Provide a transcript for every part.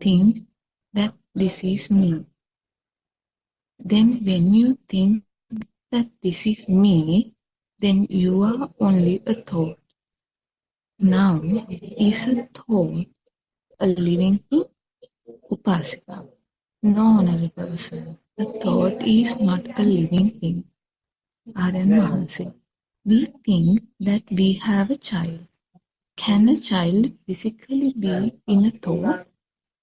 think that this is me. Then when you think that this is me, then you are only a thought. Now, is a thought a living thing? Upasika. No, honorable person. A thought is not a living thing. Aryan Mahansi. We think that we have a child. Can a child physically be in a thought?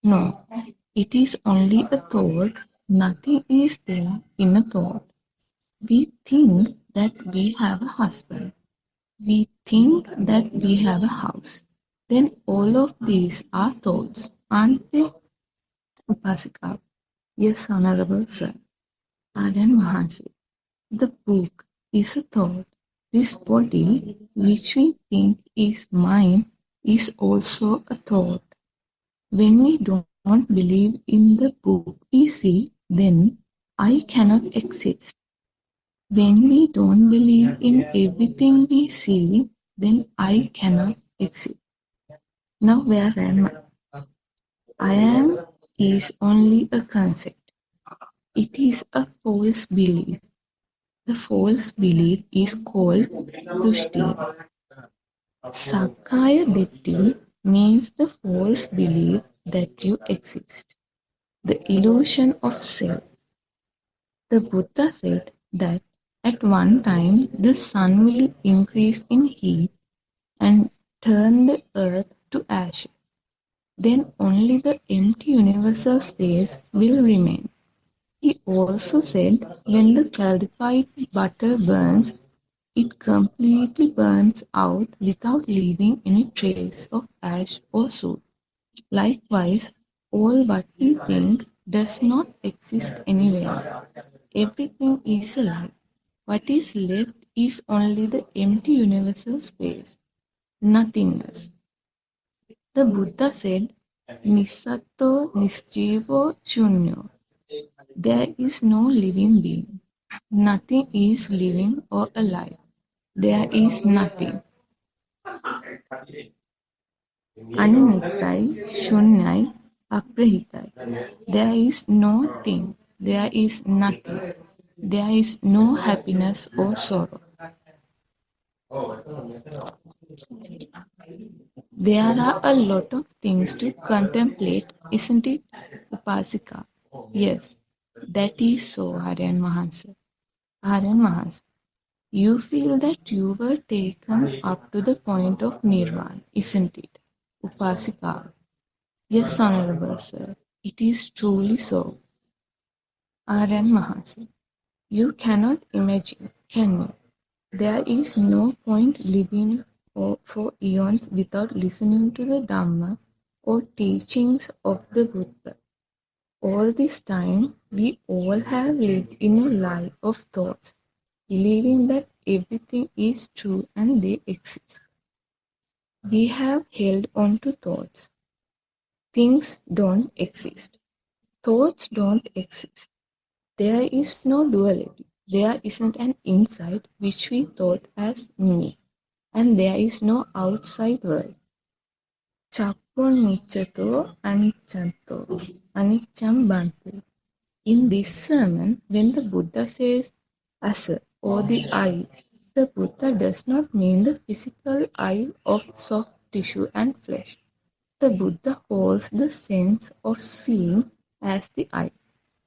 No, it is only a thought. Nothing is there in a thought. We think that we have a husband. We think that we have a house. Then all of these are thoughts, aren't they? Upasika. Yes, Honorable Sir. Aryan Mahansi. The book is a thought. This body, which we think is mine, is also a thought. When we don't believe in the book we see, then I cannot exist. When we don't believe in everything we see, then I cannot exist. Now where am I? I am is only a concept. It is a false belief. The false belief is called Dushti. Sakaya Ditti means the false belief that you exist, the illusion of self. The Buddha said that at one time the sun will increase in heat and turn the earth to ashes. Then only the empty universal space will remain. He also said when the clarified butter burns, it completely burns out without leaving any trace of ash or soot. Likewise, all what we think does not exist anywhere. Everything is a lie. What is left is only the empty universal space, nothingness. The Buddha said, Nisato nisjivo shunyo. There is no living being. Nothing is living or alive. There is nothing. Aninitai, shunyai, aprahitai. There is no thing. There is nothing. There is no happiness or sorrow. There are a lot of things to contemplate, isn't it, Upasika? Yes, that is so, Aryan Mahansa. Aryan Mahansa, you feel that you were taken up to the point of nirvana, isn't it? Upasika. Yes, Honorable Sir, it is truly so. Aryan Mahansa, you cannot imagine, can you? There is no point living for eons without listening to the Dhamma or teachings of the Buddha. All this time, we all have lived in a life of thoughts, believing that everything is true and they exist. We have held on to thoughts. Things don't exist. Thoughts don't exist. There is no duality. There isn't an inside which we thought as me, and there is no outside world. Chakkunniccato aniccanto, aniccam bantu. In this sermon, when the Buddha says asa or the eye, the Buddha does not mean the physical eye of soft tissue and flesh. The Buddha calls the sense of seeing as the eye.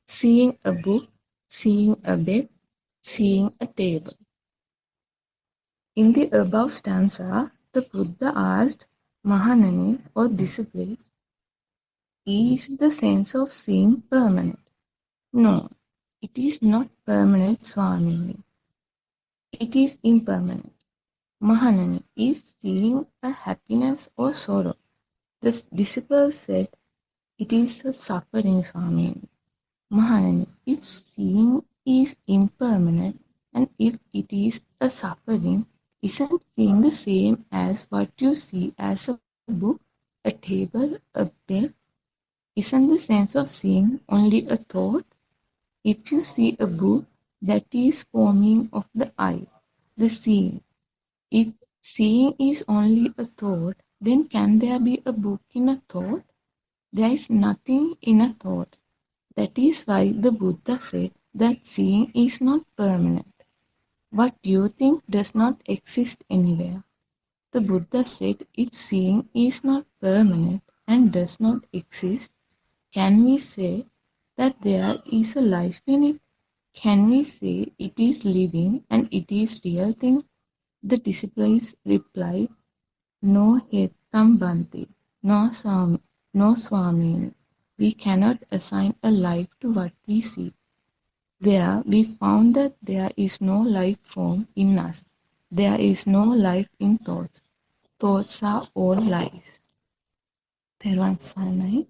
Seeing a book, seeing a bed, seeing a table. In the above stanza, the Buddha asked Mahanani or disciples, is the sense of seeing permanent? No, it is not permanent, Swamini. It is impermanent. Mahanani, is seeing a happiness or sorrow? The disciple said, it is a suffering, Swamini. Mahanani, if seeing is impermanent and if it is a suffering, isn't seeing the same as what you see as a book, a table, a bed? Isn't the sense of seeing only a thought? If you see a book, that is forming of the eye, the seeing. If seeing is only a thought, then can there be a book in a thought? There is nothing in a thought. That is why the Buddha said that seeing is not permanent. What you think does not exist anywhere. The Buddha said if seeing is not permanent and does not exist, can we say that there is a life in it? Can we say it is living and it is real thing? The disciples replied, no hetam banti, no swami. We cannot assign a life to what we see. There we found that there is no life form in us. There is no life in thoughts. Thoughts are all lies. තෙරුවන් සරණයි.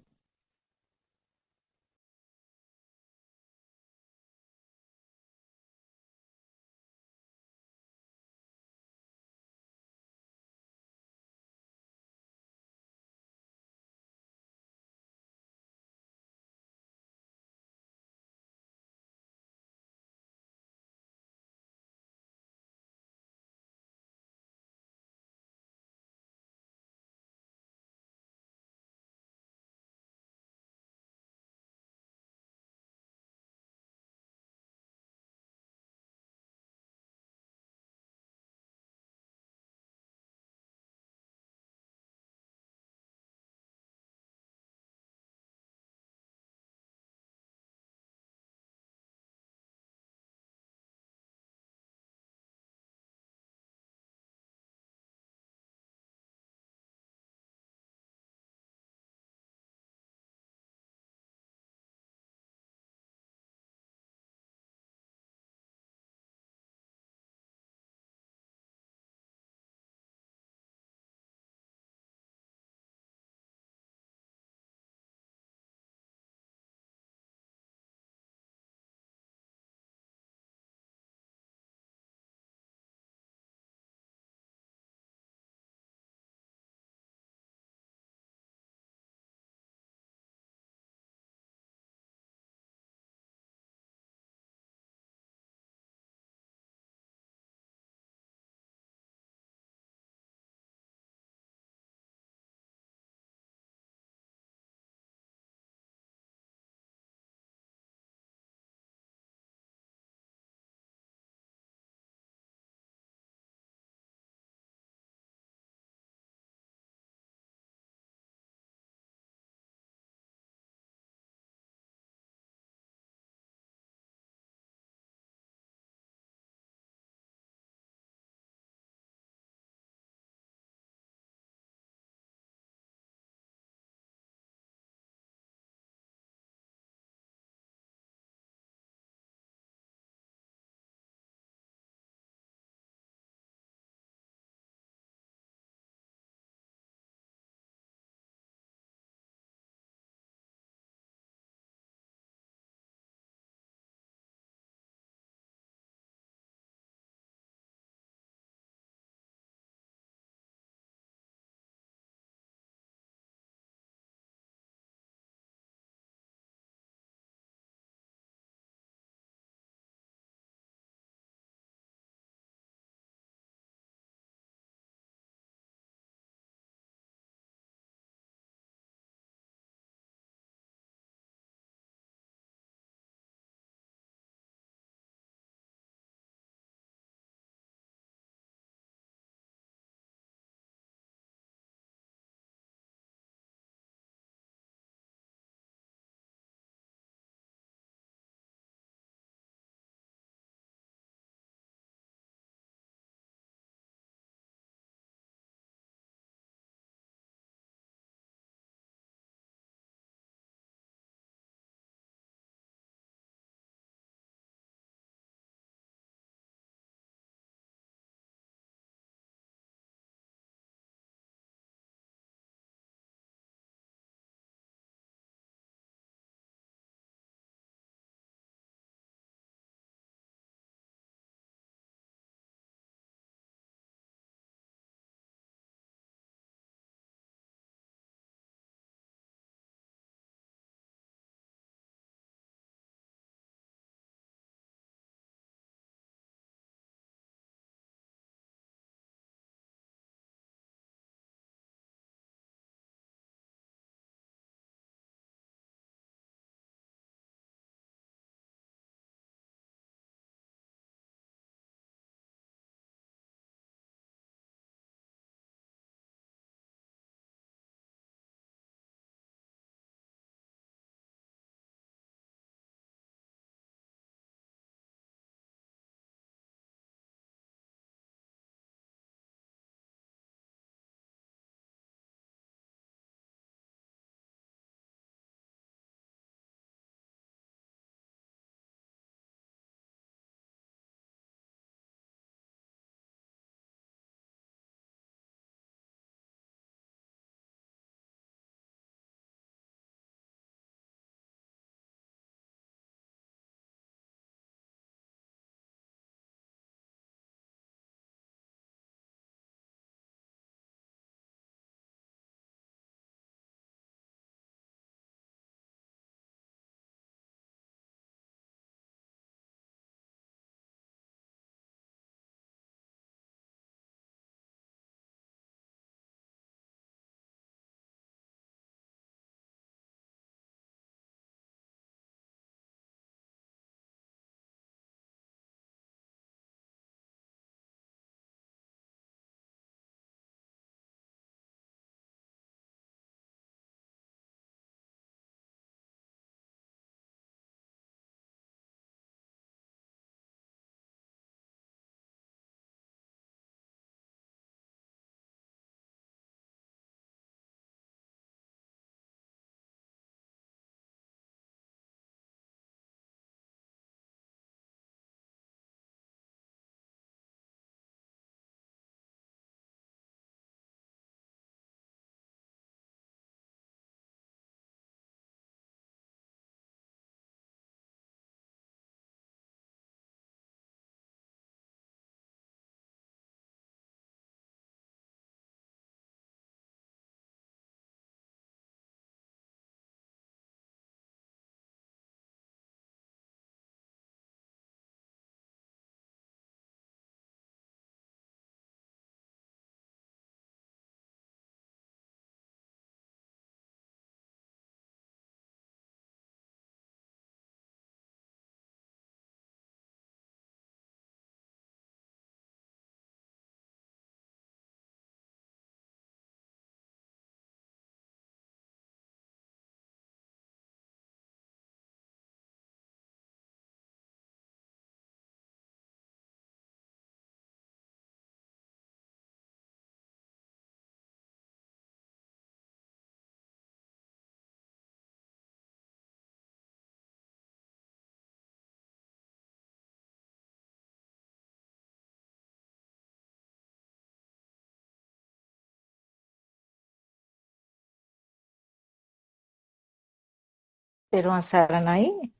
Teruvan Saranai.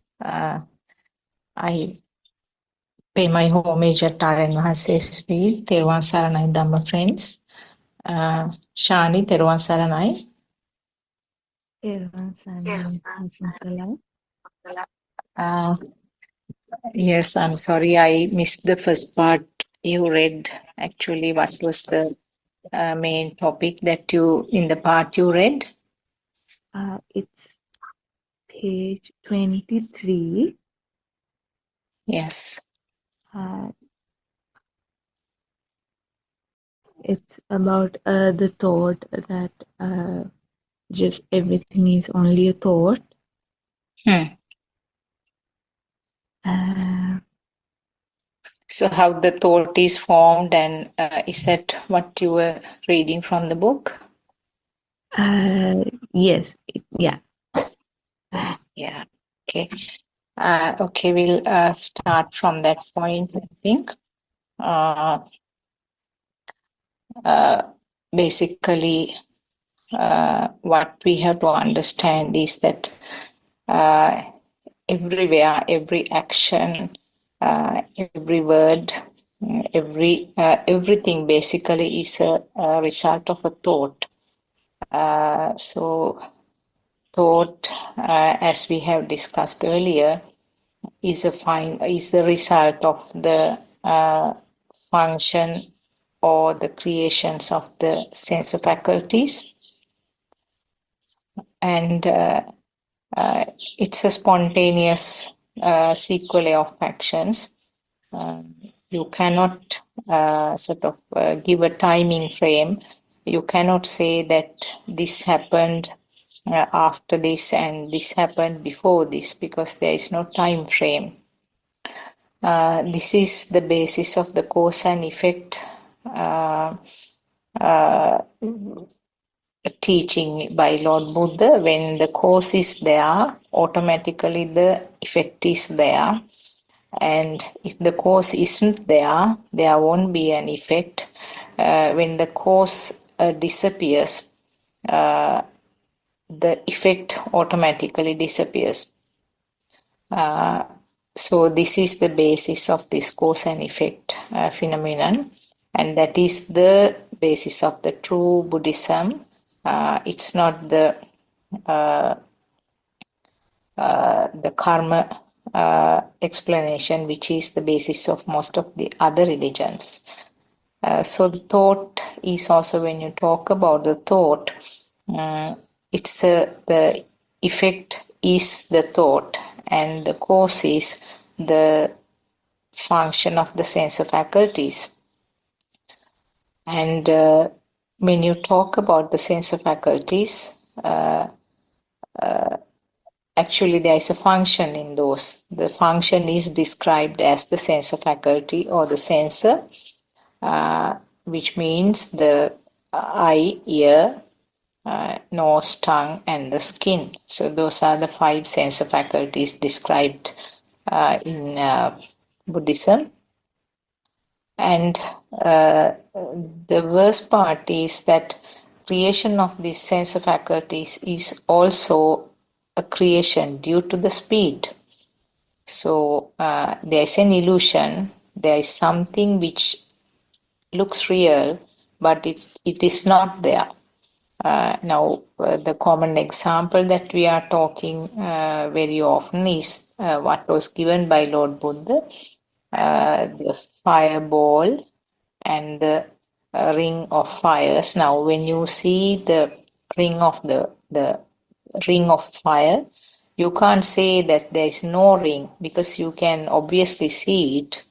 I pay my homage at Taren Mahase's feet. Teruvan Saranai Dhamma friends. Shani Teruvan Saranai. Teruvan Saranai Sankala. Uh, yes, I'm sorry I missed the first part you read. Actually, what was the main topic that in the part you read? It's page 23. Yes. It's about the thought that just everything is only a thought. So how the thought is formed, and is that what you were reading from the book? Yes, yeah. Yeah. Okay. Okay, we'll start from that point, I think. Basically, what we have to understand is that everywhere, every action, every word, everything basically is a result of a thought. So thought, as we have discussed earlier, is the result of the function or the creations of the sense faculties, and it's a spontaneous sequelae of actions. You cannot give a timing frame. You cannot say that this happened after this and this happened before this, because there is no time frame. This is the basis of the cause and effect teaching by Lord Buddha. When the cause is there, automatically the effect is there. And if the cause isn't there, there won't be an effect. When the cause disappears, the effect automatically disappears. So this is the basis of this cause and effect phenomenon, and that is the basis of the true Buddhism. It's not the karma explanation, which is the basis of most of the other religions. So the thought is also, when you talk about the thought, it's the effect is the thought, and the cause is the function of the sense of faculties. And when you talk about the sense of faculties, actually there is a function in those. The function is described as the sense of faculty or the sensor, which means the eye, ear, nose, tongue, and the skin. So those are the 5 sense faculties described in Buddhism. And the worst part is that creation of these sense faculties is also a creation due to the speed. So there is an illusion, there is something which looks real, but it is not there. Now, the common example that we are talking very often is what was given by Lord Buddha, the fireball and the ring of fires. Now, when you see the ring of the ring of fire, you can't say that there is no ring, because you can obviously see it.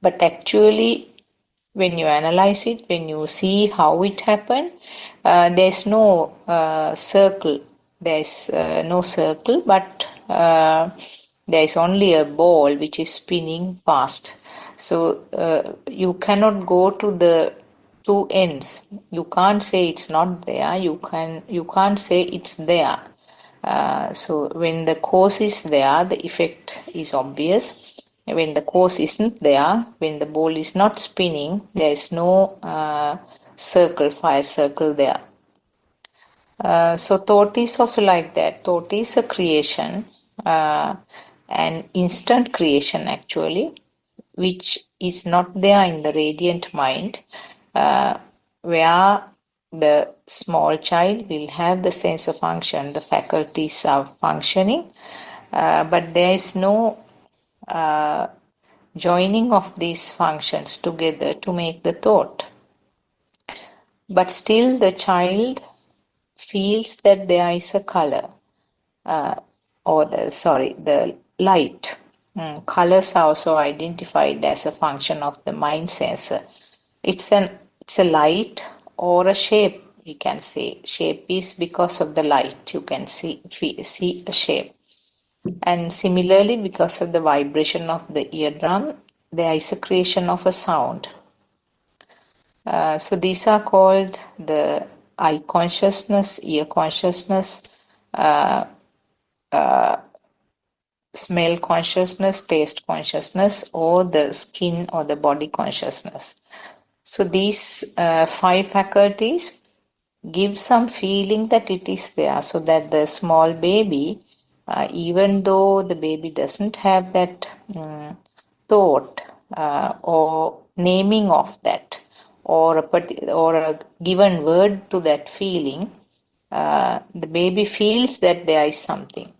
But actually, when you analyze it, when you see how it happened, there's no circle. There's no circle, but there is only a ball which is spinning fast. So you cannot go to the two ends. You can't say it's not there. You can't say it's there. So when the cause is there, the effect is obvious. When the cause isn't there, when the ball is not spinning, there is no fire circle there. So thought is also like that. Thought is a creation, an instant creation actually, which is not there in the radiant mind, uh, where the small child will have the sense of function, the faculties are functioning, but there is no joining of these functions together to make the thought. But still the child feels that there is a color, uh, or the light. Colors are also identified as a function of the mind sensor. It's a light or a shape, we can say. Shape is because of the light. You can see a shape. And similarly, because of the vibration of the eardrum, there is a creation of a sound. So these are called the eye consciousness, ear consciousness, uh, smell consciousness, taste consciousness, or the skin or the body consciousness. So these five faculties give some feeling that it is there, so that the small baby, even though the baby doesn't have that thought or naming of that, or a given word to that feeling, the baby feels that there is something.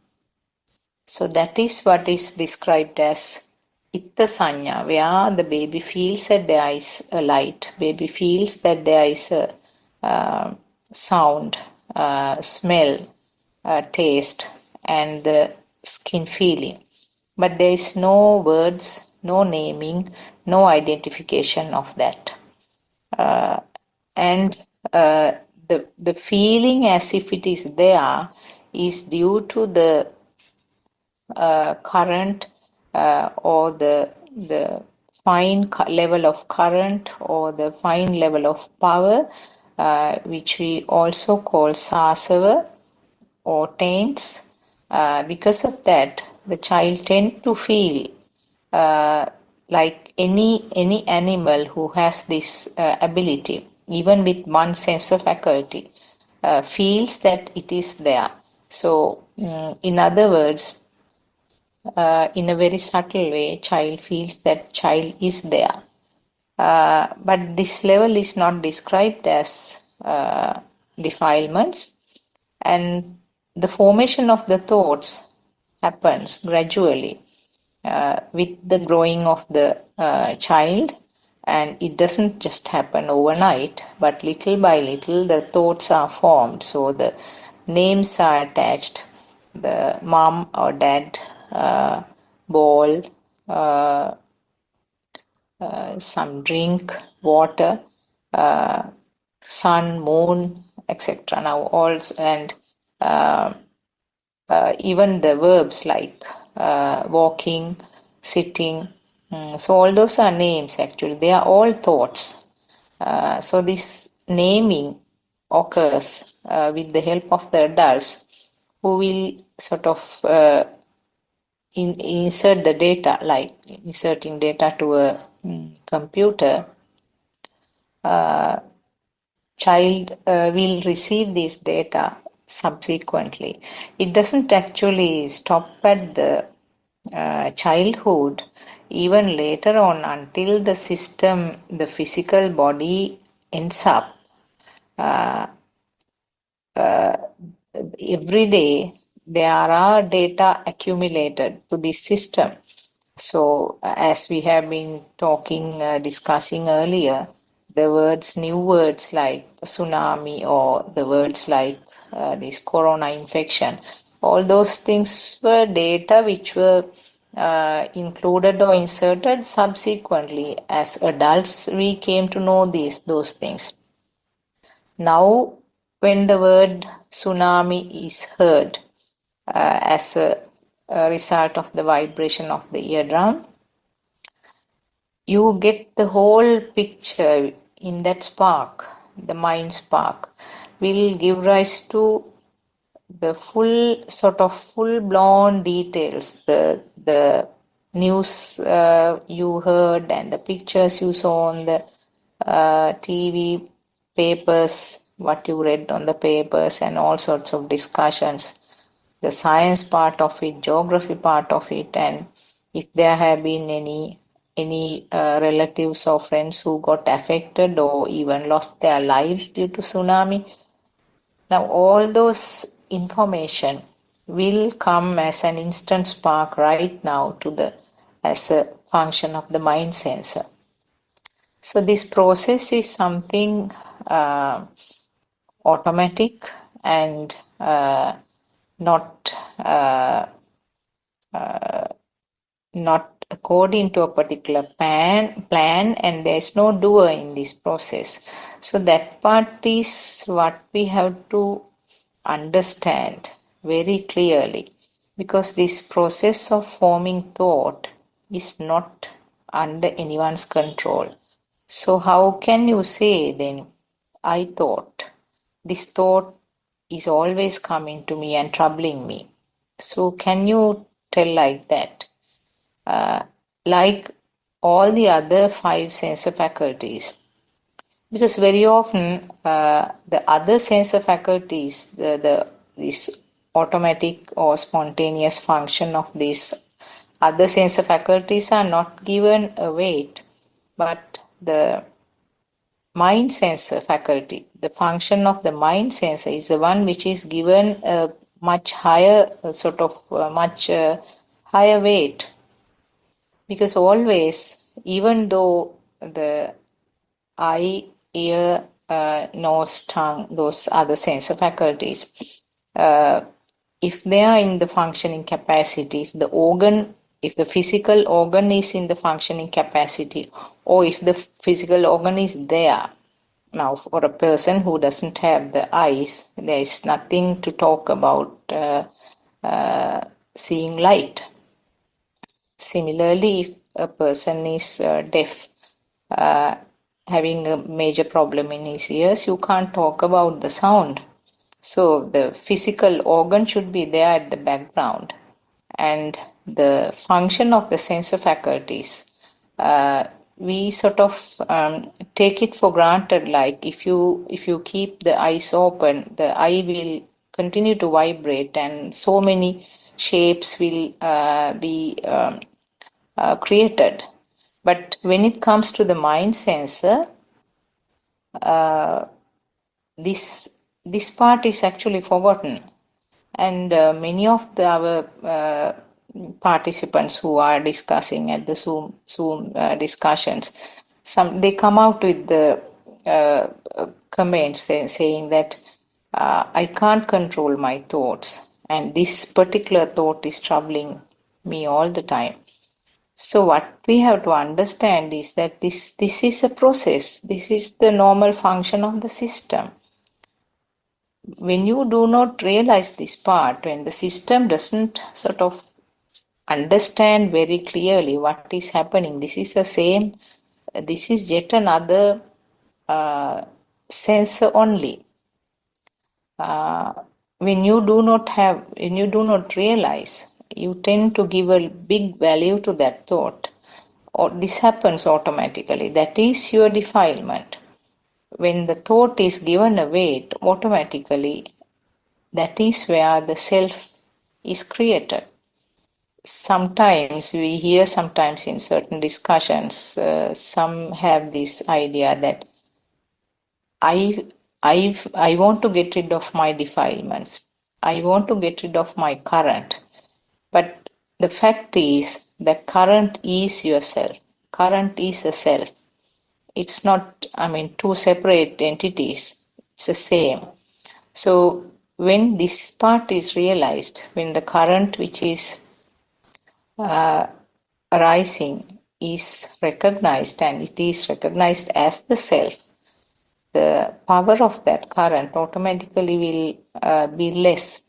So that is what is described as itta sanya, where the baby feels that there is a light, baby feels that there is a sound, smell, taste, and the skin feeling. But there is no words, no naming, no identification of that. And the feeling as if it is there is due to the current, or the fine level of current or the fine level of power, which we also call sasava or taints. Because of that, the child tend to feel uh, like any animal who has this ability, even with one sense of faculty, feels that it is there. So, in other words, in a very subtle way, child feels that child is there. But this level is not described as defilements, and the formation of the thoughts happens gradually with the growing of the child, and it doesn't just happen overnight, but little by little the thoughts are formed. So the names are attached, the mom or dad, ball, uh, some drink, water, uh, sun, moon, etc. Now also, and uh, even the verbs like walking, sitting. So all those are names actually. They are all thoughts. So this naming occurs with the help of the adults, who will sort of insert the data, like inserting data to a computer. Child will receive this data subsequently. It doesn't actually stop at the childhood, even later on, until the system, the physical body ends up. Every day, there are data accumulated to this system. So, as we have been talking, discussing earlier, the words, new words like tsunami, or the words like this corona infection, all those things were data which were included or inserted subsequently. As adults, we came to know those things. Now, when the word tsunami is heard as a result of the vibration of the eardrum, you get the whole picture in that spark. The mind spark will give rise to the full blown details, the news you heard and the pictures you saw on the TV, papers, what you read on the papers, and all sorts of discussions, the science part of it, geography part of it, and if there have been any relatives or friends who got affected or even lost their lives due to tsunami. Now all those information will come as an instant spark right now to the as a function of the mind sensor. So this process is something uh, automatic and not uh, not according to a particular plan, and there is no doer in this process. So that part is what we have to understand very clearly, because this process of forming thought is not under anyone's control. So how can you say then, I thought, this thought is always coming to me and troubling me? So can you tell like that? uh, like all the other five sensor faculties, because very often the other sensor faculties, the this automatic or spontaneous function of these other sensor faculties are not given a weight, but the mind sensor faculty, the function of the mind sensor, is the one which is given a much higher much higher weight. Because always, even though the eye, ear, nose, tongue, those other sensor faculties, uh, if they are in the functioning capacity, if the physical organ is in the functioning capacity, or if the physical organ is there, now for a person who doesn't have the eyes, there is nothing to talk about seeing light. Similarly, if a person is deaf, uh, having a major problem in his ears, you can't talk about the sound. So the physical organ should be there at the background, and the function of the sensor faculties, uh, we sort of take it for granted. Like if you keep the eyes open, the eye will continue to vibrate, and so many shapes will be created. But when it comes to the mind sensor, uh, this this part is actually forgotten, and many of our participants who are discussing at the Zoom discussions, they come out with the uh, comments saying that I can't control my thoughts, and this particular thought is troubling me all the time. So what we have to understand is that this is a process. This is the normal function of the system. When you do not realize this part, when the system doesn't sort of understand very clearly what is happening, this is yet another sensor only. Uh, when you do not realize, you tend to give a big value to that thought, or this happens automatically. That is your defilement. When the thought is given a weight, automatically, that is where the self is created. Sometimes we hear, sometimes in certain discussions, some have this idea that I, I want to get rid of my defilements. I want to get rid of my current. But the fact is that current is yourself. Current is a self. It's not, two separate entities. It's the same. So when this part is realized, when the current which is uh, arising is recognized, and it is recognized as the self, the power of that current automatically will be less,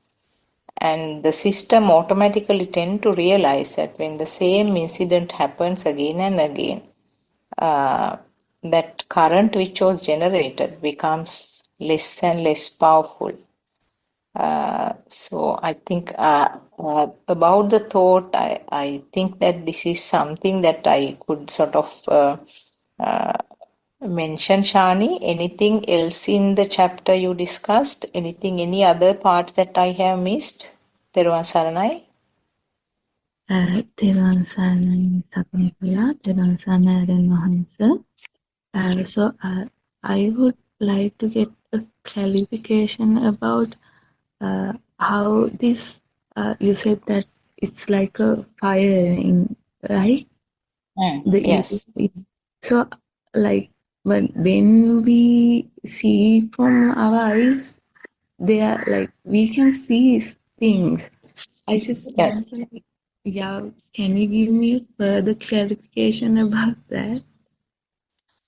and the system automatically tend to realize that when the same incident happens again and again, uh, that current which was generated becomes less and less powerful. So I think about the thought, I think that this is something that I could sort of mention, Shani? Anything else in the chapter you discussed? Anything, any other parts that I have missed? Teruvan Saranai? තෙරුවන් සරණයි සකුණිකලා තෙරුවන් සරණයි වහන්ස. So I would like to get a clarification about how this you said that it's like a firing, right? Yes. So like when we see from our eyes, they are like we can see things. I just want Yes. to, yeah, can you give me further clarification about that?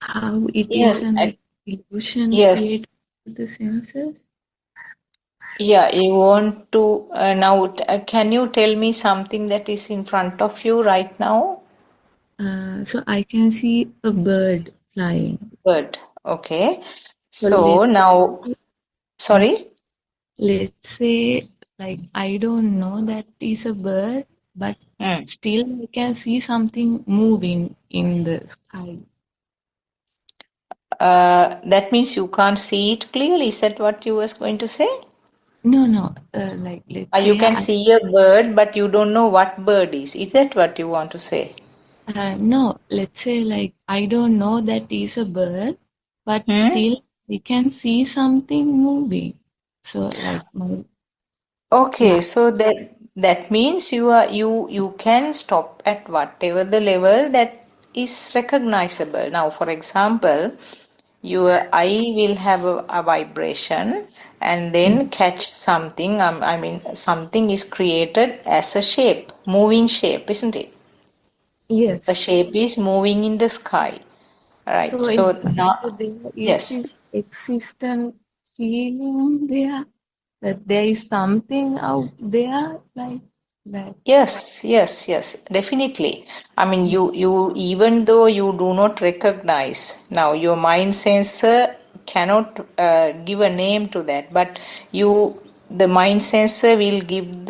How it is Yes. an illusion Yes. created with the senses? Yeah, you want to now, can you tell me something that is in front of you right now? So I can see a bird flying. Good. Okay. So So now, sorry? let's say like I don't know that is a bird, but Mm. still I can see something moving in the sky. That means you can't see it clearly. Is that what you was going to say? No. Like let's You say can see a bird, but you don't know what bird is. Is that what you want to say? no, let's say like I don't know that is a bird, but Hmm? still we can see something moving. So like Okay, yeah, so that means you can stop at whatever the level that is recognizable. Now, for example, your eye will have a vibration and yeah, then catch something. I mean, something is created as a shape, moving shape, isn't it? The yes. shape is moving in the sky, right? So So now, there is yes. this existent feeling there that there is something out there like that. Yes, definitely. I mean, you even though you do not recognize now, your mind sensor cannot give a name to that, but the mind sensor will give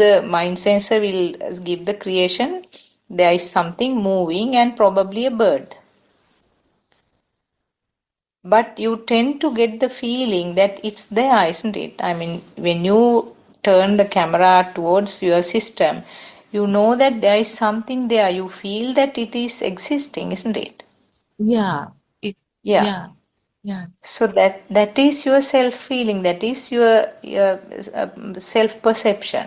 the creation. There is something moving and probably a bird. But you tend to get the feeling that it's there, isn't it? I mean, when you turn the camera towards your system, you know that there is something there. You feel that it is existing, isn't it? Yeah, it Yeah. yeah, yeah, So that is your self feeling. That is your self perception.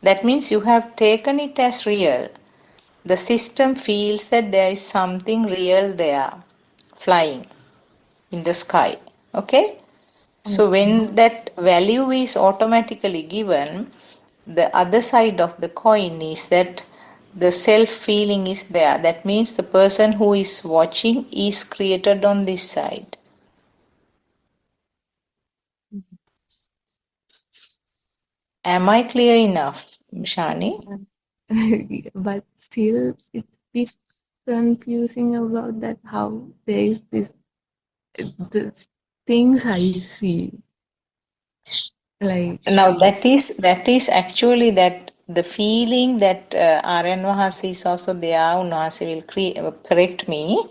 That means you have taken it as real. The system feels that there is something real there, flying in the sky. Okay. So okay. when that value is automatically given, the other side of the coin is that the self feeling is there. That means the person who is watching is created on this side. Am I clear enough, Shani? But still it's bit confusing about that how there is this the things I see like Now that is actually that the feeling that Aryan Vahasi is also there. Unvahasi will correct me.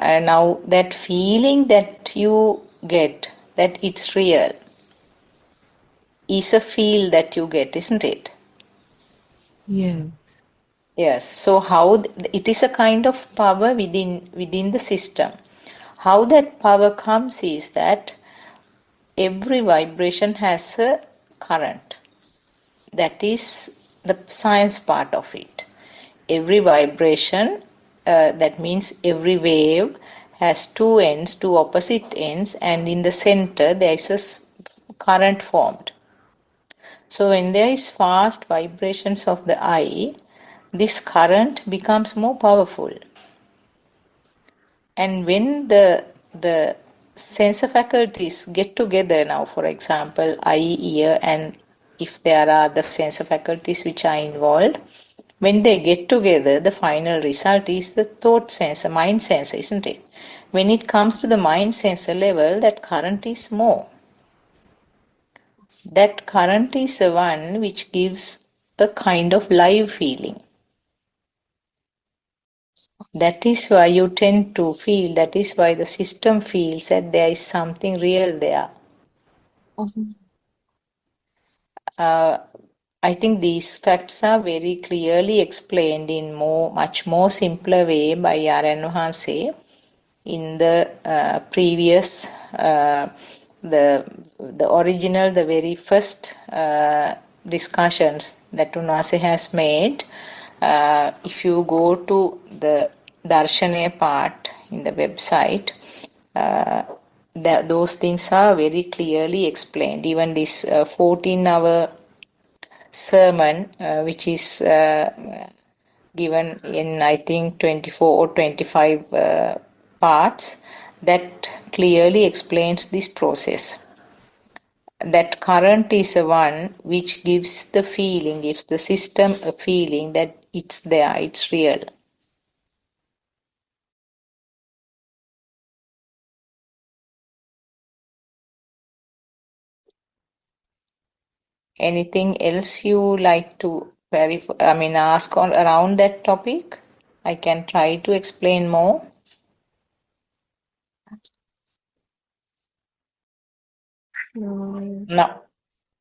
Now that feeling that you get that it's real is a feel that you get, isn't it? yes, Yes. So it is a kind of power within the system. How that power comes is that every vibration has a current. That is the science part of it. Every vibration, that means every wave, has two ends, two opposite ends, and in the center there is a current formed. So when there is fast vibrations of the eye, this current becomes more powerful. And when the sensor faculties get together now, for example, eye, ear, and if there are the sensor faculties which are involved, when they get together, the final result is the thought sensor, mind sensor, isn't it? When it comes to the mind sensor level, that current is more. That current is the one which gives a kind of live feeling. That is why you tend to feel, that is why the system feels that there is something real there. Oh, Uh, I think these facts are very clearly explained in much more simpler way by Yaran Wahanse in the previous, the original, the very first discussions that Unwase has made. If you go to the Darshane part in the website, uh, those things are very clearly explained. Even this 14-hour sermon, which is given in, I think, 24 or 25 parts, that clearly explains this process. That current is a one which gives the feeling, gives the system a feeling that it's there, it's real. Anything else you like to clarify, ask on around that topic? I can try to explain more. no. No.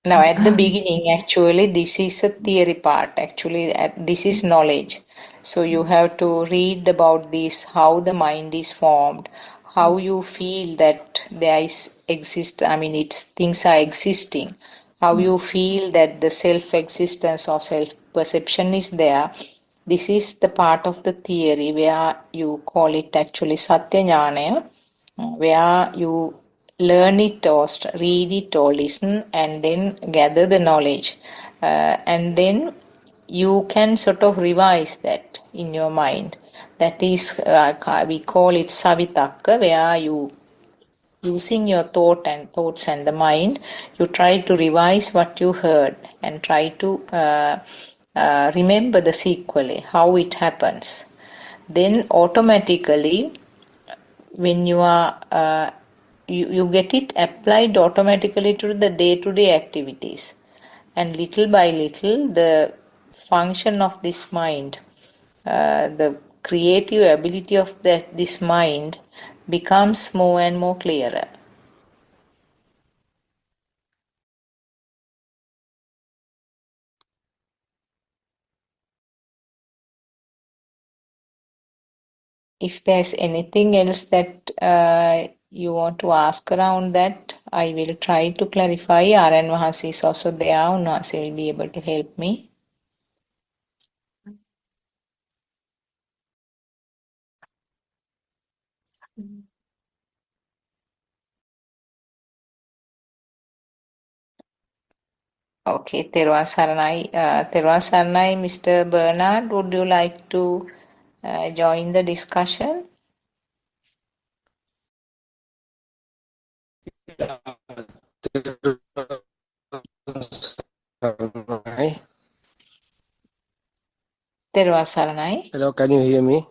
Now, at the beginning, actually, this is a theory part. Actually, this is knowledge. So you have to read about this, how the mind is formed, how you feel that there is exist. It's things are existing. How you feel that the self-existence or self-perception is there. This is the part of the theory where you call it actually Satya Jnana, where you learn it or read it or listen and then gather the knowledge. And then you can sort of revise that in your mind. That is, we call it Savitakka, where you using your thoughts and the mind, you try to revise what you heard and try to remember the sequel, how it happens. Then automatically, when you are you get it applied automatically to the day-to-day activities, and little by little the function of this mind, the creative ability of this mind becomes more and more clearer. If there's anything else that you want to ask around that, I will try to clarify. RN Vahasi is also there. Unvahasi will be able to help me. Okay, Therwan Saranai, Mr. Bernard, would you like to join the discussion? Therwan Saranai? Hello, can you hear me?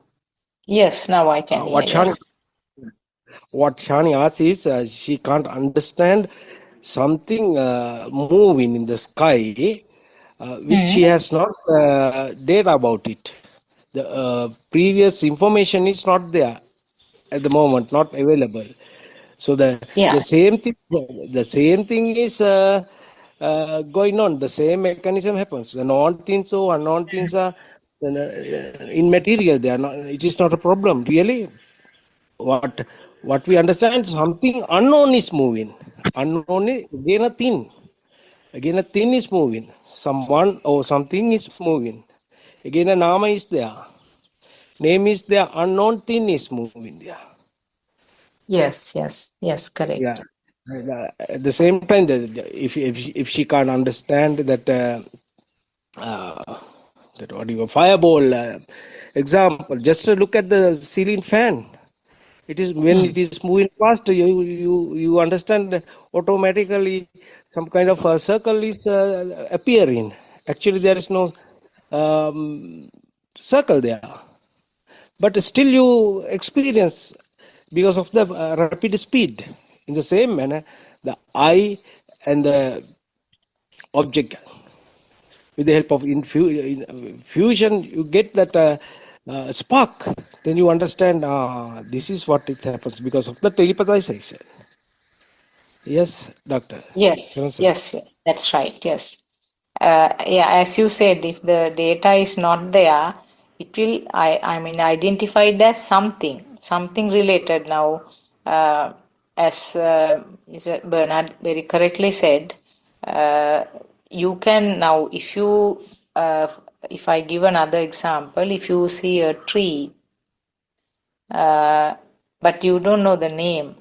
Yes, now I can hear, What Shani, yes. what Shani asks is she can't understand something moving in the sky, which Hmm. she has not data about it. The previous information is not there at the moment, not available. So Yeah. the same thing is going on. The same mechanism happens. The known things or unknown things are immaterial. They are not. It is not a problem really. What we understand, something unknown is moving. Unknown is again a thing is moving. Someone or something is moving. Again a nama is there, name is there, unknown thing is moving there. Yes, Yeah. correct. At the same time, if she can't understand that uh, that what you fireball example, just look at the ceiling fan. It is when Hmm. it is moving fast, you understand automatically some kind of a circle is appearing. Actually there is no um, circle there, but still you experience because of the rapid speed. In the same manner, the eye and the object, with the help of fusion, you get that spark. then you understand this is what it happens because of the telepathization. Yes, Doctor. Yes, yes, yes, that's right. Yes. Yeah, as you said, if the data is not there, it will, I mean, identified as something related. Now, as Mr. Bernard very correctly said, you can now, if I give another example, if you see a tree, but you don't know the name,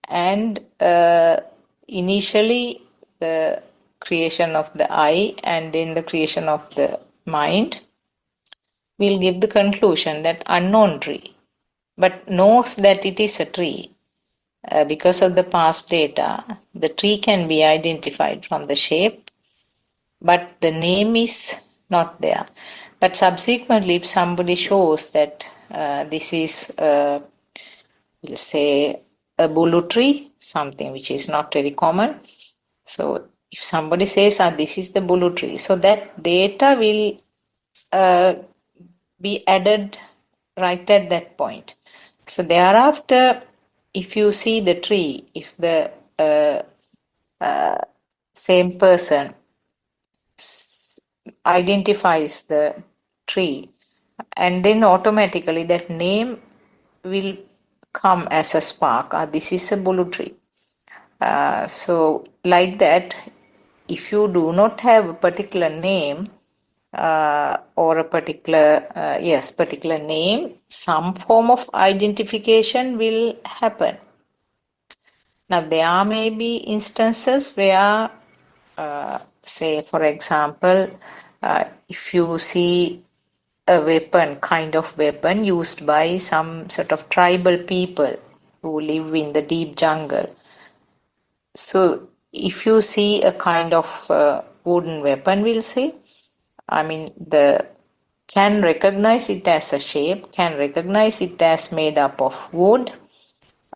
and initially the creation of the eye and then the creation of the mind will give the conclusion that unknown tree, but knows that it is a tree. Because of the past data, the tree can be identified from the shape, but the name is not there. But subsequently, if somebody shows that this is we'll say a bulu tree, something which is not very common. So if somebody says, this is the bulu tree, so that data will be added right at that point. So thereafter, if you see the tree, if the same person identifies the tree, and then automatically that name will come as a spark. This is a bulu tree. So like that, if you do not have a particular name or a particular name, some form of identification will happen. Now there may be instances where, say for example, if you see a weapon, kind of weapon used by some sort of tribal people who live in the deep jungle. So if you see a kind of wooden weapon, we'll say, I mean, can recognize it as a shape, can recognize it as made up of wood,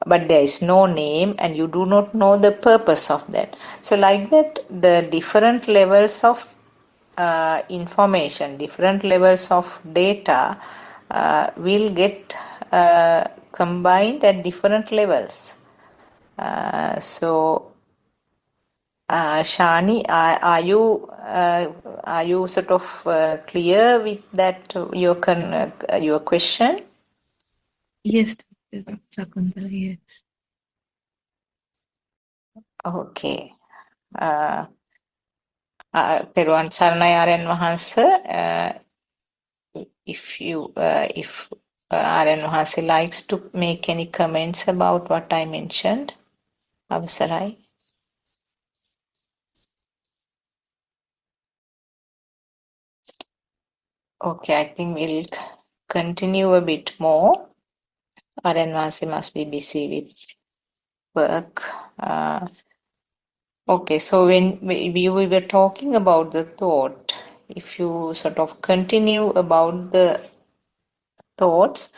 but there is no name and you do not know the purpose of that. So like that, the different levels of information, different levels of data will get combined at different levels. So Shani, are you sort of clear with that your question? Yes, Dr. Sakuntala, yes. Okay. Peruwan Saranai Aryan Mahansa, if Aryan Mahansa likes to make any comments about what I mentioned, Avsarai. Okay, I think we'll continue a bit more. Aryan Mahansa must be busy with work. Okay, so when we were talking about the thought, if you sort of continue about the thoughts,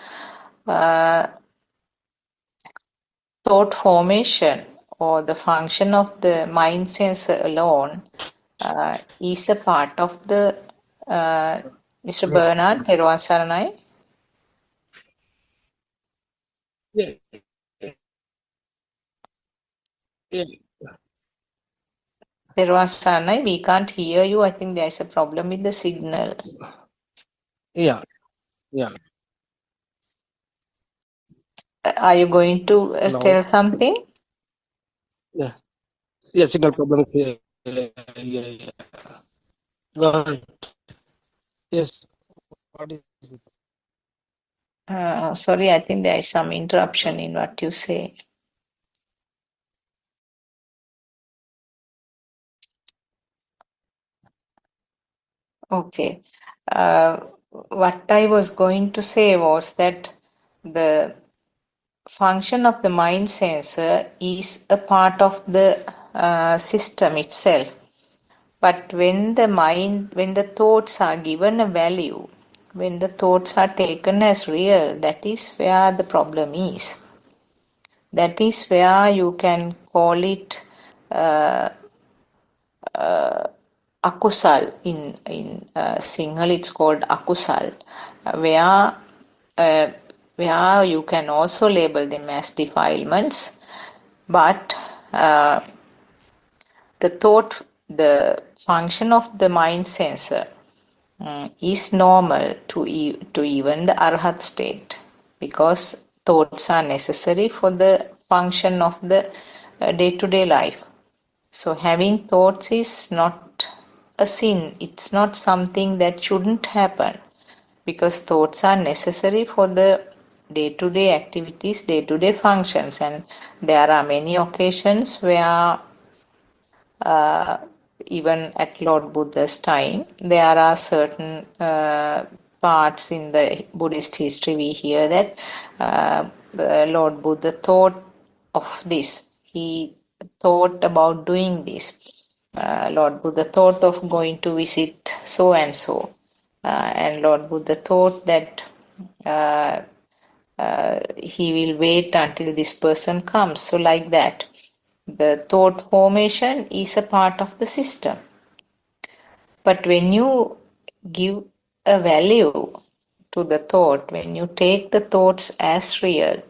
thought formation or the function of the mind sensor alone is a part of the Mr. Bernard Peruwan Saranai. Yeah. Yeah. Peruwan Saranai, we can't hear you. I think there is a problem with the signal. Yeah. Yeah. Are you going to Now. tell something? Yeah. Yeah. Signal problem. Yeah. Yeah. Go ahead. Yes. What is it? Sorry, I think there is some interruption in what you say. Okay. What I was going to say was that the function of the mind sensor is a part of the system itself. But when the thoughts are given a value, when the thoughts are taken as real, that is where the problem is. That is where you can call it akusal. In Sinhala it's called akusal, where where you can also label them as defilements, but the function of the mind sensor is normal to even the arhat state, because thoughts are necessary for the function of the day-to-day life. So having thoughts is not a sin. It's not something that shouldn't happen, because thoughts are necessary for the day-to-day activities, day-to-day functions, and there are many occasions where even at Lord Buddha's time, there are certain parts in the Buddhist history we hear that Lord Buddha thought of this. He thought about doing this. Lord Buddha thought of going to visit so and so. And Lord Buddha thought that he will wait until this person comes. So, like that. The thought formation is a part of the system. But when you give a value to the thought, when you take the thoughts as real,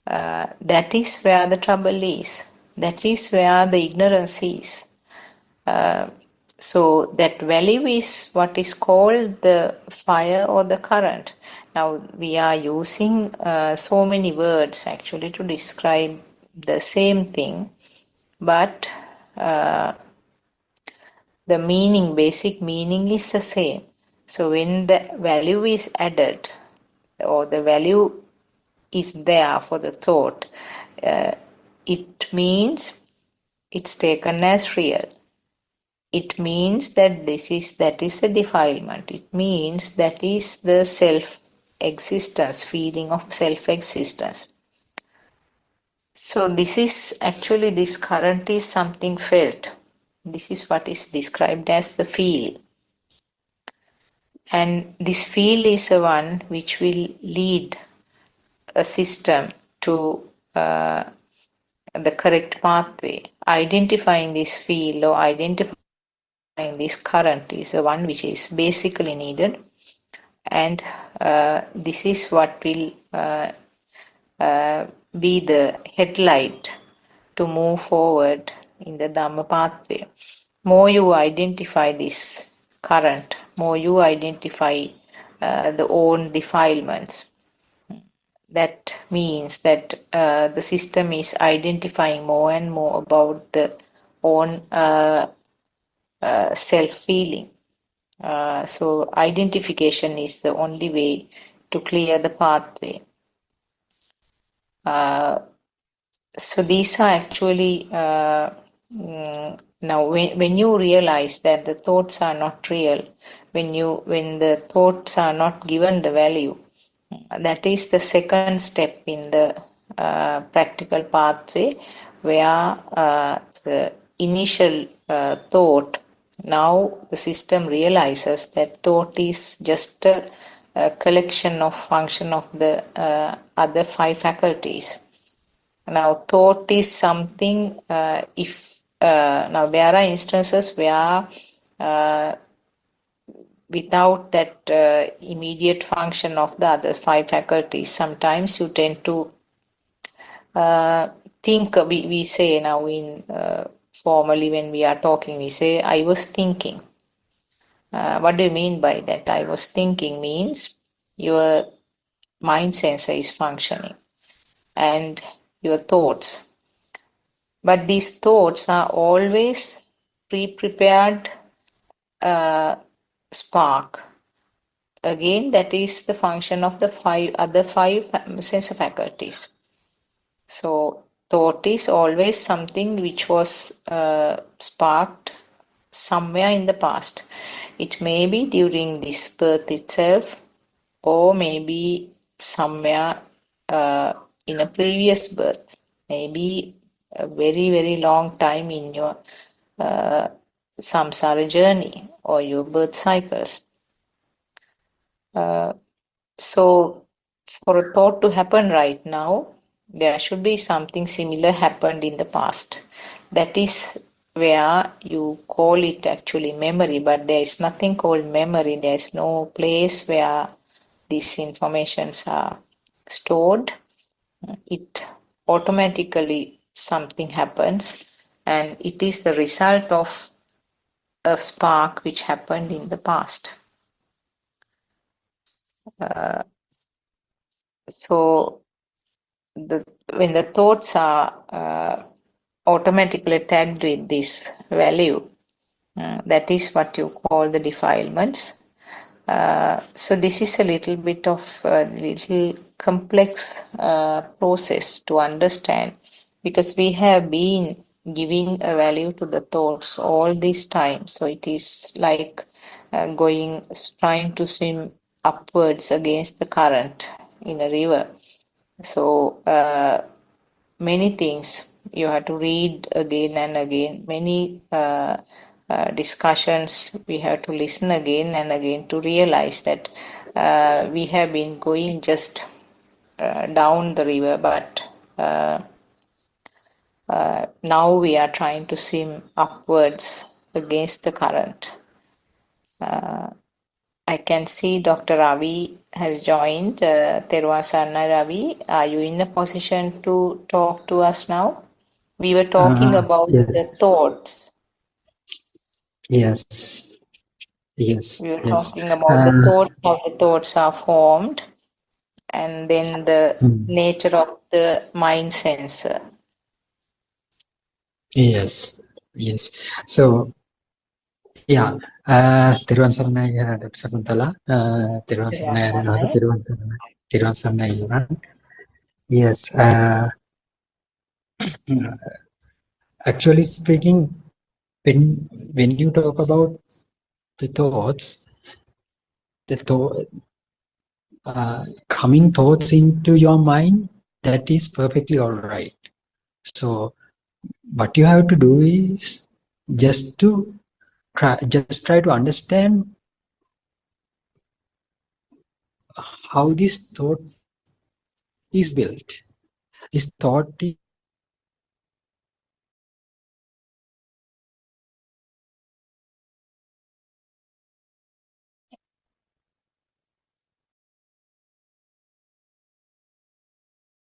that is where the trouble is. That is where the ignorance is. So that value is what is called the fire or the current. Now we are using so many words actually to describe the same thing, but the meaning, basic meaning is the same. So when the value is added or the value is there for the thought, it means it's taken as real. It means that that is a defilement. It means that is the self-existence, feeling of self-existence. So this current is something felt. This is what is described as the feel. And this feel is the one which will lead a system to the correct pathway. Identifying this feel or identifying this current is the one which is basically needed. And this is what will be the headlight to move forward in the Dhamma pathway. More you identify this current, more you identify the own defilements. That means that the system is identifying more and more about the own self-feeling. So identification is the only way to clear the pathway. So these are actually now when you realize that the thoughts are not real, when the thoughts are not given the value, that is the second step in the practical pathway, where the initial thought, now the system realizes that thought is just a collection of function of the other 5 faculties. Now thought is something, now there are instances where without that immediate function of the other 5 faculties, sometimes you tend to think. We say now in formally when we are talking, we say I was thinking. What do you mean by that? I was thinking means your mind sensor is functioning and your thoughts. But these thoughts are always pre-prepared spark. Again, that is the function of the other five sense faculties. So thought is always something which was sparked somewhere in the past. It may be during this birth itself, or maybe somewhere in a previous birth, maybe a very, very long time in your samsara journey or your birth cycles. So for a thought to happen right now, there should be something similar happened in the past. That is where you call it actually memory, but there is nothing called memory. There is no place where these informations are stored, it automatically something happens, and it is the result of a spark which happened in the past. So when the thoughts are automatically tagged with this value, that is what you call the defilements. So this is a little bit of a little complex process to understand, because we have been giving a value to the thoughts all this time. So it is like trying to swim upwards against the current in a river. So many things you have to read again and again. Many discussions we have to listen again and again to realize that we have been going just down the river, but now we are trying to swim upwards against the current. I can see Dr. Ravi has joined. Terwa Sarna Ravi, are you in a position to talk to us now? We were talking about the Yes, thoughts. yes, yes, We were yes. talking about the thoughts, how the thoughts are formed, and then the nature of the mind sensor. Yes, yes. So, yeah, Thiruvan Saranai, Dr. Sakuntala, Thiruvan Saranai, and also Thiruvan Saranai, everyone. Yes, actually speaking, when you talk about the thoughts, the thought, coming thoughts into your mind, that is perfectly all right. So what you have to do is just try to understand how this thought is built. This thought is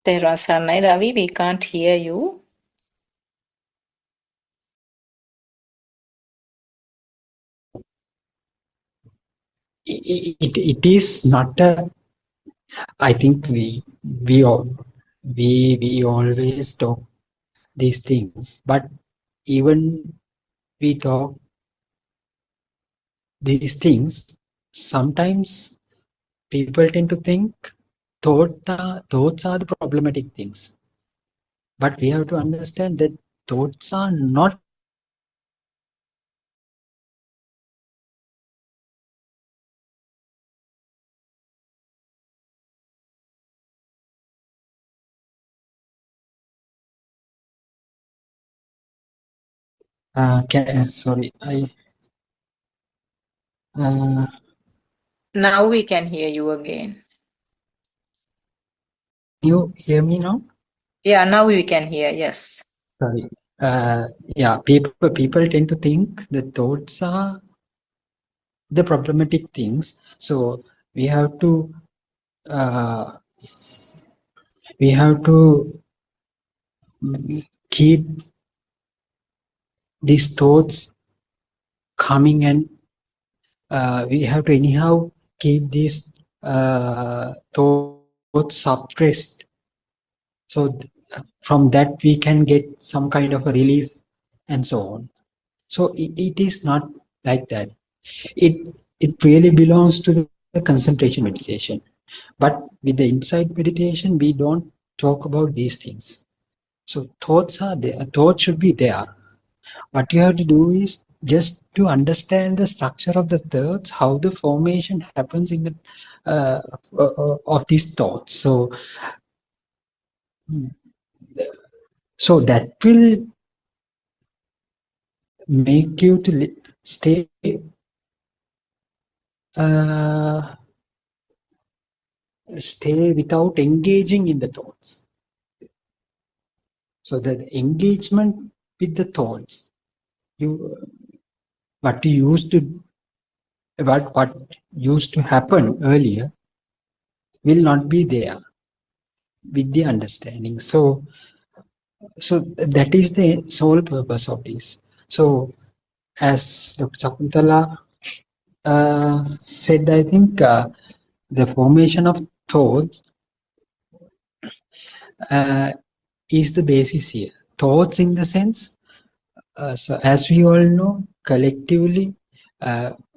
Terwa Sarnai Ravi, we can't hear you. it is not a. I think we all we always talk these things, but even we talk these things, sometimes people tend to think thoughts are the problematic things. But we have to understand that thoughts are not sorry, Now we can hear you again. you hear me now? Yeah, now we can hear, yes. Sorry. Yeah, people tend to think that thoughts are the problematic things. So we have to uh, keep these thoughts coming, and we have to anyhow keep these thoughts suppressed. So from that we can get some kind of a relief and so on. So it is not like that. It really belongs to the concentration meditation. But with the insight meditation, we don't talk about these things. So thoughts are there. Thoughts should be there. What you have to do is just to understand the structure of the thoughts, how the formation happens in the of these thoughts. So that will make you to stay stay without engaging in the thoughts. So the engagement with the thoughts, what used to happen earlier will not be there. with the understanding. So that is the sole purpose of this. So as Dr. Shakuntala said, I think the formation of thoughts is the basis here. Thoughts in the sense, so as we all know, collectively,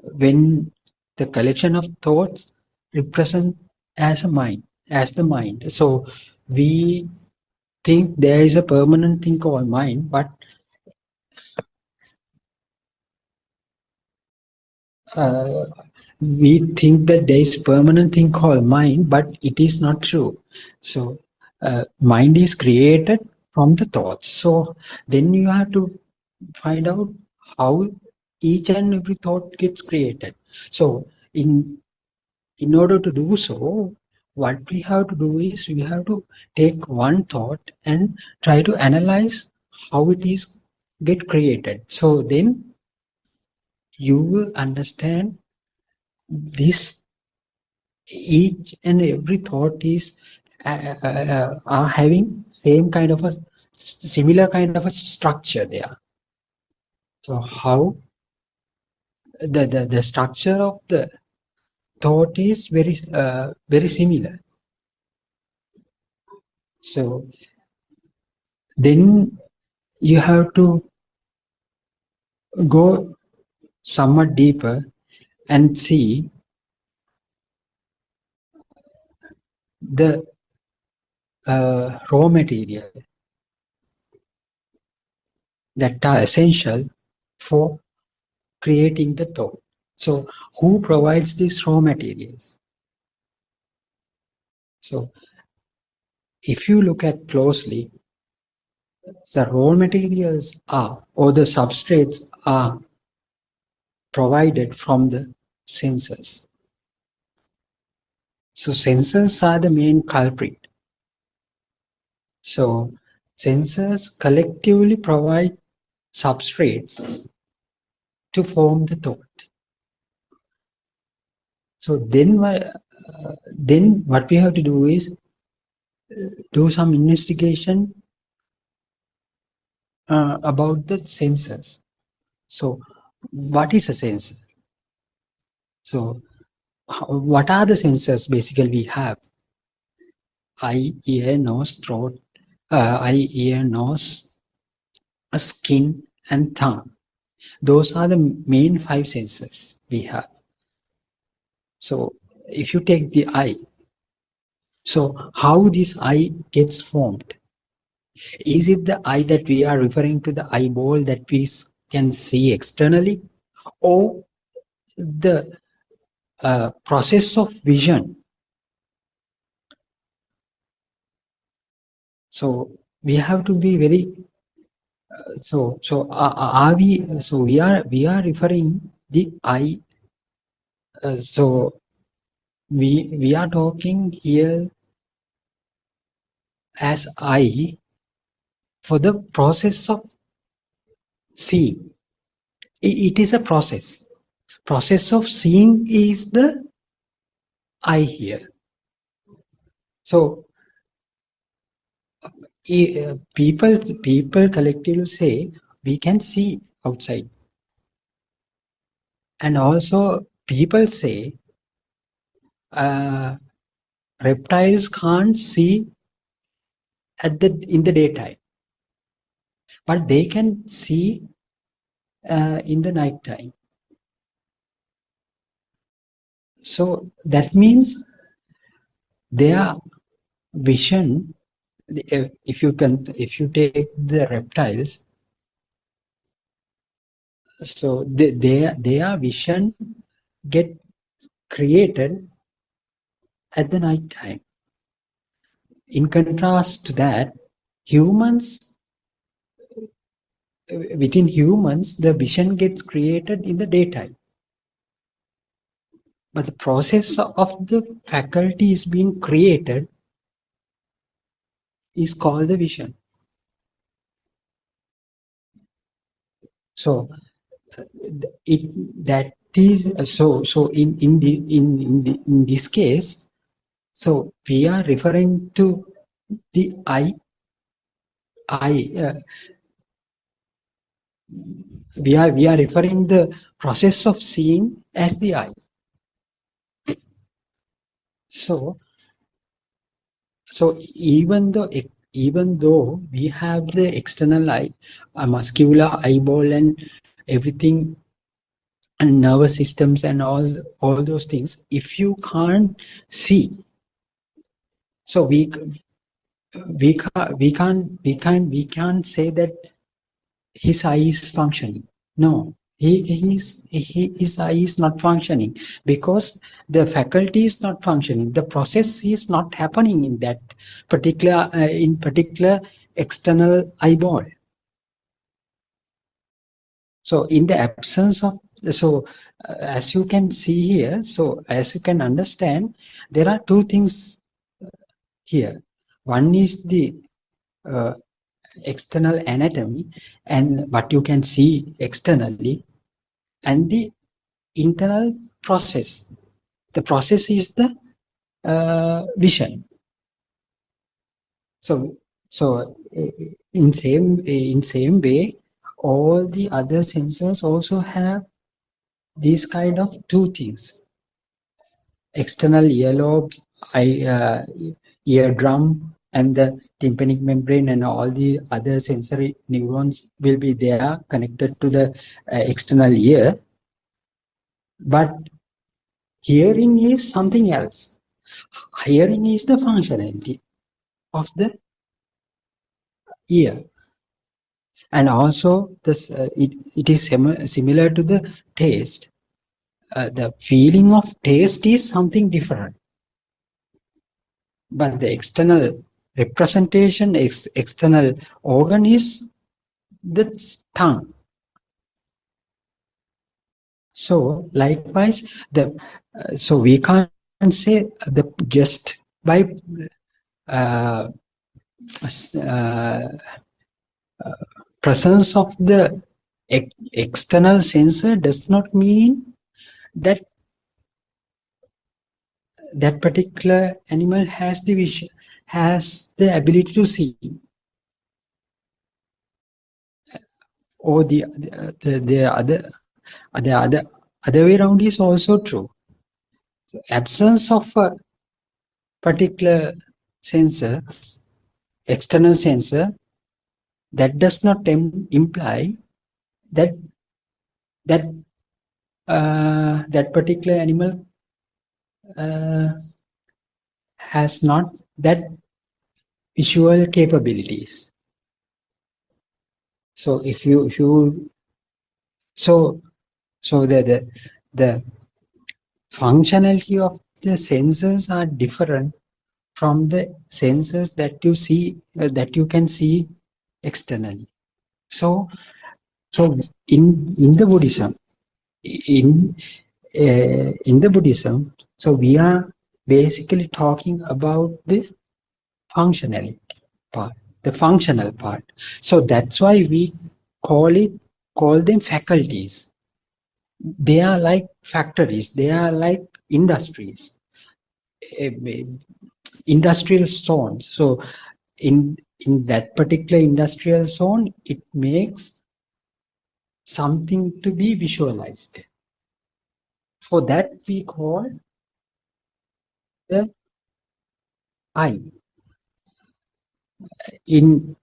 when the collection of thoughts represent as a mind, as the mind. So we think there is a permanent thing called mind, but we think that there is permanent thing called mind, but it is not true. So mind is created from the thoughts. So then you have to find out how each and every thought gets created. So in order to do so, what we have to do is we have to take one thought and try to analyze how it is get created. So then you will understand this. Each and every thought is are having same kind of a similar kind of a structure there. So how the structure of the thought is very similar. So then you have to go somewhat deeper and see the raw material that are essential for creating the thought. So who provides these raw materials? So if you look at closely, the raw materials are, or the substrates are provided from the sensors. So sensors are the main culprit. So sensors collectively provide substrates to form the thought. So then what we have to do is do some investigation about the sensors. So what is a sensor? So what are the sensors basically we have? Eye, ear, nose, throat, eye, ear, nose, skin, and tongue. Those are the main 5 senses we have. So if you take the eye, so how this eye gets formed? Is it the eye that we are referring to, the eyeball that we can see externally, or the process of vision? So we have to be very are we? So we are referring the eye. So we are talking here as eye for the process of seeing. It is a process. Process of seeing is the eye here. So people collectively say we can see outside, and also people say reptiles can't see in the daytime, but they can see in the night time. So that means their vision, if you take the reptiles, so their vision get created at the night time. In contrast to that, humans, within humans, the vision gets created in the daytime. But the process of the faculty is being created is called the vision. So in this case, so we are referring to the I we are referring the process of seeing as the eye. So even though we have the external eye, a muscular eyeball and everything, and nervous systems and all those things, if you can't see, so we can't say that his eye is functioning. No, his eye is not functioning because the faculty is not functioning. The process is not happening in that particular external eyeball. So in the absence of, so as you can see here, so as you can understand, there are two things here. One is the external anatomy and what you can see externally, and the internal process. The process is the vision. So in same way, all the other sensors also have these kind of two things: external earlobes, eardrum, and the tympanic membrane, and all the other sensory neurons will be there connected to the external ear. But hearing is something else. Hearing is the functionality of the ear, and also this it is similar to the taste. The feeling of taste is something different, but the external representation, external organ is the tongue. So likewise, so we can't say the just by presence of the external sensor does not mean that that particular animal has the vision, has the ability to see, or the other way around is also true. So absence of a particular sensor, external sensor, that does not imply that that particular animal has not that visual capabilities. So if you so the functionality of the sensors are different from the sensors that you see that you can see externally. So in the Buddhism, in the Buddhism, so we are basically talking about the functionality part, the functional part. So that's why we call them faculties. They are like factories, they are like industries, industrial zones. So in that particular industrial zone, it makes something to be visualized. For that we call the eye. In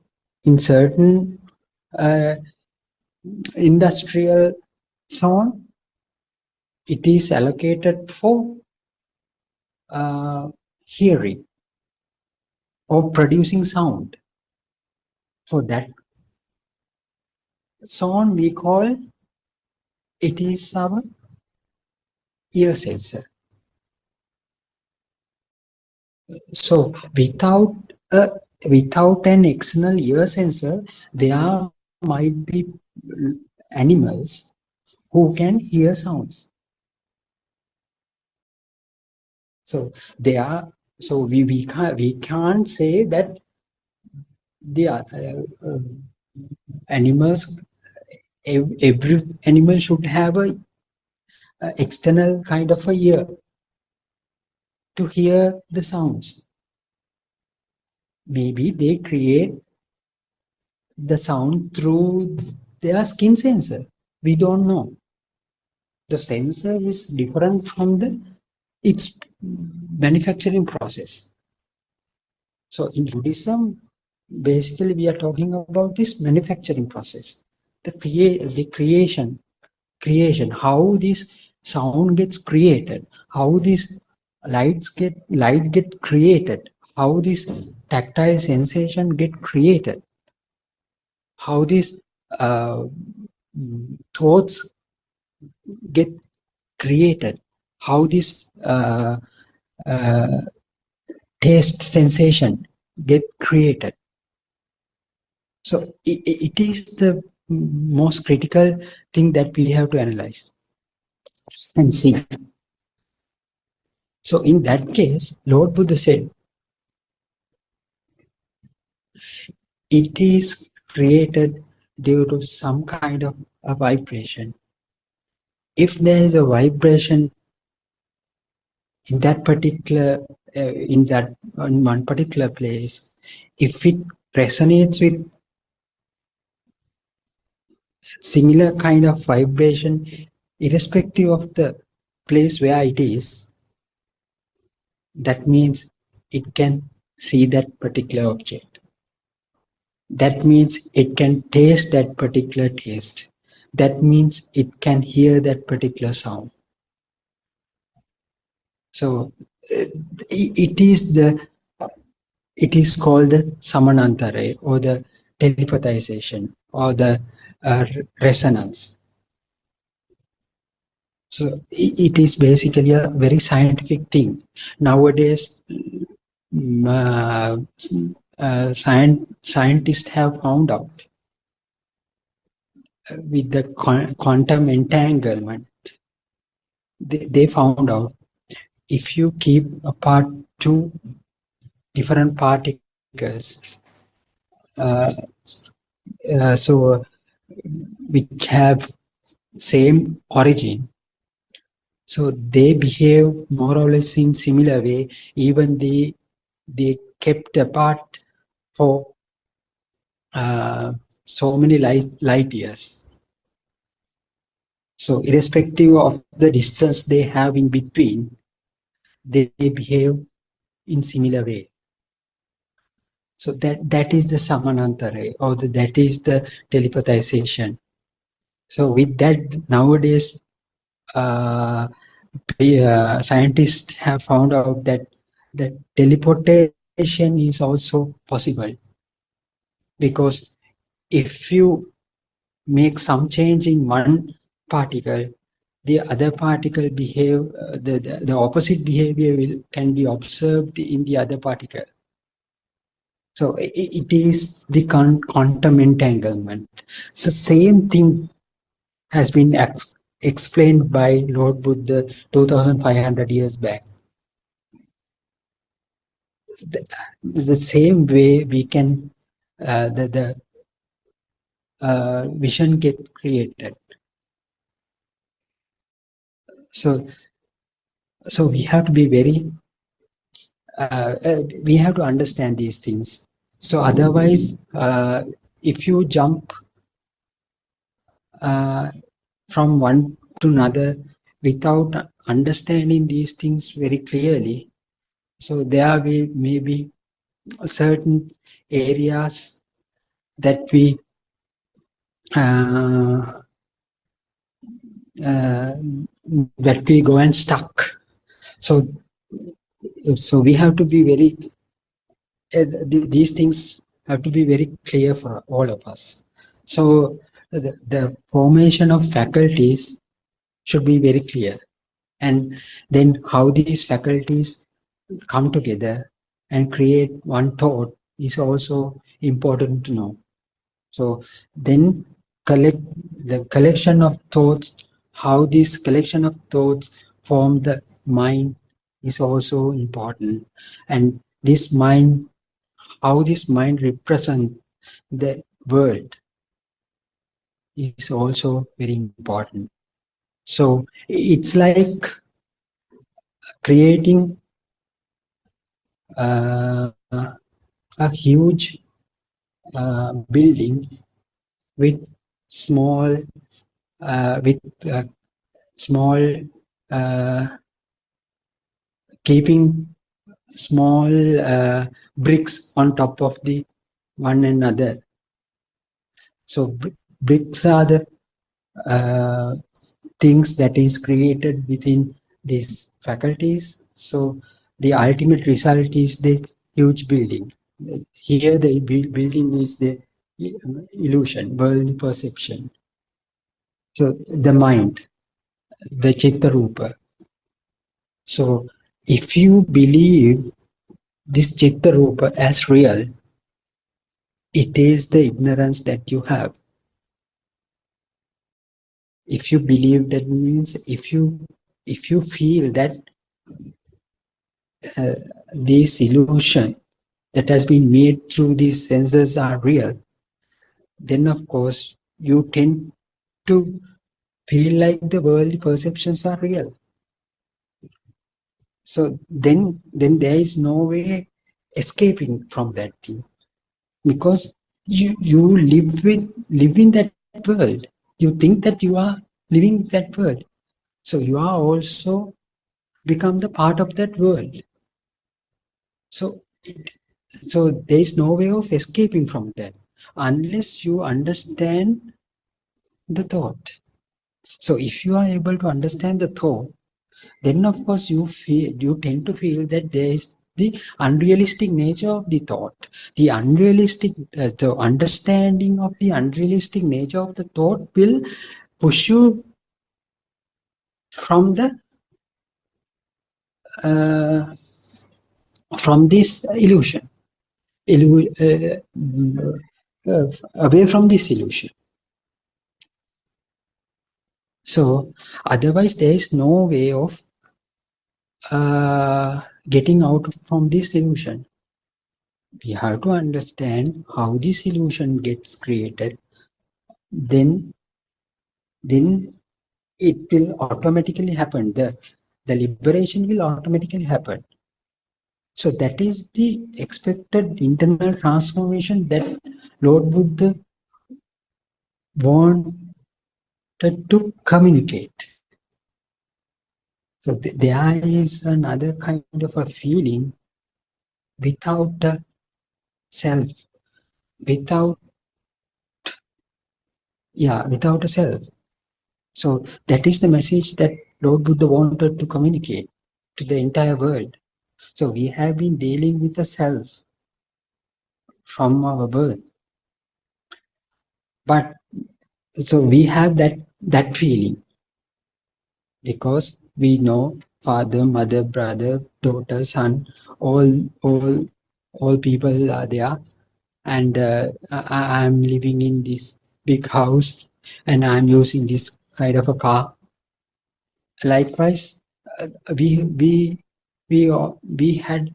certain industrial zone, it is allocated for hearing or producing sound. For that zone, we call it is our ear sensor. So without an external ear sensor, there might be animals who can hear sounds. So we can't say that the animals, every animal should have a external kind of a ear to hear the sounds. maybe they create the sound through their skin sensor. We don't know. The sensor is different from its manufacturing process. So in Buddhism, basically we are talking about this manufacturing process, the creation, how this sound gets created, how this light get created, how this tactile sensation get created, how these thoughts get created, how this taste sensation get created. So it is the most critical thing that we have to analyze and see. So in that case, Lord Buddha said, it is created due to some kind of a vibration. If there is a vibration in that particular, in one particular place, if it resonates with similar kind of vibration, irrespective of the place where it is, that means it can see that particular object. That means it can taste that particular taste. That means it can hear that particular sound. So it is called the samanantara, or the telepathization, or the resonance. So it is basically a very scientific thing. Nowadays, scientists have found out with the quantum entanglement, they found out if you keep apart two different particles, so which have same origin, so they behave more or less in similar way, even they kept apart for so many light years. So irrespective of the distance they have in between, they behave in similar way. So that is the samanantara, or that is the telepathization. So with that, nowadays scientists have found out that teleportation is also possible, because if you make some change in one particle, the other particle behave, the opposite behavior can be observed in the other particle. So it is the quantum entanglement. So same thing has been explained by Lord Buddha 2500 years back. The same way we can, the vision gets created. So we have to be very, we have to understand these things. So otherwise, if you jump from one to another without understanding these things very clearly, so there may be certain areas that we go and stuck. So we have to be very, these things have to be very clear for all of us. So the formation of faculties should be very clear, and then how these faculties come together and create one thought is also important to know. So then the collection of thoughts, how this collection of thoughts form the mind is also important, and this mind, how this mind represents the world is also very important. So it's like creating a huge building with small with small uh, keeping small bricks on top of the one another. So bricks are the uh, things that is created within these faculties. So the ultimate result is the huge building. Here the building is the illusion, world perception. So the mind, the chitta rupa. So if you believe this chitta rupa as real, it is the ignorance that you have. If you believe, that means if you feel that uh, this illusion that has been made through these senses are real, then of course you tend to feel like the worldly perceptions are real. So then there is no way escaping from that thing, because you live in that world. You think that you are living that world, so you are also become the part of that world. So so there is no way of escaping from that unless you understand the thought. So if you are able to understand the thought, then of course you tend to feel that there is the unrealistic nature of the thought. The unrealistic the understanding of the unrealistic nature of the thought will push you from the uh, from this illusion, away from this illusion. So otherwise there is no way of getting out from this illusion. We have to understand how this illusion gets created. Then it will automatically happen. The liberation will automatically happen. So that is the expected internal transformation that Lord Buddha wanted to communicate. So there is another kind of a feeling without the self, without without a self. So that is the message that Lord Buddha wanted to communicate to the entire world. So we have been dealing with the self from our birth, but so we have that feeling because we know father, mother, brother, daughter, son, all people are there, and I'm living in this big house, and I'm using this kind of a car. Likewise, we had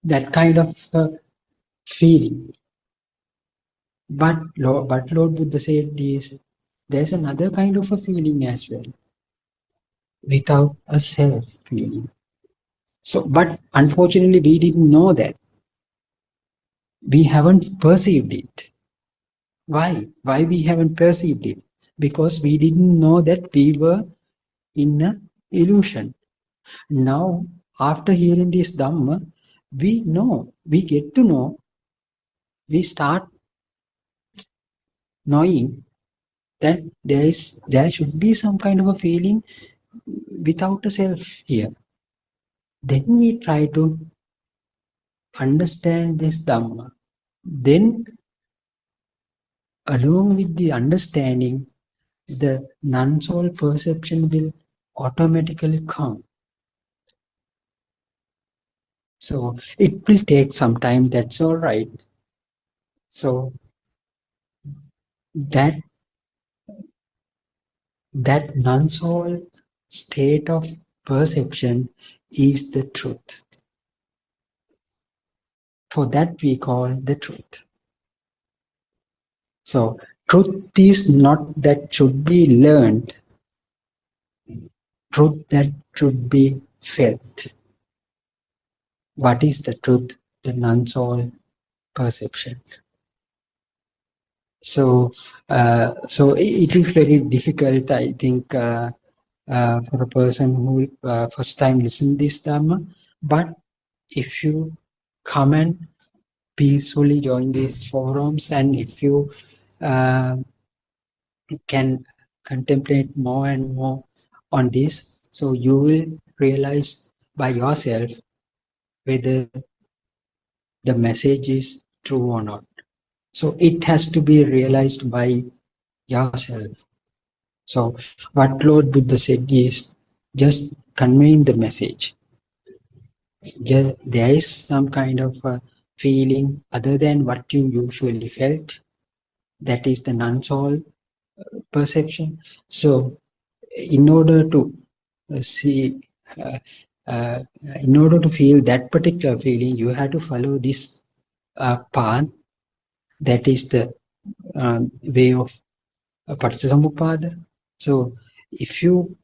that kind of feeling. But Lord Buddha said is there's another kind of a feeling as well, without a self feeling. So, but unfortunately, we didn't know that. We haven't perceived it. Why? Why we haven't perceived it? Because we didn't know that we were in an illusion. Now, after hearing this Dhamma, we know, we get to know, we start knowing that there should be some kind of a feeling without a self here. Then we try to understand this Dhamma. Then, along with the understanding, the non-soul perception will automatically come. So it will take some time, that's all right. So that non-soul state of perception is the truth. For that we call the truth. So truth is not that should be learned, truth that should be felt. What is the truth? The non-soul perception. So, it is very difficult, I think, for a person who first time listen this Dhamma. But if you come and peacefully join these forums, and if you uh, can contemplate more and more on this, so you will realize by yourself whether the message is true or not. So it has to be realized by yourself. So what Lord Buddha said is just conveying the message. There is some kind of feeling other than what you usually felt. That is the non-soul perception. So in order to see, uh, uh, in order to feel that particular feeling, you have to follow this path. That is the way of Paticcasamuppada. So if you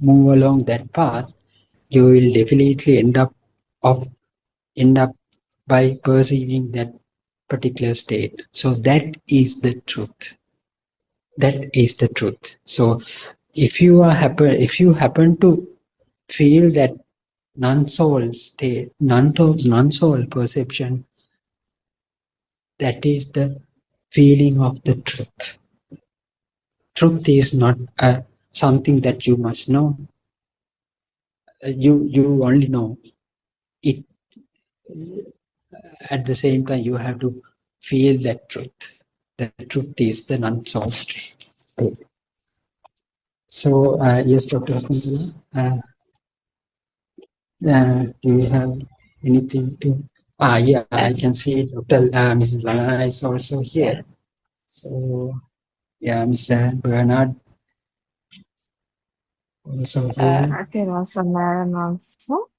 move along that path, you will definitely end up by perceiving that particular state. So that is the truth. That is the truth. So if you happen to feel that non-soul state, non-soul perception, that is the feeling of the truth. Truth is not something that you must know. You only know it. At the same time, you have to feel that truth. The truth is the non-soul state. So yes, Dr. Kuntala, do you have anything to? Yeah, I can see Dr. Mrs. Lana is also here. So yeah, Mr. Bernard also here. Terasan also.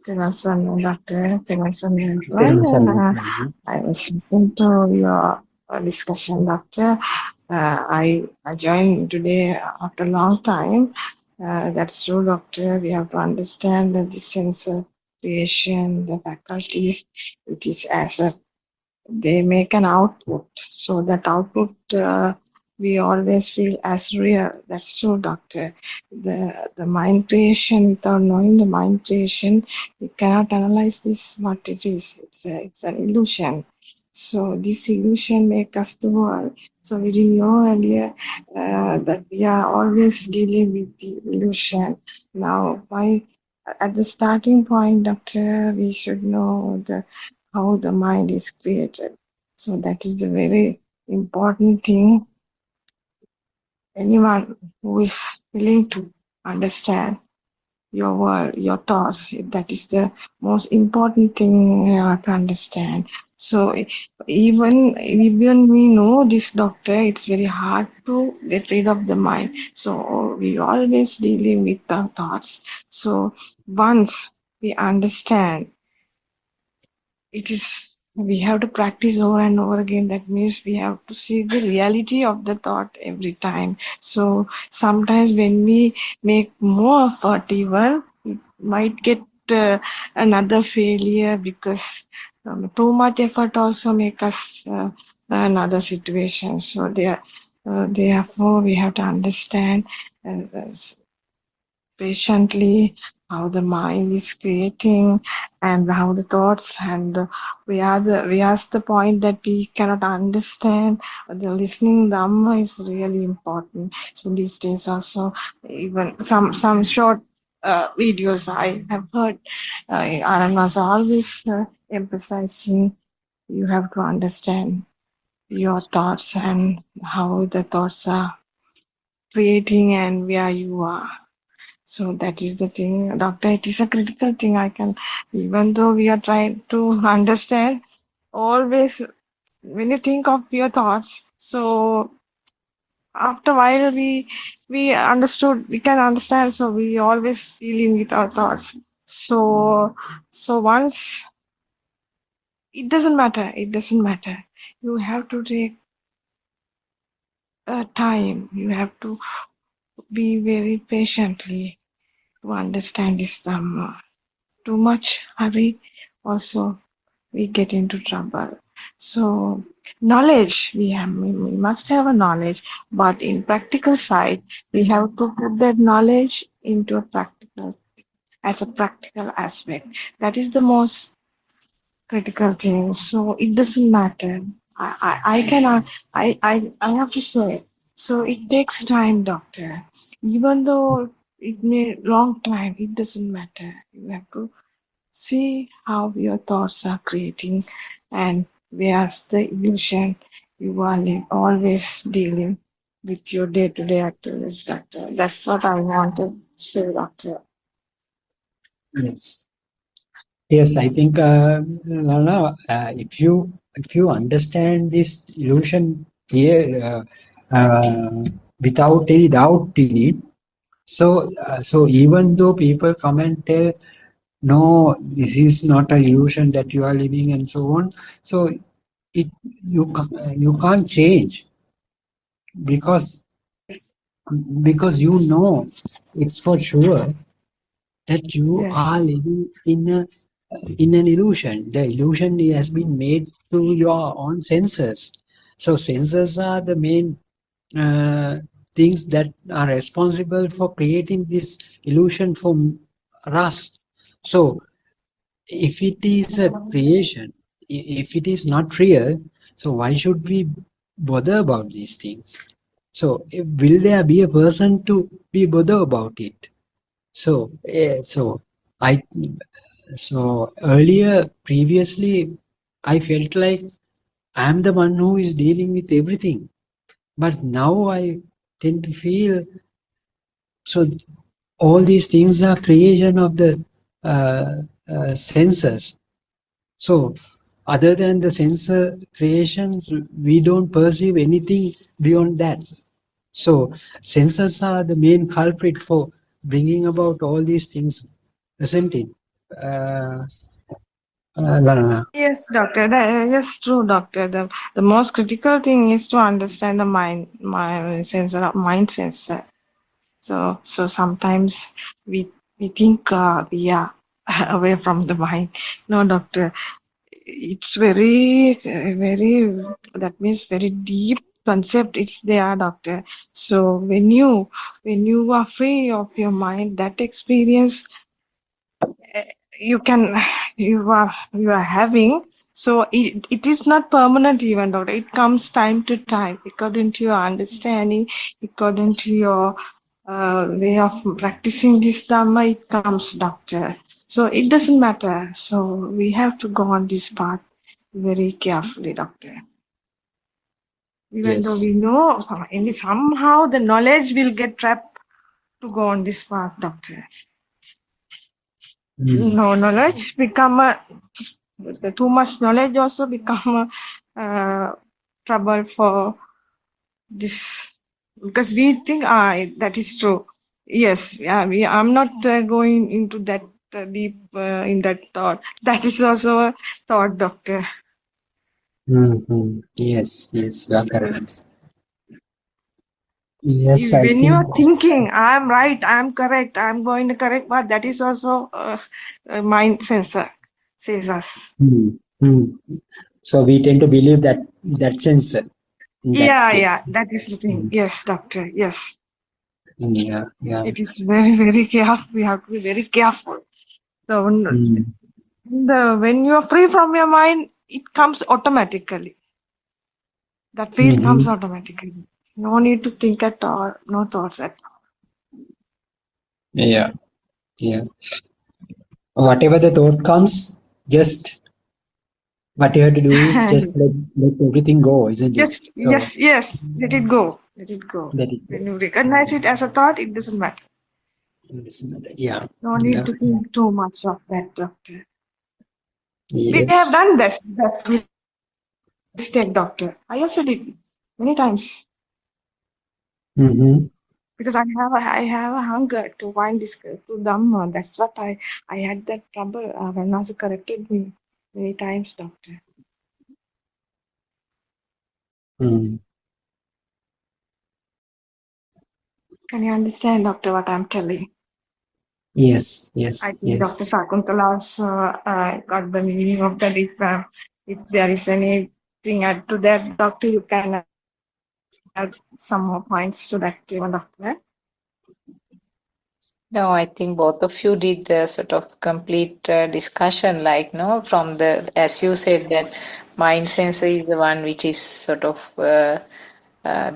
Terasan Doctor, Terasan Thanks, everyone. I was listening to your discussion, Doctor. I joined today after a long time. That's true, Doctor. We have to understand that the sense of creation, the faculties, it is as a they make an output. So that output we always feel as real. That's true, Doctor. The mind creation, without knowing the mind creation, we cannot analyze this what it is. It's an illusion. So this illusion make us the world. So we didn't know earlier that we are always dealing with the illusion. Now, at the starting point, Doctor, we should know how the mind is created. So that is the very important thing. Anyone who is willing to understand your world, your thoughts, that is the most important thing you have to understand. So even we know this, Doctor, it's very hard to get rid of the mind. So we always dealing with our thoughts. So once we understand, we have to practice over and over again. That means we have to see the reality of the thought every time. So sometimes when we make more effort, even it might get another failure, because too much effort also make us another situation. So therefore we have to understand patiently how the mind is creating and how the thoughts, and we are the point that we cannot understand. The listening Dhamma is really important. So these days also, even some short videos I have heard, Aran was always emphasizing you have to understand your thoughts and how the thoughts are creating and where you are. So that is the thing, Doctor. It is a critical thing. Even though we are trying to understand, always when you think of your thoughts, so after a while we can understand. So we always dealing with our thoughts. So once it doesn't matter. You have to take time. You have to be very patiently to understand this Dhamma. Too much hurry also we get into trouble. So knowledge, we must have a knowledge, but in practical side, we have to put that knowledge into a practical, as a practical aspect. That is the most critical thing. So it doesn't matter. I cannot, I have to say. So it takes time, doctor. Even though it may long time, it doesn't matter. You have to see how your thoughts are creating and where's the illusion you are always dealing with your day-to-day activities, doctor. That's what I wanted to say, doctor. Yes. Yes, I think, Lana, if you understand this illusion here without any doubt in it, so even though people come and tell, no, this is not an illusion that you are living and so on, so it you can't change because you know it's for sure that you Yes, are living in an illusion. The illusion has been made through your own senses. So senses are the main things that are responsible for creating this illusion for us. So if it is a creation, if it is not real, so why should we bother about these things? So will there be a person to be bother about it? So, I earlier, previously, I felt like I'm the one who is dealing with everything. But now I tend to feel so all these things are creation of the senses. So other than the sensor creations, we don't perceive anything beyond that. So sensors are the main culprit for bringing about all these things, isn't it? Uh, Lana? yes, doctor. Yes, true, doctor. The most critical thing is to understand the mind sensor. So sometimes we think we are away from the mind. No, doctor. It's very, that means very deep concept. It's there, doctor. So when you are free of your mind, that experience you can you are having, so it is not permanent even, doctor. It comes time to time according to your understanding, according to your way of practicing this dhamma. It comes, doctor. So it doesn't matter. So we have to go on this path very carefully, doctor. Even though we Yes. know somehow the knowledge will get trapped to go on this path, doctor. Mm. No knowledge become a the too much knowledge also become a trouble for this, because we think that is true. Yes, yeah, I'm not going into that deep in that thought. That is also a thought, doctor. Mm-hmm. Yes, yes, you are correct. Yes, I When think. you're thinking, I'm right, I'm correct, I'm going the correct path, that is also a mind sensor says us. Mm, mm. So we tend to believe that sense in that Yeah, case. yeah, that is the thing. Mm, Yes, doctor. Yes. yeah, yeah. It is very, very careful. We have to be very careful. So Mm, when you are free from your mind, it comes automatically. That feel comes mm-hmm. automatically. No need to think at all. No thoughts at Yeah, yeah. Whatever the thought comes, just what you have to do is all. just let everything go, isn't it? Just So yes, yes. Let it go. Let it go. let it go. When you recognize it as a thought, it doesn't matter. Yeah, No need yeah. to think too much of that, doctor. We have Yes. done this. That mistake, doctor. I also did many times. Mm-hmm. Because I have a hunger to find this to Dhamma. That's what I had that trouble. Ranasa corrected me many times, doctor. Mm. Can you understand, doctor, what I'm telling? Yes, I yes, think yes. Dr. Sakuntala's got the meaning of that. If there is anything add to that, Doctor, you can add some more points to that, Doctor. No, I think both of you did a sort of complete discussion, like, no, from the, as you said, that mind sensor is the one which is sort of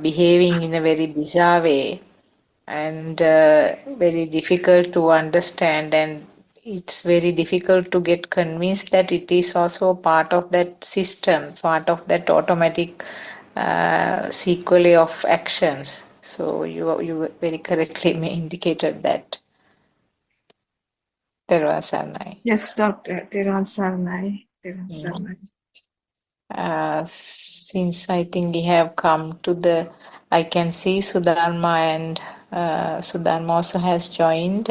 behaving in a very bizarre way and very difficult to understand, and it's very difficult to get convinced that it is also part of that system, part of that automatic sequence of actions. So you very correctly indicated that. Sarnai. Yes, Doctor. Teran Sarnai. Mm. Since I think we have come to the, I can see Sudharma, and Sudharma also has joined.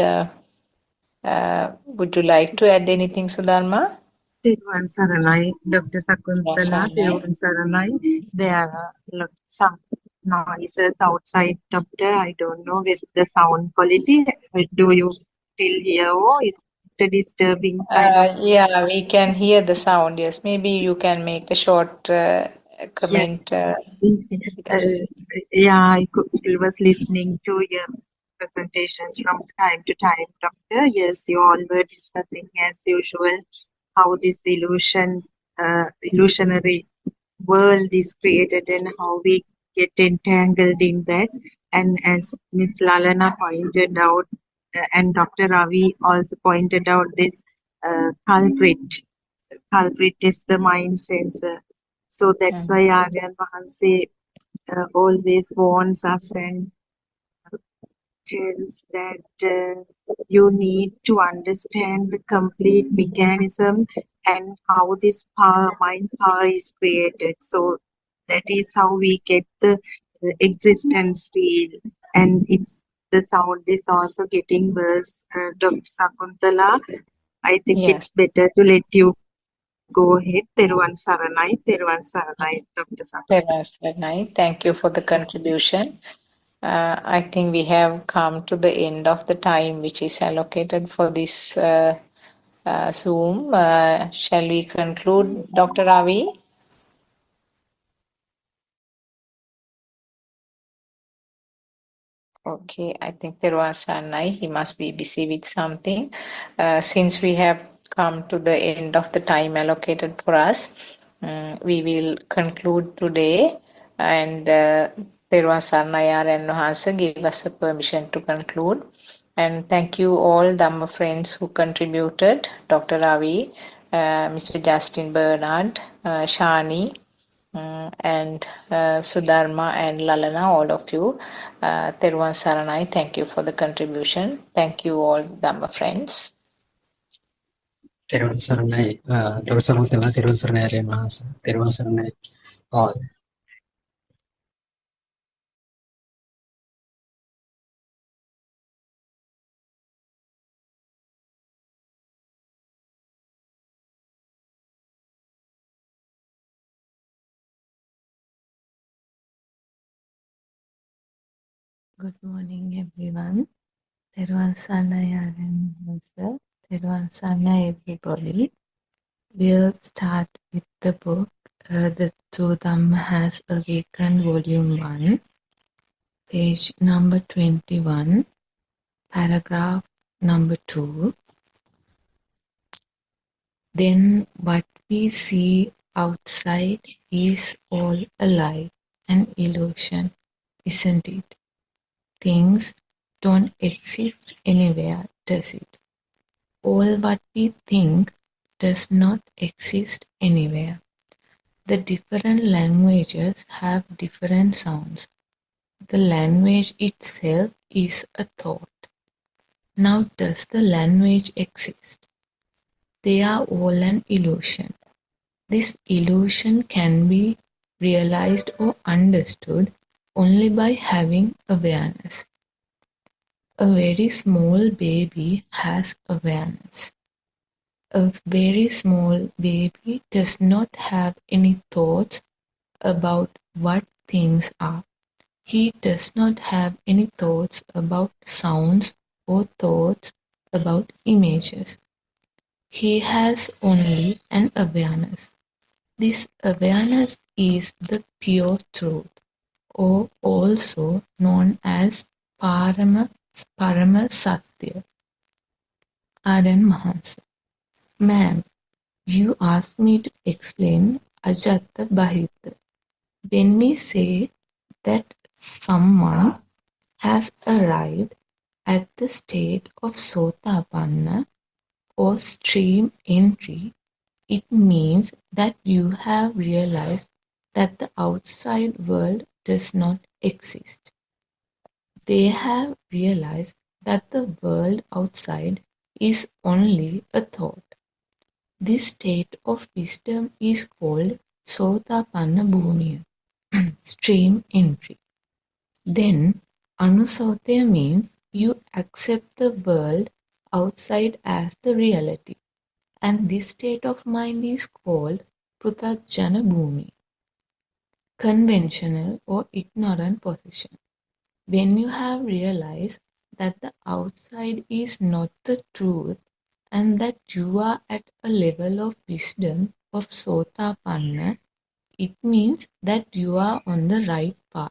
Would you like to add anything, Sudharma? Thiruvan Saranai, Dr. Yeah, Sakuntala, Sarnai. Thiruvan Saranai. There are some noises outside, Doctor. I don't know with the sound quality. Do you still hear or is it a disturbing kind of? Yeah, we can hear the sound. Yes, maybe you can make a short Yes. comment. Uh, Because yeah, I was listening to your presentations from time to time, Doctor. Yes, you all were discussing as usual how this illusionary world is created and how we get entangled in that. And as Miss Lalana pointed out, and Dr. Ravi also pointed out, this culprit. Culprit is the mind sensor. So that's why Aryan Mahanse always warns us and tells that you need to understand the complete mechanism and how this power, mind power is created. So that is how we get the existence feel. And it's the sound is also getting worse. Dr. Sakuntala, I think yes. it's better to let you go ahead. Teruvan Saranai, Dr. Sakuntala. Sarnai, thank you for the contribution. I think we have come to the end of the time which is allocated for this Zoom. Shall we conclude, Dr. Ravi? Okay, I think there was Sanai. He must be busy with something. Since we have come to the end of the time allocated for us, we will conclude today. And Terwa Sarnayar and Nohansa give us a permission to conclude. And thank you all Dhamma friends who contributed, Dr. Ravi, Mr. Justin Bernard, Shani, and Sudharma and Lalana, all of you. Teruvan Saranai, thank you for the contribution. Thank you all, Dhamma friends. Teruvan Saranai, Dr. Sakuntala, Teruvan Saranai, Aryan Mahasa, Teruvan Saranai, all. Good morning, everyone. Teruvan Sanayaran Musa. Teruvan Sana, everybody. We'll start with the book, The Two Dhamma Has Awakened, Volume 1, page number 21, paragraph number 2. Then what we see outside is all a lie, an illusion, isn't it? Things don't exist anywhere, does it? All what we think does not exist anywhere. The different languages have different sounds. The language itself is a thought. Now, does the language exist? They are all an illusion. This illusion can be realized or understood only by having awareness. A very small baby has awareness. A very small baby does not have any thoughts about what things are. He does not have any thoughts about sounds or thoughts about images. He has only an awareness. This awareness is the pure truth, or also known as Parama Satya. Aryan Mahansa. Ma'am, you asked me to explain Ajata Bahita. When we say that someone has arrived at the state of Sotapanna or stream entry, it means that you have realized that the outside world does not exist. They have realized that the world outside is only a thought. This state of wisdom is called Sotapanna Bhumiya, stream entry. Then, Anusotaya means you accept the world outside as the reality, and this state of mind is called Pruthajjana Bhumi, conventional or ignorant position. When you have realized that the outside is not the truth and that you are at a level of wisdom of Sotapanna, it means that you are on the right path.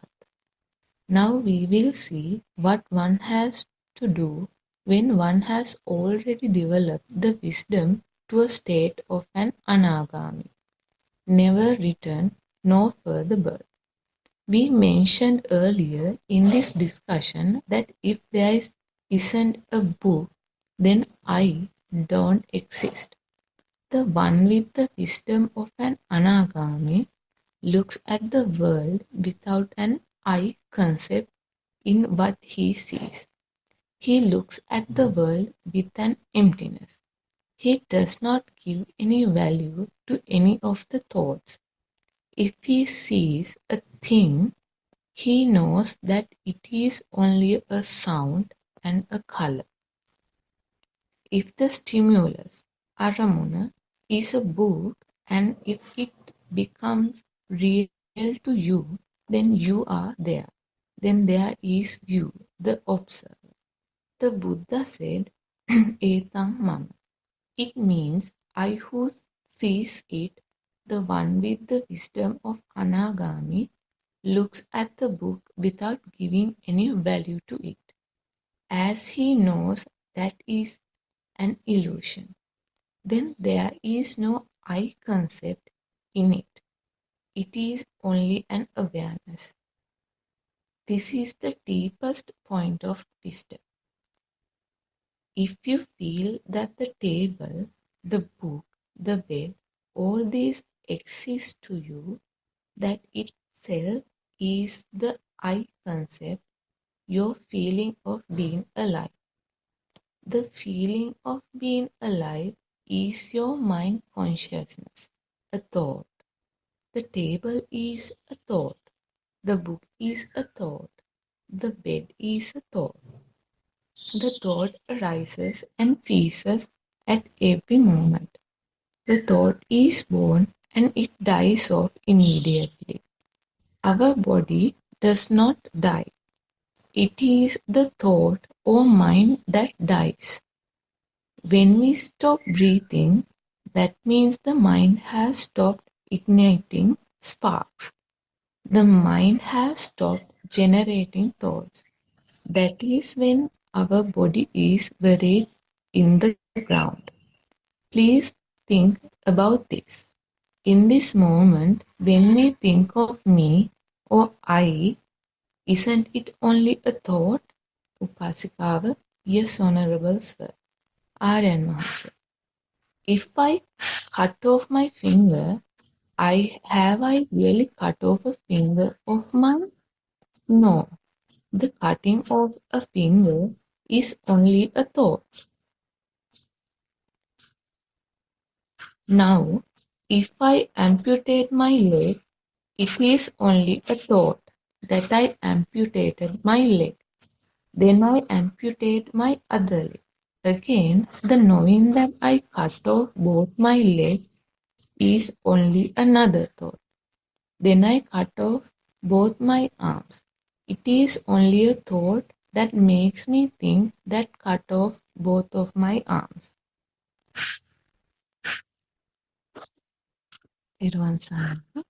Now we will see what one has to do when one has already developed the wisdom to a state of an anagami, never return nor further birth. We mentioned earlier in this discussion that if there isn't a book, then I don't exist. The one with the wisdom of an anagami looks at the world without an I concept in what he sees. He looks at the world with an emptiness. He does not give any value to any of the thoughts. If he sees a thing, he knows that it is only a sound and a color. If the stimulus, aramuna, is a book and if it becomes real to you, then you are there. Then there is you, the observer. The Buddha said, Etang mama. It means I who sees it, the one with the wisdom of anagami, looks at the book without giving any value to it, as he knows that is an illusion. Then there is no I concept in it. It is only an awareness. This is the deepest point of wisdom. If you feel that the table, the book, the bed, all these exist to you, that itself is the I concept, your feeling of being alive. The feeling of being alive is your mind consciousness, a thought. The table is a thought. The book is a thought. The bed is a thought. The thought arises and ceases at every moment. The thought is born and it dies off immediately. Our body does not die. It is the thought or mind that dies. When we stop breathing, that means the mind has stopped igniting sparks. The mind has stopped generating thoughts. That is when our body is buried in the ground. Please think about this. In this moment, when we think of me or I, isn't it only a thought? Upasikawa, yes, Honorable Sir. Aryan Master. If I cut off my finger, have I really cut off a finger of mine? No. The cutting of a finger is only a thought. Now, if I amputate my leg, it is only a thought that I amputated my leg. Then I amputate my other leg. Again, the knowing that I cut off both my legs is only another thought. Then I cut off both my arms. It is only a thought That makes me think that cut off both of my arms. තෙරුවන් සරණයි.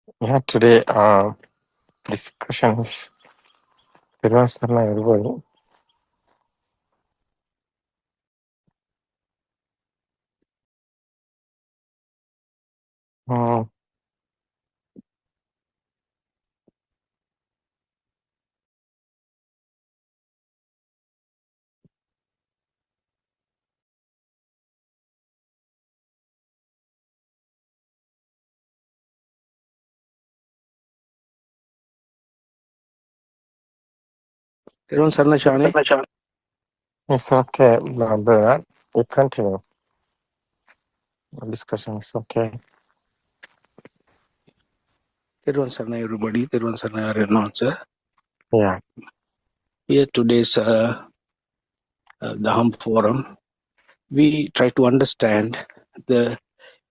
Yeah, today discussions. Everybody. Hmm. Teron Sarna Shane. It's okay, brother. We continue. Discussion is okay. Teron Sarna everybody. Teron Sarna Renonsa. Yeah. Here today's the Hum Forum. We try to understand the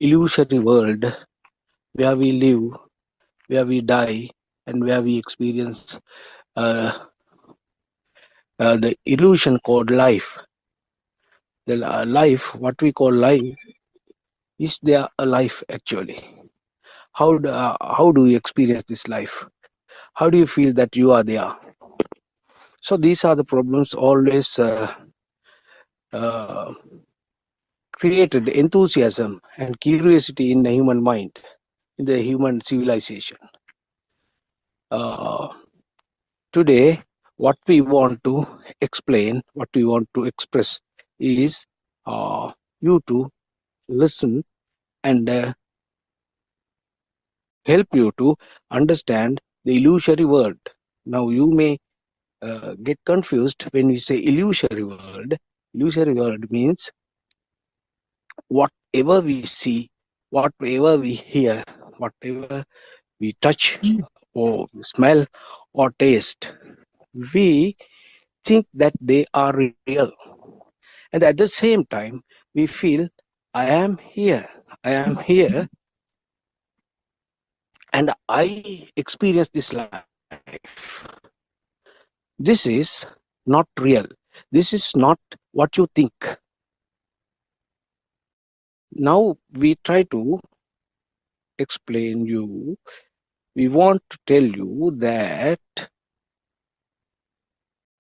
illusory world where we live, where we die, and where we experience the illusion called life. The life, what we call life, is there a life actually? How do you experience this life? How do you feel that you are there? So these are the problems always uh, created enthusiasm and curiosity in the human mind, in the human civilization. Uh, Today, what we want to explain, what we want to express is you to listen and help you to understand the illusory world. Now, you may get confused when we say illusory world. Illusory world means whatever we see, whatever we hear, whatever we touch or smell or taste, we think that they are real. And at the same time, we feel, I am here, and I experience this life. This is not real. This is not what you think. Now we try to explain you. We want to tell you that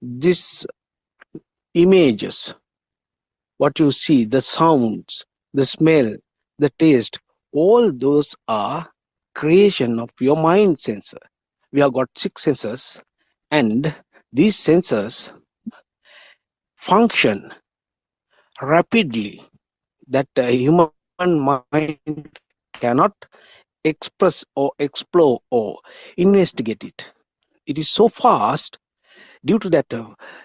these images, what you see, the sounds, the smell, the taste, all those are creation of your mind sensor. We have got 6 senses, and these sensors function rapidly that a human mind cannot express or explore or investigate it. It is so fast due to that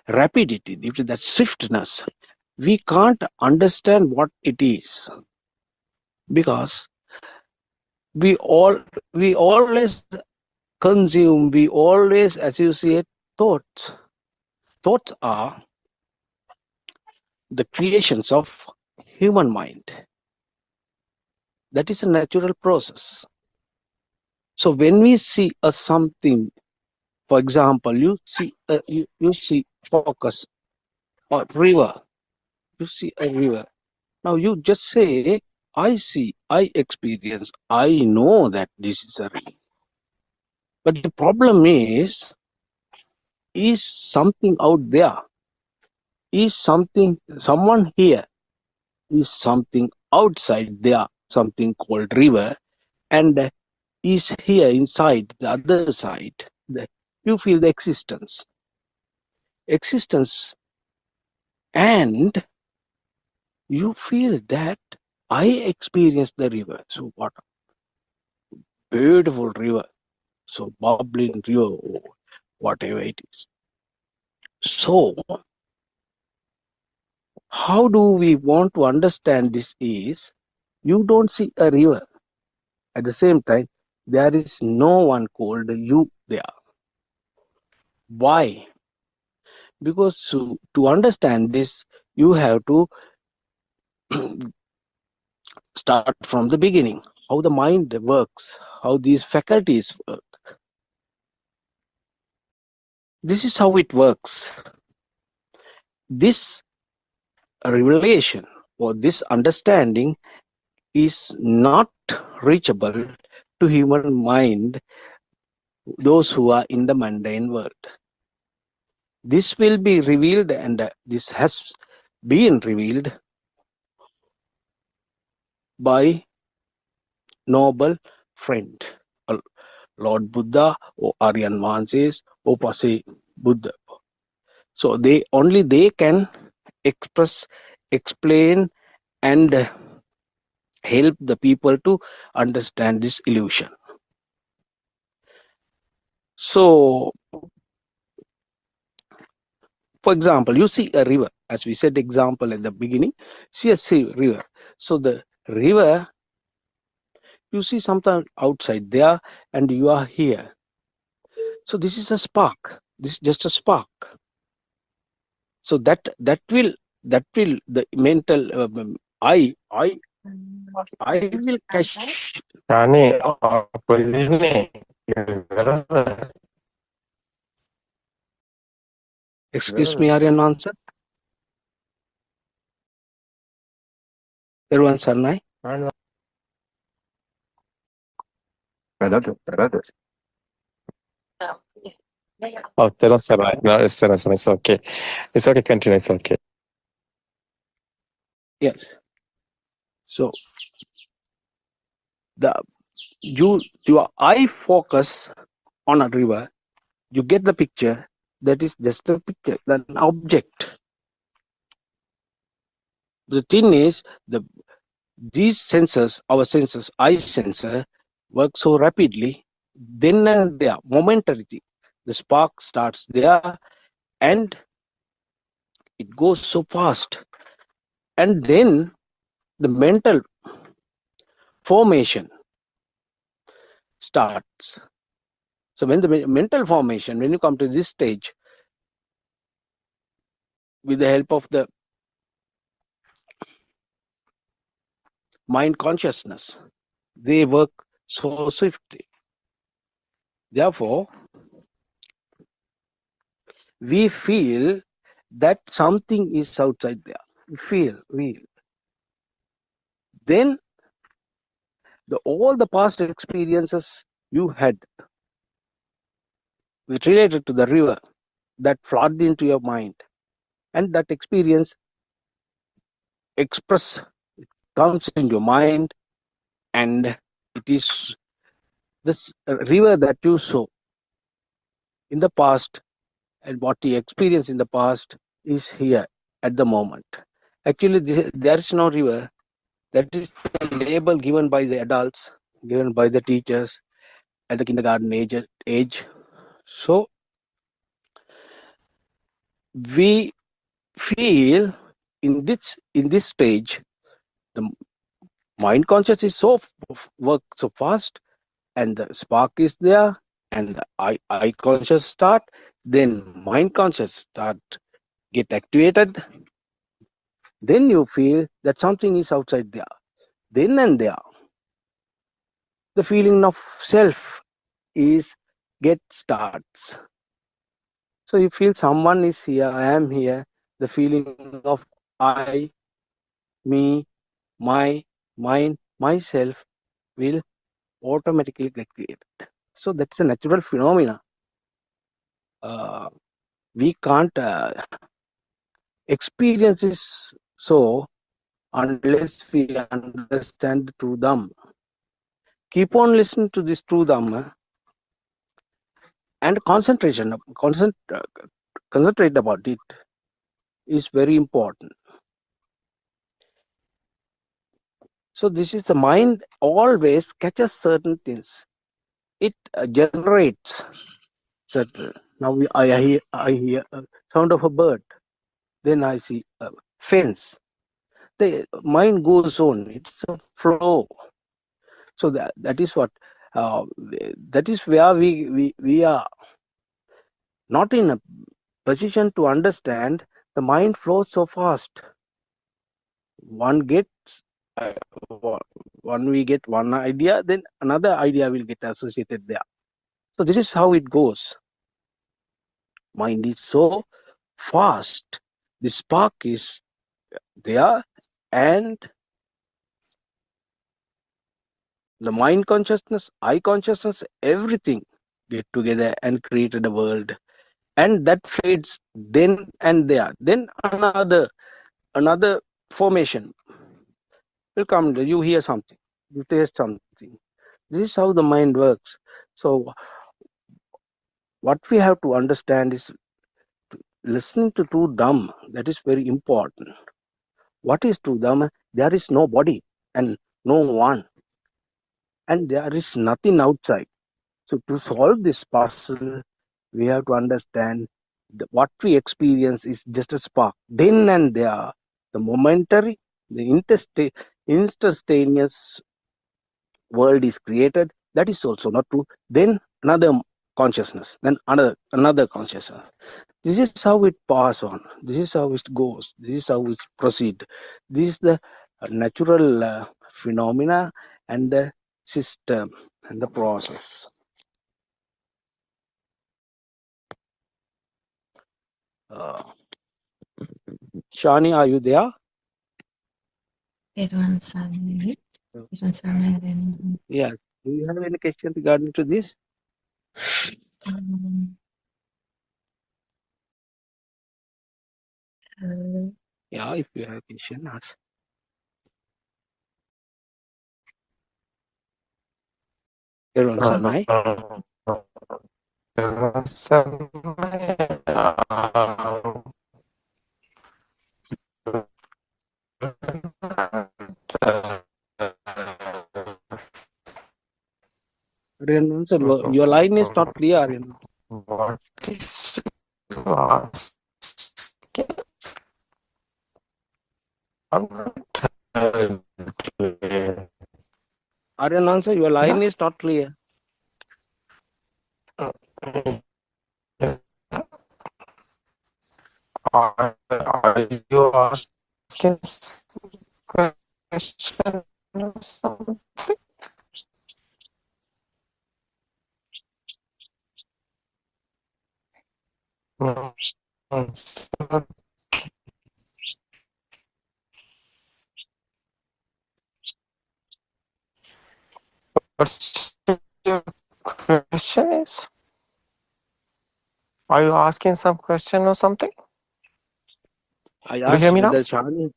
rapidity, due to that swiftness. We can't understand what it is because we always consume, we always associate thoughts. Thoughts are the creations of human mind. That is a natural process. So when we see a something, for example, you see focus or river, you see a river. Now you just say, I see, I experience, I know that this is a river. But the problem is something out there, is someone here, is something outside there, something called river, and is here inside the other side. You feel the existence, and you feel that I experience the river. So what a beautiful river, so bubbling river, or whatever it is. So how do we want to understand this is, you don't see a river. At the same time, there is no one called you there. Why? Because to understand this, you have to start from the beginning, how the mind works, how these faculties work. This is how it works. This revelation or this understanding is not reachable to human mind, those who are in the mundane world. This will be revealed, and this has been revealed by noble friend, Lord Buddha or Aryan Manses or Pase Buddha. So they can express, explain, and help the people to understand this illusion. So, for example, you see a river, as we said example at the beginning, see a river. So the river, you see something outside there and you are here. So this is a spark. This is just a spark. So that will the mental I will catch. Yani apa ini? Gara-gara Excuse me, Aryan answer. Everyone, Sarnai. Oh, terus right. No, it's terus. It's okay. It's okay. Continue. It's okay. Yes. So your eye focus on a river, you get the picture. That is just a picture, an object. The thing is, these sensors, our sensors, eye sensor, work so rapidly. Then and there, momentarily, the spark starts there, and it goes so fast. And then the mental formation starts. So when the mental formation, when you come to this stage, with the help of the mind consciousness, they work so swiftly. Therefore, we feel that something is outside there. We feel. Then all the past experiences you had related to the river that flood into your mind, and that experience comes in your mind, and it is this river that you saw in the past, and what you experienced in the past is here at the moment. Actually, there is no river. That is the label given by the adults, given by the teachers at the kindergarten age. So we feel in this stage, the mind conscious is work so fast, and the spark is there, and the eye conscious start, then mind conscious start get activated. Then you feel that something is outside there. Then and there, the feeling of self starts. So you feel someone is here, I am here. The feeling of I, me, my, mine, myself will automatically get created. So that's a natural phenomena. We can't experience this so unless we understand the true Dhamma. Keep on listening to this true Dhamma and concentrate about it is very important. So this is the mind always catches certain things. It generates certain. Now I hear a sound of a bird. Then I see a fence. The mind goes on. It's a flow. So that is what that is where we are not in a position to understand. The mind flows so fast. One gets when we get one idea, then another idea will get associated there. So this is how it goes. Mind is so fast. The spark is there, and The mind consciousness, I consciousness, everything get together and created a world, and that fades then and there. Then another formation will come. You hear something, you taste something. This is how the mind works. So what we have to understand is listening to true Dhamma. That is very important. What is true Dhamma? There is no body and no one, and there is nothing outside. So to solve this puzzle, we have to understand what we experience is just a spark. Then and there, the momentary, the instantaneous world is created. That is also not true. Then another consciousness, then another consciousness. This is how it passes on. This is how it goes. This is how it proceeds. This is the natural phenomena and the system and the process. Shani, are you there? Everyone suddenly, everyone suddenly, Yeah. Do you have any question regarding to this? um, uh, Yeah, if you have a question, ask. Everyone, Sanai. Everyone, sir, your line is not clear. What is last? I'm not Aryan answer, your line is not clear. Are you asking question or something? No. What's your question is? Are you asking some question or something? I Do you hear asked me now? whether Shani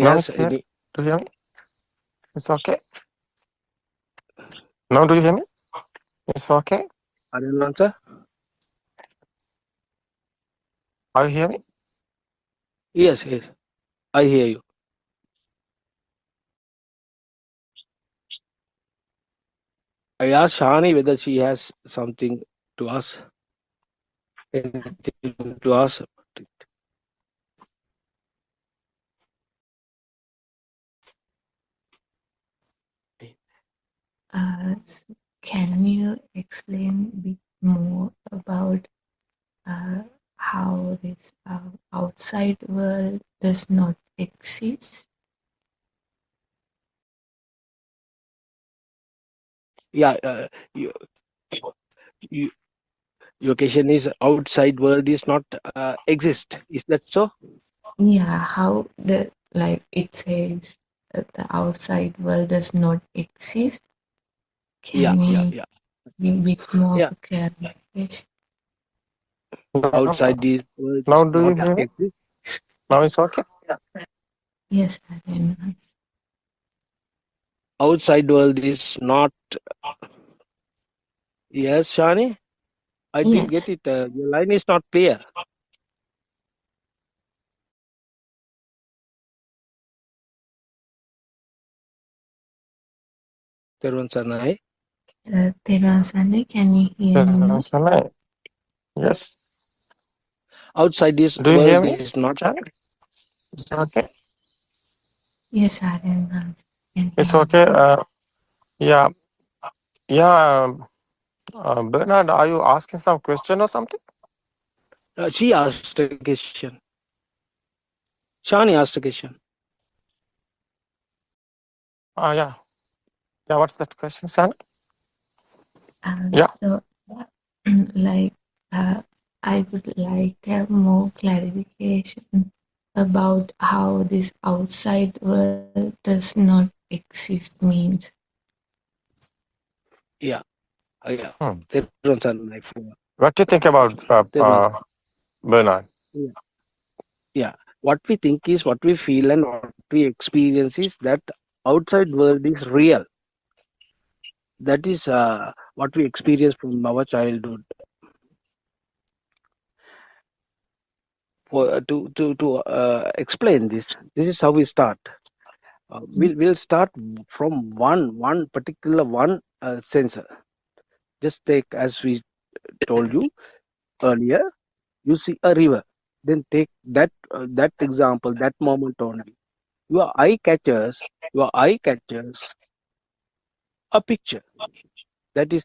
Now has it's here. any. Do you hear me? It's okay. Now do you hear me? It's okay. Aryan answer. Are you hear me? Yes, yes, I hear you. I asked Shani whether she has something to ask. Anything to ask. can you explain a bit more about how this outside world does not exist? Yeah, your question is outside world is not exist. Is that so? Yeah, how it says that the outside world does not exist. Yeah, Can yeah, you yeah, give a bit more of yeah. a clarification? Outside this world Now is do you not hear me? exist. Now it's okay. Yes, I can. Outside world is not. Yes, Shani. I didn't get Yes, it. Your line is not clear. Terunsanai. Teran Sunday, can you hear me now? Yes. Outside this Do you hear world me, is not. Chan? Is it okay? Yes, I can It's hear okay. you. Yeah. Yeah. Bernard, are you asking some question or something? She asked a question. Shani asked a question. Yeah. Yeah. What's that question, San? Yeah. So, like, I would like to have more clarification about how this outside world does not exist means. Yeah, yeah. Hmm. Therefrom, sir, like, What do you think about therefrom, Bernard? yeah, yeah. What we think is what we feel and what we experience is that outside world is real. That is what we experience from our childhood. For to explain this, this is how we start. We'll start from one particular one sensor. Just take, as we told you earlier, you see a river, then take that example, that moment only. Your eye catches a picture. That is,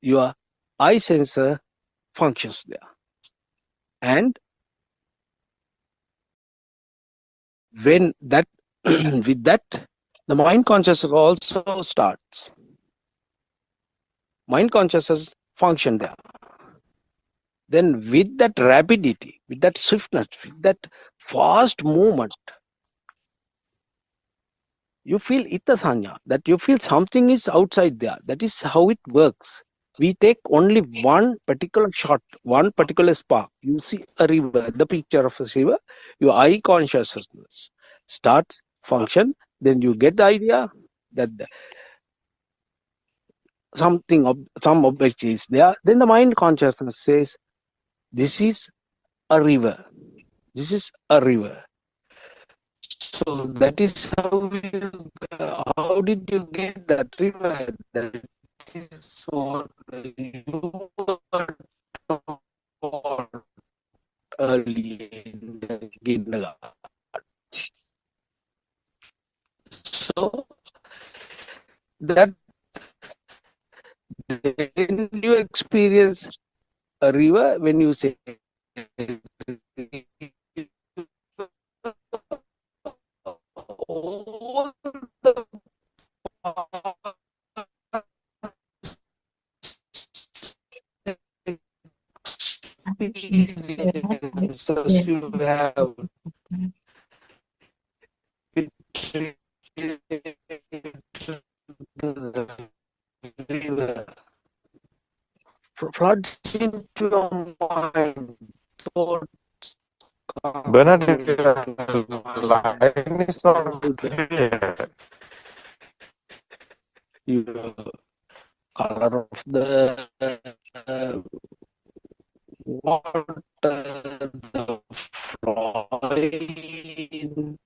your eye sensor functions there. And when that with that, the mind consciousness also starts. Mind consciousness function there. Then with that rapidity, with that swiftness, with that fast movement, you feel itasanya, that you feel something is outside there. That is how it works. We take only one particular shot, one particular spark. You see a river, the picture of a river, your eye consciousness starts function, then you get the idea that some object is there. Then the mind consciousness says, this is a river. This is a river. So that is how did you get that river? That is what you were taught early in the kindergarten. So that then you experience a river when you say all the Mr. Bernard, I experiences hear you have with the river floods into your mind, thoughts Bernard, come into mind, line is not all the clear. you know, color of the water, the flowing.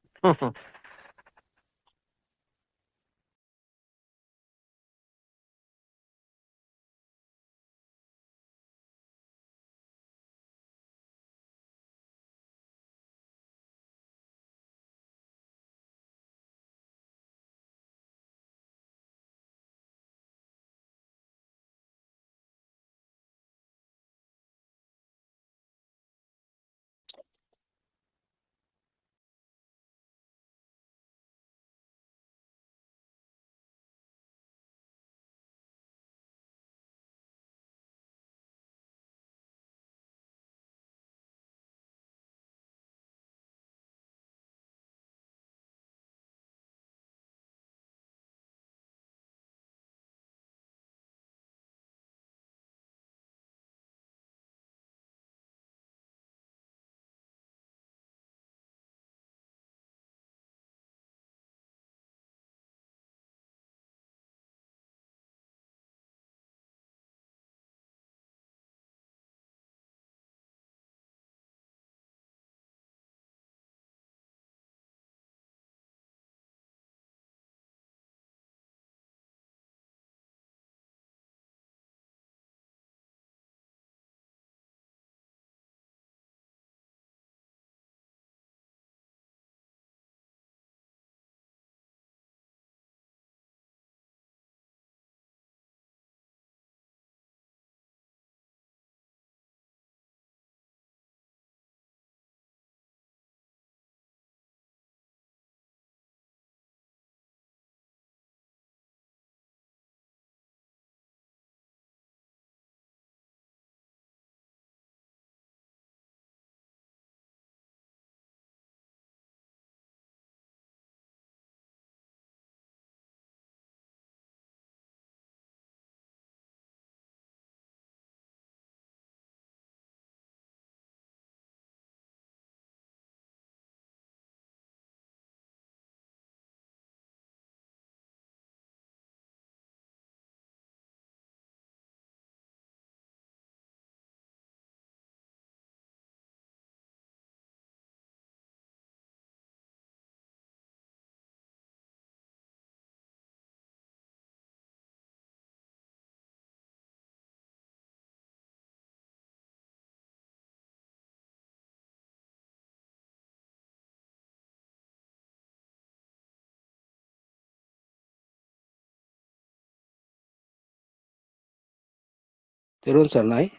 Terun Sarnai.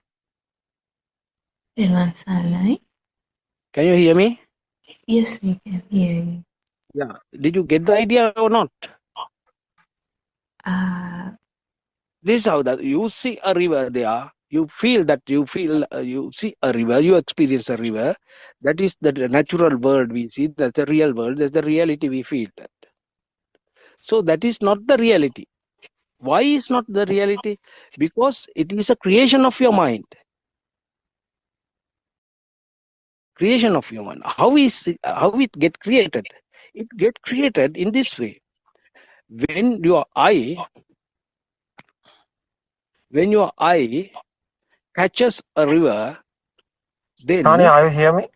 Therwan Sarnai. Can you hear me? Yes, we can hear you. Yeah. Did you get the idea or not? Uh, This is how that you see a river there. You feel that you see a river. You experience a river. That is the natural world we see. That's the real world. That's the reality we feel that. So that is not the reality. Why is not the reality? Because it is a creation of your mind. Creation of your mind. How it get created? It get created in this way. When your eye catches a river, Shani, then are you hear me?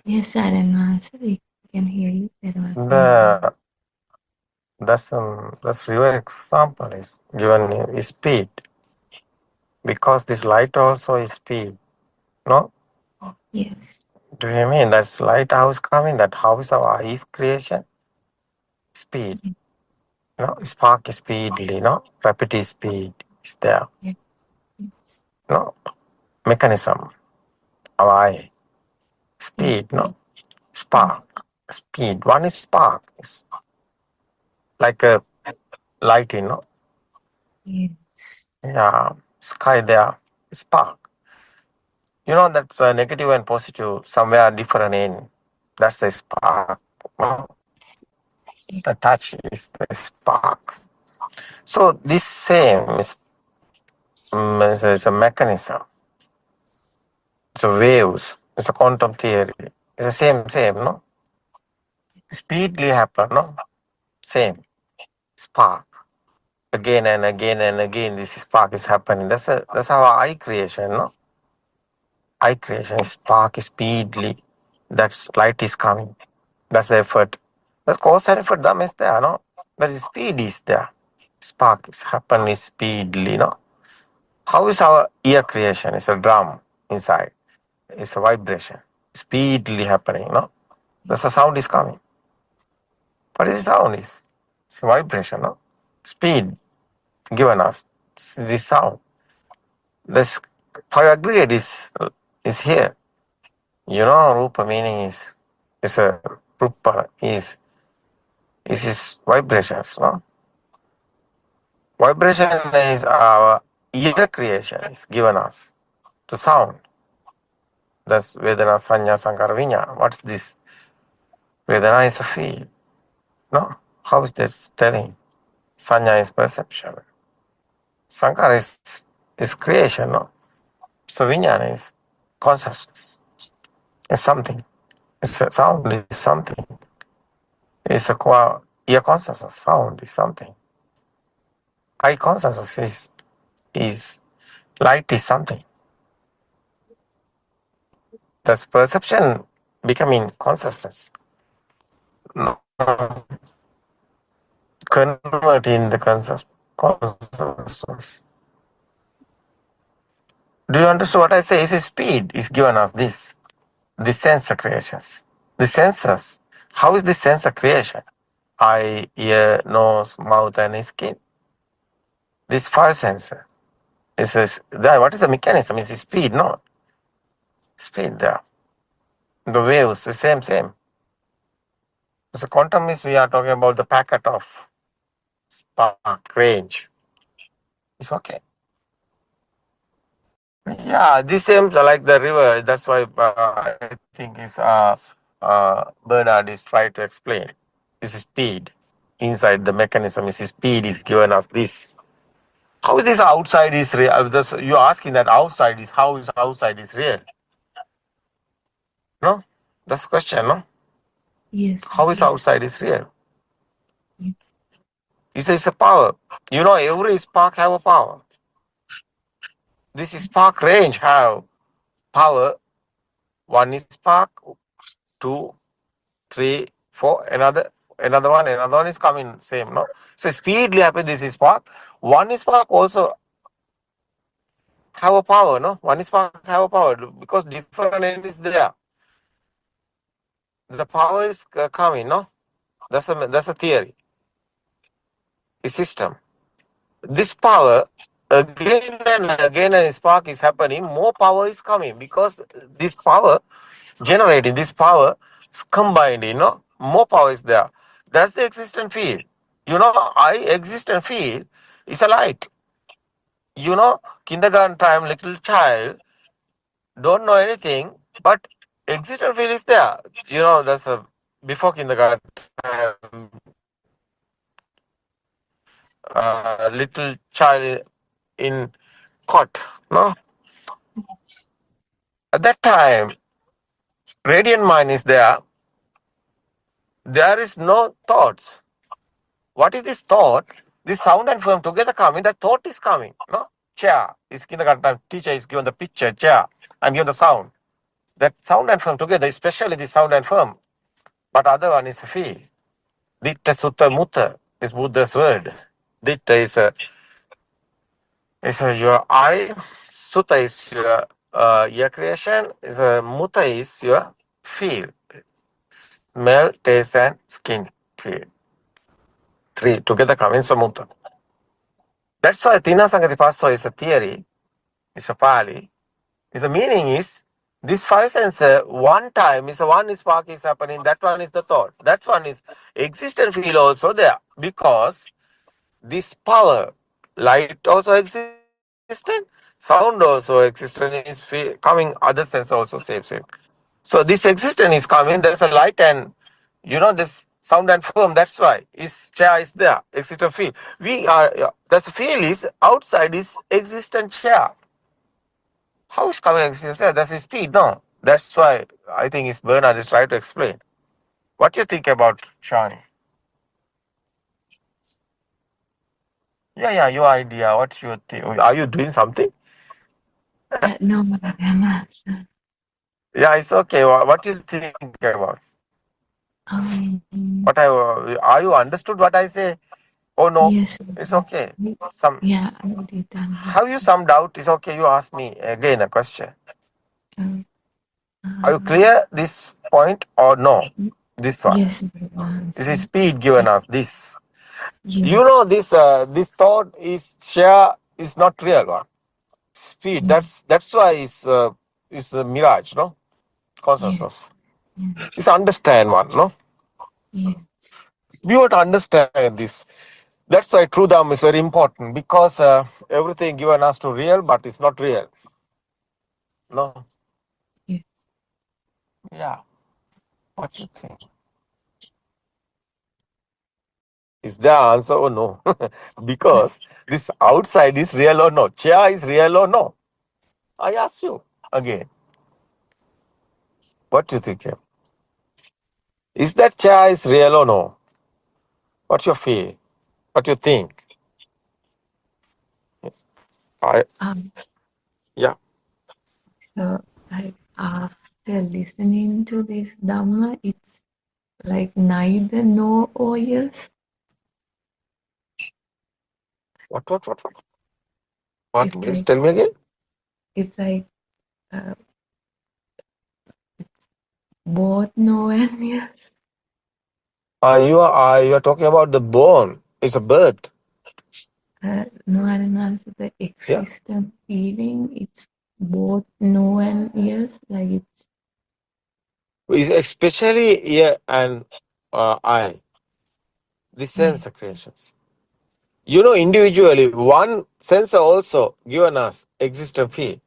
yes, Saranwan, we can hear you. Therwan Sarnai. The that's river example is given is speed, because this light also is speed. No, Yes. do you mean that's lighthouse coming? That house of eyes creation speed. Spark is speedily. Rapid speed is there. Yes. Mechanism of eye Yes. speed. Spark speed. One is spark. It's like a light. Yes. Yeah, sky there. Spark. That's negative and positive somewhere different in. That's the spark. No? The Yes. touch is the spark. So this same is a mechanism. It's a waves. It's a quantum theory. It's the same, no? Speedily happen, no? Same. Spark. Again and again and again this spark is happening. That's our eye creation, no? Eye creation, spark speedily. That's light is coming. That's the effort. The cause and effort dam is there, no? But the speed is there. Spark is happening speedily, no? How is our ear creation? It's a drum inside. It's a vibration. Speedily happening, no? That's the sound is coming. What is the sound is? It's a vibration, no? Speed given us this sound. This how aggregate is here. Rupa meaning is a rupa is his vibrations, no? Vibration is our ear creation is given us to sound. That's Vedana, Sanya, Sankara, Vinyana. What's this? Vedana is a feel. No? How is this telling? Sanya is perception. Sankara is creation, no? So Vinyana is consciousness. It's something. It's a sound is something. It's a ear consciousness. Sound is something. Eye consciousness is light is something. That's perception becoming consciousness. No, convert in the consciousness. Do you understand what I say? Is speed is given us this. The sensor creations. The sensors. How is the sensor creation? Eye, ear, nose, mouth, and skin. This five sensor. What is the mechanism? Is speed, no? Speed there. The waves, the same. So quantum is we are talking about the packet of spark range. It's okay. Yeah, this seems like the river. That's why I think Bernard is trying to explain. This is speed. Inside the mechanism is speed is given us this. How is this outside is real? You're asking that outside is how is outside is real? No? That's the question, no? Yes. How is outside is real? Yes. It's a power. Every spark have a power. This spark range have power. One is spark, 2, 3, 4, another one is coming same, no? So speedily happen this is spark. One is spark also have a power, no? One is spark have a power because different end is there. The power is coming, no? That's a theory. A system. This power again and again a spark is happening, more power is coming because this power generating, this power is combined, more power is there. That's the existent field. I existent field is a light. Kindergarten time, little child don't know anything, but existent field is there. That's a before kindergarten time, little child in cot. No, at that time, radiant mind is there. There is no thoughts. What is this thought? This sound and form together coming. The thought is coming. No, chair is kindergarten time. Teacher is given the picture chair and given the sound. That sound and form together, especially the sound and form. But other one is feel. Ditta Sutta Mutta is Buddha's word. Ditta is your eye. Sutta is your creation. Is Mutta is your feel. Smell, taste, and skin feel. Three together come in Samutta. That's why Tina Sangatipaso is a theory. It's a Pali. The meaning is this five senses, one time is one spark is happening, that one is the thought. That one is existent feel also there. Because this power, light also existent, sound also existent, is coming, other sense also same. So this existence is coming, there's a light and this sound and form, that's why is chair is there, existent field. We are, this field is outside is existent chair. How is coming existence chair? That's his speed, no? That's why I think it's Bernard is trying to explain. What do you think about Shani? Yeah, your idea. What's your thing? Are you doing something? No, Rama, sir. Yeah, it's okay. What do you think about? Are you understood what I say? Oh no, Yes, it's okay. yeah, I did understand. Have you some doubt? It's okay. You ask me again a question. Are you clear this point or no? This one. Yes, This is speed given us. This. yes. This thought is share is not real one. Speed. That's why it's a mirage, no? Consciousness. Yes. It's understand one, no? Yes. We want to understand this. That's why true Dharma is very important because everything given us to real, but it's not real. No. Yes. Yeah. What do you think? Is there answer or no? Because this outside is real or no? Chair is real or no? I ask you again. What do you think? Is that chair is real or no? What's your feel? What do you think? Yeah. So, after listening to this Dhamma, it's like neither no or yes. What? What? It's Please like, tell me again. it's like it's both no and yes. You are talking about the born. It's a birth. No, and also the existent feeling, it's both no and yes. Like it's Especially ear and eye. The sense creations. Individually, one sensor also given us existent field.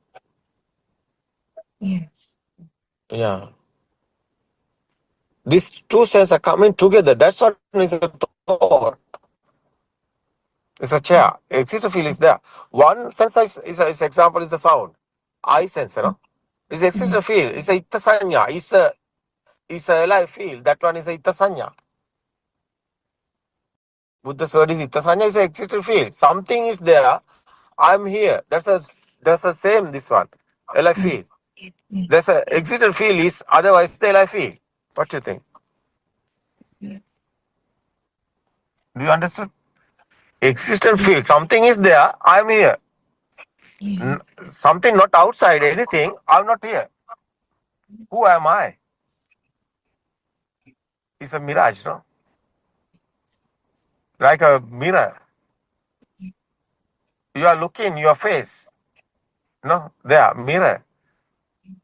yes. Yeah. These two senses are coming together. That's what is a thought. It's a chair. Existent field is there. One sensor is example is the sound. Eye sensor, no? It's existent field. It's a itta sanya. It's a alive field. That one is a itta sanya. Buddha's word is itta sanya is a existent field. Something is there. I'm here. That's a same this one. Alive field. There's a existent field is otherwise the alive field. What do you think? Do you understand? Existent field. Something is there. I'm here. Something not outside anything. I'm not here. Who am I? It's a mirage, no? Like a mirror. You are looking your face. No, there, mirror.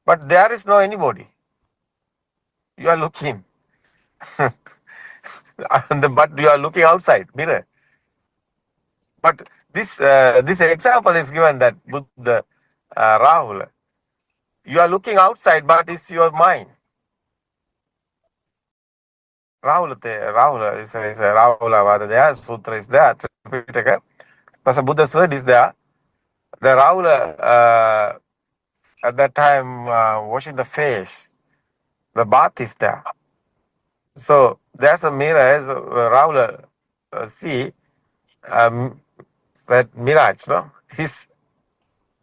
But there is no anybody. You are looking. But you are looking outside, mirror. But this example is given that Buddha, Rahul, you are looking outside, but it's your mind. Rahul is Rahula, there, Sutra is there, Tripitaka. But Buddha's word is there. The Rahul at that time washing the face, the bath is there. So there's a mirror, as Rahul see that mirage, no? His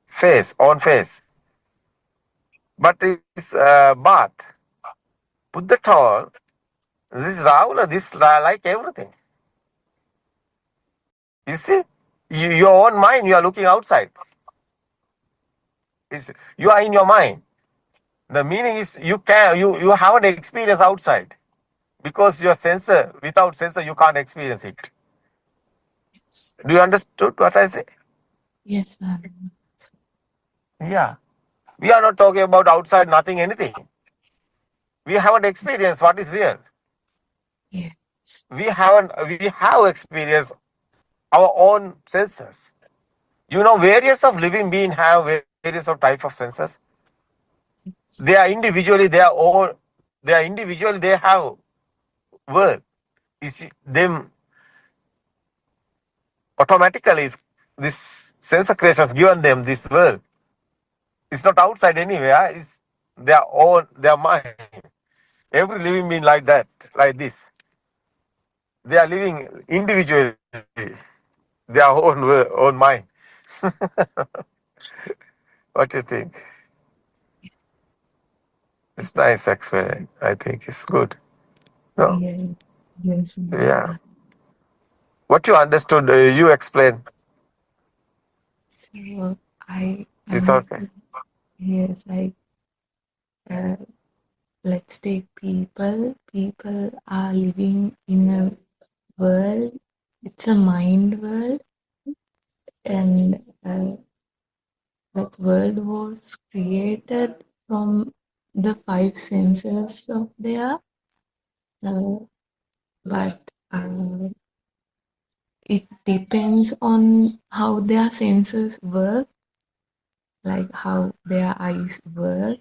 face, own face. But it's bath. Buddha told, this Rahul, this like everything. You see, your own mind, you are looking outside. You are in your mind. The meaning is you haven't experienced outside because your sensor, without sensor, you can't experience it. Do you understood what I say? Yes, sir. Yeah. We are not talking about outside, nothing, anything. We haven't experienced what is real. Yes. We have experienced our own senses. You know, various of living beings have various of type of senses. They are individually, they have world. Them automatically this sense creation has given them this world. It's not outside anywhere, it's their mind. Every living being like that, like this. They are living individually, their own mind. What do you think? It's nice, actually. I think it's good. No? Yes. Yeah. What you understood, you explain. So I It's okay. understood. Yes, let's take people. People are living in a world. It's a mind world, and that world was created from the five senses of there. But it depends on how their senses work, like how their eyes work,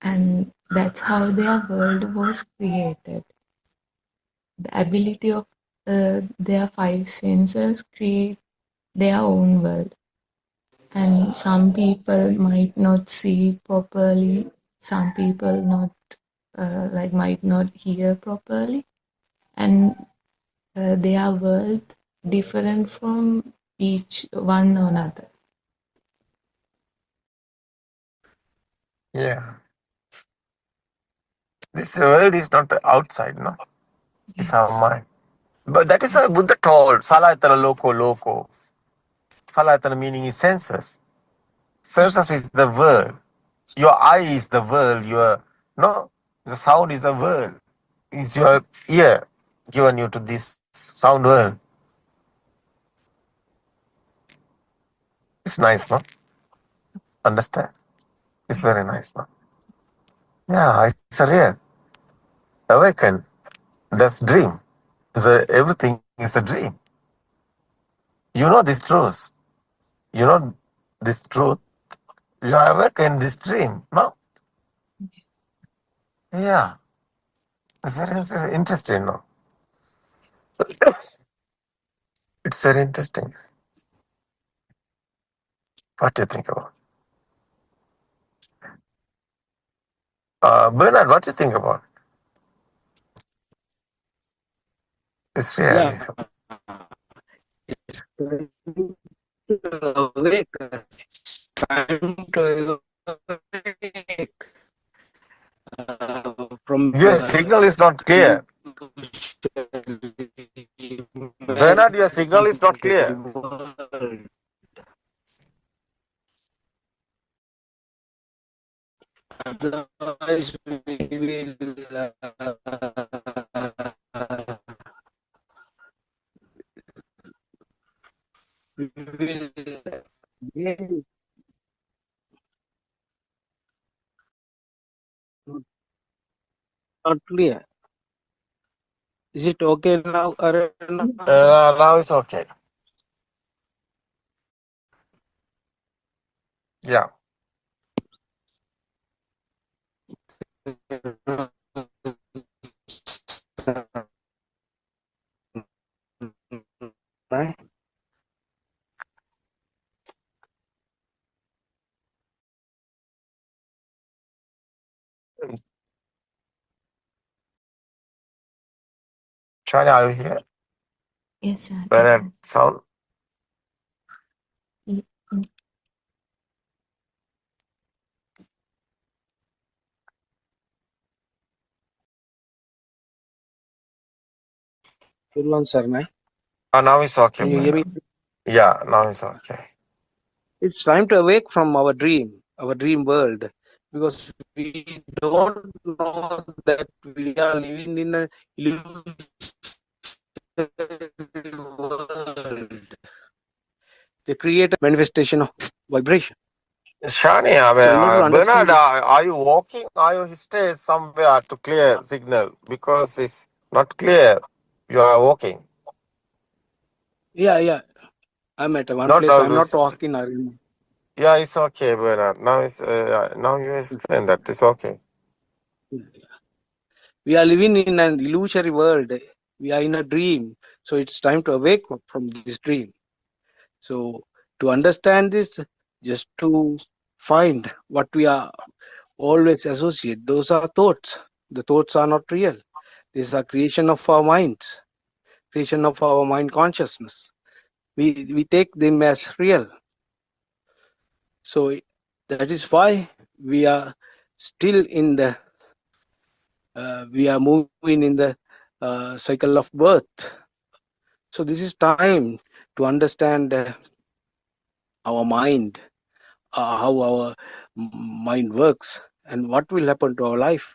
and that's how their world was created. The ability of their five senses create their own world. And some people might not see properly, some people might not hear properly, and their world different from each one another. Yeah. This world is not outside, no? It's our mind. But that is why Buddha told, Salayatana loko. Salayatana meaning is senses. Senses is the world. Your eye is the world. The sound is the world. It's your ear given you to this sound world. It's nice, no? Understand? It's very nice, no? Yeah, it's a real. Awaken. That's dream. Everything is a dream. You know this truth. You know this truth. You are awakened this dream, no? Yeah. It's very interesting, no? It's very interesting. What do you think about? Bernard, what do you think about? It's really. Yeah. Awake. Trying to awake from Your signal is not clear. Bernard, your signal is not clear. Otherwise, we will we will again not clear. Is it okay now, Aruna? Now it's okay. Yeah. Right? Shani, are you here? Yes, sir. Bernard sound? Mm, mm. Good one, sir. Right? Now it's okay, Can you hear me? Bernard. Yeah, now it's okay. It's time to awake from our dream world, because we don't know that we are living in a illusory world. They create a manifestation of vibration. Shani, So in order to Bernard, understand it, are you walking? Are you stay somewhere to clear signal? Because it's not clear. You are walking. yeah, I'm at one Not place. I'm not always. talking. Arun. Yeah, it's okay, Bernard. Now you explain that. It's okay. We are living in an illusory world. We are in a dream. So it's time to awake from this dream. So to understand this, just to find what we are always associate, those are thoughts. The thoughts are not real. These are creation of our minds, creation of our mind consciousness. We take them as real. So that is why we are still in the we are moving in the cycle of birth. So this is time to understand our mind, how our mind works, and what will happen to our life.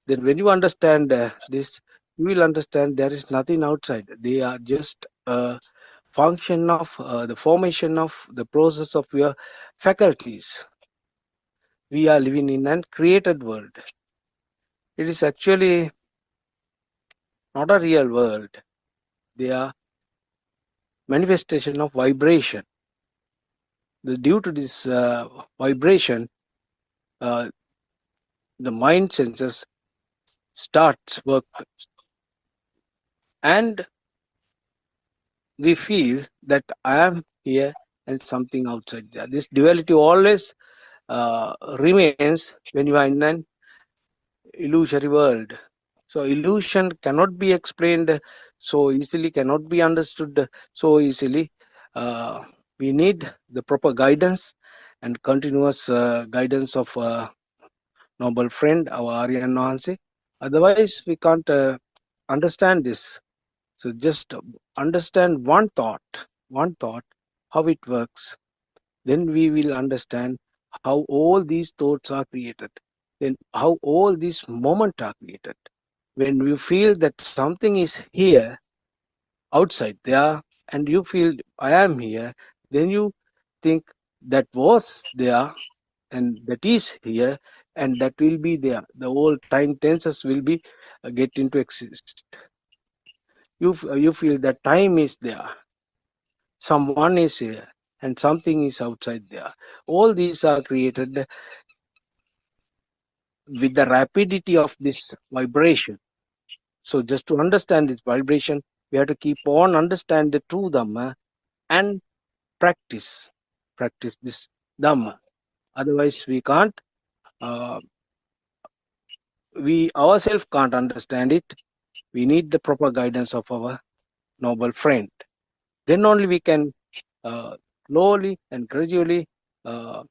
Then when you understand this, you will understand there is nothing outside. They are just a function of the formation of the process of your faculties. We are living in an created world. It is actually not a real world. They are manifestation of vibration. Due to this vibration, uh, the mind senses starts work, and we feel that I am here and something outside there. This duality always remains when you are in an illusory world. So illusion cannot be explained so easily, cannot be understood so easily. Uh, we need the proper guidance and continuous guidance of noble friend, our Aryan Nahanse. Otherwise, we can't understand this. So just understand one thought, how it works. Then we will understand how all these thoughts are created. Then how all these moments are created. When you feel that something is here, outside there, and you feel I am here, then you think that was there and that is here and that will be there. The whole time tenses will be get into exist. You feel that time is there, someone is here, and something is outside there. All these are created with the rapidity of this vibration. So just to understand this vibration, we have to keep on understand the true Dhamma and practice this Dhamma. Otherwise, we can't. Uh, we ourselves can't understand it. We need the proper guidance of our noble friend. Then only we can slowly and gradually uh,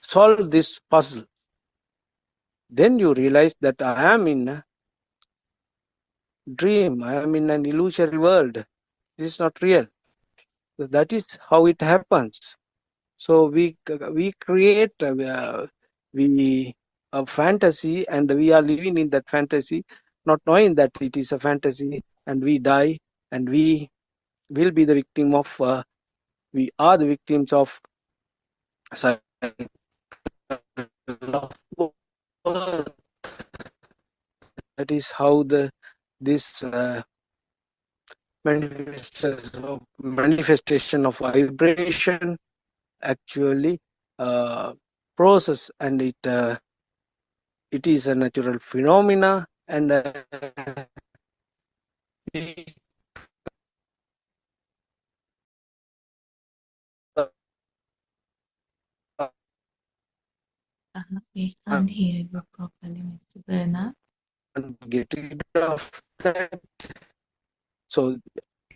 solve this puzzle. Then you realize that I am in a dream. I am in an illusory world. This is not real. So that is how it happens. So we create we a fantasy, and we are living in that fantasy, not knowing that it is a fantasy, and we die, and we will be the victim of, we are the victims of cycle of birth. That is how this manifestation of vibration actually process, and it is a natural phenomena, and we We can't hear you properly, Mr. Bernard. can't get rid of that. So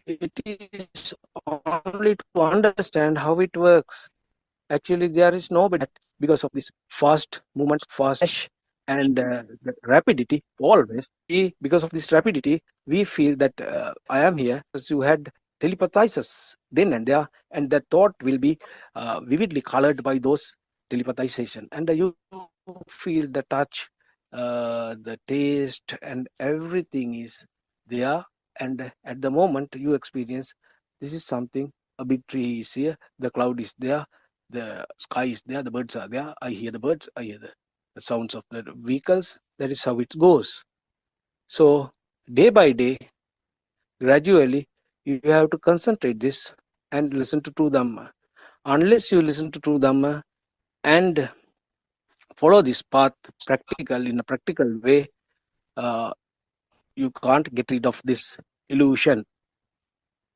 it is only to understand how it works. Actually, there is nobody because of this fast movement, fast and the rapidity. Always, because of this rapidity, we feel that I am here. As you had telepathizes then and there, and that thought will be vividly colored by those telepathization, and you feel the touch, the taste, and everything is there. And at the moment, you experience this is something. A big tree is here, the cloud is there, the sky is there, the birds are there. I hear the birds, I hear the sounds of the vehicles. That is how it goes. So day by day, gradually, you have to concentrate this and listen to true Dhamma. Unless you listen to true Dhamma and follow this path practical in a practical way, uh, you can't get rid of this illusion.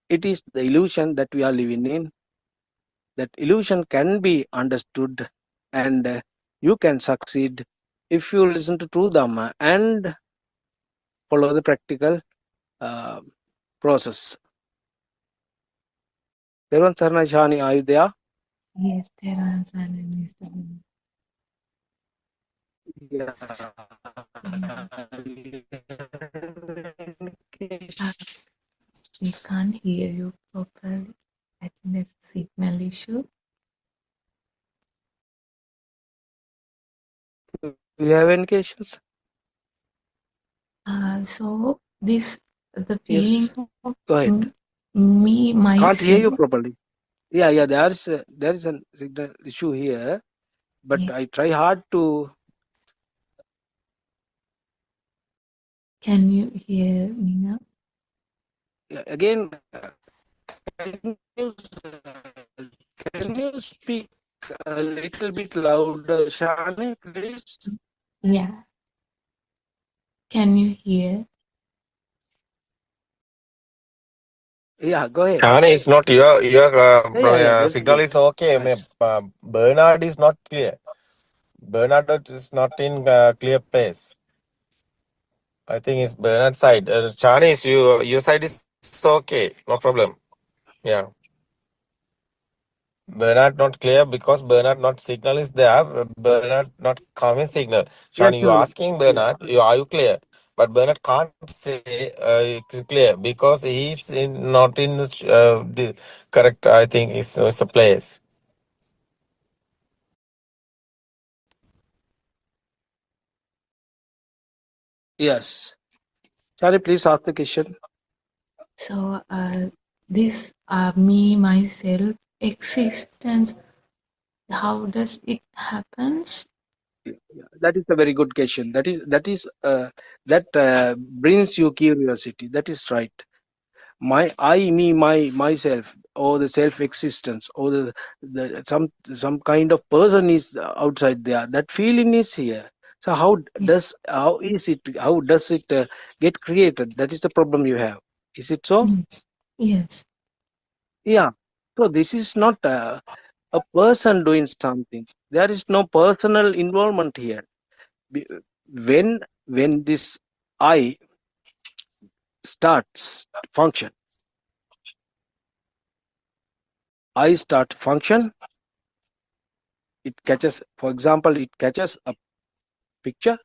It is the illusion that we are living in. That illusion can be understood, and you can succeed if you listen to true Dhamma and follow the practical uh, process. Devan Sarna Shani, are you there? Yes, there was an Mr. Bernard. Yeah. We can't hear you properly. I think there's a signal issue. Do you have any questions? So this the Yes. feeling of Go ahead. me Can't hear you myself. properly. Yeah. There is a signal issue here, but Yeah. I try hard to. Can you hear me now? Again, can you speak a little bit louder, Shani, please? Yeah. Can you hear? Yeah, go ahead. Shani, it's not your That's signal good. is okay. Nice. Bernard is not clear. Bernard is not in clear place. I think it's Bernard side. Shani, is your side is okay. No problem. Yeah. Bernard not clear because Bernard not signal is there. Bernard not coming signal. Yeah, Shani, you sure. asking Bernard, are you clear? But Bernard can't say it's clear because he's not in the correct. I think it's a place. Yes. Shani, please ask the question. So this me myself existence. How does it happens? Yeah, that is a very good question. That brings you curiosity. That is right. Myself, or the self-existence, or the some kind of person is outside there. That feeling is here. So how does it get created? That is the problem you have. Is it so? Yes. Yes. Yeah. So this is not a person doing something. There is no personal involvement here. Be- When this I starts function, I start function, it catches, for example, it catches a picture.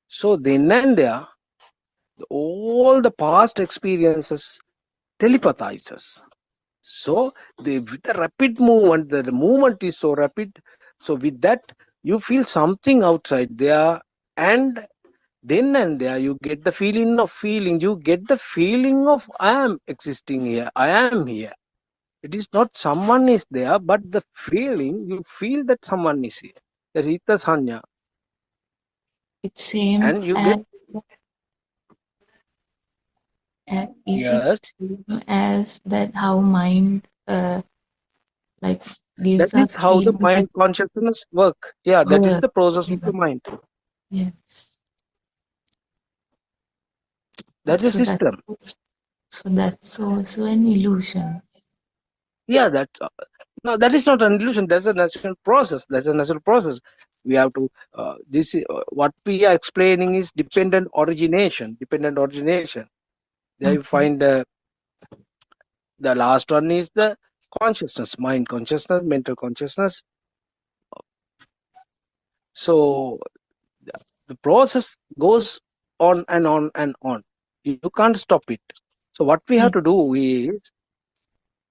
So then and there, all the past experiences telepathizes. So with the rapid movement, the movement is so rapid. So with that, you feel something outside there, and then and there you get the feeling of feeling. You get the feeling of I am existing here. I am here. It is not someone is there, but the feeling you feel that someone is here. That is the sanya, It same and you as get is it yes. same as that how mind like That gives is us how the feeling like mind consciousness work. Yeah, that is work. the process of Yeah. the mind. Yes. That's the So that's system. so that's also an illusion. Yeah, that no, that is not an illusion. That's a natural process. That's a natural process. We have to what we are explaining is dependent origination. Dependent origination. There you Okay. find the last one is the consciousness, mind consciousness, mental consciousness. So the process goes on and on and on. You can't stop it. So what we Yeah. have to do is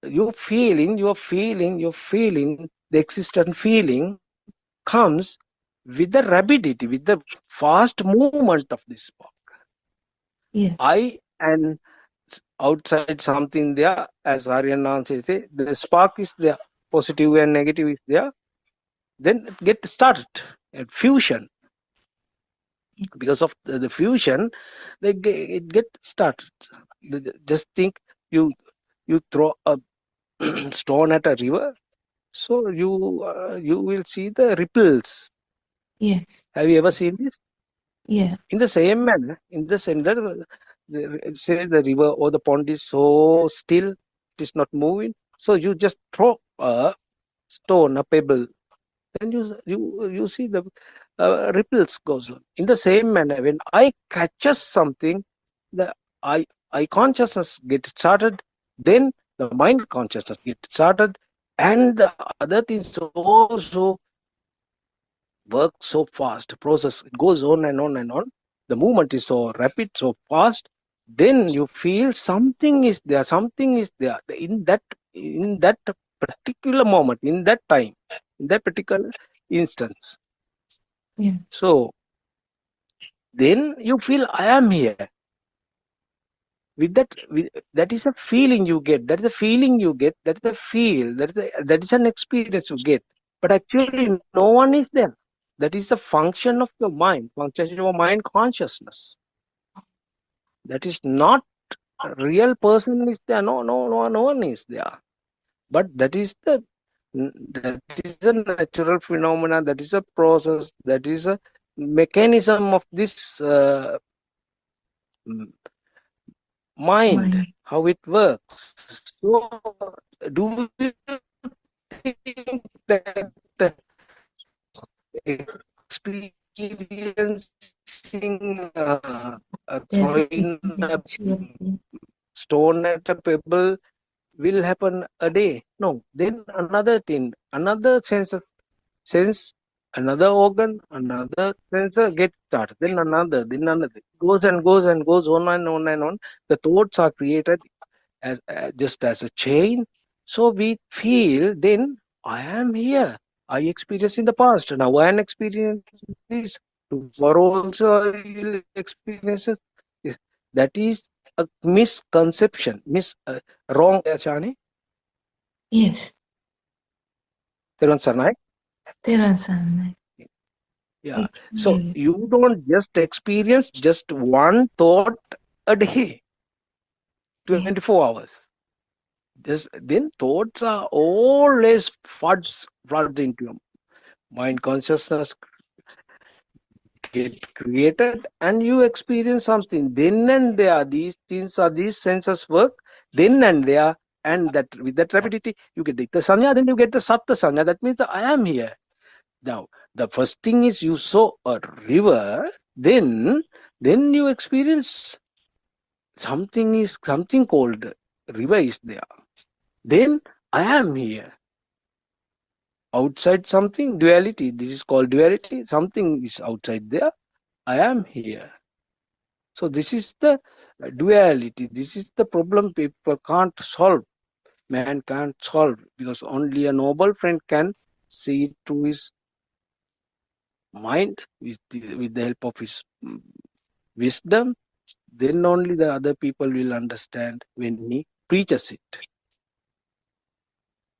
you're feeling the existent feeling comes with the rapidity, with the fast movement of this spark. Yeah. I and outside something there, as Aryan says, the spark is there, positive and negative is there. Then it get started at fusion. Because of the fusion, it get started. Just think you throw a stone at a river, so you will see the ripples. Yes. Have you ever seen this? Yeah. In the same manner, in the same that say the river or the pond is so still, it is not moving. So you just throw a stone, a pebble, then you see the ripples goes on. In the same manner, when I catches something, the I I consciousness gets started, then the mind consciousness gets started, and the other things also work so fast. Process it goes on and on and on. The movement is so rapid, so fast. Then you feel something is there. Something is there in that particular moment, in that time, in that particular instance. Yeah. So then you feel I am here. That is a feeling you get. That is a feeling you get. That is a feel. That is an experience you get. But actually, no one is there. That is a function of your mind, function of your mind consciousness. That is not a real person is there. No one is there. But that is a natural phenomena. That is a process. That is a mechanism of this mind, Mind. how it works. So, do you think that experiencing There's a throwing a potential. stone at a pebble will happen a day? No. Then another thing, another sense, another organ, another sensor get started. Then another. Goes and goes and goes on and on and on. The thoughts are created as just as a chain. So we feel then I am here. I experienced in the past. Now I am experiencing this. Tomorrow also I will experience it. Yes. That is a misconception, wrong. Chani, Yes. Teran Sarnaik. Terasan. Yeah. So Exactly. you don't just experience just one thought a day, Yeah. 24 hours. Then thoughts are always floods into your mind consciousness get created and you experience something. Then and there, these things are these senses work. Then and there, and that with that rapidity, you get the sanya, then you get the satta sanya. That means that I am here. Now, the first thing is you saw a river, then you experience something called river is there. Then I am here. Outside something, duality. This is called duality. Something is outside there. I am here. So this is the duality. This is the problem people can't solve. Man can't solve because only a noble friend can see it through his mind with the help of his wisdom, then only the other people will understand when he preaches it.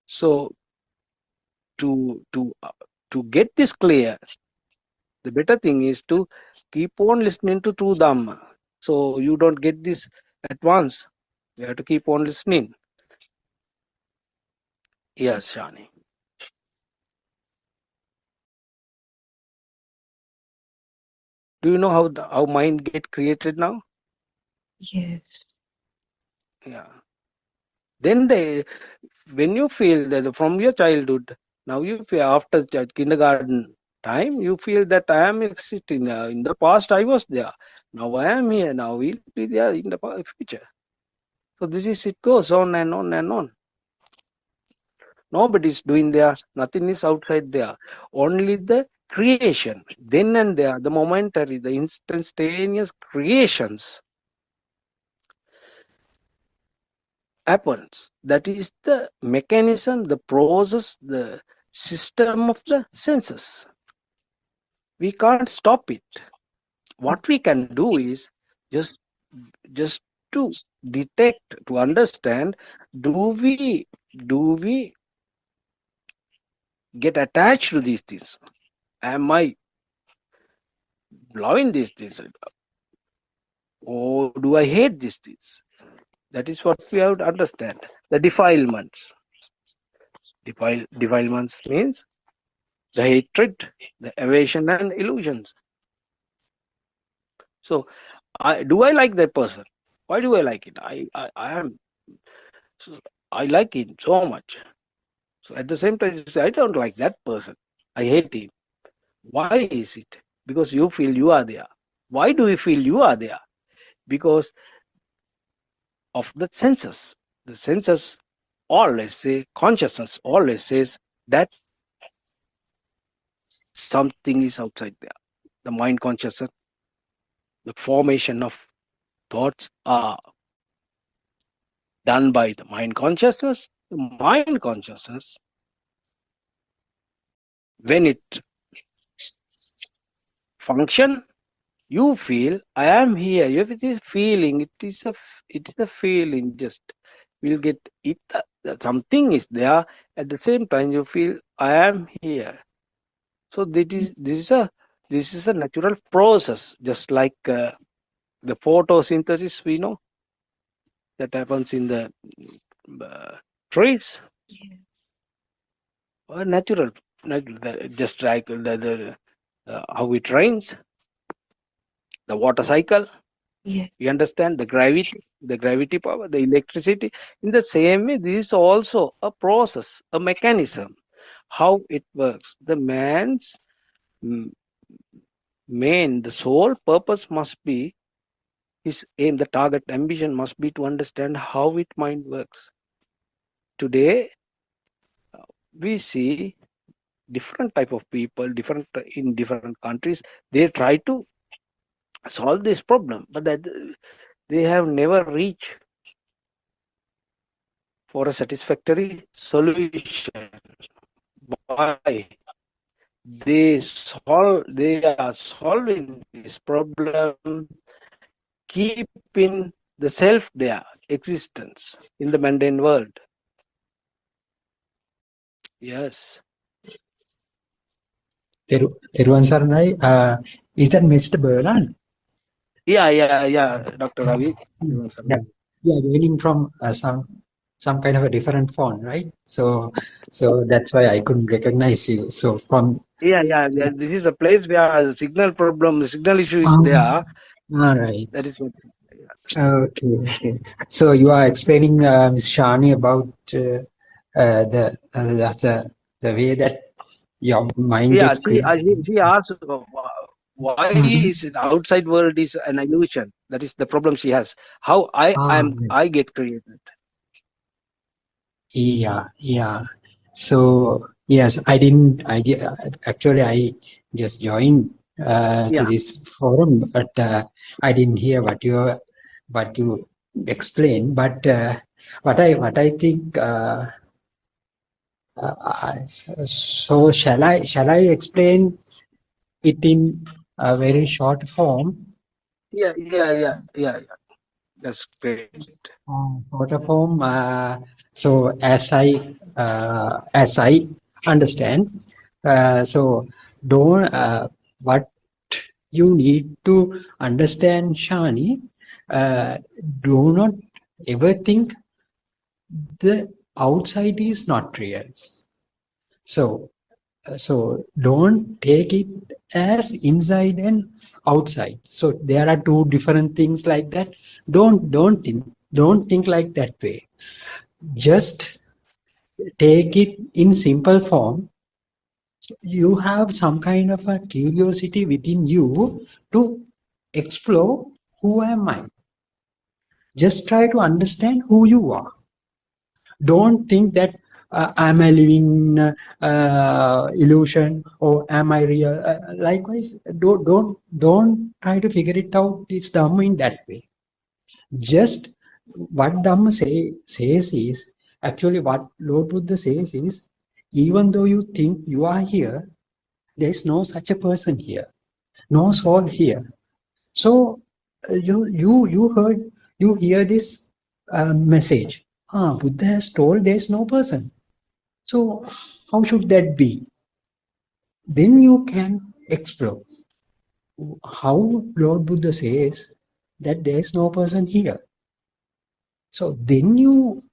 So to get this clear, the better thing is to keep on listening to true Dhamma. So you don't get this at once. You have to keep on listening. Yes, Shani. Do you know how mind get created now? Yes. Yeah. Then when you feel that from your childhood, now you feel after kindergarten time, you feel that I am existing. In the past, I was there. Now I am here. Now we'll be there in the future. So this is, it goes on and on and on. Nobody is doing there. Nothing is outside there. Only the creation. Then and there, the momentary, the instantaneous creations happens. That is the mechanism, the process, the system of the senses. We can't stop it. What we can do is just to detect, to understand, do we get attached to these things? Am I loving these things, or do I hate these things? That is what we have to understand. The defilements. Defilements means the hatred, the evasion, and illusions. So, do I like that person? Why do I like it? I like him so much. So at the same time, you say, I don't like that person. I hate him. Why is it? Because you feel you are there. Why do you feel you are there? Because of the senses. The senses always say, consciousness always says that something is outside there. The mind consciousness, the formation of thoughts are done by the mind consciousness. The mind consciousness, when it function, you feel I am here. If it is feeling, it is a feeling. Just will get it. Something is there. At the same time, you feel I am here. So this is a natural process, just like the photosynthesis we know that happens in the trees. Yes. Or natural, just like how it rains, the water cycle. Yes. You understand the gravity power, the electricity. In the same way, this is also a process, a mechanism, how it works. The man's the sole purpose must be, his aim, the target, ambition must be to understand how it mind works. Today, we see different type of people, in different countries. They try to solve this problem, but that they have never reached for a satisfactory solution. Why? They are solving this problem, keeping the self their existence in the mundane world. Yes. Teruvan Saranai, is that Mr. Berlan? Yeah, Dr. Ravi. Yeah, we are joining from some kind of a different phone, right? So that's why I couldn't recognize you. So from Yeah. This is a place where signal issue is there. all right. That is what. Okay. So you are explaining, Ms. Shani, about the way that your mind Yeah, gets created. she asked why Mhm. is it outside world is an illusion. That is the problem she has. How I get created. Yeah. So yes, actually I just joined to Yeah. this forum, but I didn't hear what you explained. But what I think. So shall I explain it in a very short form? Yeah. That's great. Shorter form. So as I understand, so don't what you need to understand, Shani. Uh, do not ever think the outside is not real. So so don't take it as inside and outside. So there are two different things like that. Don't think like that way. Just take it in simple form. You have some kind of a curiosity within you to explore who am I. Just try to understand who you are. Don't think that am I living illusion or am I real. Likewise, don't try to figure it out this Dhamma in that way. Just what Dhamma says is, actually what Lord Buddha says is, even though you think you are here, there is no such a person here, no soul here. So you hear this message. Buddha has told there is no person. So how should that be? Then you can explore how Lord Buddha says that there is no person here. So then you,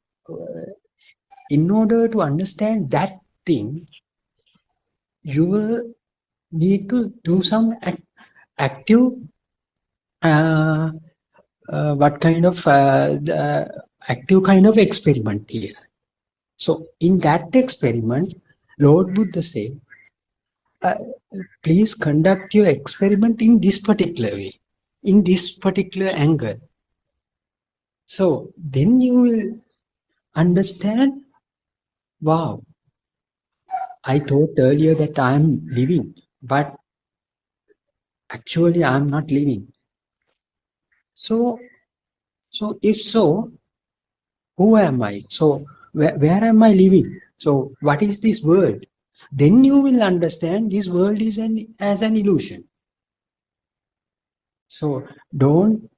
in order to understand that thing, you will need to do some active, what kind of active kind of experiment here. So in that experiment, Lord Buddha said, please conduct your experiment in this particular way, in this particular angle. So then you will understand, wow, I thought earlier that I am living, but actually I am not living. So if so, who am I? So where am I living? So what is this world? Then you will understand this world is as an illusion. So don't.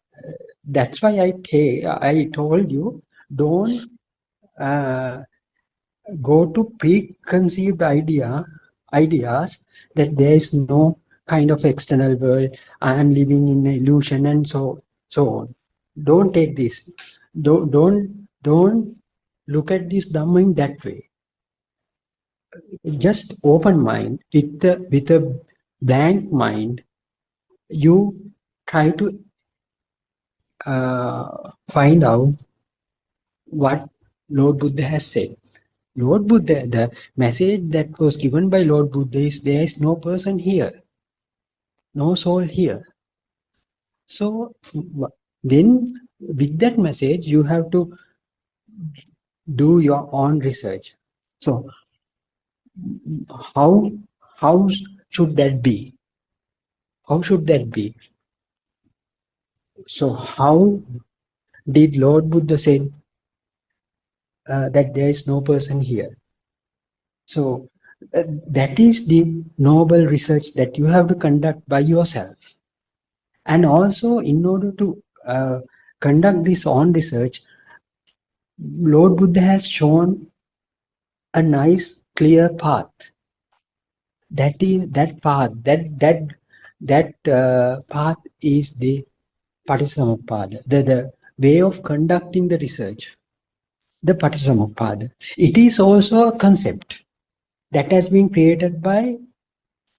That's why I told you, don't go to preconceived ideas that there is no kind of external world. I am living in an illusion and so on. Don't take this. Don't look at this Dhamma in that way. Just open mind, with a blank mind. You try to find out what Lord Buddha has said. Lord Buddha, the message that was given by Lord Buddha is, there is no person here, no soul here. So then with that message, you have to do your own research. So how should that be? How should that be? So how did Lord Buddha say that there is no person here? So that is the noble research that you have to conduct by yourself. And also, in order to conduct this own research, Lord Buddha has shown a nice, clear path. That is that path. That path is the Patisamuppada, the way of conducting the research. The Patisamuppada. It is also a concept that has been created by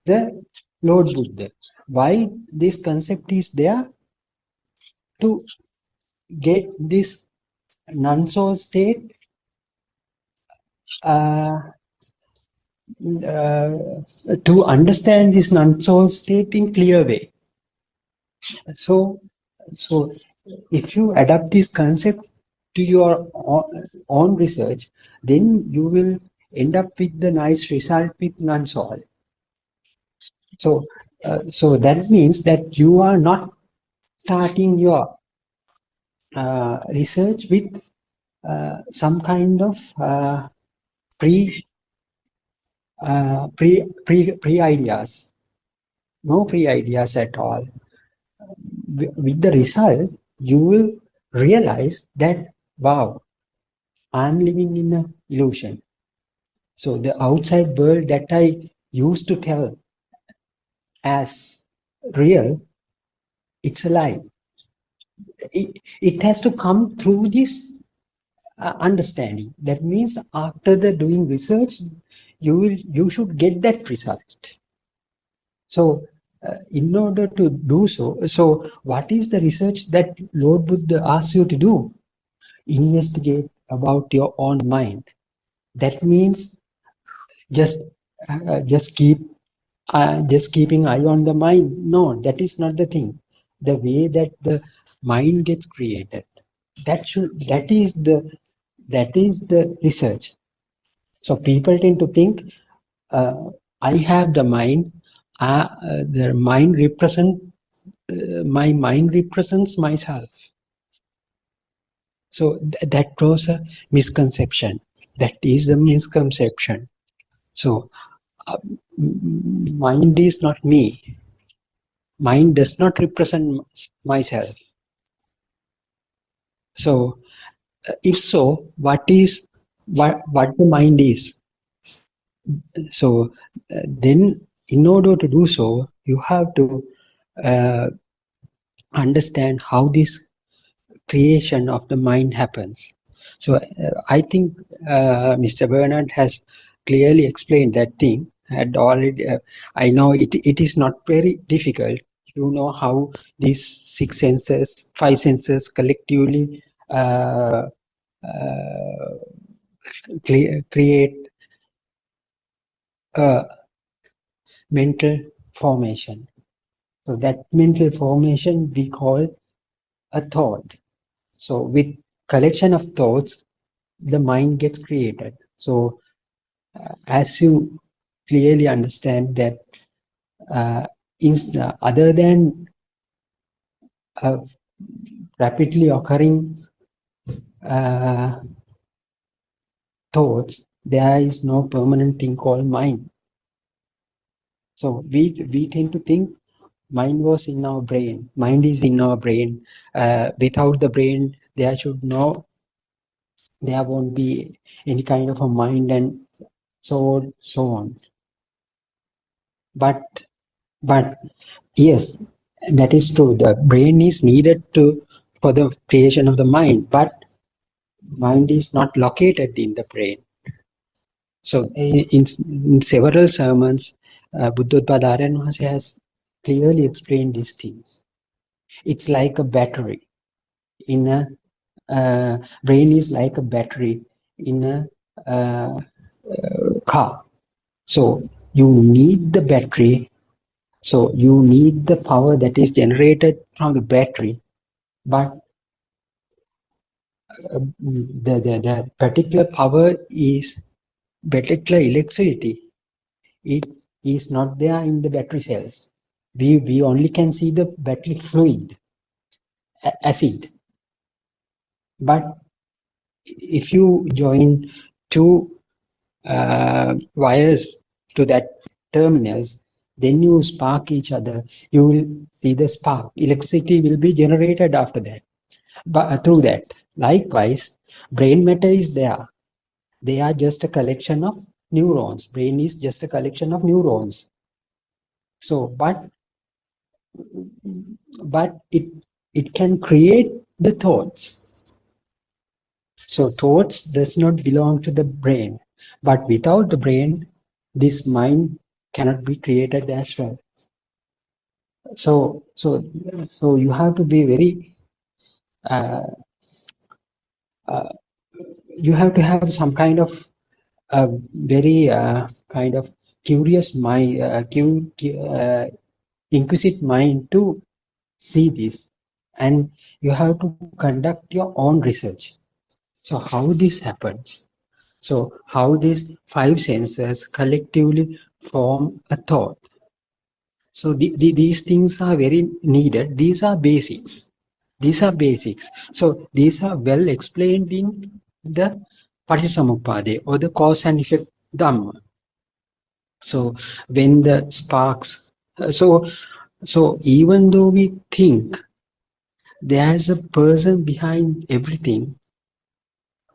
the Lord Buddha. Why this concept is there? To get this non-soul state to understand this non-soul state in clear way. So if you adapt this concept to your own research, then you will end up with the nice result with non-soul. So that means that you are not starting your research with some kind of pre ideas. No pre ideas at all. with the result, you will realize that, wow, I'm living in an illusion. So the outside world that I used to tell as real, it's a lie. It has to come through this understanding. That means after the doing research, you should get that result. So in order to do so what is the research that Lord Buddha asks you to do? Investigate about your own mind. That means just keeping eye on the mind. No, that is not the thing. The way that the mind gets created, that is the research. So people tend to think, I have the mind. The mind represents my mind represents myself. So that was a misconception. That is the misconception. So mind is not me. Mind does not represent myself. So if so, what the mind is? So then, in order to do so, you have to understand how this creation of the mind happens. So I think Mr. Bernard has clearly explained that thing. Had already, I know it is not very difficult. You know how these five senses collectively create a mental formation. So that mental formation we call a thought. So with collection of thoughts, the mind gets created. So as you clearly understand that other than rapidly occurring thoughts, there is no permanent thing called mind. So we tend to think mind was in our brain. Mind is in our brain. Without the brain, there won't be any kind of a mind, and so on. But yes, that is true. The brain is needed for the creation of the mind, but mind is not located in the brain. So in several sermons, Buddothpado has clearly explained these things. It's like a battery in a brain is like a battery in a car. So you need the battery. So you need the power that is generated from the battery, but the particular power is particular electricity. It is not there in the battery cells. We only can see the battery fluid, acid. But if you join two wires to that terminals, then you spark each other, you will see the spark. Electricity will be generated after that, but through that. Likewise, brain matter is there. They are just a collection of neurons. Brain is just a collection of neurons. So, but it can create the thoughts. So thoughts does not belong to the brain, but without the brain, this mind cannot be created as well. So you have to be very, you have to have some kind of very kind of curious mind, inquisitive mind to see this, and you have to conduct your own research. So how this happens? So how these five senses collectively form a thought? So these things are very needed. These are basics. So these are well explained in the Patisamuppada, or the cause and effect Dhamma. So when the sparks, so So even though we think there's a person behind everything,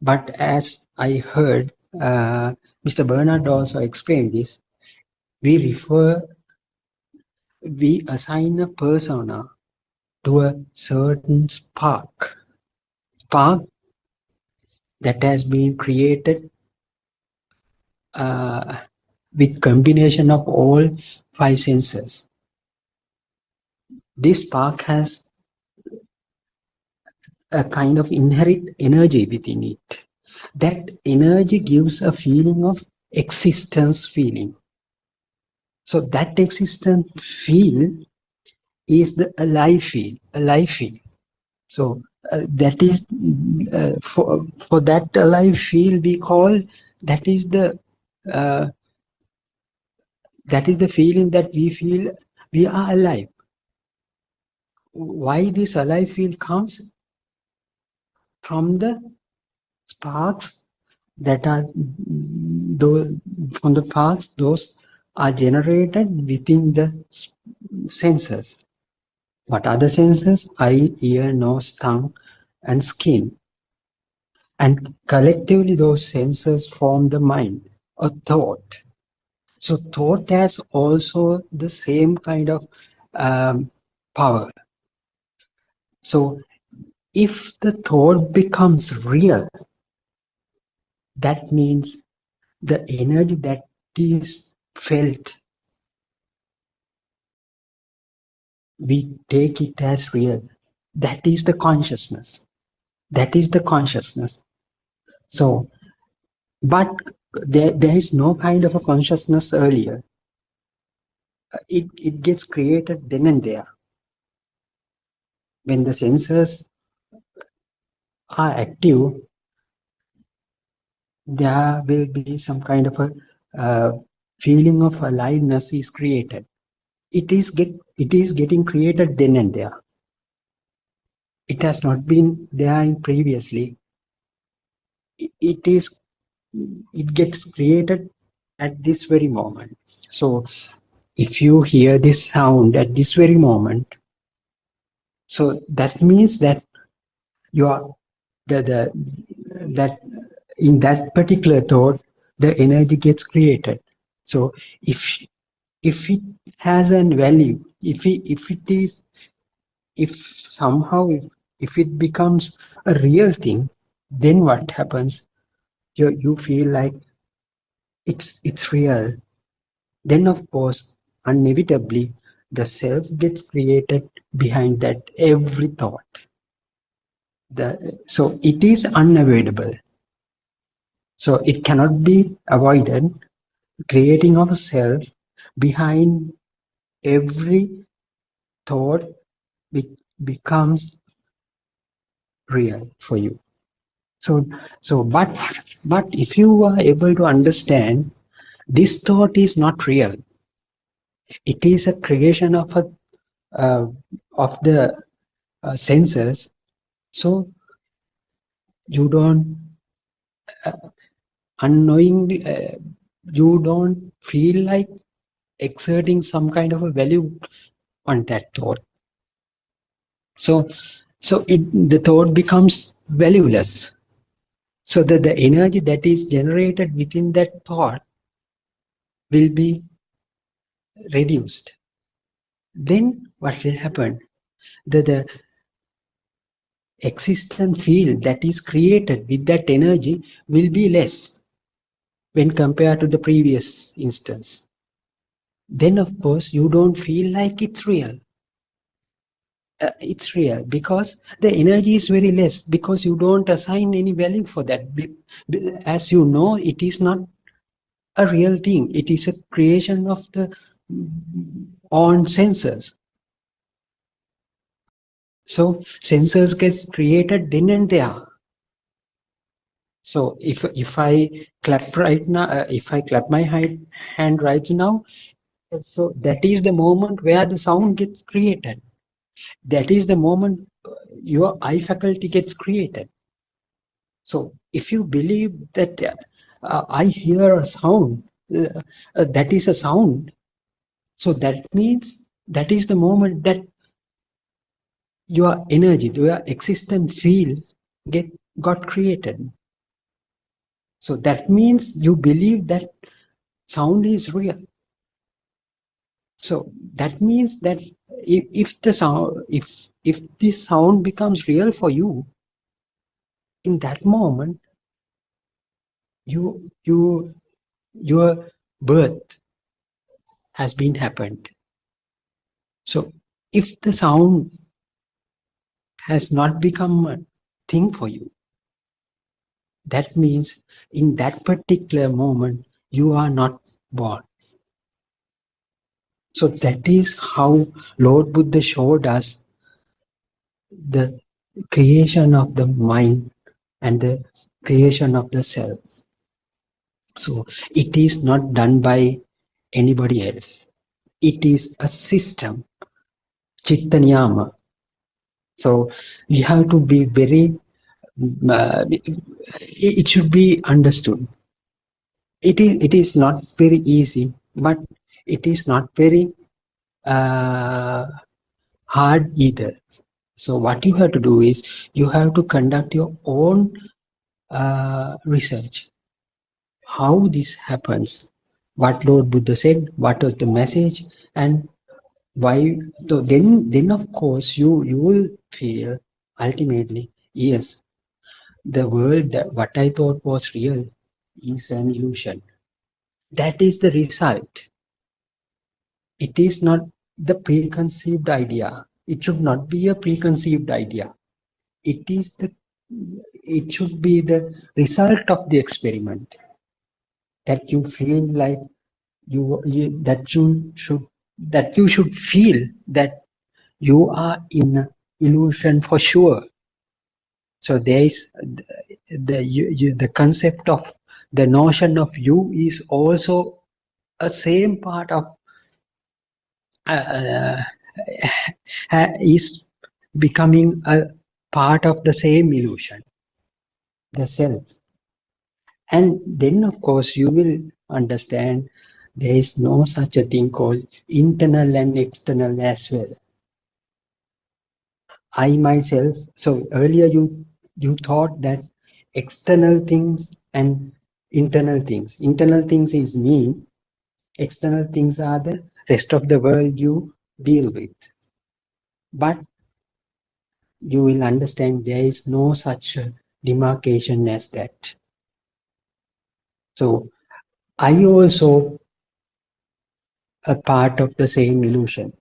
but as I heard Mr. Bernard also explained this, we assign a persona to a certain spark that has been created with combination of all five senses. This spark has a kind of inherent energy within it. That energy gives a feeling of existence feeling. So that existence feel is the alive feel. So that is for that alive feel we call that is the feeling that we feel we are alive. Why this alive feel comes from the sparks that are those are generated within the senses. What are the senses? Eye, ear, nose, tongue, and skin. And collectively, those senses form the mind, a thought. So thought has also the same kind of power. So if the thought becomes real, that means the energy that is felt, we take it as real. That is the consciousness. That is the consciousness. So, but there is no kind of a consciousness earlier. It gets created then and there. When the senses are active, there will be some kind of a feeling of aliveness is created. It is getting created then and there. It has not been there previously. It gets created at this very moment. So if you hear this sound at this very moment, so that means that you are that in that particular thought the energy gets created. So if it has a value, if it becomes a real thing, then what happens? You feel like it's real. Then of course inevitably the self gets created behind that every thought. So it is unavoidable. So it cannot be avoided. Creating of a self behind every thought which becomes real for you. So but if you are able to understand this thought is not real, it is a creation of the senses. So you don't unknowingly you don't feel like exerting some kind of a value on that thought. So the thought becomes valueless. So that the energy that is generated within that thought will be reduced. Then what will happen? The existent field that is created with that energy will be less when compared to the previous instance. Then of course you don't feel like it's real. It's real because the energy is very less, because you don't assign any value for that. As you know, it is not a real thing. It is a creation of the own sensors. So sensors gets created then and there. So if I clap right now, if I clap my hand right now, so that is the moment where the sound gets created. That is the moment your eye faculty gets created. So if you believe that I hear a sound, that is a sound, so that means that is the moment that your energy, your existent field got created. So that means you believe that sound is real. So that means that if the sound, if this sound becomes real for you, in that moment, your birth has been happened. So if the sound has not become a thing for you, that means in that particular moment you are not born. So that is how Lord Buddha showed us the creation of the mind and the creation of the self. So it is not done by anybody else. It is a system, Chitta Niyama. So you have to be very, it should be understood. It is not very easy, but it is not very hard either. So what you have to do is you have to conduct your own research. How this happens, what Lord Buddha said, what was the message, and why. So then of course you will feel ultimately, yes, the world that what I thought was real is an illusion. That is the result. It is not the preconceived idea. It should not be a preconceived idea. It should be the result of the experiment, that you feel like that you should feel that you are in illusion for sure. So there is the concept of the notion of you is also a same part of is becoming a part of the same illusion, the self. And then of course you will understand there is no such a thing called internal and external as well. I myself, so earlier you thought that external things and internal things is me, external things are the rest of the world you deal with. But you will understand there is no such demarcation as that. So I also a part of the same illusion.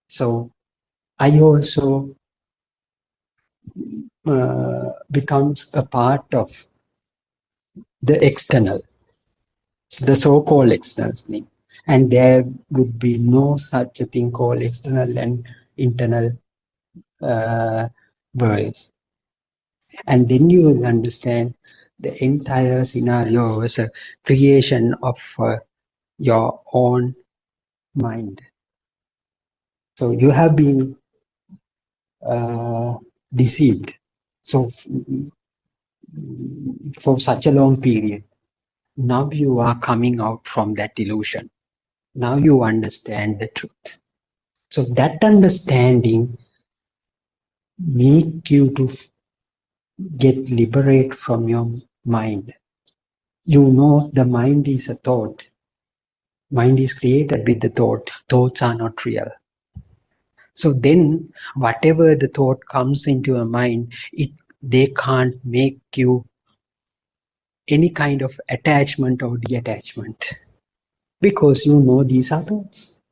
So I also becomes a part of the external, the so-called external thing. And there would be no such a thing called external and internal worlds. And then you will understand the entire scenario was a creation of your own mind. So you have been deceived. So for such a long period, now you are coming out from that illusion. Now you understand the truth. So that understanding make you to get liberate from your mind. You know the mind is a thought. Mind is created with the thought. Thoughts are not real. So then whatever the thought comes into your mind, they can't make you any kind of attachment or detachment, because you know these are thoughts.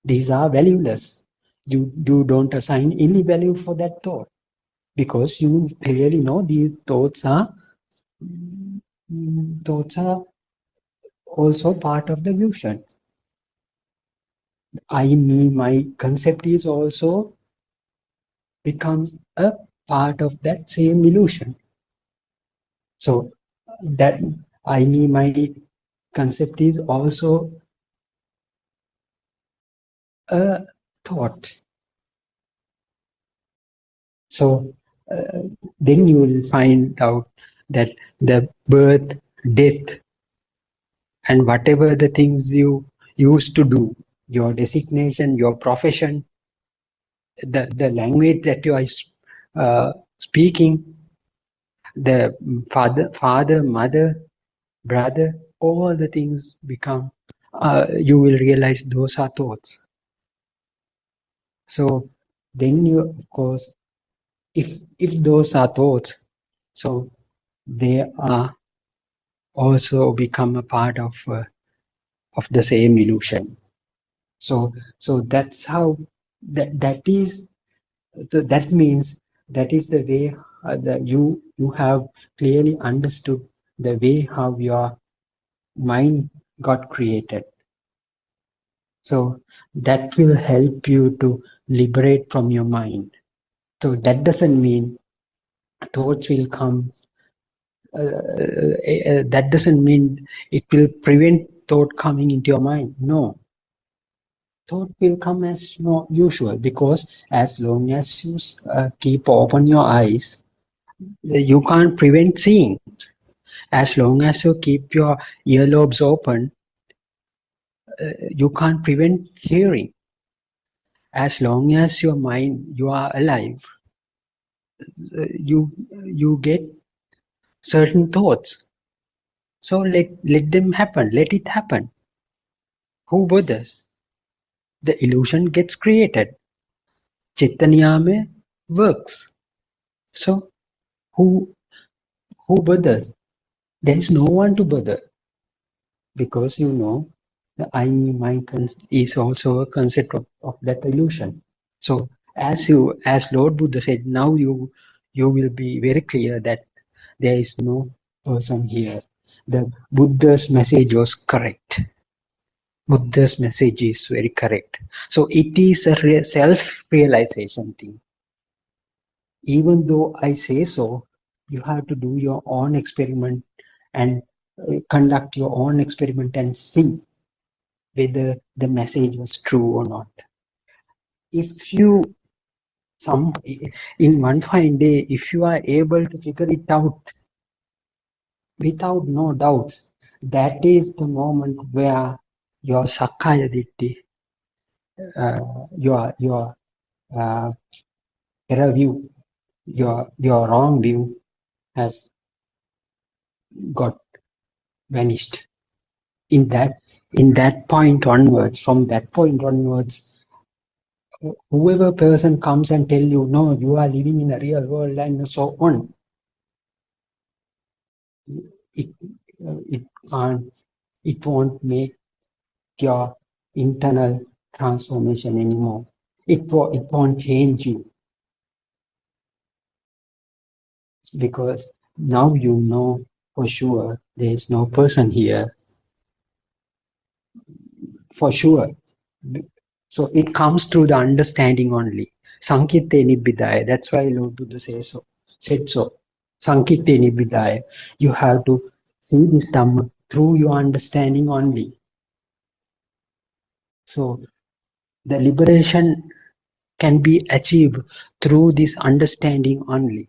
These are valueless. You don't assign any value for that thought, because you clearly know these thoughts are also part of the illusion. I, me, my concept is also becomes a part of that same illusion. So that I, me, my concept is also a thought. So then you will find out that the birth, death, and whatever the things you used to do, your designation, your profession, the language that you are speaking, the father, mother, brother, all the things become, you will realize those are thoughts. So then you, of course, if those are thoughts, so they are also become a part of the same illusion. So that's how that is. That means that is the way that you have clearly understood the way how your mind got created. So that will help you to liberate from your mind. So that doesn't mean thoughts will come. That doesn't mean it will prevent thought coming into your mind. No, thought will come as usual, because as long as you keep open your eyes, you can't prevent seeing. As long as you keep your earlobes open, you can't prevent hearing. As long as your mind, you are alive, you get certain thoughts. So let them happen. Let it happen. Who bothers? The illusion gets created. Chaitanya works. So who bothers? There is no one to bother, because the I, me, my is also a concept of that illusion. So as Lord Buddha said, now you will be very clear that there is no person here. The Buddha's message was correct. Buddha's message is very correct. So it is a self-realization thing. Even though I say so, you have to do your own experiment and conduct your own experiment and see whether the message was true or not. If you in one fine day, if you are able to figure it out without no doubts, that is the moment where your Sakkaya Ditti, your error view, your wrong view has got vanished. In that point onwards, from that point onwards, whoever person comes and tell you, no, you are living in a real world and so on, it won't make your internal transformation anymore. It won't change you, because now you know for sure there is no person here, for sure. So it comes through the understanding only. Sankitte Nibbidaya. That's why Lord Buddha said so. Sankitte Nibbidaya. You have to see this Dhamma through your understanding only. So the liberation can be achieved through this understanding only.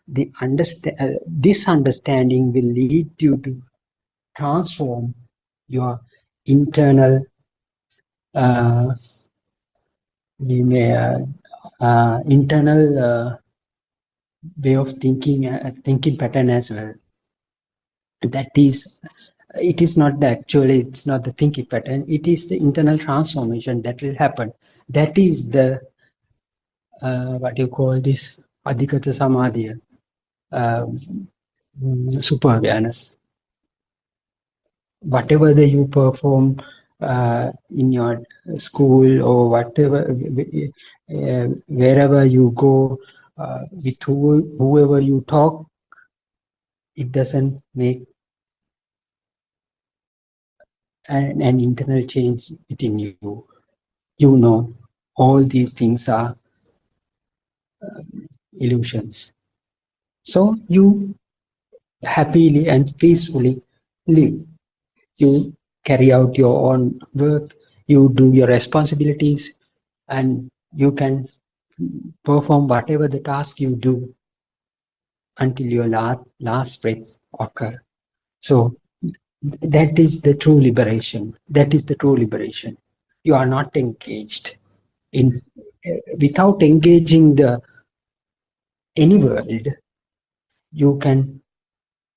This understanding will lead you to transform your internal internal way of thinking pattern as well. That is, it is not it's not the thinking pattern, it is the internal transformation that will happen. That is the what you call this adhikata samadhi, super awareness. Whatever that you perform in your school or whatever, wherever you go, with whoever you talk, it doesn't make an internal change within you. You know, all these things are illusions. So you happily and peacefully live. You carry out your own work, you do your responsibilities, and you can perform whatever the task you do until your last breath occur. So that is the true liberation. That is the true liberation. you are not engaged in without engaging the any world. You can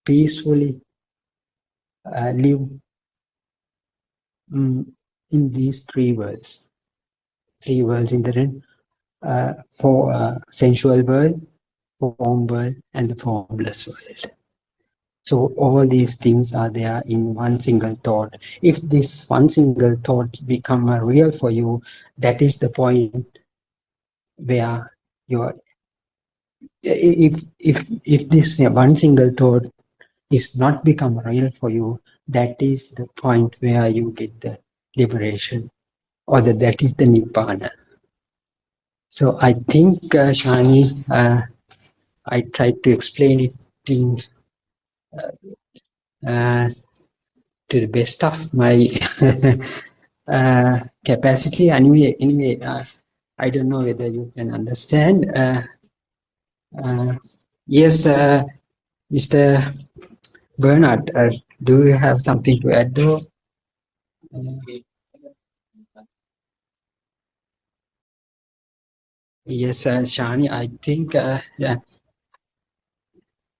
peacefully live in these three worlds in the for sensual world, form world, and the formless world. So all these things are there in one single thought. If this one single thought become real for you, that is the point where you're. If this one single thought is not become real for you, that is the point where you get the liberation, or that is the nibbana. So I think, Shani, I tried to explain it in, to the best of my capacity. Anyway, I don't know whether you can understand. Yes, Mr. Bernard, do you have something to add? Though? Yes, Shani, I think, yeah.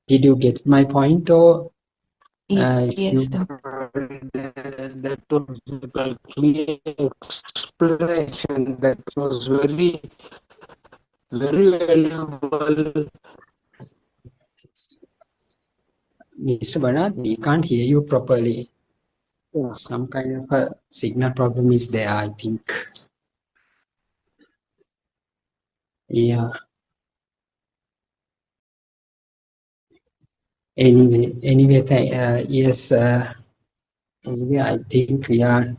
Did you get my point, or if you? Yes, doctor. That was a clear explanation. That was very, very valuable. Mr. Bernard, we can't hear you properly. Yeah. Some kind of a signal problem is there, I think. Yeah. Anyway, yes. Anyway, I think we are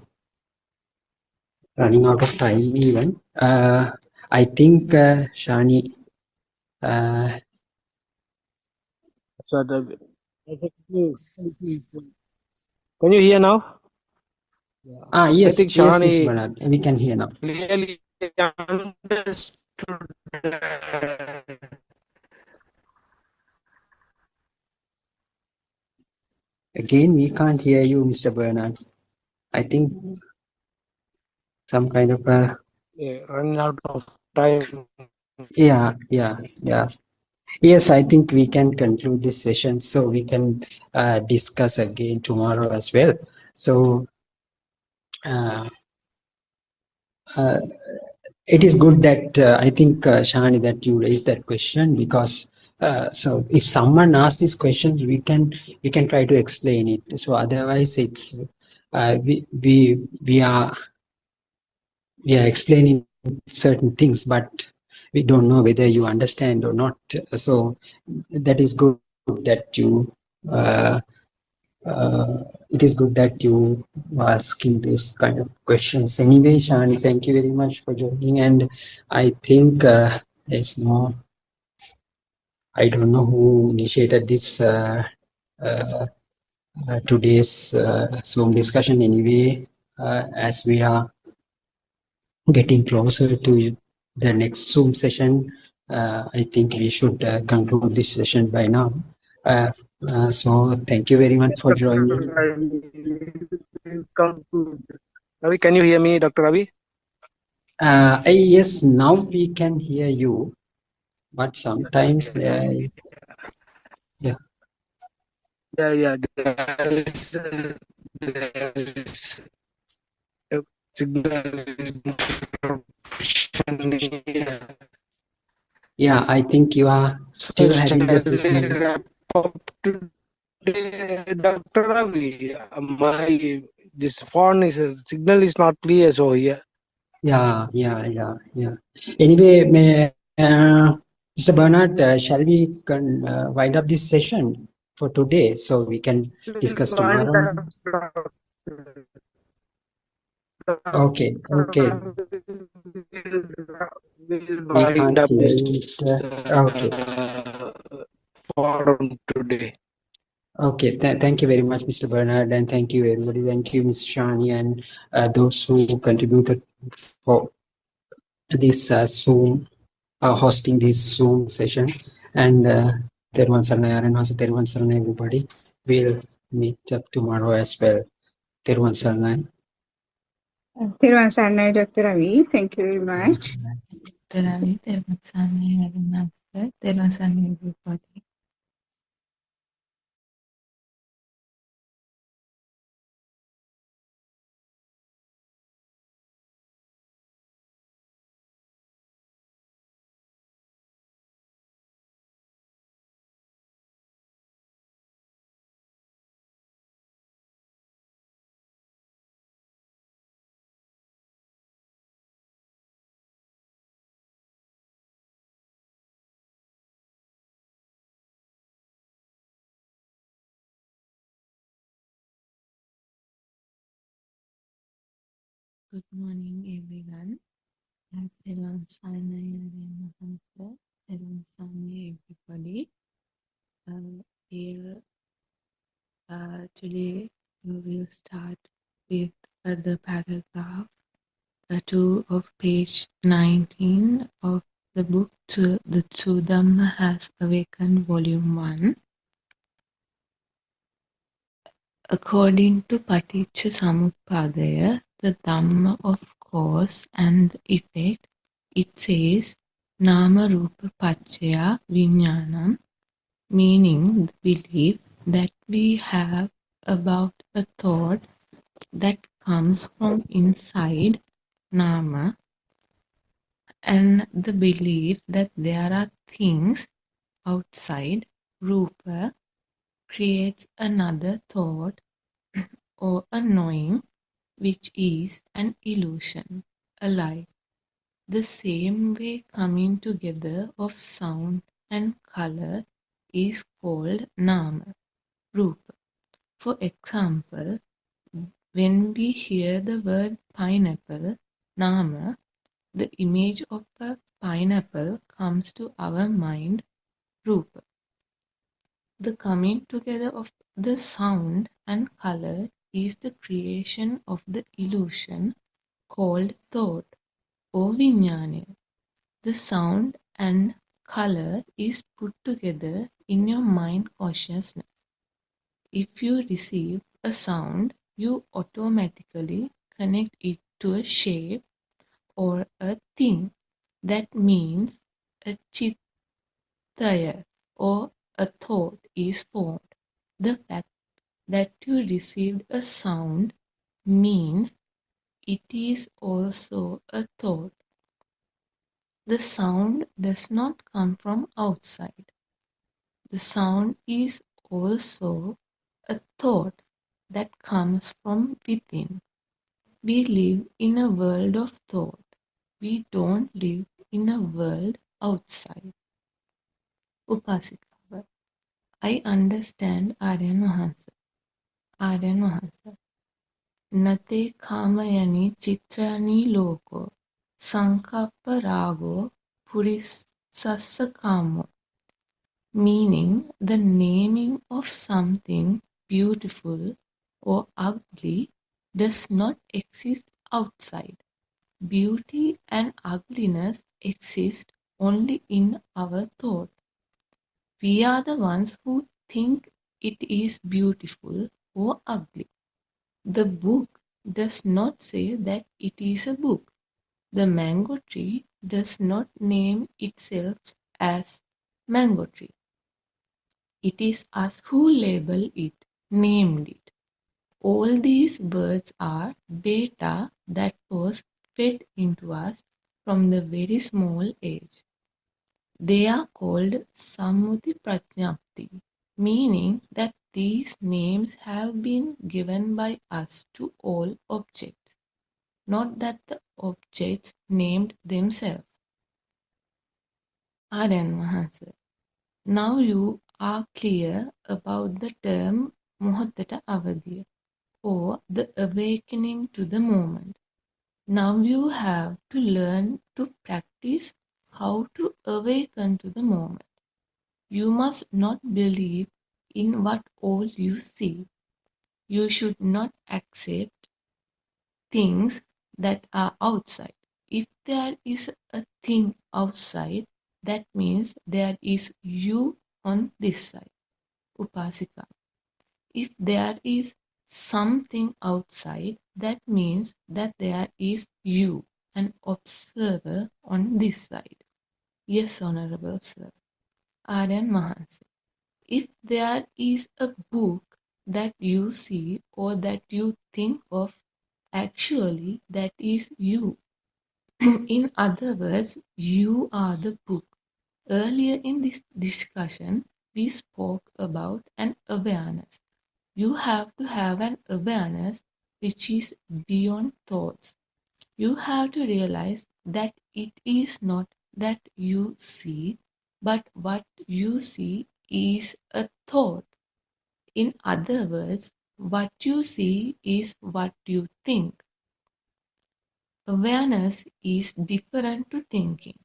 running out of time even. I think, Shani, So can you hear now? I yes, think yes, Mr. Shani Bernard, we can hear now. clearly understood. Again, we can't hear you, Mr. Bernard. I think some kind of a... Running out of time. Yeah. Yes, I think we can conclude this session, so we can discuss again tomorrow as well. So it is good that I think, Shani, that you raised that question, because so if someone asks these questions, we can try to explain it. So otherwise, it's we are explaining certain things, but we don't know whether you understand or not. So that is good that you. It is good that you are asking those kind of questions. Anyway, Shani, thank you very much for joining. And I think there's no, I don't know who initiated this today's Zoom discussion. Anyway, as we are getting closer to the next Zoom session, I think we should conclude this session by now. So thank you very much for joining. Ravi, can you hear me, Dr. Ravi? Yes, now we can hear you, but sometimes there is... Yeah. There is a signal. Yeah, I think you are still having the signal. Wrap up today, Dr. Ravi. This phone signal is not clear, so here. Yeah. Anyway, Mr. Bernard, shall we wind up this session for today, so we can discuss tomorrow? Okay. We can't hear you, Mr. Okay. Forum today. Okay, thank you very much, Mr. Bernard, and thank you everybody. Thank you, Ms. Shani, and those who contributed for this Zoom, hosting this Zoom session. And Terwan Saranay, everybody. We'll meet up tomorrow as well. Terwan Saranay. Thiruvang Sarnai, Dr. Ravi. Thank you very much. Ravi, තෙරුවන් සරණයි අරුණාචල. තෙරුවන් සරණයි everybody. Good morning everyone. තෙරුවන් සරණයි අරුණාචල. තෙරුවන් සරණයි everybody. Here today we will start with the paragraph 2 of page 19 of the book The True Dhamma Has Awakened, Volume 1. According to Paticca Samuppadaya, the Dhamma of cause and effect, it says Nama Rupa Paccaya Vijnanam, meaning the belief that we have about a thought that comes from inside Nama, and the belief that there are things outside Rupa creates another thought or a knowing, which is an illusion, a lie. The same way coming together of sound and color is called Nama, Rupa. For example, when we hear the word pineapple, Nama, the image of a pineapple comes to our mind, Rupa. The coming together of the sound and color is the creation of the illusion called thought or vijnana. The sound and color is put together in your mind consciousness. If you receive a sound, you automatically connect it to a shape or a thing. That means a chittaya or a thought is formed. The fact that you received a sound means it is also a thought. The sound does not come from outside. The sound is also a thought that comes from within. We live in a world of thought. We don't live in a world outside. Upasikawa. I understand Aryan Wahansa. Aryan Wahansa. Nate kamayani chitrani loko sankappa rago purisassa kamo, meaning the naming of something beautiful or ugly does not exist outside. Beauty and ugliness exist only in our thought. We are the ones who think it is beautiful or ugly. The book does not say that it is a book. The mango tree does not name itself as mango tree. It is us who label it, named it. All these words are beta that was fed into us from the very small age. They are called Sammuti Prajnapti, meaning that these names have been given by us to all objects, not that the objects named themselves. Aryan Mahansa. Now you are clear about the term Mohattata Avadiya, or the awakening to the moment. Now you have to learn to practice how to awaken to the moment. You must not believe in what all you see. You should not accept things that are outside. If there is a thing outside, that means there is you on this side. Upasika. If there is something outside, that means that there is you, an observer on this side. Yes, Honorable Sir. Aryan Mahansi. If there is a book that you see or that you think of, actually that is you. In other words, you are the book. Earlier in this discussion, we spoke about an awareness. You have to have an awareness which is beyond thoughts. You have to realize that it is not that you see, but what you see is a thought. In other words, what you see is what you think. Awareness is different to thinking.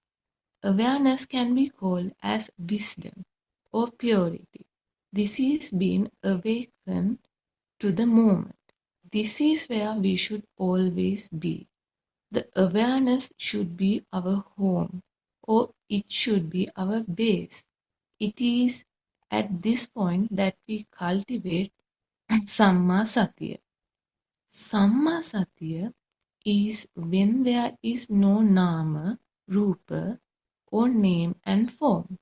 Awareness can be called as wisdom or purity. This is being awakened to the moment. This is where we should always be. The awareness should be our home, or it should be our base. It is at this point that we cultivate Samma Satya. Samma Satya is when there is no Nama, Rupa, or name and form.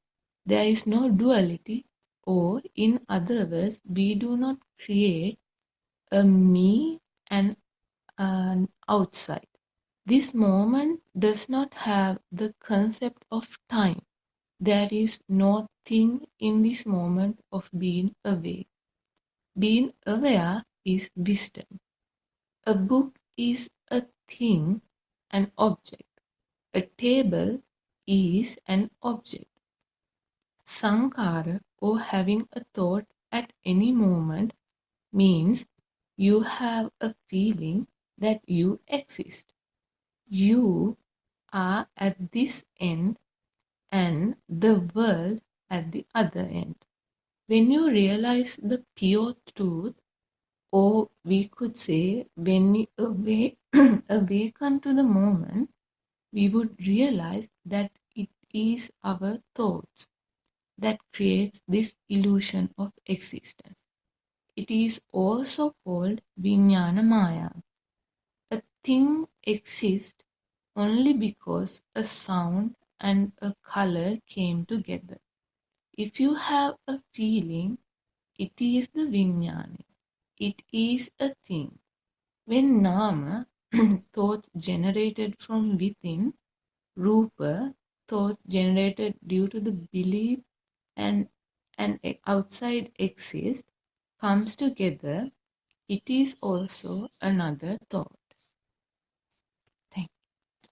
There is no duality, or in other words, we do not create a me and an outside. This moment does not have the concept of time. There is no thing in this moment of being awake. Being aware is wisdom. A book is a thing, an object. A table is an object. Sankara, or having a thought at any moment, means you have a feeling that you exist. You are at this end and the world at the other end. When you realize the pure truth, or we could say when we awaken to the moment, we would realize that it is our thoughts that creates this illusion of existence. It is also called Vijnana Maya. A thing exists only because a sound and a color came together. If you have a feeling, it is the Vijnana. It is a thing. When Nama, thoughts generated from within, Rupa, thoughts generated due to the belief and an outside exist, comes together, it is also another thought. Thank you.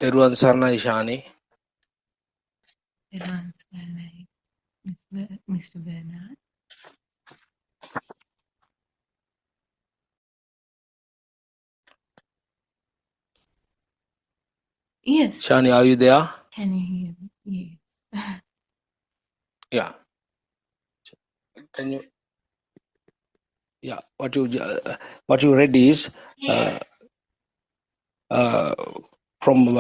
Teruwan Saranai Shani. Mr. Bernard. Yes. Shani, are you there? Can you hear me? Yes. Yeah. Can you? Yeah. What you read is uh, from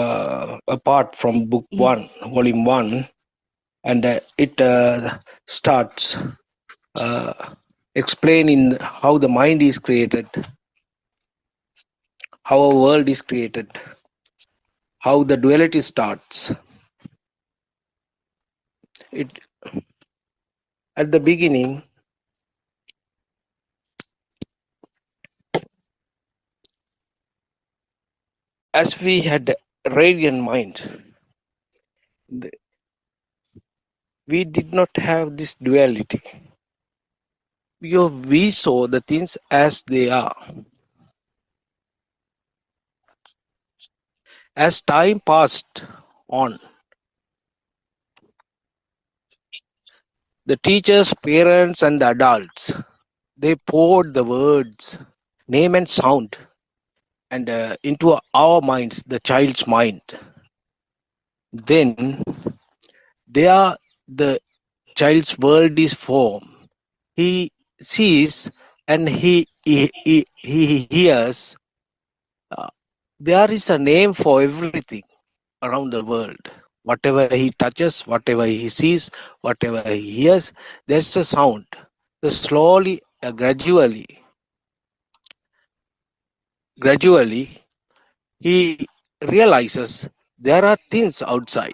apart from book Yes. 1, volume 1, and it starts explaining how the mind is created, how a world is created, how the duality starts. It at the beginning, as we had radiant mind, we did not have this duality. We saw the things as they are. As time passed on, the teachers, parents, and the adults, they poured the words, name and sound, and into our minds, the child's mind. Then there the child's world is formed. He sees and he hears. There is a name for everything around the world. Whatever he touches, whatever he sees, whatever he hears, there's a sound. So slowly, gradually, he realizes there are things outside.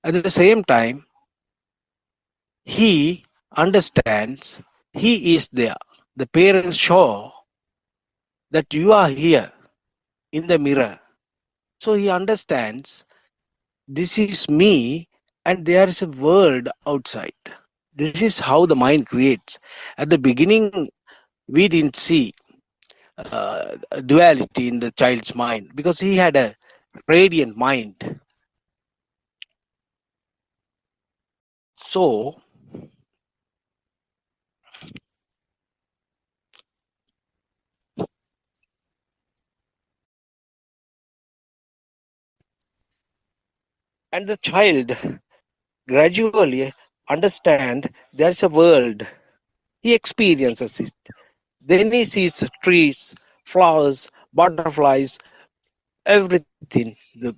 At the same time, he understands he is there. The parents show that you are here in the mirror. So he understands this is me and there is a world outside. This is how the mind creates. At the beginning, we didn't see duality in the child's mind because he had a radiant mind. So, and the child gradually understand there's a world. He experiences it. Then he sees trees, flowers, butterflies, everything, the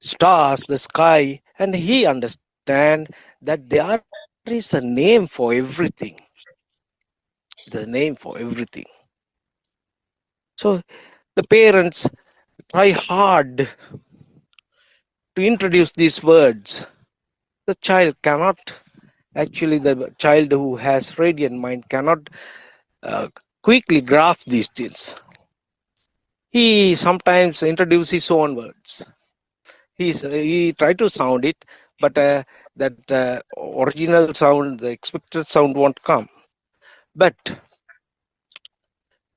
stars, the sky, and he understands that there is a name for everything. The name for everything. So the parents try hard to introduce these words. The child cannot, actually, the child who has radiant mind cannot quickly grasp these things. He sometimes introduces his own words. He tried to sound it, but that original sound, the expected sound won't come. But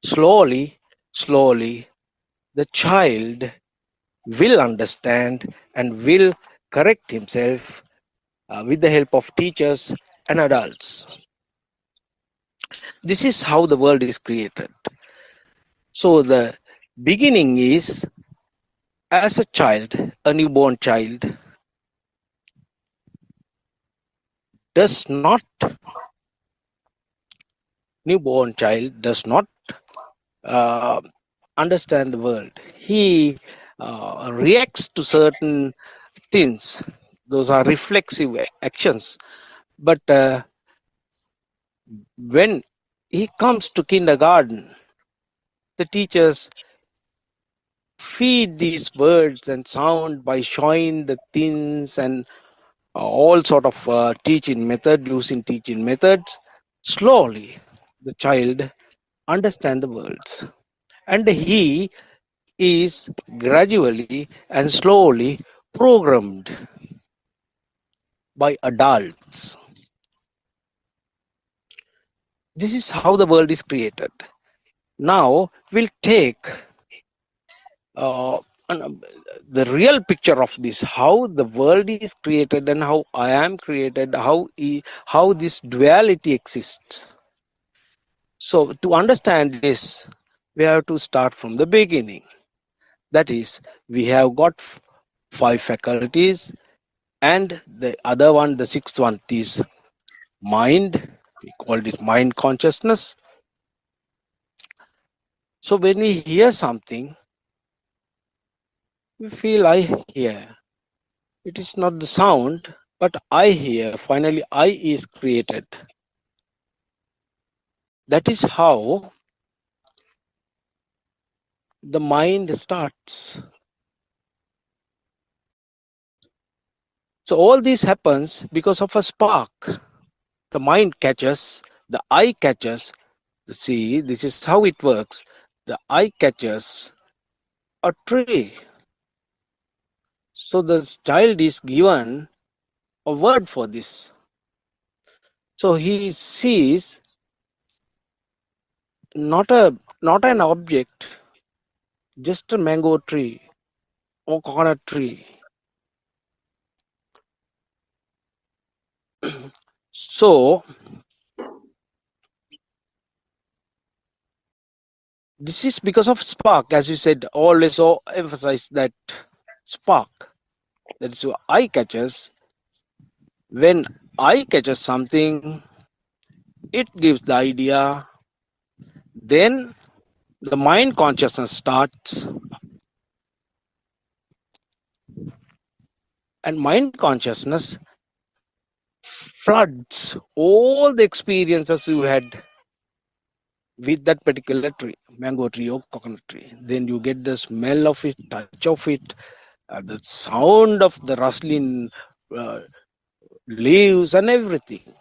slowly, the child will understand and will correct himself with the help of teachers and adults. This is how the world is created. So the beginning is as a child, a newborn child does not uh, understand the world. He reacts to certain things. Those are reflexive actions. But when he comes to kindergarten, the teachers feed these words and sound by showing the things and all sort of using teaching methods. Slowly, the child understands the words, and he is gradually and slowly programmed by adults. This is how the world is created. Now we'll take And the real picture of this, how the world is created and how I am created, how this duality exists. So to understand this, we have to start from the beginning. That is, we have got five faculties, and the other one, the sixth one, is mind. We call it mind consciousness. So when we hear something, we feel I hear. It is not the sound, but I hear. Finally, I is created. That is how the mind starts. So all this happens because of a spark. The mind catches, the eye catches. See, this is how it works. The eye catches a tree. So the child is given a word for this. So he sees not an object, just a mango tree or coconut tree. So this is because of spark, as you said, always emphasize that spark. That is eye catches. When eye catches something, it gives the idea. Then the mind consciousness starts, and mind consciousness floods all the experiences you had with that particular tree, mango tree or coconut tree. Then you get the smell of it, touch of it, the sound of the rustling leaves and everything.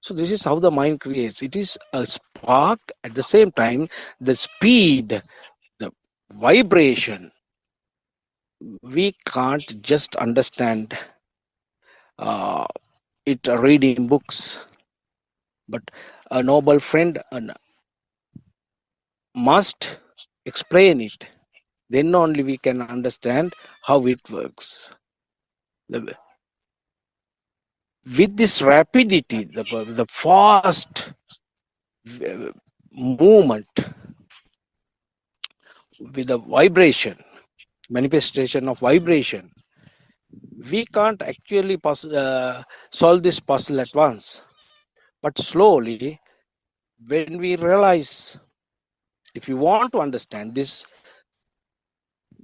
So this is how the mind creates. It is a spark. At the same time, the speed, the vibration, we can't just understand it reading books, but a noble friend must explain it. Then only we can understand how it works. With this rapidity, the fast movement, with the vibration, manifestation of vibration, we can't actually solve this puzzle at once. But slowly, when we realize, if you want to understand this,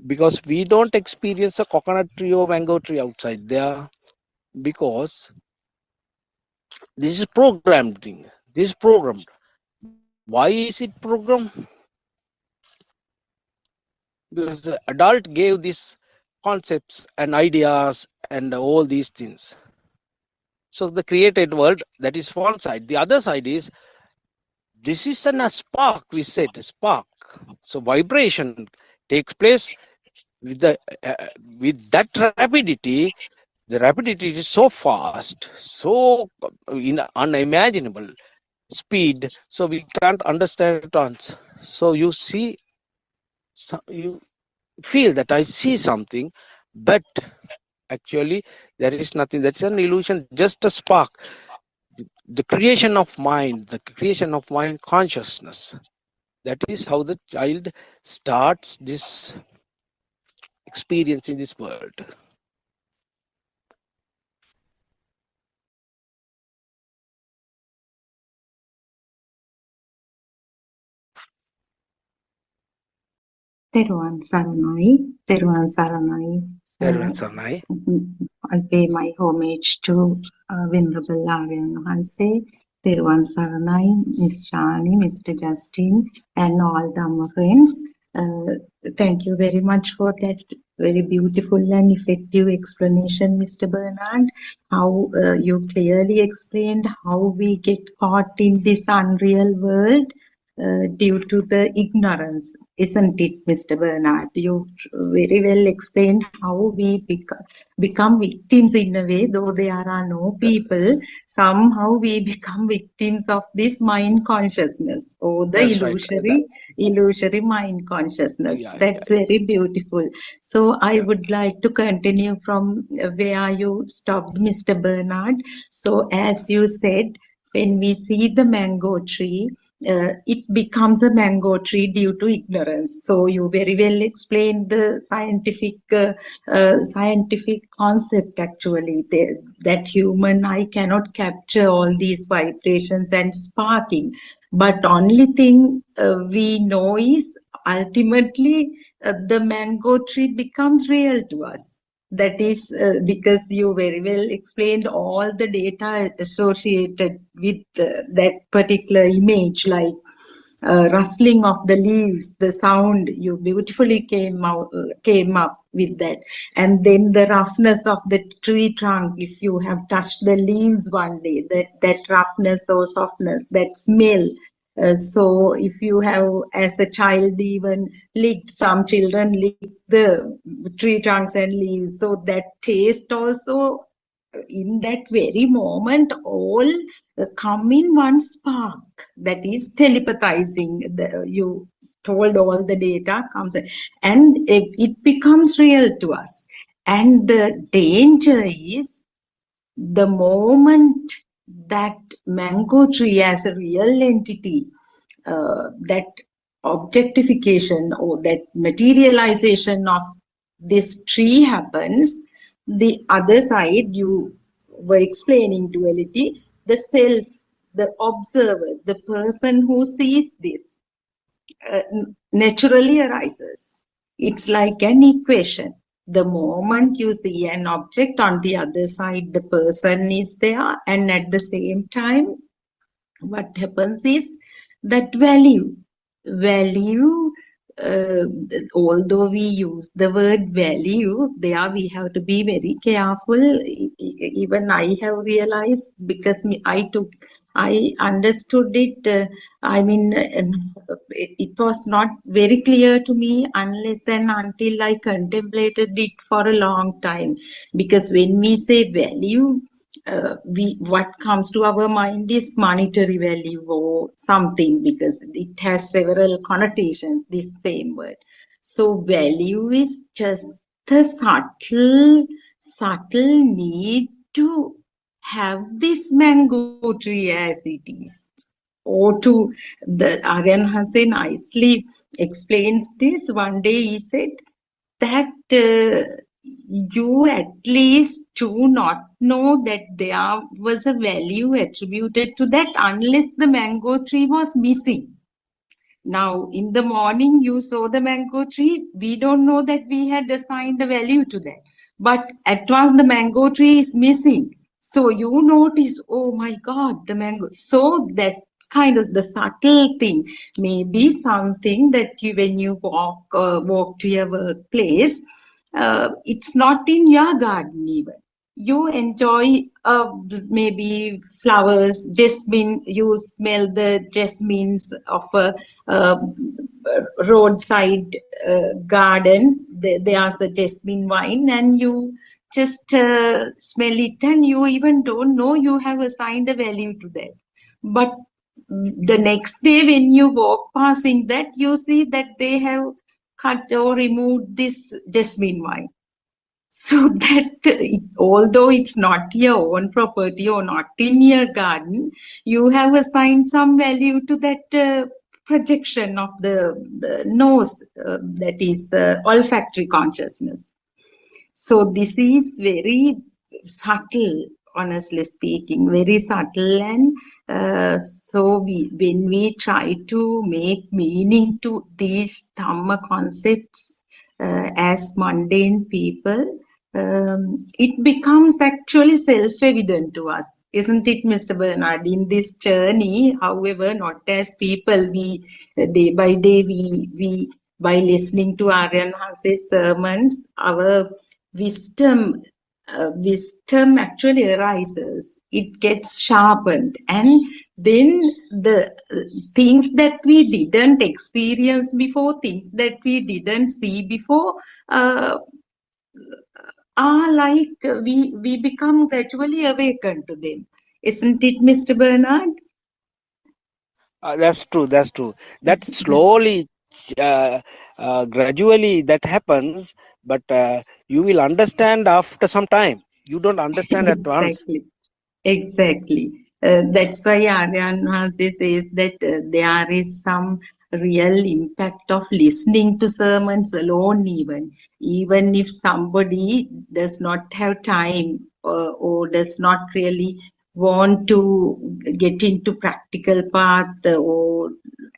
because we don't experience a coconut tree or mango tree outside there, because this is programmed thing. This is programmed. Why is it programmed? Because the adult gave these concepts and ideas and all these things. So the created world, that is one side. The other side is, this is a spark, we said, a spark. So vibration takes place with that rapidity. The rapidity is so fast, so unimaginable speed, so we can't understand it once. So you see, you feel that I see something, but actually there is nothing. That's an illusion, just a spark. The creation of mind, the creation of mind consciousness. That is how the child starts this experience in this world. තෙරුවන් සරණයි. තෙරුවන් සරණයි. I pay my homage to Venerable Aryan Hanse, Therwan Saranai, Miss Shani, Mr. Justin, and all Dhamma friends. Thank you very much for that very beautiful and effective explanation, Mr. Bernard. How you clearly explained how we get caught in this unreal world due to the ignorance. isn't it, Mr. Bernard? You very well explained how we become victims in a way, though there are no people, somehow we become victims of this mind consciousness or the That's right. illusory mind consciousness. Yeah, That's very beautiful. So I yeah. would like to continue from where you stopped, Mr. Bernard. So as you said, when we see the mango tree, it becomes a mango tree due to ignorance. So you very well explained the scientific concept actually, that human eye cannot capture all these vibrations and sparking. But only thing we know is ultimately the mango tree becomes real to us. That is because you very well explained all the data associated with that particular image, like rustling of the leaves, the sound. You beautifully came up with that, and then the roughness of the tree trunk. If you have touched the leaves one day, that roughness or softness, that smell. So if you have, as a child, even licked, some children lick the tree trunks and leaves, so that taste also in that very moment all come in one spark, that is telepathizing. You told all the data comes and it becomes real to us. And the danger is the moment that mango tree as a real entity, that objectification or that materialization of this tree happens, the other side, you were explaining duality, the self, the observer, the person who sees this naturally arises. It's like an equation. The moment you see an object, on the other side the person is there, and at the same time what happens is that value, uh, although we use the word value, there we have to be very careful. Even I have realized, because I understood it. I mean, it was not very clear to me unless and until I contemplated it for a long time. Because when we say value, what comes to our mind is monetary value or something, because it has several connotations, this same word. So value is just the subtle need to have this mango tree as it is, or to the Aryan Hussain nicely explains this. One day he said that you at least do not know that there was a value attributed to that unless the mango tree was missing. Now, in the morning, you saw the mango tree. We don't know that we had assigned a value to that. But at once the mango tree is missing. So you notice, oh my God, the mango. So that kind of the subtle thing may be something that you, when you walk to your workplace, it's not in your garden even. You enjoy maybe flowers, jasmine. You smell the jasmines of a roadside garden. There's a jasmine vine, and you just smell it, and you even don't know you have assigned a value to that. But the next day when you walk passing that, you see that they have cut or removed this jasmine vine. So that although it's not your own property or not in your garden, you have assigned some value to that projection of the nose, that is olfactory consciousness. So this is very subtle, honestly speaking, very subtle. And so when we try to make meaning to these Dhamma concepts as mundane people, it becomes actually self-evident to us, isn't it, Mr. Bernard? In this journey, however, not as people, we day by day, we by listening to Aryan Hanse's sermons, our wisdom wisdom actually arises, it gets sharpened, and then the things that we didn't experience before, things that we didn't see before, are like we become gradually awakened to them. Isn't it, Mr. Bernard? That's true. That's true. That slowly, gradually, that happens, but you will understand after some time. You don't understand at once. Exactly. Exactly. That's why Aryan Hase says that there is some real impact of listening to sermons alone, even if somebody does not have time or does not really want to get into practical path or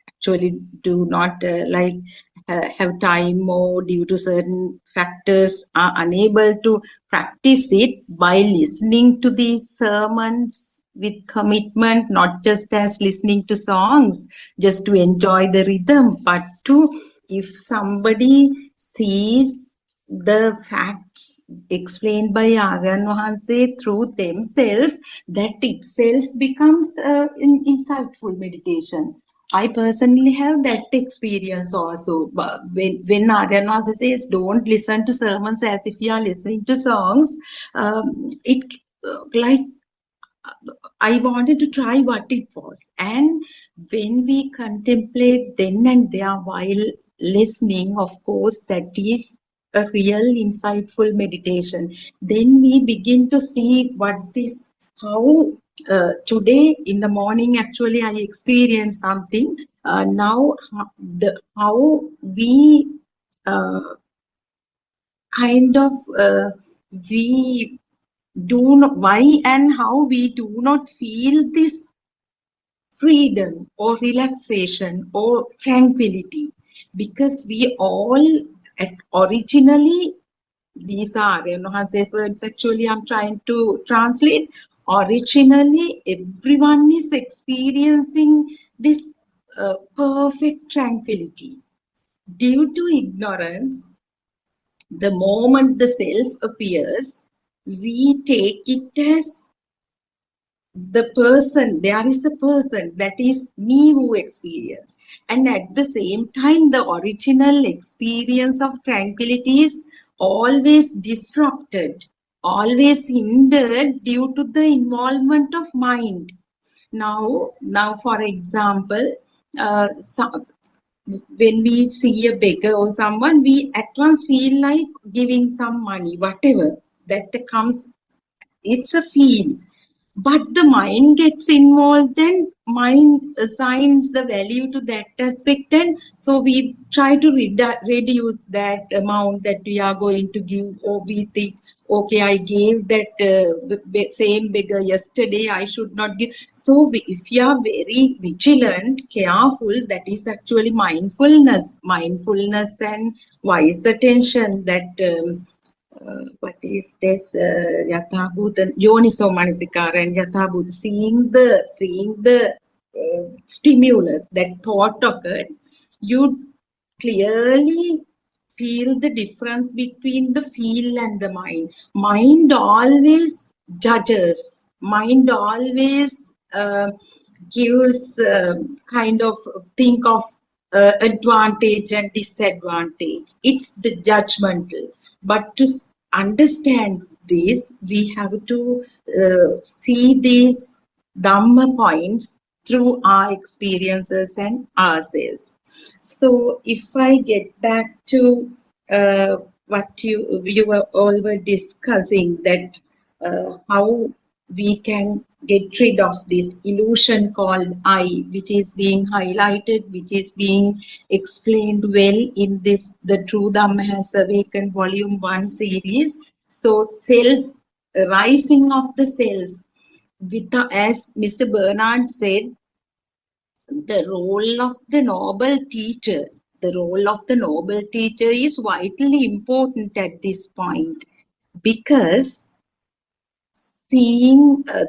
actually do not have time or due to certain factors are unable to practice it. By listening to these sermons with commitment, not just as listening to songs just to enjoy the rhythm, but to, if somebody sees the facts explained by Aryan Wahanse through themselves, that itself becomes insightful meditation. I personally have that experience also. But when Aryan Wahanse says don't listen to sermons as if you are listening to songs, it like I wanted to try what it was. And when we contemplate then and there while listening, of course, that is a real insightful meditation. Then we begin to see how today in the morning, actually, I experienced something. Now, how we kind of we do not, why and how we do not feel this freedom or relaxation or tranquility, because we all originally, these are Hanse's words actually I'm trying to translate, originally everyone is experiencing this perfect tranquility. Due to ignorance, the moment the self appears, we take it as there is a person, that is me who experience. And at the same time, the original experience of tranquility is always disrupted, always hindered due to the involvement of mind. Now for example, when we see a beggar or someone, we at once feel like giving some money, whatever that comes, it's a feel. But the mind gets involved and mind assigns the value to that aspect, and so we try to reduce that amount that we are going to give, or we think, okay, I gave that same beggar yesterday, I should not give. So if you are very vigilant, careful, that is actually mindfulness and wise attention, that what is this Yathabhuta Yoniso Manasikara and Yathabhuta, seeing the stimulus, that thought occurred, you clearly feel the difference between the feel and the mind. Mind always judges, mind always gives kind of think of advantage and disadvantage. It's the judgmental. But to understand this, we have to see these Dhamma points through our experiences and ourselves. So if I get back to what you all were discussing, that how we can get rid of this illusion called I, which is being highlighted, which is being explained well in this The True Dhamma Has Awakened Volume 1 series. So rising of the self, as Mr. Bernard said, the role of the noble teacher is vitally important at this point, because seeing a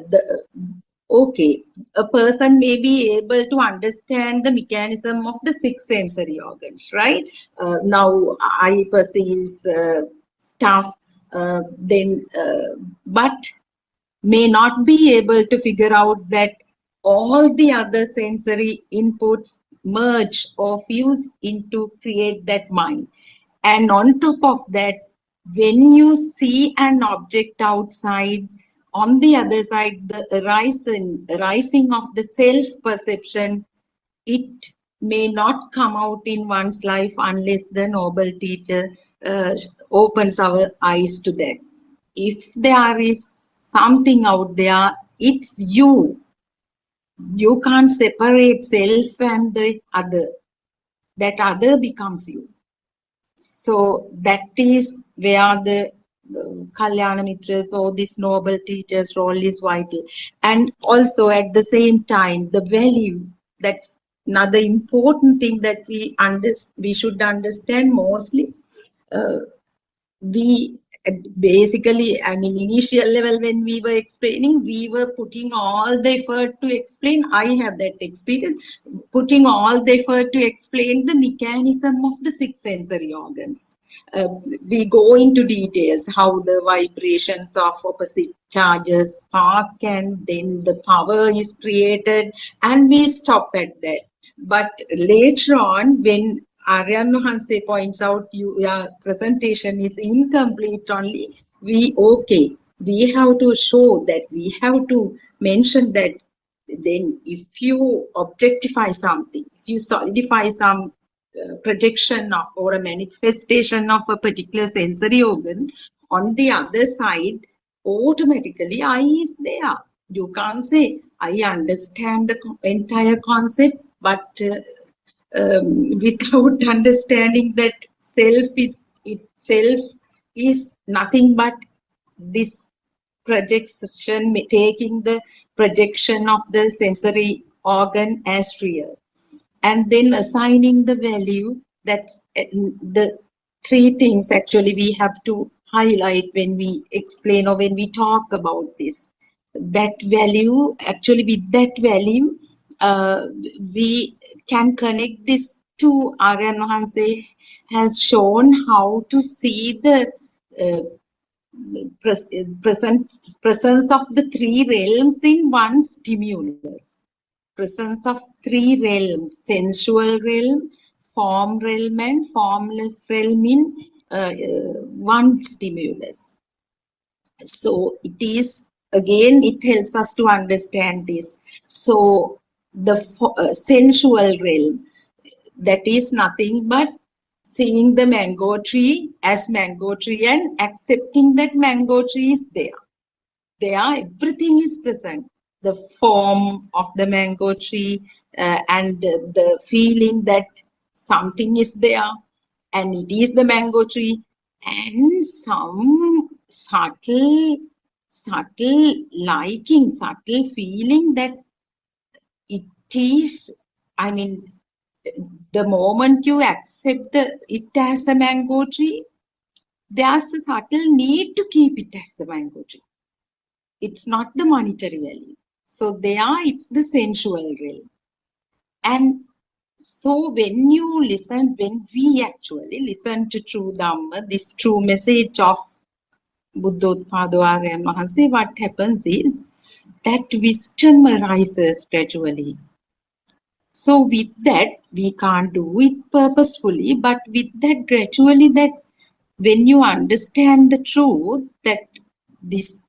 person may be able to understand the mechanism of the 6 sensory organs, right? Now I perceive stuff, but may not be able to figure out that all the other sensory inputs merge or fuse into create that mind. And on top of that, when you see an object outside, on the other side, the rising of the self-perception, it may not come out in one's life unless the noble teacher opens our eyes to that. If there is something out there, it's you. You can't separate self and the other. That other becomes you. So that is where the Kalyana Mitras or this noble teacher's role is vital. And also at the same time, the value, that's another important thing that we should understand mostly. We basically, I mean, initial level when we were explaining, we were putting all the effort to explain. I have that experience, putting all the effort to explain the mechanism of the six sensory organs. We go into details how the vibrations of opposite charges spark and then the power is created, and we stop at that. But later on, when Aryan Hanse points out your presentation is incomplete only, we have to show that, we have to mention that then if you objectify something, if you solidify some projection of or a manifestation of a particular sensory organ, on the other side, automatically I is there. You can't say, I understand the entire concept, but without understanding that self itself is nothing but this projection, taking the projection of the sensory organ as real, and then assigning the value. That's the three things actually we have to highlight when we explain or when we talk about this. That value, actually with that value, we can connect this to Aryan Hanse has shown how to see the presence of the three realms in one stimulus. Presence of three realms: sensual realm, form realm, and formless realm in one stimulus. So it is, again, it helps us to understand this. So the sensual realm, that is nothing but seeing the mango tree as mango tree and accepting that mango tree is there. Everything is present. The form of the mango tree and the feeling that something is there and it is the mango tree, and some subtle liking, subtle feeling that it is, I mean, the moment you accept it as a mango tree, there's a subtle need to keep it as the mango tree. It's not the monetary value. So it's the sensual realm. And so when we actually listen to true Dhamma, this true message of Buddothpado Aryan Mahanse, what happens is that wisdom arises gradually. So with that, we can't do it purposefully, but with that gradually, that when you understand the truth that these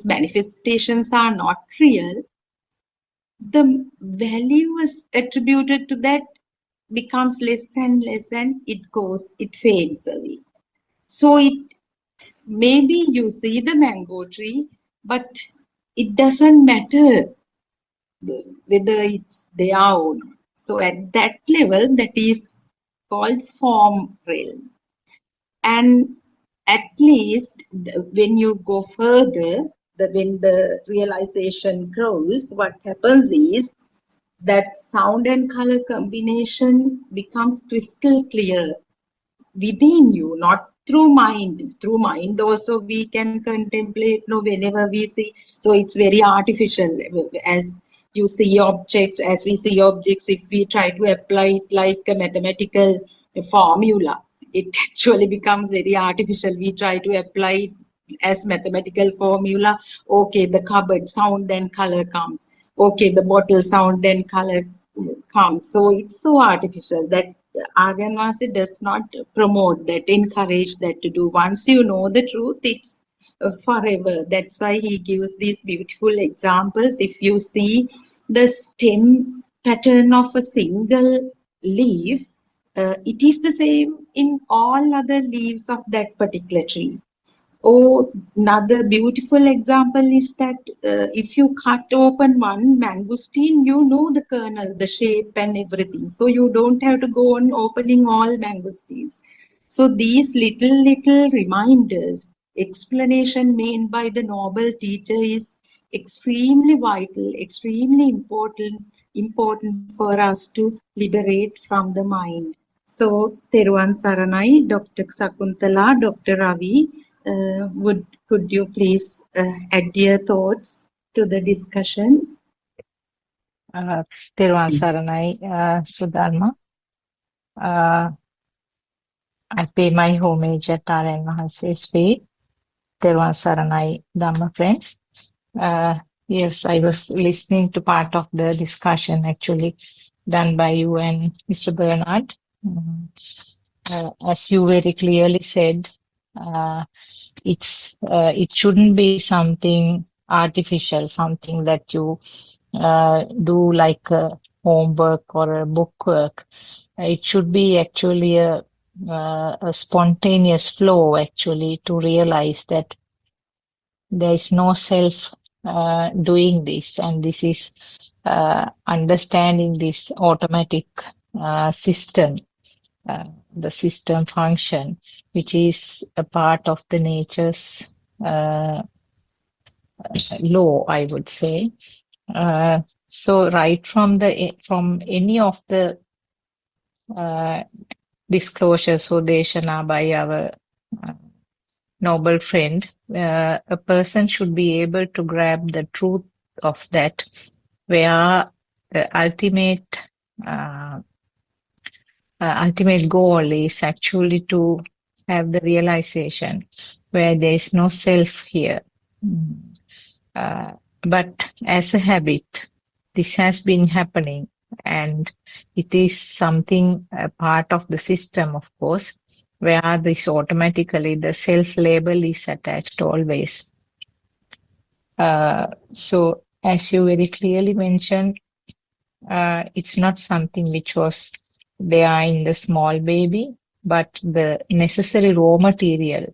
manifestations are not real, the value is attributed to that becomes less and less, and it fades away. So maybe you see the mango tree, but it doesn't matter whether it's there or not. So at that level, that is called form realm. And at least when you go further, when the realization grows, what happens is that sound and color combination becomes crystal clear within you, not through mind. Through mind also we can contemplate whenever we see. So it's very artificial. As you see objects, as we see objects, if we try to apply it like a mathematical formula, it actually becomes very artificial. We try to apply it as mathematical formula. Okay, the cupboard sound, then color comes. Okay, the bottle sound, then color comes. So it's so artificial that Aryanvasi does not promote that, encourage that to do. Once you know the truth, it's forever. That's why he gives these beautiful examples. If you see the stem pattern of a single leaf, it is the same in all other leaves of that particular tree. Oh, another beautiful example is that if you cut open one mangosteen, you know the kernel, the shape and everything. So you don't have to go on opening all mangosteens. So these little reminders, explanation made by the noble teacher is extremely vital, extremely important for us to liberate from the mind. So Teruvan Saranai, Dr. Sakuntala, Dr. Ravi, could you please add your thoughts to the discussion? Tirvan Saranai, Sudharma. I pay my homage at Aryan Mahase's feet. Tirvan Saranai, Dhamma friends. Yes, I was listening to part of the discussion actually done by you and Mr. Bernard. As you very clearly said, it shouldn't be something artificial, something that you do like a homework or a bookwork. It should be actually a spontaneous flow actually to realize that there is no self doing this, and this is understanding this automatic system, the system function, which is a part of the nature's law, I would say. So right from any of the disclosures or deshana by our noble friend, a person should be able to grab the truth of that, where the ultimate goal is actually to have the realization where there is no self here. But as a habit, this has been happening, and it is something, a part of the system, of course, where this automatically the self label is attached always. So as you very clearly mentioned, it's not something which was there in the small baby, but the necessary raw material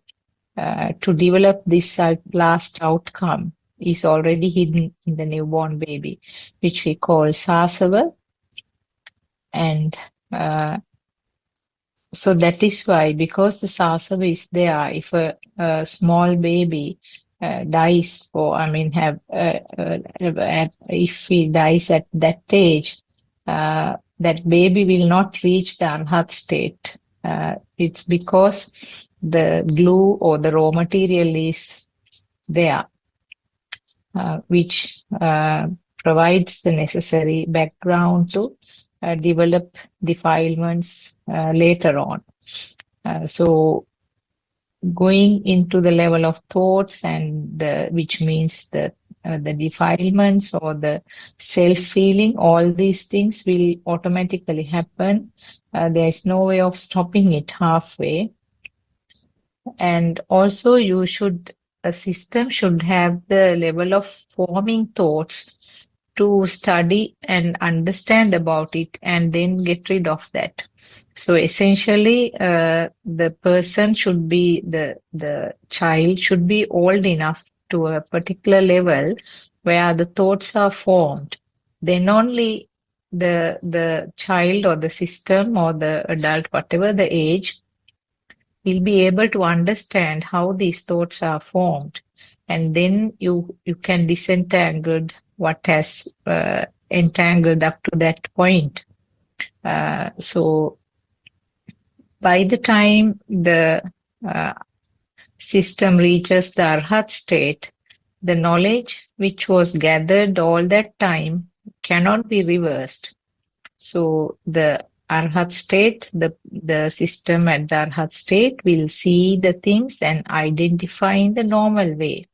to develop this last outcome is already hidden in the newborn baby, which we call sasava. And so that is why, because the sasava is there, if a small baby dies, or if he dies at that age, that baby will not reach the anhat state. It's because the glue or the raw material is there, which provides the necessary background to develop defilements later on. So going into the level of thoughts, and which means the defilements or the self-feeling, all these things will automatically happen. There is no way of stopping it halfway. And also a system should have the level of forming thoughts to study and understand about it and then get rid of that. So essentially, the person should be, the child should be old enough to a particular level where the thoughts are formed. Then only the child or the system or the adult, whatever the age, will be able to understand how these thoughts are formed. And then you can disentangle what has entangled up to that point. So by the time the system reaches the arhat state, the knowledge which was gathered all that time cannot be reversed. So the Arhat state, the system at the Arhat state will see the things and identify in the normal way.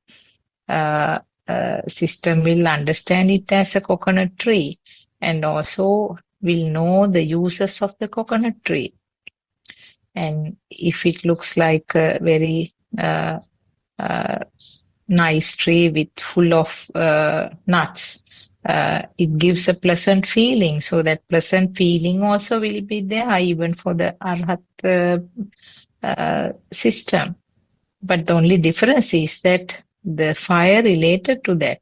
System will understand it as a coconut tree and also will know the uses of the coconut tree. And if it looks like a very nice tree with full of nuts, it gives a pleasant feeling. So that pleasant feeling also will be there even for the Arhat system. But the only difference is that the fire related to that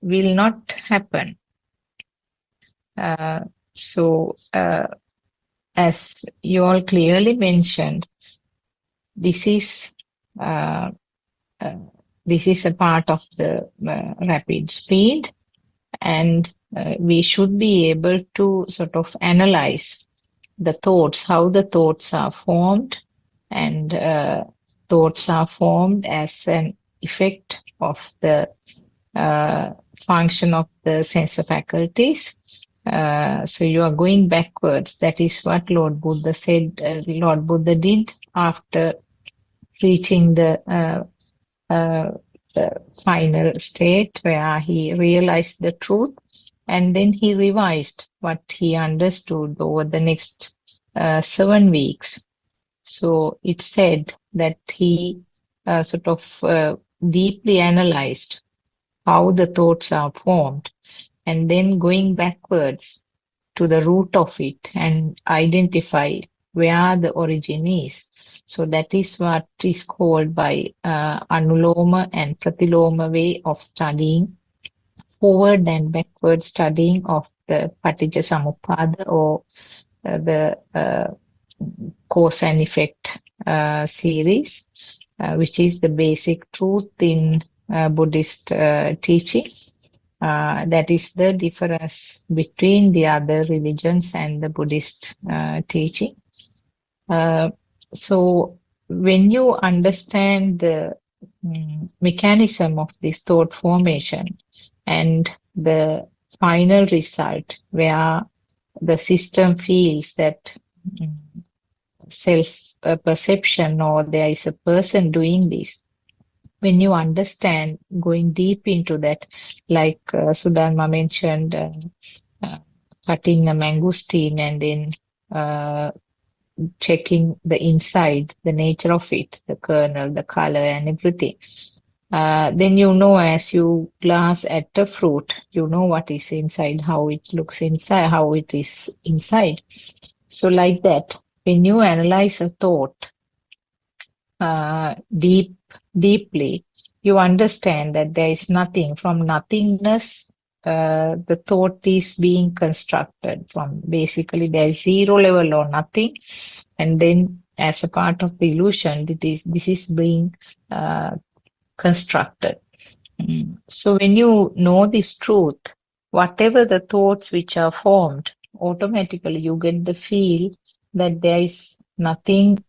will not happen. So as you all clearly mentioned, this is a part of the rapid speed, and we should be able to sort of analyze the thoughts, how the thoughts are formed, and thoughts are formed as an effect of the function of the sensor faculties. So you are going backwards. That is what Lord Buddha said. Lord Buddha did after reaching the final state where he realized the truth, and then he revised what he understood over the next 7 weeks. So it said that he sort of deeply analyzed how the thoughts are formed, and then going backwards to the root of it and identify where the origin is. So that is what is called by Anuloma and Pratiloma way of studying, forward and backward studying of the Paticcasamuppada, or the cause and effect series, which is the basic truth in Buddhist teaching. That is the difference between the other religions and the Buddhist teaching. So when you understand the mechanism of this thought formation and the final result where the system feels that self-perception or there is a person doing this, when you understand, going deep into that, like Sudharma mentioned, cutting a mangosteen and then checking the inside, the nature of it, the kernel, the color and everything. Then you know, as you glance at the fruit, you know what is inside, how it looks inside, how it is inside. So like that, when you analyze a thought deeply, you understand that there is nothing. From nothingness, the thought is being constructed from. Basically, there is zero level or nothing, and then as a part of the illusion, this is being constructed. So when you know this truth, whatever the thoughts which are formed, automatically you get the feel that there is nothing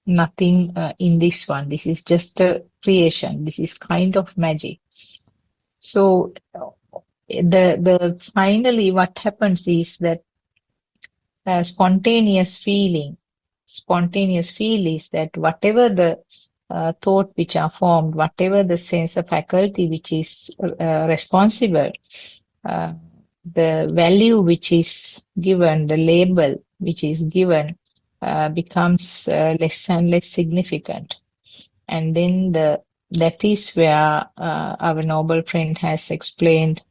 in this one. This is just a creation. This is kind of magic. So the finally what happens is that spontaneous feel is that whatever the thought which are formed, whatever the sense of faculty which is responsible, the value which is given, the label which is given, becomes less and less significant. And then that is where our noble friend has explained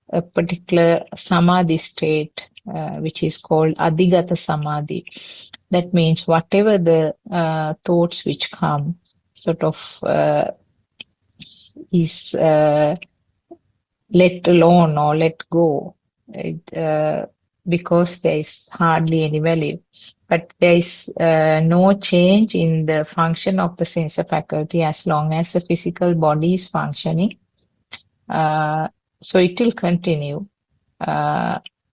a particular samadhi state, which is called adhigata samadhi. That means whatever the thoughts which come, sort of is let alone or let go, because there is hardly any value. But there is no change in the function of the sensor faculty as long as the physical body is functioning. So it will continue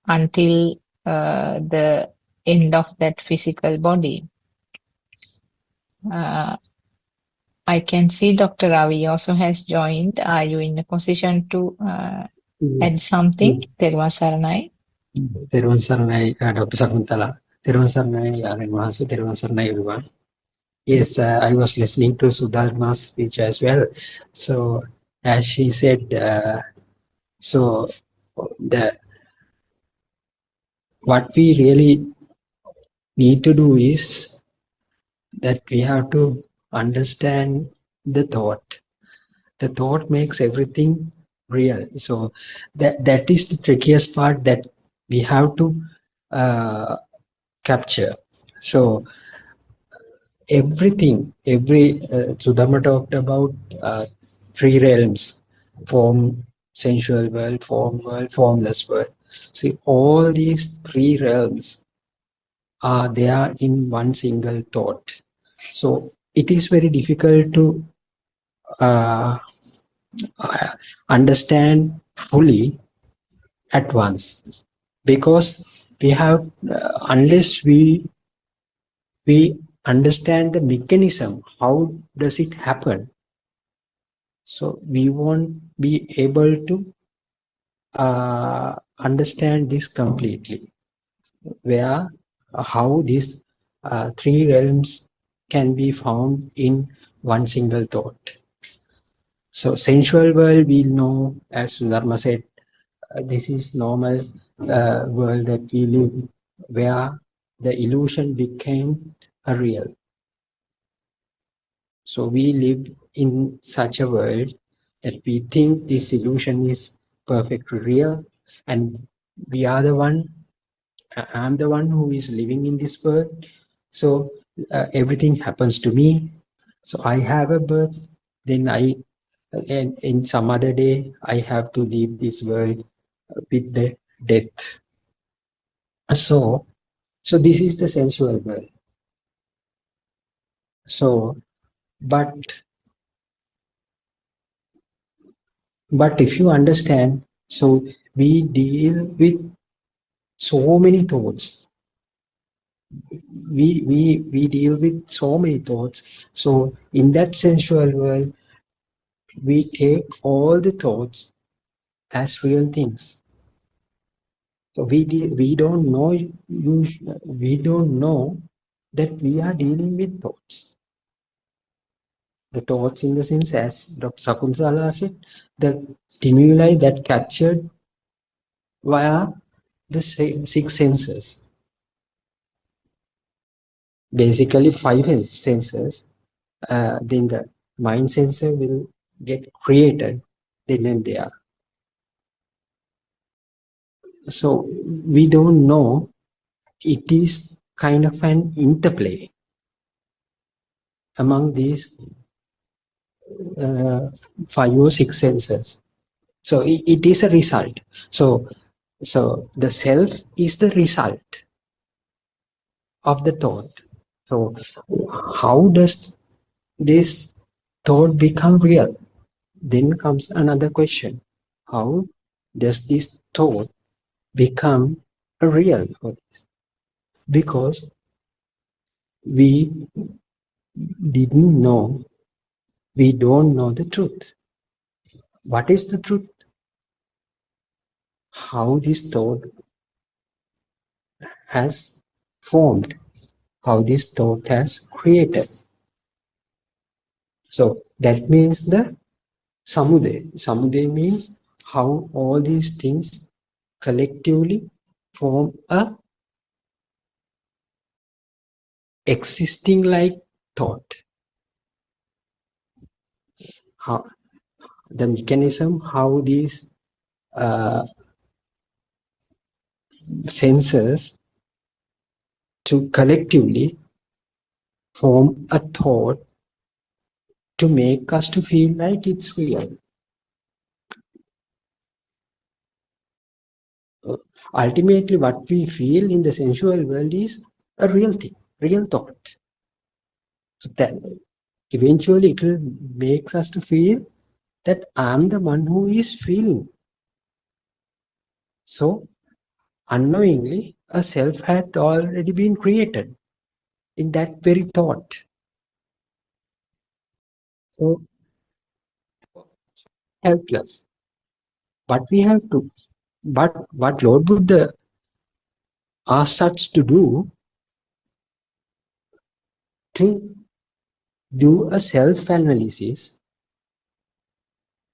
until the end of that physical body. I can see Dr. Ravi also has joined. Are you in a position to add something? Terwa Saranai. Therun Saranai, Dr. Sakuntala. Therun Saranai, Aren Mahasu, Therun Saranai, everyone. Yes, I was listening to Sudharma's speech as well. So, as she said, so the what we really need to do is that we have to understand the thought. The thought makes everything real. So that is the trickiest part that we have to capture. So Sudharma talked about three realms: form, sensual world, formless world. See, all these three realms are there in one single thought. So it is very difficult to uh, understand fully at once, because we have unless we understand the mechanism, how does it happen, so we won't be able to understand this completely, where how these three realms can be found in one single thought. So sensual world, we know, as Dharma said, this is normal world that we live, where the illusion became a real. So we live in such a world that we think this illusion is perfectly real, and we are the one. I'm the one who is living in this world. So everything happens to me. So I have a birth, then and in some other day I have to leave this world with the death. So this is the sensual world. So but if you understand, so we deal with so many thoughts. We deal with so many thoughts. So in that sensual world, we take all the thoughts as real things. So we don't know we don't know that we are dealing with thoughts. The thoughts, in the sense, as Dr. Sakuntala said, the stimuli that captured via the six senses. Basically, five senses. Then the mind sensor will get created then and there. So we don't know. It is kind of an interplay among these 5 or 6 senses. So it is a result. So the self is the result of the thought. So how does this thought become real? Then comes another question. How does this thought become real for this? Because we didn't know, we don't know the truth. What is the truth? How this thought has formed, how this thought has created. So that means the samudaya. Samudaya means how all these things collectively form a existing like thought. How the mechanism, how these senses to collectively form a thought to make us to feel like it's real. Ultimately, what we feel in the sensual world is a real thing, real thought. So that eventually it will make us to feel that I'm the one who is feeling. So unknowingly, a self had already been created in that very thought. So helpless. But we have to, but what Lord Buddha ask us to do a self-analysis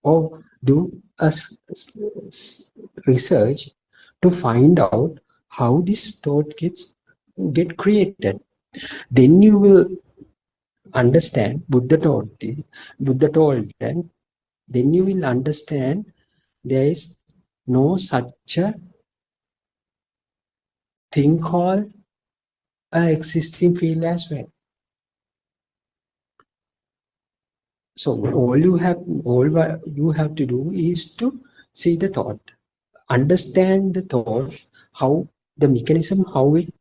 or do a research to find out how this thought get created. Then you will understand Buddha told that then you will understand there is no such a thing called a existing field as well. So all you have to do is to see the thought, understand the thought, how the mechanism, how it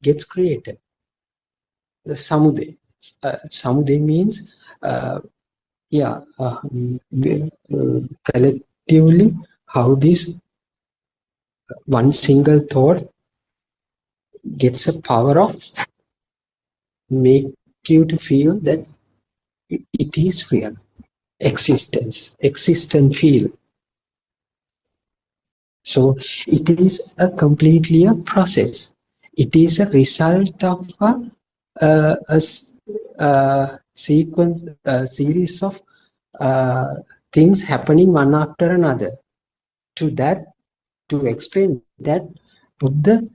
gets created. The samudaya. Samudaya means collectively how this one single thought gets a power of make you to feel that it is real. Existent feel. So it is a completely a process. It is a result of a series of things happening one after another. To explain that, Buddha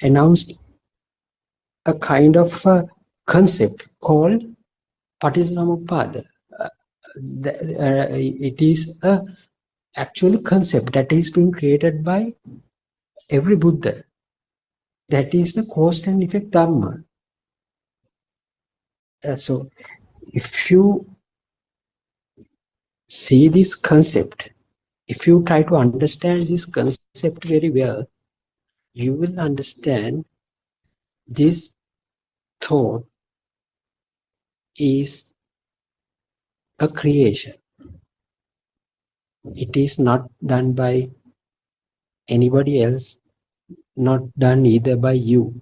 announced a kind of a concept called Paticcasamuppada. It is a actual concept that is being created by every Buddha. That is the cause and effect Dharma. So if you see this concept, if you try to understand this concept very well, you will understand this thought is a creation. It is not done by anybody else, not done either by you.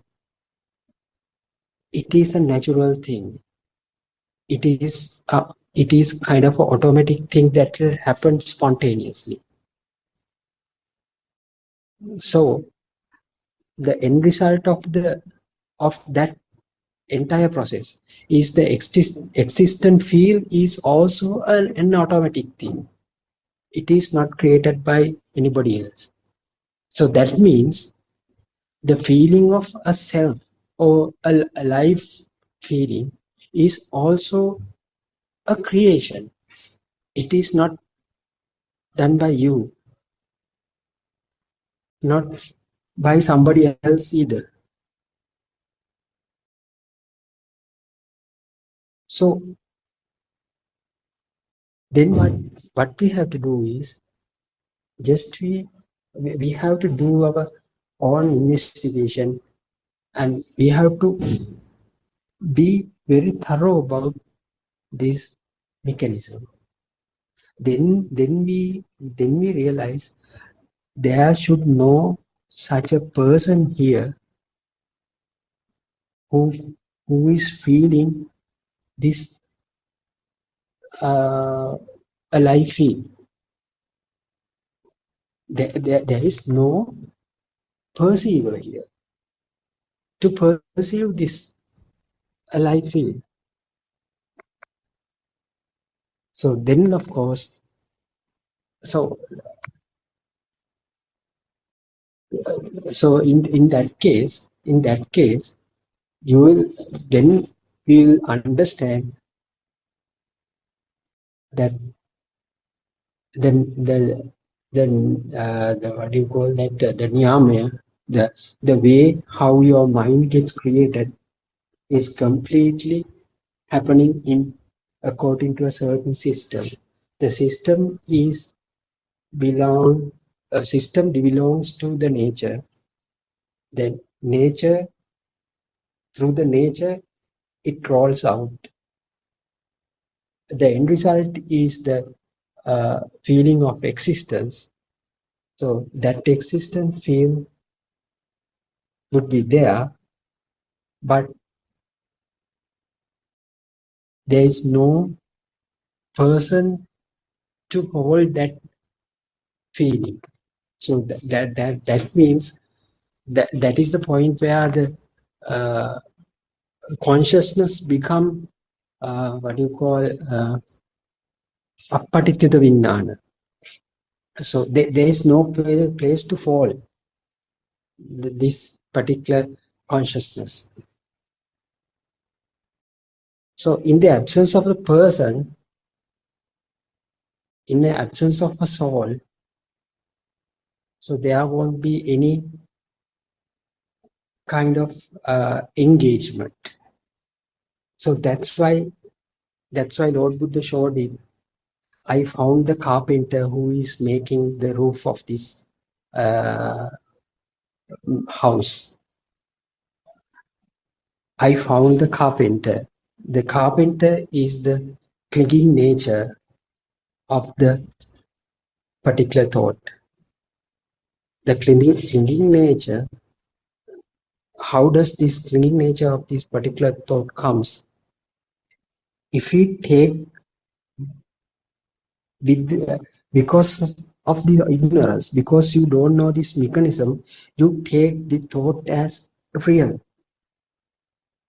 It is a natural thing. It is kind of an automatic thing that will happen spontaneously. So the end result of that entire process is the existent field is also an automatic thing. It is not created by anybody else. So that means the feeling of a self or a life feeling is also a creation. It is not done by you, not by somebody else either. So then what we have to do is just we have to do our own investigation, and we have to be very thorough about this mechanism. Then we realize there should no such a person here who is feeling this alive feel. There is no perceiver here to perceive this alive feel. So then, of course, so in that case, you will understand that then the what do you call that, the niyamaya, the way how your mind gets created is completely happening in according to a certain system. The system belongs to the nature. Then nature, through the nature, it rolls out. The end result is the feeling of existence. So that existence feel would be there, but there is no person to hold that feeling. So that means that is the point where the consciousness become what you call appatitita vinnana. So there is no place to fall this particular consciousness. So in the absence of the person, in the absence of a soul, so there won't be any kind of engagement. So that's why Lord Buddha showed it. I found the carpenter who is making the roof of this house. I found the carpenter. The carpenter is the clinging nature of the particular thought. The clinging nature, how does this clinging nature of this particular thought comes? If we take with because of the ignorance, because you don't know this mechanism, you take the thought as real.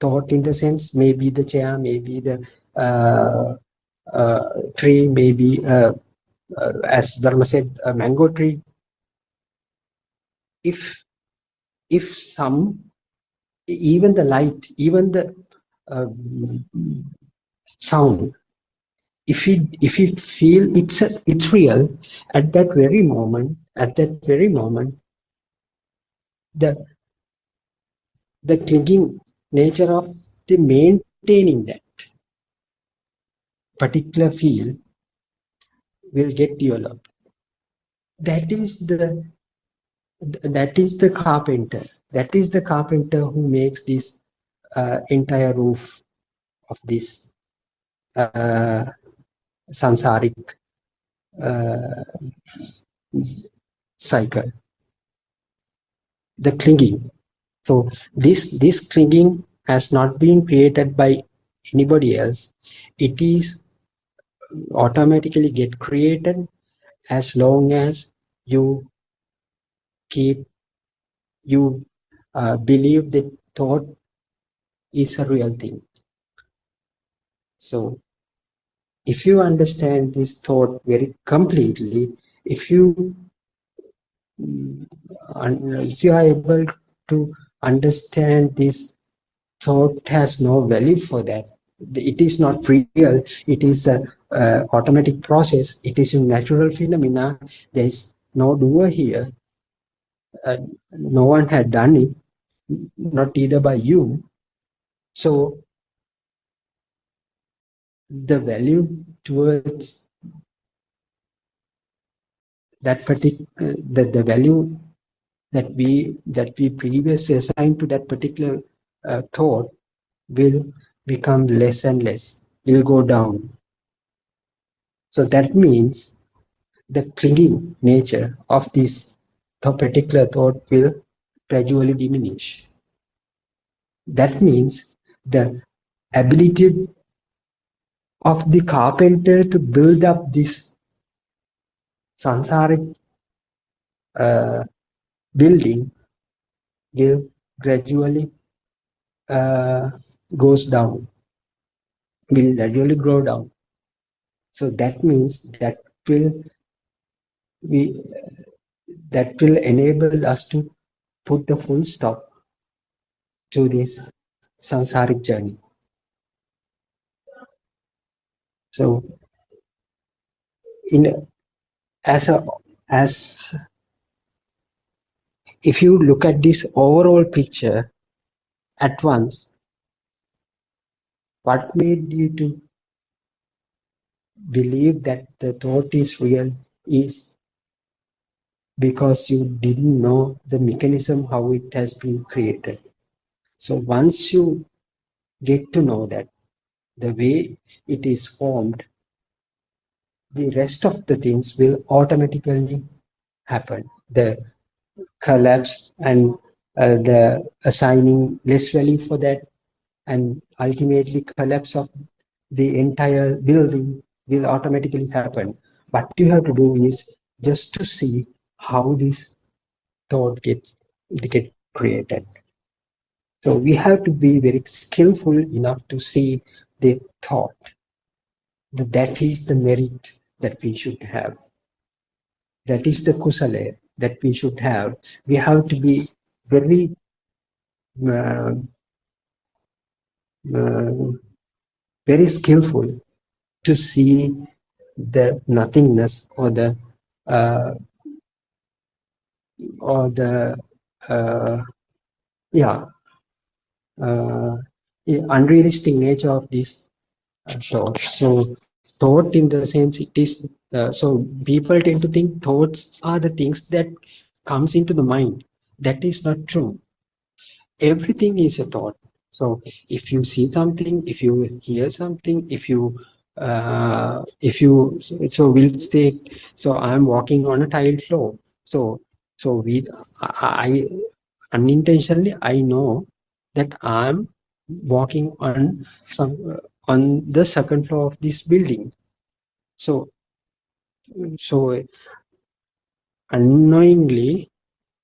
Thought in the sense, maybe the chair, maybe the tree, maybe as Dharma said, a mango tree. If some, even the light, even the sound, if you feel it's real at that very moment, the clinging nature of the maintaining that particular field will get developed. That is the carpenter. That is the carpenter who makes this entire roof of this samsaric cycle. The clinging. So this clinging has not been created by anybody else. It is automatically get created as long as you believe that thought is a real thing. So if you understand this thought very completely, if you are able to understand this thought has no value for that, it is not real, it is a automatic process, it is a natural phenomena, there is no doer here, no one had done it, not either by you. So the value towards that particular, the value that we previously assigned to that particular thought will become less and less, will go down. So that means the clinging nature of this particular thought will gradually diminish. That means the ability of the carpenter to build up this samsaric building will gradually goes down, will gradually grow down. So that means that will enable us to put the full stop to this samsaric journey. So as if you look at this overall picture at once, what made you to believe that the thought is real is because you didn't know the mechanism how it has been created. So once you get to know that the way it is formed, the rest of the things will automatically happen. The collapse and the assigning less value for that, and ultimately collapse of the entire building will automatically happen. What you have to do is just to see how this thought get created. So we have to be very skillful enough to see the thought. That is the merit that we should have. That is the kusale that we should have. We have to be very uh, uh, very skillful to see the nothingness uh, or the uh, yeah unrealistic nature of this thought. So thought in the sense it is so people tend to think thoughts are the things that comes into the mind. That is not true. Everything is a thought. So if you see something, if you hear something, if you so we'll say, so I'm walking on a tiled floor. So we I unintentionally I know that I'm walking on on the second floor of this building. So unknowingly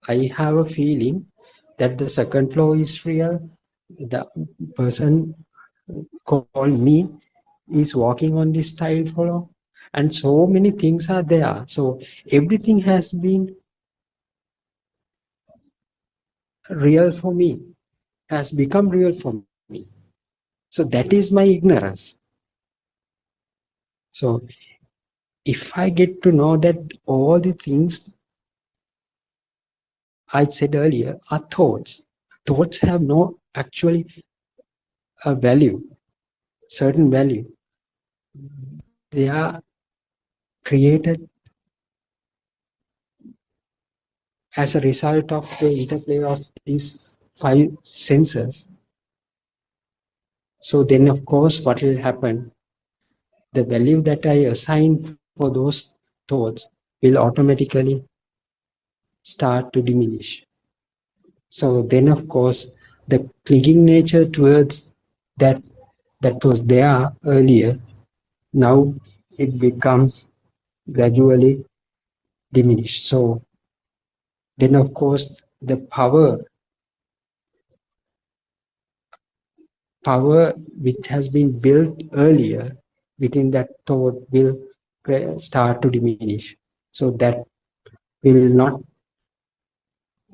I have a feeling that the second floor is real. The person called me is walking on this tile floor, and so many things are there. So everything has been real for me, has become real for me. So that is my ignorance. So if I get to know that all the things I said earlier are thoughts, thoughts have no actually a value, certain value. They are created as a result of the interplay of these five senses. So then, of course, what will happen? The value that I assign for those thoughts will automatically start to diminish. So then, of course, the clinging nature towards that was there earlier, now it becomes gradually diminished. So then, of course, the power which has been built earlier within that thought will start to diminish. So that will not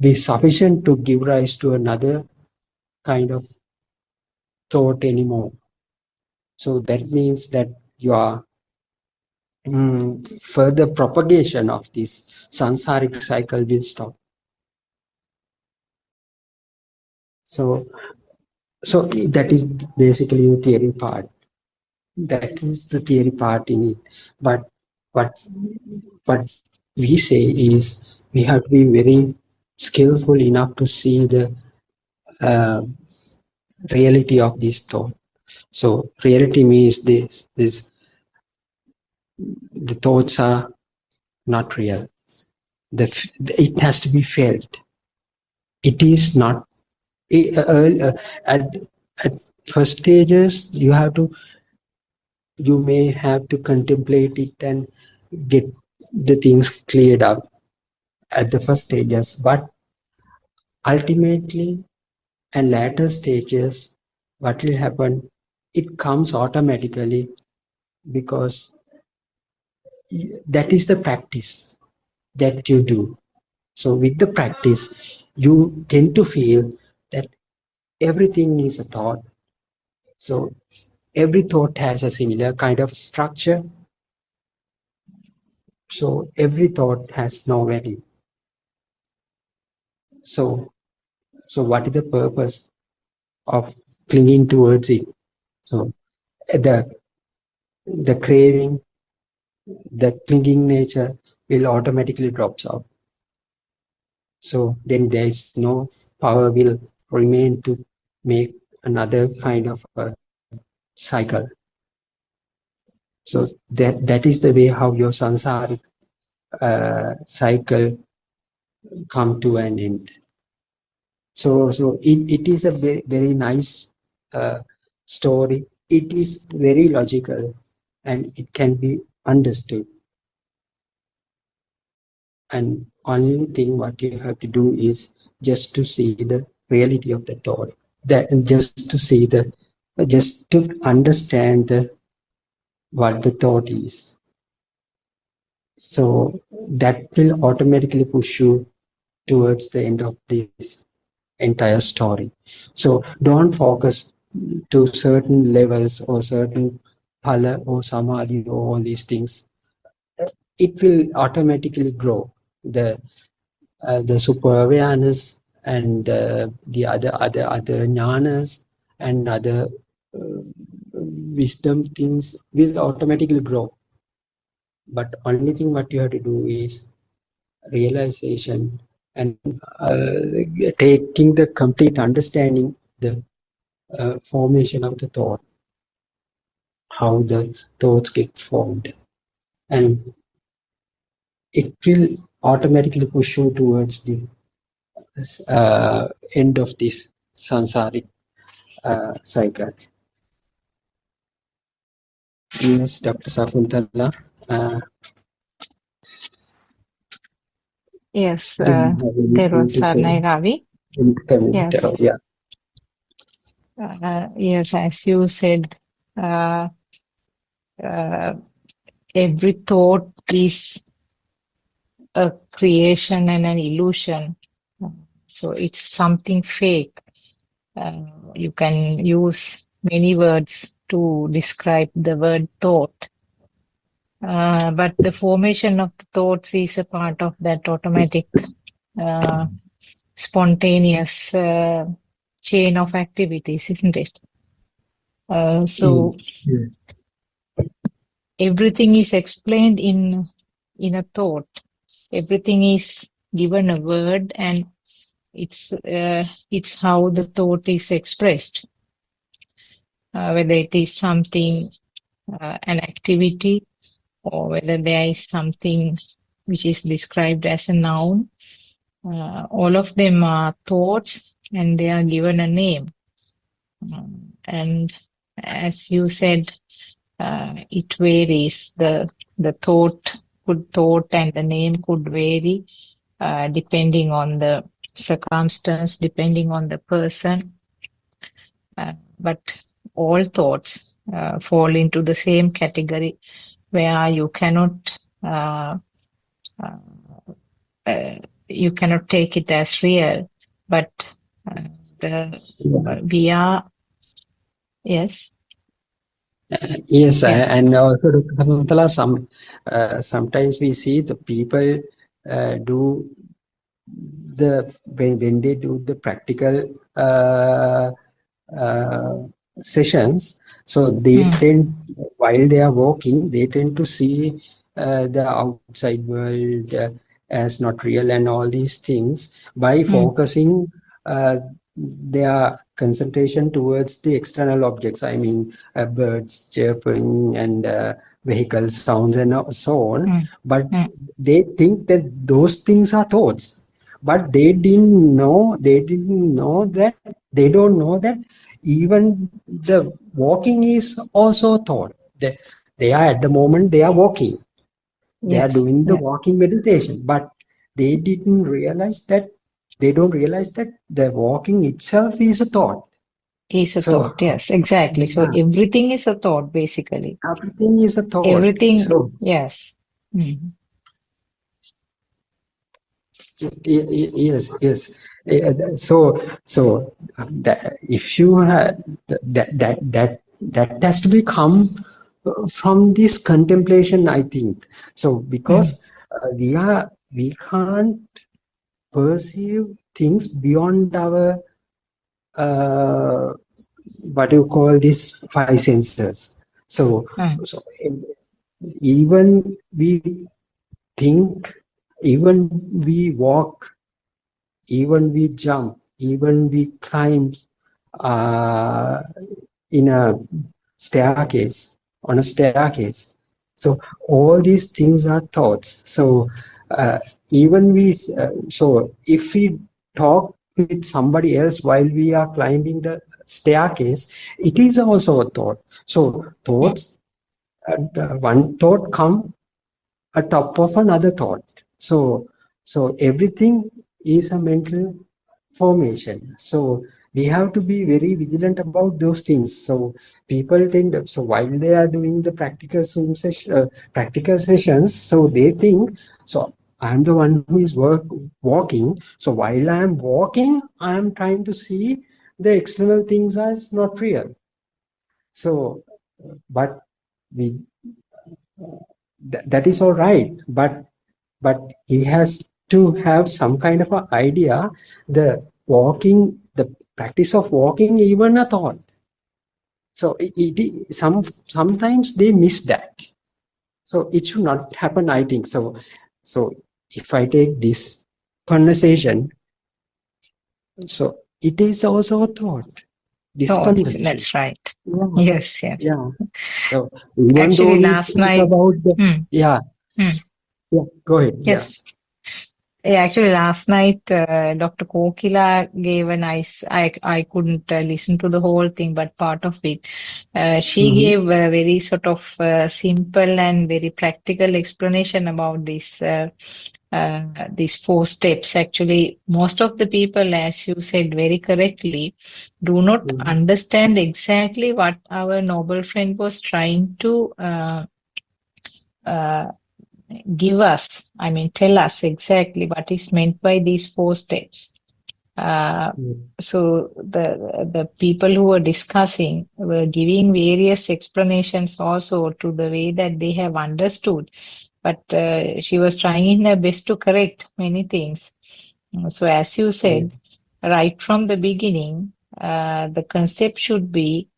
be sufficient to give rise to another kind of thought anymore. So that means that your further propagation of this sansaric cycle will stop. So that is basically the theory part. That is the theory part in it. But what we say is we have to be very skillful enough to see the reality of this thought. So reality means this the thoughts are not real. It has to be felt. It is not at first stages you may have to contemplate it and get the things cleared up at the first stages, but ultimately and later stages what will happen, it comes automatically because that is the practice that you do. So with the practice you tend to feel that everything is a thought. So every thought has a similar kind of structure. So every thought has no value. So what is the purpose of clinging towards it? So the craving, the clinging nature will automatically drops out. So then there is no power will remain to make another kind of a cycle. So that is the way how your samsaric cycle come to an end. So it is a very nice story. It is very logical and it can be understood. and only thing what you have to do is just to see the reality of the thought, that just to see the, just to understand the what the thought is. So that will automatically push you towards the end of this entire story. So don't focus to certain levels or certain phala or samadhi or all these things. It will automatically grow. The super awareness and the other jnanas and other wisdom things will automatically grow. But only thing what you have to do is realization and taking the complete understanding the formation of the thought, how the thoughts get formed, and it will automatically push you towards the end of this samsaric cycle. Yes, Dr. Sakuntala. Yes, Do you have anything to say Sarnai Ravi. in the comment? Yes. Yeah. Yes, as you said, uh, uh, every thought is a creation and an illusion. So it's something fake. You can use many words to describe the word thought. But the formation of the thoughts is a part of that automatic, spontaneous chain of activities, isn't it? So everything is explained in a thought. Everything is given a word, and it's how the thought is expressed. Whether it is something, an activity, or whether there is something which is described as a noun. All of them are thoughts, and they are given a name. And as you said, it varies. The thought and the name could vary depending on the circumstance, depending on the person. But all thoughts fall into the same category, where you cannot take it as real, but we are, yes. Yes, Yeah. and also Dr. Sakuntala, sometimes we see the people do when they do the practical sessions, so they tend, while they are walking, they tend to see the outside world as not real and all these things by focusing their concentration towards the external objects. I mean, birds chirping and vehicle sounds and so on. But they think that those things are thoughts. But they didn't know that, they don't know that even the walking is also a thought. They are, at the moment they are walking. They are doing the walking meditation, but they don't realize that the walking itself is a thought. Is a thought, yes, exactly. So everything is a thought, basically. Everything is a thought. Everything, so, yes. Yes. So that if you have that has to become from this contemplation, I think. So because we can't perceive things beyond our what you call these five senses. So even we think, even we walk, even we jump, even we climb in a staircase, on a staircase. So all these things are thoughts. So so if we talk with somebody else while we are climbing the staircase, it is also a thought. So thoughts, one thought come atop of another thought. So So everything is a mental formation. So we have to be very vigilant about those things. So people tend, so while they are doing the practical Zoom session, practical sessions, so they think, so I'm the one who is walking. So while I'm walking, I'm trying to see the external things as not real. So, but we that is all right. But he has to have some kind of an idea. The walking, the practice of walking, even a thought. So sometimes they miss that. So it should not happen, I think. So if I take this conversation, so it is also a thought. This conversation. That's right. Yeah. Yes, yes. Yeah. So even though Actually, we last think night, about the yeah, go ahead. yes. Yeah, actually, last night, Dr. Kokila gave a nice, I couldn't listen to the whole thing, but part of it. She gave a very sort of simple and very practical explanation about this, these 4 steps. Actually, most of the people, as you said very correctly, do not understand exactly what our noble friend was trying to give us, I mean, tell us exactly what is meant by these 4 steps. So the people who were discussing were giving various explanations also to the way that they have understood, but she was trying in her best to correct many things. So as you said, right from the beginning, the concept should be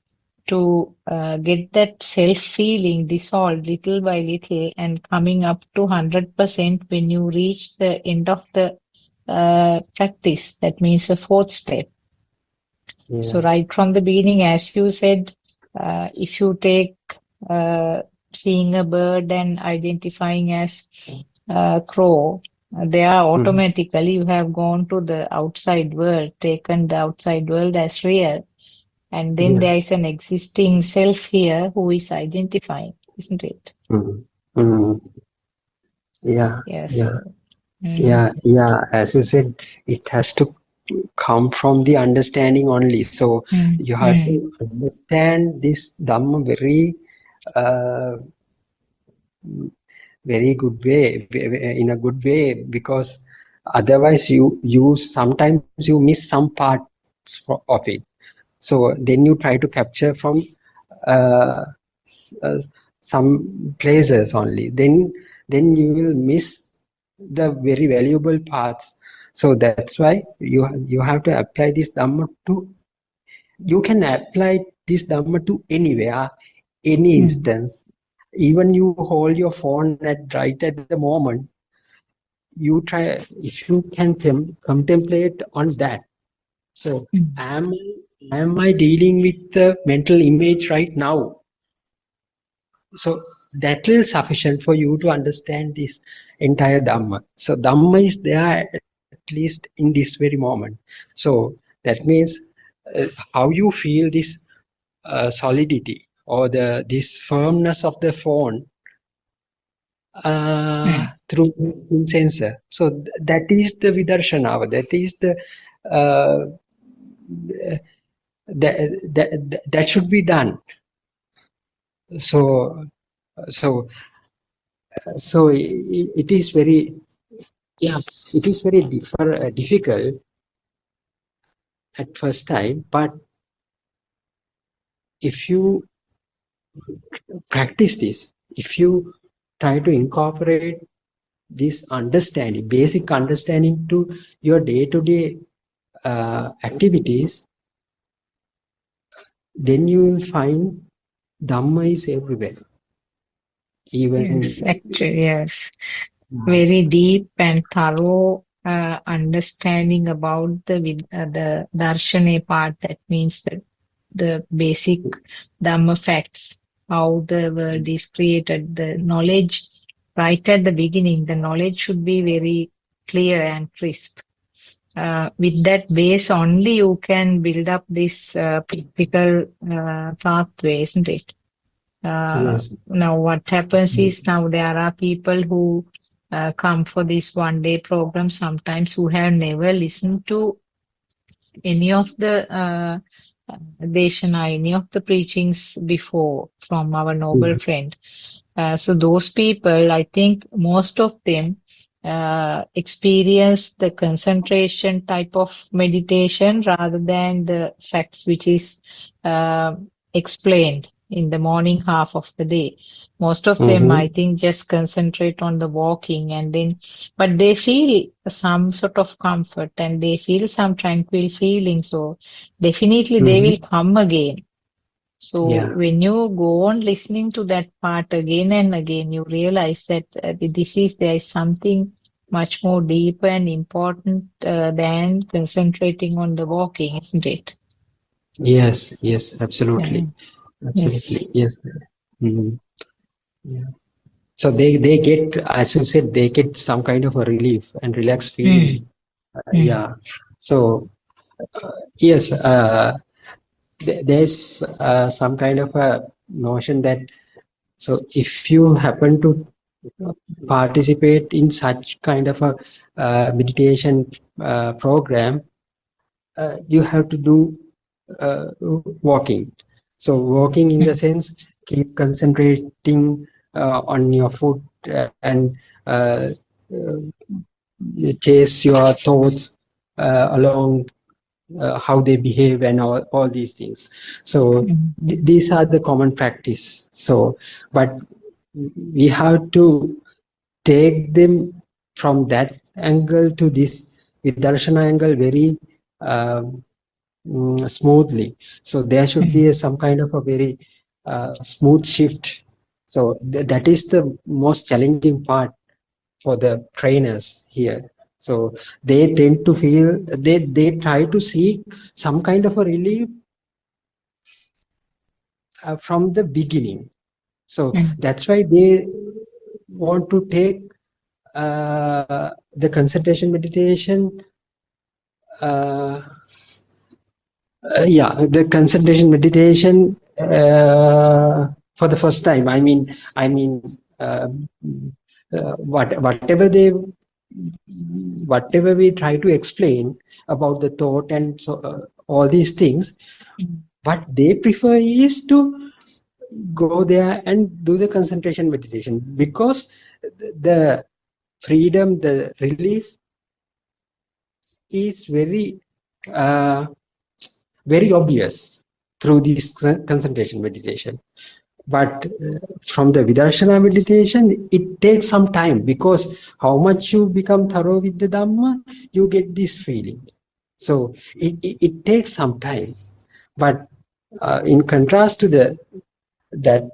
to get that self-feeling dissolved little by little and coming up to 100% when you reach the end of the practice. That means the 4th step. So right from the beginning, as you said, if you take seeing a bird and identifying as crow, they are automatically, you have gone to the outside world, taken the outside world as real. And then there is an existing self here who is identifying, isn't it? Yeah. Yes. Yeah. As you said, it has to come from the understanding only. So you have to understand this Dhamma very good way, in a good way, because otherwise you sometimes you miss some parts of it. So then you try to capture from some places only. Then you will miss the very valuable parts. So that's why you have to apply this Dhamma to. You can apply this Dhamma to anywhere, any instance. Even you hold your phone right at the moment. You try, if you can contemplate on that. So am I dealing with the mental image right now? So that is sufficient for you to understand this entire Dhamma. So Dhamma is there at least in this very moment. So that means how you feel this solidity or this firmness of the phone through sensor. So that is the vidarshana. That is the that should be done. So it is very it is very difficult at first time, but if you practice this, if you try to incorporate this understanding, basic understanding to your day-to-day activities, then you will find Dhamma is everywhere. Even yes, actually, yes. Very deep and thorough understanding about the darshana part. That means that the basic Dhamma facts, how the world is created, the knowledge right at the beginning. The knowledge should be very clear and crisp. With that base only, you can build up this practical pathway, isn't it? yes. Now, what happens is now there are people who come for this one-day program sometimes who have never listened to any of the Deshana, any of the preachings before from our noble friend. So those people, I think most of them experience the concentration type of meditation rather than the facts which is explained in the morning half of the day. Most of them, I think, just concentrate on the walking and then, but they feel some sort of comfort and they feel some tranquil feeling. So definitely they will come again. So when you go on listening to that part again and again, you realize that there is something much more deep and important than concentrating on the walking, isn't it? Yes, yes, absolutely. Absolutely. Yes. Yes. Yeah. So they get, as you said, they get some kind of a relief and relaxed feeling. Yeah. So yes, there's some kind of a notion that, so if you happen to participate in such kind of a meditation program, you have to do walking. So walking in the sense, keep concentrating on your foot and chase your thoughts along how they behave and all these things. So these are the common practice. So, but we have to take them from that angle to this Vidarshana angle very smoothly. So there should be some kind of a very smooth shift. So that is the most challenging part for the trainers here. So they tend to feel, they try to seek some kind of a relief from the beginning. So that's why they want to take the concentration meditation. The concentration meditation for the first time. Whatever we try to explain about the thought and so all these things, what they prefer is to go there and do the concentration meditation, because the freedom, the relief is very very obvious through this concentration meditation. But from the Vidarshana meditation, it takes some time, because how much you become thorough with the Dhamma, you get this feeling. So it takes some time. But in contrast to that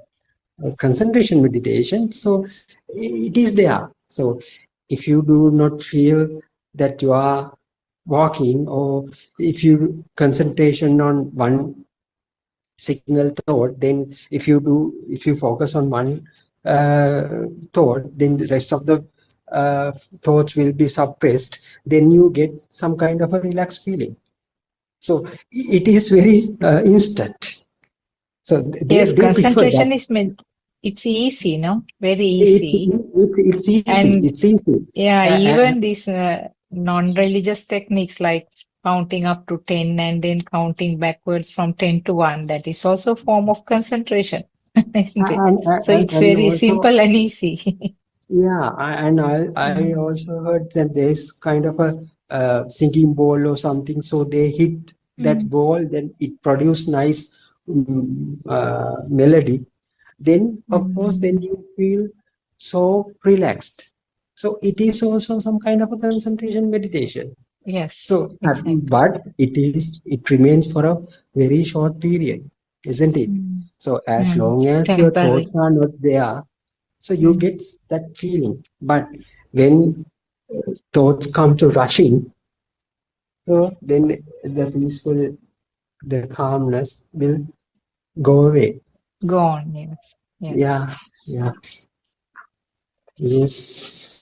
concentration meditation, so it is there. So if you do not feel that you are walking, or if you concentration on one single thought, then if you focus on one thought, then the rest of the thoughts will be suppressed, then you get some kind of a relaxed feeling. So it is very instant. So yes, they prefer concentration that. is meant, it's easy, no? Very easy. It's easy. And it's easy. yeah, even these non-religious techniques like counting up to 10 and then counting backwards from 10 to 1, that is also a form of concentration, isn't it? So it's and very also, simple and easy. yeah, I also heard that there's kind of a singing bowl or something. So they hit that ball, then it produces nice melody. Then of course, then you feel so relaxed. So it is also some kind of a concentration meditation. Yes. So, exactly. but it remains for a very short period, isn't it? So as long as your Temporary. thoughts are not there, so you get that feeling. But when thoughts come to rushing, so then the peaceful, the calmness will go away. Go on, yes. Yeah. Yes.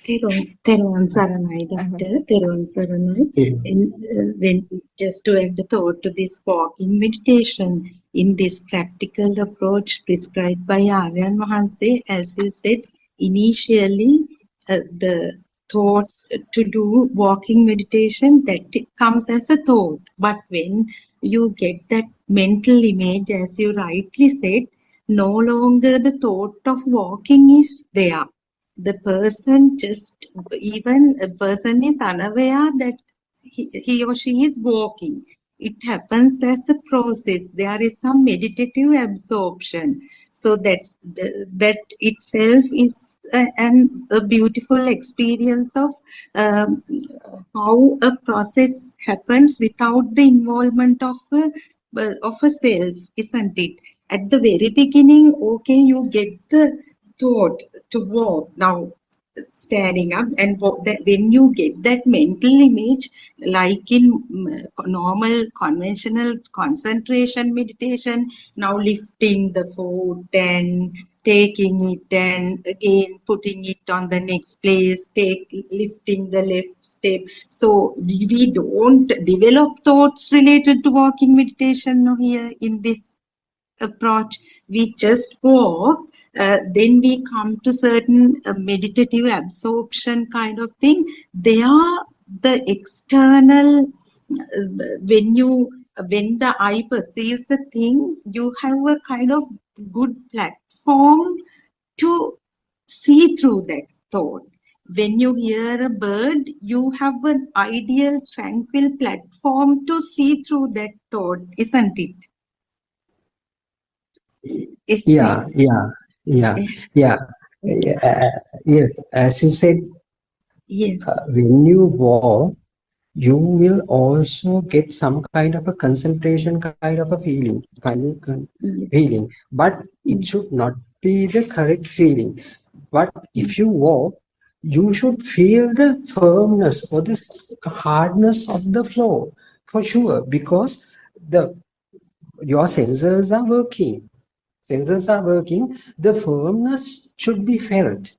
Teruvan Saranai, Doctor. Teruvan Saranai. And when just to add the thought to this walking meditation, in this practical approach prescribed by Aryan Mahanse, as you said, initially the thoughts to do walking meditation, that it comes as a thought. But when you get that mental image, as you rightly said, no longer the thought of walking is there. The person just, even a person is unaware that he or she is walking. It happens as a process. There is some meditative absorption. So that itself is a beautiful experience of um, how a process happens without the involvement of a self, isn't it? At the very beginning, okay, you get the thought to walk. Now standing up, and when you get that mental image, like in normal conventional concentration meditation, now lifting the foot and taking it and again putting it on the next place, lifting the left step. So we don't develop thoughts related to walking meditation here in this approach. We just walk, then we come to certain meditative absorption kind of thing. They are the external, when the eye perceives a thing, you have a kind of good platform to see through that thought. When you hear a bird, you have an ideal tranquil platform to see through that thought, isn't it? Yeah, yeah, yeah, yeah. Yes, as you said, Yes. when you walk, you will also get some kind of a concentration, kind of a feeling, but it should not be the correct feeling. But if you walk, you should feel the firmness or the hardness of the floor for sure, because the your sensors are working. The firmness should be felt.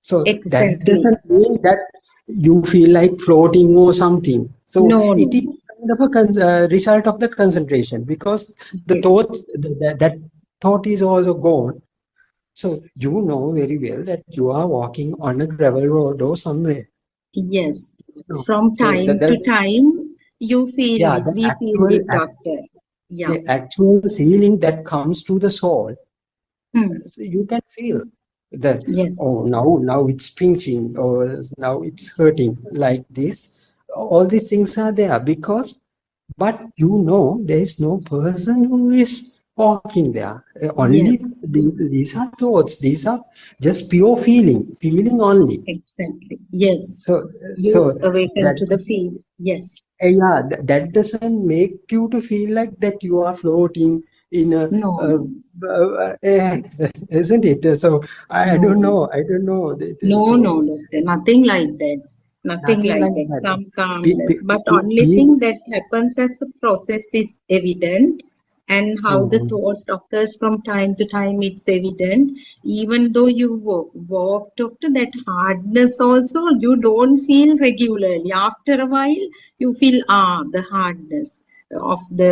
So that Exactly. doesn't mean that you feel like floating or something. So No, it no. is kind of a result of the concentration, because the Yes. thoughts, that thought is also gone. So you know very well that you are walking on a gravel road or somewhere. Yes. No. From So time to time, you feel yeah, it. We feel it, doctor. Yeah. the actual feeling that comes to the soul. Hmm. So you can feel that, Yes. oh, now it's pinching, or now it's hurting, like this. All these things are there, because, but you know, there is no person who is walking there. Only Yes. these are thoughts, these are just pure feeling only. Exactly. Yes. So You so awaken that to the feel. Yes. yeah, that doesn't make you to feel like that you are floating in a No, no. isn't it? So I No, don't no. know. I don't know. No, So no, doctor. Nothing like that. Nothing nothing like like that. that. Some Pe- calmness. pe- But pe- only People. thing that happens as a process is evident, and how the Mhm. thought occurs from time to time, it's evident. Even though you walk, doctor, that hardness also you don't feel regularly. After a while, you feel the hardness of the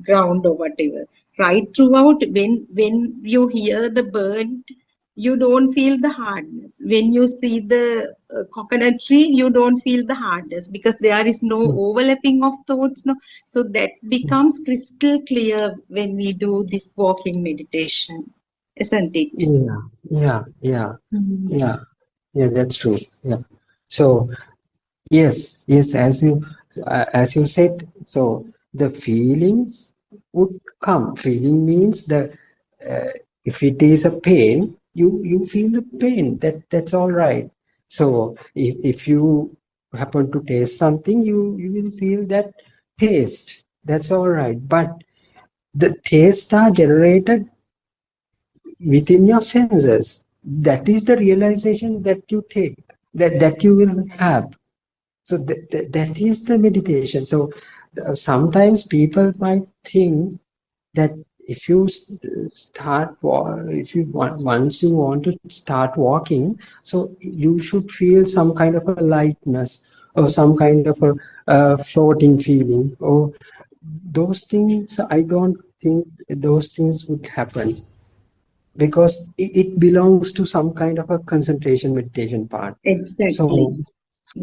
ground or whatever. Right throughout, when you hear the bird, you don't feel the hardness. When you see the coconut tree, you don't feel the hardness, because there is no overlapping of thoughts. No, so that becomes crystal clear when we do this walking meditation, isn't it? Yeah, yeah, yeah, Mm. yeah, yeah. That's true. Yeah. So yes, as you said. So the feelings would come. Feeling means that uh, if it is a pain, you feel the pain. That's all right. So if you happen to taste something, you will feel that taste. That's all right. But the tastes are generated within your senses. That is the realization that you take, that you will have. So that is the meditation. So sometimes people might think that if you if you want, once you want to start walking, so you should feel some kind of a lightness, or some kind of a floating feeling, or those things. I don't think those things would happen. because it belongs to some kind of a concentration meditation part. Exactly. So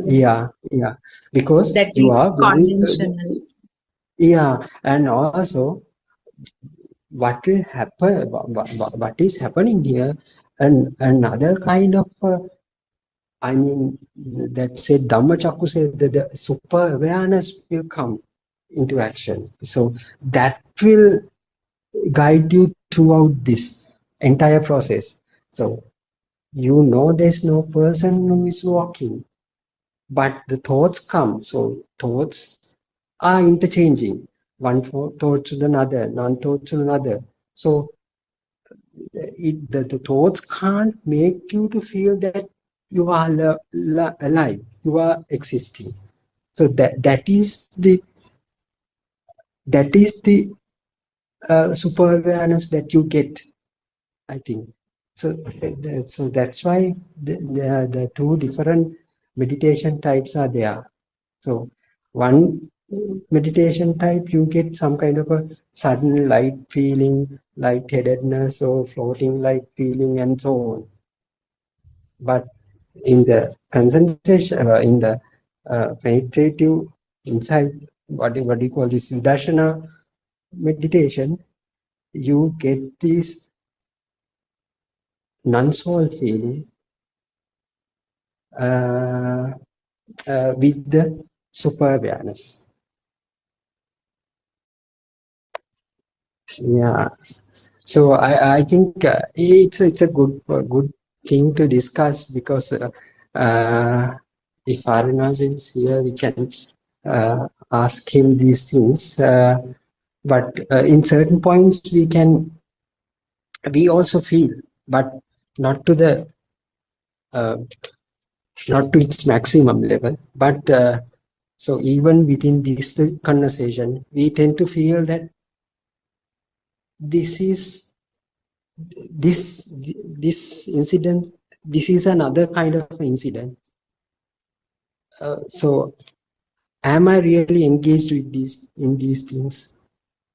yeah, because That you is are very conventional. and also what will happen, what is happening here, and another kind of I mean, that said, Dhammachakkhu said that the super awareness will come into action. So that will guide you throughout this entire process. So you know there's no person who is walking, but the thoughts come. So thoughts are interchanging, one thought to another, one thought to another. So the thoughts can't make you to feel that you are alive, you are existing. So that is the super awareness that you get, I think. So so that's why the two different meditation types are there. So one meditation type, you get some kind of a sudden light feeling, lightheadedness or floating light feeling and so on. But in the concentration, in the meditative insight, what do you call this, vipassana meditation, you get this non-soul feeling with the super awareness. Yeah. So I think it's a good thing to discuss, because if Arunaz is here, we can ask him these things. But in certain points, we also feel, but not to the not to its maximum level. But so even within this conversation, we tend to feel that this incident, this is another kind of incident. So am I really engaged with these things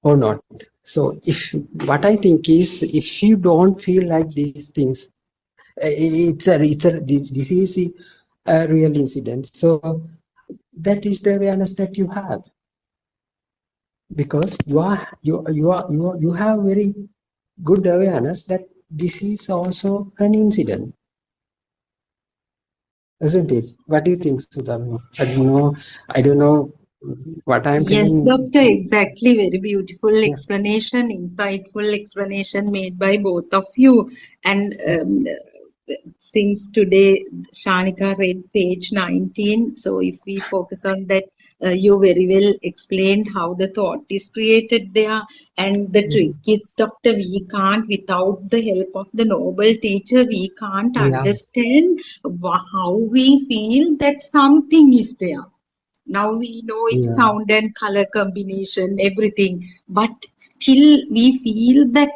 or not? So if what I think is, if you don't feel like these things, this is a real incident. So that is the awareness that you have, because you have very good awareness that this is also an incident, isn't it? What do you think, Sudham? I don't know what I'm Yes, telling. doctor, exactly. Very beautiful Yeah. explanation, insightful explanation made by both of you. And since today Shanika read page 19, so if we focus on that, you very well explained how the thought is created there. And the trick is, doctor, we can't, without the help of the noble teacher, we can't Yeah. understand how we feel that something is there. Now we know it's Yeah. sound and color combination, everything, but still we feel that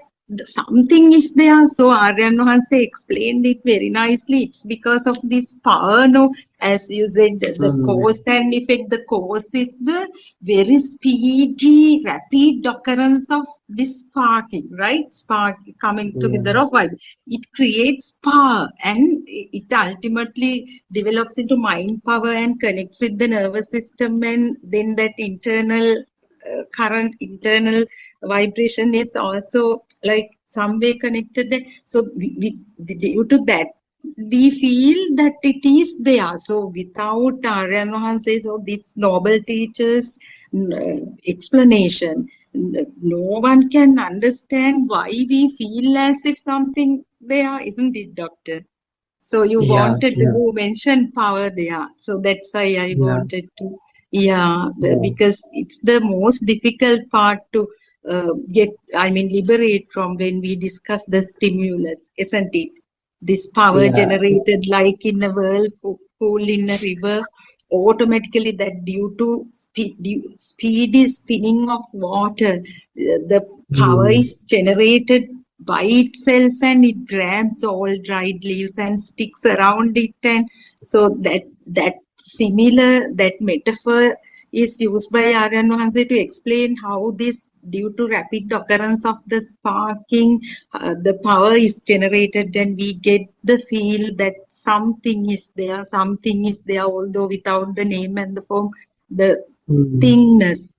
something is there. So Aryan Hanse explained it very nicely. It's because of this power, no, as you said, the cause and effect. The cause is the very speedy, rapid occurrence of this sparking, right? Spark coming together of vibe. It creates power, and it ultimately develops into mind power and connects with the nervous system, and then that internal current, internal vibration is also like some way connected. So due to that, we feel that it is there. So without Aryan Mohan says, oh, this noble teacher's explanation, no one can understand why we feel as if something there, isn't it, doctor? So you wanted to mention power there. So that's why I wanted to, because it's the most difficult part to liberate from when we discuss the stimulus, isn't it? This power generated like in a whirlpool in a river, automatically that due to speedy spinning of water, the power is generated by itself, and it grabs all dried leaves and sticks around it. And so that metaphor is used by Aryan Vahanse to explain how this, due to rapid occurrence of the sparking, the power is generated and we get the feel that something is there, although without the name and the form, the thingness.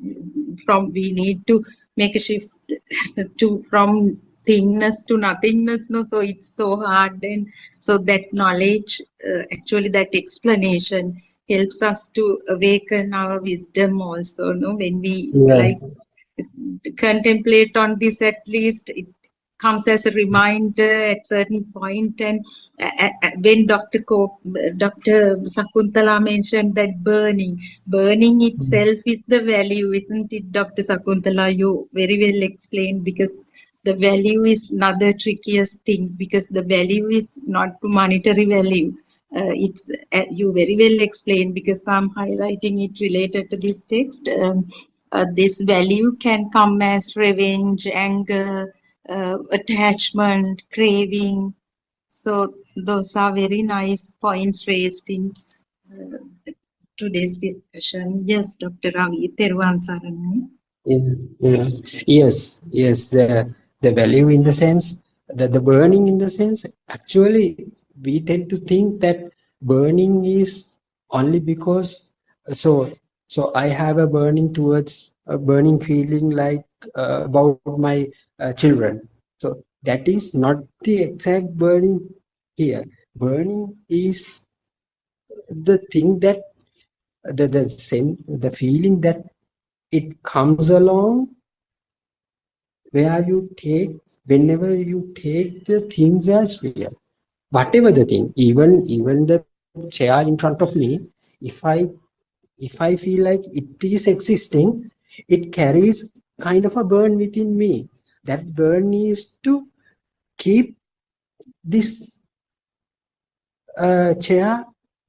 We need to make a shift to from thingness to nothingness, no, so it's so hard. And so that knowledge, actually that explanation helps us to awaken our wisdom also, no, when we like Yes. contemplate on this, at least it comes as a reminder at certain point. And when Dr. Sakuntala mentioned that burning itself is the value, isn't it, Dr. Sakuntala? You very well explained, because the value is another trickiest thing, because the value is not monetary value. It's you very well explained, because I'm highlighting it related to this text. This value can come as revenge, anger, attachment, craving. So those are very nice points raised in today's discussion. Yes, Dr. Ravi, Teruvan Saranai. Yes. The value in the sense that the burning in the sense, actually we tend to think that burning is only because so I have a burning towards a burning feeling like about my children. So that is not the exact burning here. Burning is the thing that the feeling that it comes along whenever you take the things as real, whatever the thing, even the chair in front of me, if I feel like it is existing, it carries kind of a burn within me. That burn is to keep this chair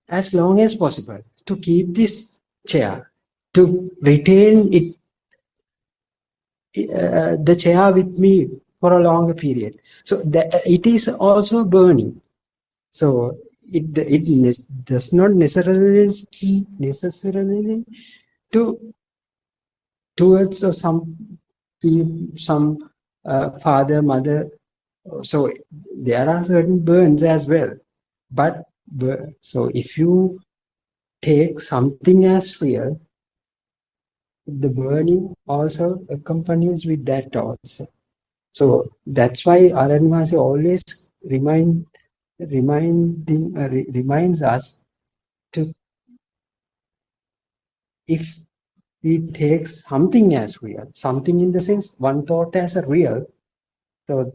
as long as possible, to keep this chair, to retain it, the chair with me for a longer period. So that it is also burning. So it does not necessarily to towards some father, mother. So there are certain burns as well. But so if you take something as real, the burning also accompanies with that also. So that's why Aranvasi always reminds us to, if we take something as real, something in the sense one thought as a real, so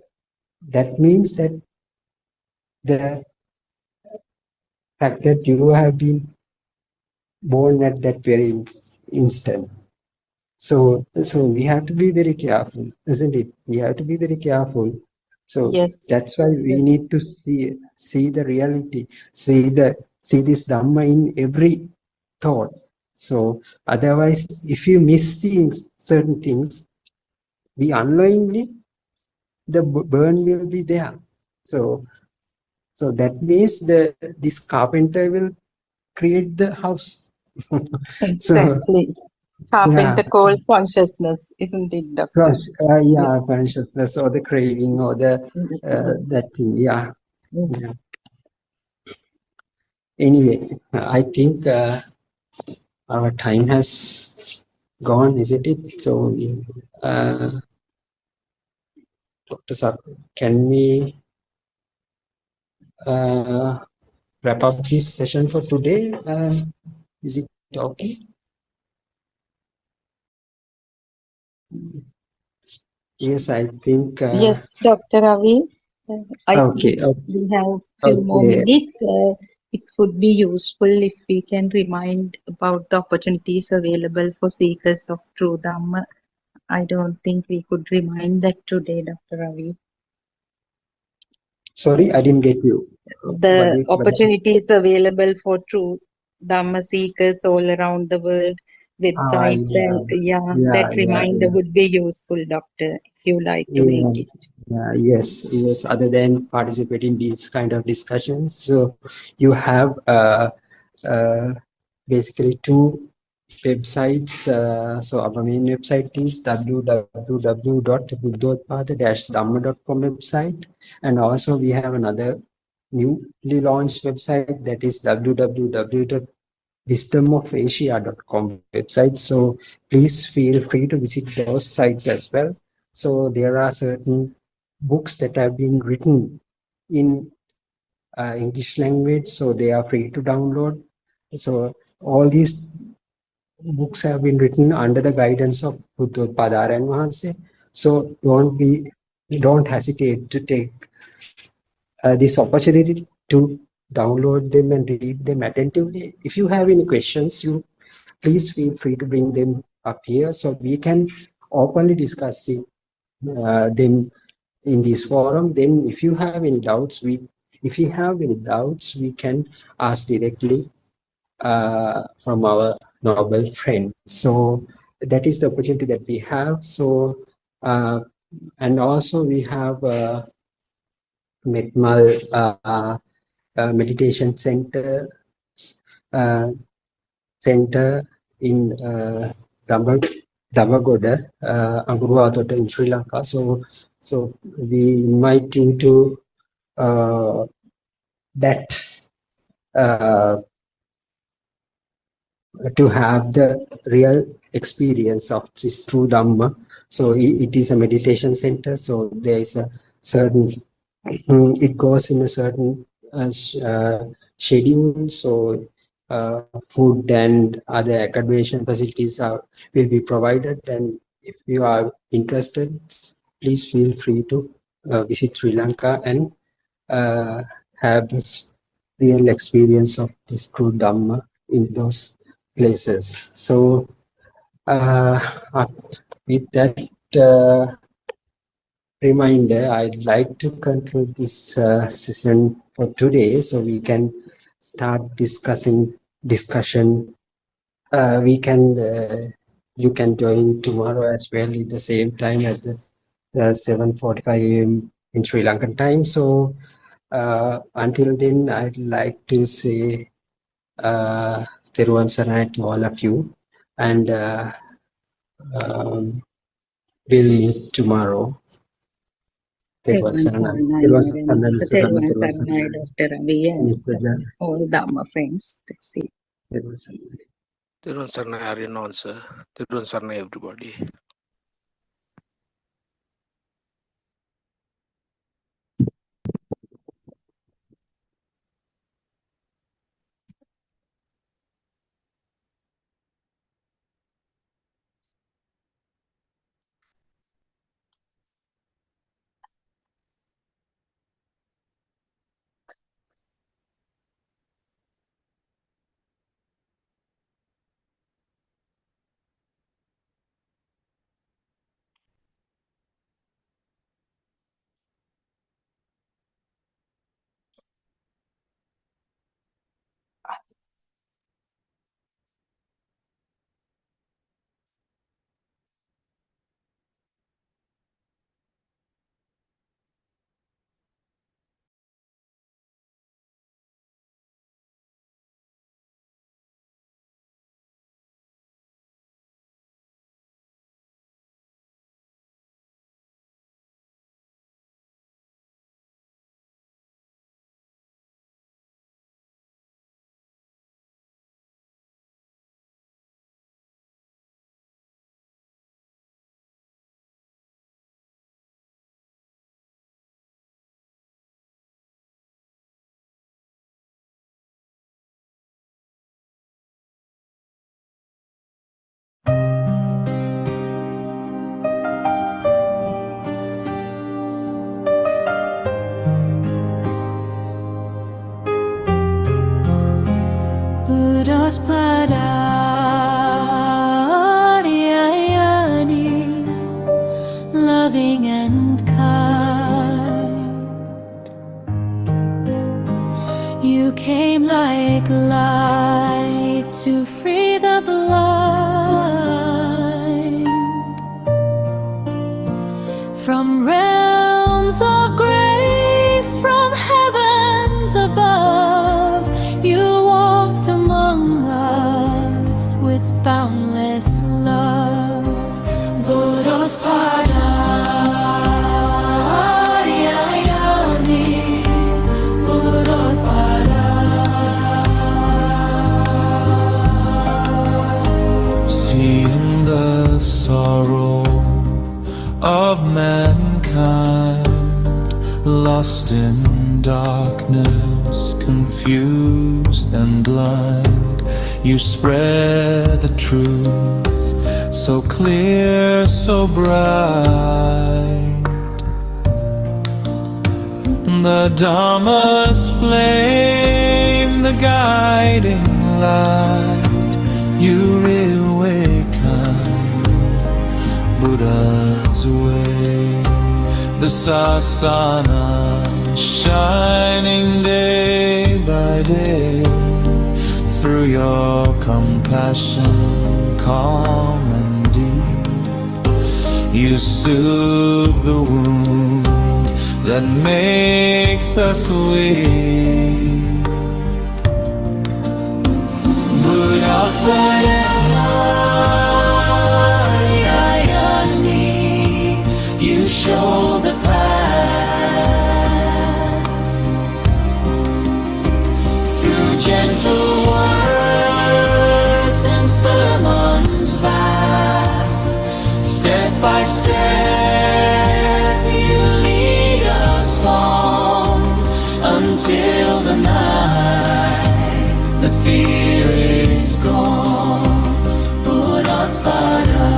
that means that the fact that you have been born at that very instant. So we have to be very careful, isn't it? We have to be very careful. So Yes. that's why we need to see the reality, see this Dhamma in every thought. So otherwise, if you miss certain things, we unknowingly, the burn will be there. So that means this carpenter will create the house. Exactly. Carpenter called consciousness, isn't it, Doctor? Consciousness or the craving or the that thing. Yeah. Anyway, I think our time has gone, isn't it? So, Dr. Saku, can we wrap up this session for today? Is it okay? Yes, I think. Yes, Dr. Ravi. I Okay. think we have few more minutes. It would be useful if we can remind about the opportunities available for seekers of true Dhamma. I don't think we could remind that today, Dr. Ravi. Sorry, I didn't get you. The opportunities available for true Dhamma seekers all around the world, websites, and that reminder would be useful, Doctor, if you like to make it. Yes. Other than participating in these kind of discussions, so you have basically two websites. So our main website is www.buddothpado-dhamma.com website, and also we have another newly launched website, that is www.wisdomofasia.com website. So please feel free to visit those sites as well. So there are certain books that have been written in English language, so they are free to download. So all these books have been written under the guidance of Buddothpado Wahanse. So don't hesitate to take this opportunity to download them and read them attentively. If you have any questions, you please feel free to bring them up here so we can openly discuss them in this forum. Then if you have any doubts, we can ask directly from our noble friend. So that is the opportunity that we have. So and also we have Metmal meditation uh, center in Davagoda, Anguruwatota in Sri Lanka. So we invite you to that uh, to have the real experience of this true Dhamma. So it is a meditation center. So there is a certain, it goes in a certain schedule. So food and other accommodation facilities will be provided. And if you are interested, please feel free to visit Sri Lanka and uh, have this real experience of this true Dhamma in those places. So uh, with that reminder, I'd like to conclude this session for today, so we can start discussion. We can you can join tomorrow as well at the same time at the 7:45 a.m. in Sri Lankan time. So until then, I'd like to say Theruvan Saranai to all of you, and we'll meet tomorrow. Theruvan තෙරුවන් Saranai. සරණයි Theruvan ආරයන් Saranai, වහන්සේ. Viswadhamma, තෙරුවන් Theruvan සරණයි Saranai. Dr. Ravi and Viswadha, all Dhamma friends. That's it. Theruvan Saranai. Thiruvan Sarnai Aryan also. Thiruvan Sarnai everybody. of mankind, lost in darkness, confused and blind. You spread the truth so clear, so bright. The Dhamma's flame, the guiding light, you reawaken Buddha's way. The sasana shining day by day, through your compassion calm and deep, you soothe the wound that makes us weak. Buddothpado, you show the path through gentle words and sermons vast. Step by step you lead us on until the night the fear is gone. Buddothpado,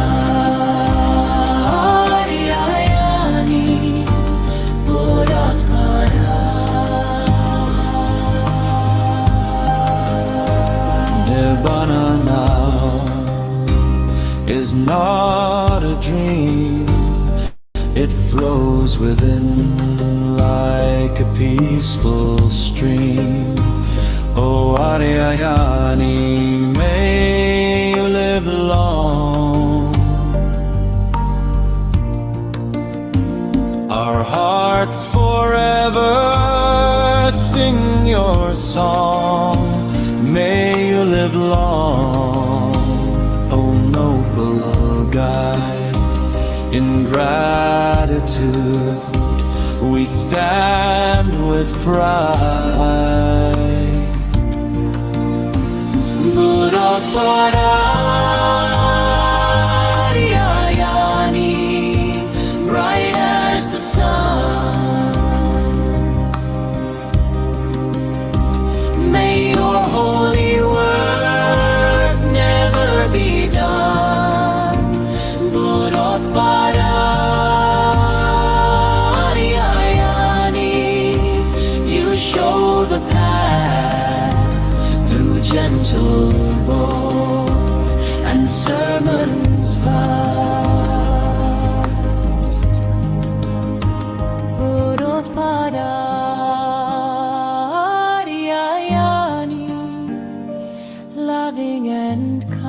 Nibbana now is not a dream. It flows within like a peaceful stream. Oh Aryayani, may you live long. Our hearts forever sing your song. May you live long, oh noble guide. In gratitude we stand with pride. Buddothpado, bright as the sun. May your holy work never be done. Buddothpado, you show the path through gentle words and sermons vast. Buddothpado, loving and kind.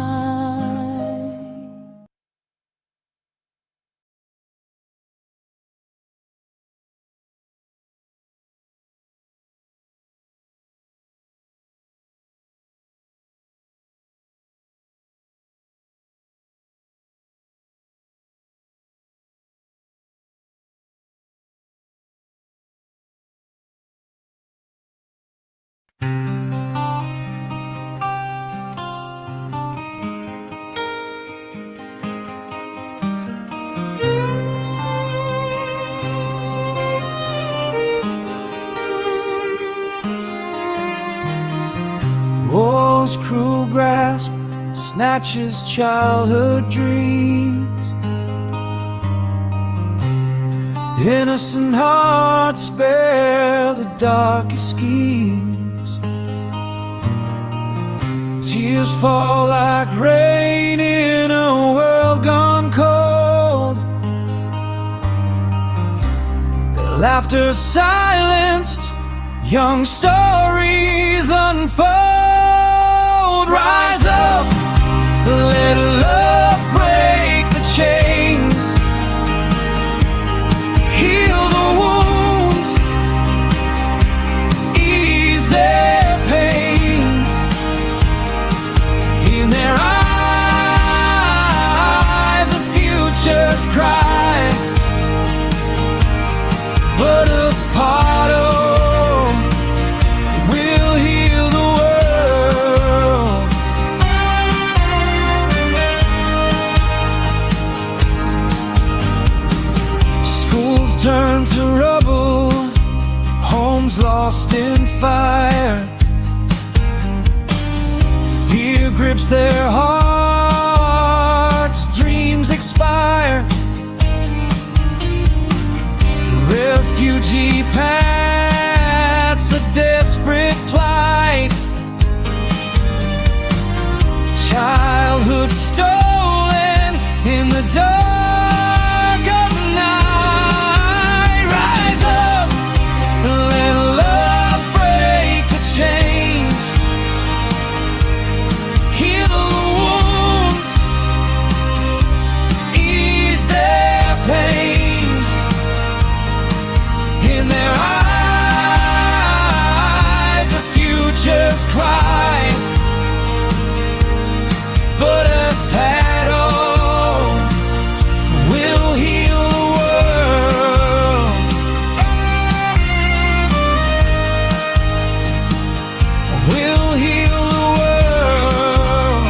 War's cruel grasp snatches childhood dreams. Innocent hearts bear the darkest schemes. Tears fall like rain in a world gone cold. Their laughter silenced, young stories unfold. Rise up, let love break the chains. Heal the wounds, ease their pains. In their eyes a future's cry. Buddothpado will heal the world. turned to rubble, homes lost in fire. Fear grips their hearts, dreams expire. Refugee paths, a desperate plight. Childhood stolen in the dark of night. Rise up, let love break the chains. Heal the wounds, ease their pains. In their eyes, a future's cry. Buddothpado will heal the world. Will heal the world.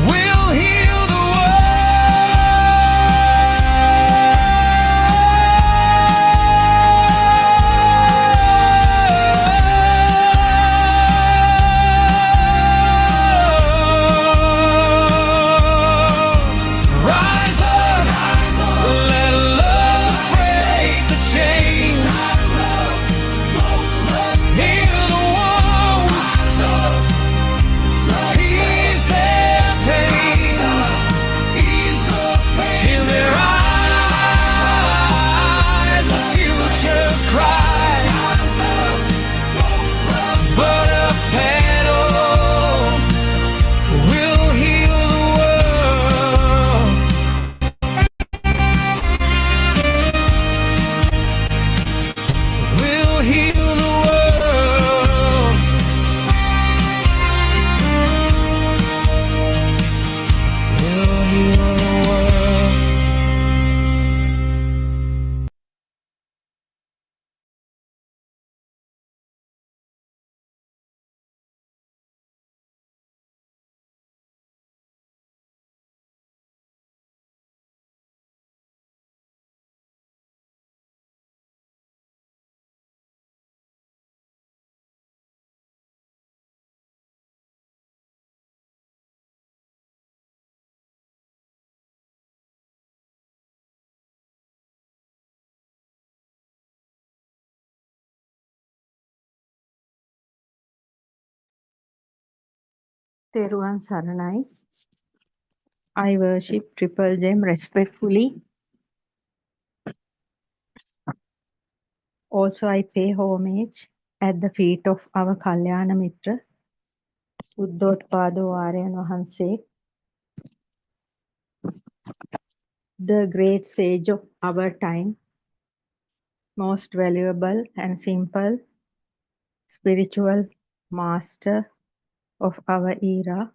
Will heal the Rise up, let love break the chains. Heal the wounds, ease their pains. In their eyes, the future's cry. Buddothpado will heal the world. Will heal the world. Will heal the world. තෙරුවන් සරණයි. I worship Triple Gem respectfully. Also, I pay homage at the feet of our Kalyana Mitra, Buddothpado Aryan Wahanse, the great sage of our time, most valuable and simple spiritual master of our era.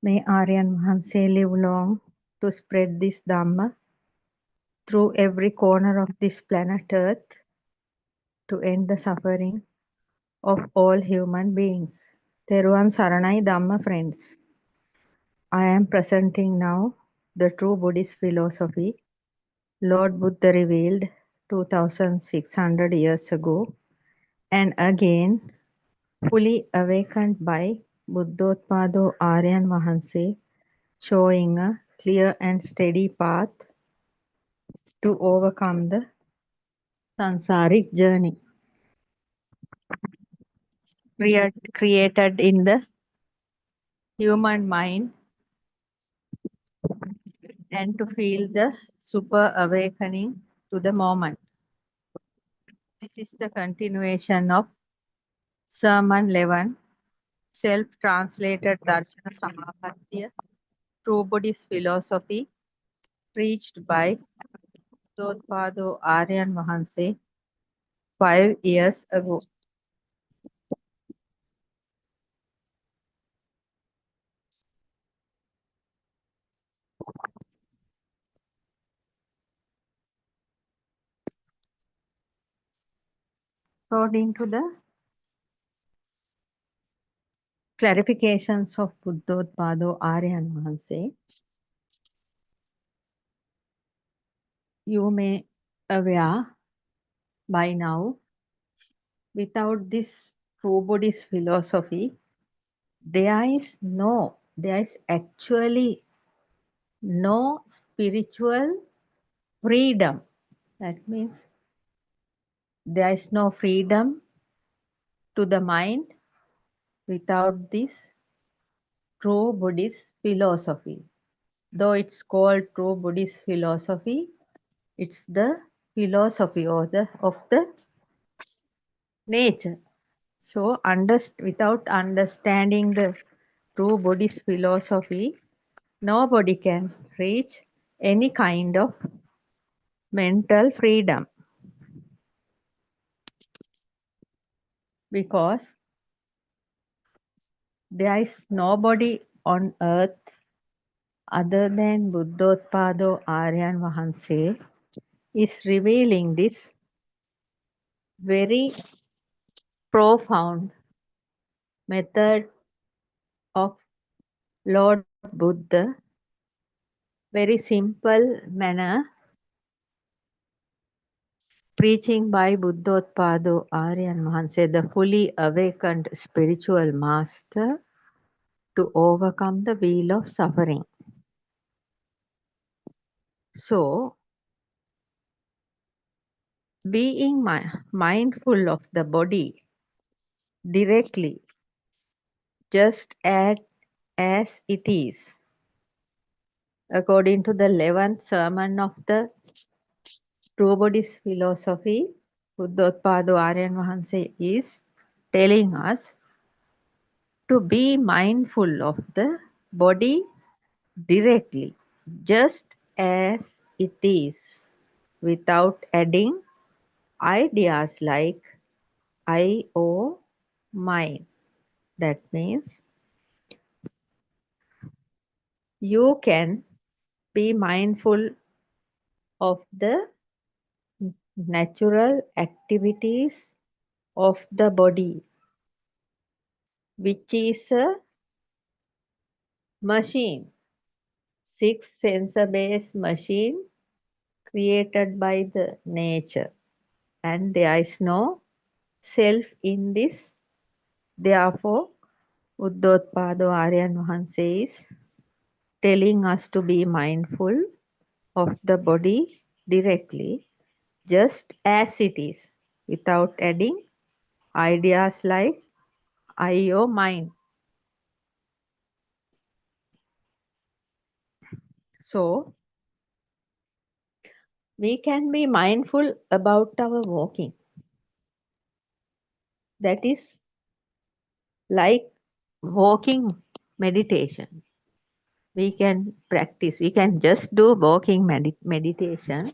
May Aryan Wahanse live long to spread this Dhamma through every corner of this planet Earth to end the suffering of all human beings. Teruvan Saranai Dhamma friends. I am presenting now the true Buddhist philosophy Lord Buddha revealed 2600 years ago and again fully awakened by Buddothpado Aryan Wahanse, showing a clear and steady path to overcome the sansaric journey created in the human mind and to feel the super awakening to the moment. This is the continuation of Sermon 11, self-translated Darshana Samapattiya, true Buddhist philosophy, preached by Buddothpado Aryan Wahanse 5 years ago. According to the clarifications of Buddothpado Aryan Wahanse, you may aware by now, without this true Buddhist philosophy, there is actually no spiritual freedom. That means there is no freedom to the mind without this true Buddhist philosophy. Though it's called true Buddhist philosophy, it's the philosophy of the nature. So without understanding the true Buddhist philosophy, nobody can reach any kind of mental freedom, because there is nobody on earth other than Buddothpado Aryan Vahanse is revealing this very profound method of Lord Buddha, very simple manner, preaching by Buddothpado Aryan Mahanse, the fully awakened spiritual master, to overcome the wheel of suffering. So, being mindful of the body directly, just as it is, according to the 11th sermon of the True Buddhist philosophy, Buddothpado Aryan Mahanse is telling us to be mindful of the body directly, just as it is, without adding ideas like I, O, mine. That means you can be mindful of the natural activities of the body, which is a machine, 6 sensor based machine created by the nature, and there is no self in this. Therefore, Buddothpado Aryan Mahanse is telling us to be mindful of the body directly, just as it is, without adding ideas like I or mine. So, we can be mindful about our walking. That is like walking meditation. We can practice, we can just do walking meditation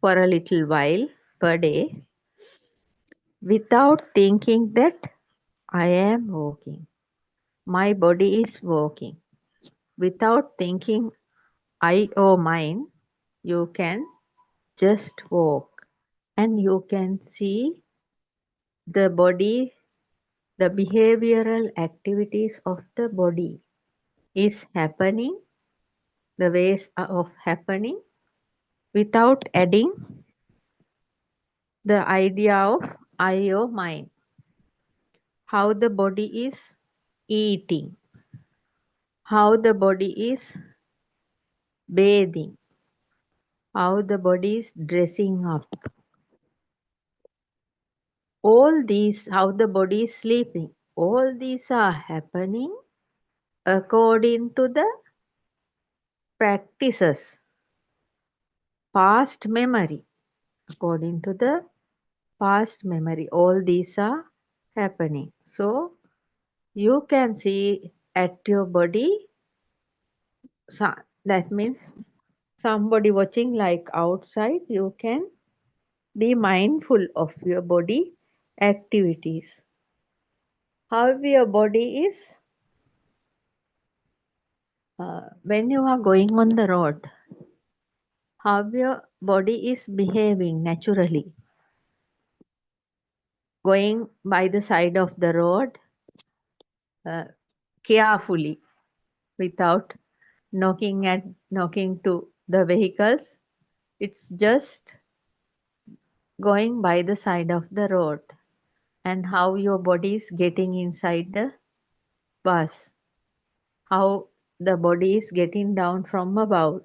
for a little while per day without thinking that I am walking, my body is walking. Without thinking I or mine, you can just walk and you can see the body, the behavioral activities of the body is happening, the ways of happening, without adding the idea of I or mine. How the body is eating, how the body is bathing, how the body is dressing up. All these, how the body is sleeping, all these are happening according to the practices, past memory. According to the past memory, all these are happening. So, you can see at your body, that means somebody watching like outside, you can be mindful of your body activities. How your body is, when you are going on the road, how your body is behaving naturally. Going by the side of the road carefully without knocking to the vehicles, It's just going by the side of the road, and how your body is getting inside the bus, how the body is getting down from above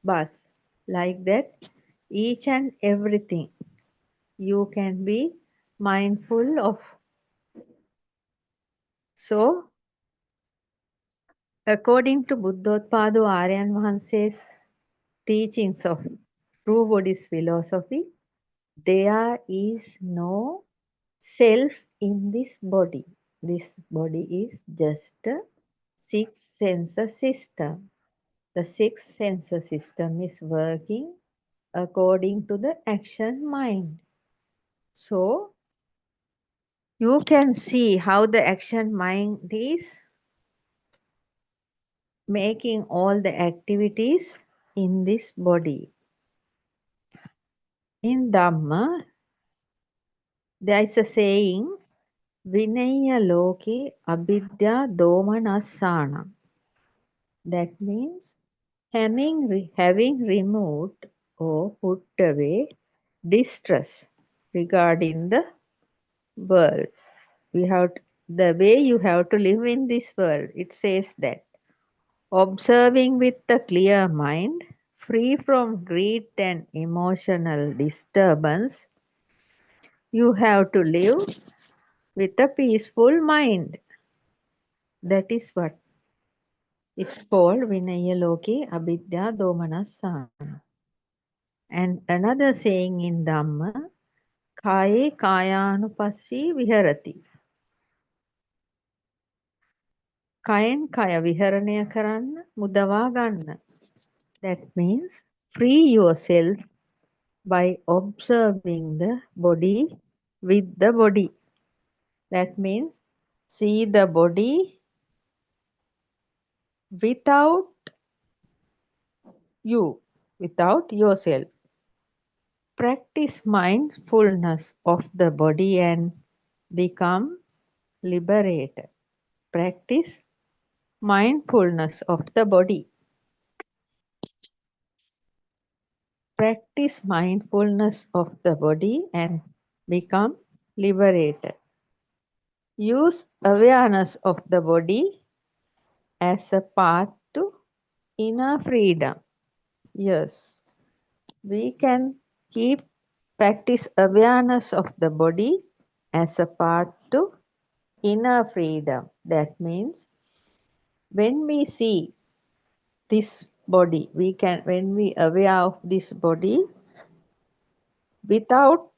bus, like that. Each and everything you can be mindful of. So, according to Buddothpado Aryan Vahanse's teachings of true Buddhist philosophy, there is no self in this body. This body is just a six sensor system. The six sensor system is working according to the action mind. So you can see how the action mind is making all the activities in this body. In Dhamma, there is a saying, Vinaya Loki Abhidya Domanassana. That means having removed or put away distress regarding the world. The way you have to live in this world. It says that observing with a clear mind, free from greed and emotional disturbance, you have to live with a peaceful mind. That is what it's called Vinaya Loki Abhidya Domanassana. And another saying in Dhamma, Kaye Kayanupassi Viharati. Kayen Kaya Viharanaya Karanna Mudawa Ganna. That means free yourself by observing the body with the body. That means see the body without you, without yourself. Practice mindfulness of the body and become liberated. Practice mindfulness of the body. Practice mindfulness of the body and become liberated. Use awareness of the body as a path to inner freedom. Yes, we can keep practice awareness of the body as a path to inner freedom. That means when we see this body, when we aware of this body without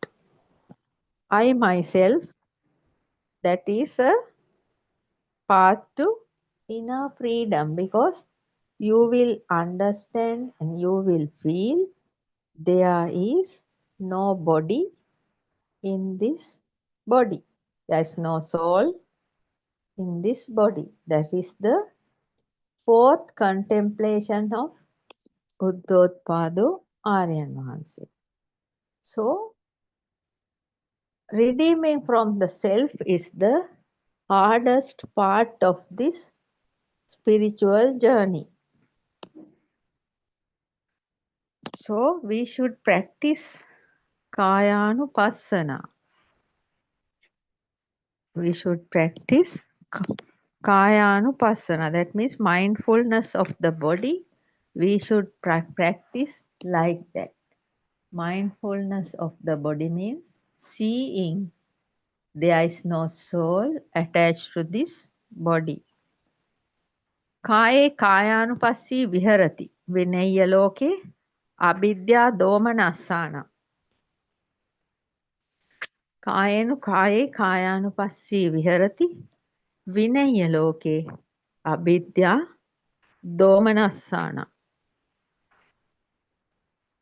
I myself, that is a path to inner freedom, because you will understand and you will feel there is no body in this body. There is no soul in this body. That is the fourth contemplation of Buddothpado Aryan Vahanse. So, redeeming from the self is the hardest part of this spiritual journey. So, we should practice Kayanupassana. We should practice Kayanupassana. That means mindfulness of the body. We should practice like that. Mindfulness of the body means seeing there is no soul attached to this body. Kaye kayanupassi viharati vinaya loke abidya domanassana. Kayenu kaye kayanupassi viharati vinaya loke abidya domanassana.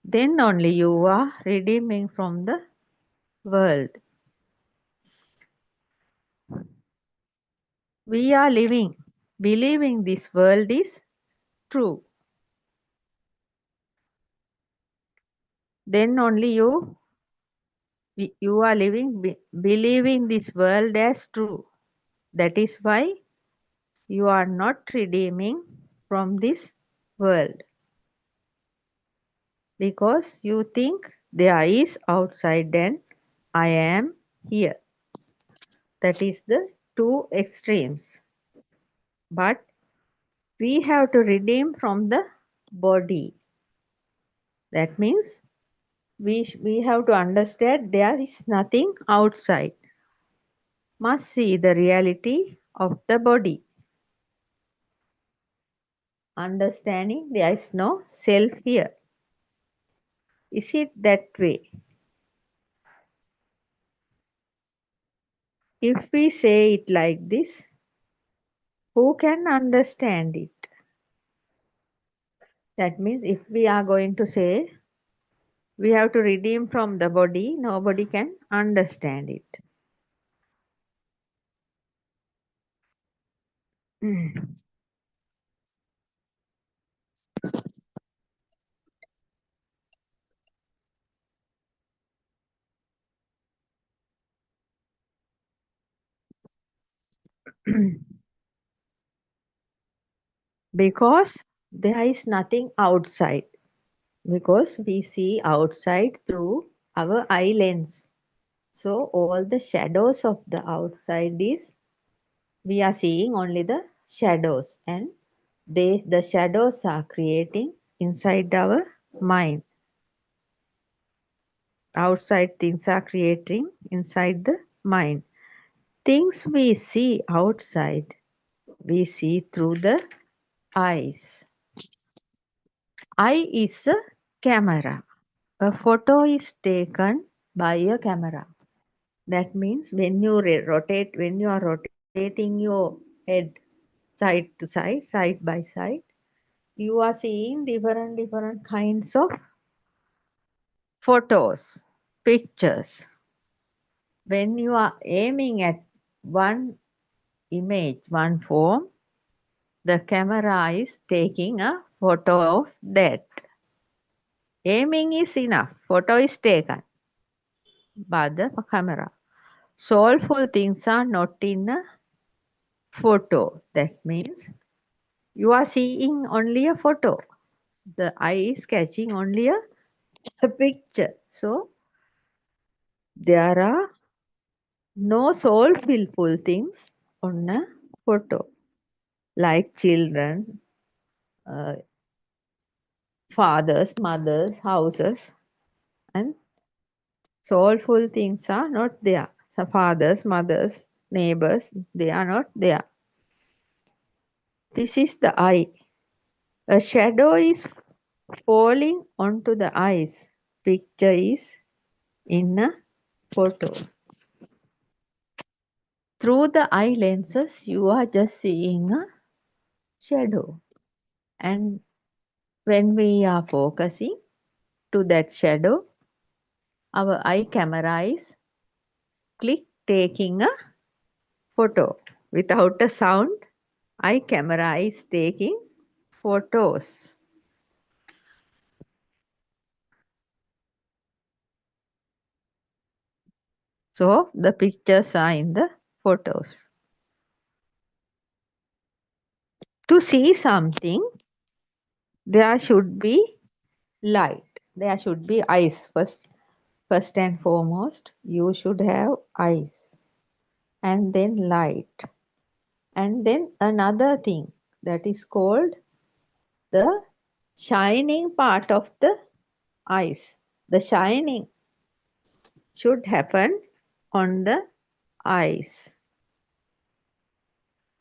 Then only you are redeeming from the world. We are living, believing this world is true. Then only you are living, believing this world as true. That is why you are not redeeming from this world. because you think there is outside and I am here. That is the two extremes. But we have to redeem from the body. That means we have to understand there is nothing outside. Must see the reality of the body. Understanding there is no self here. Is it that way? If we say it like this, who can understand it? That means if we are going to say we have to redeem from the body, nobody can understand it. Because there is nothing outside. Because we see outside through our eye lens. So all the shadows of the outside is, we are seeing only the shadows, and the shadows are creating inside our mind. Outside things are creating inside the mind. Things we see outside, we see through the eyes. Eye is a camera. A photo is taken by a camera. That means when you are rotating your head side to side by side, you are seeing different kinds of photos, pictures. When you are aiming at one image, one form, the camera is taking a photo of that. Aiming is enough. Photo is taken by the camera. Soulful things are not in a photo. That means you are seeing only a photo. The eye is catching only a picture. So there are no soulful things on a photo, like children, uh, fathers, mothers, houses, and soulful things are not there. So fathers, mothers, neighbors, they are not there. This is the eye. A shadow is falling onto the eyes. Picture is in a photo. Through the eye lenses, you are just seeing a shadow. And when we are focusing to that shadow, our eye camera is taking a photo. Without a sound, eye camera is taking photos. So the pictures are in the photos. To see something, there should be light. There should be eyes first. First and foremost, you should have eyes, and then light, and then another thing that is called the shining part of the eyes. The shining should happen on the eyes.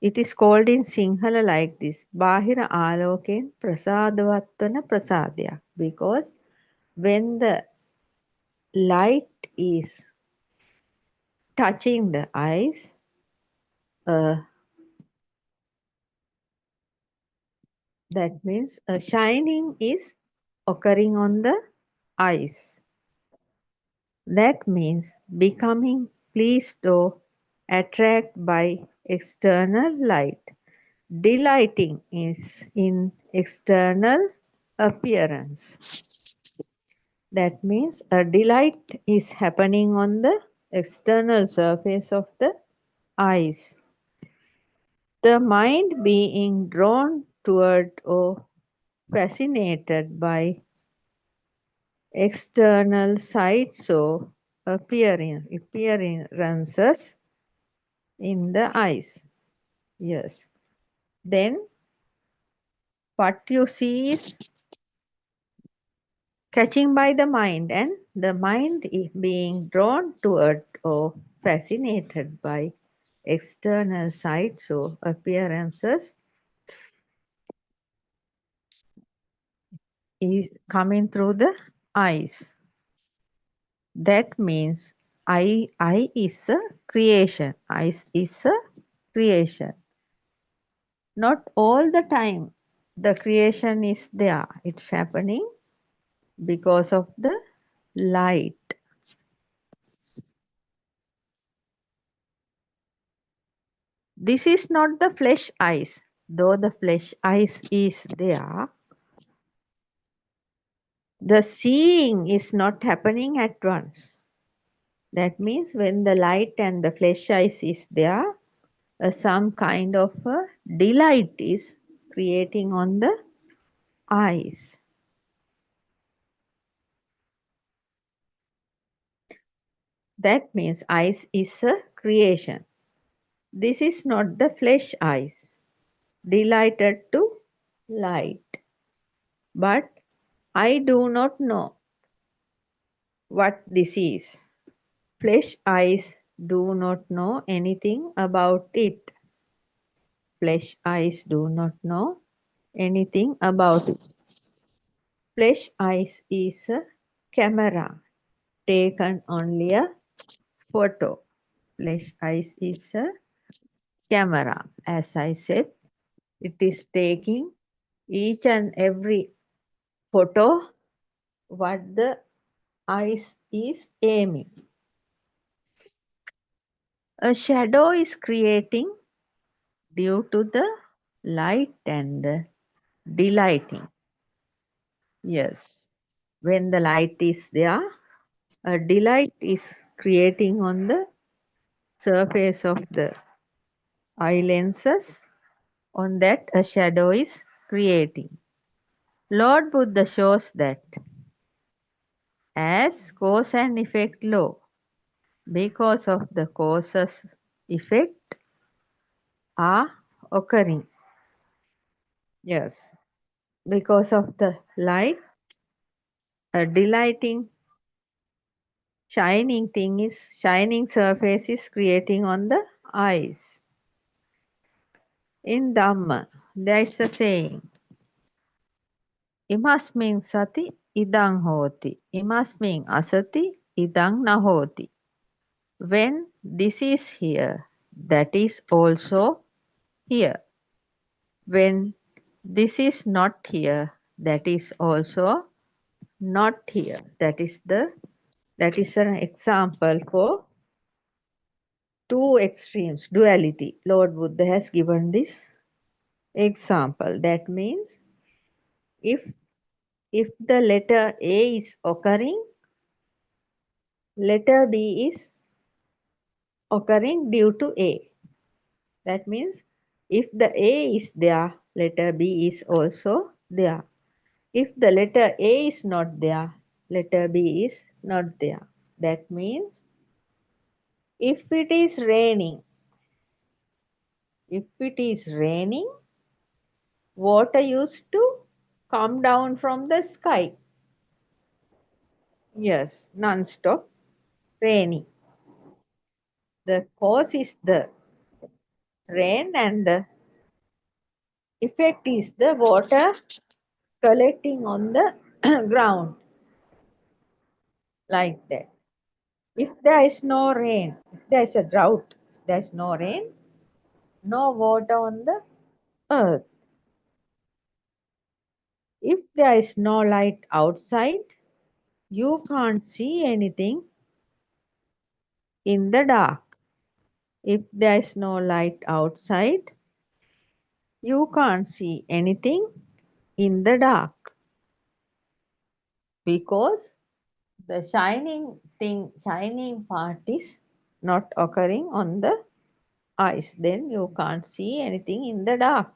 It is called in Sinhala like this, Bahira Aloken Prasadavattana Prasadya, because when the light is touching the eyes, that means a shining is occurring on the eyes. That means becoming pleased or attracted by external light. Delighting is in external appearance. That means a delight is happening on the external surface of the eyes. The mind being drawn toward or fascinated by external sights or appearances in the eyes. Yes. Then what you see is catching by the mind, and the mind is being drawn toward or fascinated by external sights or appearances is coming through the eyes. That means I is a creation. Eyes is a creation. Not all the time the creation is there. It's happening because of the light. This is not the flesh eyes. Though the flesh eyes is there, the seeing is not happening at once. That means when the light and the flesh eyes is there, some kind of a delight is creating on the eyes. That means eyes is a creation. This is not the flesh eyes, delighted to light. But I do not know what this is. Flesh eyes do not know anything about it. Flesh eyes do not know anything about it. Flesh eyes is a camera taken only a photo. Flesh eyes is a camera. As I said, it is taking each and every photo what the eyes is aiming. A shadow is creating due to the light and the delighting. Yes, when the light is there, a delight is creating on the surface of the eye lenses. On that, a shadow is creating. Lord Buddha shows that as cause and effect law, because of the causes effect are occurring. Yes, because of the light, a delighting shining surface is creating on the eyes. In Dhamma, there is a saying, Imasmin sati idang hoti, imasmin asati idang nahoti. When this is here, that is also here. When this is not here, that is also not here. That is an example for two extremes, duality. Lord Buddha has given this example. That means if the letter A is occurring, letter B is occurring due to A. That means if the A is there, letter B is also there. If the letter A is not there, letter B is not there. That means if it is raining, water used to come down from the sky. Yes, non-stop raining. The cause is the rain and the effect is the water collecting on the ground. Like that. If there is no rain, if there is a drought, there is no rain, no water on the earth. If there is no light outside, you can't see anything in the dark. If there is no light outside, you can't see anything in the dark. Because the shining part is not occurring on the eyes. Then you can't see anything in the dark.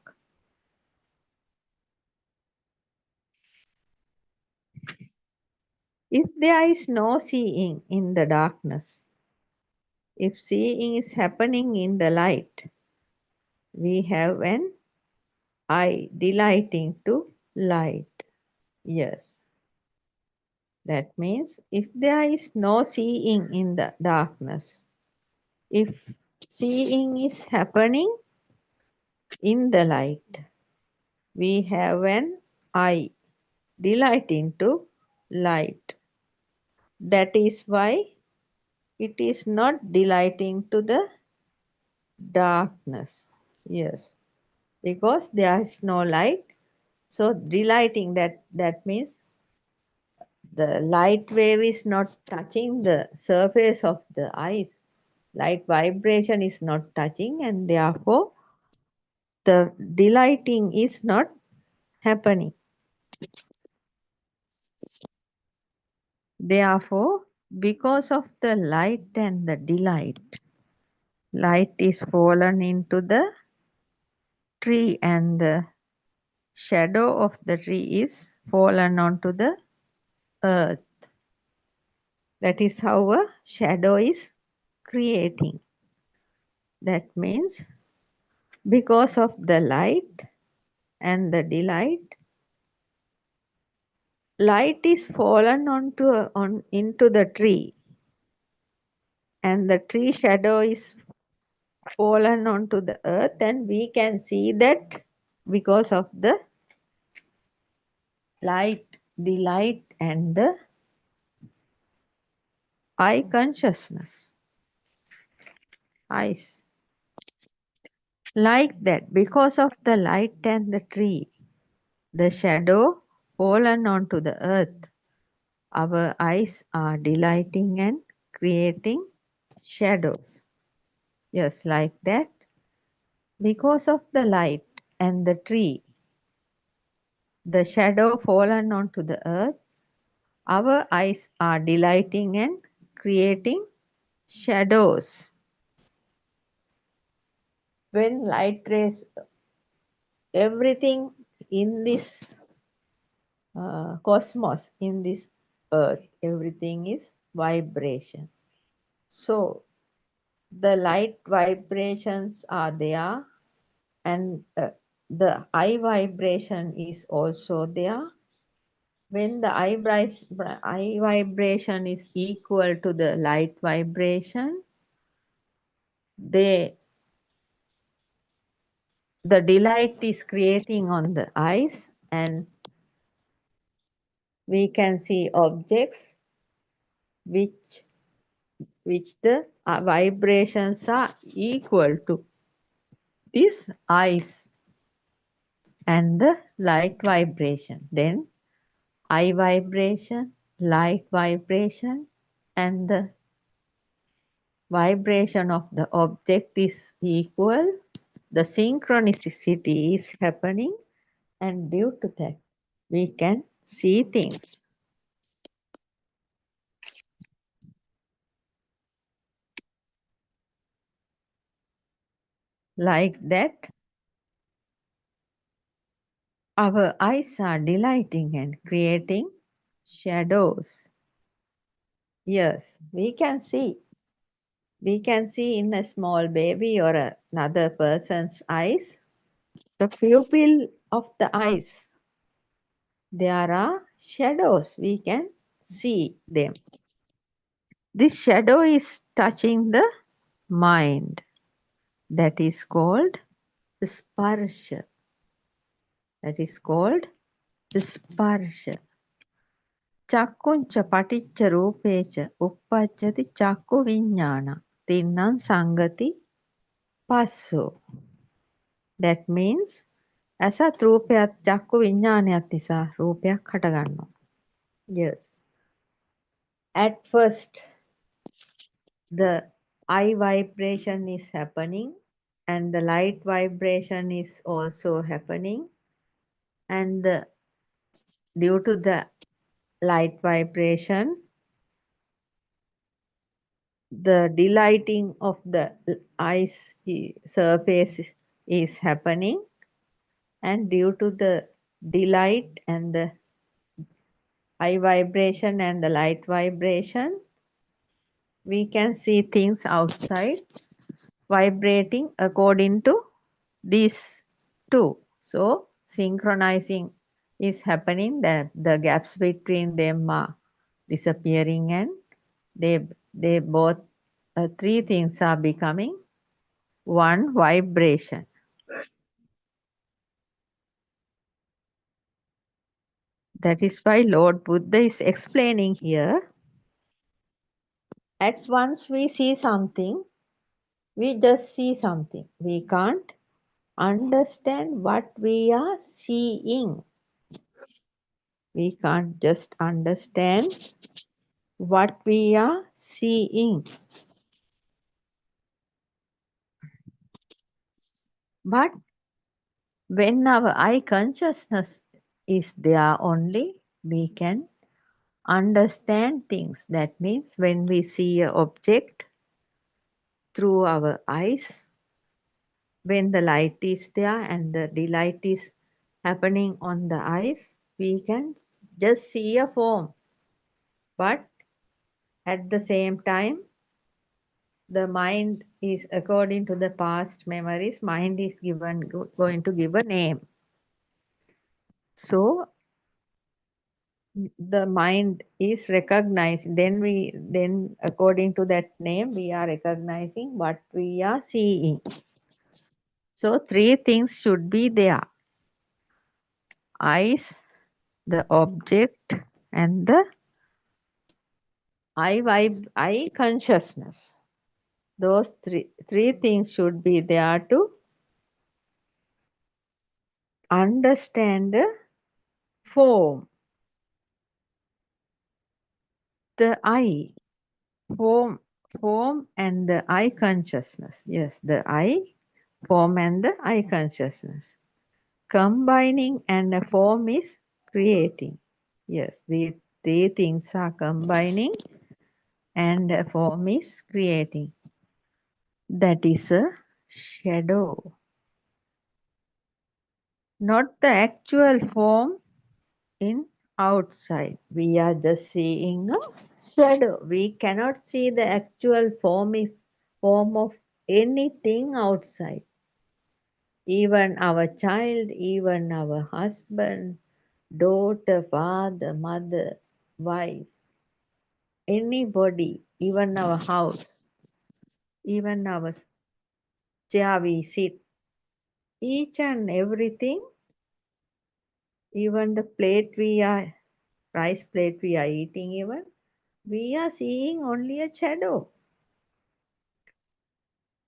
If there is no seeing in the darkness, if seeing is happening in the light, we have an eye delighting to light. Yes. That means if there is no seeing in the darkness, if seeing is happening in the light, we have an eye delighting to light. That is why it is not delighting to the darkness. Yes, because there is no light. So delighting, that means the light wave is not touching the surface of the ice. Light vibration is not touching, and therefore the delighting is not happening. Therefore, because of the light and the delight, light is fallen into the tree and the shadow of the tree is fallen onto the earth. That is how a shadow is creating. That means because of the light and the delight, light is fallen into the tree, and the tree shadow is fallen onto the earth, and we can see that because of the light, delight, and the eye consciousness. Eyes. Like that, because of the light and the tree, the shadow fallen onto the earth, our eyes are delighting and creating shadows. Yes, like that. Because of the light and the tree, the shadow fallen onto the earth, our eyes are delighting and creating shadows. When light rays, everything in this cosmos, in this earth, everything is vibration. So the light vibrations are there, and the eye vibration is also there. When the eye vibration is equal to the light vibration, the delight is creating on the eyes, and we can see objects which the vibrations are equal to this eyes and the light vibration. Then eye vibration, light vibration, and the vibration of the object is equal. The synchronicity is happening, and due to that, we can see things. Like that, our eyes are delighting and creating shadows. Yes, we can see. We can see in a small baby or another person's eyes, the pupil of the eyes. There are shadows, we can see them. This shadow is touching the mind. That is called sparsha. That is called sparsha. Chakkuncha paticca rupecha uppajjati chakku viññāna tinnam sangati passo. That means asat රූපයක් චක්කු විඥානයක් නිසා රූපයක් හටගන්නවා. Yes. At first, the eye vibration is happening, and the light vibration is also happening, and due to the light vibration, the delighting of the eyes surface is happening, and due to the delight and the eye vibration and the light vibration, we can see things outside vibrating according to these two. So synchronizing is happening, the gaps between them are disappearing, and they both three things are becoming one vibration. That is why Lord Buddha is explaining here. At once we see something, we just see something. We can't understand what we are seeing. We can't just understand what we are seeing. But when our eye consciousness is there only, we can understand things. That means when we see an object through our eyes, when the light is there and the delight is happening on the eyes, we can just see a form. But at the same time, the mind is, according to the past memories, mind is going to give a name. So the mind is recognizing, then according to that name we are recognizing what we are seeing. So three things should be there: eyes, the object, and the eye consciousness. Those three things should be there to understand the form. The eye, form and the eye consciousness. Yes, the eye, form and the eye consciousness. Combining, and a form is creating. Yes, the three things are combining and a form is creating. That is a shadow. Not the actual form in outside. We are just seeing a shadow. We cannot see the actual form of anything outside. Even our child, even our husband, daughter, father, mother, wife, anybody, even our house, even our chair we sit, each and everything, even the rice plate we are eating, even, we are seeing only a shadow.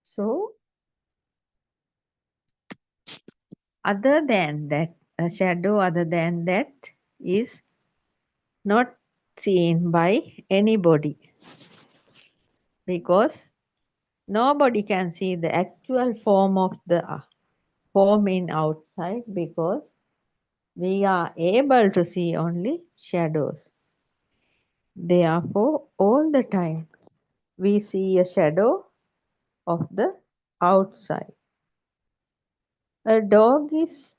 So, other than that, a shadow other than that is not seen by anybody, because nobody can see the actual form of the form in outside, because we are able to see only shadows. Therefore, all the time we see a shadow of the outside. A dog is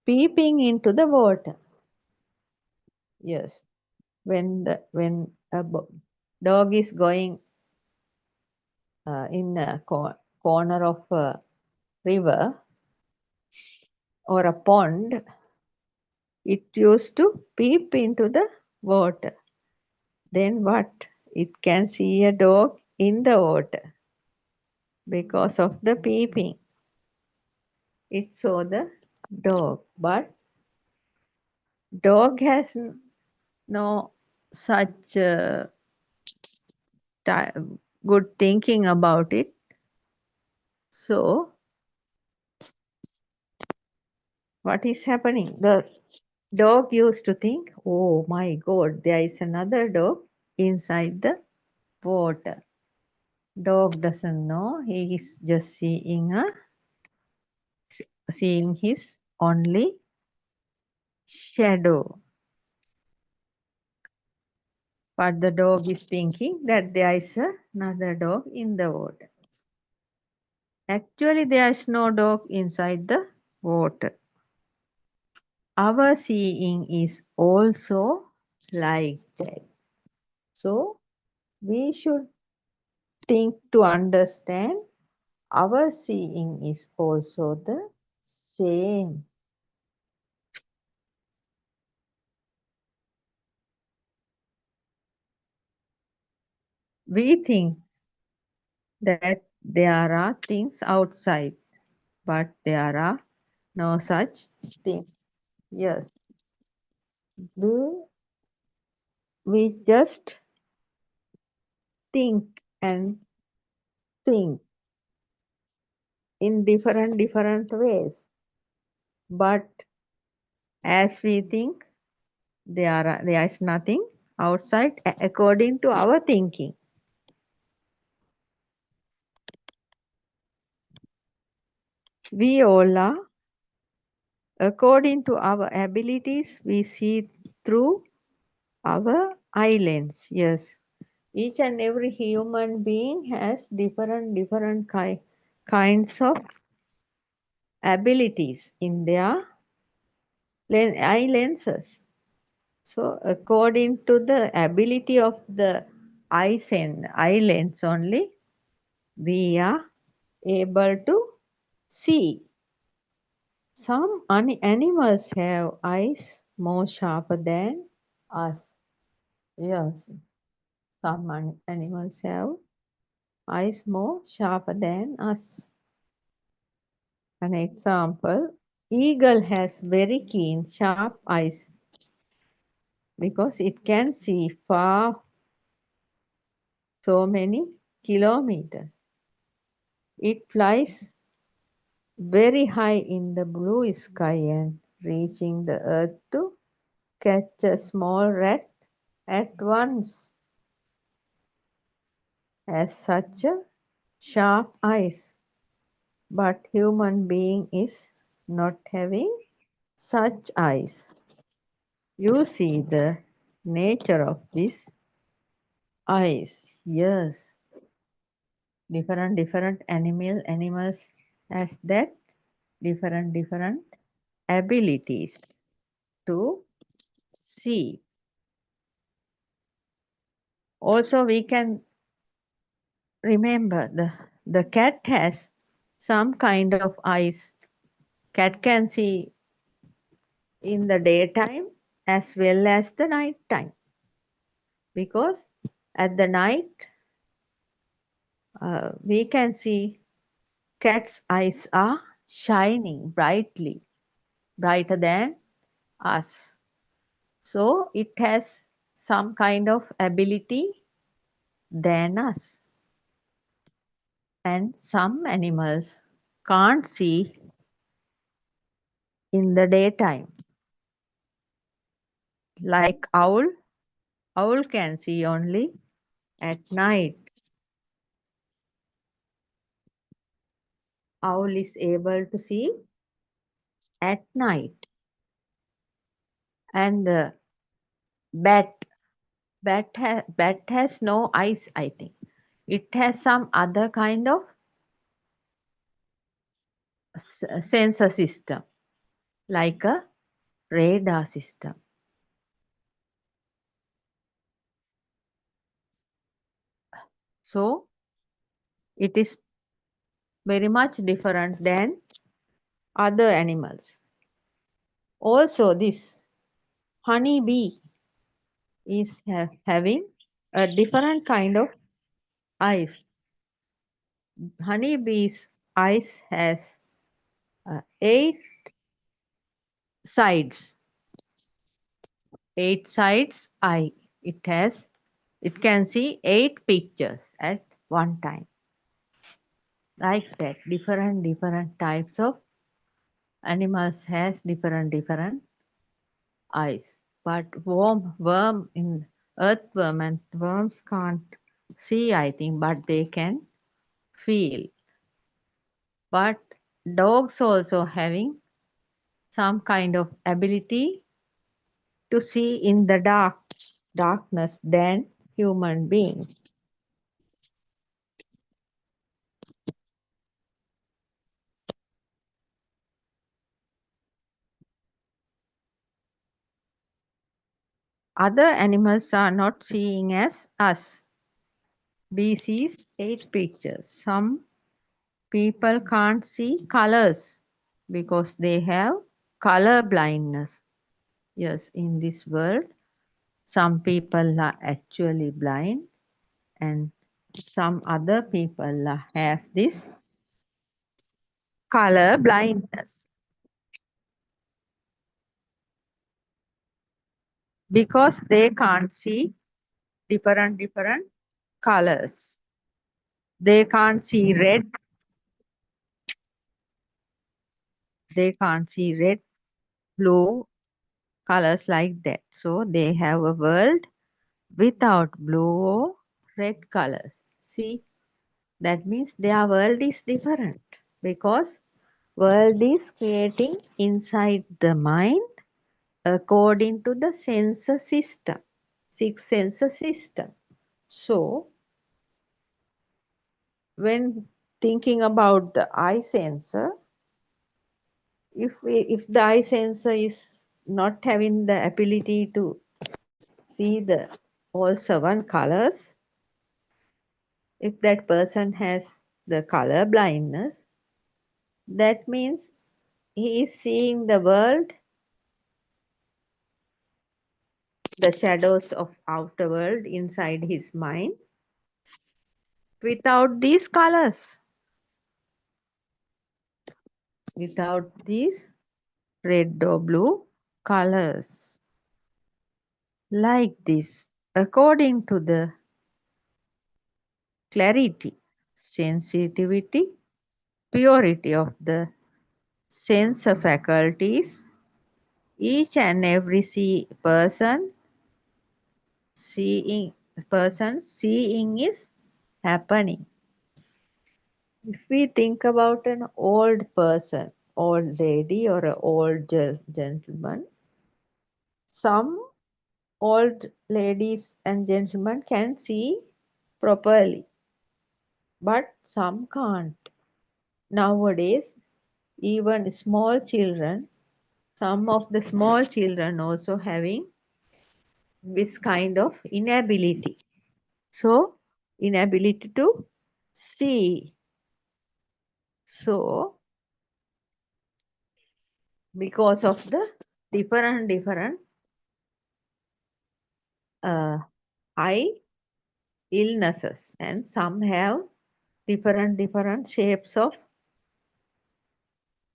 peeping into the water. Yes, when a dog is going in a corner of a river or a pond, it used to peep into the water. Then what? It can see a dog in the water because of the peeping. It saw the dog, but dog has no such good thinking about it. So what is happening? The dog used to think, oh my God, there is another dog inside the water. Dog doesn't know. He is just seeing his only shadow. But the dog is thinking that there is another dog in the water. Actually, there is no dog inside the water. our seeing is also like that. So we should think to understand our seeing is also the same. We think that there are things outside, but there are no such thing. Yes, we just think and think in different ways. But as we think, there is nothing outside according to our thinking. We all are, according to our abilities, we see through our eye lens. Yes, each and every human being has different kinds of abilities in their eye lenses. So according to the ability of the eye lens only, we are able to see. Some animals have eyes more sharper than us. Yes, some animals have eyes more sharper than us. An example, eagle has very keen, sharp eyes because it can see far so many kilometers. It flies very high in the blue sky and reaching the earth to catch a small rat at once. Has such a sharp eyes, but human being is not having such eyes. You see the nature of this eyes. Yes, different animals has that different abilities to see. Also, we can remember the cat has some kind of eyes. Cat can see in the daytime as well as the night time, because at the night we can see cat's eyes are shining brightly, brighter than us. So it has some kind of ability than us. And some animals can't see in the daytime. Like owl can see only at night. Owl is able to see at night. And the bat has no eyes, I think. It has some other kind of sensor system, like a radar system. So it is very much different than other animals. Also, this honeybee is having a different kind of eyes. Honeybee's eyes has 8 sides. 8 sides eye. It can see 8 pictures at one time. Like that, different types of animals has different eyes. But worm in earthworm and worms can't see, I think, but they can feel. But dogs also having some kind of ability to see in the darkness than human beings. Other animals are not seeing as us. B sees 8 pictures. Some people can't see colors because they have color blindness. Yes, in this world, some people are actually blind and some other people has this color blindness because they can't see different colors. They can't see red. They can't see red, blue colors like that. So they have a world without blue or red colors. See, that means their world is different because world is creating inside the mind according to the sensor system, 6 sensor system. So when thinking about the eye sensor, if the eye sensor is not having the ability to see the all 7 colors, if that person has the color blindness, that means he is seeing the world, the shadows of outer world inside his mind without these colors, without these red or blue colors. Like this, according to the clarity, sensitivity, purity of the sense faculties, each and every seeing is happening. If we think about an old person, old lady or an old gentleman, some old ladies and gentlemen can see properly, but some can't. Nowadays, even small children, some of the small children also having this kind of inability. So, inability to see. So, because of the different eye illnesses, and some have different shapes of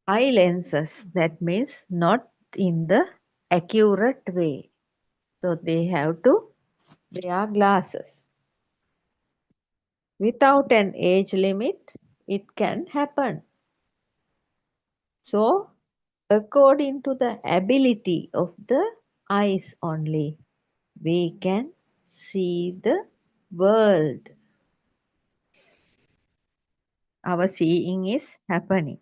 eye lenses. That means not in the accurate way. So they have to wear glasses. Without an age limit, it can happen. So according to the ability of the eyes only, we can see the world. Our seeing is happening.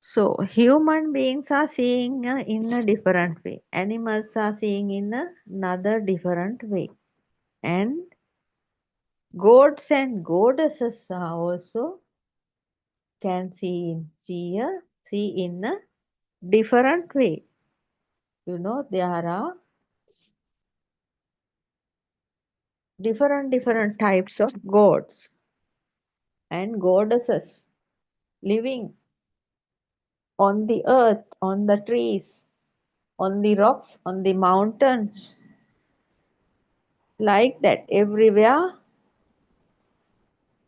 So human beings are seeing in a different way. Animals are seeing in another different way. And gods and goddesses are also can see in a different way. You know, there are different types of gods and goddesses living on the earth, on the trees, on the rocks, on the mountains. Like that, everywhere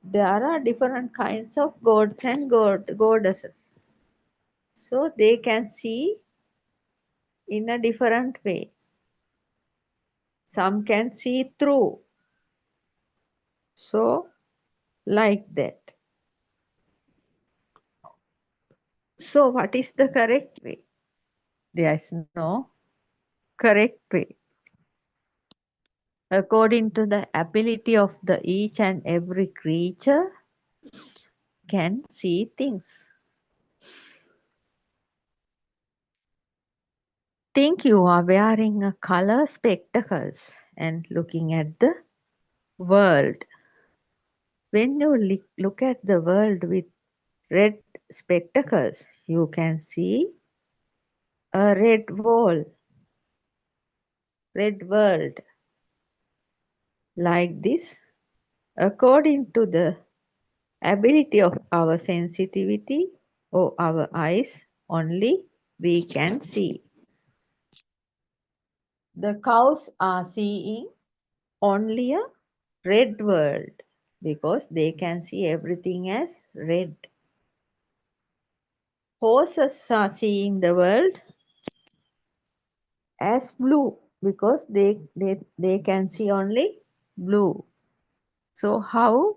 there are different kinds of gods and goddesses. So they can see in a different way. Some can see through. So, like that. So, what is the correct way? There is no correct way. According to the ability of the each and every creature can see things. Think you are wearing a color spectacles and looking at the world. When you look at the world with red spectacles, you can see a red wall. red world. Like this, according to the ability of our sensitivity or our eyes, only we can see. The cows are seeing only a red world because they can see everything as red. Horses are seeing the world as blue because they can see only blue. So how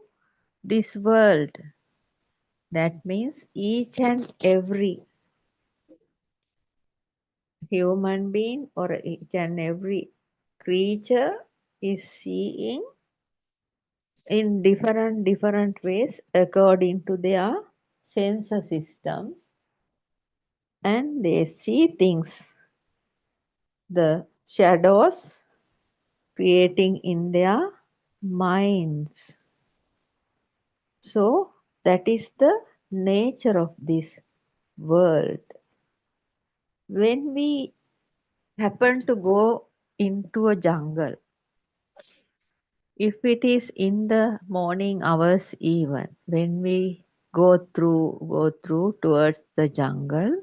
this world, that means each and every human being or each and every creature is seeing in different ways according to their sense systems, and they see things, the shadows creating in their minds. So that is the nature of this world. When we happen to go into a jungle, if it is in the morning hours, even when we go through towards the jungle,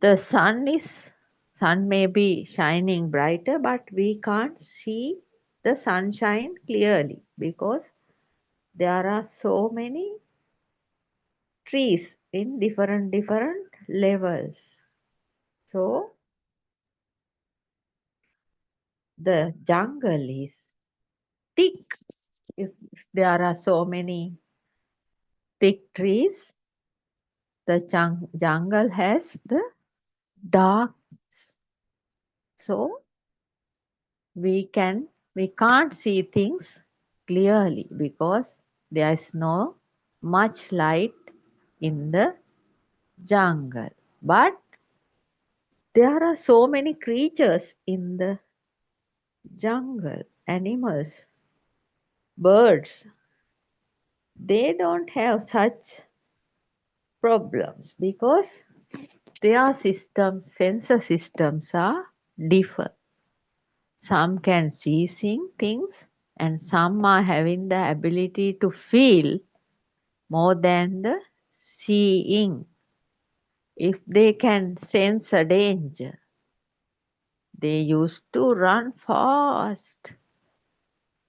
the sun may be shining brighter, but we can't see the sunshine clearly because there are so many trees in different levels. So the jungle is thick. If there are so many thick trees, the jungle has the dark. So we can't see things clearly because there is no much light in the jungle. But there are so many creatures in the jungle, animals, birds. They don't have such problems because their sensor systems are different. Some can see things and some are having the ability to feel more than the seeing. If they can sense a danger, they used to run fast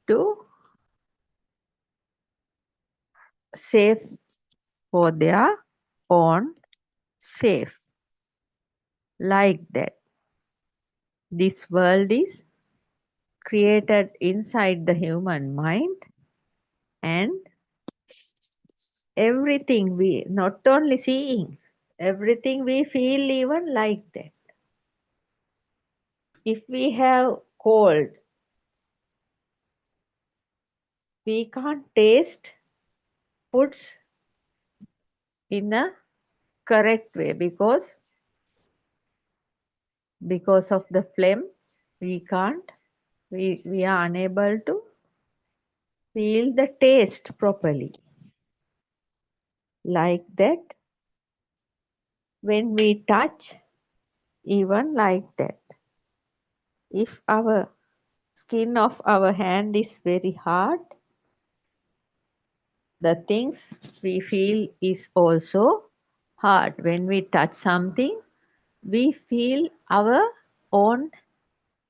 to save for their own safe. Like that. This world is created inside the human mind, and everything we not only seeing, everything we feel even like that. If we have cold, we can't taste foods in a correct way because of the phlegm we are unable to feel the taste properly. Like that, when we touch, even like that. If our skin of our hand is very hard, the things we feel is also hard. When we touch something, we feel our own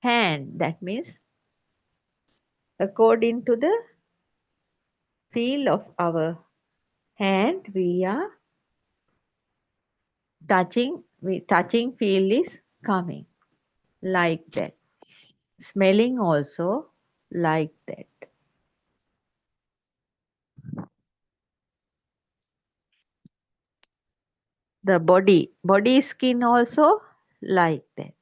hand. That means according to the feel of our hand, we are touching feel is coming like that. Smelling also like that. The body skin also like that.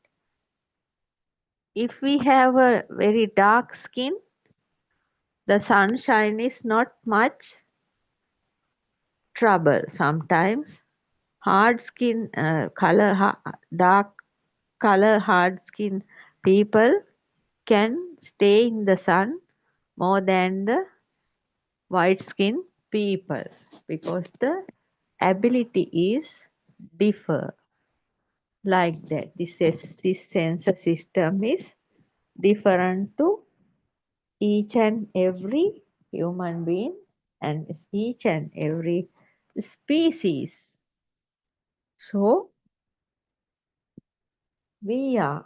If we have a very dark skin, the sunshine is not much trouble. Sometimes hard skin dark color hard skin people can stay in the sun more than the white skin people because the ability is differ. like that. This sensor system is different to each and every human being and each and every species. So we are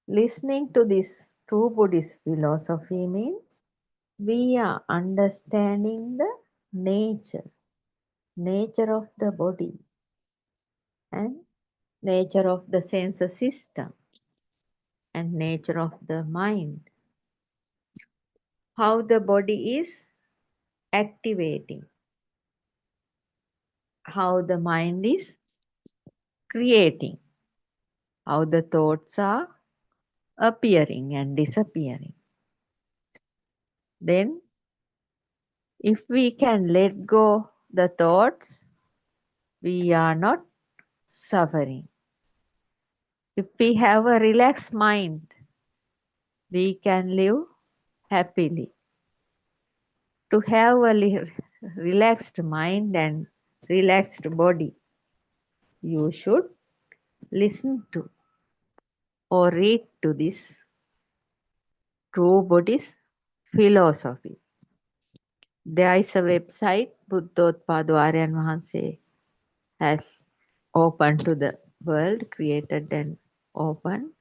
listening to this true Buddhist philosophy means we are understanding the nature of the body and nature of the sense system and nature of the mind. How the body is activating, how the mind is creating, how the thoughts are appearing and disappearing. Then if we can let go the thoughts, we are not suffering. If we have a relaxed mind, we can live happily. To have a relaxed mind and relaxed body, you should listen to or read to this true Buddhist philosophy. There is a website Buddothpado Aryan Wahanse has opened to the world, created and opened,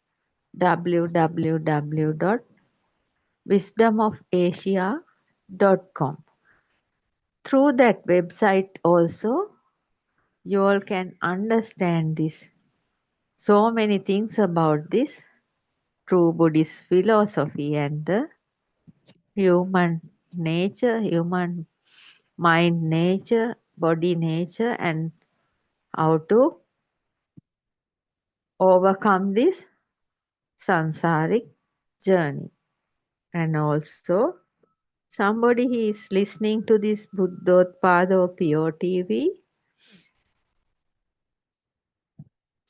www.wisdomofasia.com. Through that website also, you all can understand this. So many things about this true Buddhist philosophy and the human nature, human mind nature, body nature, and how to overcome this sansaric journey. And also, somebody is listening to this Buddothpado PeoTV,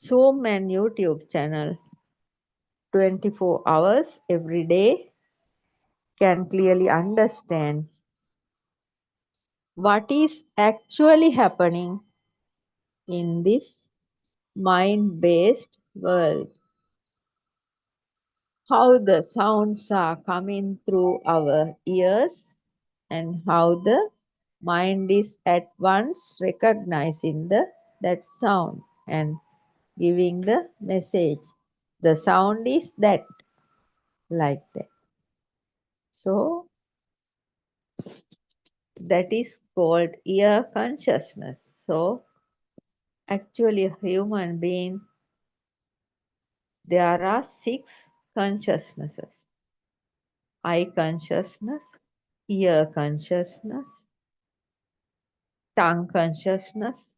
Zoom and YouTube channel 24 hours every day can clearly understand what is actually happening in this mind-based world. How the sounds are coming through our ears and how the mind is at once recognizing that sound and giving the message. The sound is that, like that. So that is called ear consciousness. So actually a human being, there are 6 consciousnesses. Eye consciousness, ear consciousness, tongue consciousness,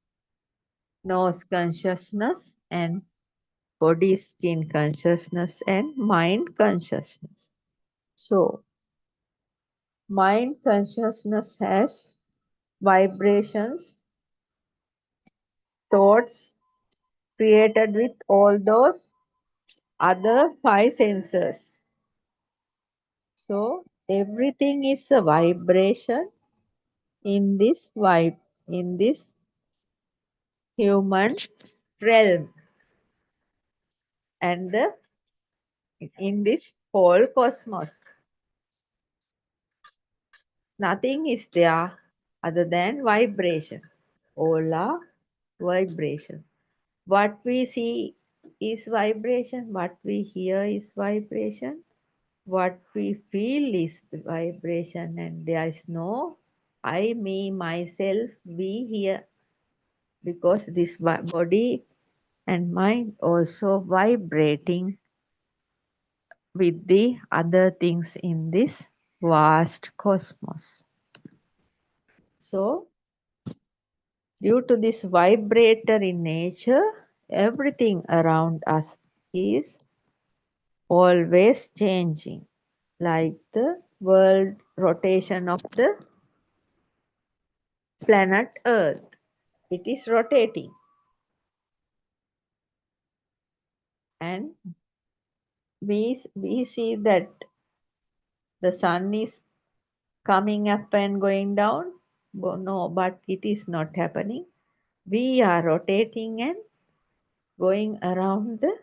nose consciousness, and body skin consciousness, and mind consciousness. So mind consciousness has vibrations, thoughts created with all those other 5 senses. So everything is a vibration in this human realm and in this whole cosmos. Nothing is there other than vibrations. All are vibrations. What we see is vibration, what we hear is vibration, what we feel is vibration, and there is no I, me, myself, we here, because this body and mind also vibrating with the other things in this vast cosmos. So due to this vibratory nature, everything around us is always changing, like the world rotation of the planet Earth. It is rotating. And we see that the sun is coming up and going down. No, but it is not happening. We are rotating and going around the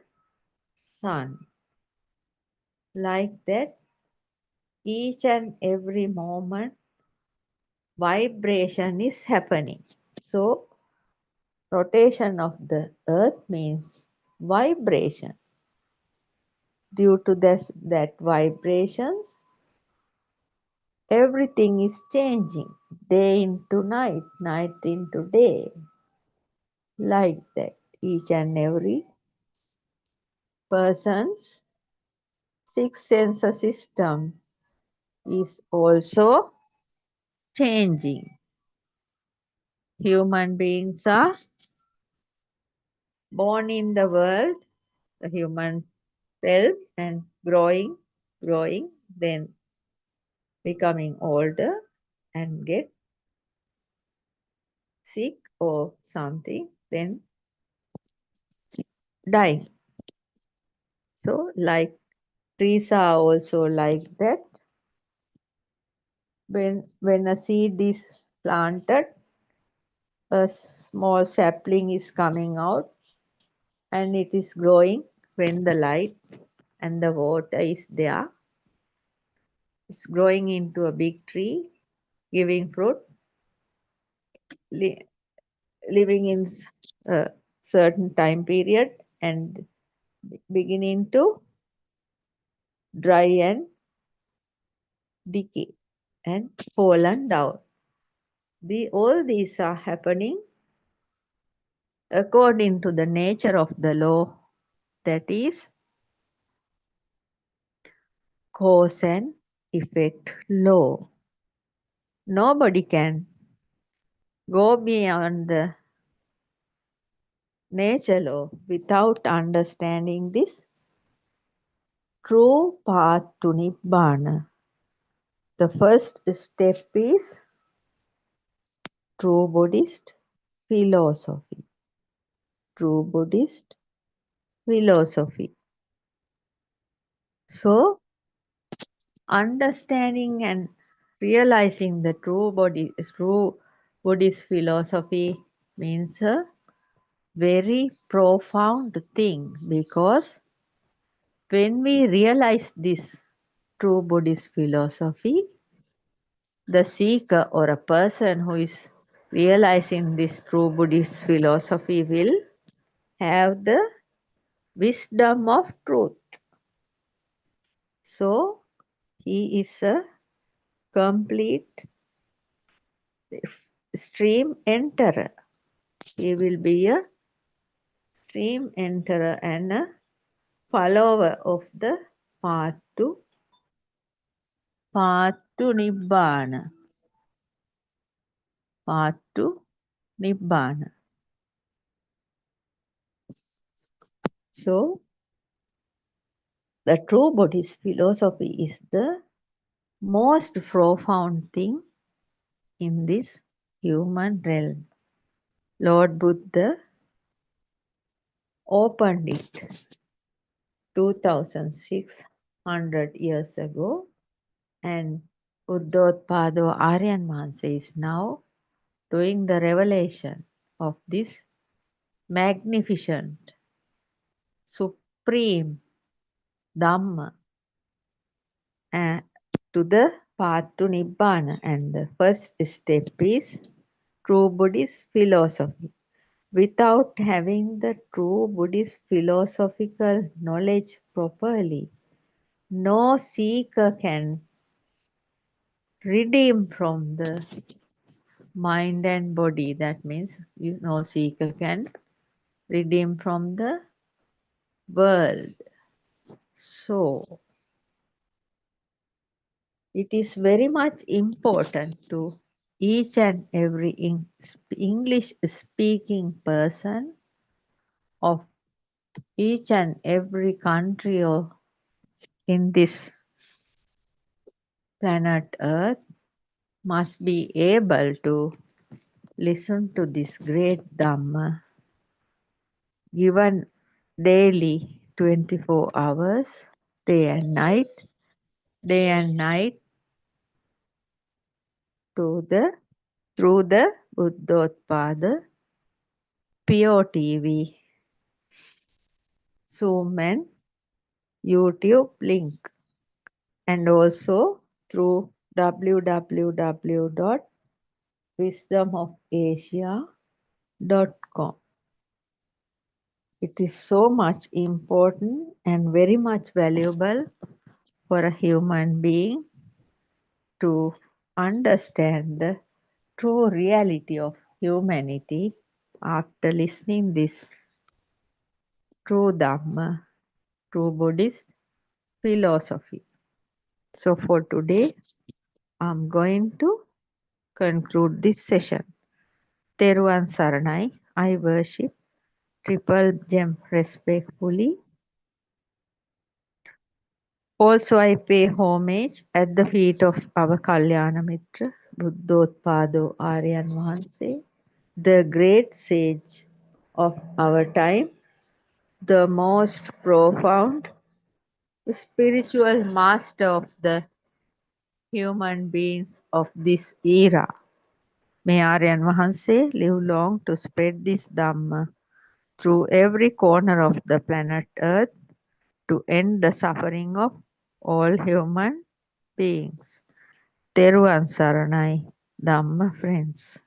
sun. Like that, each and every moment, vibration is happening. So, rotation of the earth means vibration. Due to that vibrations, everything is changing, day into night, night into day. Like that, each and every person's sixth sense system is also changing. Human beings are born in the world, the human self, and growing, then becoming older and get sick or something, then dying. So, like trees are also like that. When a seed is planted, a small sapling is coming out and it is growing when the light and the water is there. It's growing into a big tree, giving fruit, living in a certain time period and beginning to dry and decay and fallen down. All these are happening according to the nature of the law, that is cause and effect law. Nobody can go beyond the nature law without understanding this true path to Nibbana. The first step is true Buddhist philosophy. True Buddhist philosophy. So, understanding and realizing the true Buddhist philosophy means a very profound thing, because when we realize this true Buddhist philosophy, the seeker or a person who is realizing this true Buddhist philosophy will have the wisdom of truth. So, he is a complete stream enterer. He will be a stream enterer and a follower of the path to Nibbana. Path to Nibbana. So, the true Buddhist philosophy is the most profound thing in this human realm. Lord Buddha opened it 2600 years ago, and Buddothpado Aryan Mansa is now doing the revelation of this magnificent, supreme Dhamma to the path to Nibbana. And the first step is true Buddhist philosophy. Without having the true Buddhist philosophical knowledge properly, no seeker can redeem from the mind and body. That means no seeker can redeem from the world. So, it is very much important to each and every English speaking person of each and every country in this planet Earth must be able to listen to this great Dhamma given daily 24 hours, day and night through the Buddothpada PeoTV Zoom and YouTube link, and also through www.wisdomofasia.com. It is so much important and very much valuable for a human being to understand the true reality of humanity after listening this true Dhamma, true Buddhist philosophy. So for today, I'm going to conclude this session. Teruvan Saranai, I worship Triple Gem respectfully. Also, I pay homage at the feet of our Kalyana Mitra, Buddothpado Aryan Vahanse, the great sage of our time, the most profound spiritual master of the human beings of this era. May Aryan Vahanse live long to spread this Dhamma through every corner of the planet Earth to end the suffering of all human beings. Teruvan Saranai, Dhamma friends.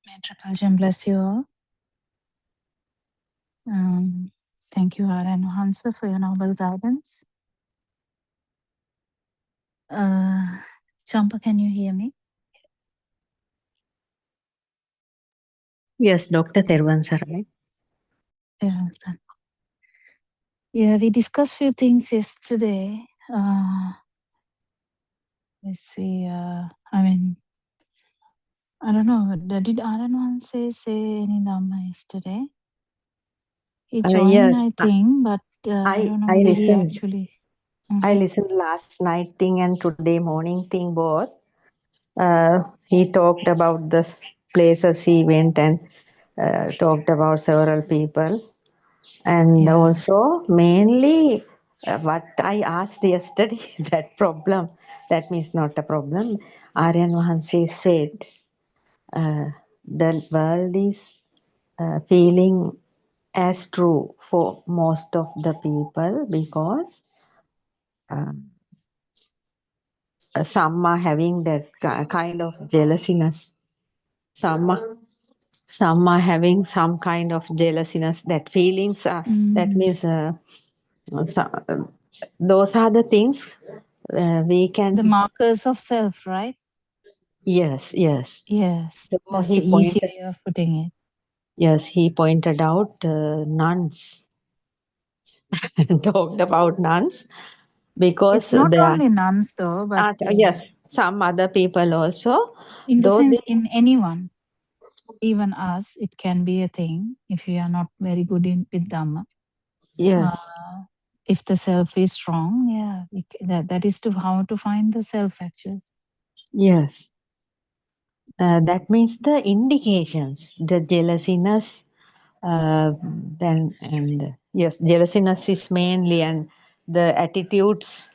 May Triple bless you all. Thank you, Aryan Hansa, for your noble guidance. Champa, can you hear me? Yes, Dr. Terwan Sarai. Yeah, we discussed few things yesterday. Let's see. I don't know. Did Aryan say any Dhamma yesterday? He joined, Yes, I think, but I don't know I whether he listened. actually. I listened last night thing and today morning thing both. He talked about the places he went and talked about several people. And also mainly what I asked yesterday, that problem, that means not a problem. Aryan Vahanse said the world is feeling as true for most of the people because some are having that kind of jealousiness. Some are having some kind of jealousiness. That feelings are. That means those are the things we can. The markers of self, right? Yes. Yes, So that's he the easy pointed. way of putting it. Yes, he pointed out nuns. Talked about nuns because It's not they are. only nuns though, but Yes, some other people also. in the Though sense they. in anyone, even us, it can be a thing if we are not very good with Dhamma. Yes. If the self is strong, that is how to find the self actually. Yes. That means the indications, the jealousiness, then and yes, jealousiness is mainly, and the attitudes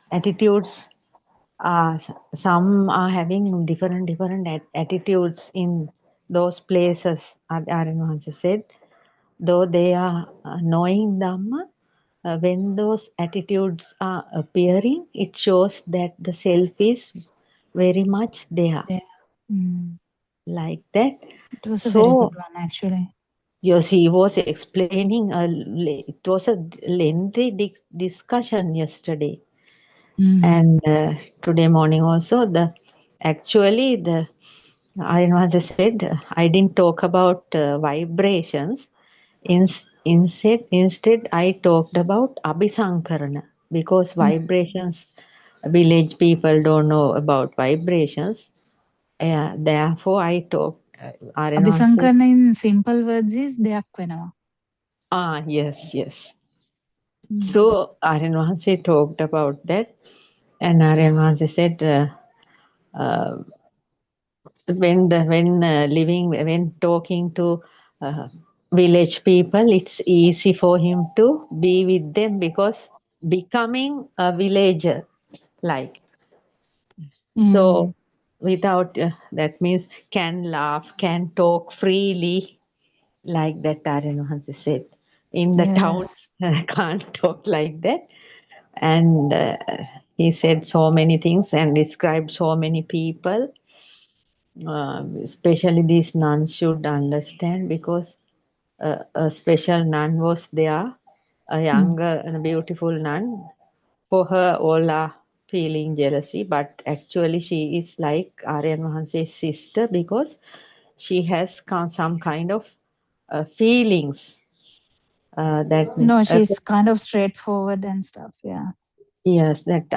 are, some are having different attitudes in those places. Aryan Mahansa said, though they are knowing Dhamma, when those attitudes are appearing, it shows that the self is very much there. Like that. It was a very So, good one actually. yes, he was explaining, it was a lengthy discussion yesterday. And today morning also, actually the Aryan said, I didn't talk about vibrations. Instead, I talked about Abhisankarana because vibrations, village people don't know about vibrations. Therefore, I talked. Abhisankarana in simple words is deyak wenawa. Yes. So Aryan Vahanse talked about that, and Aryan Vahanse said, when talking to village people, it's easy for him to be with them because becoming a villager, like. So without that means can laugh, can talk freely, like that. Aryan Vahanse said, in the town can't talk like that. And he said so many things and described so many people. Especially these nuns should understand because a special nun was there, a younger and a beautiful nun. For her, all are feeling jealousy, but actually she is like Aryan Mahanse's sister because she has some kind of feelings. That means, no, she's kind of straightforward and stuff. Yeah. Yes, that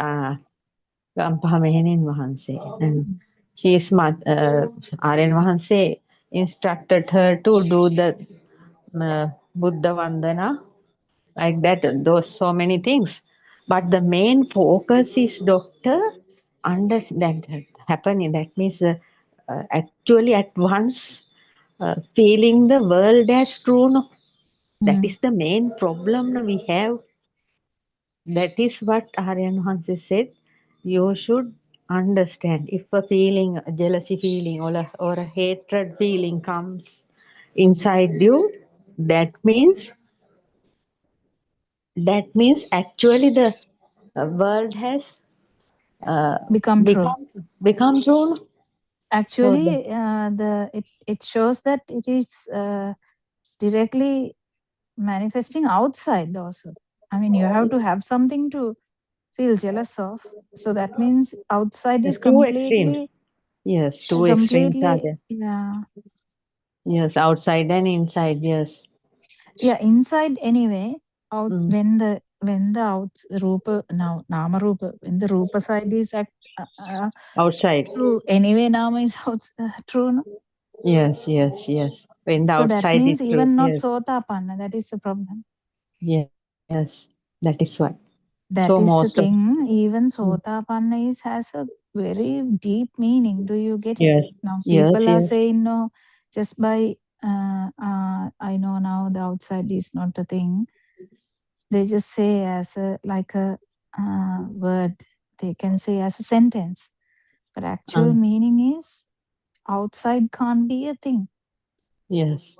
Gampamenin Mahanse. And she is Aryan Mahanse instructed her to do the Buddha Vandana, like that, those so many things. But the main focus is doctor understand that happening. That means actually at once feeling the world as true. No? That is the main problem we have. That is what Aryan Hanse said. You should understand if a feeling, a jealousy feeling or a hatred feeling comes inside you, that means actually the world has become true. Become true. Actually, it shows that it is directly manifesting outside also. I mean, you have to have something to feel jealous of. So that means outside is Two extremes. completely, Yes, two extremes are there. yeah. Yes, outside and inside. Yes. Yeah, inside anyway. Out when the out rupa now nama rupa, when the rupa side is Outside. true anyway, nama is true. No? Yes, yes, yes. When the So that outside means is true. even not Yes. sotapanna, that is the problem. Yes, that is what. That So is the most of thing. Even sotapanna has a very deep meaning. Do you get it? yes, Now yes, people are yes, saying no, just by I know now the outside is not a thing. They just say as a like a word. They can say as a sentence, but actual meaning is outside can't be a thing. yes.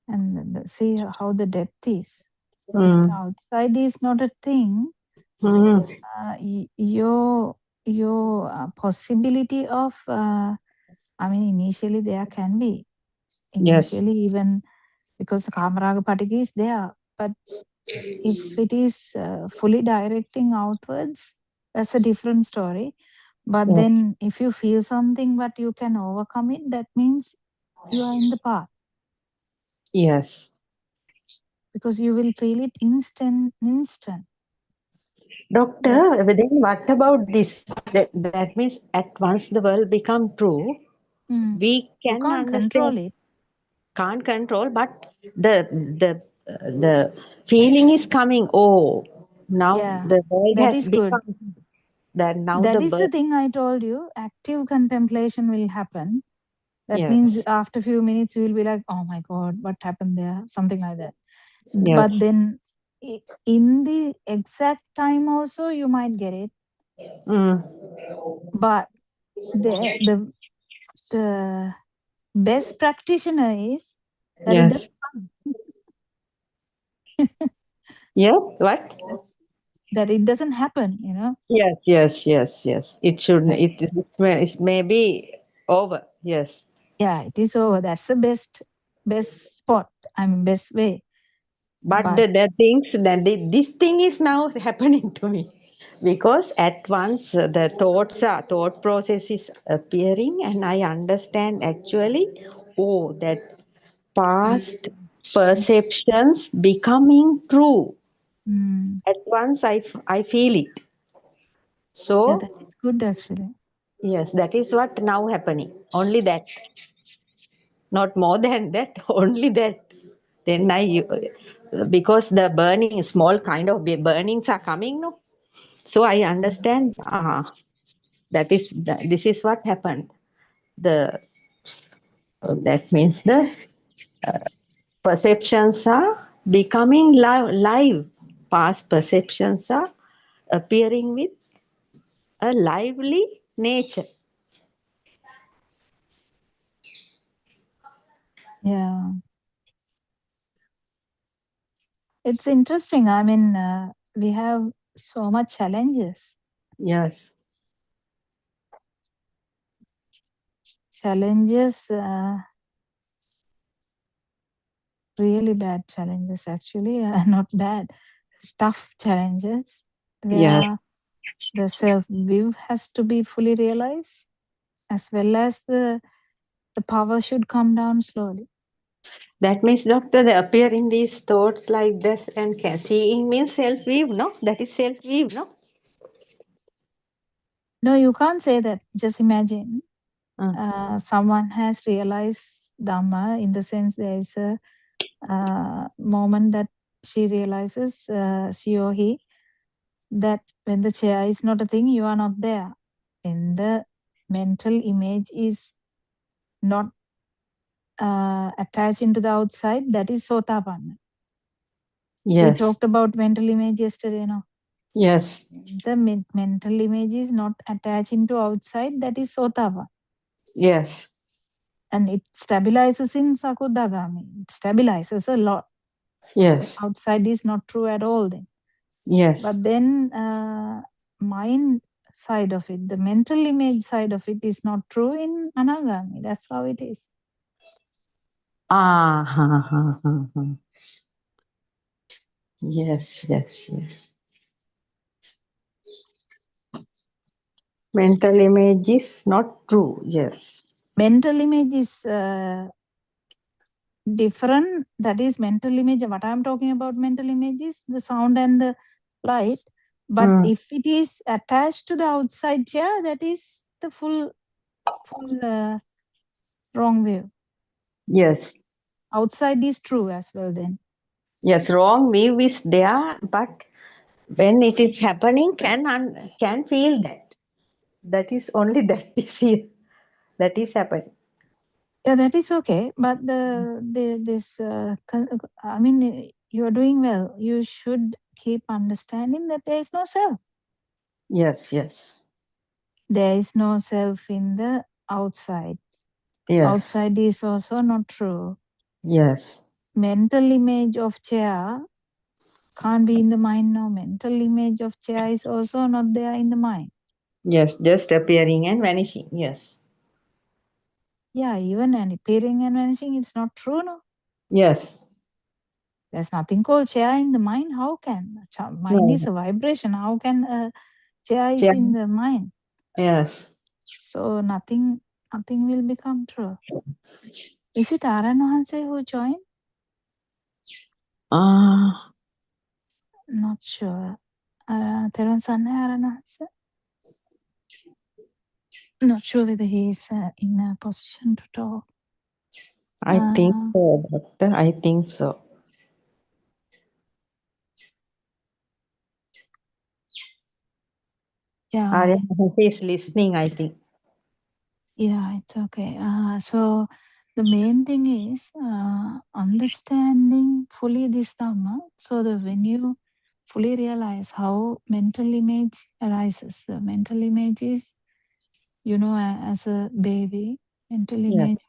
And see how the depth is. If the Mm. outside is not a thing, your possibility of I mean, initially there can be Yes. even because the kamaraga patika is there, but if it is fully directing outwards, that's a different story. But Yes. then if you feel something but you can overcome it, that means you are in the path, Yes. because you will feel it instant. Doctor, but then what about this? That means at once the world become true, we You can can't control understand. it. Can't control, but the feeling is coming. Oh, now Yeah, the world that has is good. become that now That the is the birth. thing I told you. Active contemplation will happen. That Yes. means after a few minutes, you will be like, oh my God, what happened there? Something like that. Yes. But then in the exact time also, you might get it. But the best practitioner is that it Yes. doesn't come. Yeah. What? That it doesn't happen, you know. Yes. Yes. Yes. Yes. It should. It may be over. Yes. Yeah, it is over. That's the best spot. I mean, best way. But the things that this thing is now happening to me because at once the thought process is appearing and I understand actually, oh, that past perceptions becoming true. At once I feel it. So Yeah, that is good actually. yes, that is what now happening. Only that, not more than that. Only that. Then because the burning, small kind of burnings are coming, no. So I understand. This is what happened. That means the perceptions are becoming live. Past perceptions are appearing with a lively nature. Yeah. It's interesting. I mean, we have so much challenges. Yes. Challenges, really bad challenges actually, not bad, tough challenges Yes. where the self-view has to be fully realized, as well as the power should come down slowly. That means, doctor, they appear in these thoughts like this and seeing means self-view, no? That is self-view, no? No, you can't say that. Just imagine someone has realized Dhamma, in the sense there is a moment that she realizes, she or he, that when the chair is not a thing, you are not there. When the mental image is not attached into the outside, that is Sotapanna. We Yes. talked about mental image yesterday, no? Yes. The mental image is not attached into outside, that is Sotapanna. Yes. And it stabilizes in Sakudagami. It stabilizes a lot. Yes. Outside is not true at all then. Yes. But then mind side of it. The mental image side of it is not true in Anagami. That's how it is. Yes, yes, yes. Mental image is not true. Yes. Mental image is different. That is mental image. What I'm talking about mental image is the sound and the light. But if it is attached to the outside chair, that is the full wrong view. Yes. Outside is true as well then. Yes, wrong view is there, but when it is happening, can feel that. That is only that is here. That is happening. Yeah, that is okay. But I mean, you are doing well. You should keep understanding that there is no self. Yes, yes. There is no self in the outside. Yes. Outside is also not true. Yes. Mental image of chair can't be in the mind. No, mental image of chair is also not there in the mind. Yes, just appearing and vanishing. Yes. Yeah, even an appearing and vanishing, it's not true, no? Yes. There's nothing called chair in the mind. How can? Mind is a vibration. How can a chair is in the mind? Yes. So nothing will become true. Is it Aran Wahanse who joined? Not sure. Teran Sanne Aran Wahanse? Not sure whether he is in a position to talk. I think so, doctor. I think so. Yeah. He is listening, I think. Yeah, it's okay. So the main thing is understanding fully this Dhamma, so that when you fully realize how mental image arises, the mental image is, as a baby, mental image of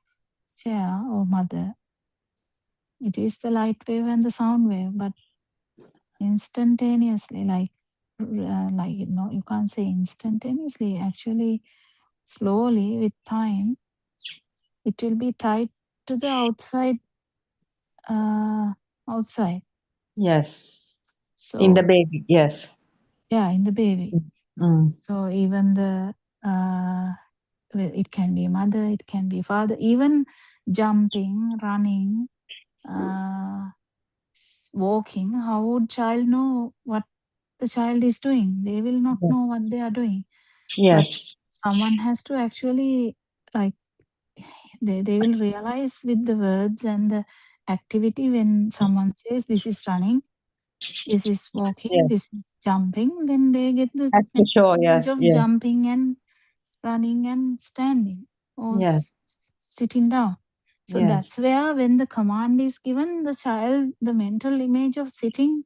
chair or mother, it is the light wave and the sound wave, but instantaneously, you can't say instantaneously, actually, slowly with time, it will be tied to the outside. Yes. So in the baby, yes. Yeah, in the baby. So even it can be mother, it can be father, even jumping, running, walking. How would child know what the child is doing? They will not know what they are doing. Yes. But someone has to actually, they will realize with the words and the activity when someone says this is running, this is walking, this is jumping, then they get the image of jumping and running and standing or sitting down. So that's where when the command is given, the child, the mental image of sitting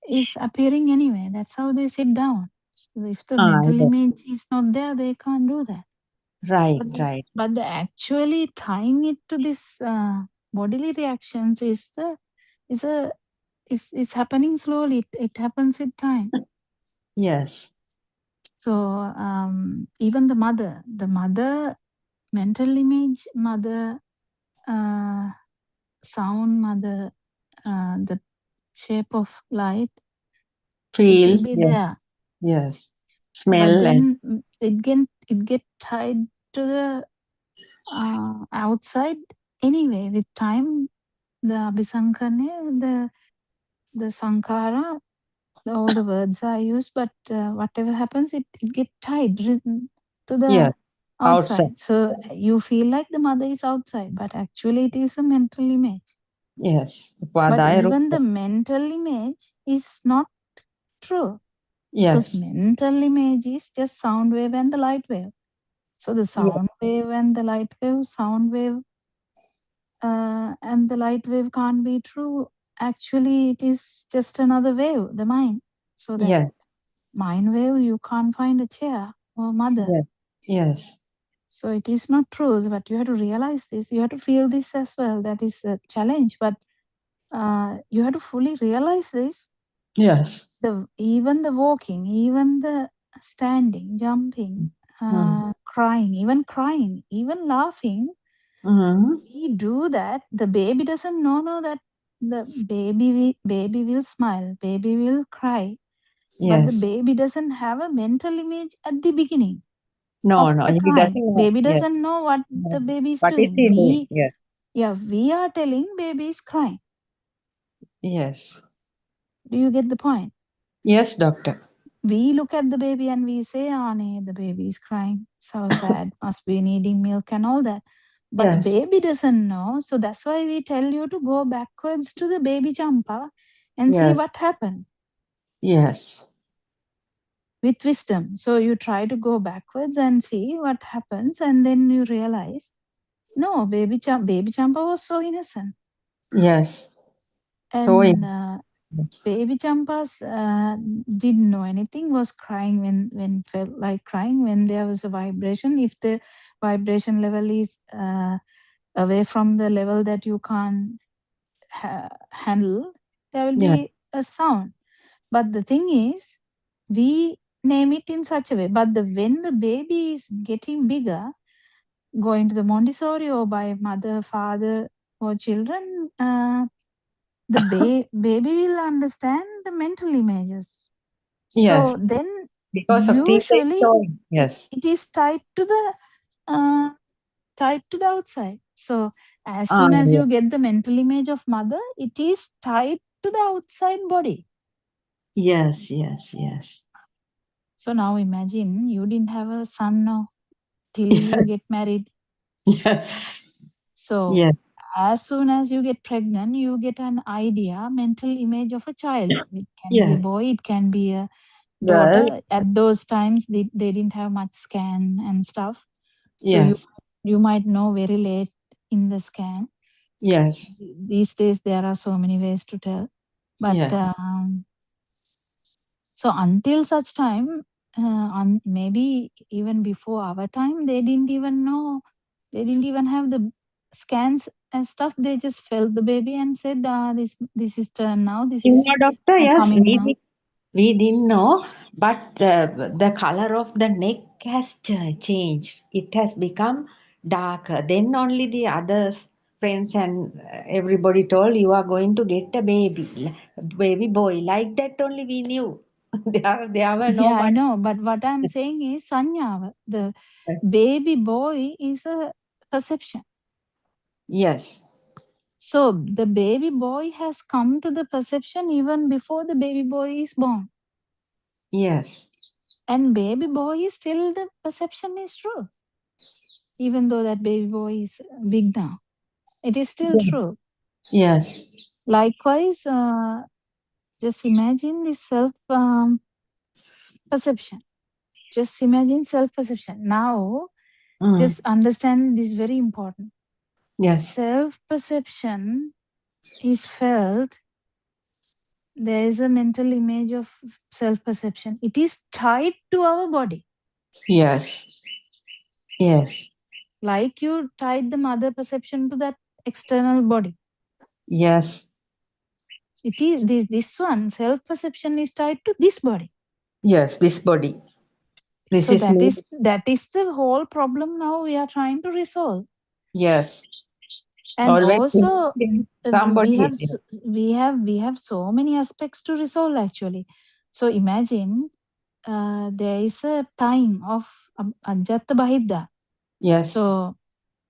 is appearing anyway. That's how they sit down. So if the mental image is not there, they can't do that. Right. But the actually tying it to this bodily reactions is happening slowly. It happens with time. Yes. So even the mother, mental image, mother, sound, mother, the shape of light, it will be there. Yes. But Smell then it get tied to the outside anyway. With time, the abhisankane, the sankara, all the words are used, but whatever happens, it get tied to the outside. So you feel like the mother is outside, but actually it is a mental image. Yes. But even the mental image is not true. Because mental image is just sound wave and the light wave. So the sound wave and the light wave, sound wave and the light wave can't be true. Actually, it is just another wave, the mind. So that mind wave, you can't find a chair or mother. Yes. So it is not true, but you have to realize this. You have to feel this as well. That is a challenge, but you have to fully realize this. Yes. Even the walking, even the standing, jumping, crying, even laughing, we do that. The baby doesn't know that the baby will smile, baby will cry, but the Yes. baby doesn't have a mental image at the beginning No, of no, the he doesn't crying. know. Baby Yes. doesn't know what the No. baby is What is doing. he doing? Yes. We are telling baby is crying. Yes. Do you get the point? Yes, doctor. We look at the baby and we say, oh, nee, the baby is crying. So sad. Must be needing milk and all that. But Yes. baby doesn't know. So that's why we tell you to go backwards to the baby jumper and see Yes. what happened Yes. with wisdom. So you try to go backwards and see what happens. And then you realize, no, baby jumper was so innocent. Yes. And baby Champas didn't know anything, was crying when felt like crying when there was a vibration. If the vibration level is away from the level that you can't handle, there will be a sound. But the thing is, we name it in such a way. But when the baby is getting bigger, going to the Montessori or by mother, father, or children, the baby will understand the mental images. Yes. So then Because of usually yes. it is tied to the outside. So as soon as you get the mental image of mother, it is tied to the outside body. Yes, yes, yes. So now imagine you didn't have a son now till you get married. Yes. So as soon as you get pregnant, you get an idea, mental image of a child. It can be a boy, it can be a daughter. At those times, they didn't have much scan and stuff. So you might know very late in the scan. Yes. These days, there are so many ways to tell. But so until such time, maybe even before our time, they didn't even know. They didn't even have the scans and stuff. They just felt the baby and said, this is turn now. This is doctor, yes, coming now. We didn't know, but the color of the neck has changed. It has become darker. Then only the other friends and everybody told you are going to get a baby boy. Like that only we knew. there were no I know. But what I'm saying is, Sanya, the baby boy is a perception. Yes. So the baby boy has come to the perception even before the baby boy is born. Yes. And baby boy is still the perception is true. Even though that baby boy is big now. It is still true. Yes. Likewise, just imagine this self-perception. Just imagine self-perception. Now, just understand this is very important. Yes. Self-perception is felt. There is a mental image of self-perception. It is tied to our body. Yes. Yes. Like you tied the mother perception to that external body. Yes. It is this one, self-perception is tied to this body. Yes, this body. So that is the whole problem now we are trying to resolve. Yes. And also we have so many aspects to resolve actually. So imagine there is a time of Ajjatta Bahidda. Yes. So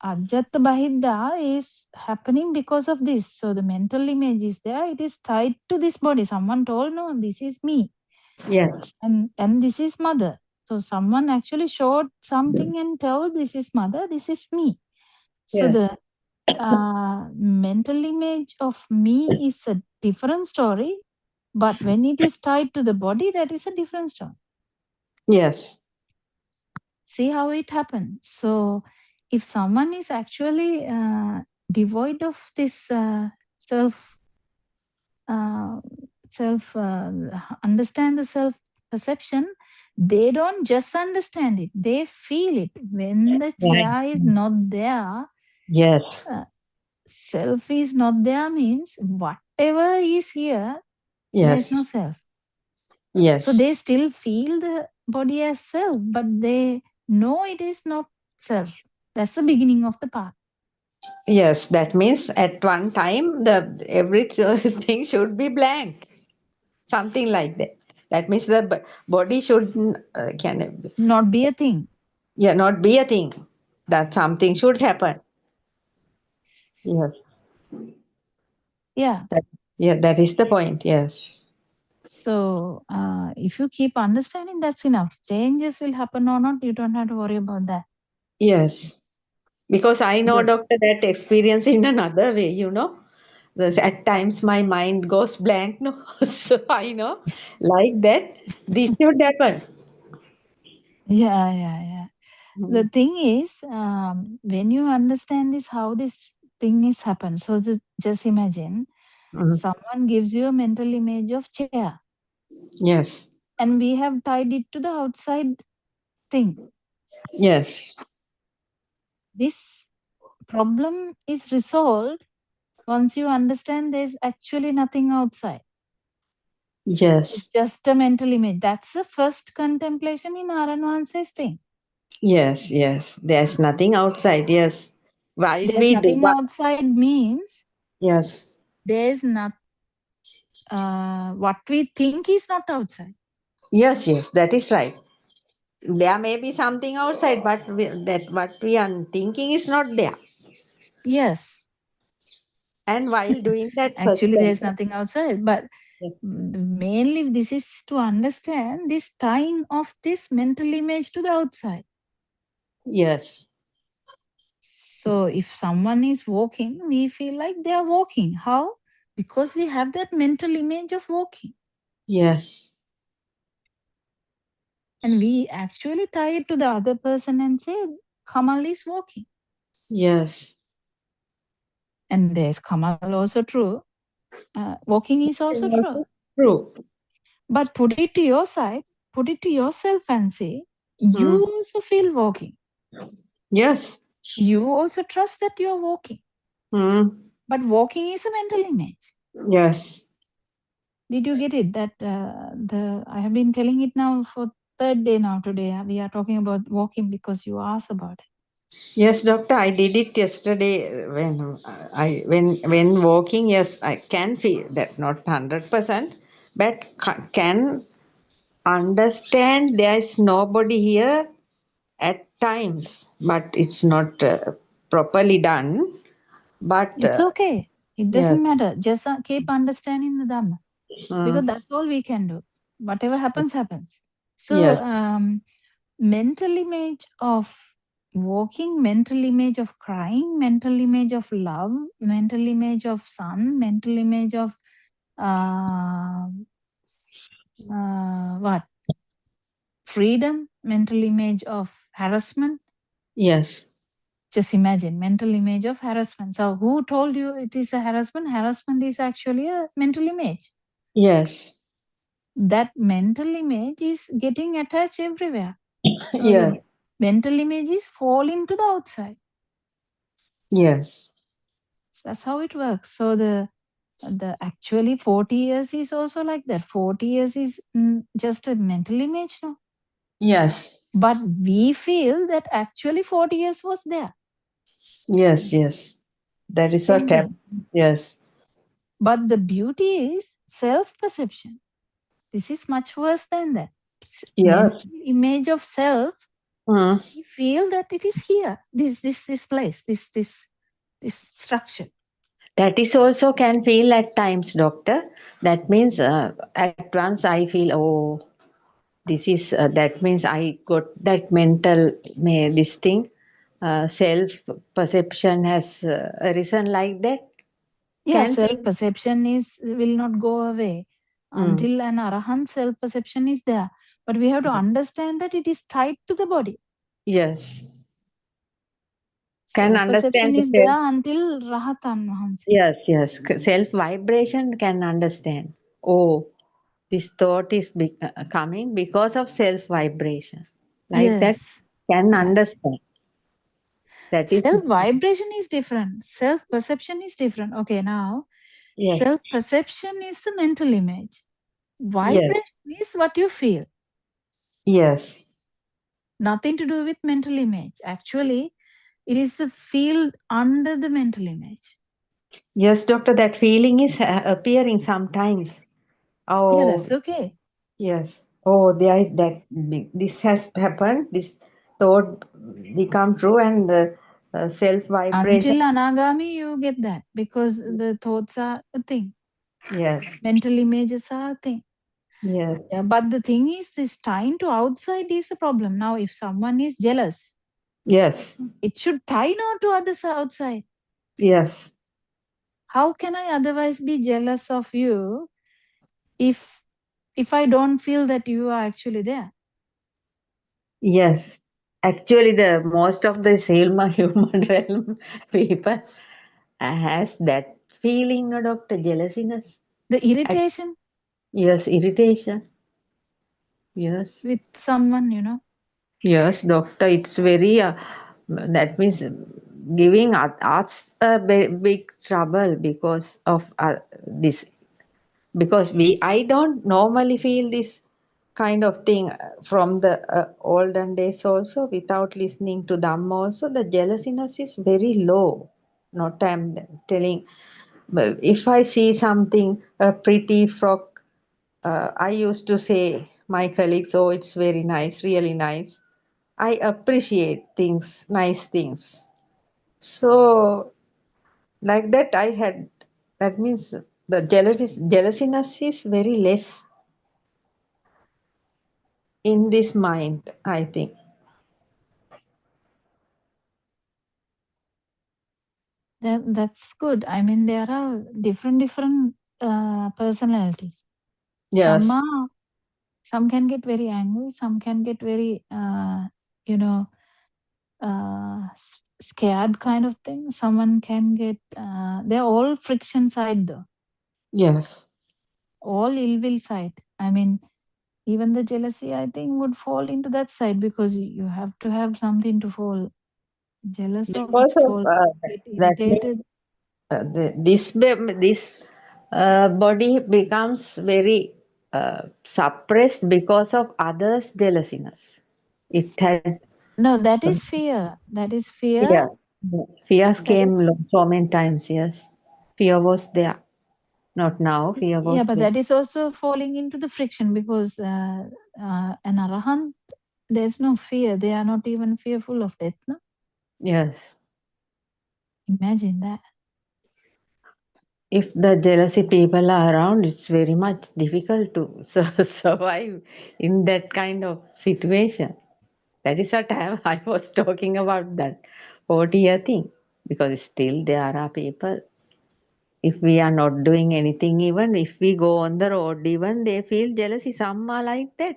Ajjatta Bahidda is happening because of this. So the mental image is there. It is tied to this body. Someone told, no, this is me. Yes. And this is mother. So someone actually showed something and told, this is mother, this is me. So the mental image of me is a different story. But when it is tied to the body, that is a different story. Yes. See how it happens. So if someone is actually devoid of this understand the self perception, they don't just understand it, they feel it. When the chair is not there, yes, self is not there means whatever is here, yes, there's no self. yes, So they still feel the body as self, but they know it is not self. That's the beginning of the path. Yes, that means at one time everything should be blank, something like that. That means the body should not be a thing. Yeah, not be a thing. That something should happen. Yes. Yeah. That is the point. Yes. So if you keep understanding, that's enough. Changes will happen or not, you don't have to worry about that. Yes. Because I know, Good. doctor, that experience in another way, At times my mind goes blank, no? So I know, like that, this should happen. Yeah. The thing is, when you understand this, how this thing is happen. So just imagine, someone gives you a mental image of chair. Yes. And we have tied it to the outside thing. Yes. This problem is resolved once you understand there's actually nothing outside. Yes. It's just a mental image. That's the first contemplation in Aranwanse's thing. Yes. There's nothing outside. Yes. While There's we do nothing outside means yes. There's not what we think is not outside. Yes, that is right. There may be something outside, but what we are thinking is not there. Yes. And while doing that, actually there's nothing outside, but mainly this is to understand this tying of this mental image to the outside. Yes. So if someone is walking, we feel like they are walking. How? Because we have that mental image of walking. Yes. And we actually tie it to the other person and say, Kamal is walking. Yes. And there's Kamal also true. Walking is also true. True. But put it to your side, put it to yourself and say, you also feel walking. Yes. You also trust that you're walking. But walking is a mental image. Yes. Did you get it? That I have been telling it now for third day now today. We are talking about walking because you asked about it. Yes, doctor, I did it yesterday when walking. Yes, I can feel that, not 100%, but can understand there is nobody here at times, but it's not properly done. But it's okay. It doesn't matter. Just keep understanding the Dhamma. Because that's all we can do. Whatever happens, happens. So, mental image of walking, mental image of crying, mental image of love, mental image of sun, mental image of what? Freedom, mental image of harassment. Yes. Just imagine, mental image of harassment. So who told you it is a harassment? Harassment is actually a mental image. Yes. That mental image is getting attached everywhere. So yes. the mental images fall into the outside. Yes. So that's how it works. So the actually 40 years is also like that. 40 years is just a mental image, no? Yes. But we feel that actually 40 years was there. Yes. That is Same what thing. happened. Yes. But the beauty is self-perception. This is much worse than that. Mental image of self, we feel that it is here, this place, this structure. That is also can feel at times, doctor. That means at once I feel, oh, this is, that means I got that mental, this thing, self-perception has arisen like that. Yeah, self-perception will not go away until an arahant self-perception is there. But we have to understand that it is tied to the body. Yes. Can Self-perception understand is there until Rahatan Mahansa. Yes. Self-vibration can understand. Oh, this thought is coming because of self-vibration. Like that, can understand. That is Self-vibration is different. Self-perception is different. Okay, now, self-perception is the mental image. Vibration is what you feel. Yes. Nothing to do with mental image. Actually, it is the field under the mental image. Yes, doctor, that feeling is appearing sometimes. Yeah, Oh, that's okay. yes. Oh, there is that. This has happened. This thought become true, and the self vibration. Until Anagami, you get that because the thoughts are a thing. Yes. Mental images are a thing. Yes. Yeah, but the thing is, this tying to outside is a problem. Now, if someone is jealous, Yes. it should tie not to others outside. Yes. How can I otherwise be jealous of you if I don't feel that you are actually there? Yes. Actually, the most of the human realm people has that feeling, no, doctor, jealousiness. The irritation Yes, irritation. Yes. with someone, you know. Yes, doctor, it's very, that means giving us a big trouble because of this. Because I don't normally feel this kind of thing from the olden days also, without listening to them also. The jealousiness is very low. Not I'm telling, but if I see something, a pretty frock, I used to say my colleagues, oh, it's very nice, really nice. I appreciate things, nice things. So, like that, I had, that means the jealousiness is very less in this mind, I think. That's good. I mean, there are different personalities. Yes. Some can get very angry. Some can get very, you know, scared kind of thing. Someone can get. They're all friction side though. Yes. All ill will side. I mean, even the jealousy, I think, would fall into that side because you have to have something to fall jealous of, Because of fall, get that, irritated. this body becomes very suppressed because of others' jealousiness. It had No, that is fear. That is fear. fear. Fears That came is, so many times. Yes, fear was there. Not now. Fear was yeah, but there. that is also falling into the friction because an arahant, there's no fear. They are not even fearful of death. No? Yes. Imagine that. If the jealousy people are around, it's very much difficult to survive in that kind of situation. That is what I was talking about, that 40-year thing. Because still there are people, if we are not doing anything, even if we go on the road, even they feel jealousy. Some are like that.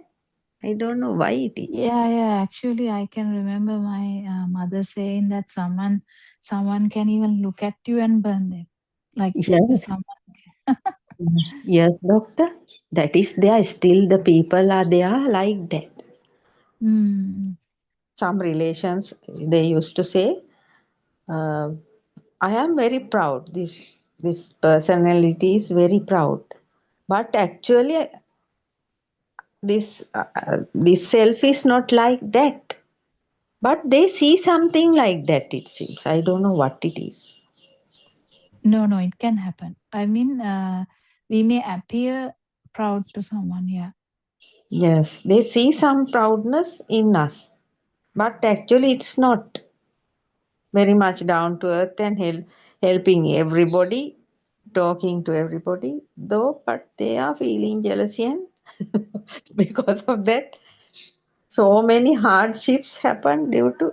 I don't know why it is. Yeah. Actually, I can remember my mother saying that someone can even look at you and burn them. Like Yes. someone. Yes, doctor. That is there. Still the people are there like that. Some relations, they used to say, I am very proud. This personality is very proud. But actually, this self is not like that. But they see something like that, it seems. I don't know what it is. No, it can happen. I mean, we may appear proud to someone, yeah. Yes, they see some proudness in us. But actually, it's not very much down to earth and helping everybody, talking to everybody, though, but they are feeling jealousy, and because of that, so many hardships happen due to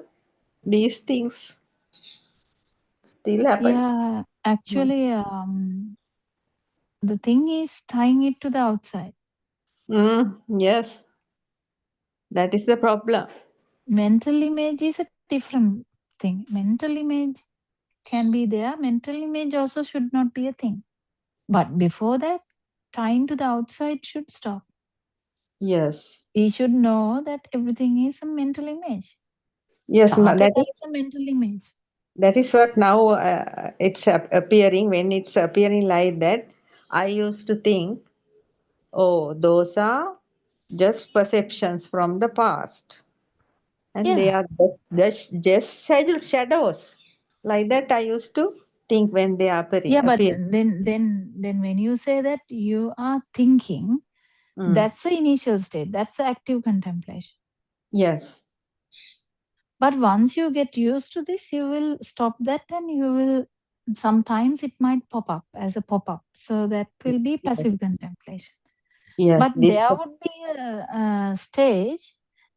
these things. Still happen. Yeah, actually, the thing is tying it to the outside. Yes, that is the problem. Mental image is a different thing. Mental image can be there. Mental image also should not be a thing. But before that, tying to the outside should stop. Yes. We should know that everything is a mental image. Yes, Target as a mental image. that is what now it's appearing. When it's appearing like that, I used to think, oh, those are just perceptions from the past. And they Yeah. are just shadows. Like that I used to think when they Yeah, but appear. then when you say that you are thinking, that's the initial state. That's the active contemplation. Yes. But once you get used to this, you will stop that and you will, sometimes it might pop up as a pop-up. So that will be passive contemplation. Yes. But there would be a stage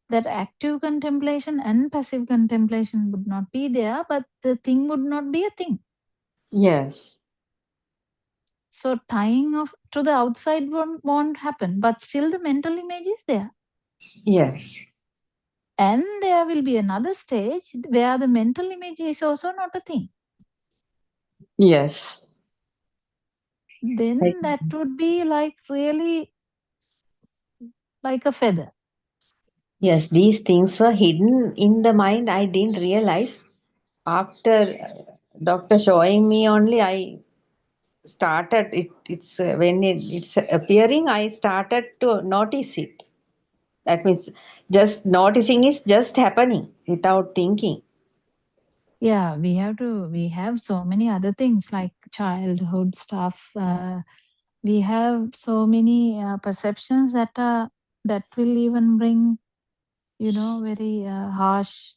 that active contemplation and passive contemplation would not be there, but the thing would not be a thing. Yes. So tying of to the outside won't happen, but still the mental image is there. Yes. And there will be another stage where the mental image is also not a thing. Yes. Then that would be like really like a feather. Yes, these things were hidden in the mind. I didn't realize. After doctor showing me only, I started it. It's when it's appearing, I started to notice it. That means just noticing is just happening without thinking. Yeah, we have so many other things like childhood stuff. We have so many perceptions that will even bring, very harsh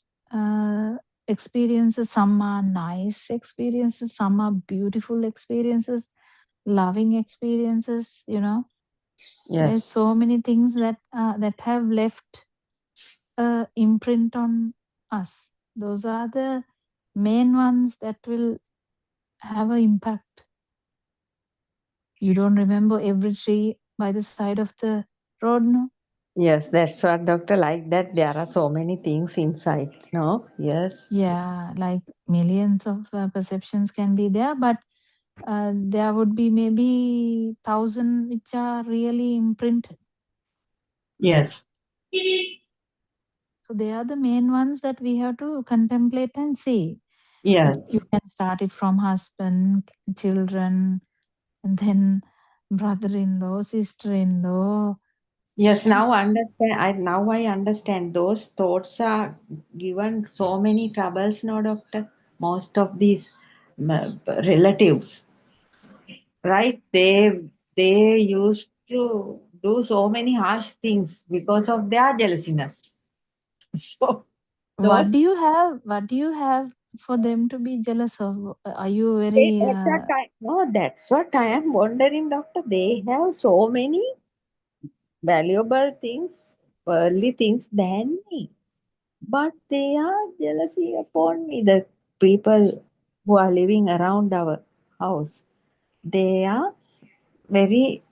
experiences. Some are nice experiences, some are beautiful experiences, loving experiences. There's Yes. so many things that have left a imprint on us. Those are the main ones that will have an impact. You don't remember every tree by the side of the road, no? Yes, that's what doctor like that. There are so many things inside. No? Yes. Yeah, like millions of perceptions can be there, but there would be maybe 1,000 which are really imprinted. Yes. So they are the main ones that we have to contemplate and see. Yes. You can start it from husband, children, and then brother-in-law, sister-in-law. Yes, now I understand those thoughts are given so many troubles, no doctor. Most of these relatives, right? They used to do so many harsh things because of their jealousiness. So those What do you have? What do you have for them to be jealous of? Are you they, very at that time, no, that's what I am wondering, doctor. They have so many valuable things, worldly things than me. But they are jealousy upon me, the people who are living around our house. They are very,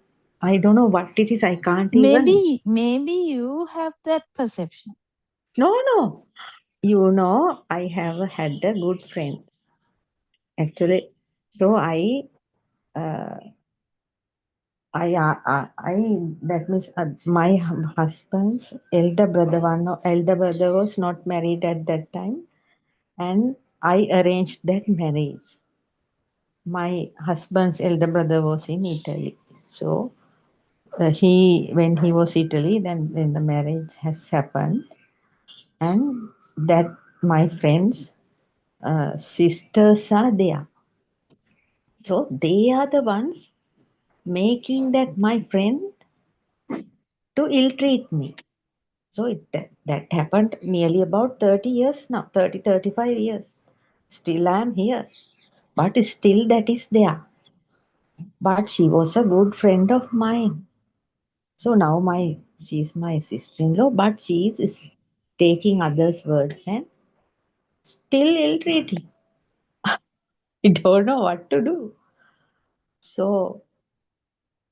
I don't know what it is, I can't even. maybe you have that perception? No, no. You know, I have had a good friend actually. So uh, that means my husband's elder brother was not married at that time, and I arranged that marriage. My husband's elder brother was in Italy. So when he was Italy, then the marriage has happened, and that my friends' sisters are there. So they are the ones making that my friend to ill-treat me. So that happened nearly about 30 years now, 35 years. Still I am here, but still that is there. But she was a good friend of mine. So now she's my sister-in-law, but she is taking others' words and still ill-treating. I don't know what to do. So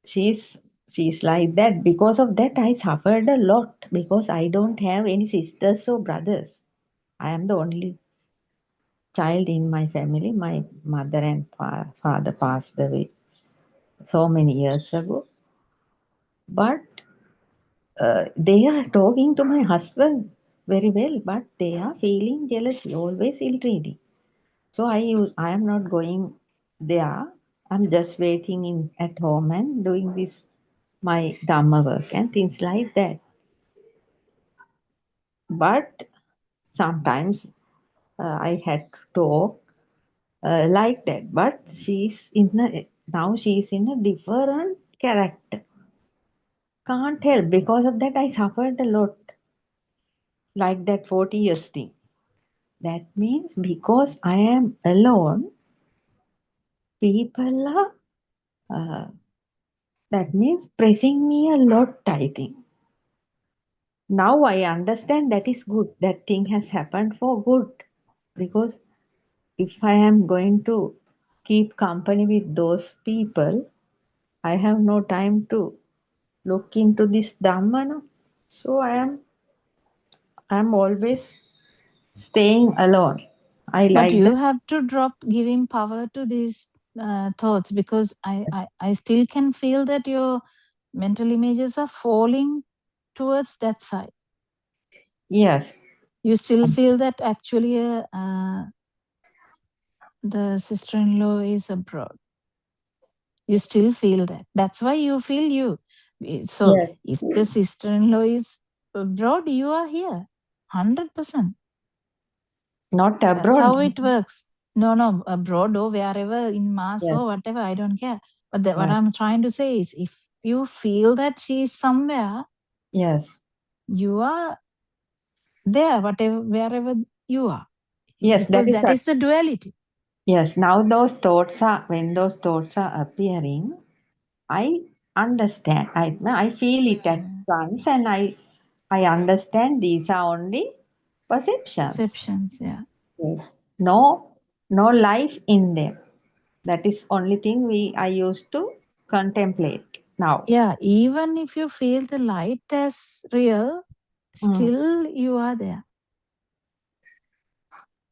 she's she's like that. Because of that, I suffered a lot because I don't have any sisters or brothers. I am the only child in my family. My mother and father passed away so many years ago. But they are talking to my husband very well, but they are feeling jealousy, always ill-treating. So I am not going there. I'm just waiting in at home and doing this my Dhamma work and things like that. But sometimes I had to talk like that. But now she's in a different character. Can't help. Because of that, I suffered a lot. Like that 40 years thing. That means because I am alone, people are, that means pressing me a lot, I think. Now I understand that is good. That thing has happened for good. Because if I am going to keep company with those people, I have no time to look into this Dhamma. No? So I'm always staying alone. I But like you that. have to drop giving power to these thoughts, because I still can feel that your mental images are falling towards that side. Yes. You still feel that actually the sister-in-law is abroad. You still feel that. That's why you feel you. So Yes. if the sister-in-law is abroad, you are here. 100%. Not That's abroad. how it works. No, abroad or wherever, in Mars Yes. or whatever, I don't care. But what Yes. I'm trying to say is, if you feel that she is somewhere, Yes. you are there, wherever you are. Yes, that Because is that is the duality. yes. Now when those thoughts are appearing, I understand. I feel it at once, and I understand these are only perceptions. Perceptions, yeah. Yes. No life in them. That is only thing I used to contemplate now. Yeah, even if you feel the light as real, still you are there.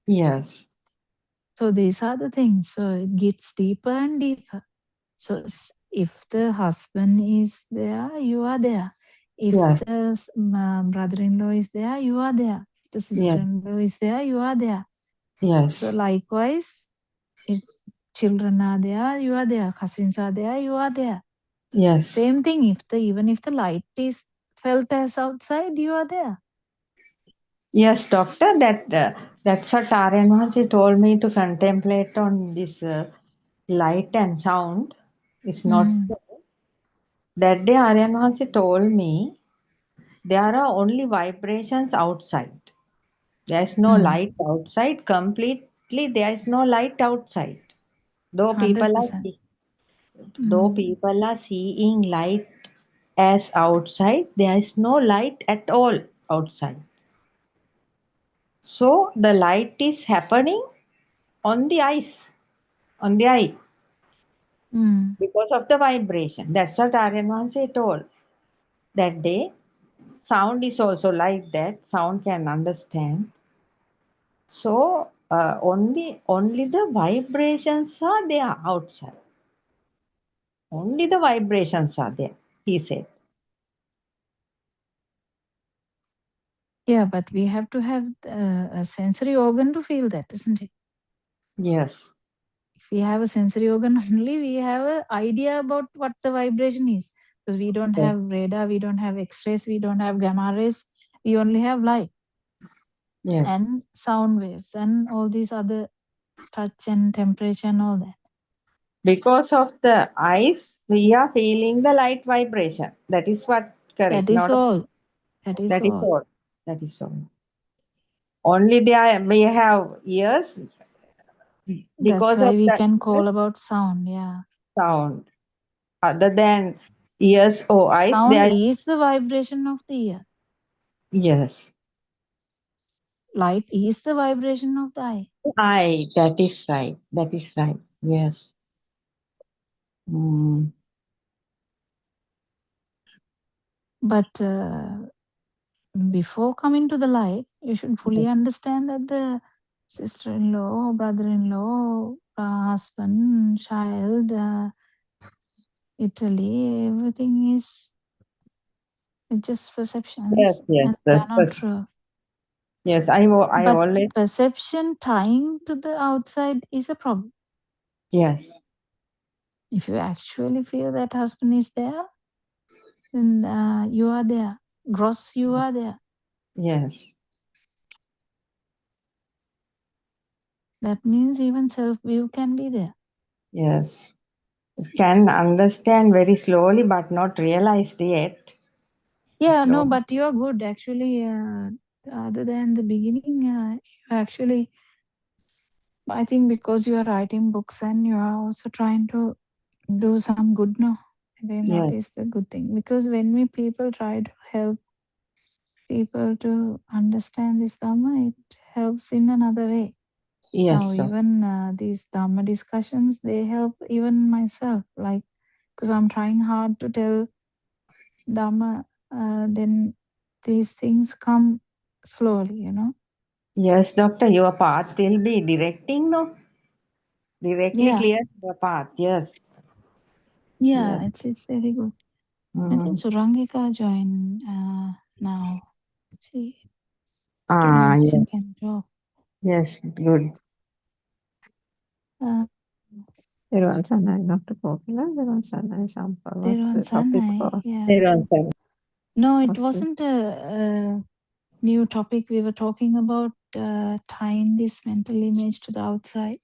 Yes. So these are the things. So it gets deeper and deeper. So if the husband is there, you are there. If Yes. the brother-in-law is there, you are there. If the Yes. sister-in-law is there, you are there. Yes. So likewise, if children are there, you are there. Cousins are there, you are there. Yes. Same thing. Even if the light is felt as outside, you are there. Yes, doctor. That's what Aryan Mahasi told me to contemplate on this light and sound. It's not that day. Aryan Mahasi told me there are only vibrations outside. There is no light outside. Completely, there is no light outside. Though people 100%. though people are seeing light as outside, there is no light at all outside. So the light is happening on the eyes, on the eye, because of the vibration. That's what Aryan Mahasi told that day. Sound is also like that. Sound can understand. So only the vibrations are there outside. Only the vibrations are there, he said. Yeah, but we have to have a sensory organ to feel that, isn't it? Yes. If we have a sensory organ only, we have an idea about what the vibration is. Because we don't have radar, we don't have X-rays, we don't have gamma rays. We only have light. Yes. And sound waves and all these other touch and temperature and all that. Because of the eyes, we are feeling the light vibration. That is what correct. That is Not all. That is that is all. all. That is all. Only there we have ears That's because why of we that can call about sound. Yeah. sound. Other than ears or eyes, Sound there is is the vibration of the ear. yes. Light is the vibration of the eye. Eye. That is right. That is right. Yes. But before coming to the light, you should fully understand that the sister-in-law, brother-in-law, husband, child, Italy, everything is just perceptions, Yes. and they are not true. Yes. I But always perception tying to the outside is a problem. yes. If you actually feel that husband is there, then you are there. Gross, you are there. Yes. That means even self-view can be there. Yes. Can understand very slowly, but not realized yet. Yeah, no, Slow. but you are good. Actually, other than the beginning, you actually, I think because you are writing books and you are also trying to do some good now. I think that Yes. is the good thing. Because when we people try to help people to understand this Dhamma, it helps in another way. Yes, Now, sir. even these Dhamma discussions, they help even myself. Like, because I'm trying hard to tell Dhamma, then these things come slowly, you know. Yes, doctor, your path will be directing, no? Directly Yeah, clear the path. Yes. Yes. yeah, it's very good. I think Mm. Surangika joined now. She Ah, today she yes. can talk. Yes, good. Uh, Everyone Sanai, Dr. Kokila, everyone Sanai, Shampal. What's Devan the topic Sanai, for? yeah. Everyone, sir. No, it What's the wasn't a new topic. We were talking about tying this mental image to the outside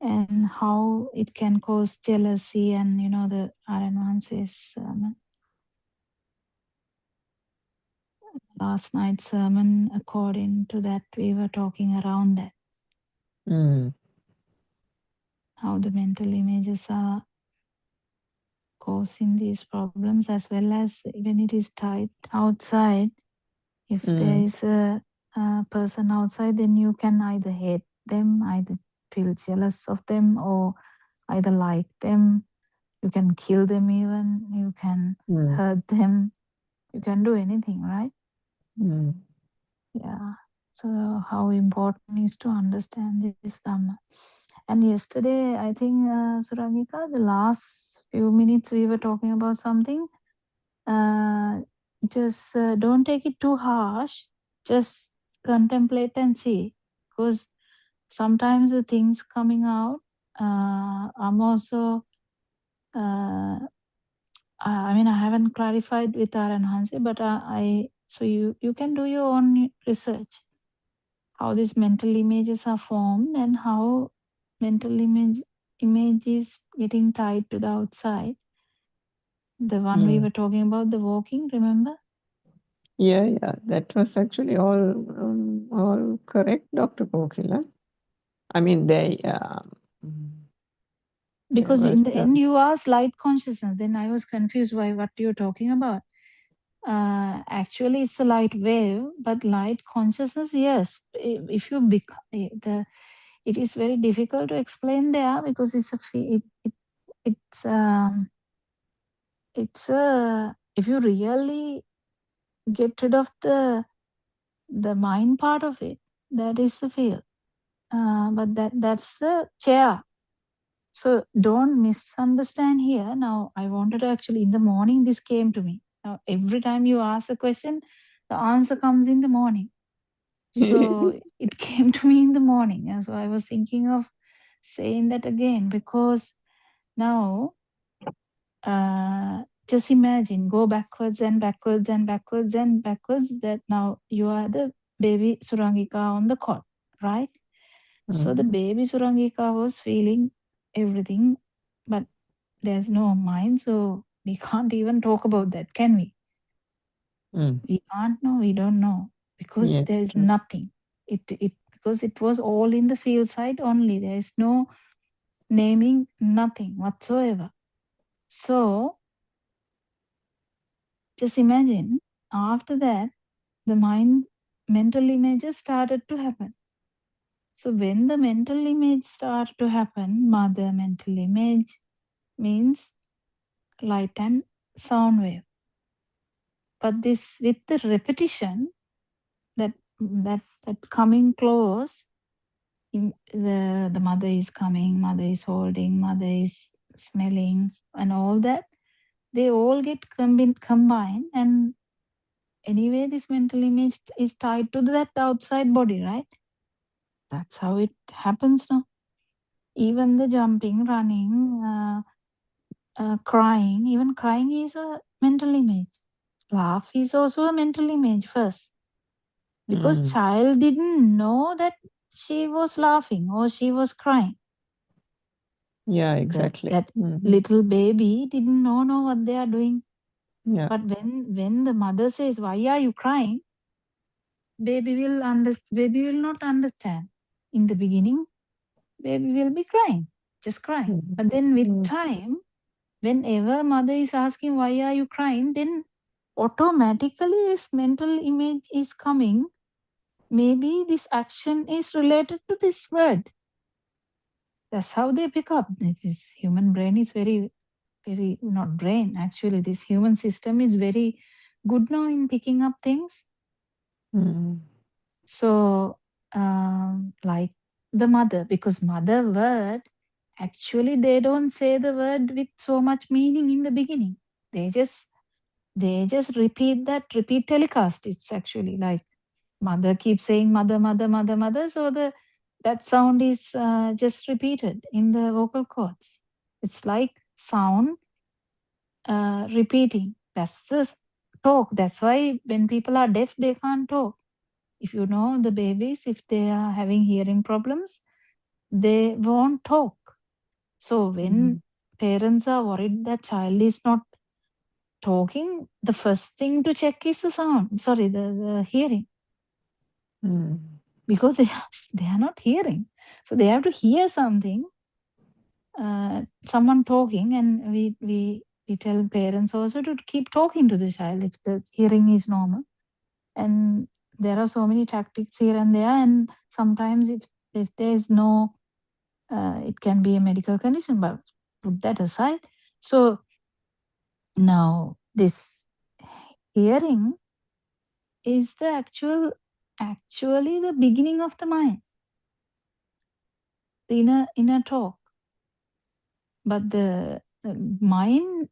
and how it can cause jealousy and, you know, the Aryan says last night's sermon, according to that, we were talking around that, Mm. how the mental images are causing these problems, as well as when it is tied outside. If there Mm. is a person outside, then you can either hate them, either feel jealous of them, or either like them. You can kill them even, you can Mm. hurt them, you can do anything, right? Mm. Yeah. So how important is to understand this Dhamma. And yesterday, I think, Surangika, the last few minutes we were talking about something. Just don't take it too harsh. Just contemplate and see. Because sometimes the things coming out, I'm also, I mean, I haven't clarified with Aran Hansi, but so you can do your own research. How these mental images are formed and how mental image is getting tied to the outside. The one we Mm. were talking about, the walking, remember? Yeah, yeah, that was actually all correct, Dr. Kokila. I mean, there Because was in the end you asked light consciousness, then I was confused by what you're talking about. Actually it's a light wave, but light consciousness, yes. If you it is very difficult to explain there, because it's a if you really get rid of the mind part of it, that is the feel. But that's the chair. So don't misunderstand here. Now, I wanted to actually, in the morning, this came to me. Now, every time you ask a question, the answer comes in the morning. So it came to me in the morning. And so I was thinking of saying that again, because now, just imagine, go backwards and backwards and backwards and backwards, that now you are the baby Surangika on the cot, right? So the baby Surangika was feeling everything, but there's no mind, so we can't even talk about that, can we? We can't know, we don't know, because yes, there's true. nothing. Because it was all in the field side only. There is no naming, nothing whatsoever. So just imagine, after that, the mental images started to happen. So when the mental image started to happen, mother mental image means light and sound wave. But this, with the repetition, that coming close, the mother is coming, mother is holding, mother is smelling, and all that, they all get combined, and anyway this mental image is tied to that outside body, right? That's how it happens now. Even the jumping, running, crying, even crying is a mental image. Laugh is also a mental image first, because child didn't know that she was laughing or she was crying. Yeah, exactly. That little baby didn't know what they are doing. Yeah. But when the mother says, "Why are you crying?" Baby will not understand. In the beginning, baby will be crying, just crying. But then with time, whenever mother is asking, "Why are you crying?" then automatically his mental image is coming. Maybe this action is related to this word. That's how they pick up. This human brain is very, not brain, actually, this human system is very good now in picking up things. So, like the mother, because mother word, actually, they don't say the word with so much meaning in the beginning. They just repeat telecast. It's actually like mother keeps saying mother, mother, mother, mother. So that sound is just repeated in the vocal cords. It's like sound repeating. That's the talk. That's why when people are deaf, they can't talk. If you know the babies, if they are having hearing problems, they won't talk. So when parents are worried that child is not talking, the first thing to check is the sound. Sorry, the hearing. Because they are not hearing. So they have to hear something, someone talking, and we tell parents also to keep talking to the child if the hearing is normal. And there are so many tactics here and there, and sometimes if there is no, it can be a medical condition, but put that aside. So now this hearing is the actually the beginning of the mind, the inner talk. But the mind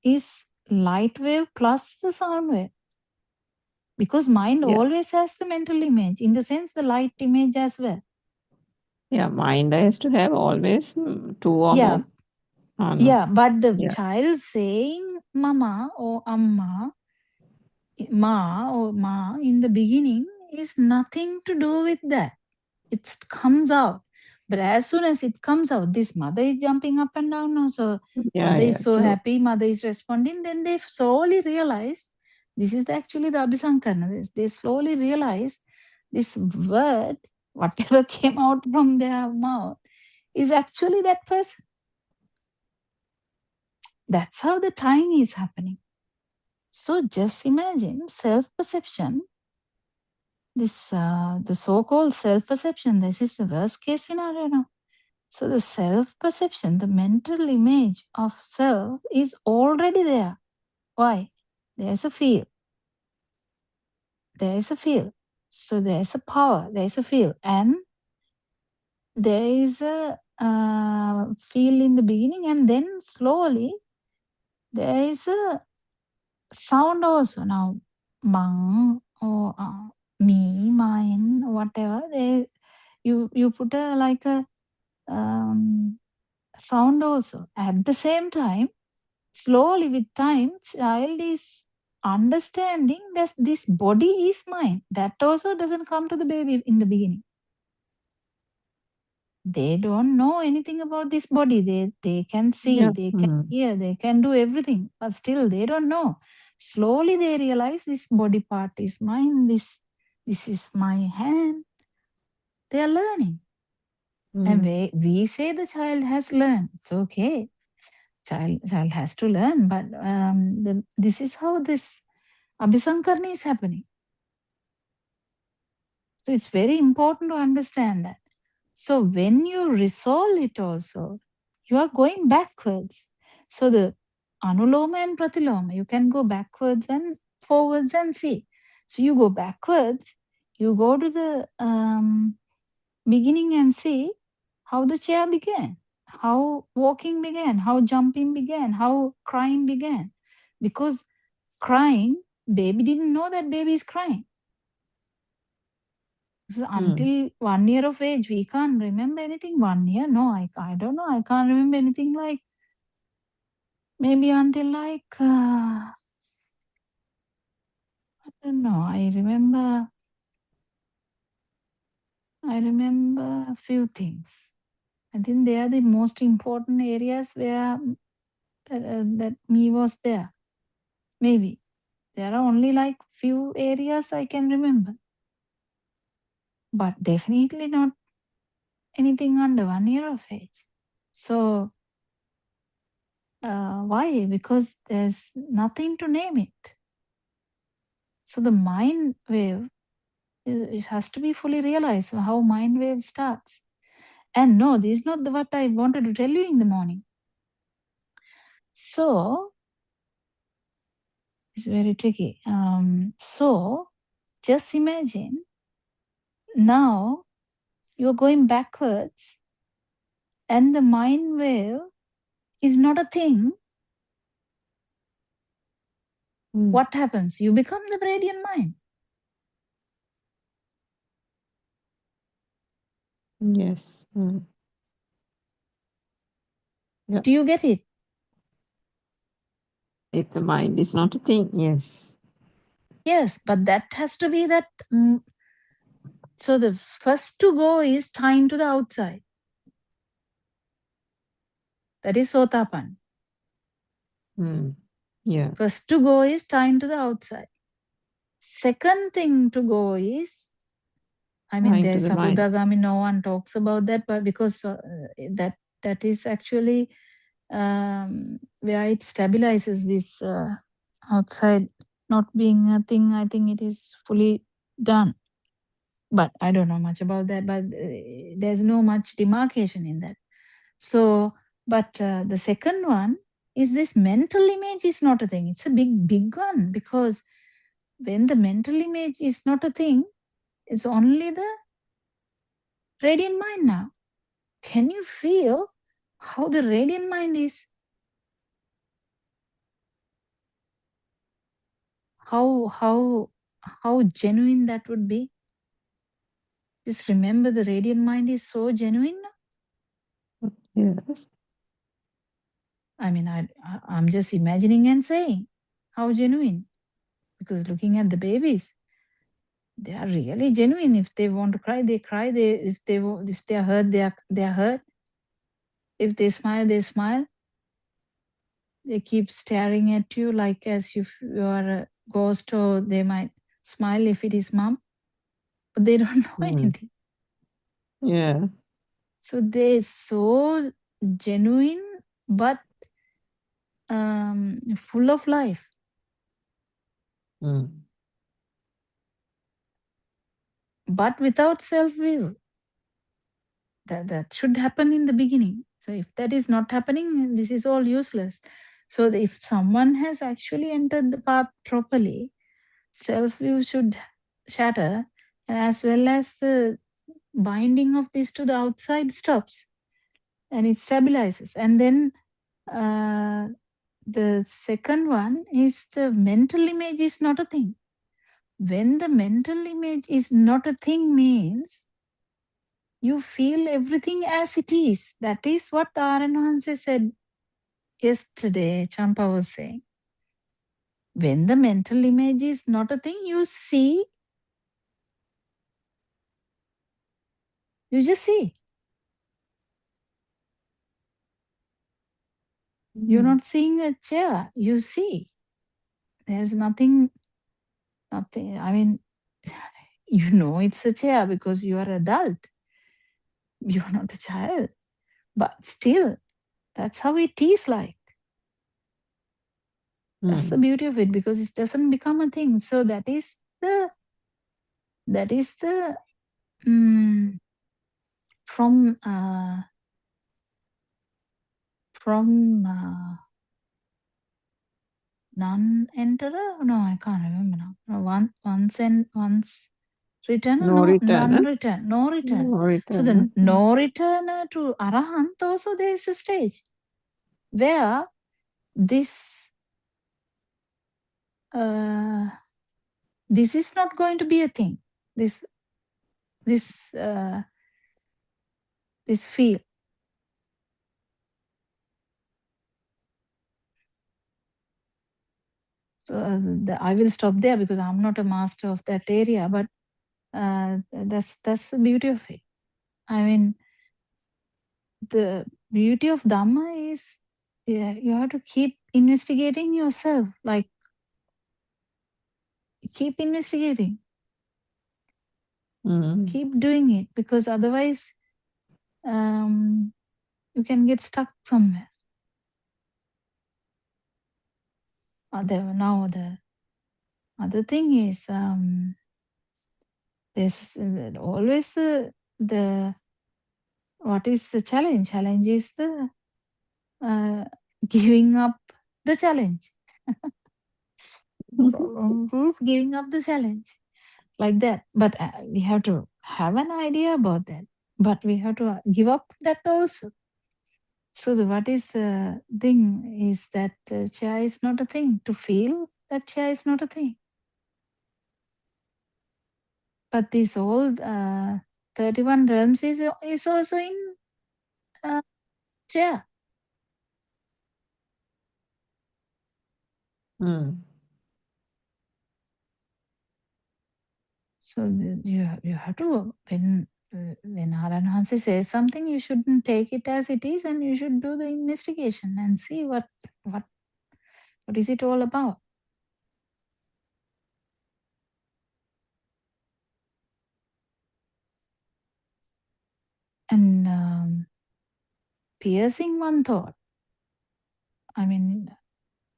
is light wave plus the sound wave. Because mind always has the mental image, in the sense the light image as well. Yeah, mind has to have always two or more. Yeah, but the child saying mama or amma, ma or ma in the beginning is nothing to do with that. It comes out. But as soon as it comes out, this mother is jumping up and down now. So mother is so happy, mother is responding. Then they slowly realize, this is actually the Abhisankarana. They slowly realize this word, whatever came out from their mouth, is actually that person. That's how the tying is happening. So just imagine self-perception. This the so-called self-perception. This is the worst case scenario now. So the self-perception, the mental image of self is already there. Why? There's a field. There is a field. So there's a power. There's a field. And there is a field in the beginning, and then slowly there is a sound also. Now, mang or me, mine, whatever. You put a sound also. At the same time, slowly with time, child is understanding that this body is mine. That also doesn't come to the baby in the beginning. They don't know anything about this body. They can see, they can hear, they can do everything, but still they don't know. Slowly they realize this body part is mine, this is my hand. They are learning. And we say the child has learned. It's okay. Child has to learn, but this is how this Abhisankarana is happening. So it's very important to understand that. So when you resolve it also, you are going backwards. So the Anuloma and Pratiloma, you can go backwards and forwards and see. So you go backwards, you go to the beginning and see how the chair began, how walking began, how jumping began, how crying began. Because crying, baby didn't know that baby is crying. So until 1 year of age, we can't remember anything. 1 year, no, I don't know. I can't remember anything like maybe until like I don't know. I remember I remember a few things. I think they are the most important areas where that me was there. Maybe there are only like few areas I can remember, but definitely not anything under 1 year of age. So why? Because there's nothing to name it. So the mind wave, it has to be fully realized how mind wave starts. And no, this is not what I wanted to tell you in the morning. So it's very tricky. So just imagine now you're going backwards and the mind wave is not a thing. What happens? You become the radiant mind. Yes. Yeah. Do you get it? If the mind is not a thing, yes. Yes, but that has to be that. So the first to go is tying to the outside. That is Sotapan. Yeah. First to go is tying to the outside. Second thing to go is, I mean, Tying to there's the mind. Sakudagami, no one talks about that, but because that is actually where it stabilizes this outside not being a thing. I think it is fully done. But I don't know much about that, but there's no much demarcation in that. So, but the second one is this mental image is not a thing. It's a big one, because when the mental image is not a thing, it's only the radiant mind now. Can you feel how the radiant mind is? How genuine that would be? Just remember, the radiant mind is so genuine. Yes. I mean, I'm just imagining and saying how genuine, because looking at the babies, they are really genuine. If they want to cry, they cry. If they are hurt, they are hurt. If they smile, they smile. They keep staring at you like as if you are a ghost, or they might smile if it is mom, but they don't know anything. Yeah. So they're so genuine, but full of life. But without self-will. That should happen in the beginning. So if that is not happening, this is all useless. So if someone has actually entered the path properly, self-view should shatter, as well as the binding of this to the outside stops, and it stabilizes. And then the second one is the mental image is not a thing. When the mental image is not a thing means you feel everything as it is. That is what Aranhanse said yesterday, Champa was saying. When the mental image is not a thing, you see, you just see. You're not seeing a chair, you see. There's nothing, I mean, you know it's a chair because you are adult. You're not a child. But still, that's how it is like. That's the beauty of it, because it doesn't become a thing. So that is the from non-enterer? No, I can't remember now. No, once returner? No No, returner. non-return, no return. No returner. So the no returner to Arahant, also there is a stage where this is not going to be a thing. This feel. So I will stop there because I'm not a master of that area, but That's the beauty of it. I mean, the beauty of Dhamma is you have to keep investigating yourself, like keep investigating, keep doing it, because otherwise you can get stuck somewhere. Now the other thing is there's always the what is the challenge? Challenge is the giving up the challenge. Challenge is giving up the challenge, like that. But we have to have an idea about that. But we have to give up that also. So what is the thing is that chair is not a thing. To feel that chair is not a thing. But this all 31 realms is also in chair. So you have to, when Haran Hansi says something, you shouldn't take it as it is, and you should do the investigation and see what is it all about. And piercing one thought. I mean,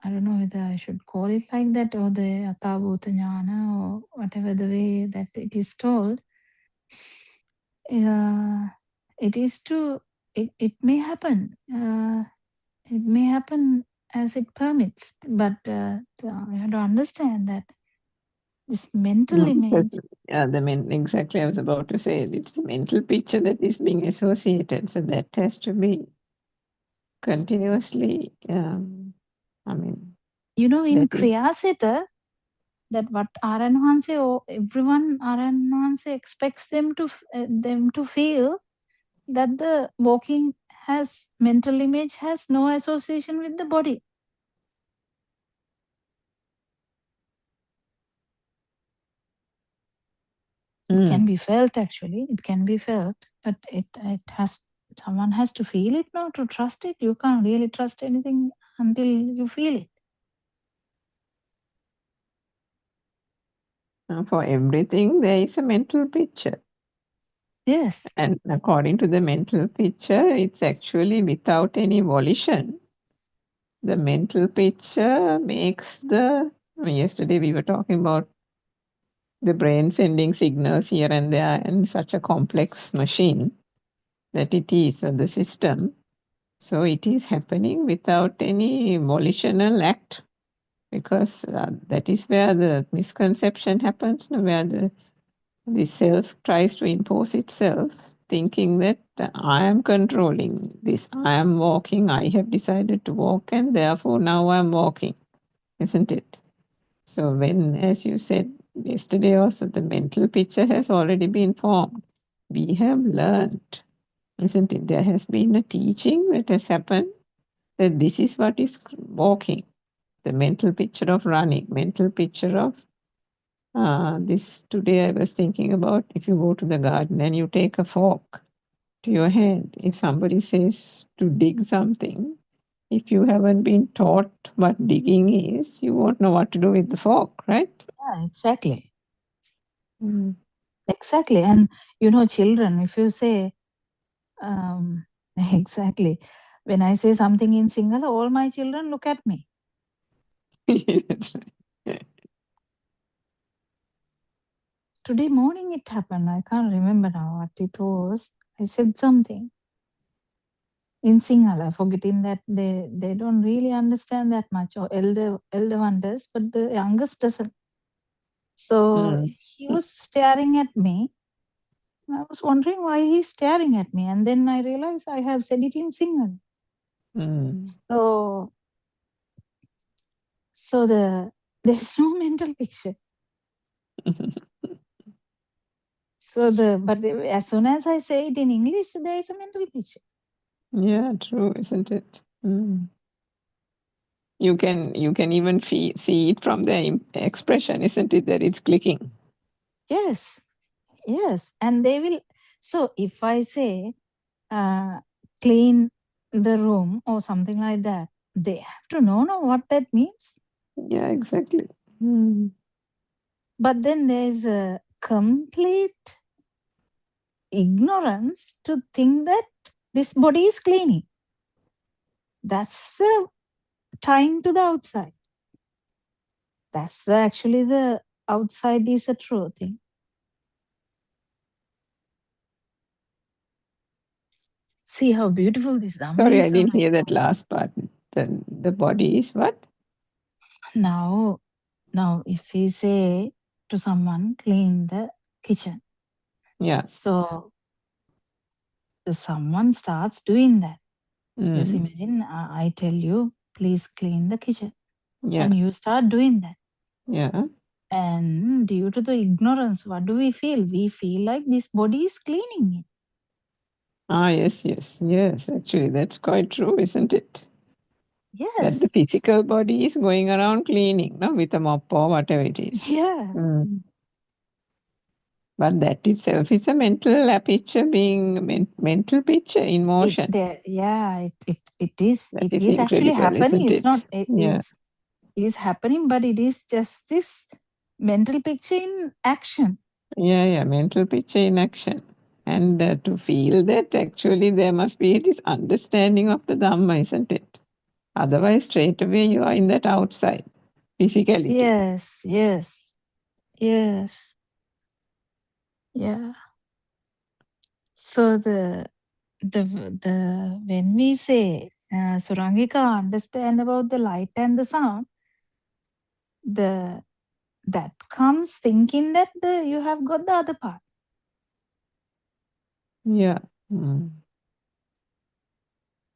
I don't know whether I should call it like that, or the Athabhuta Jnana, or whatever the way that it is told. It is to, it may happen. It may happen as it permits, but you have to understand that this mental image. Exactly, I was about to say, it's the mental picture that is being associated. So that has to be continuously, in Kriyasita, that what Aranhanse or everyone Aranhanse expects them to feel, that the walking has mental image has no association with the body. It can be felt, actually. It can be felt, but someone has to feel it now to trust it. You can't really trust anything until you feel it. For everything, there is a mental picture. Yes. And according to the mental picture, it's actually without any volition. The mental picture makes yesterday we were talking about the brain sending signals here and there, and such a complex machine that it is, the system. So it is happening without any volitional act, because that is where the misconception happens, where the self tries to impose itself, thinking that I am controlling this, I am walking, I have decided to walk, and therefore now I am walking, isn't it? So when, as you said yesterday also, the mental picture has already been formed. We have learned, isn't it? There has been a teaching that has happened, that this is what is walking. The mental picture of running, mental picture of this. Today I was thinking about, if you go to the garden and you take a fork to your hand, if somebody says to dig something, if you haven't been taught what digging is, you won't know what to do with the fork, right? Yeah, exactly. Exactly. And children, if you say, exactly, when I say something in Sinhala, all my children look at me. That's right. Today morning it happened. I can't remember now what it was. I said something in Sinhala, forgetting that they don't really understand that much, or elder one does, but the youngest doesn't. So he was staring at me. I was wondering why he's staring at me, and then I realized I have said it in Sinhala. So there's no mental picture. But as soon as I say it in English, there is a mental picture. Yeah, true, isn't it? You can even see it from the expression, isn't it, that it's clicking? Yes. Yes, and they will. So if I say clean the room or something like that, they have to know what that means. Yeah, exactly. But then there is a complete ignorance to think that this body is cleaning. That's tying to the outside. That's actually the outside is a true thing. See how beautiful this Dhamma Sorry, I is. didn't hear that last part. The body is what? Now, if we say to someone, clean the kitchen. Yeah. So someone starts doing that. Just Mm. imagine I tell you, please clean the kitchen. Yeah. And you start doing that. Yeah. And due to the ignorance, what do we feel? We feel like this body is cleaning it. Ah, yes. Actually, that's quite true, isn't it? Yes. That the physical body is going around cleaning, no, with a mop or whatever it is. Yeah. But that itself is a mental picture, being mental picture in motion. It is. That It is is actually incredible, happening. isn't It's not. it? Yeah. It is happening, but it is just this mental picture in action. Yeah, mental picture in action. And to feel that, actually, there must be this understanding of the Dhamma, isn't it? Otherwise, straight away, you are in that outside physicality. Yes. Yeah. So when we say Surangika understand about the light and the sound, that comes thinking that you have got the other part. Yeah.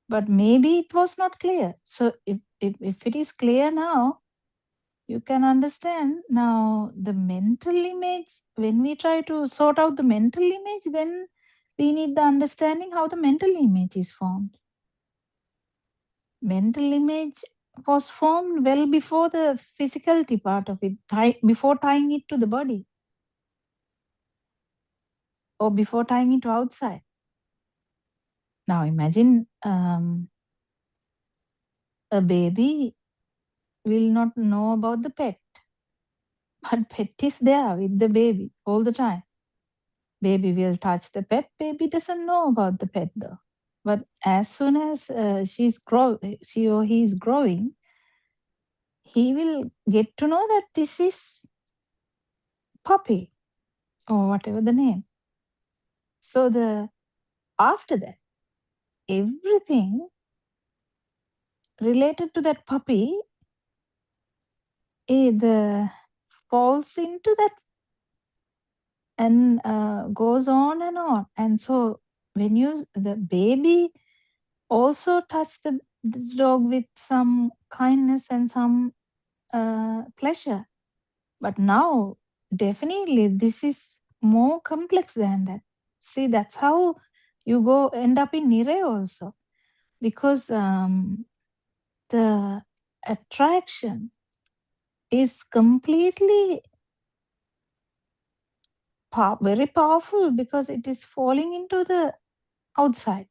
But maybe it was not clear. So if it is clear now, you can understand now the mental image. When we try to sort out the mental image, then we need the understanding how the mental image is formed. Mental image was formed well before the physicality part of it, before tying it to the body or before tying it to outside. Now imagine a baby will not know about the pet, but pet is there with the baby all the time. Baby will touch the pet. Baby doesn't know about the pet though. But as soon as she or he is growing, he will get to know that this is puppy or whatever the name. So after that, everything related to that puppy falls into that and goes on and on. And so when the baby also touch the dog with some kindness and some pleasure. But now, definitely, this is more complex than that. See, that's how you end up in Nire also. Because the attraction is completely very powerful because it is falling into the outside.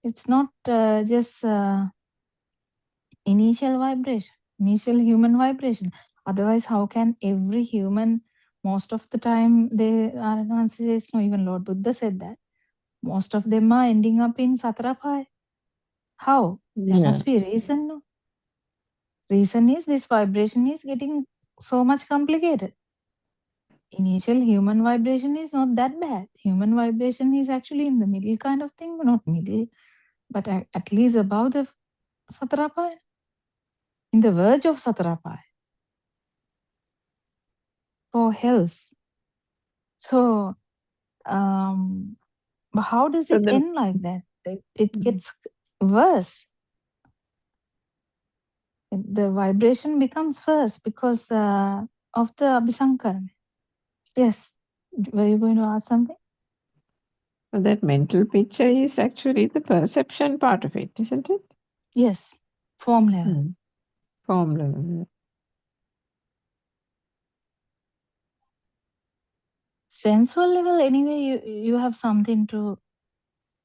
It's not just initial vibration, initial human vibration. Otherwise, how can every human, most of the time, says, no, even Lord Buddha said that. Most of them are ending up in Satrapai. How? There must be a reason, no? Reason is this vibration is getting so much complicated. Initial human vibration is not that bad. Human vibration is actually in the middle kind of thing, not middle, but at least above the Satrapai, in the verge of Satrapai. For health. So, but how does it end like that? It gets worse. The vibration becomes worse because of the Abhisankarana. Yes. Were you going to ask something? So that mental picture is actually the perception part of it, isn't it? Yes. Form level. Form level. sensual level, anyway, you have something to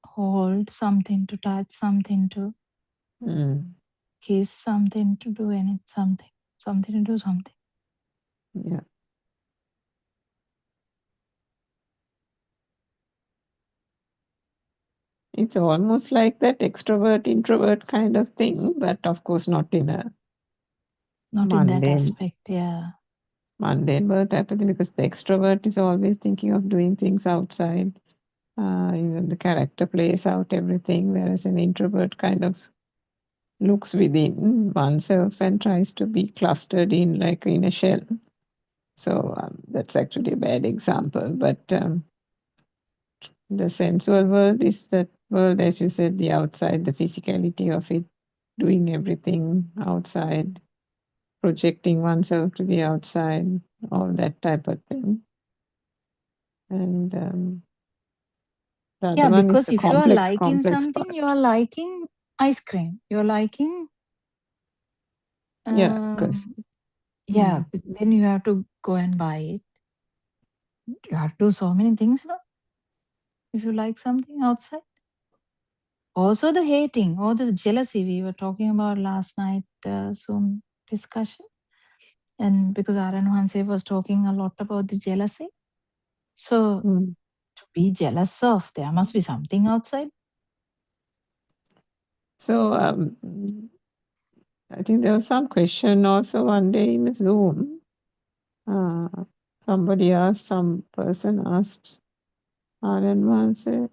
hold, something to touch, something to kiss, something to do something to do something. Yeah. It's almost like that extrovert introvert kind of thing, but of course not in a in that mundane aspect, yeah. Mundane birth type of thing, because the extrovert is always thinking of doing things outside. Even the character plays out everything, whereas an introvert kind of looks within oneself and tries to be clustered in like in a shell. So that's actually a bad example, but the sensual world is that world, as you said, the outside, the physicality of it, doing everything outside, projecting oneself to the outside, all that type of thing. And the other one is Because the if you are liking complex something, part. you are liking ice cream. You're liking Because then you have to go and buy it. You have to do so many things, no? If you like something outside. Also the hating or the jealousy we were talking about last night Zoom discussion. And because Aran Hanse was talking a lot about the jealousy. So to be jealous of, there must be something outside. So I think there was some question also one day in Zoom. Somebody asked, some person asked Aran said,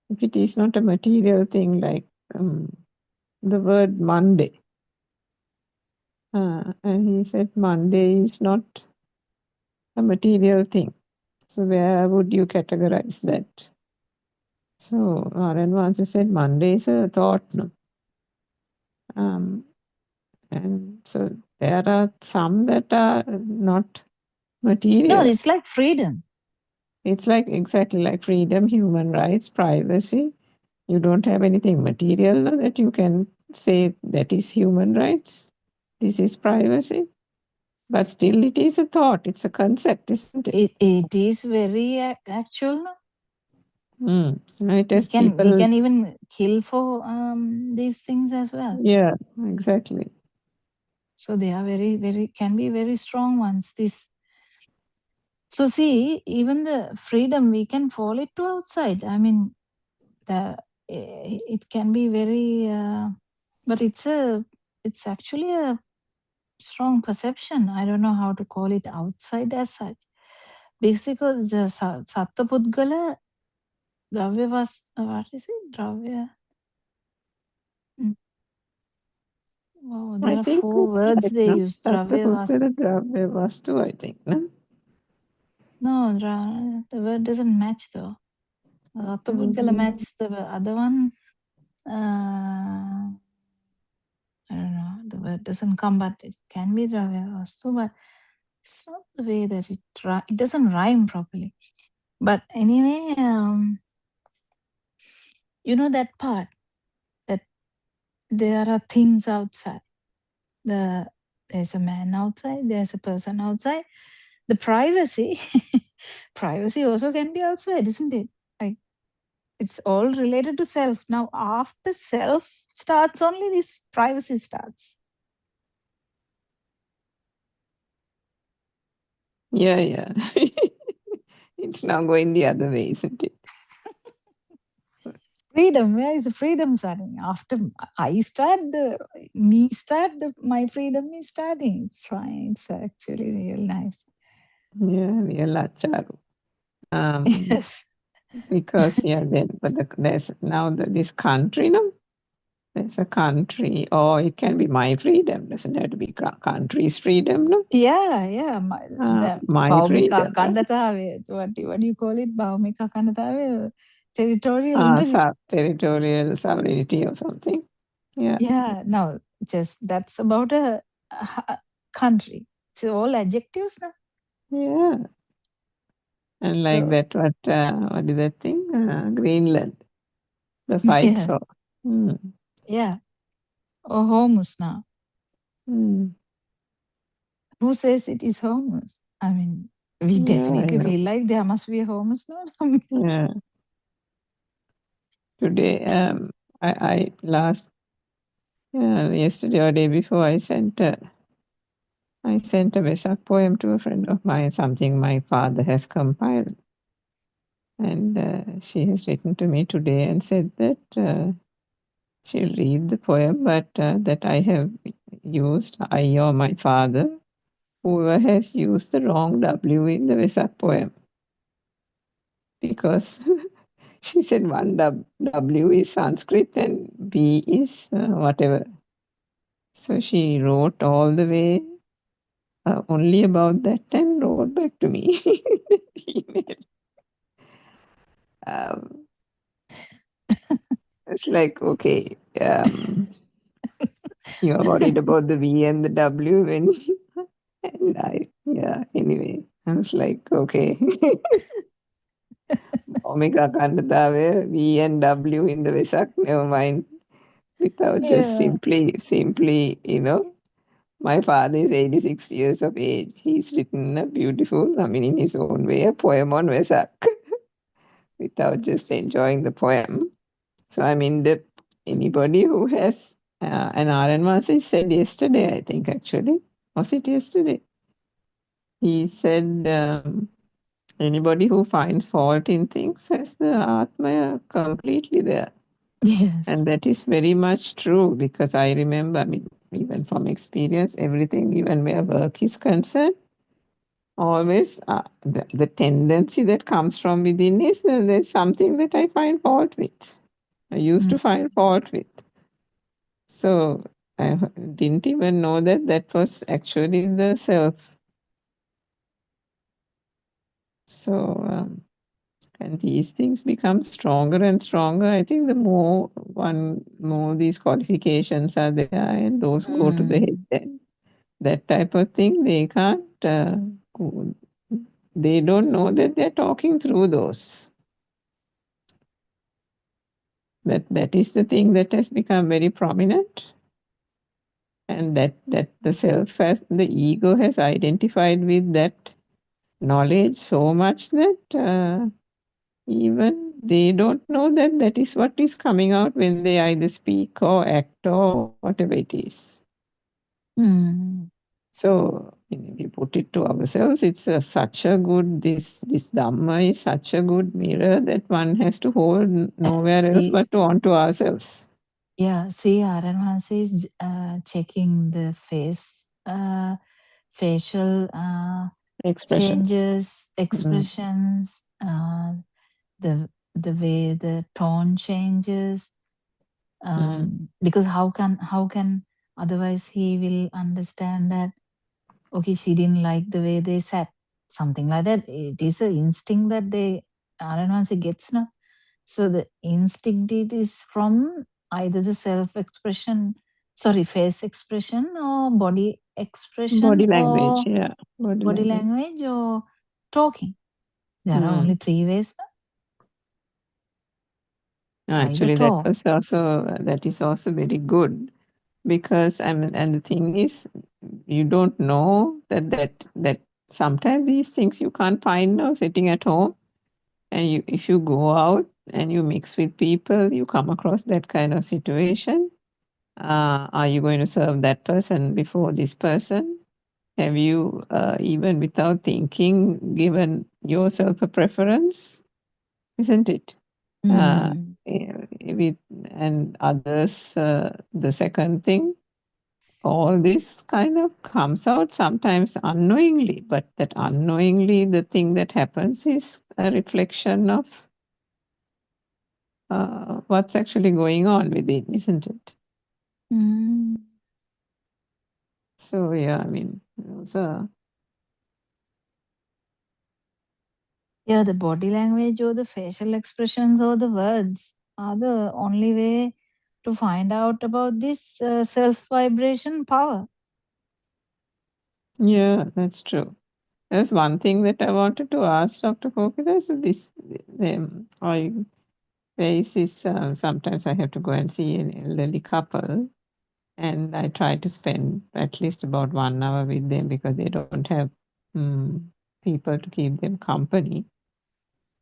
if it is not a material thing like the word Monday. And he said Monday is not a material thing. So where would you categorize that? So Aran said Monday is a thought. No? And so there are some that are not material. No, it's like freedom. It's like exactly like freedom, human rights, privacy. You don't have anything material no, that you can say that is human rights. This is privacy. But still it is a thought. It's a concept, isn't it? It is very actual. No? It We has can even kill for these things as well. Yeah, exactly. So they are can be very strong ones. So see, even the freedom, we can fall it to outside. I mean, it can be very, but it's actually a strong perception. I don't know how to call it outside as such. Basically, the Satta Pudgala, Dravya was, what is it? Dravya. Oh, there I are think 4 it's words like they no, use. Dravya was. Sattvaputtara Dravya Vastu, I think. No? No, the word doesn't match though. Satta Pudgala match the other one. I don't know. The word doesn't come, but it can be Dravya also, but it's not the way that it doesn't rhyme properly. But anyway, you know that part that there are things outside. There's a man outside, there's a person outside. The privacy, privacy also can be outside, isn't it? Like it's all related to self. Now, after self starts, only this privacy starts. Yeah. It's now going the other way, isn't it? Freedom, where is the freedom starting? After I start, my freedom is starting. It's fine. It's actually real nice. Yeah, real acharu. Yes. Because there's now this country, no? There's a country, or it can be my freedom. Doesn't have to be country's freedom, no? Yeah. My freedom. What do you call it? Bhaumika Kandatawe, territorial. Territorial sovereignty or something. Yeah. Yeah. No, just that's about a country. It's all adjectives, no? Yeah. And like that, what is that thing? Greenland. The fight Yes. for. Yeah. Or homus now. Mm. Who says it is homus? I mean, We Yeah, I definitely know. feel like there must be a homeless note. Yeah. Today, I last yesterday or day before, I sent a Vesak poem to a friend of mine, something my father has compiled, and she has written to me today and said that she'll read the poem, but that I have used I or my father, whoever has used the wrong W in the Vesak poem, because she said one W is Sanskrit and B is whatever. So she wrote all the way only about that and wrote back to me email. Um, it's like, okay, you are worried about the V and the W when, and anyway, I was like, okay. Omega Kandadave, V and W in the Vesak, never mind. Without just Yeah. simply, my father is 86 years of age. He's written a beautiful, I mean, in his own way, a poem on Vesak without just enjoying the poem. So, I mean, anybody who has, and R.N. Masi said yesterday, I think actually, was it yesterday? He said, anybody who finds fault in things has the Atma completely there. Yes. And that is very much true, because I remember, I mean, even from experience, everything, even where work is concerned, always the tendency that comes from within is there's something that I find fault with. I used to find fault with. So I didn't even know that that was actually the self. So, and these things become stronger and stronger. I think the more these qualifications are there and those go to the head, then that type of thing, they can't, they don't know that they're talking through those. That is the thing that has become very prominent, and that the self has, the ego has identified with that knowledge so much that even they don't know that that is what is coming out when they either speak or act or whatever it is. So if you put it to ourselves, it's such a good, this Dhamma is such a good mirror that one has to hold nowhere else but to onto ourselves. Yeah, see, Aranvasi is checking the facial Expressions. changes, expressions, the way the tone changes. Because how can otherwise he will understand that, okay, she didn't like the way they sat, something like that. It is an instinct that Aranvasi gets now. So the instinct it is from either the face expression or body expression Body language, or yeah. body language or talking. There are only 3 ways. No, actually, that is also very good, because and the thing is, you don't know that sometimes these things you can't find now sitting at home, and if you go out and you mix with people, you come across that kind of situation. Are you going to serve that person before this person? Have you, even without thinking, given yourself a preference? Isn't it? With and others, the second thing, all this kind of comes out sometimes unknowingly, but that unknowingly, the thing that happens is a reflection of what's actually going on within, isn't it? So yeah, I mean, Yeah, the body language or the facial expressions or the words are the only way to find out about this self vibration power. Yeah, that's true. There's one thing that I wanted to ask Dr. Kokila. So there is this, sometimes I have to go and see an elderly couple, and I try to spend at least about 1 hour with them because they don't have people to keep them company.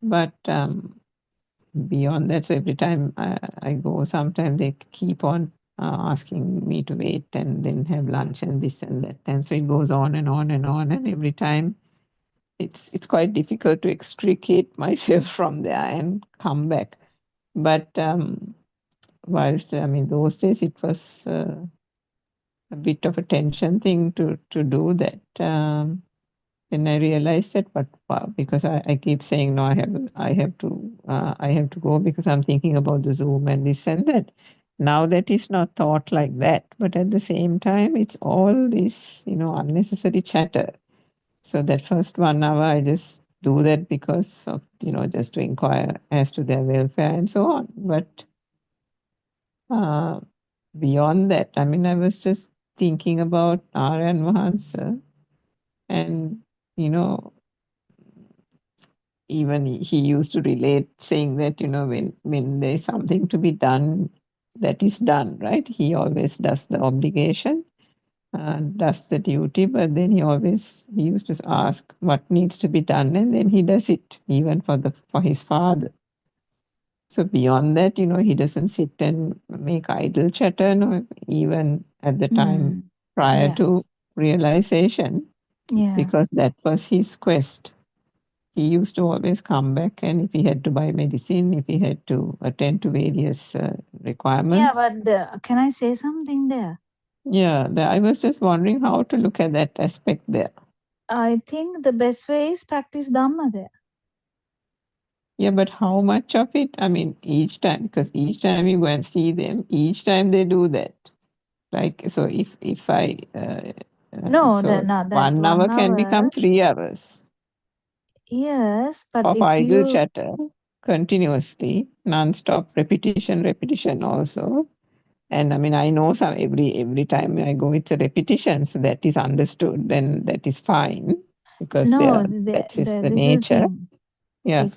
But beyond that, so every time I go, sometimes they keep on asking me to wait and then have lunch and this and that. And so it goes on and on and on. And every time it's quite difficult to extricate myself from there and come back. But whilst, I mean, those days it was a bit of a tension thing to do that. Then I realized that, but because I keep saying no, I have to go because I'm thinking about the Zoom and this and that. Now that is not thought like that, but at the same time, it's all this unnecessary chatter. So that first 1 hour, I just do that because of just to inquire as to their welfare and so on. But beyond that, I mean, I was just thinking about Aryan Mahansa, and even he used to relate, saying that when there's something to be done, that is done, right? He always does the obligation, does the duty, but then he used to ask what needs to be done, and then he does it, even for his father. So beyond that, he doesn't sit and make idle chatter, no, even at the time prior Yeah. to realization, Yeah. because that was his quest. He used to always come back, and if he had to buy medicine, if he had to attend to various Yeah, requirements. but can I say something there? Yeah, I was just wondering how to look at that aspect there. I think the best way is practice Dhamma there. Yeah, but how much of it? I mean, each time, because each time you go and see them, each time they do that. Like, so if I, No, so that 1 hour 1 can become hour. 3 hours Yes, but of if idle you chatter continuously, non-stop repetition also. And I mean, I know some every time I go, it's a repetition, so that is understood, then that is fine because that's just the this is the nature. thing. Yeah.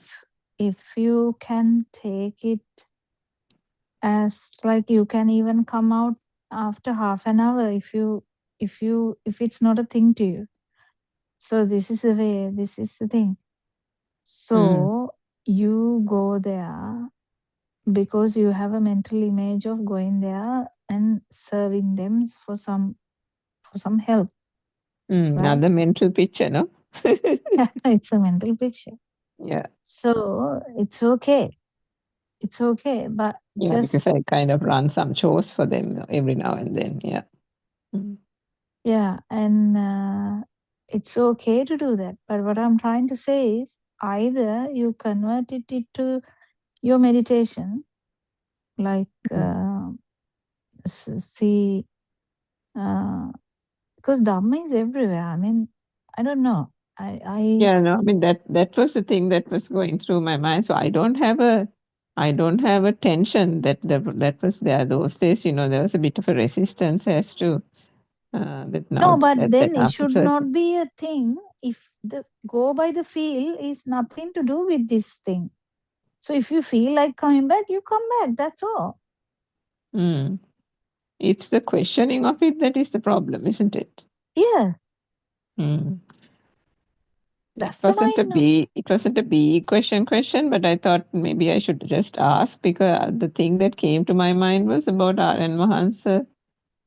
If you can take it as like you can even come out after half an hour if it's not a thing to you. So this is the way, this is the thing. So you go there because you have a mental image of going there and serving them for some help. Right? Another mental picture, no? It's a mental picture. Yeah. So it's okay. It's okay, but Yeah, because I kind of run some chores for them every now and then. Yeah. Yeah, and it's okay to do that. But what I'm trying to say is either you convert it into your meditation, like see, because Dhamma is everywhere. I mean, I don't know. Yeah, no, I mean that was the thing that was going through my mind. So I don't have a tension that was there those days. There was a bit of a resistance as to that now No, but that then it after should certain. not be a thing if the go by the feel is nothing to do with this thing. So if you feel like coming back, you come back. That's all. It's the questioning of it that is the problem, isn't it? Yeah. It wasn't a big question, but I thought maybe I should just ask, because the thing that came to my mind was about R.N. Mahansa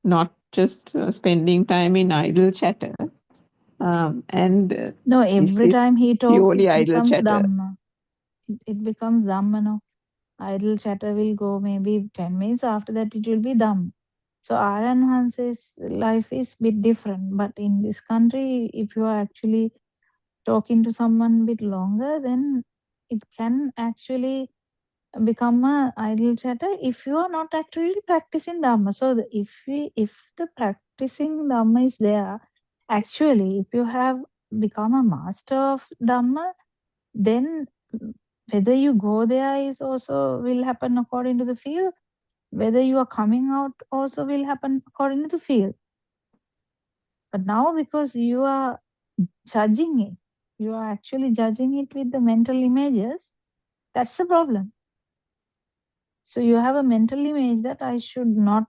not just spending time in idle chatter. And No, is every this time he talks, purely it idle becomes chatter? Dhamma. It becomes Dhamma, no? Idle chatter will go maybe 10 minutes. After that, it will be Dhamma. So Aryan Hanse's life is a bit different. But in this country, if you are actually talking to someone a bit longer, then it can actually become a idle chatter if you are not actually practicing Dhamma. So if the practicing Dhamma is there, actually, if you have become a master of Dhamma, then whether you go there is also will happen according to the field. Whether you are coming out also will happen according to the field. But now because you are judging it, you are actually judging it with the mental images, that's the problem. So you have a mental image that I should not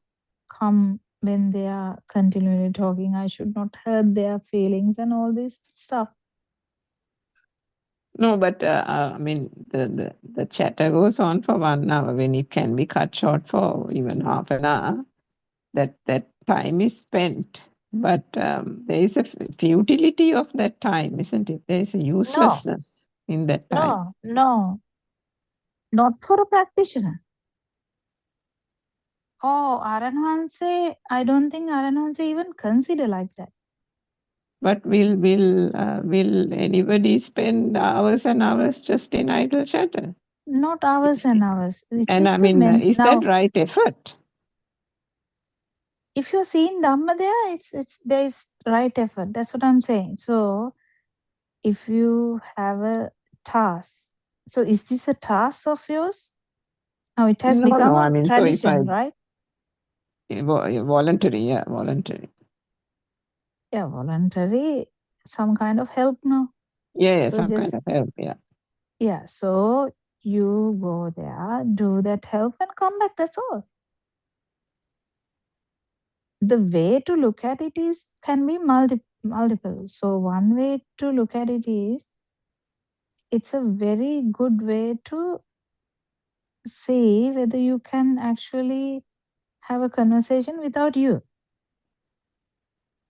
come when they are continually talking. I should not hurt their feelings and all this stuff. No, but I mean, the chatter goes on for 1 hour when it can be cut short for even half an hour. That time is spent, but there is a futility of that time, isn't it? There is a No, uselessness in that time. no, not for a practitioner. Oh, Aranhanse, I don't think Aranhanse even consider like that. But will anybody spend hours and hours just in idle chatter? Not hours and hours. Which And is I the mean, is that now, right effort? if you're seeing Dhamma there, there is right effort. That's what I'm saying. So if you have a task, so is this a task of yours? Now it has No, become no. I a mean, so if I tradition, right? voluntary, yeah, voluntary. Yeah, voluntary, some kind of help, no? Yeah, So some kind just, of help, yeah. yeah, so you go there, do that help and come back, that's all. The way to look at it is can be multiple. So one way to look at it is it's a very good way to see whether you can actually have a conversation without you.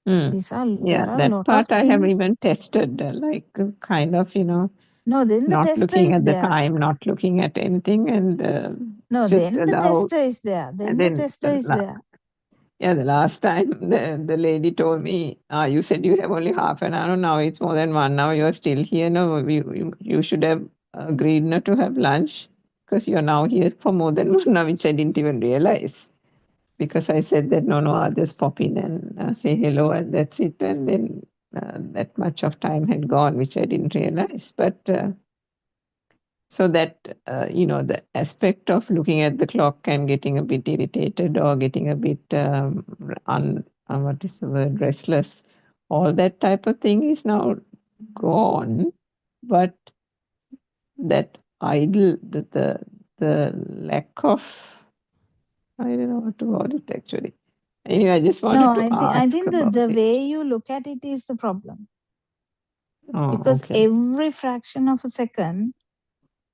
Mm. Yeah, There are a that lot of part I have things. even tested, like kind of, No, then the not tester looking is at the there. time, not looking at anything, and No, just then the allow. tester is there. Then And the then, tester is there. yeah, the last time the lady told me, you said you have only half an hour. Now it's more than 1 hour. You're still here. No, you should have agreed not to have lunch because you're now here for more than 1 hour, which I didn't even realize. Because I said that, no, I'll just pop in and say hello, and that's it. And then that much of time had gone, which I didn't realize. But so that, the aspect of looking at the clock and getting a bit irritated or getting a bit, what is the word, restless, all that type of thing is now gone. But that idle, the lack of, I don't know what to call it actually. Anyway, I just No, wanted to I ask think about the it. way you look at it is the problem. Oh, Because okay. every fraction of a second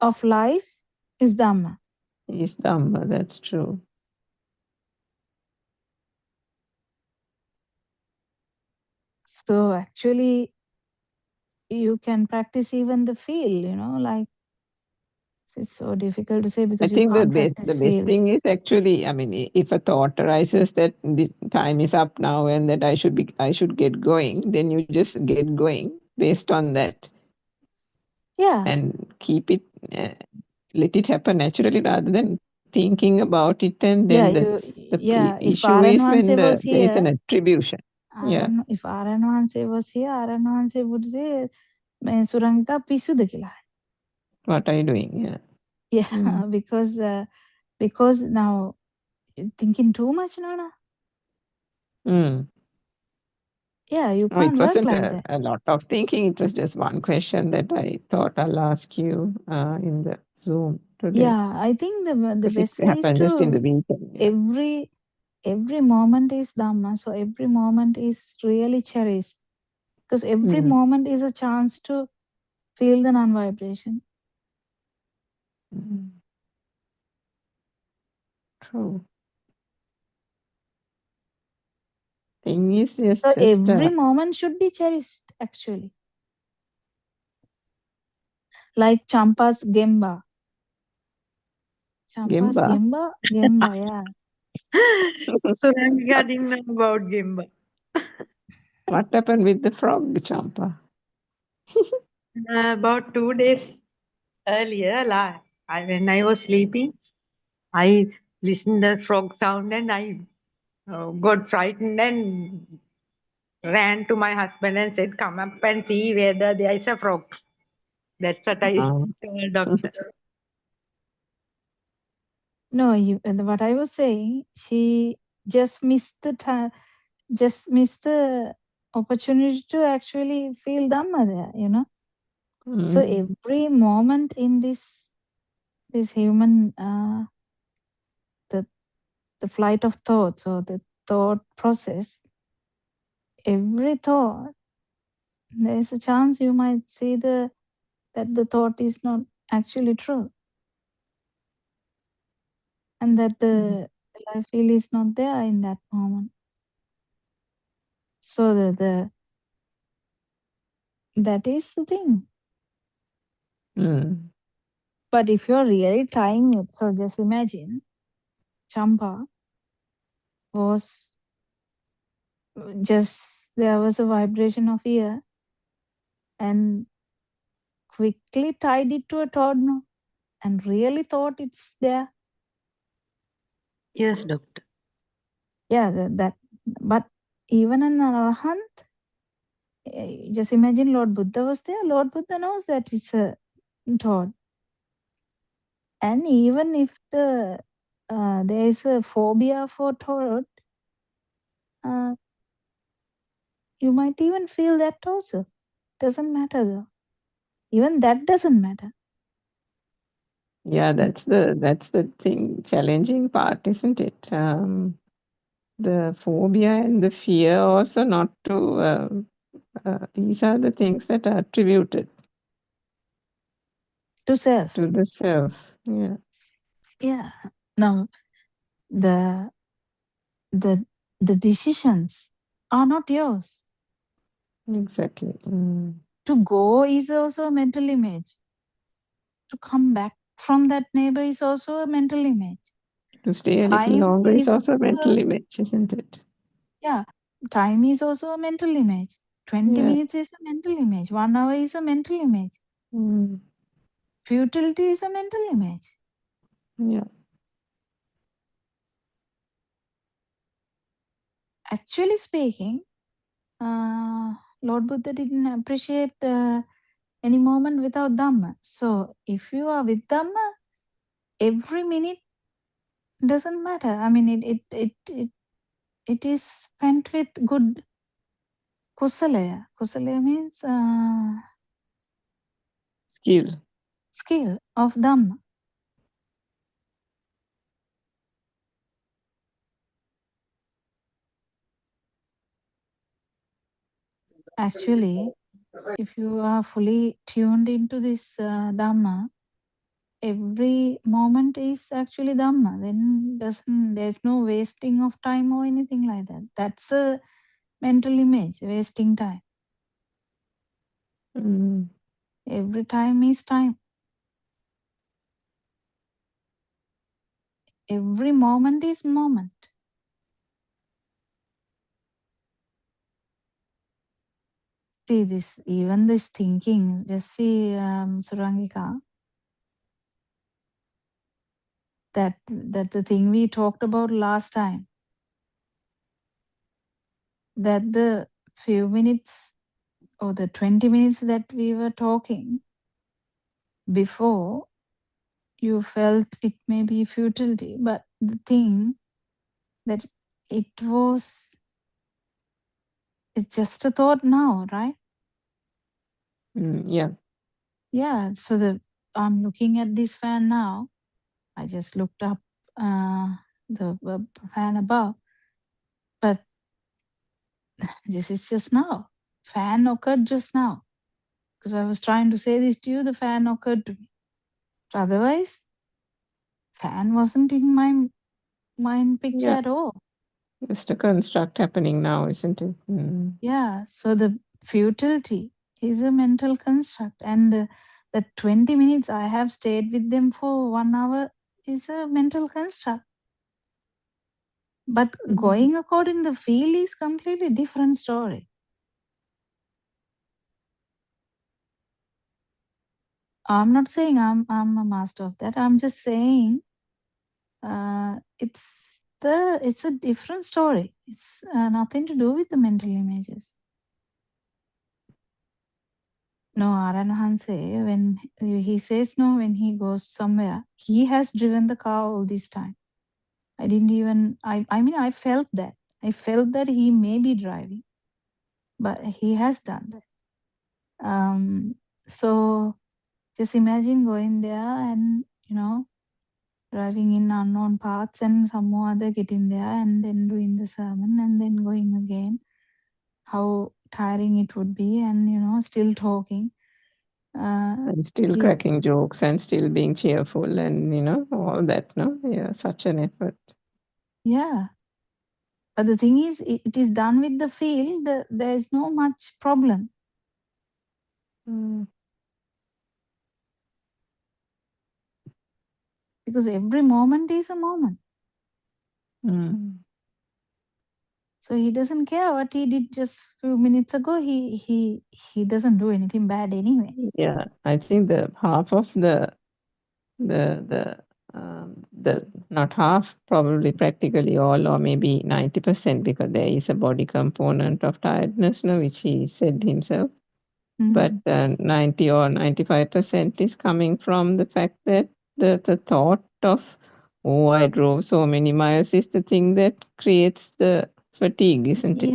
of life is Dhamma. Is Dhamma, that's true. So actually, you can practice even the feel, like it's so difficult to say I because you think can't practice the best feel. thing is actually, I mean, if a thought arises that the time is up now and that I should get going, then you just get going based on that. Yeah. And keep it, let it happen naturally rather than thinking about it. And then the If issue is when Aranwanse was there is an here, attribution. Yeah. if Aranwanse was here, Aranwanse would say, Surangita pisuda kila. What are you doing? Yeah. Yeah, because now you're thinking too much, no. Mm. Yeah, you No, it can't work wasn't like that. a lot of thinking. It was just one question that I thought I'll ask you in the Zoom today. Yeah, I think the Because it best way is happened just in the to weekend. Yeah. every moment is Dhamma. So every moment is really cherished. Because every Mm. moment is a chance to feel the non-vibration. Mm. True. Thing is So just every moment should be cherished, actually. Like Champa's Gemba. Champa's Gemba. Gemba, yeah. Surangika didn't know about Gemba. What happened with the frog, Champa? About 2 days earlier, when I was sleeping, I listened the frog sound and I got frightened and ran to my husband and said, "Come up and see whether there is a frog." That's what I told doctor. No, what I was saying, she just missed the opportunity to actually feel Dhamma there, So every moment in this human, the flight of thoughts or the thought process, every thought, there's a chance you might see the that the thought is not actually true, and that the life feel is not there in that moment. So that is the thing. But if you're really trying it, so just imagine Champa was just, there was a vibration of ear and quickly tied it to a thought, no, and really thought it's there. Yes, doctor. Yeah, but even an arahant, just imagine Lord Buddha was there. Lord Buddha knows that it's a thought. And even if there is a phobia for thought, you might even feel that also. Doesn't matter though. Even that doesn't matter. Yeah, that's the thing, challenging part, isn't it? The phobia and the fear also not to. These are the things that are attributed to self. To the self. Yeah. Yeah. Now, the decisions are not yours. Exactly. To go is also a mental image. To come back from that neighbor is also a mental image. To stay a little Time longer is is also a mental image, isn't it? Yeah. Time is also a mental image. 20 Yeah. minutes is a mental image. 1 hour is a mental image. Futility is a mental image. Yeah. Actually speaking, Lord Buddha didn't appreciate any moment without Dhamma. So if you are with Dhamma, every minute doesn't matter. I mean, it is spent with good kusalaya. Kusalaya means skill of Dhamma. Actually, if you are fully tuned into this Dhamma, every moment is actually Dhamma. Then there's no wasting of time or anything like that. That's a mental image, wasting time. Every time is time. Every moment is moment. See this, even this thinking, just see Surangika, that the thing we talked about last time, that the few minutes or the 20 minutes that we were talking before, you felt it may be futility, but the thing that it's just a thought now, right? Yeah. Yeah, so I'm looking at this fan now. I just looked up the fan above, but this is just now. Fan occurred just now. Because I was trying to say this to you, the fan occurred to me. But otherwise, fan wasn't in my mind picture Yeah. at all. Just a construct happening now, isn't it? Yeah, so the futility is a mental construct, and the 20 minutes I have stayed with them for 1 hour is a mental construct. But going according to the feel is completely different story. I'm not saying I'm a master of that. I'm just saying it's a different story. It's nothing to do with the mental images. No, Aranahanse, when he says no, when he goes somewhere, he has driven the car all this time. I didn't even, I mean, I felt that. I felt that he may be driving, but he has done that. So just imagine going there and, driving in unknown paths and some more other getting there and then doing the sermon and then going again. How tiring it would be, and still talking. And still you, cracking jokes and still being cheerful and, all that, no? Yeah, such an effort. yeah. But the thing is, it is done with the feel. There is no much problem. Because every moment is a moment. So he doesn't care what he did just few minutes ago. He doesn't do anything bad anyway. Yeah, I think the half of the not half, probably practically all, or maybe 90%, because there is a body component of tiredness, no, which he said himself. But 90 or 95% is coming from the fact that the thought of, oh, I drove so many miles, is the thing that creates the fatigue, isn't it?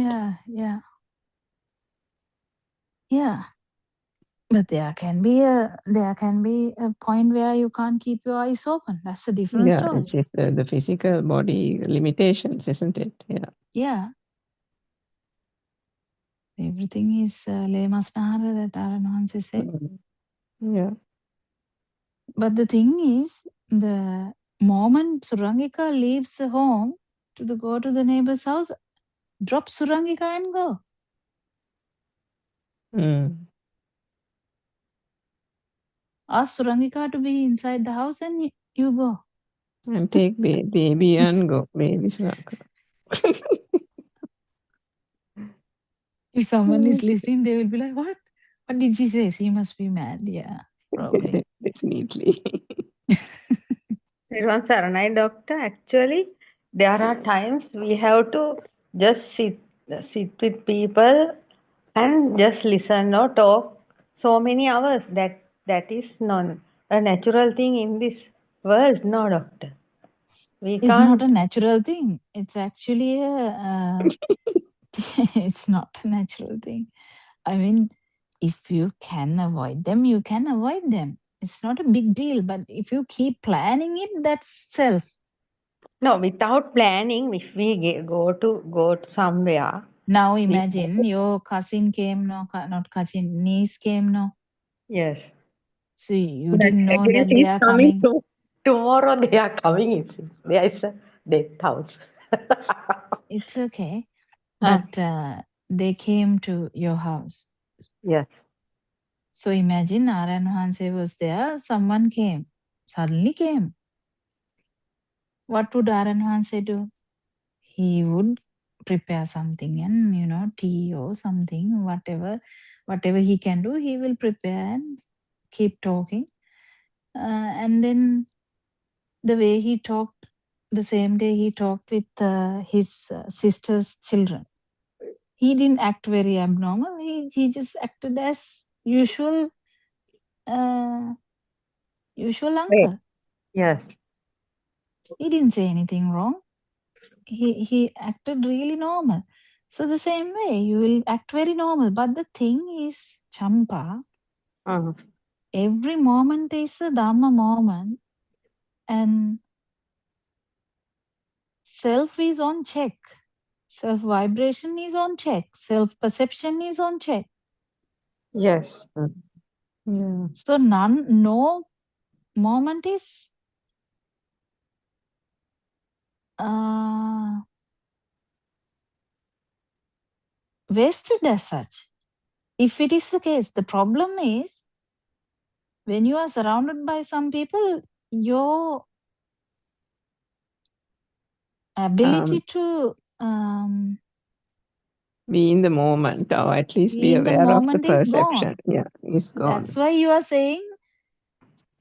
Yeah. But there can be a point where you can't keep your eyes open. That's a different Yeah, story. it's just the physical body limitations, isn't it? Yeah. Yeah. Everything is lemasnahara, that Aranhanse said. Yeah. But the thing is, the moment Surangika leaves the home to go to the neighbor's house, drop Surangika and go. Ask Surangika to be inside the house and you go. And take baby and go. Baby Surangika. If someone is listening, they will be like, what? What did she say? She must be mad. Yeah, probably. Definitely. Everyone, Saranai doctor, actually, there are times we have to just sit with people and just listen or talk so many hours. That is not a natural thing in this world, no, doctor. It's not a natural thing. It's actually it's not a natural thing. I mean, if you can avoid them, you can avoid them. It's not a big deal. But if you keep planning it, that's self. No, without planning, if we go to somewhere. Now imagine your cousin came, not cousin, niece came, no. Yes. So you didn't know that they are coming. Tomorrow they are coming. There is a death house. It's okay. But they came to your house. Yes. So imagine Narayan Hanse was there, someone came, suddenly came. What would Narayan Hanse do? He would prepare something and, tea or something, whatever he can do, he will prepare and keep talking. And then the way he talked, the same day he talked with his sister's children. He didn't act very abnormal. He just acted as usual uncle. Yes. He didn't say anything wrong. He acted really normal. So the same way, you will act very normal. But the thing is, Champa, every moment is a Dhamma moment. And self is on check. Self vibration is on check. Self perception is on check. Yes. So no moment is wasted as such. If it is the case, the problem is when you are surrounded by some people, your ability to be in the moment, or at least be in the aware of the moment is perception. gone. Yeah, is gone. That's why you are saying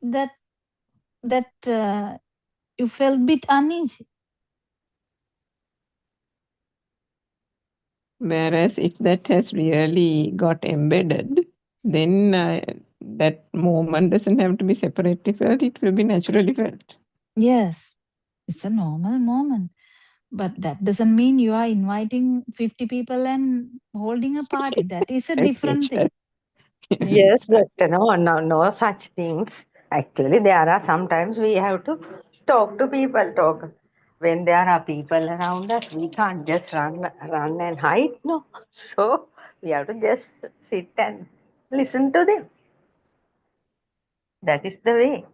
that you felt a bit uneasy. Whereas if that has really got embedded, then that moment doesn't have to be separately felt, it will be naturally felt. Yes, it's a normal moment. But that doesn't mean you are inviting 50 people and holding a party. That is a different thing. Yes, but no such things. Actually, there are sometimes we have to talk to people. When there are people around us, we can't just run and hide. No, so we have to just sit and listen to them. That is the way.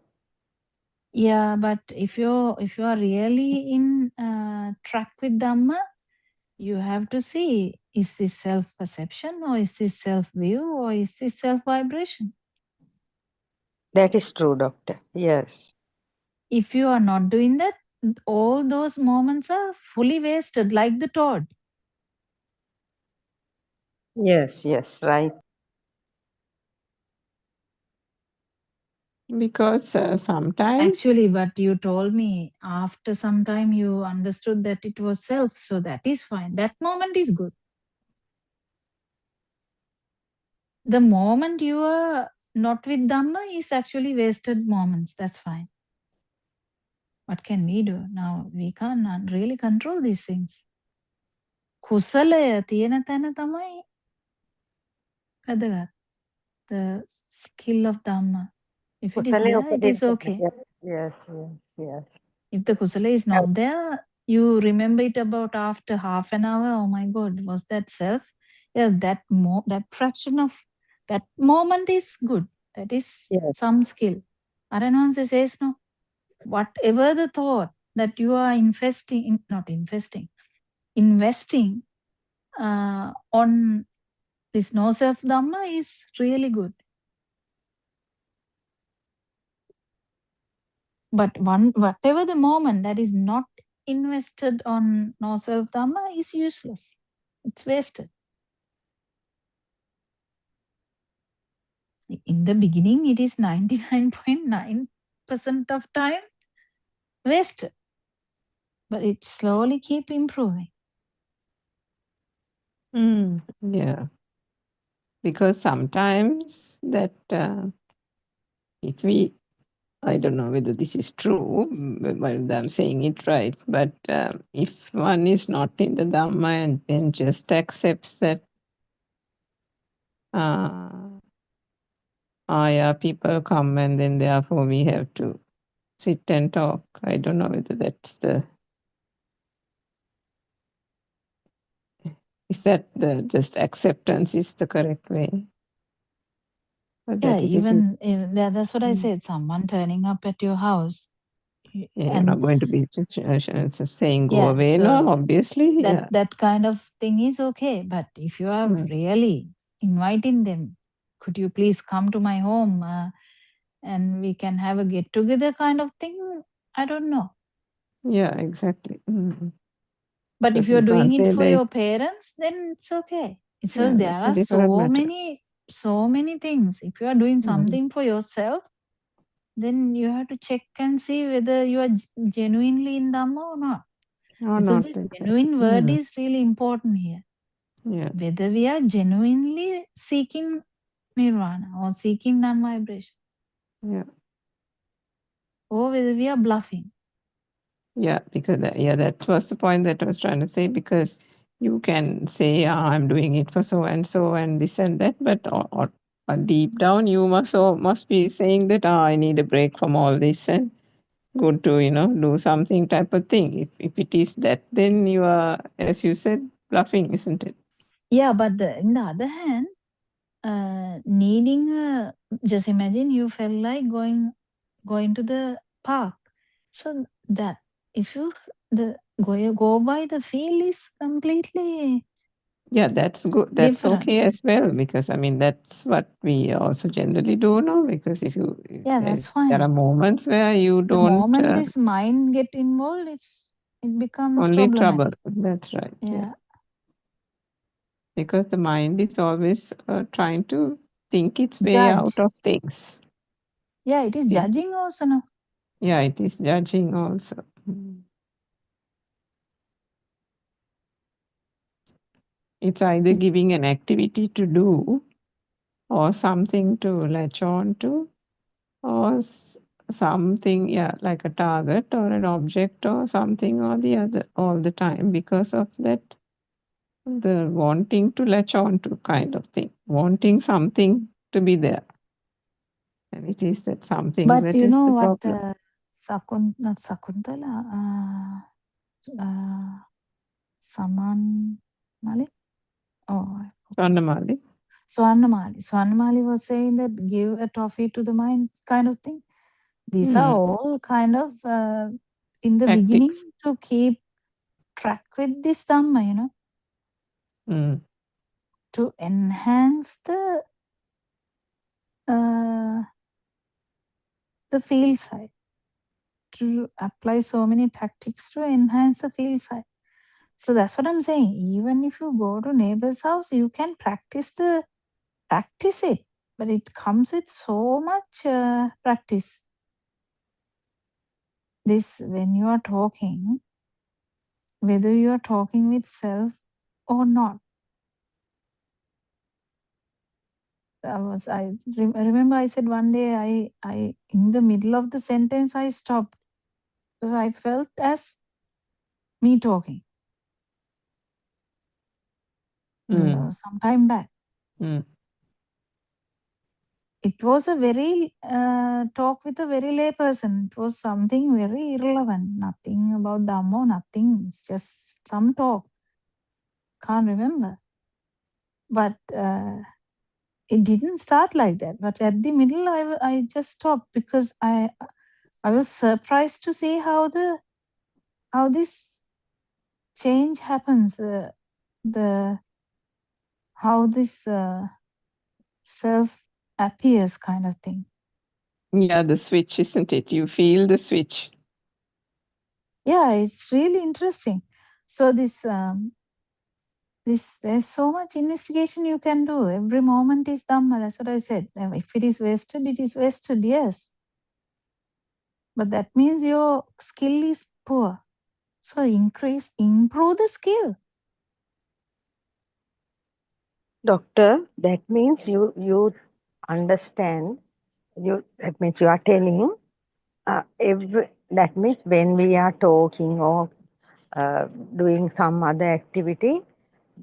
Yeah, but if you are really in track with Dhamma, you have to see, is this self-perception or is this self-view or is this self-vibration? That is true, doctor. Yes. If you are not doing that, all those moments are fully wasted, like the toad. Yes, right. Because sometimes Actually, but you told me after some time you understood that it was self, so that is fine. That moment is good. The moment you are not with Dhamma is actually wasted moments. That's fine. What can we do? Now we can't really control these things. කුසලය තියෙන තැන තමයි වැදගත්. The skill of Dhamma. If it is there, it is okay. Yes. If the kusala is not there, you remember it about after half an hour. Oh my God, was that self? Yeah, that fraction of that moment is good. That is some skill. Aranwansa says no. Whatever the thought that you are investing on this no self Dhamma is really good. But whatever the moment that is not invested on no self Dhamma is useless. It's wasted. In the beginning, it is 99.9% of time wasted. But it slowly keep improving. Yeah. Because sometimes that if we, I don't know whether this is true, whether I'm saying it right, but if one is not in the Dhamma and then just accepts that people come and then therefore we have to sit and talk. I don't know whether is that the just acceptance is the correct way? But Yeah, that is that's what I said. Someone turning up at your house. you're not going to be just saying go away, so no, obviously. That kind of thing is okay. But if you are really inviting them, could you please come to my home and we can have a get together kind of thing? I don't know. Yeah, exactly. But if Because you're you can't doing it say for your parents, then it's okay. So there that's a are different matter. so many things. If you are doing something for yourself, then you have to check and see whether you are genuinely in Dhamma or not. Because this genuine word is really important here. Yeah. Whether we are genuinely seeking nirvana or seeking non-vibration. Yeah. Or whether we are bluffing. Yeah, because that was the point that I was trying to say, because you can say, I'm doing it for so and so and this and that, but or deep down you must be saying that I need a break from all this and good to do something type of thing. If it is that, then you are, as you said, bluffing, isn't it? Yeah, but in the other hand, needing just imagine you felt like going to the park. So that if you go by the feel is completely that's good. That's different. okay as well, because I mean that's what we also generally do now. Because if that's fine. there are moments where you the don't. moment this mind get involved, it becomes only problematic. trouble. That's right. Yeah. Because the mind is always trying to think its way Judge. out of things. Yeah, it is judging also, no? Yeah, it is judging also. It's either giving an activity to do or something to latch on to, or something, like a target or an object or something or the other all the time, because of that, the wanting to latch on to kind of thing, wanting something to be there. And it is that something But that you is know the what, problem. not Sakuntala, Saman Malik? Oh, Swarnamali. Swarnamali was saying that give a toffee to the mind kind of thing. These are all kind of in the beginning Tactics. to keep track with this Dhamma, to enhance the field side, to apply so many tactics to enhance the field side. So that's what I'm saying. Even if you go to neighbor's house, you can practice it, but it comes with so much practice. This, when you are talking, whether you are talking with self or not. I remember I said one day I in the middle of the sentence I stopped because I felt as me talking. Some time back. It was a very talk with a very lay person. It was something very irrelevant. Nothing about Dhammo, nothing. It's just some talk. Can't remember. But it didn't start like that. But at the middle, I just stopped because I was surprised to see how this change happens. How this self appears, kind of thing. Yeah, the switch, isn't it? You feel the switch. Yeah, it's really interesting. So there's so much investigation you can do. Every moment is Dhamma. That's what I said. If it is wasted, it is wasted, yes. But that means your skill is poor. So improve the skill. Doctor, that means you understand. That means you are telling that means when we are talking or doing some other activity,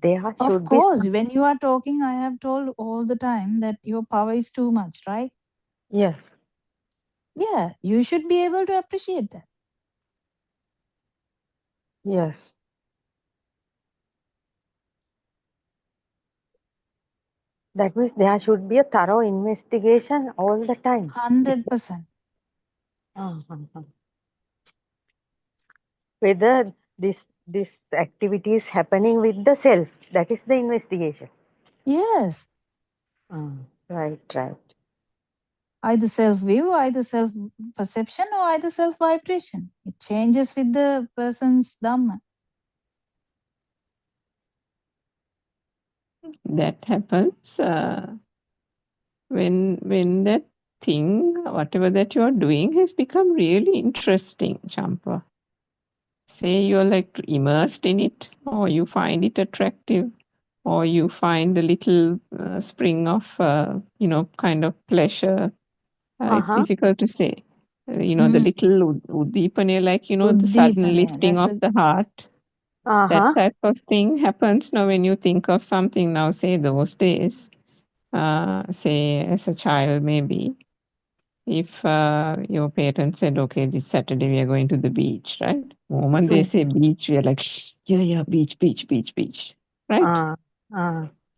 there Of should be course, when you are talking, I have told all the time that your power is too much, right? Yes. Yeah, you should be able to appreciate that. Yes. That means there should be a thorough investigation all the time. 100%. Whether this activity is happening with the self, that is the investigation. Yes. Right. Either self-view, either self-perception, or either self-vibration. It changes with the person's Dhamma. That happens when that thing, whatever that you're doing, has become really interesting, Champa. Say you're like immersed in it, or you find it attractive, or you find a little spring of, kind of pleasure. It's difficult to say. The little uddipana, like, the sudden lifting of the heart. That type of thing happens now when you think of something now, say those days, say as a child maybe. If your parents said, okay, this Saturday we are going to the beach, right? The moment they say beach, we are like, yeah, beach, right?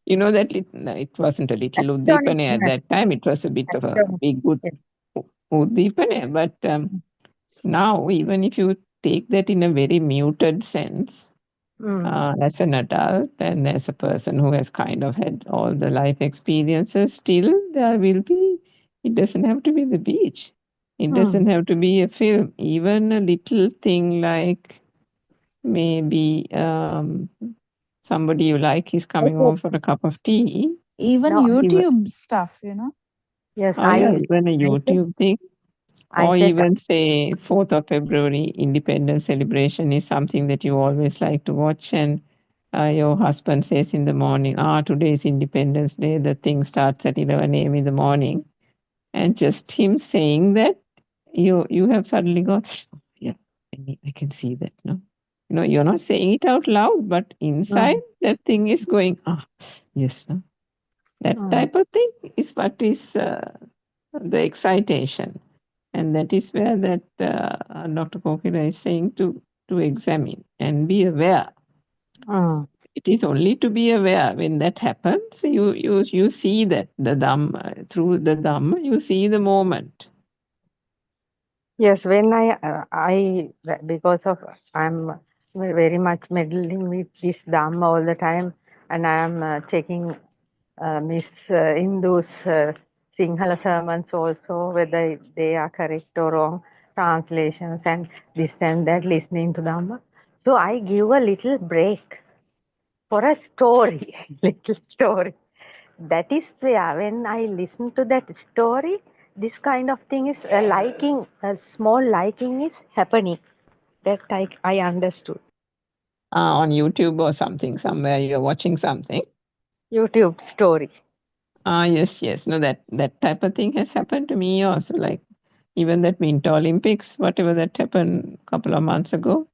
You know that it wasn't a little uddipana at that time. It was a bit of a big uddipana. But now, even if you take that in a very muted sense, as an adult and as a person who has kind of had all the life experiences, still there will be, it doesn't have to be the beach. It doesn't have to be a film. Even a little thing like maybe somebody you like is coming home for a cup of tea. Even YouTube stuff, Yes, Oh yeah, even a YouTube thing. Or even say 4th of February Independence celebration is something that you always like to watch, and your husband says in the morning, today is Independence Day, the thing starts at 11 a.m. in the morning. And just him saying that, you have suddenly gone, yeah, I can see that. No, you're not saying it out loud, but inside that thing is going, yes, no. That type of thing is what is the excitation. And that is where that Dr. Kokila is saying to examine and be aware. It is only to be aware. When that happens, you see that the Dhamma, through the Dhamma, you see the moment. Yes, when because of I'm very much meddling with this Dhamma all the time, and I am checking Miss Indu's Sinhala sermons also, whether they are correct or wrong, translations and this and that, listening to Dhamma. So I give a little break for a story, little story. That is where when I listen to that story, this kind of thing is a small liking is happening. That I understood. On YouTube or something, somewhere you're watching something. YouTube story. Yes. No, that type of thing has happened to me also. Like even that Winter Olympics, whatever that happened a couple of months ago,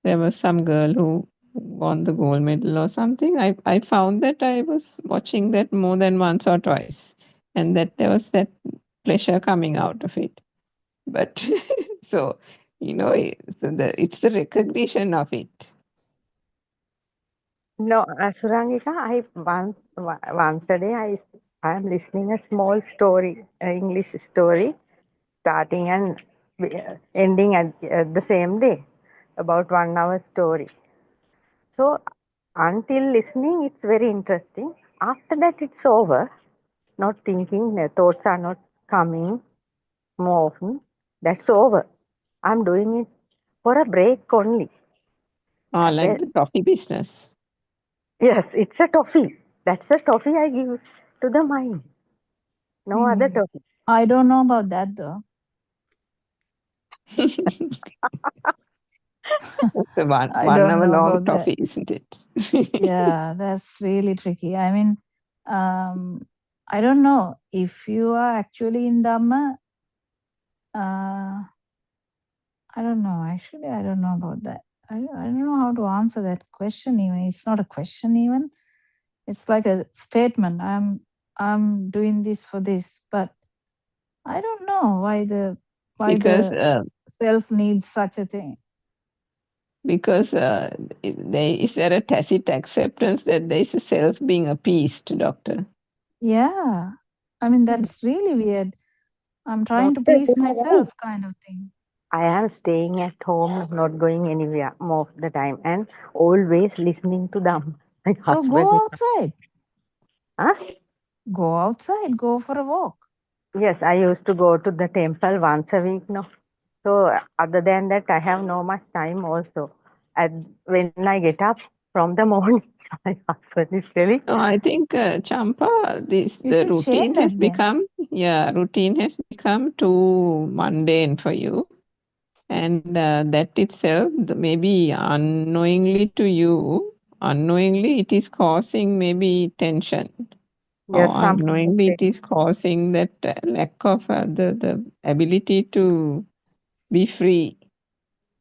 there was some girl who won the gold medal or something. I found that I was watching that more than once or twice, and that there was that pleasure coming out of it. But so it's the recognition of it. No, Surangika, once a day I am listening a small story, English story, starting and ending at the same day, about 1 hour story. So until listening, it's very interesting. After that, it's over. Not thinking, the thoughts are not coming more often. That's over. I'm doing it for a break only. Like the coffee business. Yes, it's a toffee. That's the toffee I give to the mind. No other toffee. I don't know about that though. It's a one I hour don't know long about that. toffee, isn't it? Yeah, that's really tricky. I mean, I don't know if you are actually in Dhamma. I don't know. Actually, I don't know about that. I don't know how to answer that question even. It's not a question even. It's like a statement. I'm doing this for this, but I don't know why the self needs such a thing. Because is there a tacit acceptance that there is a self being appeased, Doctor? Yeah. I mean, that's really weird. I'm trying to please myself kind of thing. I am staying at home, not going anywhere most of the time, and always listening to them. My So husband. go outside. Huh? Go outside. Go for a walk. Yes, I used to go to the temple once a week now. So other than that, I have no much time also. And when I get up from the morning, my husband is telling. No, I think Champa, You the should routine share has that then. become too mundane for you, and that itself, maybe unknowingly to you, unknowingly it is causing maybe tension, Yes, or unknowingly it is causing that lack of the ability to be free.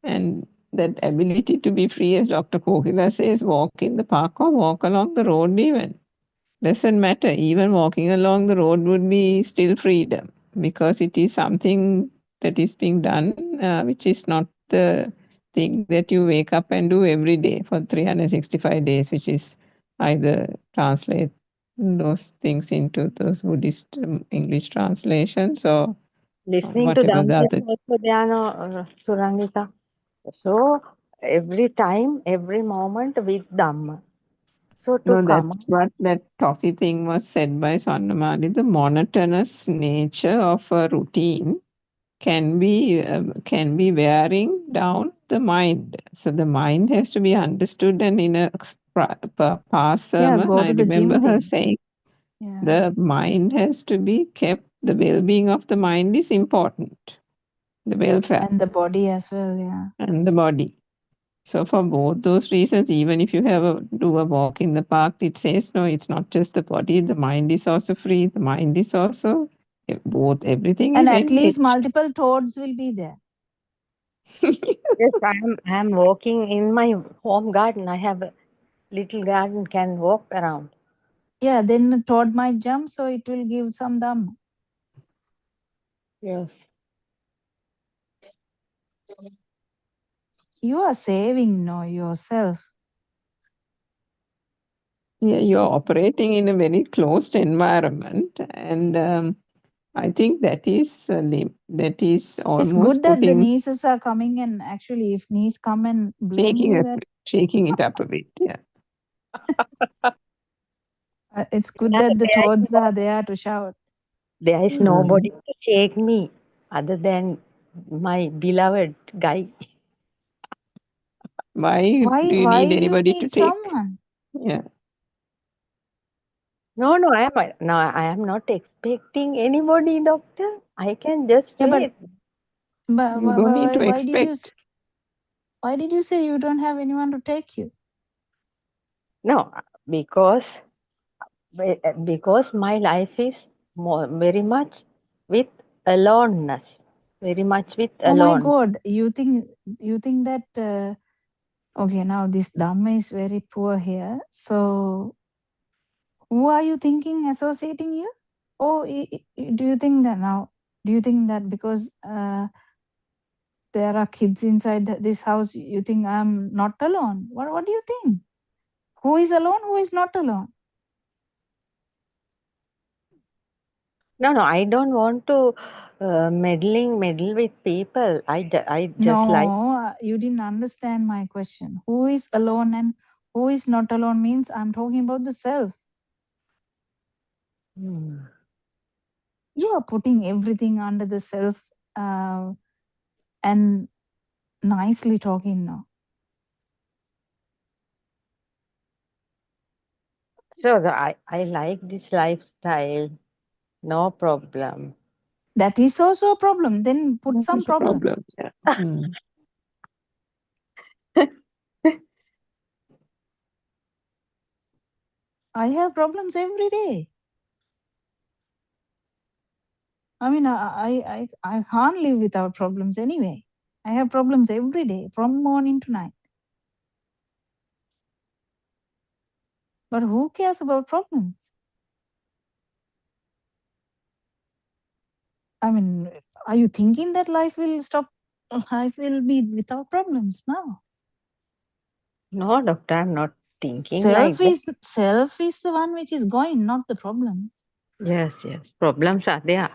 And that ability to be free, as Dr. Kokila says, walk in the park or walk along the road even. Doesn't matter. Even walking along the road would be still freedom, because it is something that is being done, which is not the thing that you wake up and do every day for 365 days, which is either translate those things into those Buddhist English translations or Listening to whatever them the other. also, Dhyana, Surangita. So every time, every moment with Dhamma. So to No, come, that's what that toffee thing was said by Swarnamali. The monotonous nature of a routine can be wearing down the mind. So the mind has to be understood. And in a past Yeah, sermon, go I to the remember gym her thing. saying Yeah. the mind has to be kept. The well-being of the mind is important. The welfare And the body as well, yeah. and the body. So for both those reasons, even if you do a walk in the park, it says no, it's not just the body, the mind is also free, the mind is also everything And is at least engaged. multiple thoughts will be there. yes, I am walking in my home garden. I have a little garden, can walk around. Yeah, then the thought might jump, so it will give some Dhamma. Yes. You are saving yourself. Yeah, you're operating in a very closed environment, and I think that is that is It's almost good that the putting nieces are coming, and actually, if niece come and blame you, that shaking it up a bit. Yeah. it's good Yeah, that the thoughts are there to shout. there is Mm. nobody to shake me other than my beloved guy. Why do you Why need you anybody to need take? someone? Yeah. No, I am not expecting anybody, doctor. I can just Yeah, say but You don't need to expect. why did you say you don't have anyone to take you? no, because because my life is very much with aloneness, very much with Oh my alone. God, you think that okay, now this Dhamma is very poor here. So who are you thinking associating you? Or do you think that now? Do you think that because there are kids inside this house, you think I'm not alone? What do you think? Who is alone? Who is not alone? No, I don't want to meddle with people. I just like. No, you didn't understand my question. Who is alone and who is not alone means I'm talking about the self. You are putting everything under the self and nicely talking now. So I like this lifestyle. No problem. That is also a problem. Then put some That's a problem. problem. Yeah. I have problems every day. I mean, I can't live without problems anyway. I have problems every day from morning to night. But who cares about problems? I mean, are you thinking that life will stop? Life will be without problems? No. No, doctor, I'm not thinking like that. Self is the one which is going, not the problems. Yes. Problems are there.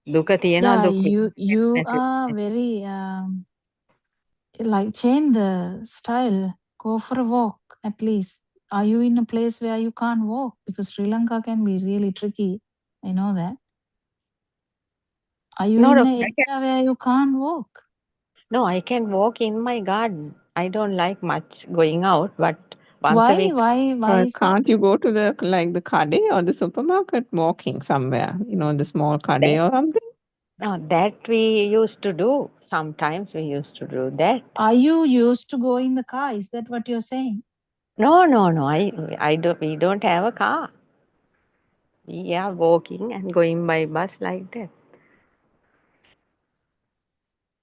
Duka තියෙනවා Yeah, දුක you are very like change the style. Go for a walk at least. Are you in a place where you can't walk? Because Sri Lanka can be really tricky. I know that. Are you No, in an doctor, area where you can't walk? no, I can walk in my garden. I don't like much going out, but once a Why? week. Why is that? Can't you go to the kade or the supermarket walking somewhere? The small kade or something. That we used to do. Sometimes we used to do that. Are you used to go in the car? Is that what you're saying? No. I don't. We don't have a car. We are walking and going by bus like that.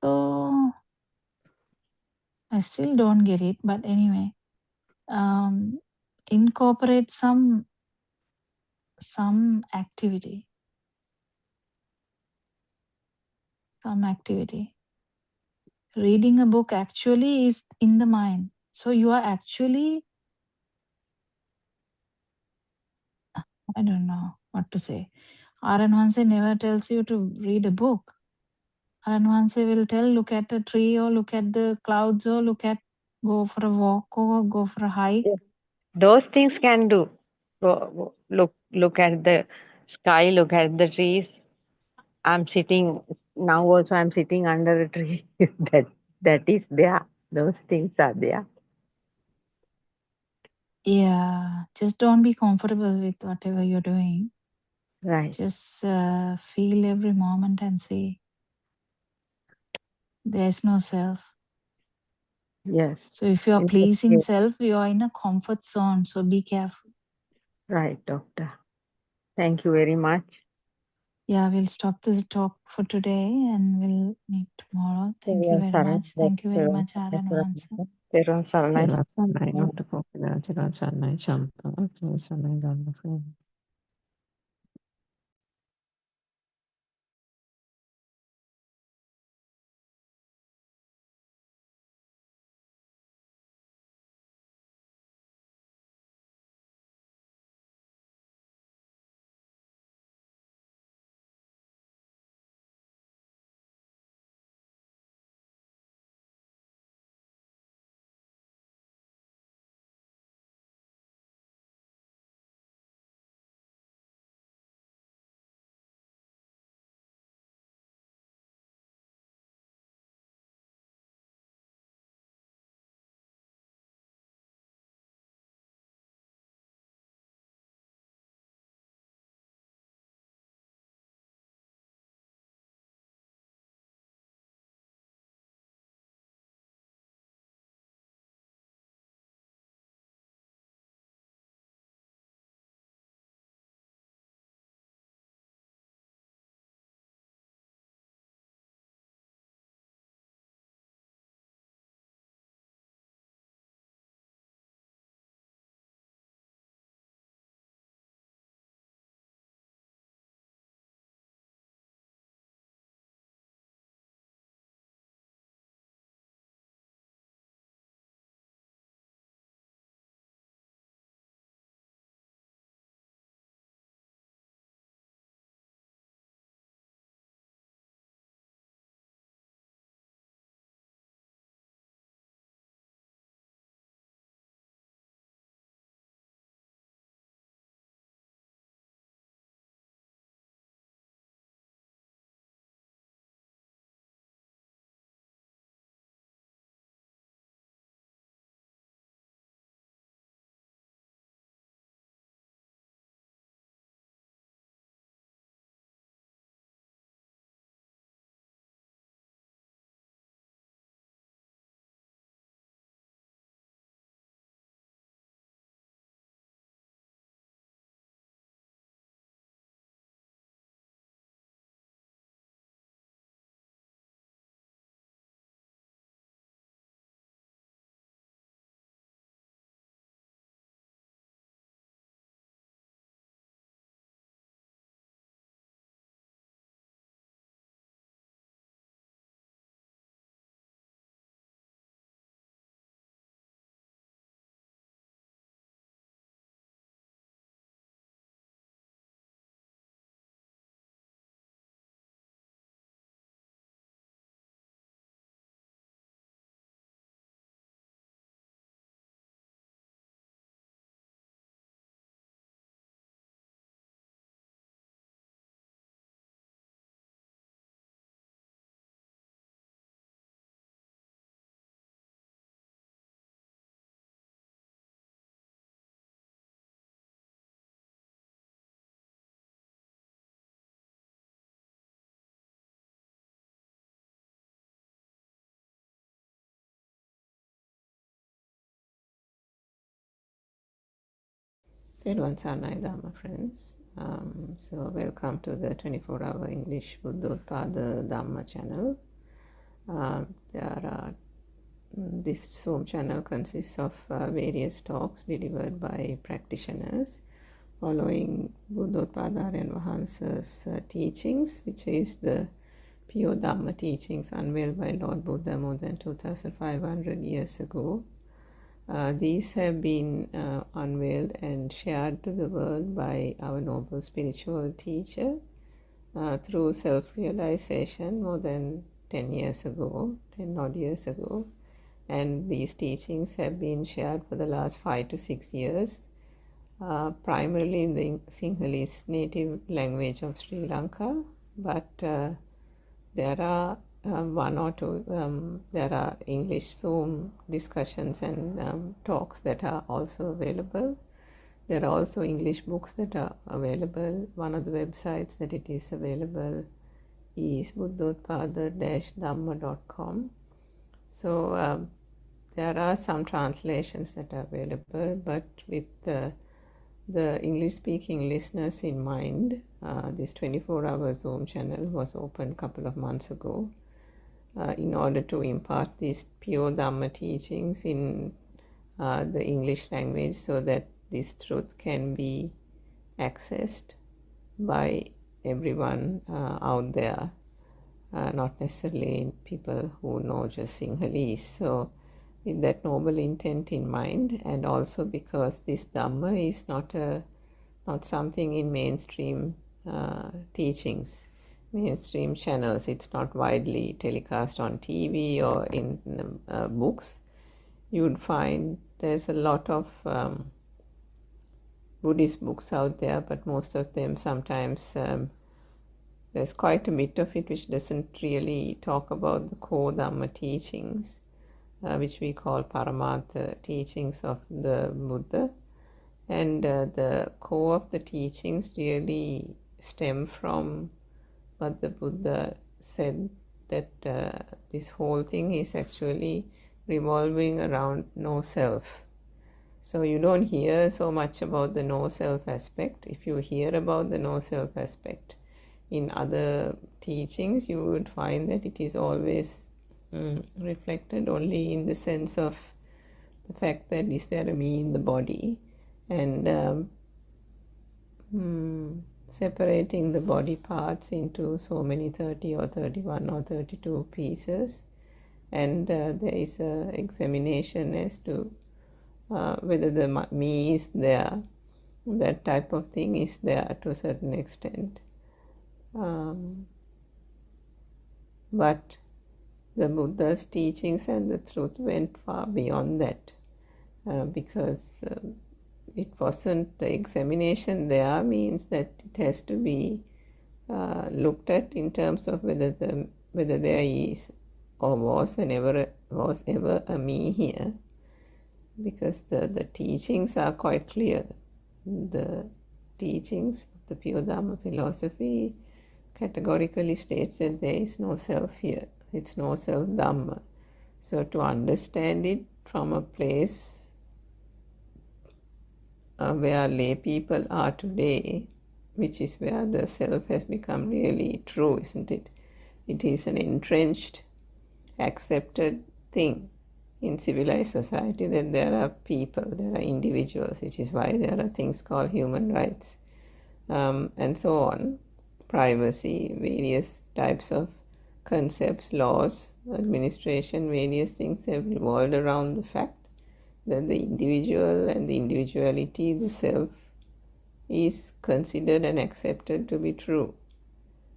So I still don't get it. But anyway, incorporate some activity. Some activity. Reading a book actually is in the mind. So you are actually, I don't know what to say. Aranwanse never tells you to read a book. Aranwanse will tell, look at a tree or look at the clouds or go for a walk or go for a hike. Yeah. Those things can do. Look at the sky, look at the trees. I'm sitting now. Also, I'm sitting under a tree. that is there. Those things are there. Yeah, just don't be comfortable with whatever you're doing. Right. Just feel every moment and see. There's no self. Yes. So if you are Yes, pleasing yes. self, you are in a comfort zone. So be careful. Right, doctor. Thank you very much. Yeah, we'll stop the talk for today and we'll meet tomorrow. Thank you very much. Thank you very much, Aranwanse. Thank Dr. Popila, Tera Sanai Champa, Sanai Dhamma. Thelwan Sarnai Dhamma friends. So welcome to the 24-hour English Buddothpado Dhamma channel. This Zoom channel consists of various talks delivered by practitioners following Buddothpado and Vahansa's teachings, which is the pure Dhamma teachings unveiled by Lord Buddha more than 2,500 years ago. These have been unveiled and shared to the world by our noble spiritual teacher through self-realization more than 10 odd years ago. And these teachings have been shared for the last 5 to 6 years, primarily in the Sinhalese native language of Sri Lanka, but there are there are English Zoom discussions and talks that are also available. There are also English books that are available. One of the websites that it is available is buddothpado-dhamma.com. So there are some translations that are available, but with the English-speaking listeners in mind, this 24-hour Zoom channel was opened a couple of months ago in order to impart these pure Dhamma teachings in the English language so that this truth can be accessed by everyone out there, not necessarily people who know just Sinhalese. So with that noble intent in mind, and also because this Dhamma is not something in mainstream teachings, mainstream channels. It's not widely telecast on TV or in books. You'd find there's a lot of Buddhist books out there, but most of them sometimes there's quite a bit of it which doesn't really talk about the core Dhamma teachings, which we call Paramartha teachings of the Buddha. And the core of the teachings really stem from what the Buddha said, that this whole thing is actually revolving around no self. So you don't hear so much about the no self aspect. If you hear about the no self aspect in other teachings, you would find that it is always reflected only in the sense of the fact that is there a me in the body, and separating the body parts into so many 30 or 31 or 32 pieces, and there is a examination as to whether the me is there. That type of thing is there to a certain extent, but the Buddha's teachings and the truth went far beyond that, because it wasn't the examination there means that it has to be looked at in terms of whether there is or was ever a me here, because the teachings are quite clear. The teachings of the pure Dhamma philosophy categorically states that there is no self here. It's no self Dhamma. So to understand it from a place where lay people are today, which is where the self has become really true, isn't it? It is an entrenched, accepted thing in civilized society that there are people, there are individuals, which is why there are things called human rights, and so on, privacy, various types of concepts, laws, administration, various things have revolved around the fact that the individual and the individuality, the self, is considered and accepted to be true.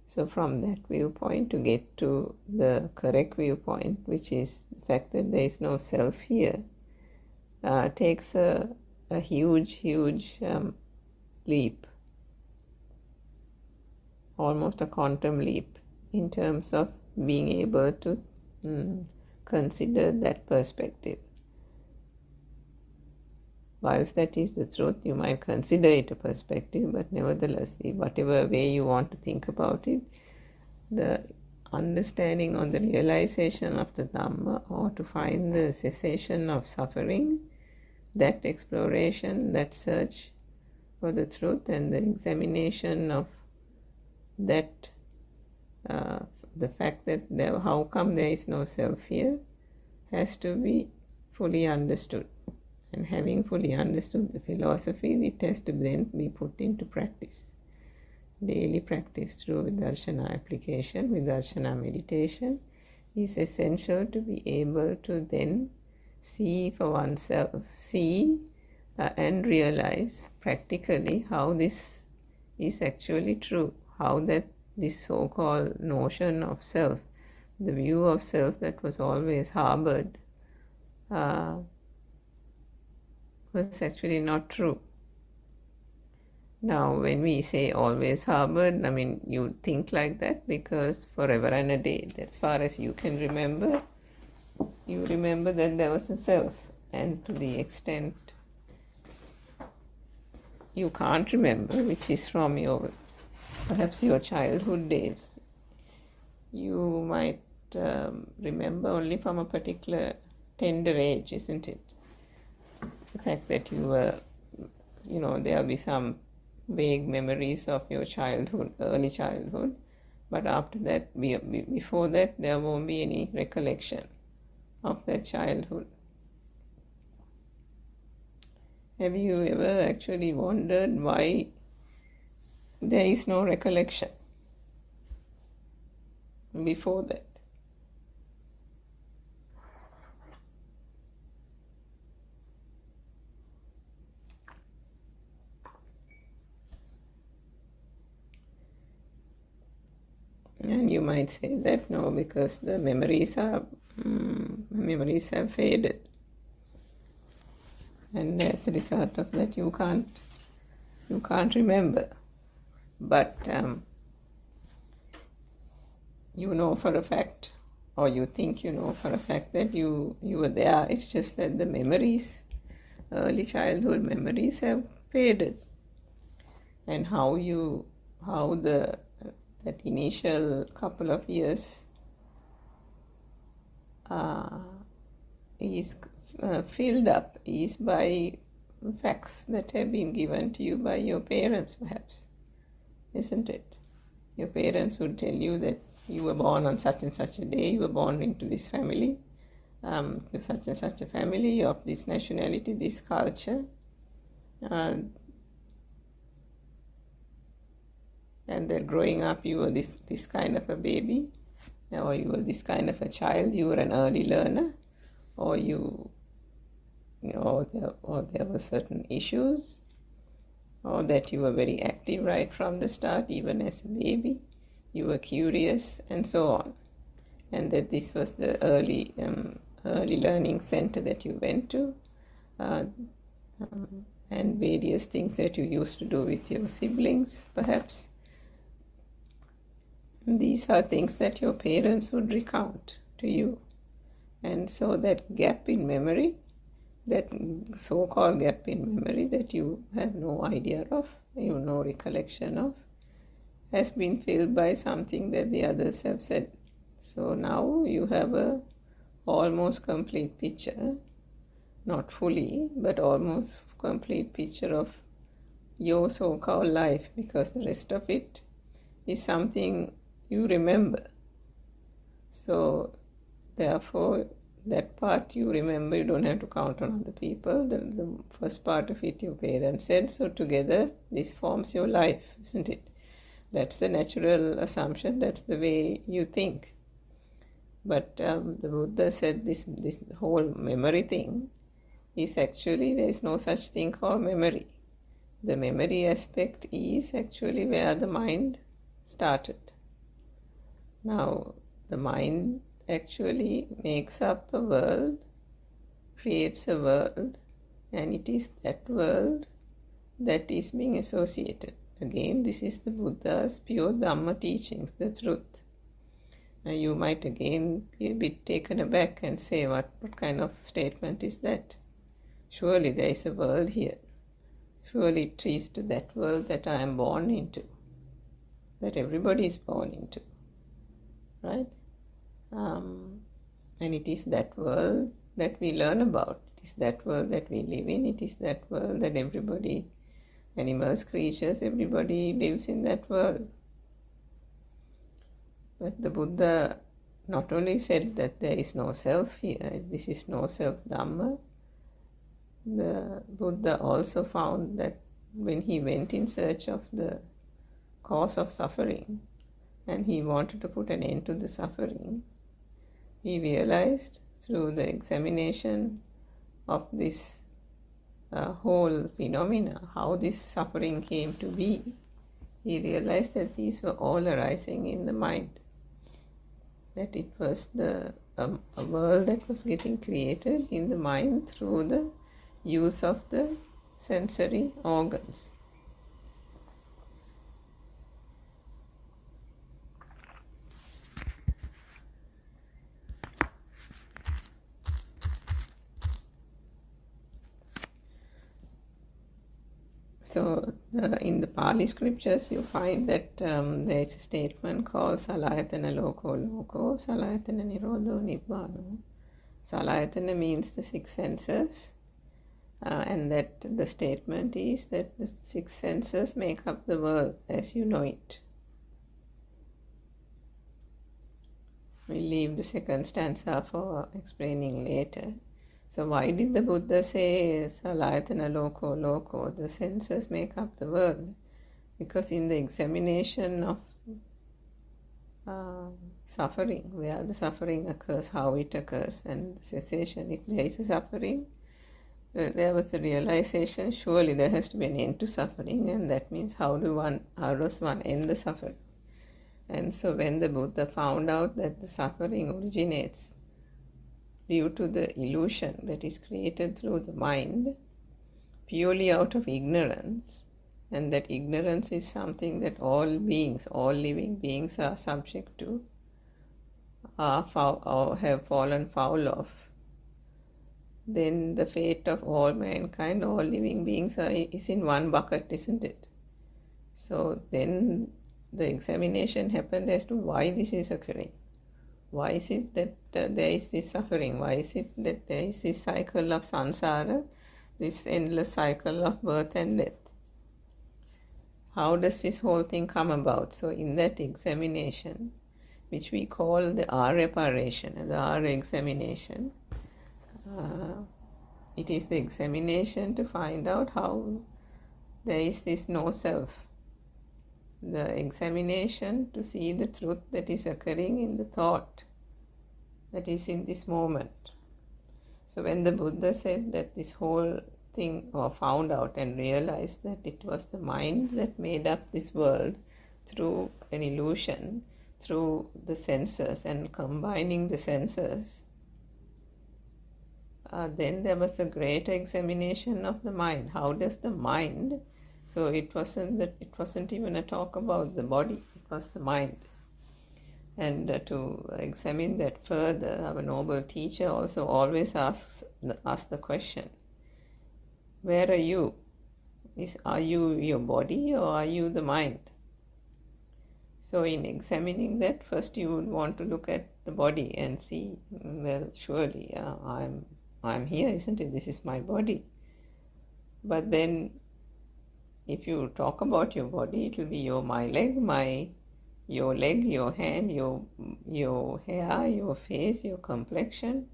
So from that viewpoint, to get to the correct viewpoint, which is the fact that there is no self here, takes a huge leap, almost a quantum leap, in terms of being able to consider that perspective. Whilst that is the truth, you might consider it a perspective, but nevertheless, whatever way you want to think about it, the understanding or the realization of the Dhamma, or to find the cessation of suffering, that exploration, that search for the truth, and the examination of that, the fact that how come there is no self here, has to be fully understood. And having fully understood the philosophy, it has to then be put into practice. Daily practice through Vidarshana application, Vidarshana meditation is essential to be able to then see for oneself, and realize practically how this is actually true, how that this so-called notion of self, the view of self that was always harbored, was actually not true. Now, when we say always harbored, I mean, you think like that because forever and a day, as far as you can remember, you remember that there was a self. And to the extent you can't remember, which is from perhaps your childhood days, you might remember only from a particular tender age, isn't it? The fact that you were, there'll be some vague memories of your childhood, early childhood, but after that, before that, there won't be any recollection of that childhood. Have you ever actually wondered why there is no recollection before that? And you might say that no, because the memories have faded, and as a result of that, you can't remember. But you know for a fact, or you think you know for a fact that you were there. It's just that the memories, early childhood memories, have faded, and that initial couple of years is filled up is by facts that have been given to you by your parents, perhaps, isn't it? Your parents would tell you that you were born on such and such a day, you were born into this family, to such and such a family of this nationality, this culture, and that growing up you were this kind of a baby, or you were this kind of a child, you were an early learner, or there were certain issues, or that you were very active right from the start, even as a baby, you were curious, and so on, and that this was the early learning center that you went to, and various things that you used to do with your siblings, perhaps. These are things that your parents would recount to you. And so that gap in memory, that so-called gap in memory that you have no idea of, you have no recollection of, has been filled by something that the others have said. So now you have a almost complete picture, not fully, but almost complete picture of your so-called life, because the rest of it is something you remember. So therefore, that part you remember, you don't have to count on other people. The first part of it your parents said, so together this forms your life, isn't it? That's the natural assumption, that's the way you think. But the Buddha said this whole memory thing is actually, there is no such thing called memory. The memory aspect is actually where the mind started. Now, the mind actually makes up a world, creates a world, and it is that world that is being associated. Again, this is the Buddha's pure Dhamma teachings, the truth. Now, you might again be a bit taken aback and say, what kind of statement is that? Surely there is a world here. Surely it is to that world that I am born into, that everybody is born into. Right? And it is that world that we learn about. It is that world that we live in. It is that world that everybody animals, creatures, everybody lives in that world. But the Buddha not only said that there is no self here, this is no self Dhamma, the Buddha also found that when he went in search of the cause of suffering and he wanted to put an end to the suffering, he realized through the examination of this whole phenomena, how this suffering came to be, he realized that these were all arising in the mind. That it was a world that was getting created in the mind through the use of the sensory organs. So in the Pali scriptures you find that there is a statement called Salayatana Loko Loko, Salayatana Nirodho Nibbano. Salayatana means the six senses, and that the statement is that the six senses make up the world as you know it. We'll leave the second stanza for explaining later. So why did the Buddha say Salayatana Loko Loko, the senses make up the world? Because in the examination of suffering, where the suffering occurs, how it occurs, and the cessation, if there is a suffering, there was a realization, surely there has to be an end to suffering, and that means how does one end the suffering? And so when the Buddha found out that the suffering originates due to the illusion that is created through the mind, purely out of ignorance, and that ignorance is something that all beings, all living beings are subject to, or have fallen foul of, then the fate of all mankind, all living beings is in one bucket, isn't it? So then the examination happened as to why this is occurring. Why is it that there is this suffering? Why is it that there is this cycle of samsara, this endless cycle of birth and death? How does this whole thing come about? So in that examination, which we call the reparation, the examination, it is the examination to find out how there is this no self. The examination to see the truth that is occurring in the thought that is in this moment. So when the Buddha said that this whole thing, or found out and realized that it was the mind that made up this world through an illusion, through the senses and combining the senses, then there was a great examination of the mind. How does the mind, so it wasn't even a talk about the body, it was the mind. And to examine that further, our noble teacher also always asks the question, where are you? Are you your body or are you the mind? So in examining that, first you would want to look at the body and see, well, surely I'm here, isn't it? This is my body. But then if you talk about your body, it will be your your leg, your hand, your hair, your face, your complexion,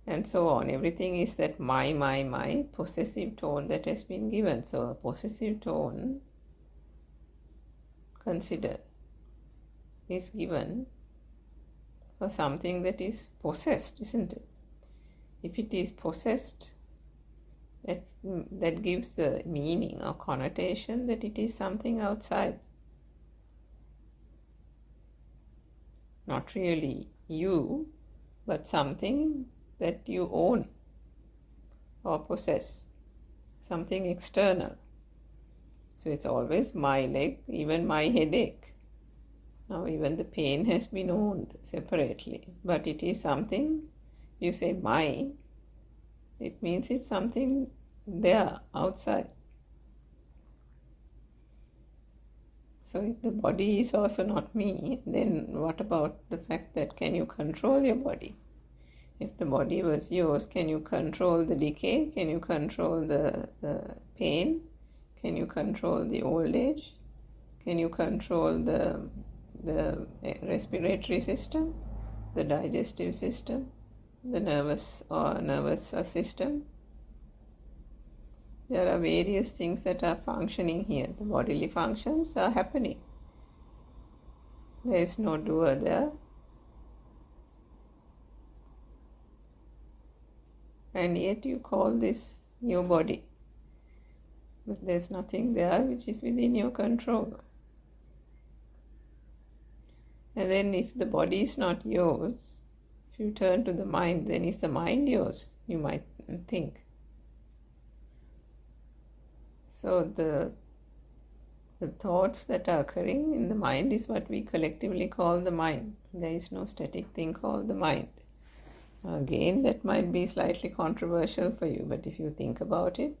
and so on. Everything is that my possessive tone that has been given. So a possessive tone, consider, is given for something that is possessed, isn't it? If it is possessed, that gives the meaning or connotation that it is something outside. Not really you, but something that you own or possess, something external. So it's always my leg, even my headache. Now even the pain has been owned separately, but it is something, you say my, it means it's something there, outside. So if the body is also not me, then what about the fact that can you control your body? If the body was yours, can you control the decay? Can you control the pain? Can you control the old age? Can you control the respiratory system, the digestive system, the nervous system? There are various things that are functioning here. The bodily functions are happening. There is no doer there. And yet you call this your body. But there's nothing there which is within your control. And then if the body is not yours, if you turn to the mind, then is the mind yours? You might think. So the thoughts that are occurring in the mind is what we collectively call the mind. There is no static thing called the mind. Again, that might be slightly controversial for you, but if you think about it,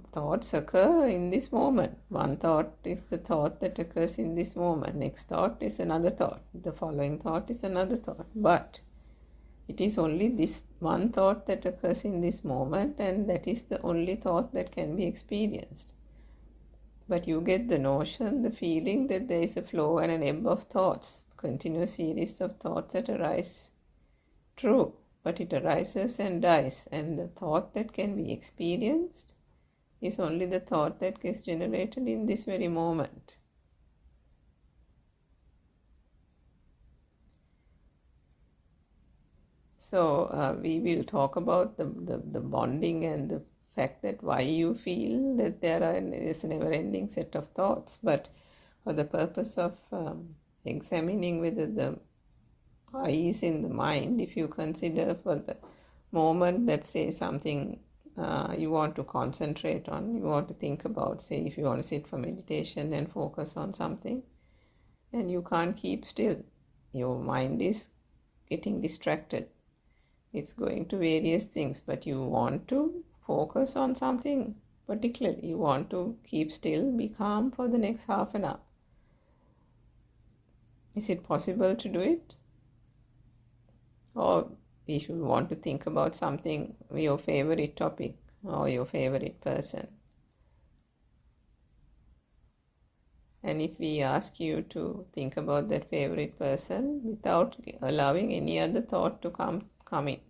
thoughts occur in this moment. One thought is the thought that occurs in this moment. Next thought is another thought. The following thought is another thought. But it is only this one thought that occurs in this moment, and that is the only thought that can be experienced. But you get the notion, the feeling that there is a flow and an ebb of thoughts, continuous series of thoughts that arise. True, but it arises and dies, and the thought that can be experienced is only the thought that gets generated in this very moment. So we will talk about the bonding and the fact that why you feel that there is a never-ending set of thoughts, but for the purpose of examining whether the I is in the mind, if you consider for the moment that say something you want to concentrate on, you want to think about, say if you want to sit for meditation and focus on something, and you can't keep still, your mind is getting distracted. It's going to various things, but you want to focus on something particularly. You want to keep still, be calm for the next half an hour. Is it possible to do it? Or if you want to think about something, your favorite topic or your favorite person. And if we ask you to think about that favorite person without allowing any other thought to come in.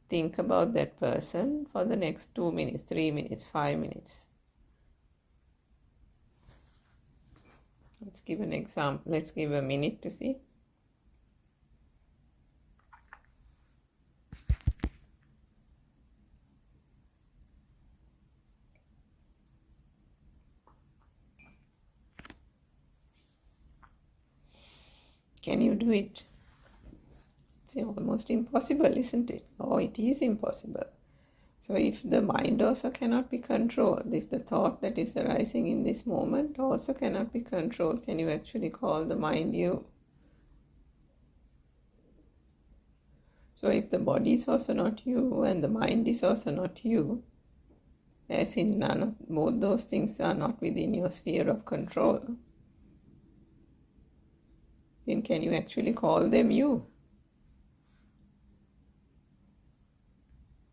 Think about that person for the next 2 minutes, 3 minutes, 5 minutes. Let's give an example. Let's give a minute to see. Can you do it? It's almost impossible, isn't it? Oh, it is impossible. So if the mind also cannot be controlled, if the thought that is arising in this moment also cannot be controlled, can you actually call the mind you? So if the body is also not you and the mind is also not you, as in both those things are not within your sphere of control, then can you actually call them you?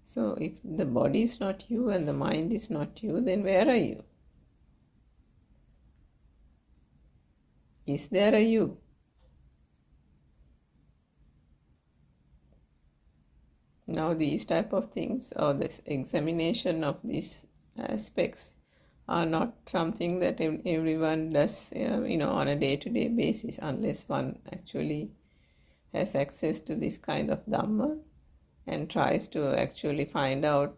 So if the body is not you and the mind is not you, then where are you? Is there a you? Now these type of things, or this examination of these aspects, are not something that everyone does on a day-to-day basis, unless one actually has access to this kind of Dhamma and tries to actually find out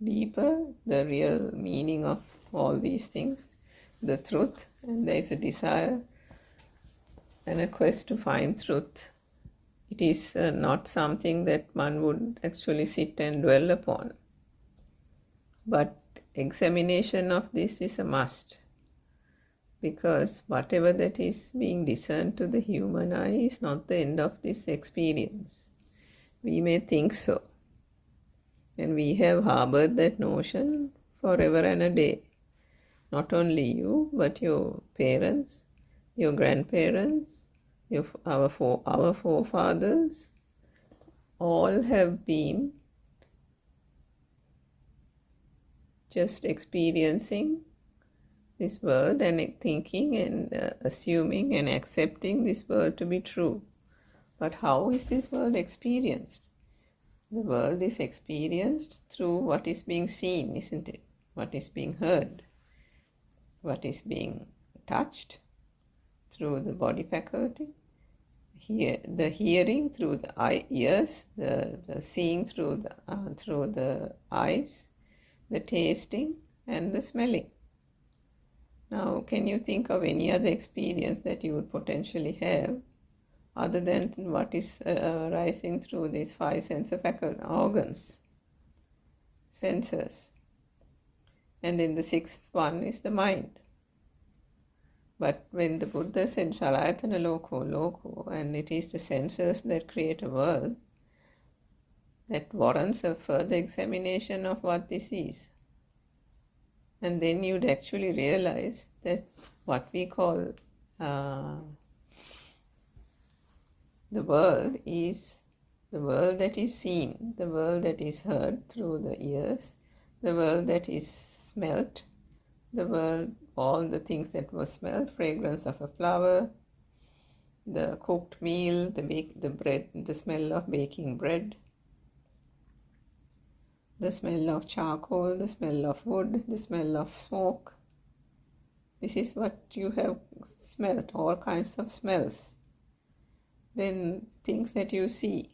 deeper the real meaning of all these things, the truth. And there is a desire and a quest to find truth. It is not something that one would actually sit and dwell upon. But examination of this is a must, because whatever that is being discerned to the human eye is not the end of this experience. We may think so, and we have harbored that notion forever and a day. Not only you, but your parents, your grandparents, our forefathers, all have been just experiencing this world and thinking and assuming and accepting this world to be true. But how is this world experienced? The world is experienced through what is being seen, isn't it? What is being heard, what is being touched through the body faculty, the hearing through the ears, the seeing through the eyes, the tasting and the smelling. Now, can you think of any other experience that you would potentially have other than what is arising through these 5 sense organs, senses? And then the 6th one is the mind. But when the Buddha said Salayatana Loko, and it is the senses that create a world, that warrants a further examination of what this is. And then you'd actually realize that what we call the world is the world that is seen, the world that is heard through the ears, the world that is smelt, the world, all the things that were smelled, fragrance of a flower, the cooked meal, the bread, the smell of baking bread, the smell of charcoal, the smell of wood, the smell of smoke. This is what you have smelt, all kinds of smells. Then things that you see,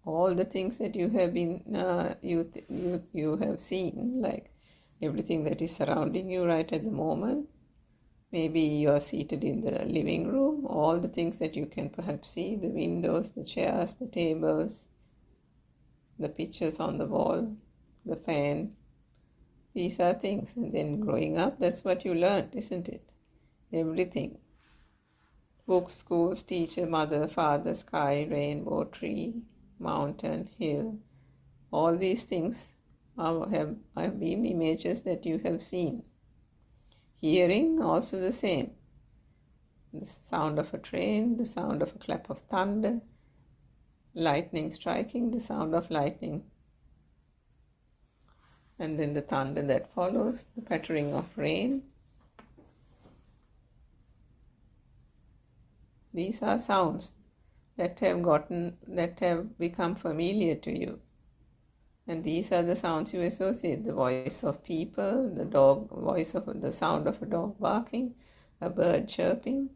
all the things that you have been, you have seen, like everything that is surrounding you right at the moment. Maybe you are seated in the living room, all the things that you can perhaps see, the windows, the chairs, the tables, the pictures on the wall, the fan. These are things. And then growing up, that's what you learned, isn't it? Everything. Books, schools, teacher, mother, father, sky, rainbow, tree, mountain, hill. All these things have been images that you have seen. Hearing, also the same. The sound of a train, the sound of a clap of thunder, lightning striking, the sound of lightning. And then the thunder that follows, the pattering of rain. These are sounds that have become familiar to you. And these are the sounds you associate: the voice of people, the sound of a dog barking, a bird chirping.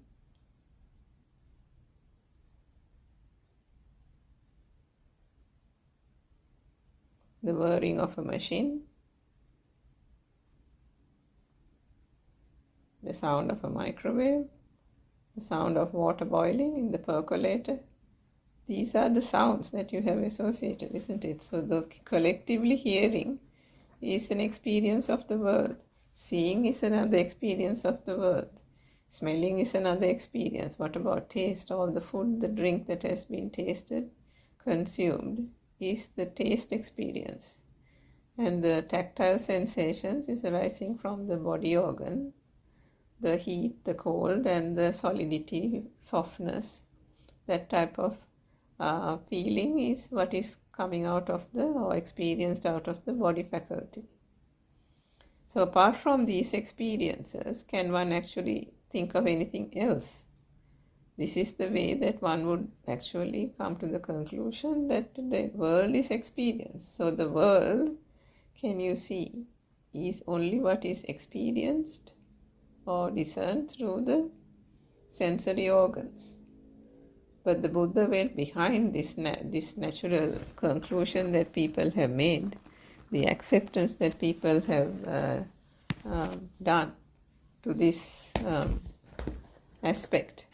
The whirring of a machine, the sound of a microwave, the sound of water boiling in the percolator. These are the sounds that you have associated, isn't it? So those collectively, hearing is an experience of the world. Seeing is another experience of the world. Smelling is another experience. What about taste? All the food, the drink that has been tasted, consumed, is the taste experience. And the tactile sensations is arising from the body organ, the heat, the cold, and the solidity, softness. That type of feeling is what is coming out of or experienced out of the body faculty. So apart from these experiences, can one actually think of anything else? This is the way that one would actually come to the conclusion that the world is experienced. So the world, can you see, is only what is experienced or discerned through the sensory organs. But the Buddha went behind this natural conclusion that people have made, the acceptance that people have done to this aspect,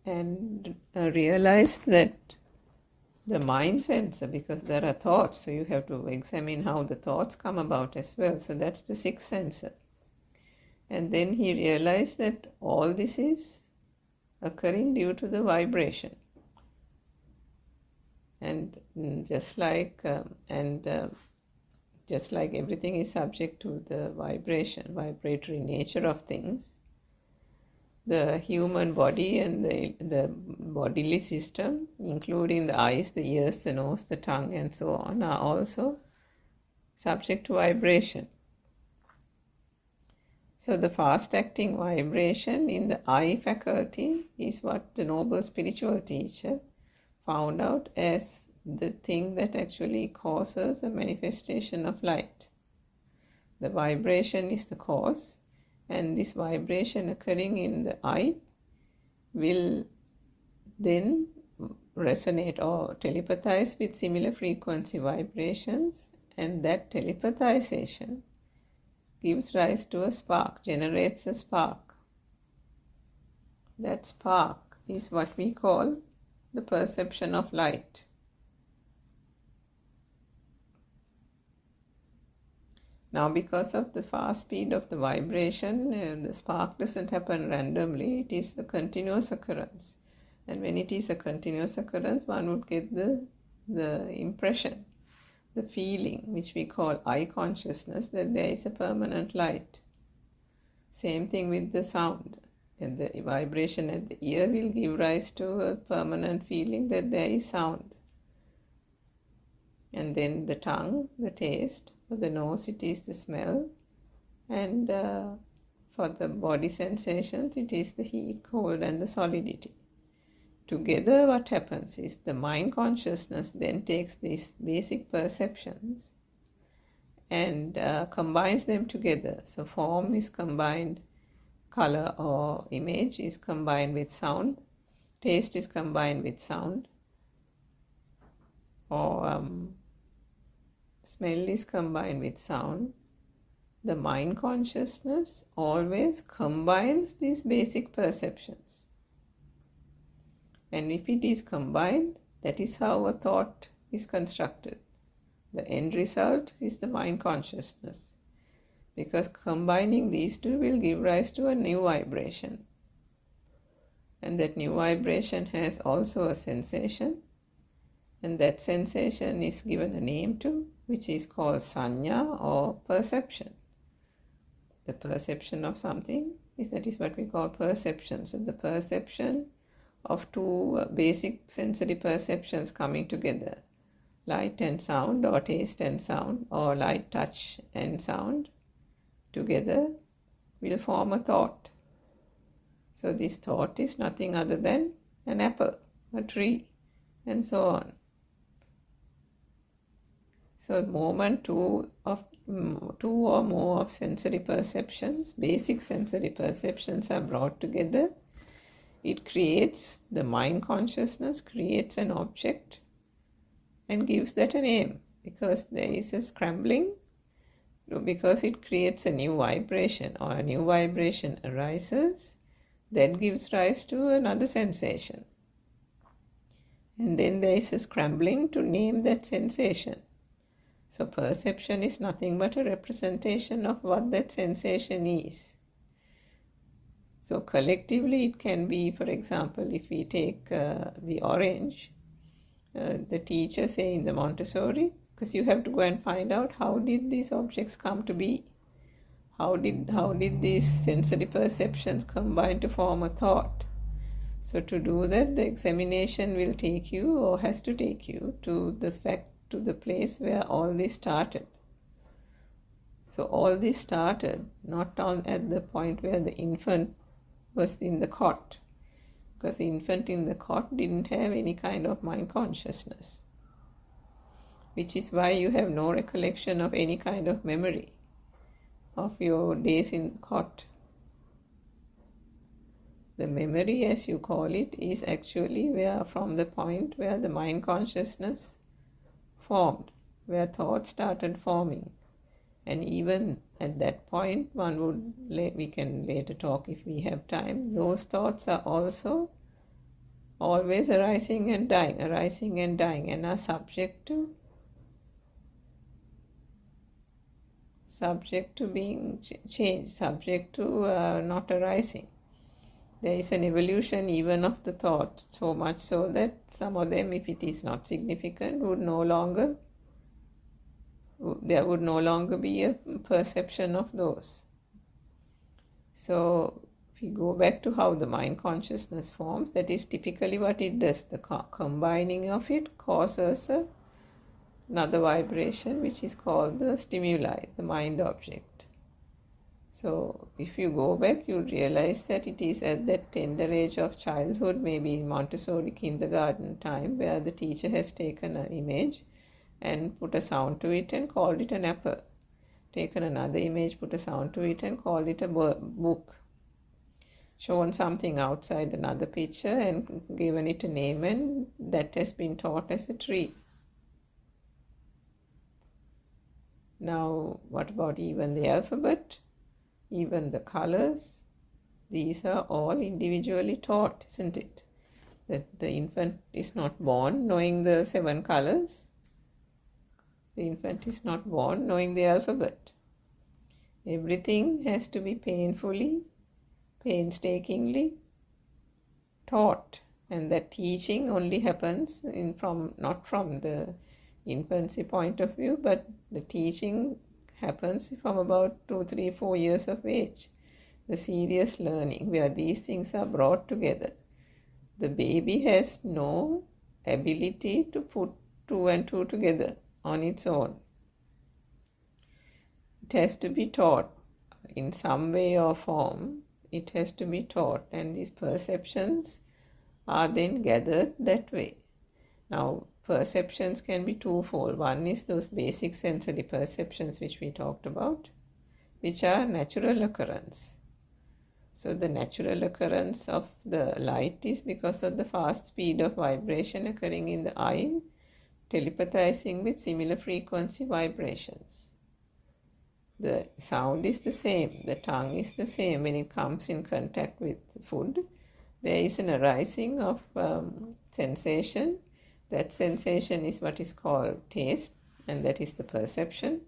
and realized that the mind sensor, because there are thoughts, so you have to examine how the thoughts come about as well. So that's the 6th sensor. And then he realized that all this is occurring due to the vibration. And just like everything is subject to the vibratory nature of things, the human body and the bodily system, including the eyes, the ears, the nose, the tongue, and so on, are also subject to vibration. So the fast-acting vibration in the I faculty is what the noble spiritual teacher found out as the thing that actually causes a manifestation of light. The vibration is the cause, and this vibration occurring in the I will then resonate or telepathize with similar frequency vibrations, and that telepathization gives rise to a spark, generates a spark. That spark is what we call the perception of light. Now, because of the fast speed of the vibration, the spark doesn't happen randomly, it is a continuous occurrence. And when it is a continuous occurrence, one would get the impression, the feeling, which we call eye consciousness, that there is a permanent light. Same thing with the sound. And the vibration at the ear will give rise to a permanent feeling that there is sound. And then the tongue, the taste. For the nose, it is the smell. And for the body sensations, it is the heat, cold, and the solidity. Together, what happens is the mind consciousness then takes these basic perceptions and combines them together. So form is combined, color or image is combined with sound, taste is combined with sound, or smell is combined with sound. The mind consciousness always combines these basic perceptions. And if it is combined, that is how a thought is constructed. The end result is the mind consciousness. Because combining these two will give rise to a new vibration. And that new vibration has also a sensation. And that sensation is given a name to, which is called sanya or perception. The perception of something is what we call perception. So the perception of two basic sensory perceptions coming together, light and sound, or taste and sound, or light, touch and sound together will form a thought. So this thought is nothing other than an apple, a tree, and so on. So the moment two or more of sensory perceptions, basic sensory perceptions are brought together, it creates, the mind consciousness creates an object and gives that a name, because there is a scrambling, because it creates a new vibration, or a new vibration arises that gives rise to another sensation. And then there is a scrambling to name that sensation. So perception is nothing but a representation of what that sensation is. So collectively it can be, for example, if we take the orange, the teacher say in the Montessori, because you have to go and find out how did these objects come to be? How did these sensory perceptions combine to form a thought? So to do that, the examination will take you, or has to take you, to the place where all this started. So all this started not at the point where the infant was in the cot, because the infant in the cot didn't have any kind of mind consciousness, which is why you have no recollection of any kind of memory of your days in the cot. The memory, as you call it, is actually from the point where the mind consciousness formed, where thoughts started forming. And even at that point, we can later talk if we have time, those thoughts are also always arising and dying, and are subject to being changed, subject to not arising. There is an evolution even of the thought, so much so that some of them, if it is not significant, there would no longer be a perception of those. So if we go back to how the mind consciousness forms, that is typically what it does. The combining of it causes another vibration, which is called the stimuli, the mind object. So if you go back, you realize that it is at that tender age of childhood, maybe Montessori kindergarten time, where the teacher has taken an image and put a sound to it and called it an apple. Taken another image, put a sound to it and called it a book. Shown something outside another picture and given it a name, and that has been taught as a tree. Now, what about even the alphabet? Even the colors? These are all individually taught, isn't it? That the infant is not born knowing the 7 colors. The infant is not born knowing the alphabet. Everything has to be painstakingly taught, and that teaching only happens not from the infancy point of view, but the teaching happens from about 2, 3, 4 years of age. The serious learning where these things are brought together. The baby has no ability to put 2 and 2 together on its own. It has to be taught in some way or form. It has to be taught, and these perceptions are then gathered that way. Now, perceptions can be twofold. One is those basic sensory perceptions which we talked about, which are natural occurrence. So the natural occurrence of the light is because of the fast speed of vibration occurring in the eye, telepathizing with similar frequency vibrations. The sound is the same, the tongue is the same. When it comes in contact with food, there is an arising of sensation. That sensation is what is called taste, and that is the perception.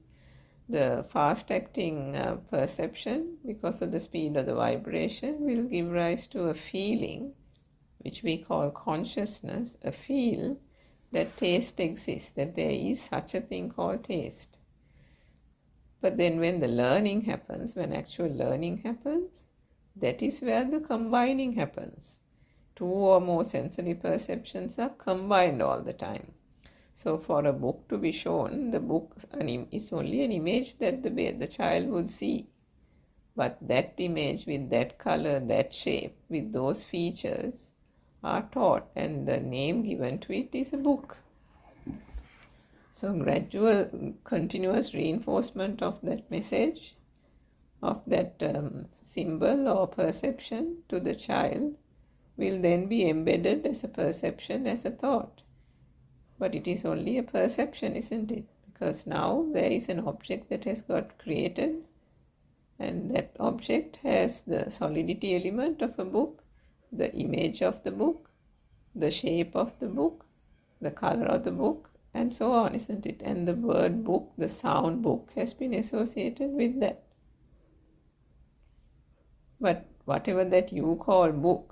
The fast-acting perception, because of the speed of the vibration, will give rise to a feeling, which we call consciousness, a feel that taste exists, that there is such a thing called taste. But then when the learning happens, when actual learning happens, that is where the combining happens. 2 or more sensory perceptions are combined all the time. So for a book to be shown, the book is only an image that the child would see. But that image with that color, that shape, with those features are taught, and the name given to it is a book. So gradual, continuous reinforcement of that message, of that symbol or perception to the child will then be embedded as a perception, as a thought. But it is only a perception, isn't it? Because now there is an object that has got created, and that object has the solidity element of a book, the image of the book, the shape of the book, the color of the book, and so on, isn't it? And the word book, the sound book, has been associated with that. But whatever that you call book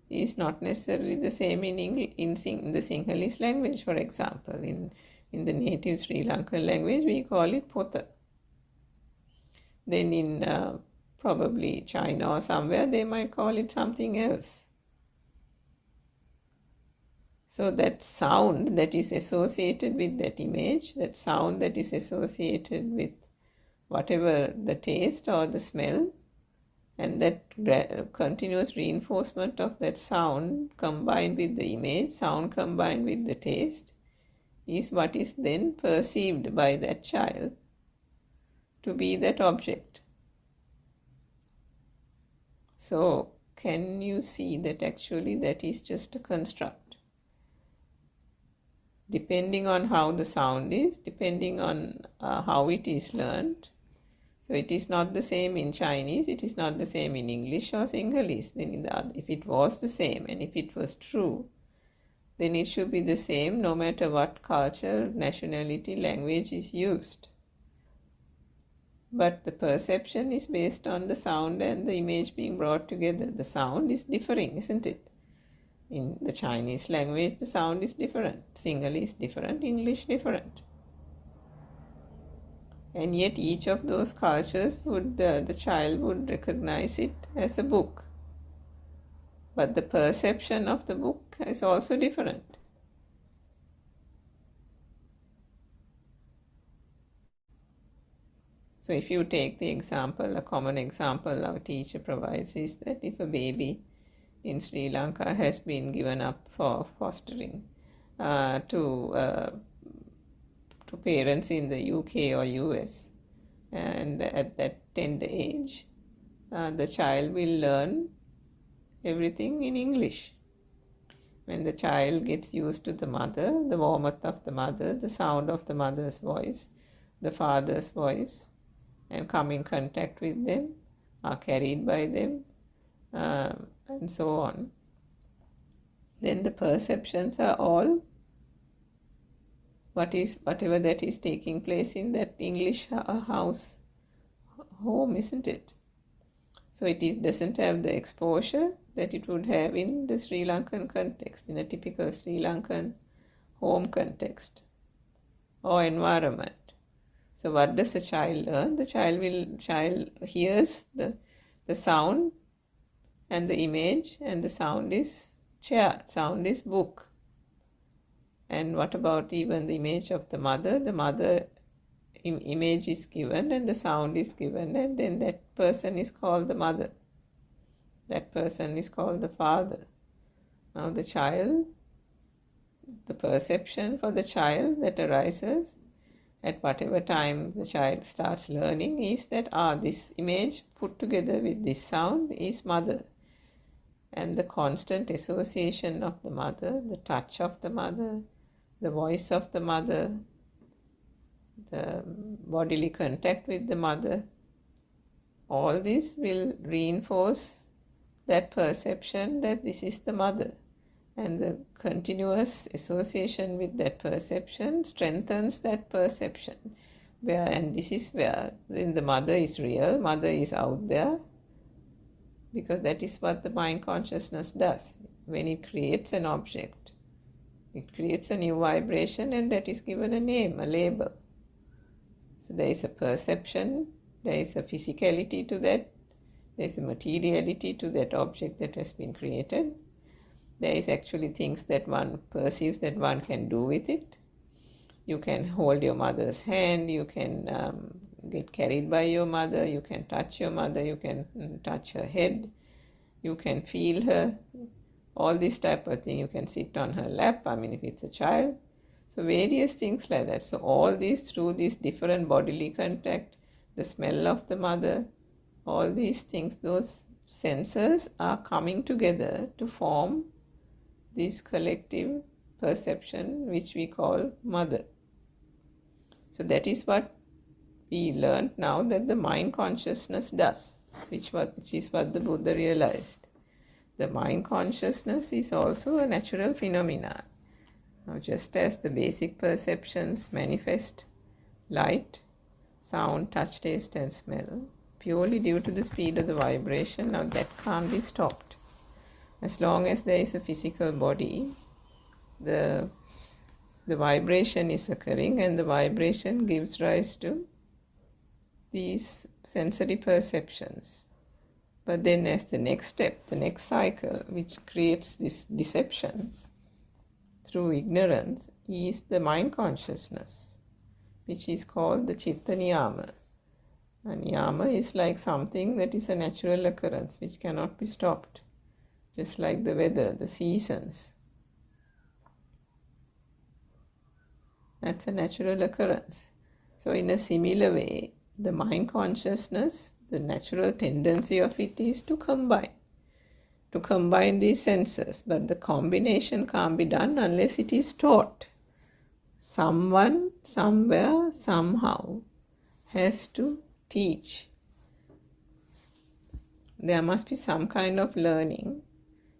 is not necessarily the same in the Sinhalese language, for example. In the native Sri Lankan language, we call it pota. Then in probably China or somewhere, they might call it something else. So that sound that is associated with that image, that sound that is associated with whatever the taste or the smell, and that continuous reinforcement of that sound combined with the image, sound combined with the taste, is what is then perceived by that child to be that object. So can you see that actually that is just a construct? Depending on how the sound is, depending on how it is learned. So it is not the same in Chinese, it is not the same in English or Sinhalese. Then if it was the same and if it was true, then it should be the same no matter what culture, nationality, language is used. But the perception is based on the sound and the image being brought together. The sound is differing, isn't it? In the Chinese language, the sound is different. Sinhalese different, English different. And yet each of those cultures the child would recognize it as a book. But the perception of the book is also different. So if you take the example, a common example our teacher provides is that if a baby in Sri Lanka has been given up for fostering to parents in the UK or US, and at that tender age, the child will learn everything in English. When the child gets used to the mother, the warmth of the mother, the sound of the mother's voice, the father's voice, and come in contact with them, are carried by them, and so on, then the perceptions are all whatever that is taking place in that English house, home, isn't it? So it doesn't have the exposure that it would have in the Sri Lankan context, in a typical Sri Lankan home context or environment. So what does a child learn? The child hears the sound and the image, and the sound is chair, sound is book. And what about even the image of the mother? The mother image is given and the sound is given, and then that person is called the mother. That person is called the father. Now the child, the perception for the child that arises at whatever time the child starts learning is that, this image put together with this sound is mother. And the constant association of the mother, the touch of the mother, the voice of the mother, the bodily contact with the mother, all this will reinforce that perception that this is the mother. And the continuous association with that perception strengthens that perception. And this is where then the mother is real, mother is out there, because that is what the mind consciousness does. When it creates an object, it creates a new vibration, and that is given a name, a label. So there is a perception, there is a physicality to that, there is a materiality to that object that has been created. There is actually things that one perceives that one can do with it. You can hold your mother's hand, you can get carried by your mother, you can touch your mother, you can touch her head, you can feel her, all this type of thing. You can sit on her lap, if it's a child. So various things like that. So all these through this different bodily contact, the smell of the mother, all these things, those senses are coming together to form this collective perception which we call mother. So that is what we learned now that the mind consciousness does, which is what the Buddha realized. The mind consciousness is also a natural phenomenon. Now, just as the basic perceptions manifest light, sound, touch, taste, and smell purely due to the speed of the vibration, now that can't be stopped. As long as there is a physical body, the vibration is occurring, and the vibration gives rise to these sensory perceptions. But then as the next step, the next cycle, which creates this deception through ignorance, is the mind consciousness, which is called the Chitta Niyama. And Niyama is like something that is a natural occurrence, which cannot be stopped. Just like the weather, the seasons. That's a natural occurrence. So in a similar way, the mind consciousness, the natural tendency of it is to combine these senses. But the combination can't be done unless it is taught. Someone, somewhere, somehow has to teach. There must be some kind of learning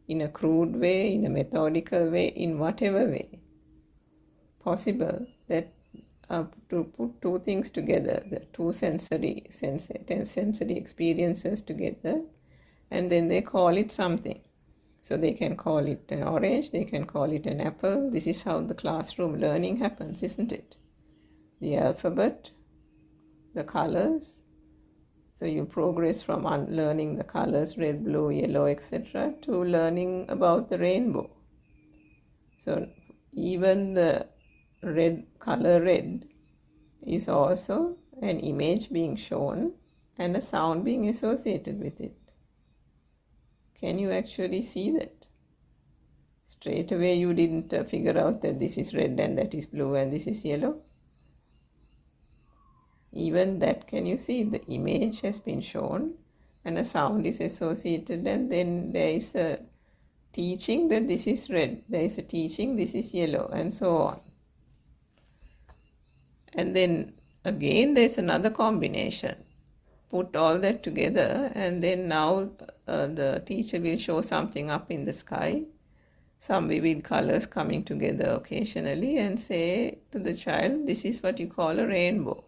in a crude way, in a methodical way, in whatever way possible, that to put two things together, the two sensory experiences together, and then they call it something. So they can call it an orange, they can call it an apple. This is how the classroom learning happens, isn't it? The alphabet, the colors. So you progress from learning the colors, red, blue, yellow, etc., to learning about the rainbow. So even the color red is also an image being shown and a sound being associated with it. Can you actually see that? Straight away you didn't figure out that this is red and that is blue and this is yellow. Even that, can you see? The image has been shown and a sound is associated, and then there is a teaching that this is red, there is a teaching this is yellow, and so on. And then again there's another combination. Put all that together, and then now the teacher will show something up in the sky, some vivid colors coming together occasionally, and say to the child, this is what you call a rainbow.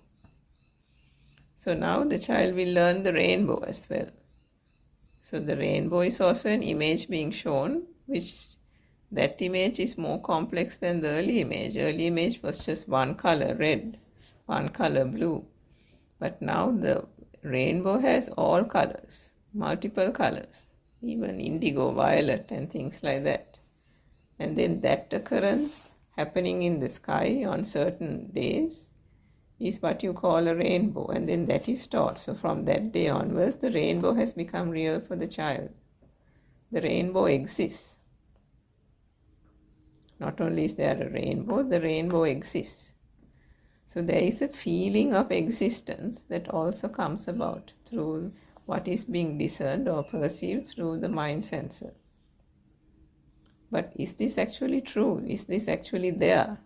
So now the child will learn the rainbow as well. So the rainbow is also an image being shown, which that image is more complex than the early image. Early image was just one color, red, one color, blue. But now the rainbow has all colors, multiple colors, even indigo, violet, and things like that. And then that occurrence happening in the sky on certain days is what you call a rainbow, and then that is taught. So from that day onwards, the rainbow has become real for the child. The rainbow exists. Not only is there a rainbow, the rainbow exists. So there is a feeling of existence that also comes about through what is being discerned or perceived through the mind sensor. But is this actually true? Is this actually there?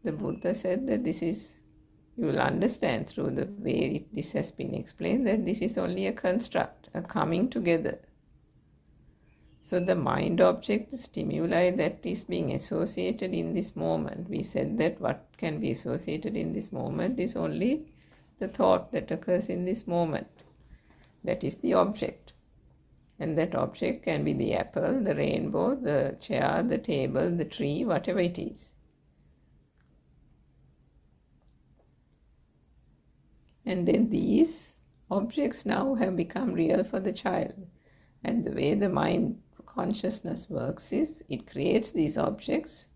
The Buddha said that this is, you will understand through the way this has been explained, that this is only a construct, a coming together. So the mind object, the stimuli that is being associated in this moment, we said that what can be associated in this moment is only the thought that occurs in this moment. That is the object. And that object can be the apple, the rainbow, the chair, the table, the tree, whatever it is. And then these objects now have become real for the child. And the way the mind consciousness works is it creates these objects,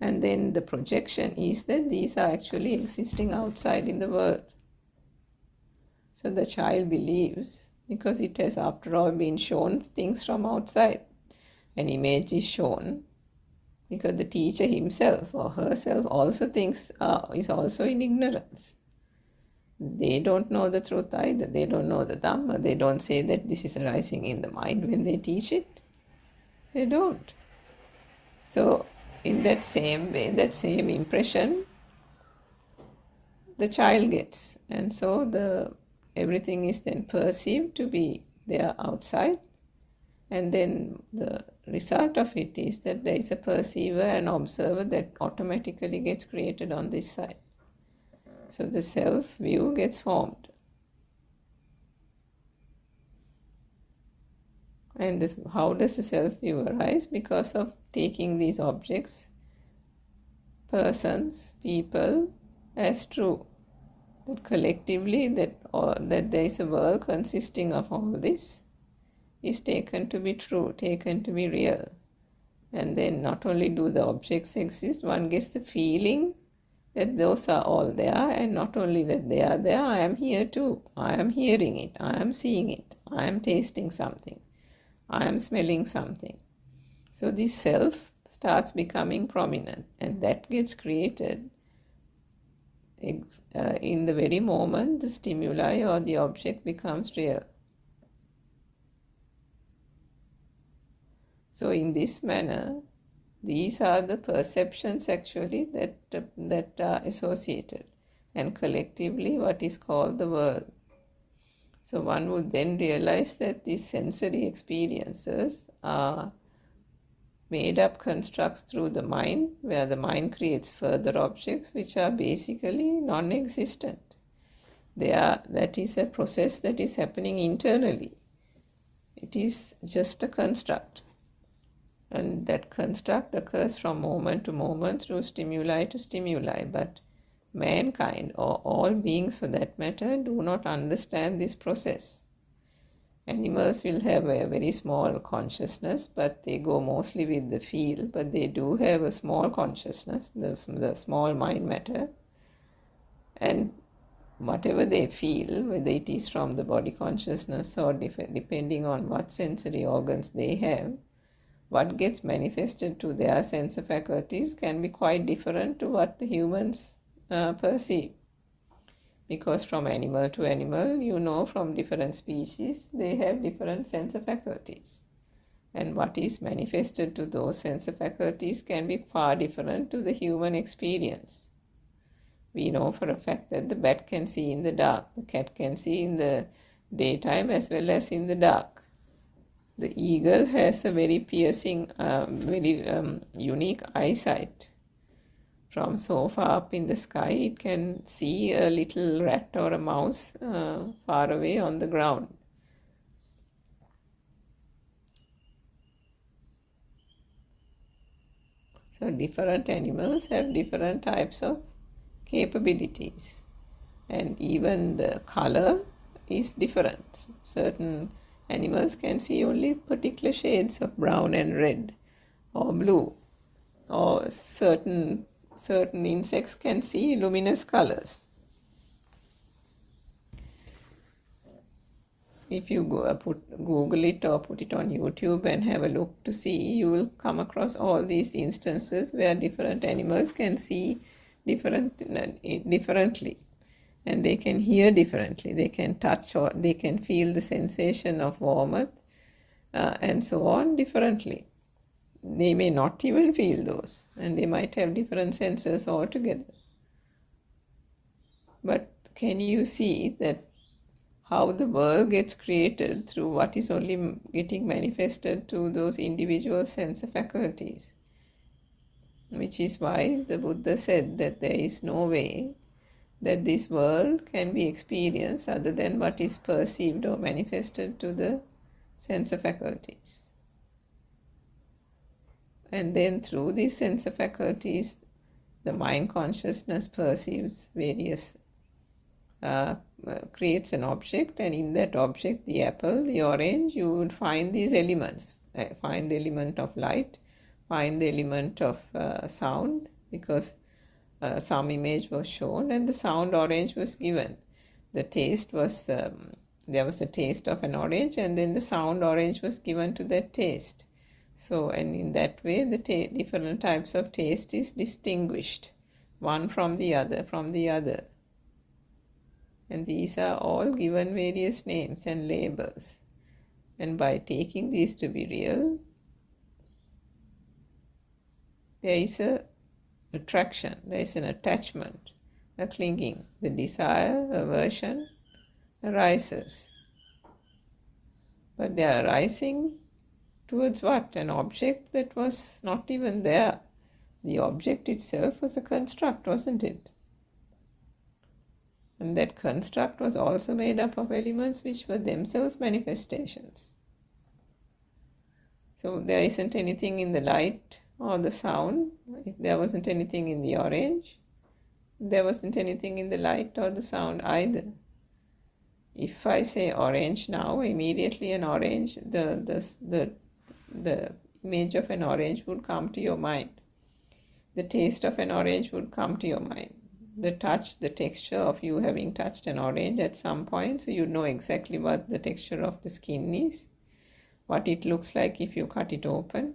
and then the projection is that these are actually existing outside in the world. So the child believes, because it has after all been shown things from outside. An image is shown because the teacher himself or herself also thinks, is also in ignorance. They don't know the truth either. They don't know the Dhamma. They don't say that this is arising in the mind when they teach it. They don't. So in that same way, that same impression, the child gets. And so everything is then perceived to be there outside. And then the result of it is that there is a perceiver and observer that automatically gets created on this side. So the self-view gets formed. And how does the self-view arise? Because of taking these objects, persons, people, as true. That collectively, that there is a world consisting of all this is taken to be true, taken to be real. And then not only do the objects exist, one gets the feeling that those are all there, and not only that they are there, I am here too. I am hearing it, I am seeing it, I am tasting something, I am smelling something. So this self starts becoming prominent, and that gets created in the very moment the stimuli or the object becomes real. So in this manner, these are the perceptions actually that are associated, and collectively what is called the world. So one would then realize that these sensory experiences are made up constructs through the mind, where the mind creates further objects which are basically non-existent. That is a process that is happening internally. It is just a construct. And that construct occurs from moment to moment through stimuli to stimuli. But mankind, or all beings for that matter, do not understand this process. Animals will have a very small consciousness, but they go mostly with the feel. But they do have a small consciousness, the small mind matter. And whatever they feel, whether it is from the body consciousness or depending on what sensory organs they have, what gets manifested to their sense faculties can be quite different to what the humans perceive. Because from animal to animal, from different species, they have different sense faculties. And what is manifested to those sense faculties can be far different to the human experience. We know for a fact that the bat can see in the dark, the cat can see in the daytime as well as in the dark. The eagle has a very piercing, very unique eyesight. From so far up in the sky, it can see a little rat or a mouse far away on the ground. So different animals have different types of capabilities, and even the color is different. Certain animals can see only particular shades of brown and red or blue, or certain insects can see luminous colors. If you Google it or put it on YouTube and have a look to see, you will come across all these instances where different animals can see differently, and they can hear differently. They can touch or they can feel the sensation of warmth and so on differently. They may not even feel those, and they might have different senses altogether. But can you see that how the world gets created through what is only getting manifested to those individual sense faculties? Which is why the Buddha said that there is no way that this world can be experienced other than what is perceived or manifested to the sense faculties. And then through these sense faculties, the mind consciousness perceives various creates an object, and in that object, the apple, the orange, you would find these elements. Find the element of light, find the element of sound, because some image was shown and the sound orange was given. The taste was, there was a taste of an orange, and then the sound orange was given to that taste. So, and in that way, the different types of taste is distinguished, one from the other, And these are all given various names and labels. And by taking these to be real, there is a attraction, there is an attachment, a clinging. The desire, aversion arises. But they are arising towards what? An object that was not even there. The object itself was a construct, wasn't it? And that construct was also made up of elements which were themselves manifestations. So there isn't anything in the light or the sound. If there wasn't anything in the orange, there wasn't anything in the light or the sound either. If I say orange now, immediately an orange, the image of an orange would come to your mind. The taste of an orange would come to your mind. The touch, the texture of you having touched an orange at some point, so you know exactly what the texture of the skin is, what it looks like if you cut it open,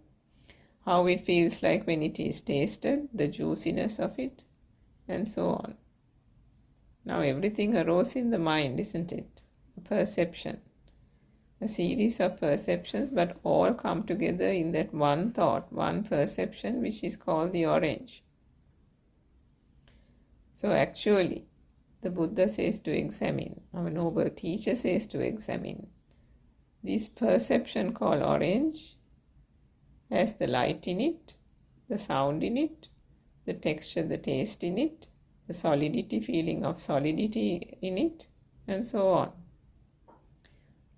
how it feels like when it is tasted, the juiciness of it, and so on. Now everything arose in the mind, isn't it? A perception, a series of perceptions, but all come together in that one thought, one perception, which is called the orange. So actually, the Buddha says to examine, our noble teacher says to examine. This perception called orange has the light in it, the sound in it, the texture, the taste in it, the solidity, feeling of solidity in it, and so on.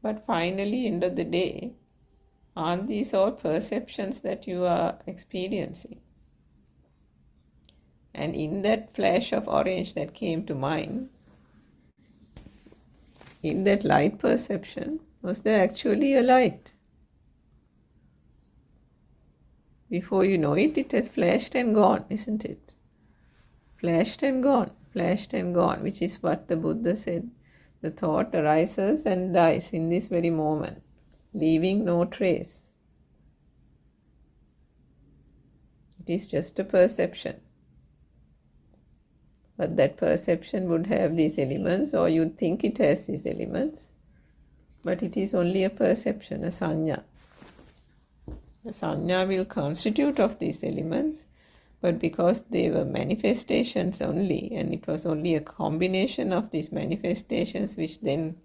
But finally, end of the day, aren't these all perceptions that you are experiencing? And in that flash of orange that came to mind, in that light perception, was there actually a light? Before you know it, it has flashed and gone, isn't it? Flashed and gone. flashed and gone, which is what the Buddha said. The thought arises and dies in this very moment, leaving no trace. It is just a perception. But that perception would have these elements, or you'd think it has these elements, but it is only a perception, a sanya. A sanya will constitute of these elements, but because they were manifestations only, and it was only a combination of these manifestations which then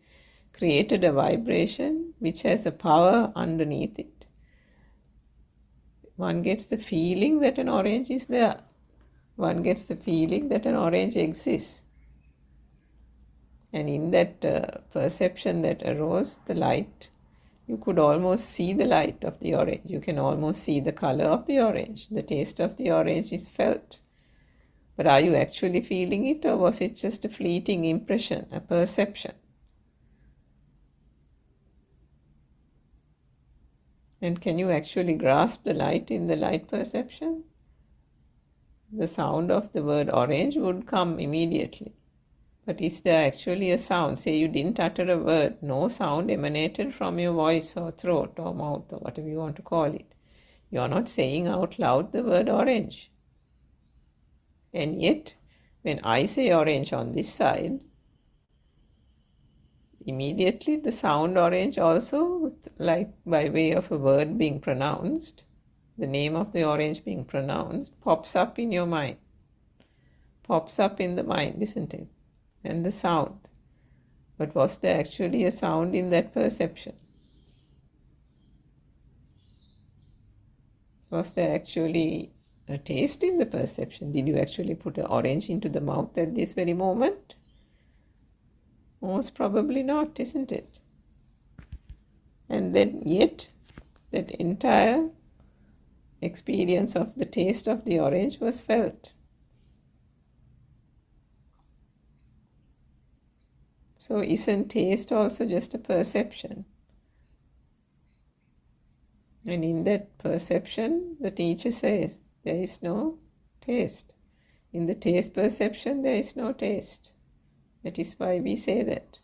created a vibration which has a power underneath it. One gets the feeling that an orange is there. One gets the feeling that an orange exists. And in that perception that arose, the light, you could almost see the light of the orange. You can almost see the color of the orange. The taste of the orange is felt. But are you actually feeling it, or was it just a fleeting impression, a perception? And can you actually grasp the light in the light perception? The sound of the word orange would come immediately. But is there actually a sound? Say you didn't utter a word, no sound emanated from your voice or throat or mouth or whatever you want to call it. You're not saying out loud the word orange. And yet, when I say orange on this side, immediately the sound orange also, like by way of a word being pronounced, the name of the orange being pronounced, pops up in your mind. Pops up in the mind, isn't it? And the sound. But was there actually a sound in that perception? Was there actually a taste in the perception? Did you actually put an orange into the mouth at this very moment? Most probably not, isn't it? And then yet, that entire experience of the taste of the orange was felt. So isn't taste also just a perception? And in that perception, the teacher says, there is no taste. In the taste perception, there is no taste. That is why we say that.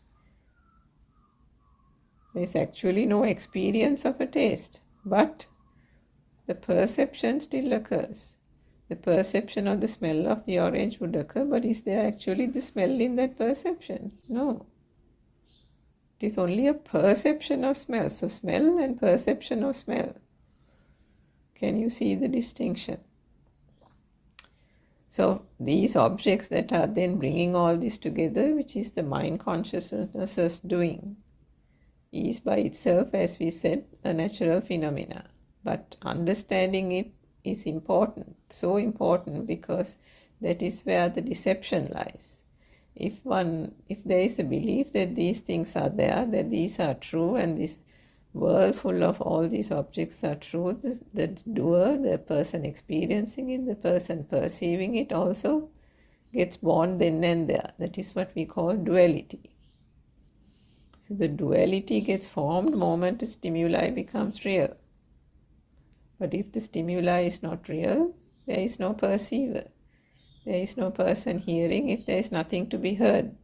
There is actually no experience of a taste, but the perception still occurs. The perception of the smell of the orange would occur, but is there actually the smell in that perception? No. It is only a perception of smell. So smell and perception of smell. Can you see the distinction? So these objects that are then bringing all this together, which is the mind consciousness's doing, is by itself, as we said, a natural phenomena. But understanding it is important, so important, because that is where the deception lies. If there is a belief that these things are there, that these are true, and this world full of all these objects are true, the doer, the person experiencing it, the person perceiving it also gets born then and there. That is what we call duality. So the duality gets formed the moment the stimuli becomes real. But if the stimuli is not real, there is no perceiver. There is no person hearing if there is nothing to be heard.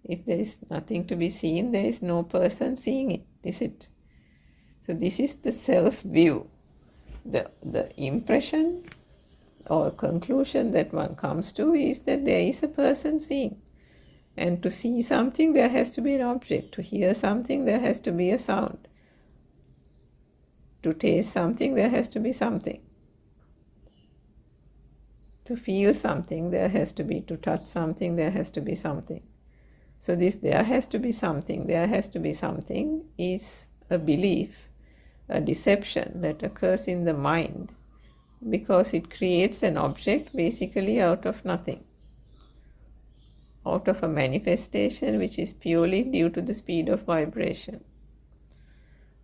If there is nothing to be seen, there is no person seeing it, is it? So this is the self-view. The impression or conclusion that one comes to is that there is a person seeing. And to see something, there has to be an object. To hear something, there has to be a sound. To taste something, there has to be something. To feel something, there has to be. To touch something, there has to be something. So this there has to be something, there has to be something is a belief, a deception that occurs in the mind because it creates an object basically out of nothing, out of a manifestation which is purely due to the speed of vibration.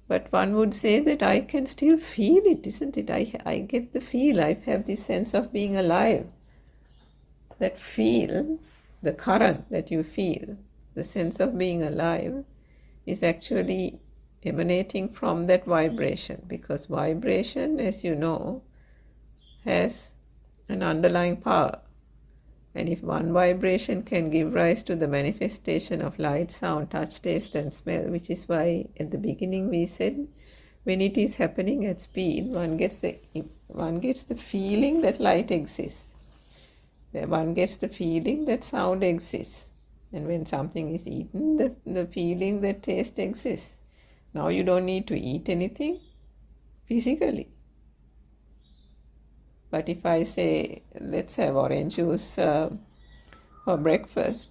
But one would say that I can still feel it, isn't it? I get the feel, I have this sense of being alive. That feel, the current that you feel, the sense of being alive, is actually emanating from that vibration, because vibration, as you know, has an underlying power. And if one vibration can give rise to the manifestation of light, sound, touch, taste, and smell, which is why at the beginning we said when it is happening at speed, one gets the feeling that light exists. One gets the feeling that sound exists. And when something is eaten, the feeling that taste exists. Now you don't need to eat anything physically. But if I say, let's have orange juice for breakfast,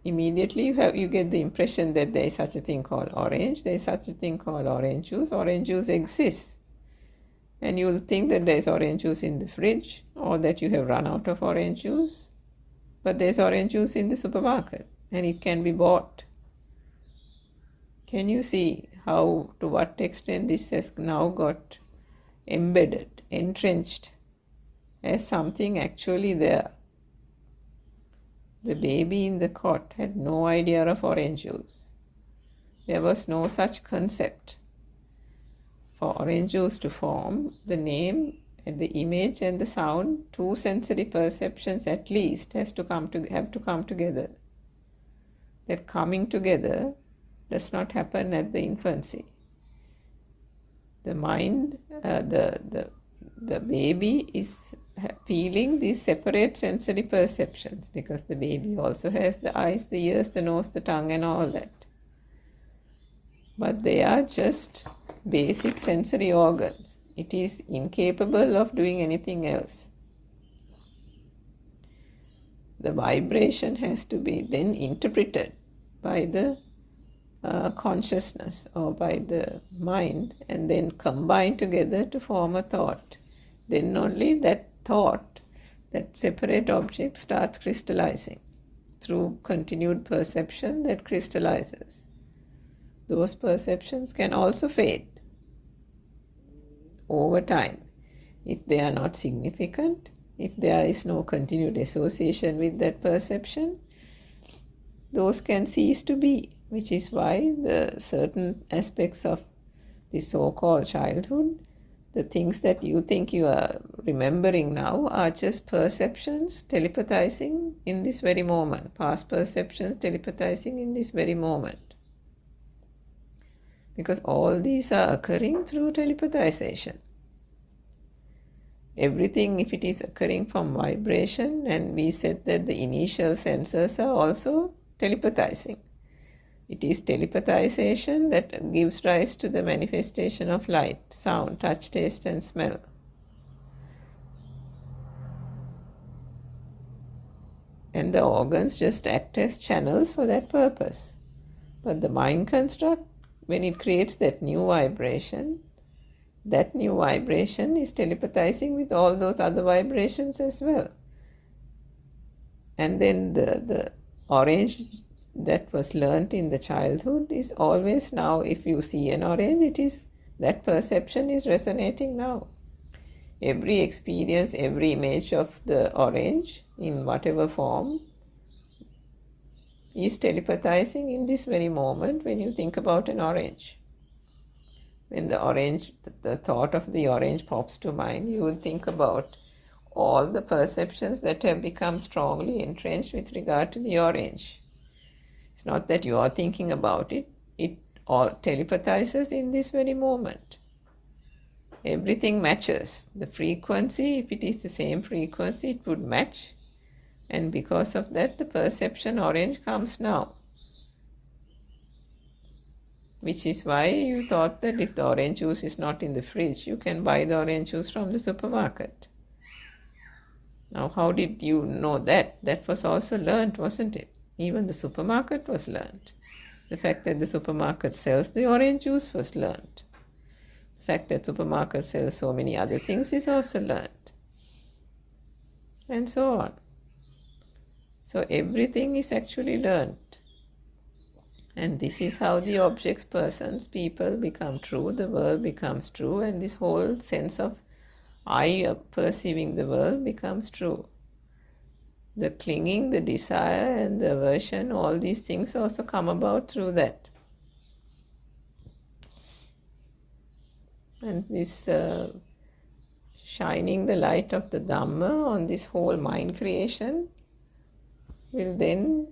immediately you get the impression that there is such a thing called orange, there is such a thing called orange juice exists. And you'll think that there is orange juice in the fridge or that you have run out of orange juice, but there's orange juice in the supermarket and it can be bought. Can you see how, to what extent this has now got embedded, entrenched as something actually there? The baby in the cot had no idea of orange juice. There was no such concept. For orange juice to form, the name, the image and the sound, two sensory perceptions at least have to come together. That coming together does not happen at the infancy. The mind, the baby is feeling these separate sensory perceptions because the baby also has the eyes, the ears, the nose, the tongue and all that. But they are just basic sensory organs. It is incapable of doing anything else. The vibration has to be then interpreted by the consciousness or by the mind and then combined together to form a thought. Then only that thought, that separate object, starts crystallizing through continued perception that crystallizes. Those perceptions can also fade over time if they are not significant, if there is no continued association with that perception. Those can cease to be, which is why the certain aspects of the so-called childhood, the things that you think you are remembering now, are just perceptions telepathizing in this very moment, past perceptions telepathizing in this very moment. Because all these are occurring through telepathization. Everything, if it is occurring from vibration, and we said that the initial sensors are also telepathizing. It is telepathization that gives rise to the manifestation of light, sound, touch, taste, and smell. And the organs just act as channels for that purpose. But the mind construct, when it creates that new vibration is telepathizing with all those other vibrations as well. And then the orange that was learnt in the childhood is always now, if you see an orange, it is that perception is resonating now. Every experience, every image of the orange in whatever form is telepathizing in this very moment when you think about an orange. When the thought of the orange pops to mind, you will think about all the perceptions that have become strongly entrenched with regard to the orange. It's not that you are thinking about it, it all telepathizes in this very moment. Everything matches. The frequency, if it is the same frequency, it would match. And because of that, the perception orange comes now. Which is why you thought that if the orange juice is not in the fridge, you can buy the orange juice from the supermarket. Now, how did you know that? That was also learnt, wasn't it? Even the supermarket was learnt. The fact that the supermarket sells the orange juice was learnt. The fact that supermarket sells so many other things is also learnt. And so on. So everything is actually learnt. And this is how the objects, persons, people become true, the world becomes true, and this whole sense of I perceiving the world becomes true. The clinging, the desire and the aversion, all these things also come about through that. shining the light of the Dhamma on this whole mind creation will then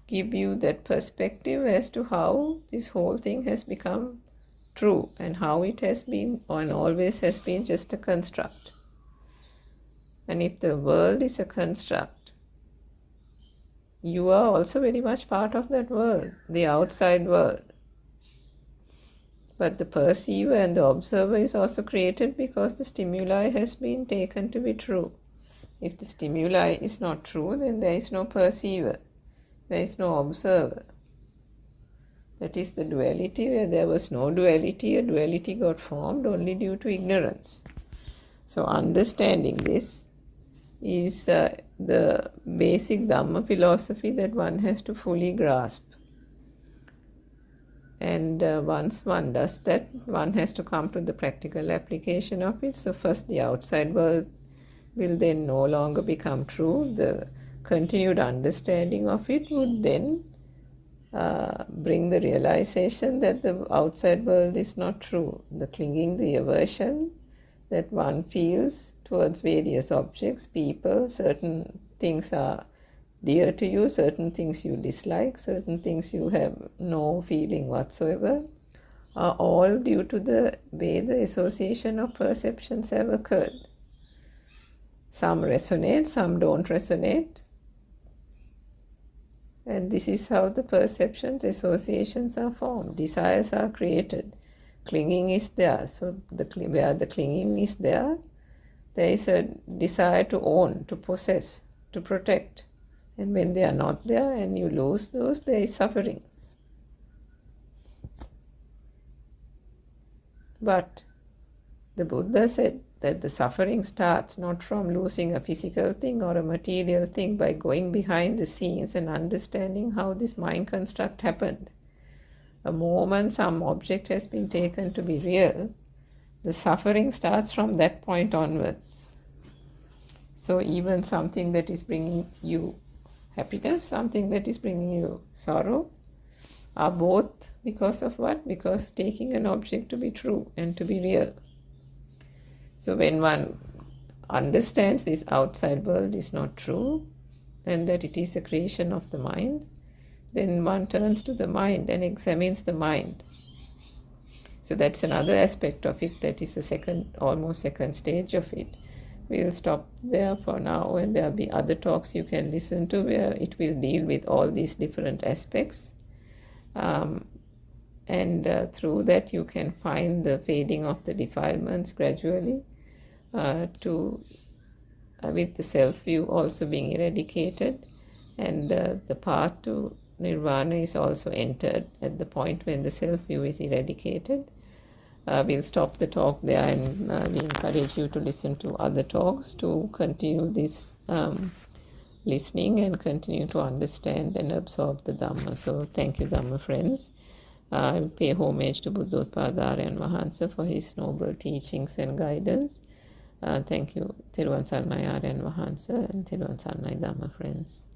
give you that perspective as to how this whole thing has become true and how it has been and always has been just a construct. And if the world is a construct, you are also very much part of that world, the outside world. But the perceiver and the observer is also created because the stimuli has been taken to be true. If the stimuli is not true, then there is no perceiver, there is no observer. That is the duality. Where there was no duality, a duality got formed only due to ignorance. So understanding this is the basic Dhamma philosophy that one has to fully grasp. And once one does that, one has to come to the practical application of it. So first the outside world will then no longer become true. The continued understanding of it would then bring the realization that the outside world is not true. The clinging, the aversion that one feels towards various objects, people, certain things are dear to you, certain things you dislike, certain things you have no feeling whatsoever, are all due to the way the association of perceptions have occurred. Some resonate, some don't resonate. And this is how the perceptions, associations are formed. Desires are created. Clinging is there. So where the clinging is there is a desire to own, to possess, to protect. And when they are not there and you lose those, there is suffering. But the Buddha said that the suffering starts not from losing a physical thing or a material thing, by going behind the scenes and understanding how this mind construct happened. The moment some object has been taken to be real, the suffering starts from that point onwards. So even something that is bringing you happiness, something that is bringing you sorrow, are both because of what? Because taking an object to be true and to be real. So when one understands this outside world is not true and that it is a creation of the mind, then one turns to the mind and examines the mind. So that's another aspect of it, that is the almost second stage of it. We'll stop there for now, and there'll be other talks you can listen to where it will deal with all these different aspects. Through that you can find the fading of the defilements gradually, with the self-view also being eradicated, and the path to nirvana is also entered at the point when the self-view is eradicated. We'll stop the talk there, and we encourage you to listen to other talks to continue this listening and continue to understand and absorb the Dhamma. So thank you, Dhamma friends. I pay homage to Buddothpado Aryan Wahansa for his noble teachings and guidance. Thank you, Thiruvan Saranai Aryan Wahansa and Thiruvan Saranai Dhamma friends.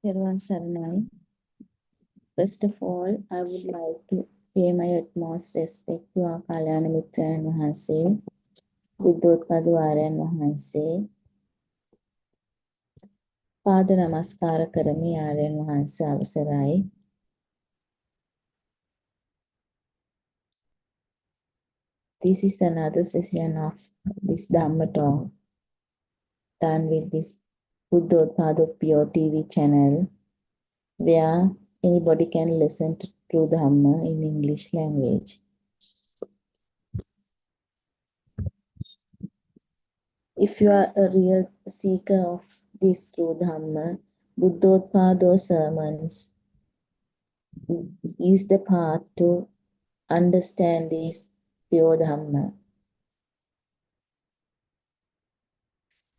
Therwan Saranai. First of all, I would like to pay my utmost respect to our Kalyana Mitran Mahanse, Buddothpado Aryan Mahanse, Pada Namaskara Karami Aryan Mahanse Avasarai. This is another session of this Dhamma talk done with this Buddothpado PeoTV channel, where anybody can listen to Dhamma in English language. If you are a real seeker of this true Dhamma, Buddothpado sermons is the path to understand this pure Dhamma.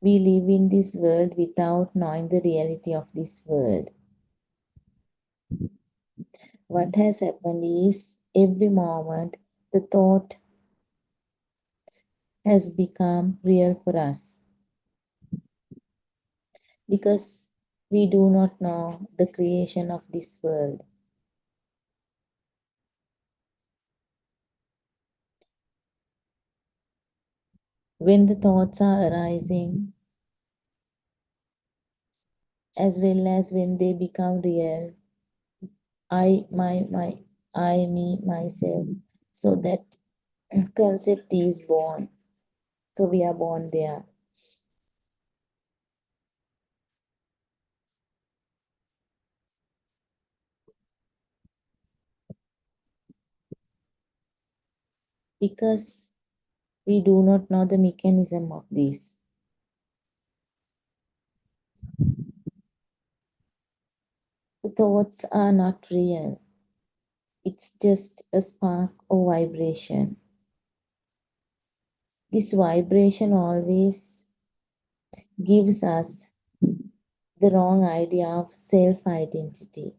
We live in this world without knowing the reality of this world. What has happened is every moment the thought has become real for us because we do not know the creation of this world. When the thoughts are arising, as well as when they become real, I, I, me, myself, so that concept is born. So we are born there. Because we do not know the mechanism of this. The thoughts are not real. It's just a spark or vibration. This vibration always gives us the wrong idea of self-identity.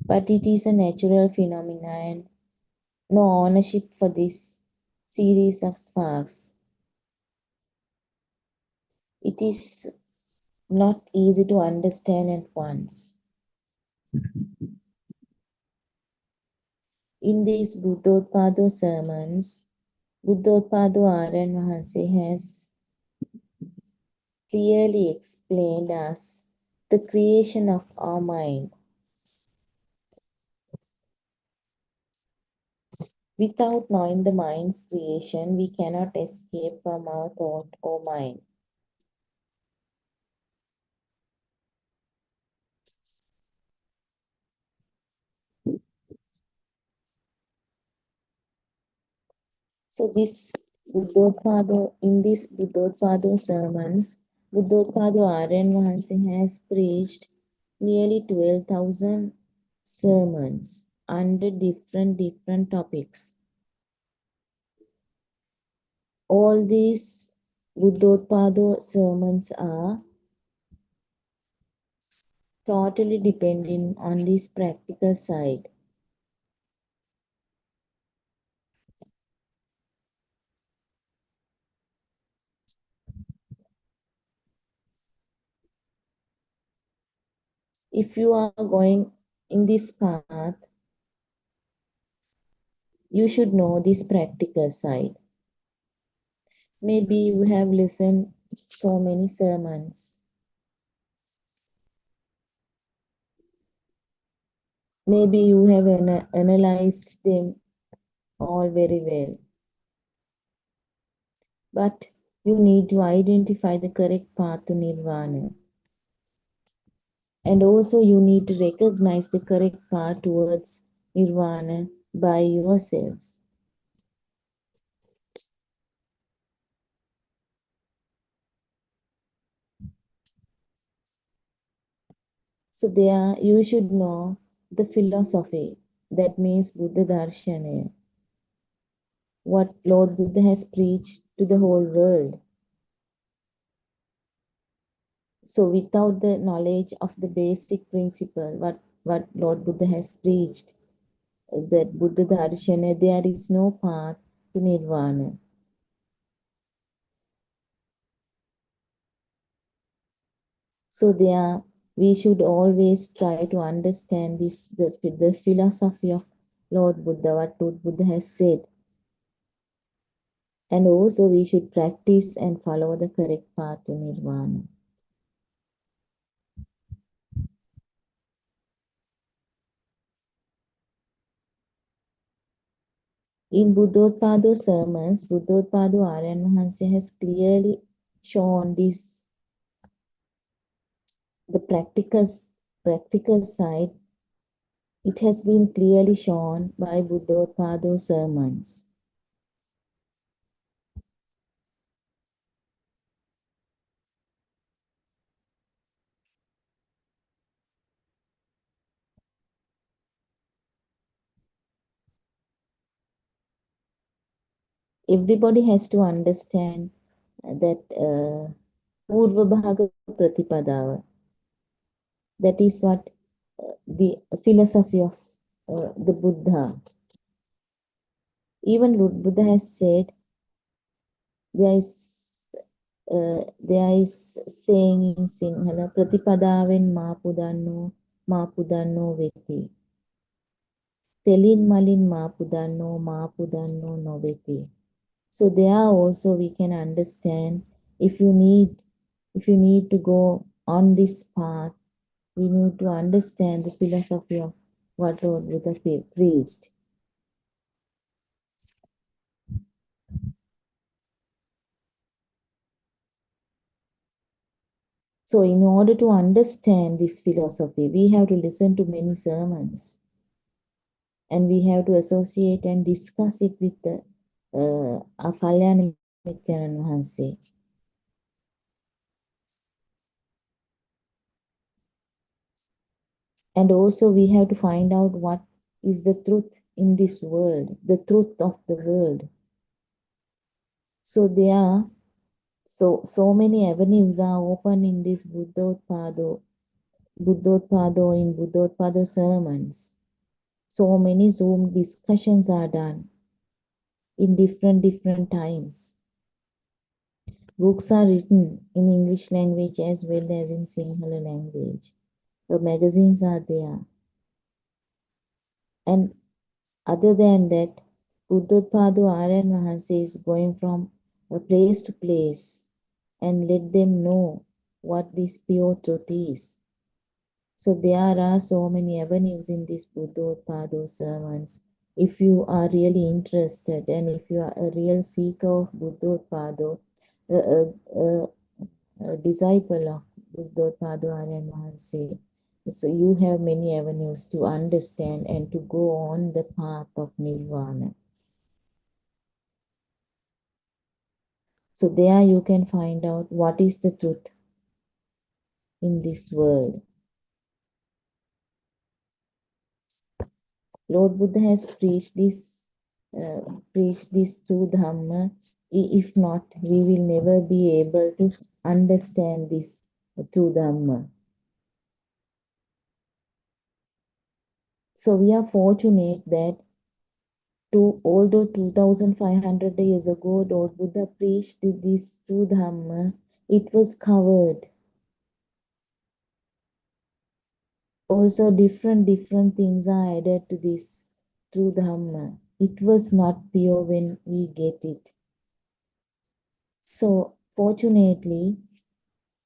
But it is a natural phenomenon and no ownership for this series of sparks. It is not easy to understand at once. In these Buddothpado sermons, Buddothpado Aryan Mahanse has clearly explained us the creation of our mind. Without knowing the mind's creation, we cannot escape from our thought or mind. So in this Buddothpado sermons, Buddothpado Aryan Mahanse has preached nearly 12,000 sermons under different topics. All these Buddothpado sermons are totally depending on this practical side. If you are going in this path, you should know this practical side. Maybe you have listened so many sermons. Maybe you have analyzed them all very well. But you need to identify the correct path to nirvana. And also you need to recognize the correct path towards nirvana by yourselves. So there you should know the philosophy, that means Buddha Darshana, what Lord Buddha has preached to the whole world. So without the knowledge of the basic principle, what Lord Buddha has preached, that Buddha Darshana, there is no path to nirvana. So there, we should always try to understand this, the philosophy of Lord Buddha, what Lord Buddha has said. And also we should practice and follow the correct path to Nirvana. In Buddothpado sermons, Buddothpado Aryan Mahansa has clearly shown this, the practical side. It has been clearly shown by Buddothpado sermons. Everybody has to understand that Purva Bhaga Pratipadava. That is what the philosophy of the Buddha. Even Lord Buddha has said there is saying in Sinhala, Pratipadaven Mapudanno Veti. Telin Malin Mapudanno Noveti. So there also we can understand if you need to go on this path, we need to understand the philosophy of what Lord Buddha preached. So in order to understand this philosophy, we have to listen to many sermons. And we have to associate and discuss it with the Kalyana Mitrayan Mahanse. And also we have to find out what is the truth in this world, the truth of the world. So there are so many avenues are open in this Buddothpado in Buddothpado sermons. So many Zoom discussions are done in different times. Books are written in English language as well as in Sinhala language. The magazines are there. And other than that, Buddothpado Aryan Mahansa is going from place to place and let them know what this pure truth is. So there are so many avenues in this Buddothpado sermons. If you are really interested and if you are a real seeker of Buddothpado, a disciple of Buddothpado Aryan Mahansa, so you have many avenues to understand and to go on the path of Nirvana. So there you can find out what is the truth in this world. Lord Buddha has preached this through Dhamma. If not, we will never be able to understand this through Dhamma. So we are fortunate that although 2500 years ago Lord Buddha preached this through Dhamma, it was covered. Also different things are added to this through Dhamma. It was not pure when we get it. So fortunately,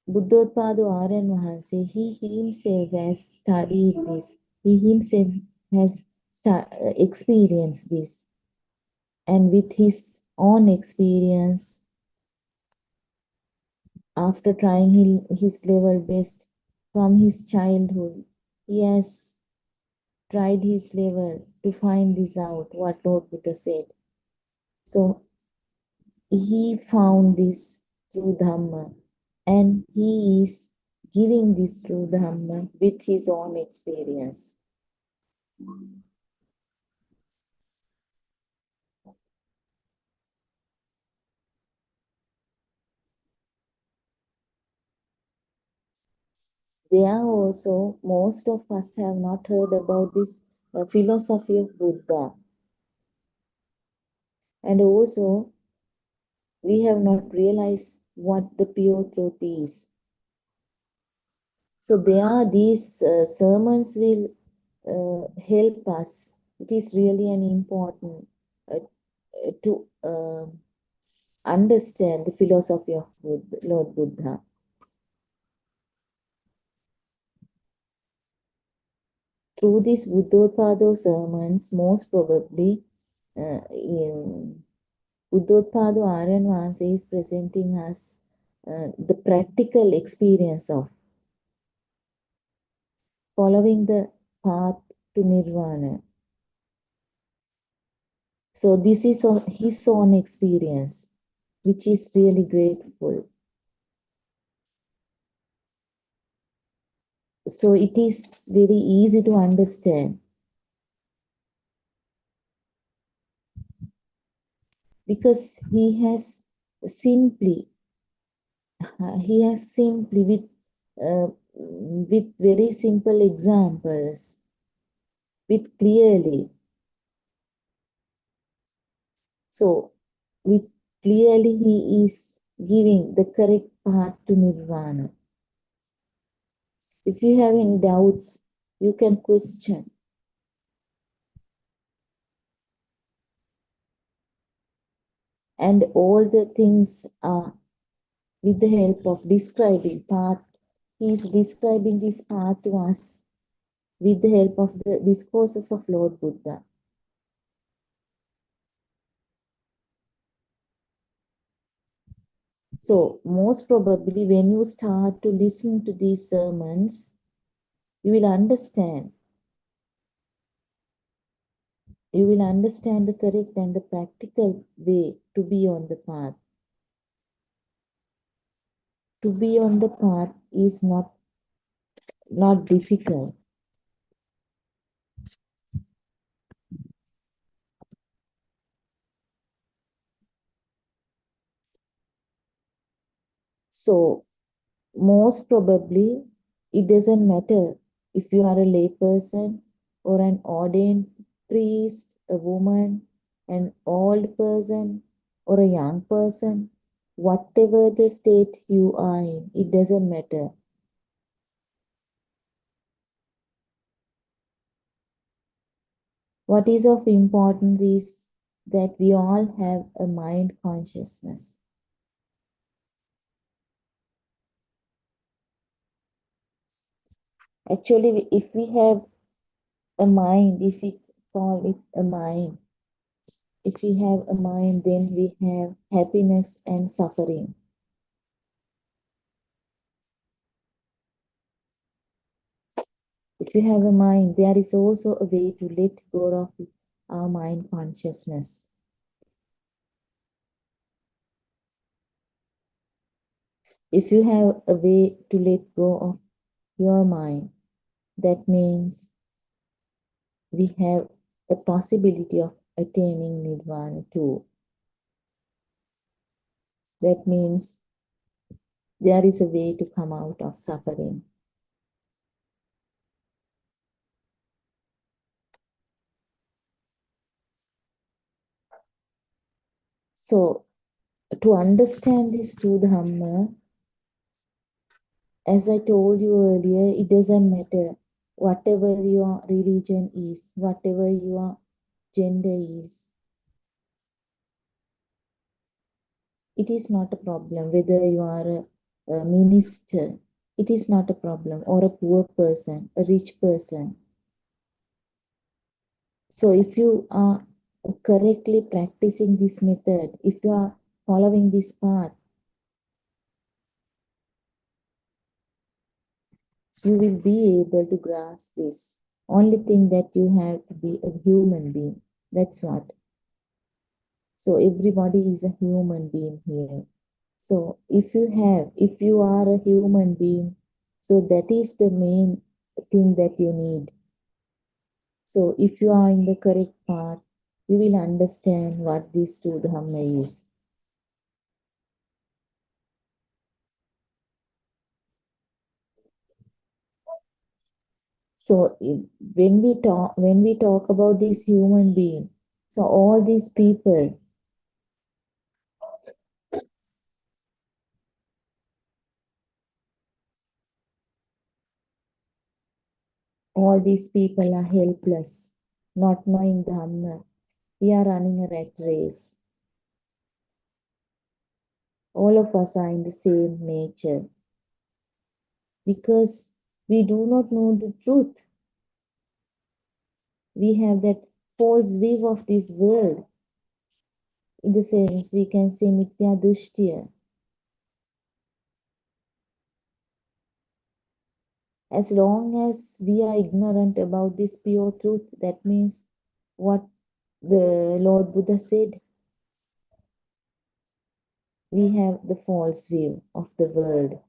Buddothpado Aryan Mahansa, he himself has studied this. He himself has experienced this. And with his own experience, after trying his level best from his childhood, he has tried his level to find this out, what Lord Buddha said. So he found this through Dhamma, and he is giving this through Dhamma with his own experience. There also, most of us have not heard about this philosophy of Buddha. And also, we have not realized what the pure truth is. So these sermons will help us. It is really an important to understand the philosophy of Lord Buddha. Through these Buddothpado sermons, most probably Buddothpado Aryan Vanse is presenting us the practical experience of following the path to Nirvana. So this is his own experience, which is really grateful. So it is very easy to understand because he has simply with very simple examples, with clearly. So with clearly he is giving the correct path to Nirvana. If you have any doubts, you can question. And all the things are with the help of describing path. He is describing this path to us with the help of the discourses of Lord Buddha. So most probably when you start to listen to these sermons, you will understand. You will understand the correct and the practical way to be on the path. To be on the path is not difficult. So most probably it doesn't matter if you are a lay person or an ordained priest, a woman, an old person or a young person, whatever the state you are in, it doesn't matter. What is of importance is that we all have a mind consciousness. Actually, if we have a mind, if we call it a mind, if we have a mind, then we have happiness and suffering. If you have a mind, there is also a way to let go of our mind consciousness. If you have a way to let go of your mind, that means we have a possibility of attaining Nirvana too. That means there is a way to come out of suffering. So, to understand this true Dhamma, as I told you earlier, it doesn't matter whatever your religion is, whatever your gender is. It is not a problem whether you are a minister. It is not a problem, or a poor person, a rich person. So if you are correctly practicing this method, if you are following this path, you will be able to grasp this. Only thing that you have to be a human being. That's what. So everybody is a human being here. So if you are a human being, so that is the main thing that you need. So if you are in the correct path, you will understand what this true Dhamma is. So when we talk about this human being, so all these people, All these people are helpless, not knowing Dhamma. We are running a rat race. All of us are in the same nature because we do not know the truth. We have that false view of this world. In the sense, we can say Mithya Dushtiya. As long as we are ignorant about this pure truth, that means what the Lord Buddha said, we have the false view of the world.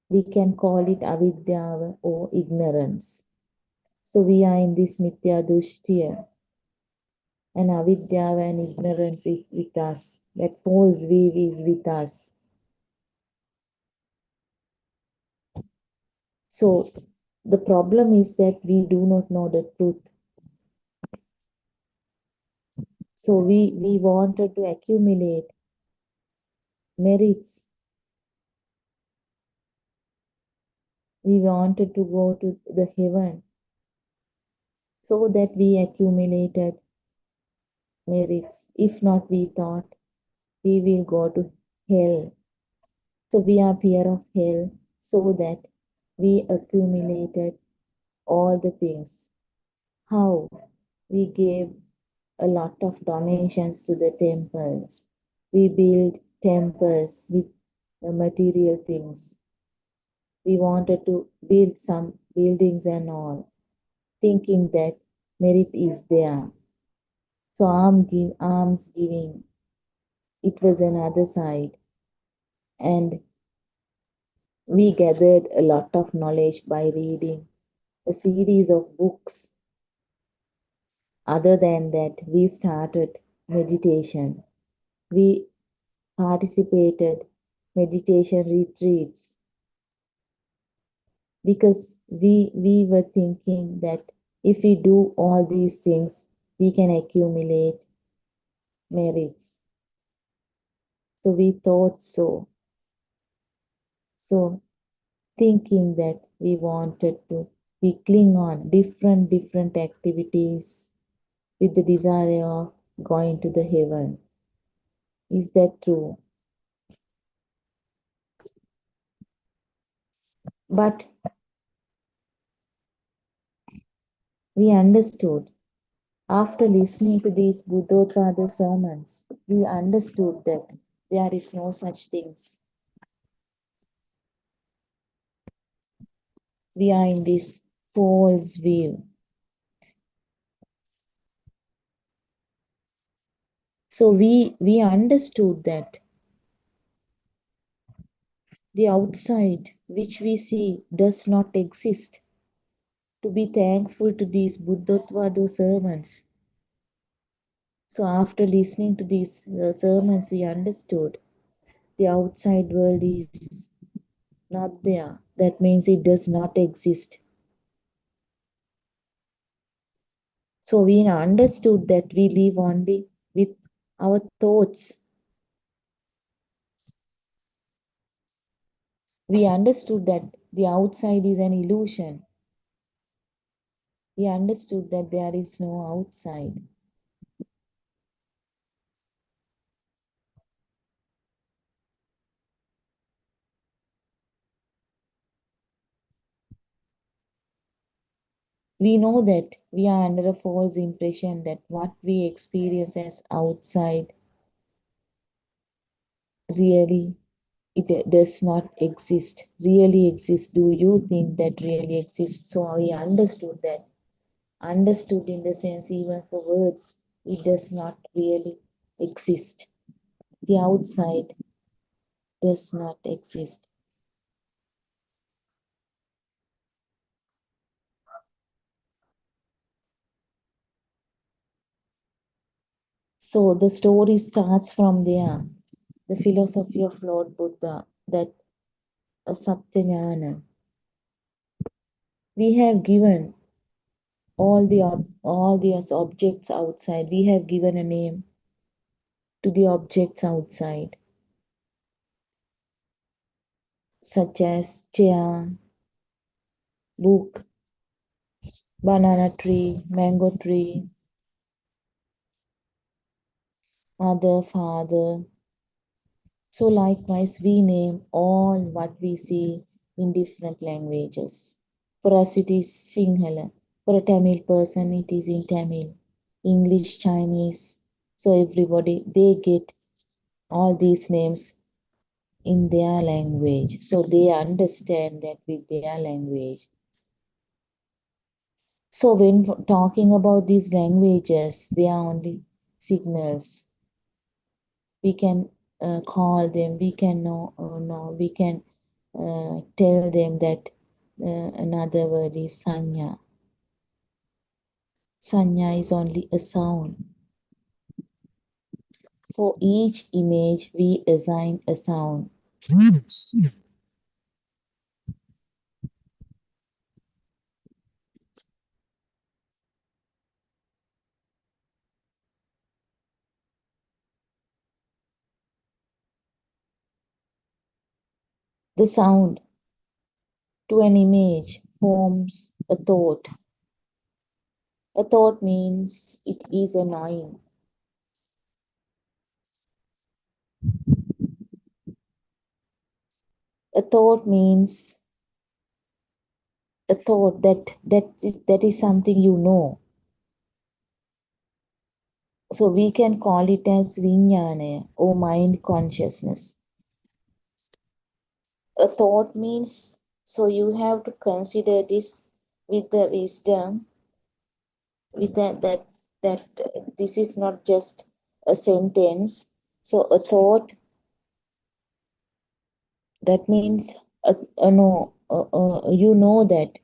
We can call it avidya or ignorance. So we are in this Mithya Dushtiya. And avidya and ignorance is with us. That false view is with us. So the problem is that we do not know the truth. So we wanted to accumulate merits. We wanted to go to the heaven so that we accumulated merits. If not, we thought we will go to hell. So we are fear of hell so that we accumulated all the things. How? We gave a lot of donations to the temples. We built temples with material things. We wanted to build some buildings and all, thinking that merit is there. So alms giving, it was another side. And we gathered a lot of knowledge by reading a series of books. Other than that, we started meditation. We participated meditation retreats because we were thinking that if we do all these things, we can accumulate merits. So we thought so. So thinking that we wanted to, we cling on different activities with the desire of going to the heaven. Is that true? But we understood after listening to these Buddothpado sermons, we understood that there is no such things. We are in this false view. So we understood that the outside which we see does not exist. To be thankful to these Buddothpado sermons. So after listening to these sermons, we understood the outside world is not there. That means it does not exist. So we understood that we live only with our thoughts. We understood that the outside is an illusion. We understood that there is no outside. We know that we are under a false impression that what we experience as outside really it does not exist, really exist. Do you think that really exists? So we understood that. Understood in the sense even for words, it does not really exist. The outside does not exist. So the story starts from there. The philosophy of Lord Buddha, that Satyajnana. We have given all these objects outside. We have given a name to the objects outside, such as chair, book, banana tree, mango tree, mother, father. So likewise, we name all what we see in different languages. For us, it is Sinhala. For a Tamil person, it is in Tamil, English, Chinese. So everybody, they get all these names in their language. So they understand that with their language. So when talking about these languages, they are only signals. We can call them, we can know, we can tell them that another word is sanya. Sanya is only a sound. For each image, we assign a sound. The sound to an image forms a thought. A thought means it is a knowing. A thought means a thought that is something you know. So we can call it as vinyana or mind consciousness. A thought means, so you have to consider this with the wisdom, with that this is not just a sentence. So a thought, that means no, you know that.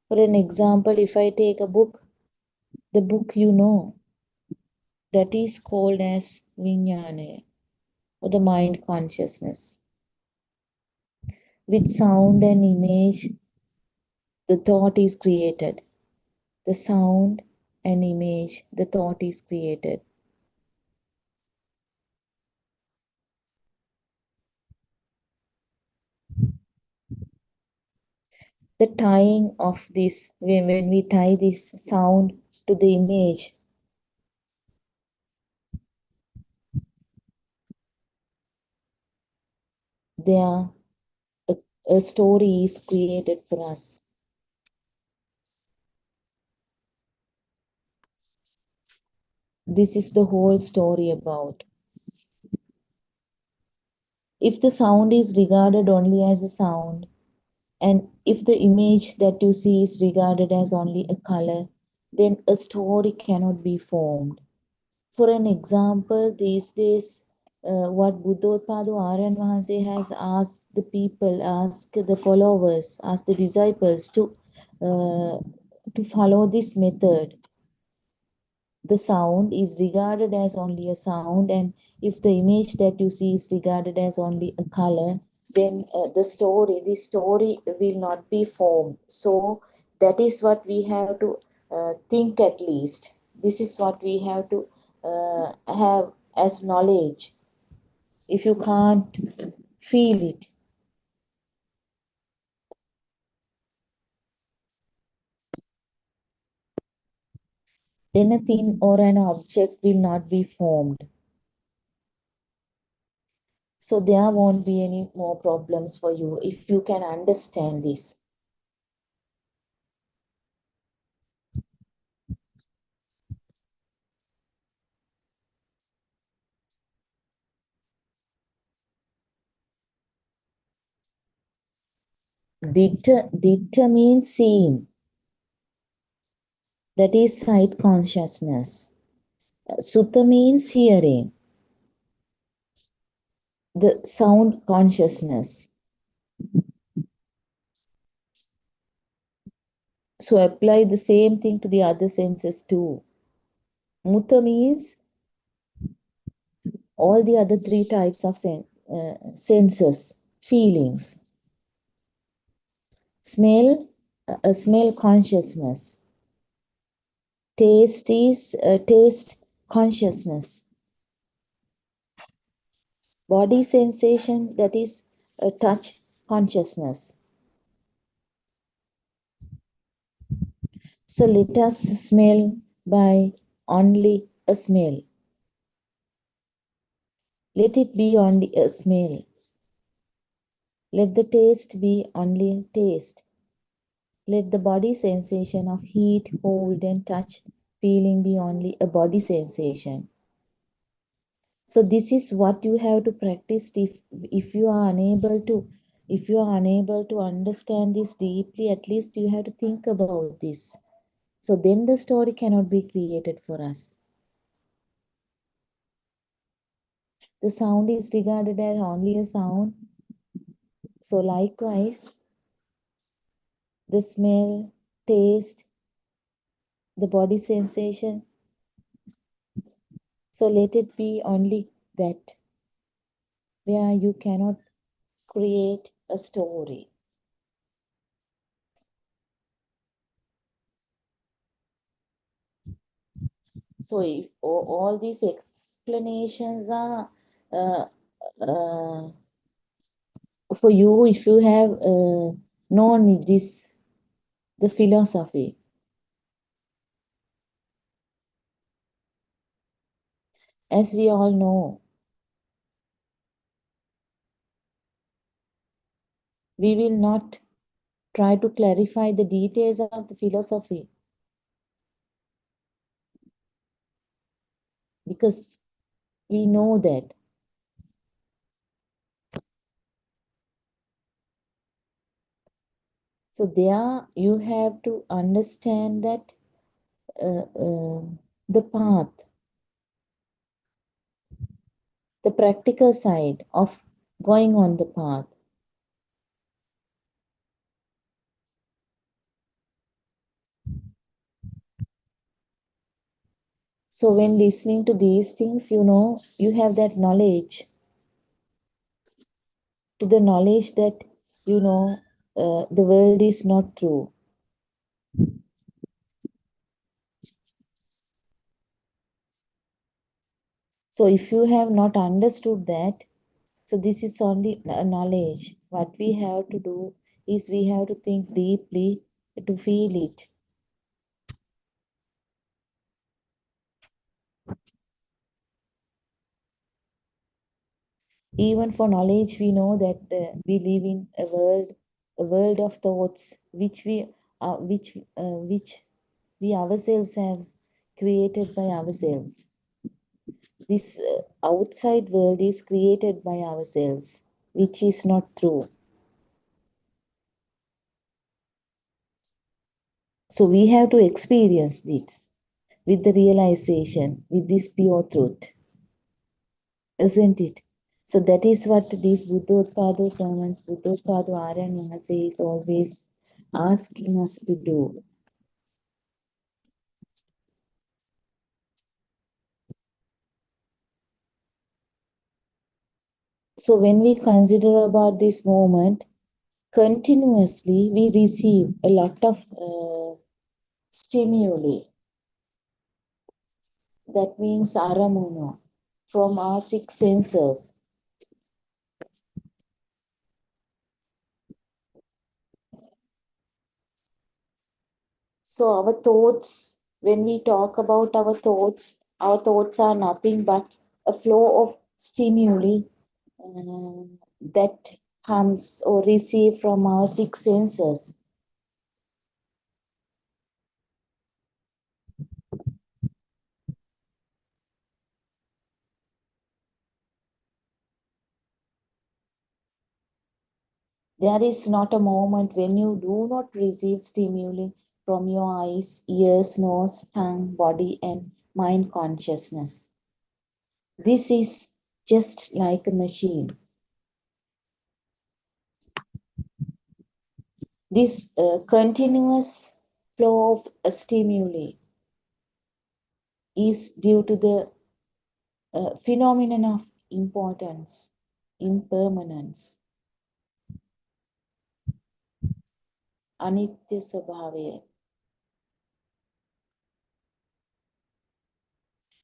For an example, if I take a book, the book you know, that is called as vinyana or the mind consciousness. With sound and image, the thought is created. The sound and image, the thought is created. The tying of this, when we tie this sound to the image, there a story is created for us. This is the whole story about. If the sound is regarded only as a sound, and if the image that you see is regarded as only a color, then a story cannot be formed. For an example, these days, what Buddothpado Aryan Vahanse has asked the people, asked the followers, asked the disciples to follow this method. The sound is regarded as only a sound, and if the image that you see is regarded as only a color, then the story will not be formed. So that is what we have to think, at least. This is what we have to have as knowledge. If you can't feel it, then a thing or an object will not be formed. So there won't be any more problems for you if you can understand this. Ditta means seeing. That is sight consciousness. Sutta means hearing. The sound consciousness. So apply the same thing to the other senses too. Mutta means all the other three types of senses, feelings. Smell, a smell consciousness. Taste is taste consciousness. Body sensation, that is a touch consciousness. So let us smell by only a smell. Let it be only a smell. Let the taste be only a taste. Let the body sensation of heat, cold, and touch feeling be only a body sensation. So this is what you have to practice. If you are unable to understand this deeply, at least you have to think about this. So then the story cannot be created for us. The sound is regarded as only a sound. So likewise, the smell, taste, the body sensation. So let it be only that, where you cannot create a story. So if all these explanations are uh, uh, for you, if you have known this, the philosophy. As we all know, we will not try to clarify the details of the philosophy because we know that. So there you have to understand that the path, the practical side of going on the path. So when listening to these things, you know, you have that knowledge, to the knowledge that, you know, the world is not true. So if you have not understood that, so this is only a knowledge. What we have to do is we have to think deeply to feel it. Even for knowledge, we know that we live in a world of thoughts, which we ourselves have created by ourselves. This outside world is created by ourselves, which is not true. So we have to experience this with the realization, with this pure truth, isn't it? So that is what these Buddothpado sermons, Buddothpado Aryan Mahase is always asking us to do. So when we consider about this moment, continuously we receive a lot of stimuli. That means aramuno from our six senses. So our thoughts, when we talk about our thoughts are nothing but a flow of stimuli that comes or receive from our six senses. There is not a moment when you do not receive stimuli from your eyes, ears, nose, tongue, body, and mind consciousness. This is just like a machine. This continuous flow of stimuli is due to the phenomenon of importance, impermanence, anitya swabhavaya.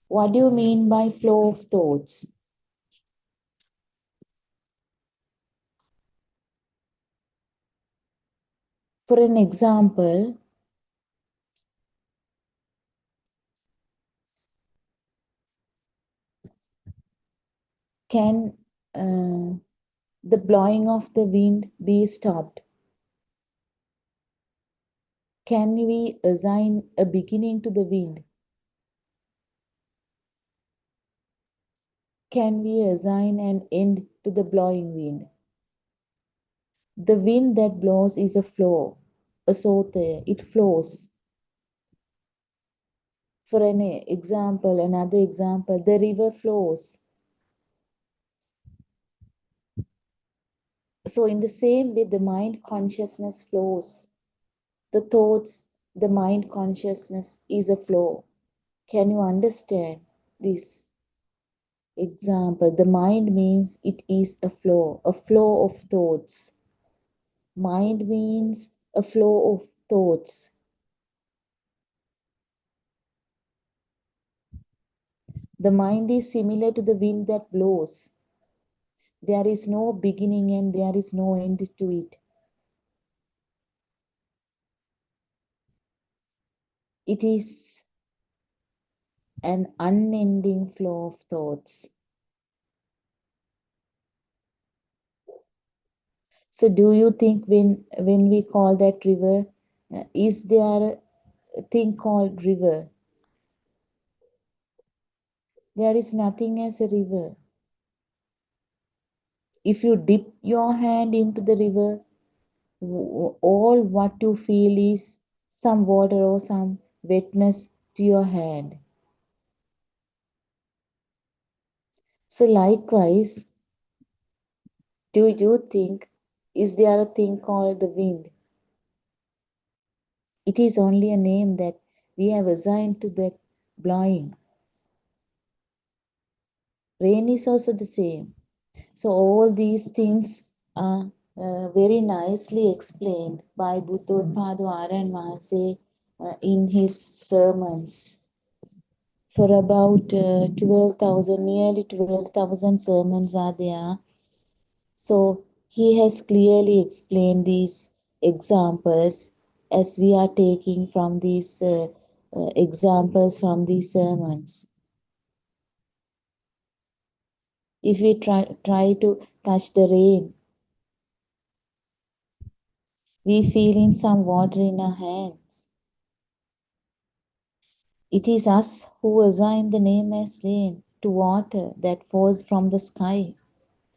What do you mean by flow of thoughts? For an example, Can the blowing of the wind be stopped? Can we assign a beginning to the wind? Can we assign an end to the blowing wind? The wind that blows is a flow, a sote, it flows. For an example, another example, the river flows. So in the same way, the mind consciousness flows. The thoughts, the mind consciousness is a flow. Can you understand this example? The mind means it is a flow of thoughts. Mind means a flow of thoughts. The mind is similar to the wind that blows. There is no beginning and there is no end to it. It is an unending flow of thoughts. So do you think when we call that river, is there a thing called river? There is nothing as a river. If you dip your hand into the river, all what you feel is some water or some wetness to your hand. So likewise, do you think, is there a thing called the wind? It is only a name that we have assigned to that blowing. Rain is also the same. So all these things are very nicely explained by Buddothpado Aryan Mahanse in his sermons. For about 12,000, nearly 12,000 sermons are there. So he has clearly explained these examples as we are taking from these examples from these sermons. If we try to touch the rain, we feel in some water in our hands. It is us who assign the name as rain to water that falls from the sky.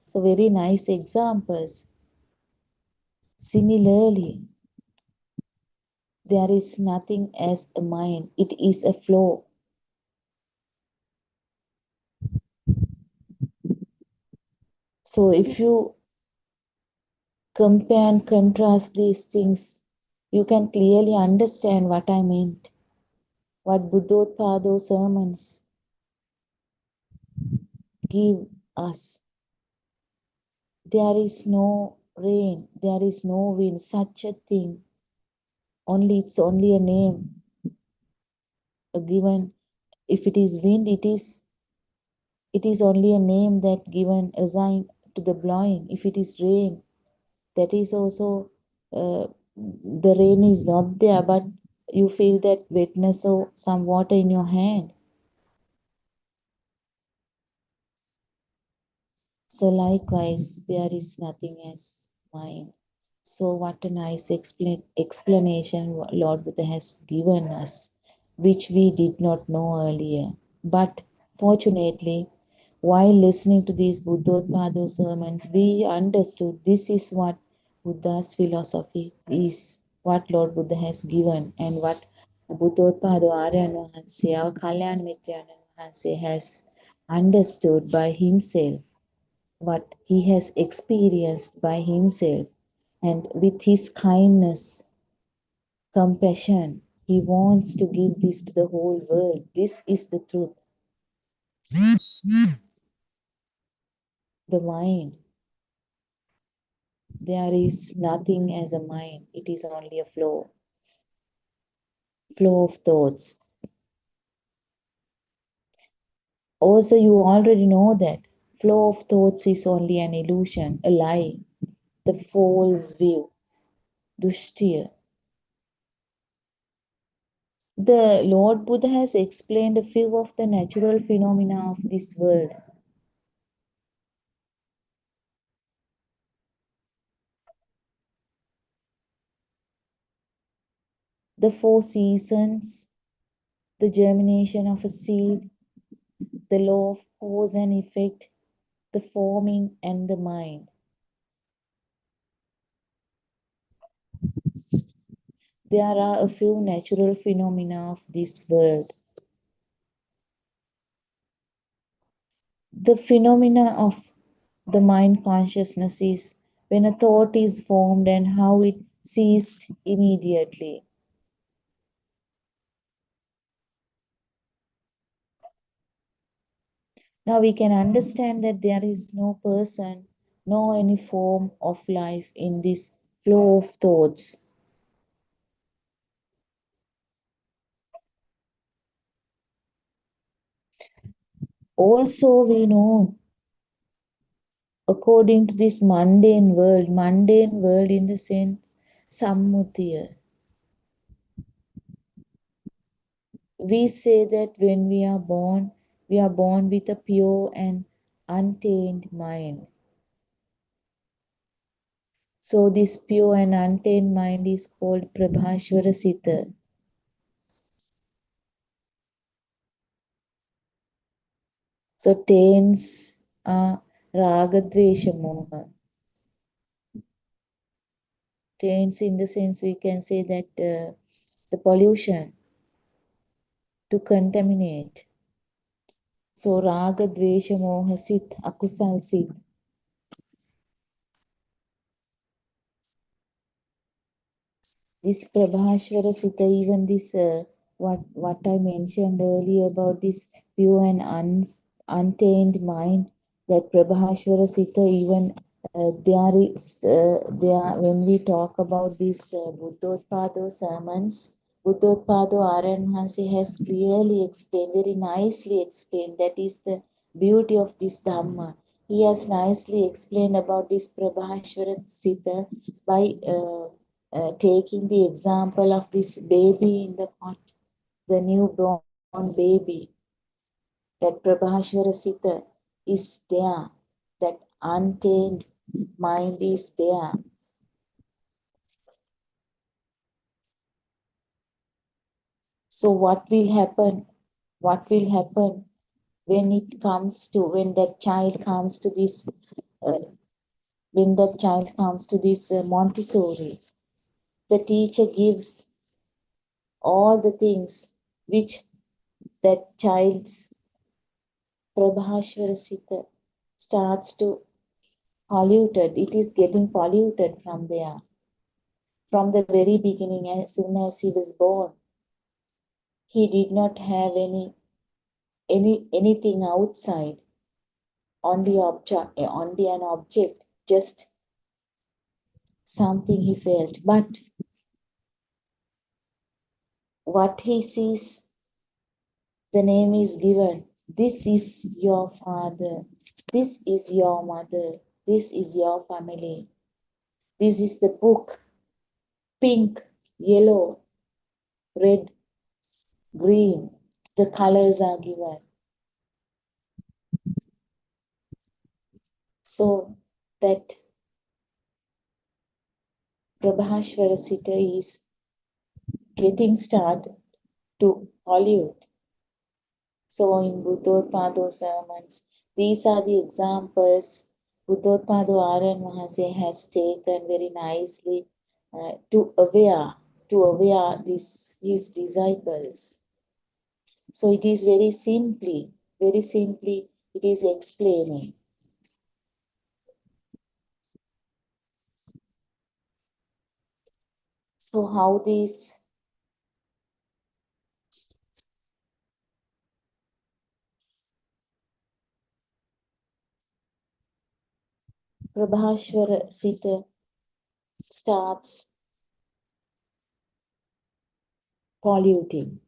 So very nice examples. Similarly, there is nothing as a mind. It is a flow. So if you compare and contrast these things, you can clearly understand what I meant. What Buddothpado sermons give us. There is no rain, there is no wind, such a thing. It's only a name given. If it is wind, it is only a name that given assigned to the blowing. If it is rain, that is also the rain is not there, but you feel that wetness or some water in your hand. So likewise, there is nothing as mind. So what a nice explanation Lord Buddha has given us, which we did not know earlier. But fortunately, while listening to these Buddothpado sermons, we understood this is what Buddha's philosophy is, what Lord Buddha has given, and what Buddothpado Aryan Mahanse, our Kalyan Mitrayan Mahanse, has understood by himself, what he has experienced by himself. And with his kindness, compassion, he wants to give this to the whole world. This is the truth. The mind. There is nothing as a mind. It is only a flow of thoughts. Also, you already know that flow of thoughts is only an illusion, a lie, the false view, dushtiya. The Lord Buddha has explained a few of the natural phenomena of this world. the four seasons, the germination of a seed, the law of cause and effect, the forming and the mind. There are a few natural phenomena of this world. The phenomena of the mind consciousness is when a thought is formed and how it ceased immediately. Now we can understand that there is no person, no any form of life in this flow of thoughts. Also we know, according to this mundane world in the sense sammutiya, we say that when we are born with a pure and untainted mind. So this pure and untainted mind is called Prabhashvara Sita. So taints are Raga Dvesha Moha. Taints in the sense we can say that the pollution, to contaminate. So Raga Dvesha Moha Sit, Akusal Sit. This Prabhashvara Sita, even this what I mentioned earlier about this pure and untainted mind, that Prabhashvara Sita, even there when we talk about this Buddothpado sermons, Buddothpado Aranhansi has clearly explained, very nicely explained, that is the beauty of this Dhamma. He has nicely explained about this Prabhashvara Sita by taking the example of this baby in the cot, the newborn baby, that Prabhashvara Sita is there, that untamed mind is there. So what will happen? What will happen when it comes to, when that child comes to this, Montessori? The teacher gives all the things which that child's Prabhashvara Sita starts to polluted. It is getting polluted from there. From the very beginning, as soon as he was born, he did not have anything outside, only an object, just something he felt. But what he sees, the name is given. This is your father. This is your mother. This is your family. This is the book. Pink, yellow, red, green. The colors are given. So that Prabhashvara Sita is getting started to pollute. So in Buddothpado sermons, these are the examples Buddothpado Aran Mahase has taken very nicely to aware his disciples. So it is very simply, it is explaining. So how these Prabhashvara Sita starts polluting.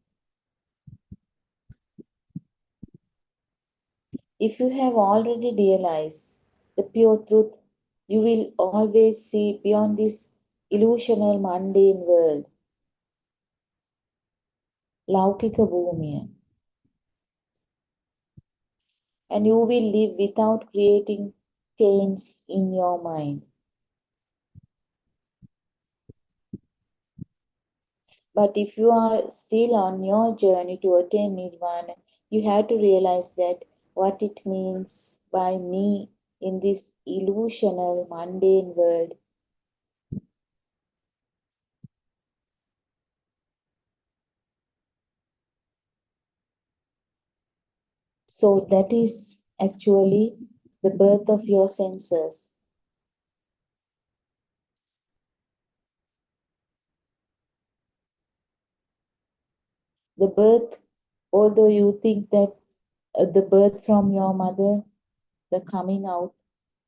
If you have already realized the pure truth, you will always see beyond this illusional mundane world, Laukika Bhumiya, and you will live without creating chains in your mind. But if you are still on your journey to attain nirvana, you have to realize that what it means by me in this illusional, mundane world. So that is actually the birth of your senses. The birth, although you think that the birth from your mother, the coming out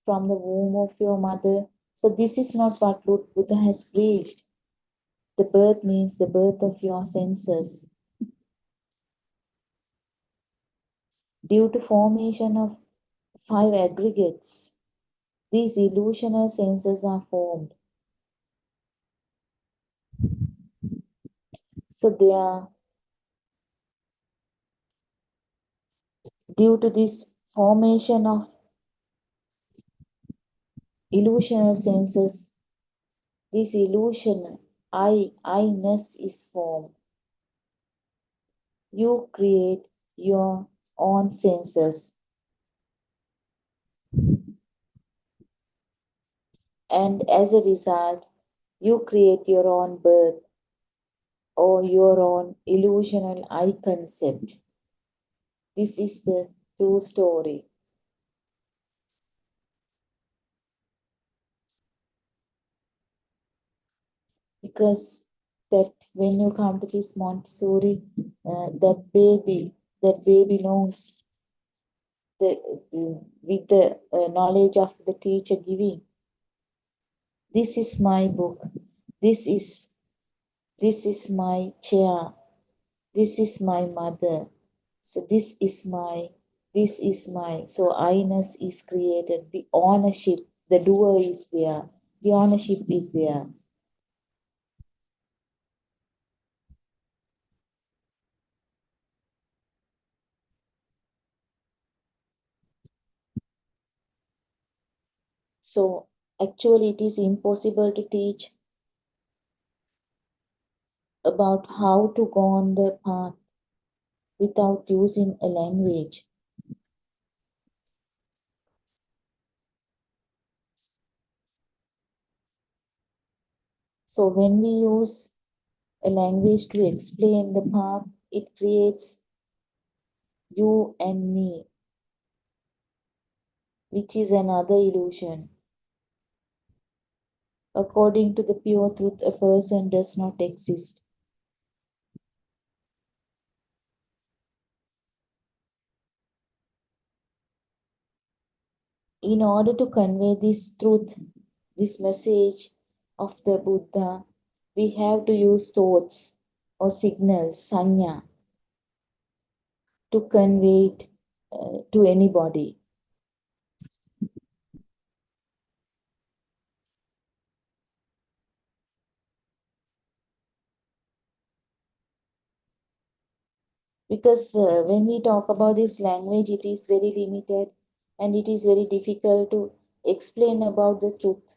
from the womb of your mother, so this is not what Buddha has preached. The birth means the birth of your senses. Due to formation of 5 aggregates, these illusional senses are formed. So they are, due to this formation of illusional senses, this illusion, I-ness is formed. You create your own senses. And as a result, you create your own birth or your own illusional I concept. This is the true story. Because that when you come to this Montessori, that baby knows with the knowledge of the teacher giving. This is my book. This is my chair. This is my mother. So this is my. So I-ness is created. The ownership, the doer is there. The ownership is there. So actually it is impossible to teach about how to go on the path without using a language. So when we use a language to explain the path, it creates you and me, which is another illusion. According to the pure truth, a person does not exist. In order to convey this truth, this message of the Buddha, we have to use thoughts or signals, sanya, to convey it to anybody. Because when we talk about this language, it is very limited and it is very difficult to explain about the truth,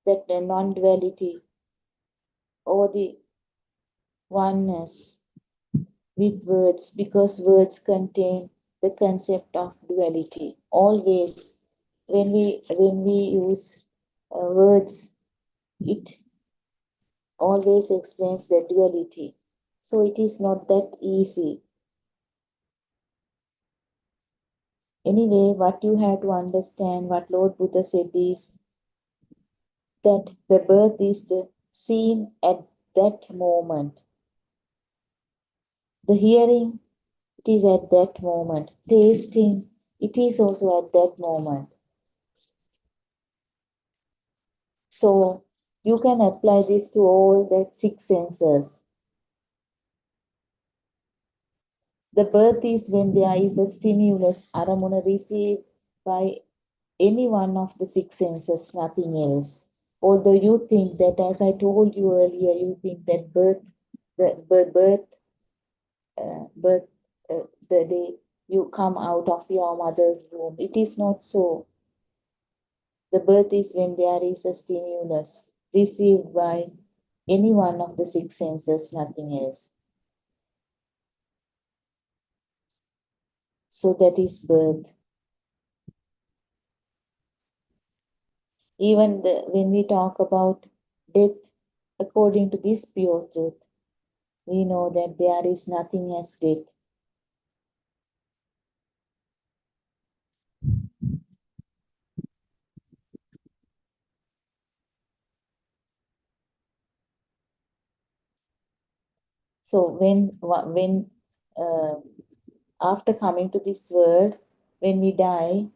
that the non-duality or the oneness with words, because words contain the concept of duality. Always when we use words, it always explains the duality. So it is not that easy. Anyway, what you have to understand, what Lord Buddha said is that the birth is the seen at that moment. The hearing, it is at that moment. Tasting, it is also at that moment. So you can apply this to all the 6 senses. The birth is when there is a stimulus, aramuna received by any one of the 6 senses, nothing else. Although you think that, as I told you earlier, you think that birth, the day you come out of your mother's womb. It is not so. The birth is when there is a stimulus received by any one of the six senses, nothing else. So that is birth. Even when we talk about death, according to this pure truth, we know that there is nothing as death. So when after coming to this world, when we die,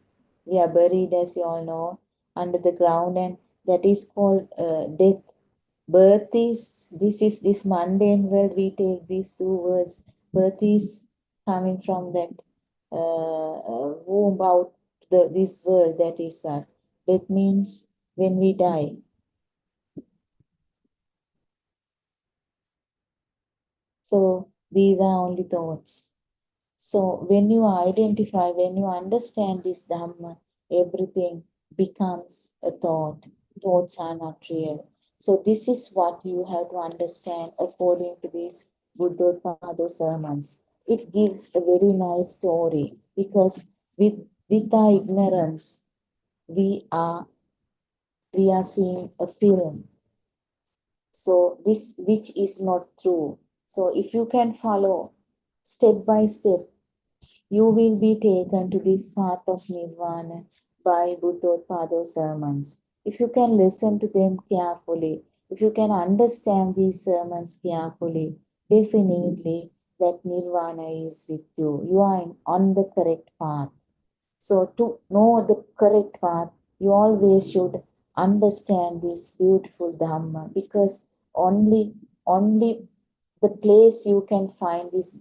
we are buried, as you all know, under the ground, and that is called death. Birth is this mundane world. We take these two words. Birth is coming from that womb out this world, that is that. Death means when we die. So these are only thoughts. So when you identify, when you understand this Dhamma, everything becomes a thought. Thoughts are not real. So this is what you have to understand according to these Buddothpado sermons. It gives a very nice story because with our ignorance, we are seeing a film. So this which is not true. So if you can follow step by step, you will be taken to this path of Nirvana by Buddothpado sermons. If you can listen to them carefully, if you can understand these sermons carefully, definitely that Nirvana is with you. You are on the correct path. So to know the correct path, you always should understand this beautiful Dhamma, because only the place you can find this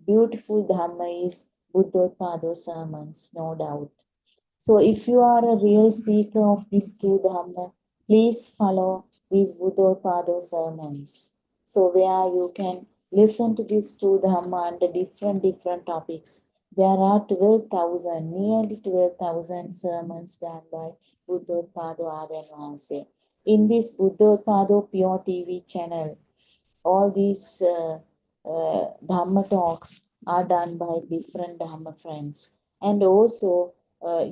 beautiful Dhamma is Buddothpado sermons, no doubt. So if you are a real seeker of this true Dhamma, please follow these Buddothpado sermons. So where you can listen to this true Dhamma under different topics. There are 12,000, nearly 12,000 sermons done by Buddothpado Aryan Vahanse. In this Buddothpado Pure TV channel, all these Dhamma talks are done by different Dhamma friends. And also,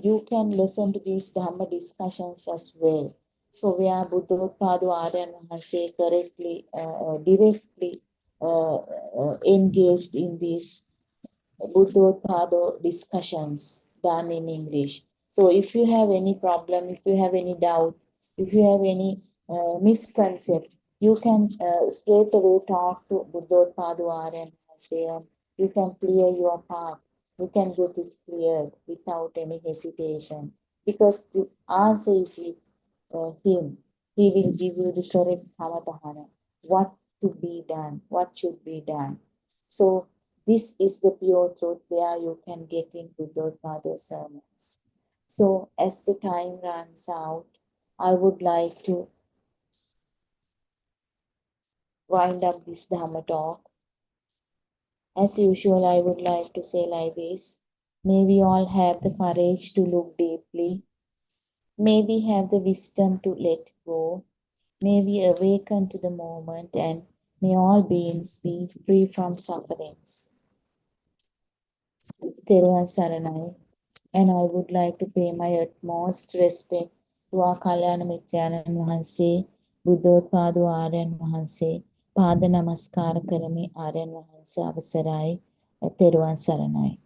you can listen to these Dhamma discussions as well. So, where Buddothpado Aryan Vahanse directly engaged in these Buddothpado discussions done in English. So if you have any problem, if you have any doubt, if you have any misconcept, you can straight away talk to Buddothpado and say, you can clear your path. You can get it cleared without any hesitation, because the answer is with him. He will give you the correct Kamatahana, what to be done, what should be done. So this is the pure truth where you can get into Buddothpado sermons. So as the time runs out, I would like to wind up this Dhamma talk. As usual, I would like to say like this: may we all have the courage to look deeply. May we have the wisdom to let go. May we awaken to the moment, and may all beings be free from sufferings. Theruvan Saranai. And I would like to pay my utmost respect to our Kalyana Mitrayanan Vahanse, Buddothpado Aryan Vahanse, Pada Namaskara Karami Aryan Vahanse Avasarai, Theruvan Saranai.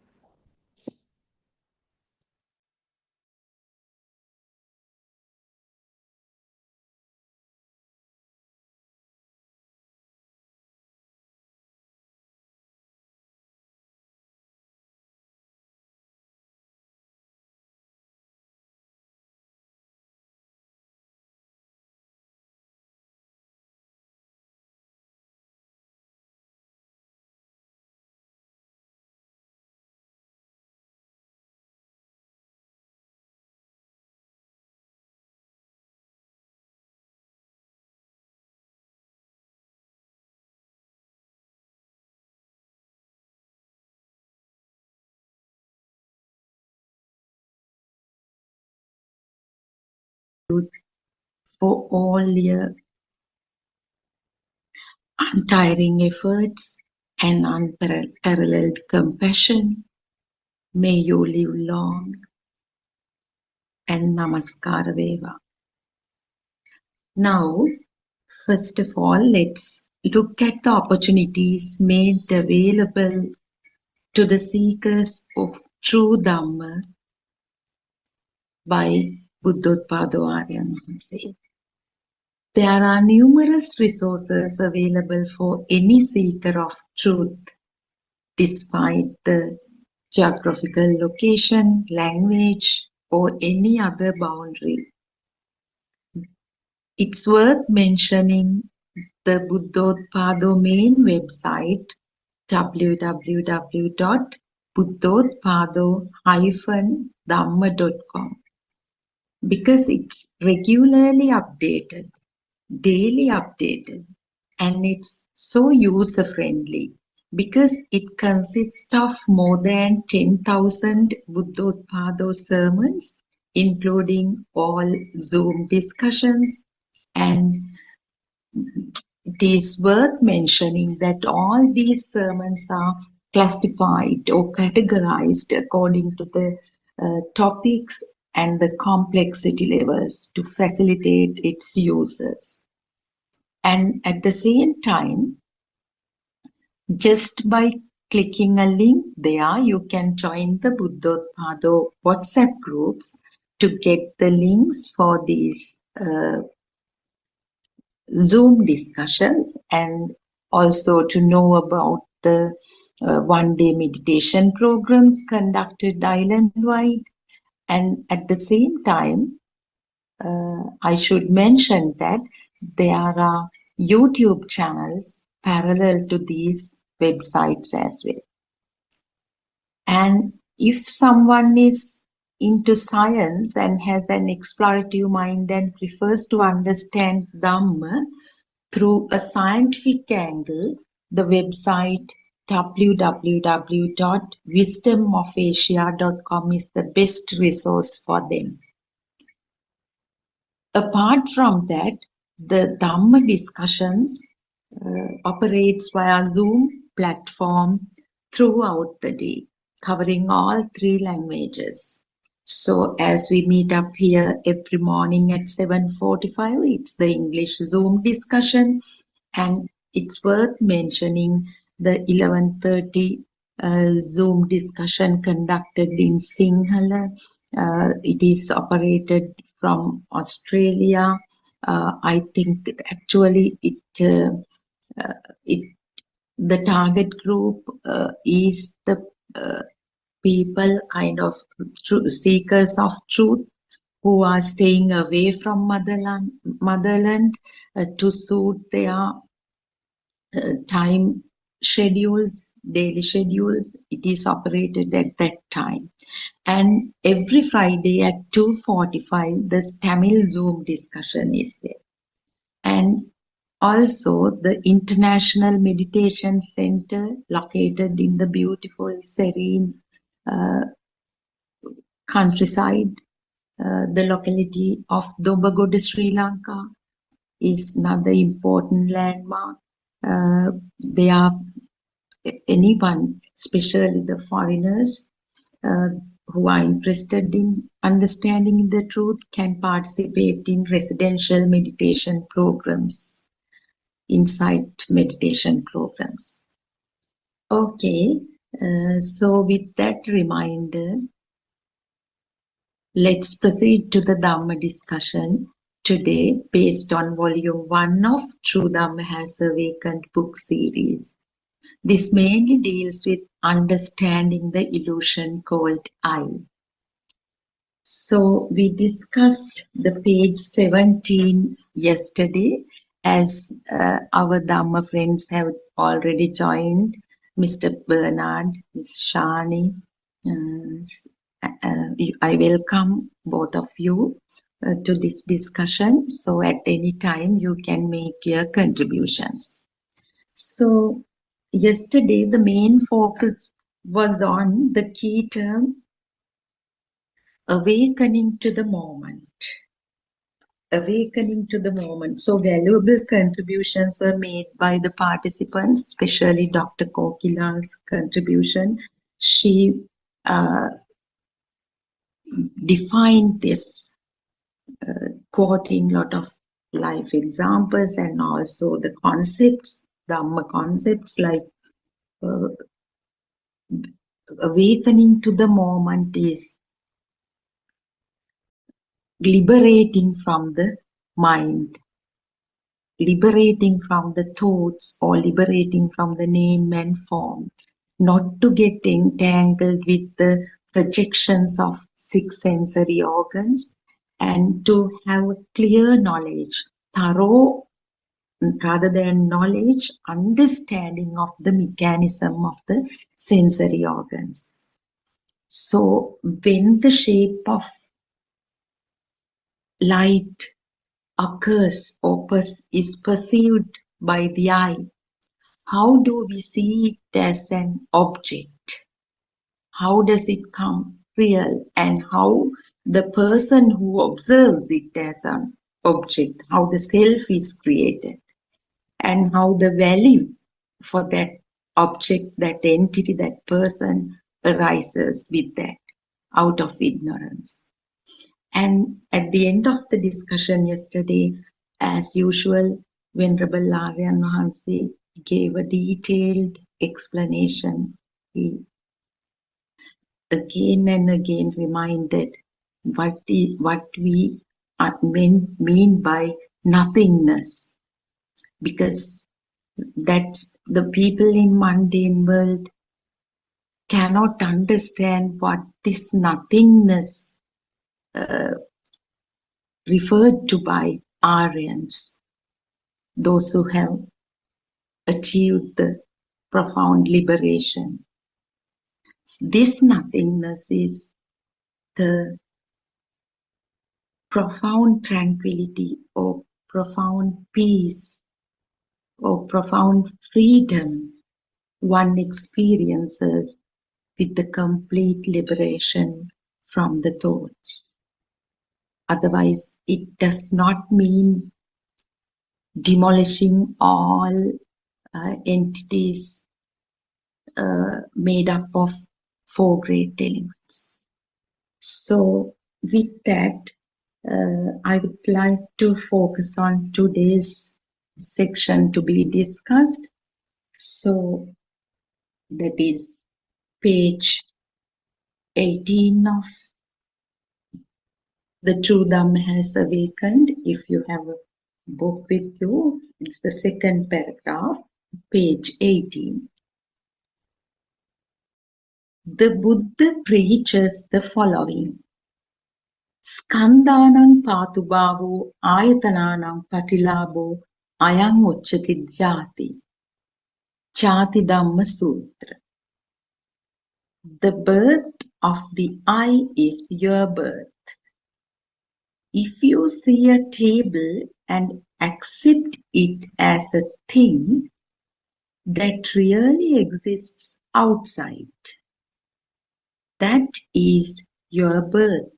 For all your untiring efforts, and unparalleled compassion. May you live long, and Namaskara Veva. Now, first of all, let's look at the opportunities made available to the seekers of true Dhamma by Buddothpado Arya Mahanse. There are numerous resources available for any seeker of truth, despite the geographical location, language, or any other boundary. It's worth mentioning the Buddothpado main website www.buddothpado-dhamma.com because it's regularly updated, daily updated, and it's so user-friendly because it consists of more than 10,000 Buddothpado sermons, including all Zoom discussions, and it is worth mentioning that all these sermons are classified or categorized according to the topics and the complexity levels to facilitate its users. And at the same time, just by clicking a link there, you can join the Buddothpado WhatsApp groups to get the links for these Zoom discussions and also to know about the one-day meditation programs conducted island-wide. And at the same time, I should mention that there are YouTube channels parallel to these websites as well. And if someone is into science and has an explorative mind and prefers to understand Dhamma through a scientific angle, the website www.wisdomofasia.com is the best resource for them. Apart from that, the Dhamma discussions operates via Zoom platform throughout the day, covering all 3 languages. So as we meet up here every morning at 7:45, it's the English Zoom discussion, and it's worth mentioning the 11:30 Zoom discussion conducted in Sinhala. It is operated from Australia. I think actually the target group is the people kind of seekers of truth who are staying away from motherland to suit their time schedules, daily schedules. It is operated at that time. And every Friday at 2:45, the Tamil Zoom discussion is there. And also the International Meditation Center located in the beautiful, serene countryside, the locality of Dobagoda, Sri Lanka, is another important landmark. They are anyone, especially the foreigners who are interested in understanding the truth, can participate in residential meditation programs, insight meditation programs. Okay, so with that reminder, let's proceed to the Dhamma discussion today based on volume 1 of True Dhamma Has Awakened book series. This mainly deals with understanding the illusion called I. So we discussed the page 17 yesterday, as our Dhamma friends have already joined, Mr. Bernard, Ms. Shani. I welcome both of you to this discussion. So at any time you can make your contributions. So yesterday the main focus was on the key term, awakening to the moment. awakening to the moment. So valuable contributions were made by the participants, especially Dr. Kokila's contribution. She defined this, quoting a lot of life examples and also the concepts, Dhamma concepts like uh, awakening to the moment is liberating from the mind, liberating from the thoughts or liberating from the name and form, not to get entangled with the projections of six sensory organs, and to have clear knowledge, thorough rather than knowledge, understanding of the mechanism of the sensory organs. So when the shape of light occurs or is perceived by the eye, how do we see it as an object? How does it come real? And how the person who observes it as an object, how the self is created, and how the value for that object, that entity, that person arises with that out of ignorance. And at the end of the discussion yesterday, as usual, Venerable Aryan Mahansi gave a detailed explanation. He again and again reminded what we mean by nothingness, because that's the people in mundane world cannot understand what this nothingness referred to by Aryans, those who have achieved the profound liberation. This nothingness is the profound tranquility or profound peace or profound freedom one experiences with the complete liberation from the thoughts. Otherwise, it does not mean demolishing all entities made up of four great elements. So with that, I would like to focus on today's section to be discussed. So that is page 18 of The True Dhamma Has Awakened. If you have a book with you, it's the second paragraph, page 18. The Buddha preaches the following. Skandhanam patubhavo ayatananam patilabho ayam uchchati jati. Jati Dhamma Sutra. The birth of the eye is your birth. If you see a table and accept it as a thing that really exists outside, that is your birth.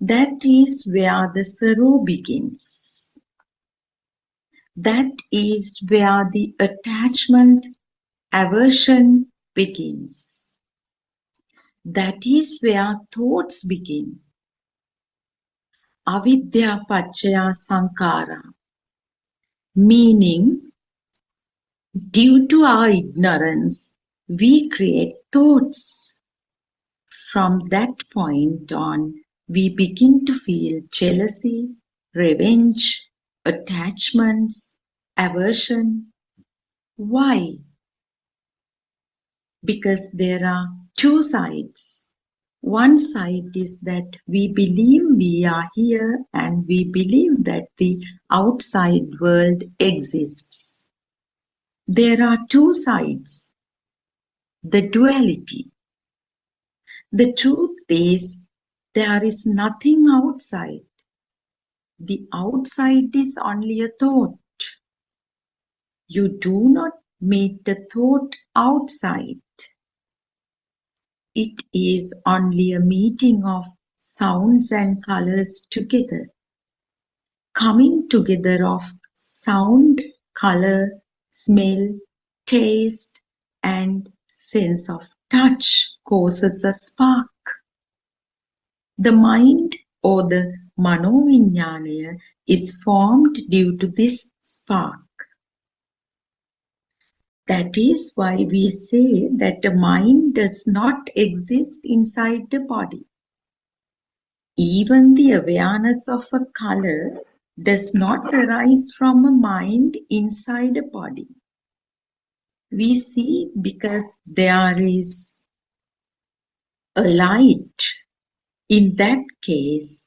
That is where the sorrow begins. That is where the attachment, aversion begins. That is where thoughts begin. Avidya Pachaya Sankara, meaning due to our ignorance, we create thoughts. From that point on, we begin to feel jealousy, revenge, attachments, aversion. Why? Because there are two sides. One side is that we believe we are here and we believe that the outside world exists. There are two sides. The duality. The truth is, there is nothing outside. The outside is only a thought. You do not meet the thought outside. It is only a meeting of sounds and colors together. coming together of sound, color, smell, taste, and sense of touch causes a spark. The mind or the manovinyana is formed due to this spark. That is why we say that the mind does not exist inside the body. Even the awareness of a color does not arise from a mind inside a body. We see because there is a light. In that case,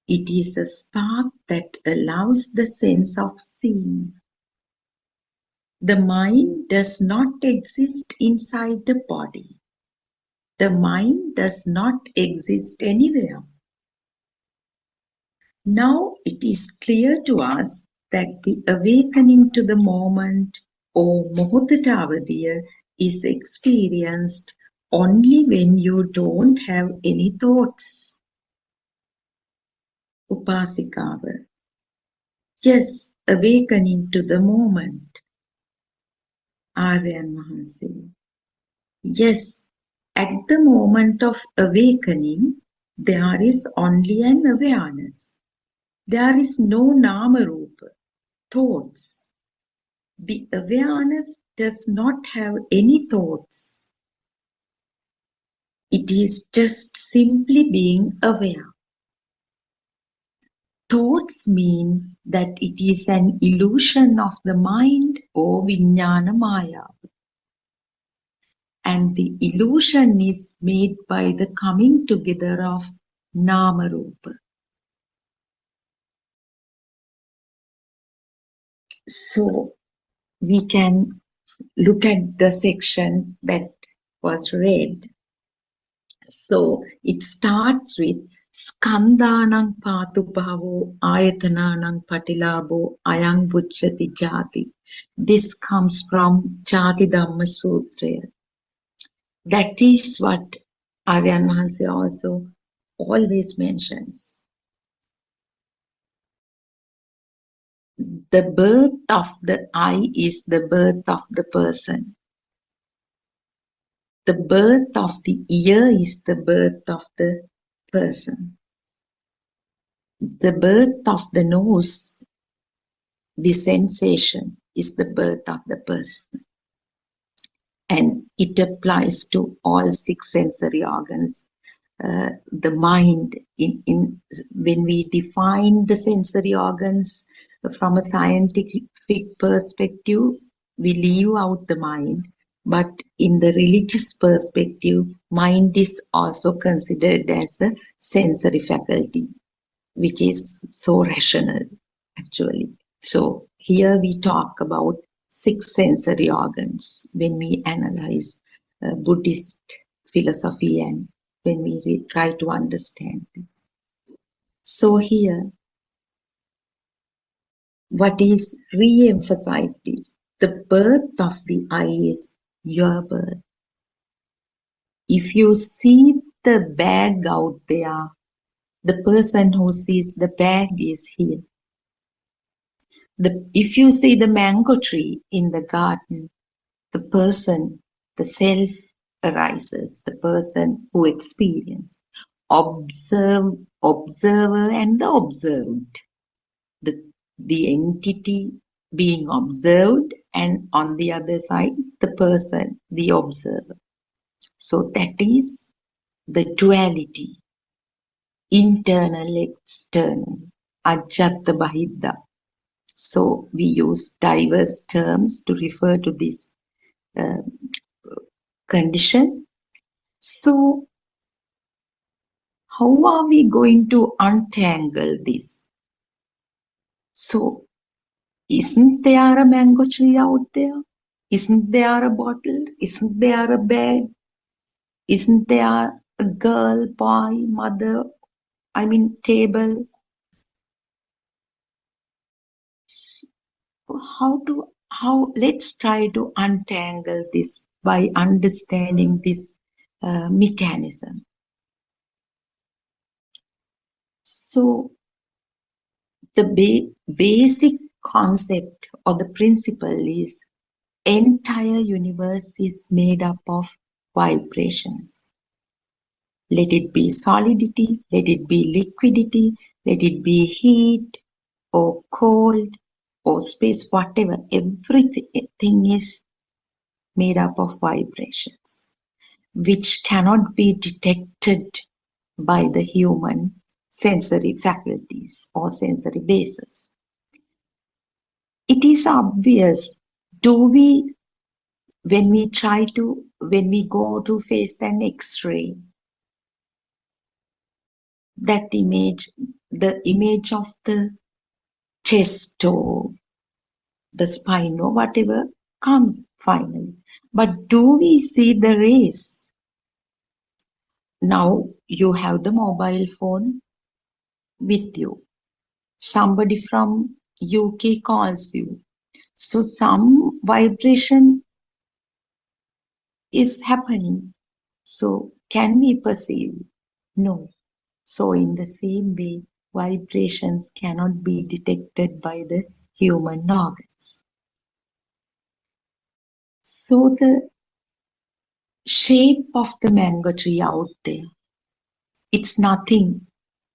it is a spark that allows the sense of seeing. The mind does not exist inside the body. The mind does not exist anywhere. Now it is clear to us that the awakening to the moment or Mohotata is experienced only when you don't have any thoughts. Upasikawa. Yes, awakening to the moment. Aryan Mahansi. Yes, at the moment of awakening, there is only an awareness. There is no Nama-rupa, thoughts. The awareness does not have any thoughts. It is just simply being aware. Thoughts mean that it is an illusion of the mind or Vijnana Maya. And the illusion is made by the coming together of Nama-rupa. So we can look at the section that was read. So it starts with Skandhanang patubhavo ayatananang patilabo ayang bujjati jati. This comes from Jati Dhamma Sutra. That is what Aryan Mahansi also always mentions. The birth of the I is the birth of the person. The birth of the ear is the birth of the person. The birth of the nose, the sensation, is the birth of the person. And it applies to all 6 sensory organs. The mind, when we define the sensory organs from a scientific perspective, we leave out the mind. But in the religious perspective, mind is also considered as a sensory faculty, which is so rational, actually. So here we talk about 6 sensory organs when we analyze Buddhist philosophy and when we try to understand this. So here, what is re-emphasized is the birth of the I is your birth. If you see the bag out there, the person who sees the bag is here. If you see the mango tree in the garden, the person, the self arises, the person who experiences. Observer and the observed. The entity being observed, and on the other side, the person, the observer. So that is the duality, internal, external, ajjata bahidda. So we use diverse terms to refer to this condition. So how are we going to untangle this? So isn't there a mango tree out there? Isn't there a bottle? Isn't there a bag? Isn't there a girl, boy, mother, table? Let's try to untangle this by understanding this mechanism. So the basic concept or the principle is entire universe is made up of vibrations. Let it be solidity, let it be liquidity, let it be heat or cold or space, whatever. Everything is made up of vibrations, which cannot be detected by the human sensory faculties or sensory bases. It is obvious, when we go to face an X-ray, that image, the image of the chest or the spine or whatever comes finally. But do we see the rays? Now you have the mobile phone with you. Somebody from UK calls you. So some vibration is happening. So can we perceive? No. So in the same way, vibrations cannot be detected by the human organs. So the shape of the mango tree out there, it's nothing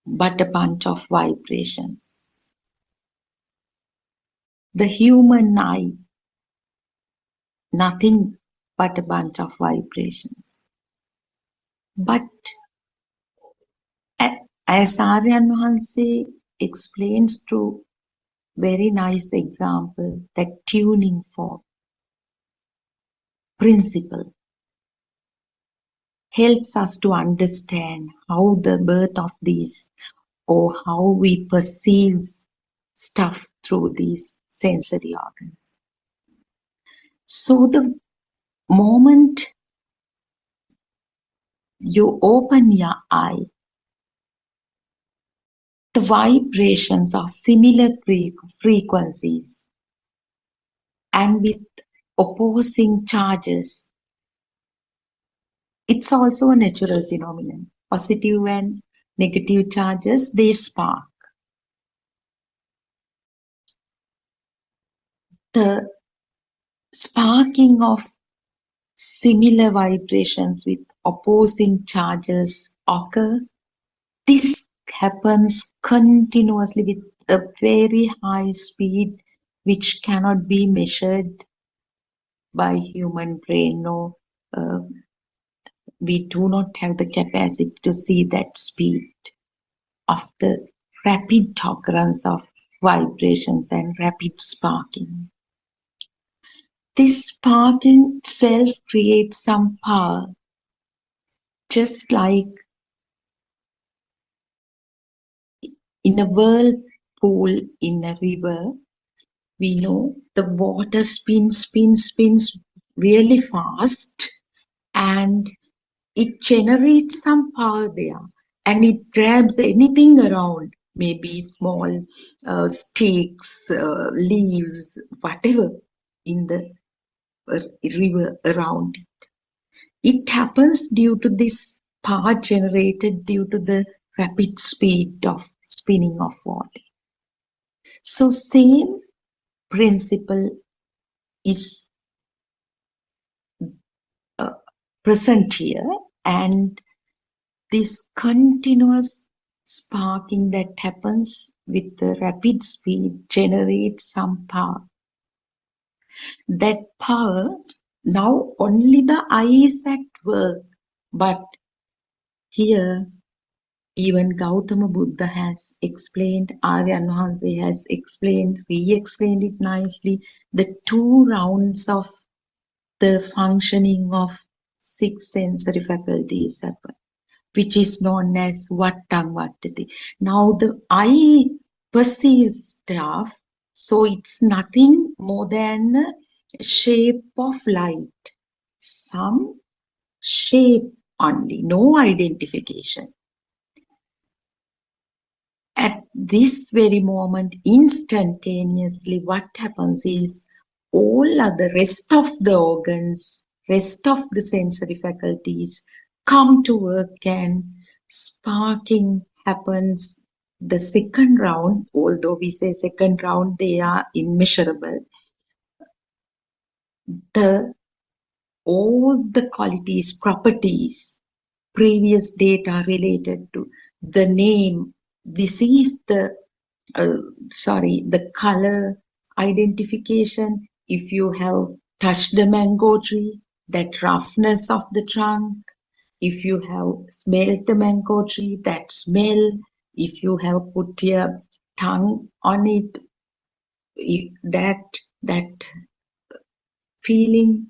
but a bunch of vibrations. The human eye, nothing but a bunch of vibrations. But as Aryan Wahanse explains through very nice example, that tuning fork principle helps us to understand how the birth of these or how we perceive stuff through these sensory organs. So the moment you open your eye, the vibrations are similar frequencies and with opposing charges. It's also a natural phenomenon. Positive and negative charges, they spark. The sparking of similar vibrations with opposing charges occur. This happens continuously with a very high speed, which cannot be measured by human brain. No, we do not have the capacity to see that speed of the rapid occurrence of vibrations and rapid sparking. This sparking itself creates some power, just like in a whirlpool in a river. We know the water spins really fast, and it generates some power there, and it grabs anything around, maybe small sticks, leaves, whatever in the river around it. It happens due to this power generated due to the rapid speed of spinning of water. So same principle is present here, and this continuous sparking that happens with the rapid speed generates some power. That power, now only the eye is at work, but here even Gautama Buddha has explained, Aryan Wahanse has explained, re-explained it nicely, the 2 rounds of the functioning of 6 sensory faculties happen, which is known as Vattam Vattati. Now the eye perceives stuff, so it's nothing more than a shape of light. Some shape only, no identification. At this very moment, instantaneously, what happens is all other rest of the organs, rest of the sensory faculties come to work, and sparking happens The second round, although we say second round, they are immeasurable. All the qualities, properties, previous data related to the name, this is the the color identification. If you have touched the mango tree, that roughness of the trunk. If you have smelled the mango tree, that smell. If you have put your tongue on it, that feeling,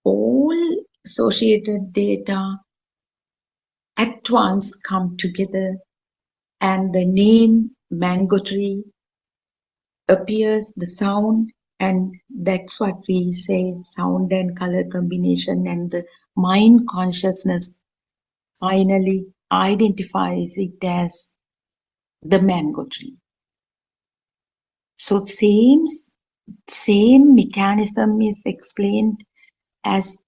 all associated data at once come together, and the name mango tree appears, the sound, and that's what we say, sound and color combination, and the mind consciousness finally identifies it as the mango tree. So same mechanism is explained as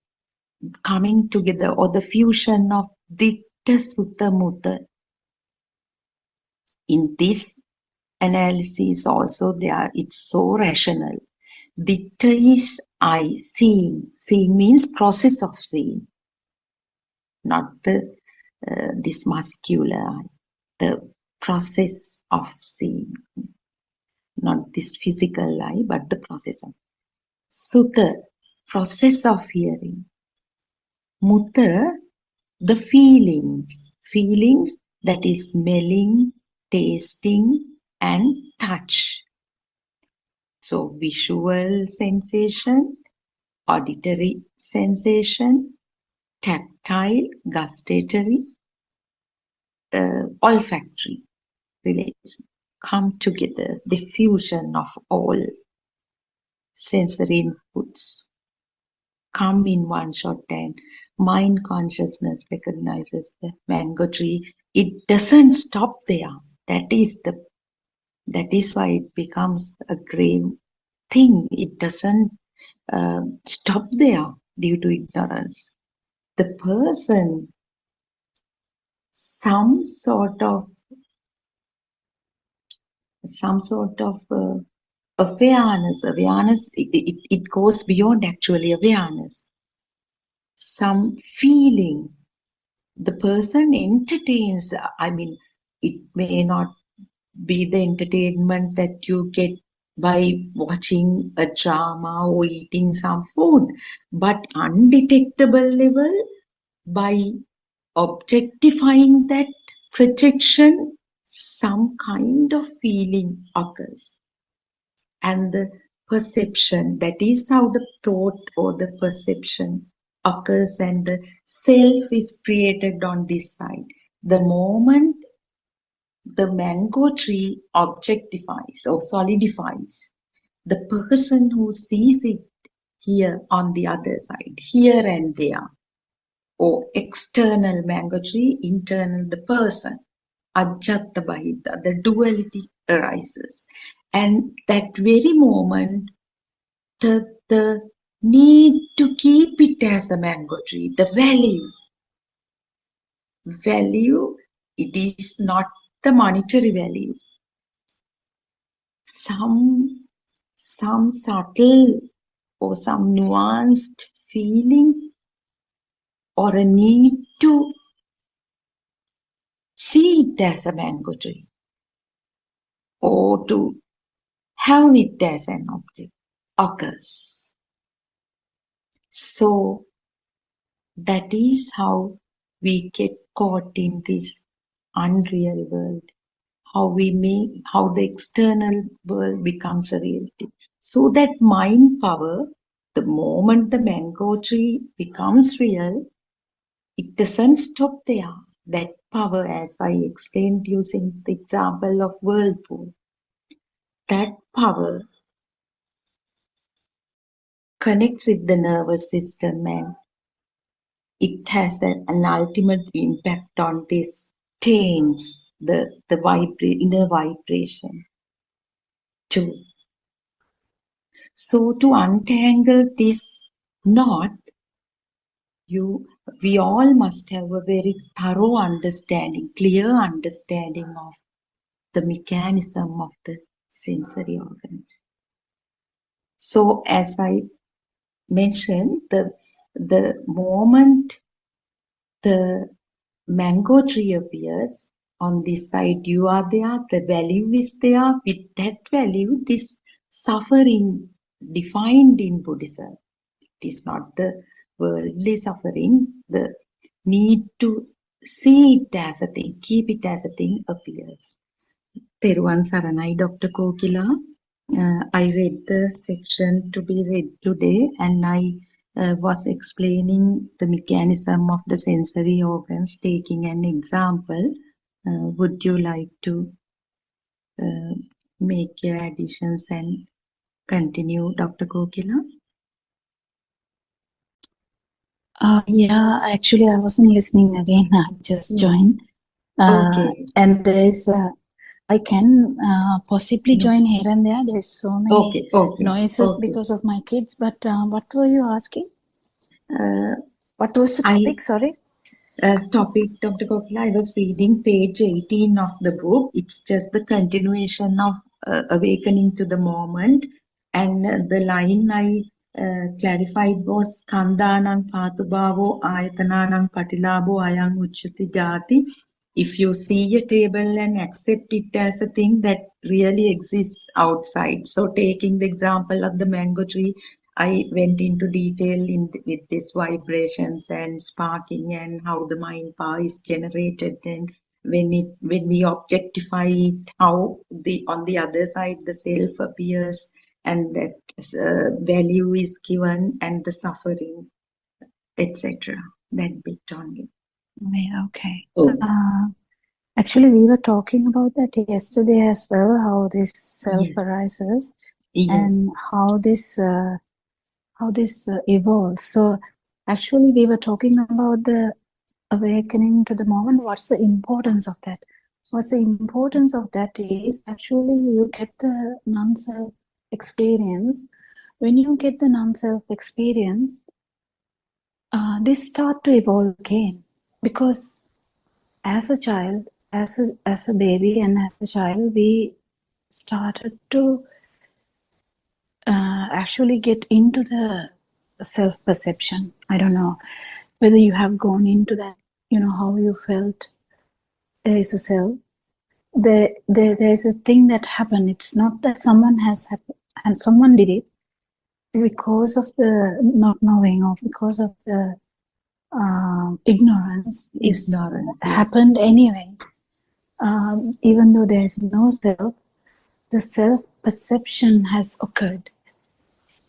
coming together, or the fusion of ditta sutta mutta. In this analysis also it's so rational. Ditta is eye, seeing. Seeing means process of seeing, not this muscular eye. The process of seeing, not this physical eye, but the process of. Sutta, process of hearing. Mutta, the feelings. Feelings, that is smelling, tasting, and touch. So visual sensation, auditory sensation, tactile, gustatory, olfactory relation come together, the fusion of all sensory inputs come in one shot, and mind consciousness recognizes the mango tree. It doesn't stop there. That is why it becomes a grave thing. It doesn't stop there due to ignorance. The person, some sort of awareness, it goes beyond actually awareness. Some feeling, the person entertains. I mean, it may not be the entertainment that you get by watching a drama or eating some food, but undetectable level, by objectifying that projection, some kind of feeling occurs. And the perception, that is how the thought or the perception occurs, and the self is created on this side. The moment the mango tree objectifies or solidifies, the person who sees it here on the other side, here and there, or external mango tree, internal the person, ajjatta bahita, the duality arises. And that very moment, the need to keep it as a mango tree, the value, it is not the monetary value. Some subtle or some nuanced feeling, or a need to see it as a mango tree, or to have it as an object, occurs. So that is how we get caught in this unreal world, how the external world becomes a reality. So that mind power, the moment the mango tree becomes real, it doesn't stop there. That power, as I explained using the example of whirlpool, that power connects with the nervous system, and it has an ultimate impact on this change, the inner vibration too. So to untangle this knot, we all must have a very thorough understanding, clear understanding of the mechanism of the sensory organs. So as I mentioned, the moment the mango tree appears, on this side you are there, the value is there. With that value, this suffering defined in Buddhism, it is not the worldly suffering, the need to see it as a thing, keep it as a thing appears. Teruvan Saranai, Dr. Kokila. I read the section to be read today, and I was explaining the mechanism of the sensory organs, taking an example. Would you like to make your additions and continue, Dr. Kokila? Yeah, actually, I wasn't listening again. I just joined. Okay. And there's, I can possibly join here and there. There's so many noises because of my kids. But what were you asking? What was the topic? Sorry. Topic, Dr. Kokila, I was reading page 18 of the book. It's just the continuation of awakening to the moment. And the line I clarified was Kandhanang Patubhavo Ayatananang Patilabo Ayang Uchati Jati. If you see a table and accept it as a thing that really exists outside. So taking the example of the mango tree, I went into detail with these vibrations and sparking and how the mind power is generated, and when we objectify it, how on the other side the self appears, and that value is given, and the suffering, etc. That bit only. Yeah, okay. Actually, we were talking about that yesterday as well, how this self arises and how this evolves. So actually, we were talking about the awakening to the moment. What's the importance of that? What's the importance of that is actually you get the non-self experience. When you get the non-self experience, this start to evolve again, because as a child, as a baby and as a child, we started to actually get into the self-perception. I don't know whether you have gone into that, how you felt there is a self. There's a thing that happened. It's not that someone and someone did it because of the not knowing or because of the ignorance. Happened anyway. Even though there's no self, the self-perception has occurred.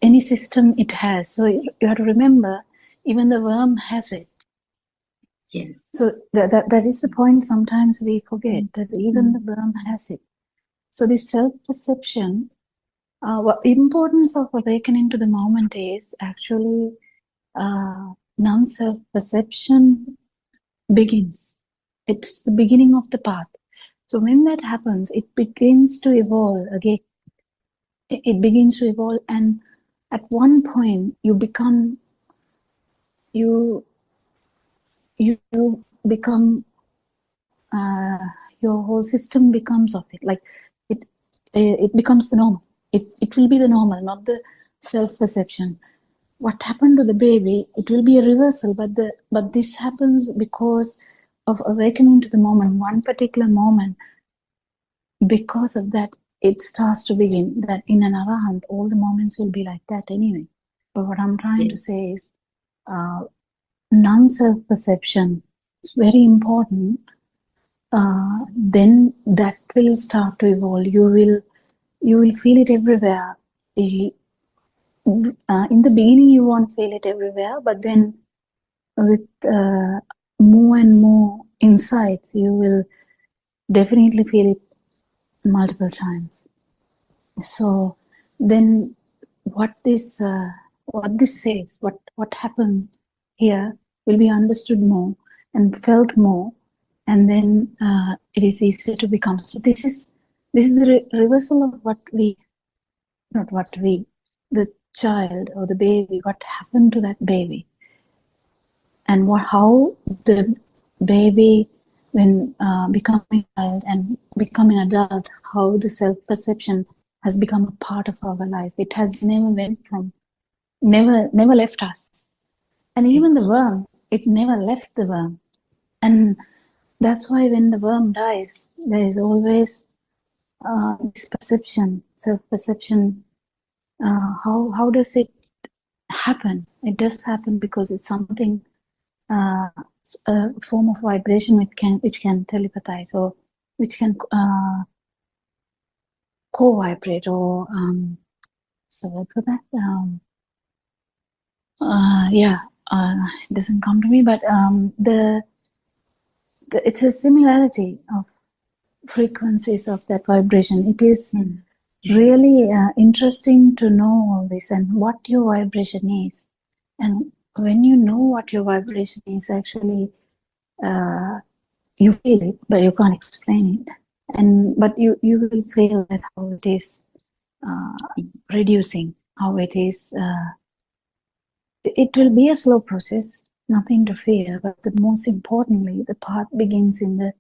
Any system it has. So you have to remember, even the worm has it. Yes. So that is the point. Sometimes we forget that even the worm has it. So this self-perception, what importance of awakening to the moment is actually non-self-perception begins. It's the beginning of the path. So when that happens, it begins to evolve again. It begins to evolve, and at one point you become your whole system becomes of it. Like it becomes the normal. It will be the normal, not the self-perception. What happened to the baby? It will be a reversal, but this happens because of awakening to the moment, one particular moment. Because of that, it starts to begin that in an arahant, all the moments will be like that anyway. But what I'm trying to say is, non-self-perception is very important. Then that will start to evolve. You will feel it everywhere. In the beginning, you won't feel it everywhere, but then with more and more insights, you will definitely feel it multiple times. So then what this says, what happens here will be understood more and felt more, and then it is easier to become. So this is the reversal of the child or the baby, what happened to that baby, and how the baby when becoming a child and becoming adult, how the self-perception has become a part of our life. It has never left us. And even the worm, it never left the worm. And that's why when the worm dies, there is always this perception, self-perception. How does it happen? It does happen because it's something, a form of vibration which can telepathize, or which can co-vibrate, or what's the word for that? It doesn't come to me, but it's a similarity of frequencies of that vibration. It is really interesting to know all this and what your vibration is. And when you know what your vibration is, actually you feel it, but you can't explain it. But you will feel that how it is reducing, how it is. It will be a slow process, nothing to fear. But the most importantly, the path begins in the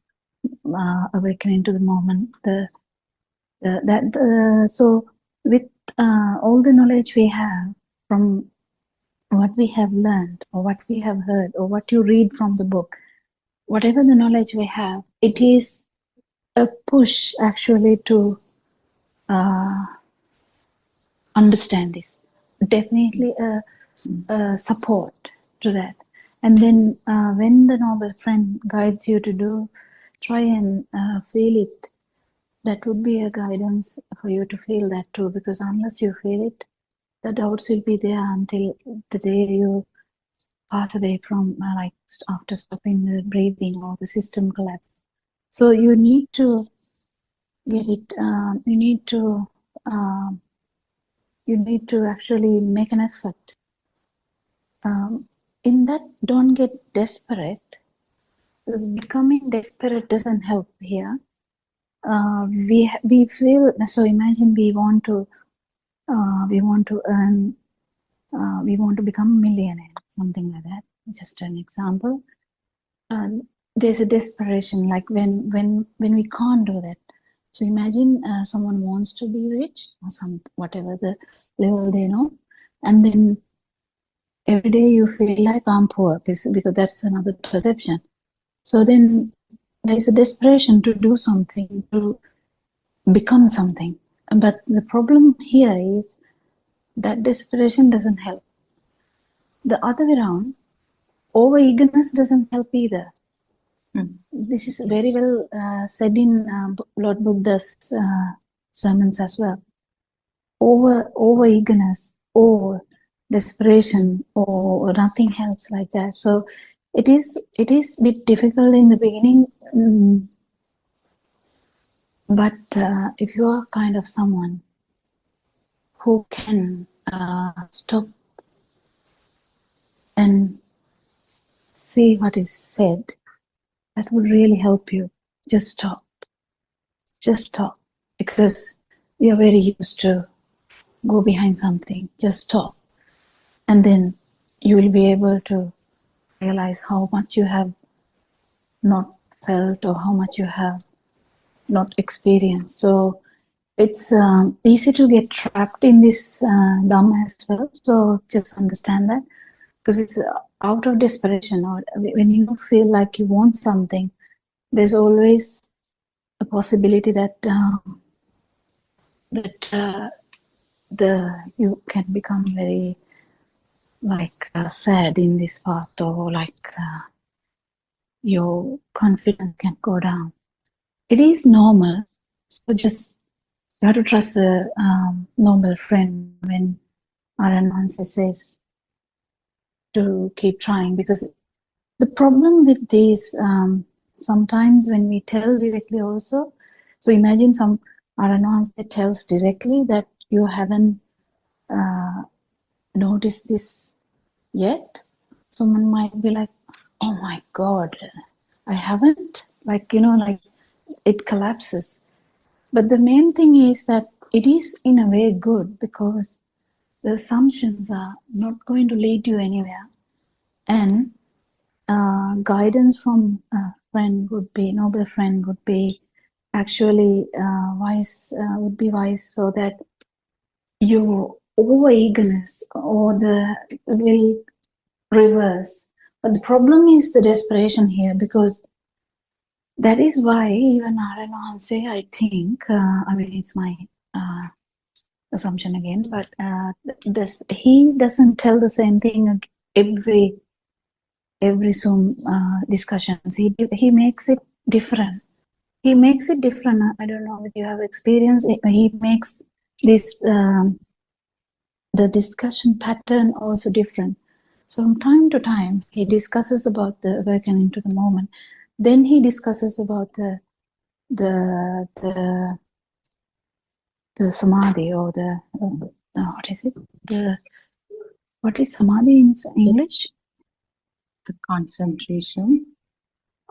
awakening to the moment. So with all the knowledge we have from what we have learned, or what we have heard, or what you read from the book, whatever the knowledge we have, it is a push actually to understand this. Definitely a support to that. And then when the noble friend guides you to try and feel it. That would be a guidance for you to feel that too, because unless you feel it, the doubts will be there until the day you pass away from, like after stopping the breathing or the system collapse. So you need to get it. You need to actually make an effort. In that, don't get desperate, because becoming desperate doesn't help here. We feel, so imagine we want to earn, we want to become a millionaire, something like that, just an example. There's a desperation, like when we can't do that. So imagine someone wants to be rich, or whatever the level they know, and then every day you feel like I'm poor, because that's another perception. So then there is a desperation to do something, to become something. But the problem here is that desperation doesn't help. The other way around, over eagerness doesn't help either. This is very well said in Lord Buddha's sermons as well. Over eagerness or desperation or nothing helps, like that. So it is a bit difficult in the beginning, but if you are kind of someone who can stop and see what is said, that would really help you. Just stop, because we are very used to go behind something. Just stop, and then you will be able to realize how much you have not felt, or how much you have not experienced. So it's easy to get trapped in this Dhamma as well. So just understand that, because it's out of desperation, or when you feel like you want something, there's always a possibility that you can become very sad in this path, or your confidence can go down. It is normal. So just you have to trust the noble friend when Aranwansa says to keep trying, because the problem with this, sometimes when we tell directly also, so imagine some Aranwansa tells directly that you haven't noticed this yet. Someone might be like, oh my God, I haven't, it collapses. But the main thing is that it is in a way good, because the assumptions are not going to lead you anywhere. And guidance from friend would be, noble friend would be actually wise, would be wise, so that your over eagerness or the will reverse. But the problem is the desperation here, because that is why even Aranwanse, I think, I mean, it's my assumption again, but he doesn't tell the same thing every Zoom discussions. He makes it different. He makes it different. I don't know if you have experience. He makes this the discussion pattern also different. So from time to time, he discusses about the awakening to the moment. Then he discusses about the samadhi, or the what is it? What is samadhi in English? The concentration.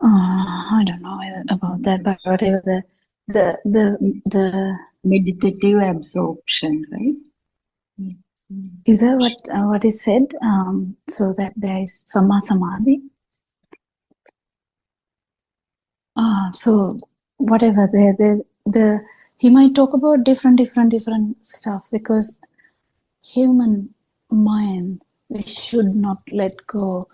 I don't know about that, but whatever the meditative absorption, right? Is that what is said? So that there is samadhi. So whatever the he might talk about different stuff, because human mind, we should not let go,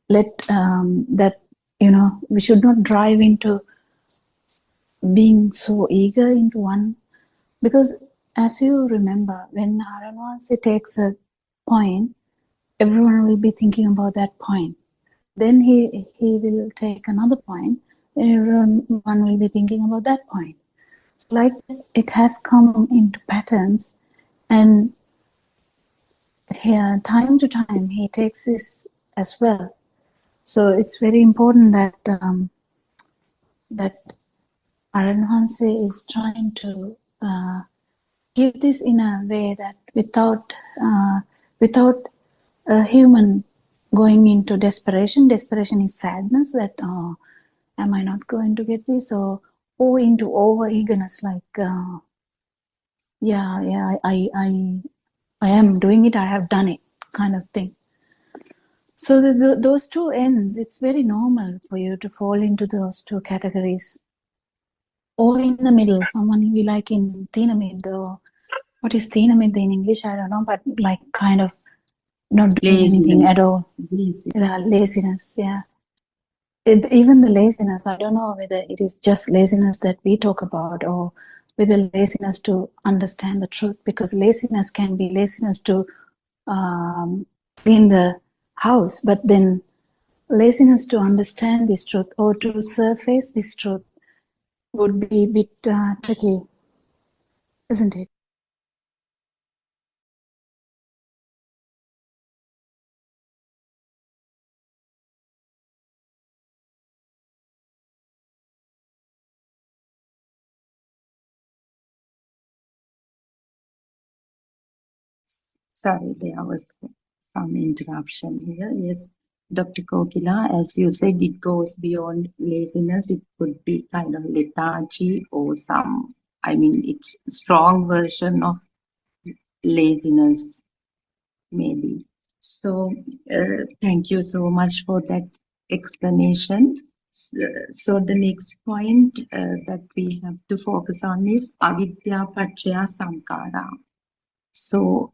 that, you know, we should not drive into being so eager into one, because as you remember, when Aranwanse takes a point, everyone will be thinking about that point. Then he will take another point, and everyone will be thinking about that point. So like it has come into patterns, and here, time to time, he takes this as well. So it's very important that that Aranwanse is trying to give this in a way that without a human going into desperation. Desperation is sadness, that am I not going to get this, or into over eagerness, like I am doing it, I have done it, kind of thing. So those two ends, it's very normal for you to fall into those two categories. Or in the middle, someone will be like in Thinamid, or what is Thinamid in English? I don't know, but like kind of not doing anything at all. Laziness, yeah. Even the laziness, I don't know whether it is just laziness that we talk about, or whether laziness to understand the truth, because laziness can be laziness to clean the house, but then laziness to understand this truth or to surface this truth would be a bit tricky, isn't it? Sorry, there was some interruption here. Yes, Dr. Kokila, as you said, it goes beyond laziness. It could be kind of lethargy or some, I mean, it's a strong version of laziness, maybe. So, thank you so much for that explanation. So the next point that we have to focus on is avidya pachaya sankara. So,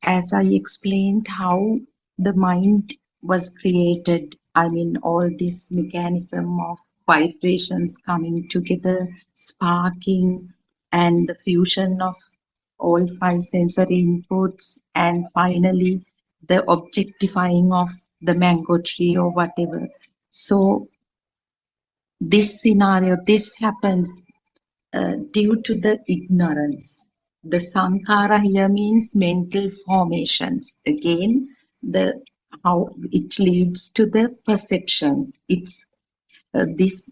as I explained how the mind was created, I mean, all this mechanism of vibrations coming together, sparking, and the fusion of all five sensory inputs, and finally the objectifying of the mango tree or whatever. So this scenario, this happens due to the ignorance. The sankara here means mental formations. Again, the how it leads to the perception. It's this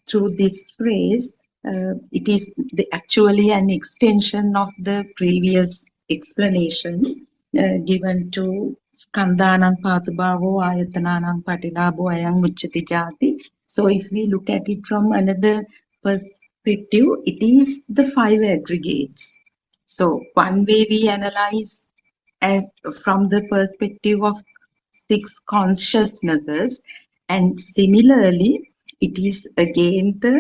through this phrase. It is actually an extension of the previous explanation given to skandhanam patubhavo ayatananam patilabho ayang uchati jati. So if we look at it from another perspective, it is the five aggregates. So one way we analyze as from the perspective of six consciousnesses, and similarly it is again the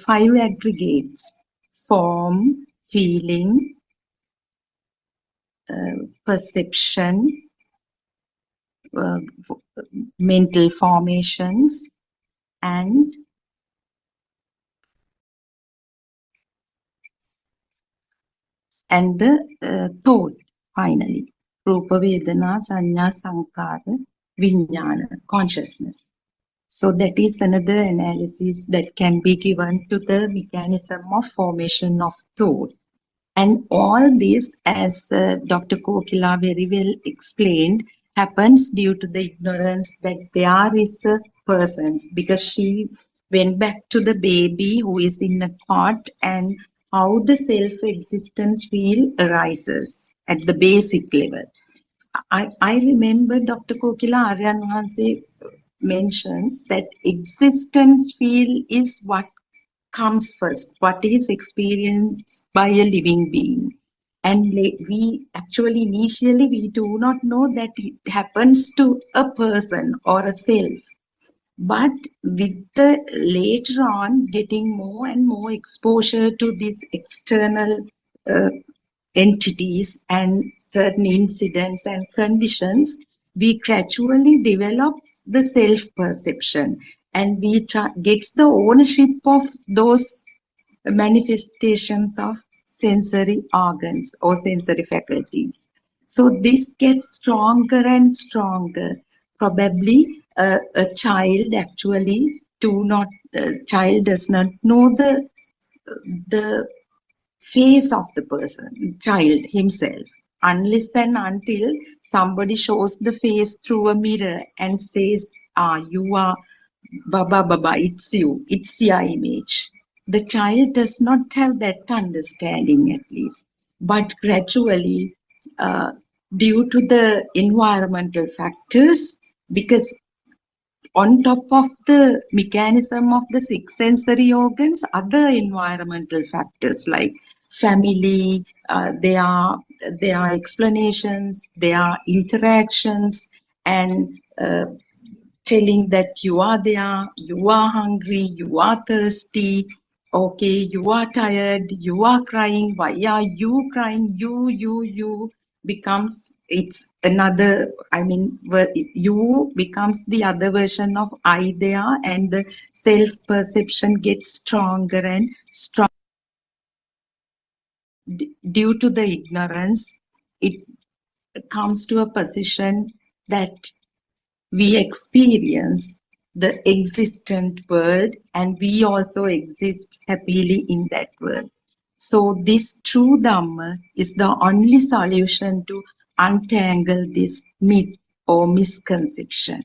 5 aggregates: form, feeling, perception, mental formations, and the thought, finally. Rupa, Vedana, Sanya, Sankara, Vijnana, consciousness. So that is another analysis that can be given to the mechanism of formation of thought. And all this, as Dr. Kokila very well explained, happens due to the ignorance that there is a person, because she went back to the baby who is in a cot and how the self-existence feel arises at the basic level. I remember Dr. Kokila Aryan Wahanse mentions that existence feel is what comes first, what is experienced by a living being. And we actually initially we do not know that it happens to a person or a self. But with the later on getting more and more exposure to these external entities and certain incidents and conditions, we gradually develop the self-perception, and we gets the ownership of those manifestations of sensory organs or sensory faculties. So this gets stronger and stronger. Probably a child actually child does not know the face of the person, child himself, unless and until somebody shows the face through a mirror and says, you are Baba, it's you, it's your image. The child does not have that understanding, at least. But gradually, due to the environmental factors, because on top of the mechanism of the 6 sensory organs, other environmental factors like family, there are explanations, there are interactions, and telling that you are there, you are hungry, you are thirsty, okay, you are tired, you are crying, why are you crying, you becomes, it's another, I mean, you becomes the other version of I there, and the self-perception gets stronger and stronger. Due to the ignorance, it comes to a position that we experience the existent world and we also exist happily in that world. So this true Dhamma is the only solution to untangle this myth or misconception.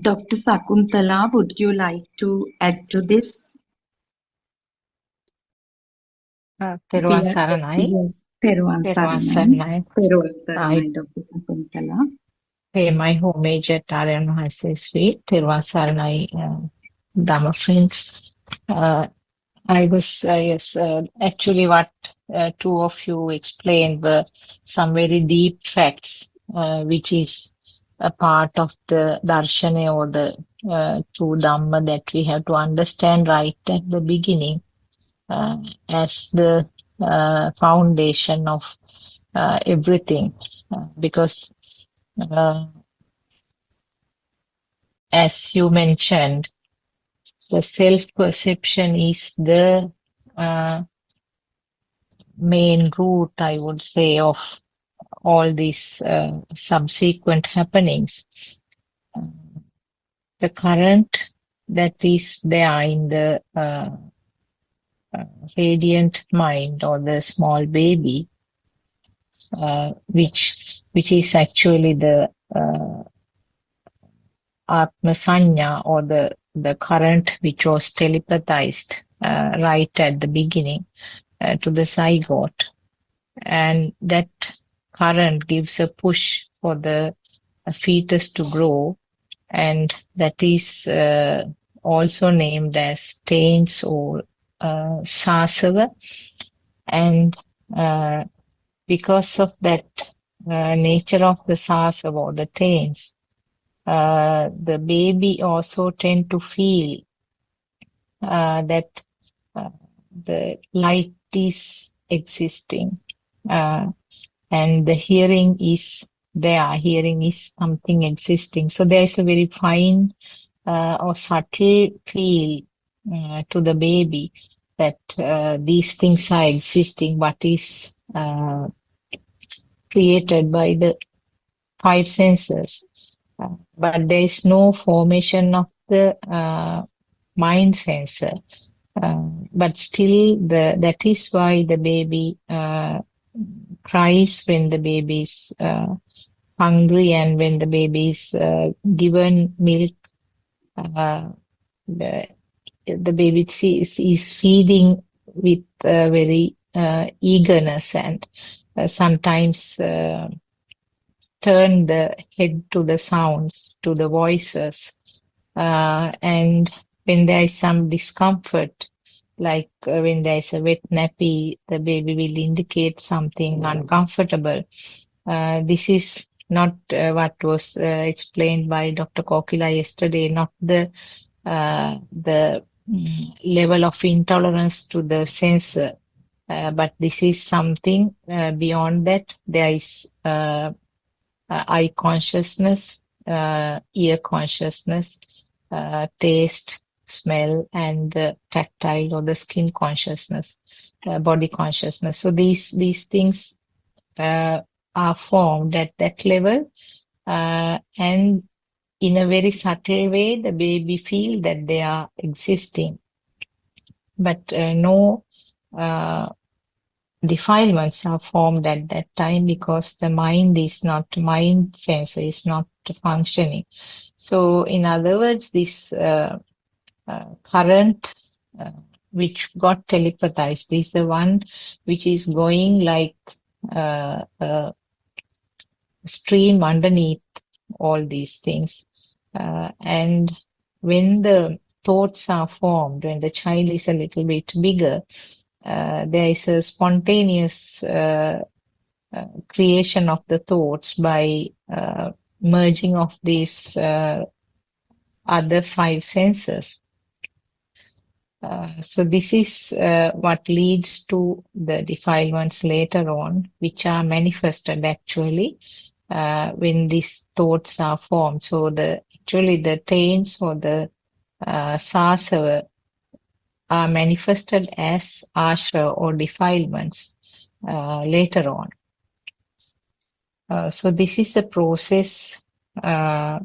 Dr. Sakuntala, would you like to add to this? Teruvan Saranai. Yes, Teruvan Saranai. Teruvan Saranai, Dr. Sakuntala. Pay my homage at Aryan Mahase's feet. Teruvan Saranai, Dhamma friends. I was, yes, actually what two of you explained were some very deep facts, which is a part of the darshana or the true Dhamma that we have to understand right at the beginning as the foundation of everything. Because as you mentioned, the self-perception is the main root, I would say, of all these subsequent happenings. The current that is there in the radiant mind or the small baby, which is actually the Atma Sanya, or the current which was telepathized right at the beginning to the zygote, and that current gives a push for the fetus to grow, and that is also named as tains or sasava, and because of that nature of the sasava or the tains, the baby also tend to feel that the light is existing, and the hearing is there. Hearing is something existing. So there is a very fine or subtle feel to the baby that these things are existing, what is created by the five senses. But there is no formation of the mind sensor. But still, that is why the baby cries when the baby is hungry, and when the baby is given milk, the baby is feeding with very eagerness, and sometimes turn the head to the sounds, to the voices. And when there is some discomfort, like when there is a wet nappy, the baby will indicate something uncomfortable. This is not what was explained by Dr. Kokila yesterday, not the level of intolerance to the sensor, but this is something beyond that. There is eye consciousness, ear consciousness, taste, smell, and tactile or the skin consciousness, body consciousness. So these things are formed at that level, and in a very subtle way, the baby feel that they are existing, but no defilements are formed at that time, because the mind sensor is not functioning. So in other words, this current which got telepathized is the one which is going like a stream underneath all these things. And when the thoughts are formed, when the child is a little bit bigger, there is a spontaneous creation of the thoughts by merging of these other five senses. So this is what leads to the defilements later on, which are manifested actually when these thoughts are formed. So actually the taints or the sasava are manifested as ashra or defilements later on. So this is a process where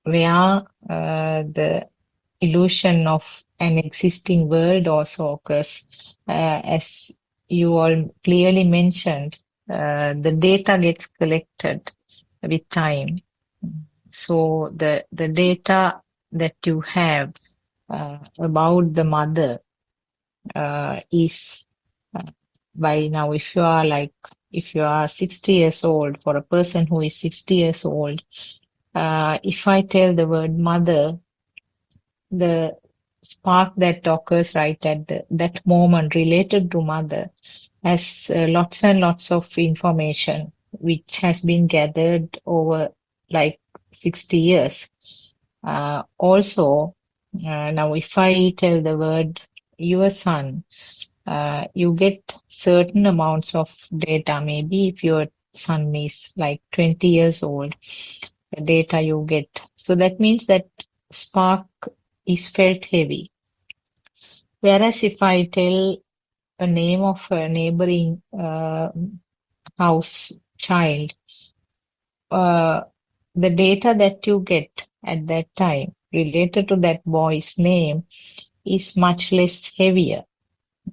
the illusion of an existing world also occurs. As you all clearly mentioned, the data gets collected with time. So the data that you have about the mother is by now, if you are 60 years old, for a person who is 60 years old, if I tell the word mother, the spark that occurs right at that moment related to mother has lots and lots of information which has been gathered over like 60 years. Also, now if I tell the word your son, you get certain amounts of data. Maybe if your son is like 20 years old, the data you get. So that means that spark is felt heavy. Whereas if I tell a name of a neighboring house child, the data that you get at that time related to that boy's name is much less heavier.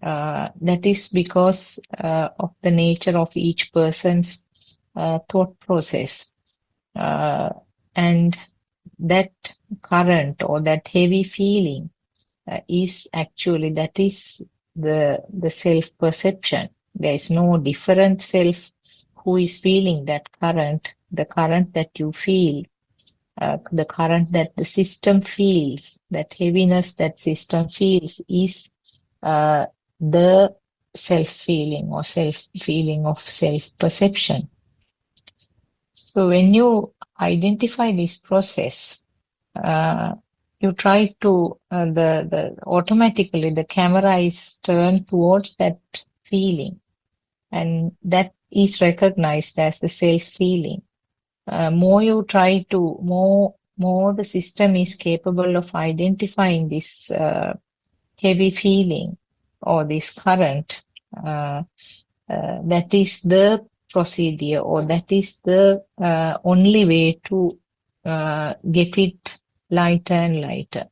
That is because of the nature of each person's thought process. And that current or that heavy feeling is actually, that is the self-perception. There is no different self who is feeling that current. The current that you feel, the current that the system feels, that heaviness that system feels is the self-feeling or self-feeling of self-perception. So when you identify this process, you try to automatically the camera is turned towards that feeling, and that is recognized as the self feeling. More you try to, more the system is capable of identifying this heavy feeling or this current. That is the procedure, or that is the only way to get it lighter and lighter.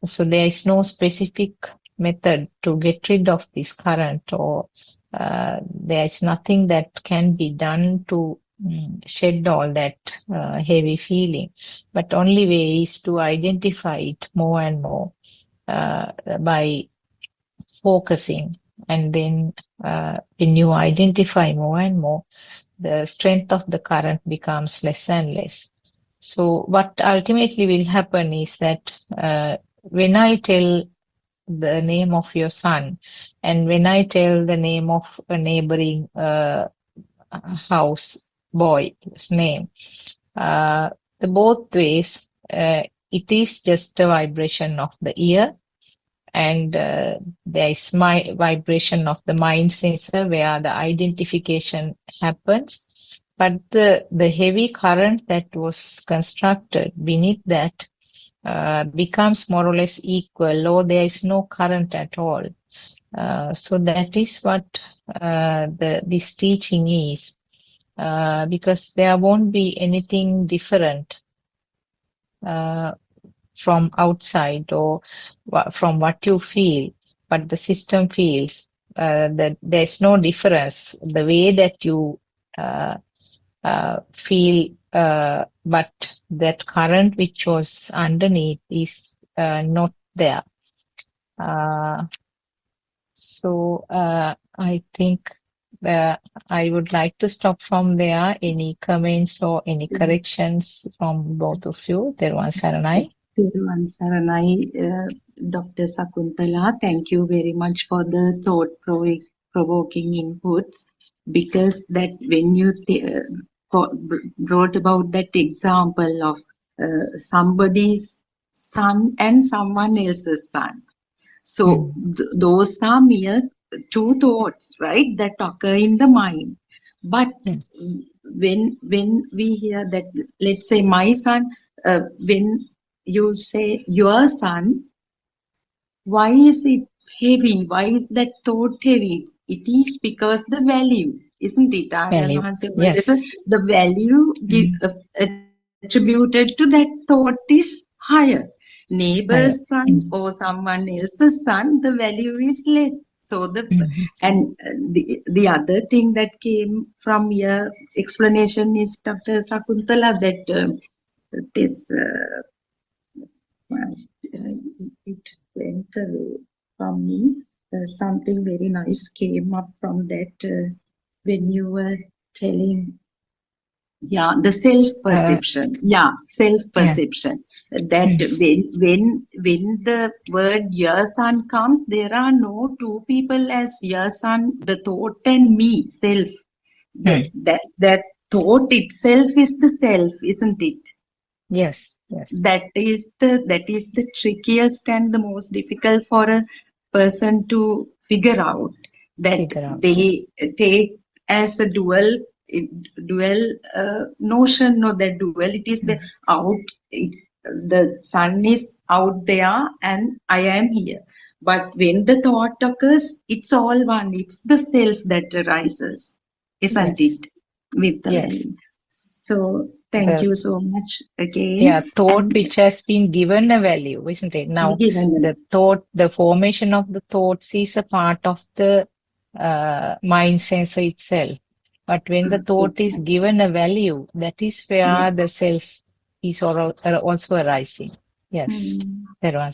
So there is no specific method to get rid of this current, or there is nothing that can be done to shed all that heavy feeling. But only way is to identify it more and more by focusing. And then when you identify more and more, the strength of the current becomes less and less. So what ultimately will happen is that when I tell the name of your son, and when I tell the name of a neighboring house boy's name, the both ways, it is just a vibration of the ear, and there is my vibration of the mind sensor where the identification happens. But the heavy current that was constructed beneath that becomes more or less equal, or there is no current at all. So that is what this teaching is, because there won't be anything different from outside or from what you feel, but the system feels that there's no difference. The way that you feel, but that current which was underneath is not there. So I think I would like to stop from there. Any comments or any corrections from both of you? Teruvan Saranai. Teruvan Saranai, Dr. Sakuntala, thank you very much for the thought-provoking inputs, because that when you brought about that example of somebody's son and someone else's son. So those are mere two thoughts, right, that occur in the mind. But when we hear that, let's say my son, when you say your son, why is it heavy? Why is that thought heavy? It is because the value, isn't it? Value. Yes. The value attributed to that thought is higher. Neighbor's son or someone else's son, the value is less. So and the other thing that came from your explanation is, Dr. Sakuntala, that this it went away from me. Something very nice came up from that when you were telling. Yeah, the self-perception. Self-perception. That when the word your son comes, there are no two people as your son, the thought and me, self. That thought itself is the self, isn't it? Yes. That is the trickiest and the most difficult for a person to figure out. They take as a dual notion, or the duality is the the sun is out there and I am here. But when the thought occurs, it's all one. It's the self that arises, isn't it? With the mind. So thank you so much again. Yeah, thought which has been given a value, isn't it? Now the formation of the thoughts is a part of the mind sensor itself. But when the thought is given a value, that is where the self is also arising. Yes, Teruvan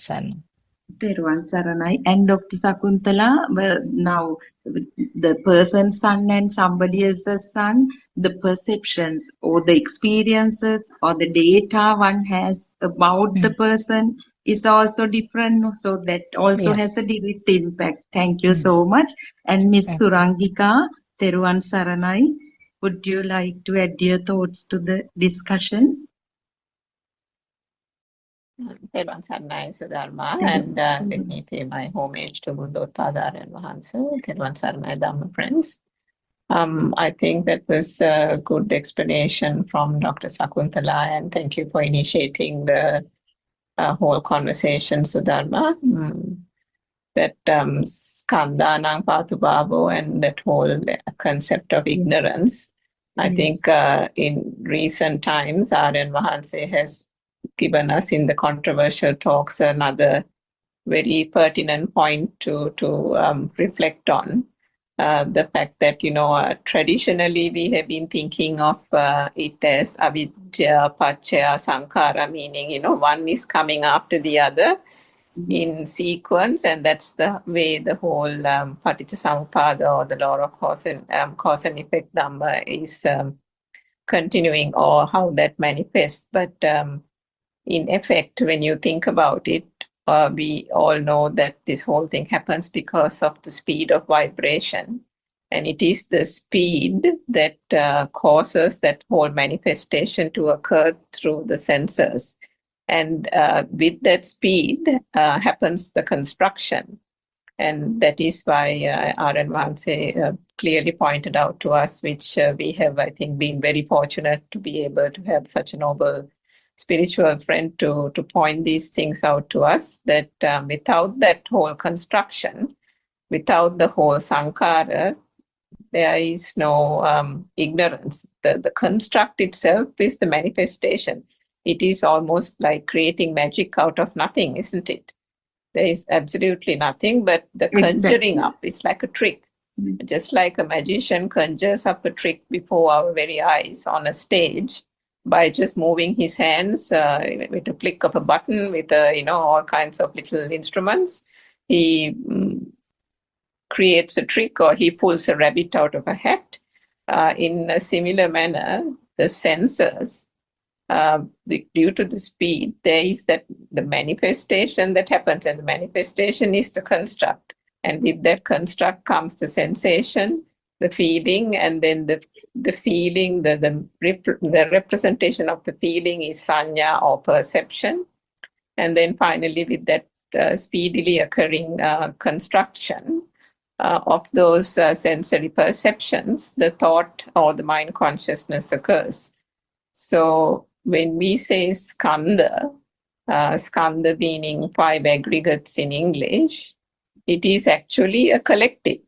Saranai. And Dr. Sakuntala, well, now the person's son and somebody else's son, the perceptions or the experiences or the data one has about the person is also different. So that also has a direct impact. Thank you so much. And Miss Surangika, Teruvan Saranai. would you like to add your thoughts to the discussion? Therwan Sarnai Sudharma, and let me pay my homage to Buddothpado and Mahansa. Therwan Sarnai Dhamma friends. I think that was a good explanation from Dr. Sakuntala, and thank you for initiating the whole conversation, Sudharma. That Skandhanang Patubhavo and that whole concept of ignorance. I think in recent times, Aryan Mahanse has given us in the controversial talks another very pertinent point to reflect on. The fact that, traditionally we have been thinking of it as avidya, paccaya, sankhara, meaning, one is coming after the other in sequence, and that's the way the whole Paticcasamuppada, or the law of cause and effect Dhamma is continuing, or how that manifests. But in effect, when you think about it, we all know that this whole thing happens because of the speed of vibration. And it is the speed that causes that whole manifestation to occur through the senses. And with that speed happens the construction. And that is why Aryan Mahanse clearly pointed out to us, which we have, I think, been very fortunate to be able to have such a noble spiritual friend to point these things out to us, that without that whole construction, without the whole sankhara, there is no ignorance. The construct itself is the manifestation. It is almost like creating magic out of nothing, isn't it? There is absolutely nothing, but the conjuring up is like a trick. Just like a magician conjures up a trick before our very eyes on a stage by just moving his hands with a click of a button, with all kinds of little instruments. He creates a trick, or he pulls a rabbit out of a hat. In a similar manner, the senses, due to the speed, there is that the manifestation that happens, and the manifestation is the construct. And with that construct comes the sensation, the feeling, and then the feeling, the representation of the feeling is sanya, or perception. And then finally, with that speedily occurring construction of those sensory perceptions, the thought or the mind consciousness occurs. So when we say skandha, skandha meaning 5 aggregates in English, it is actually a collective.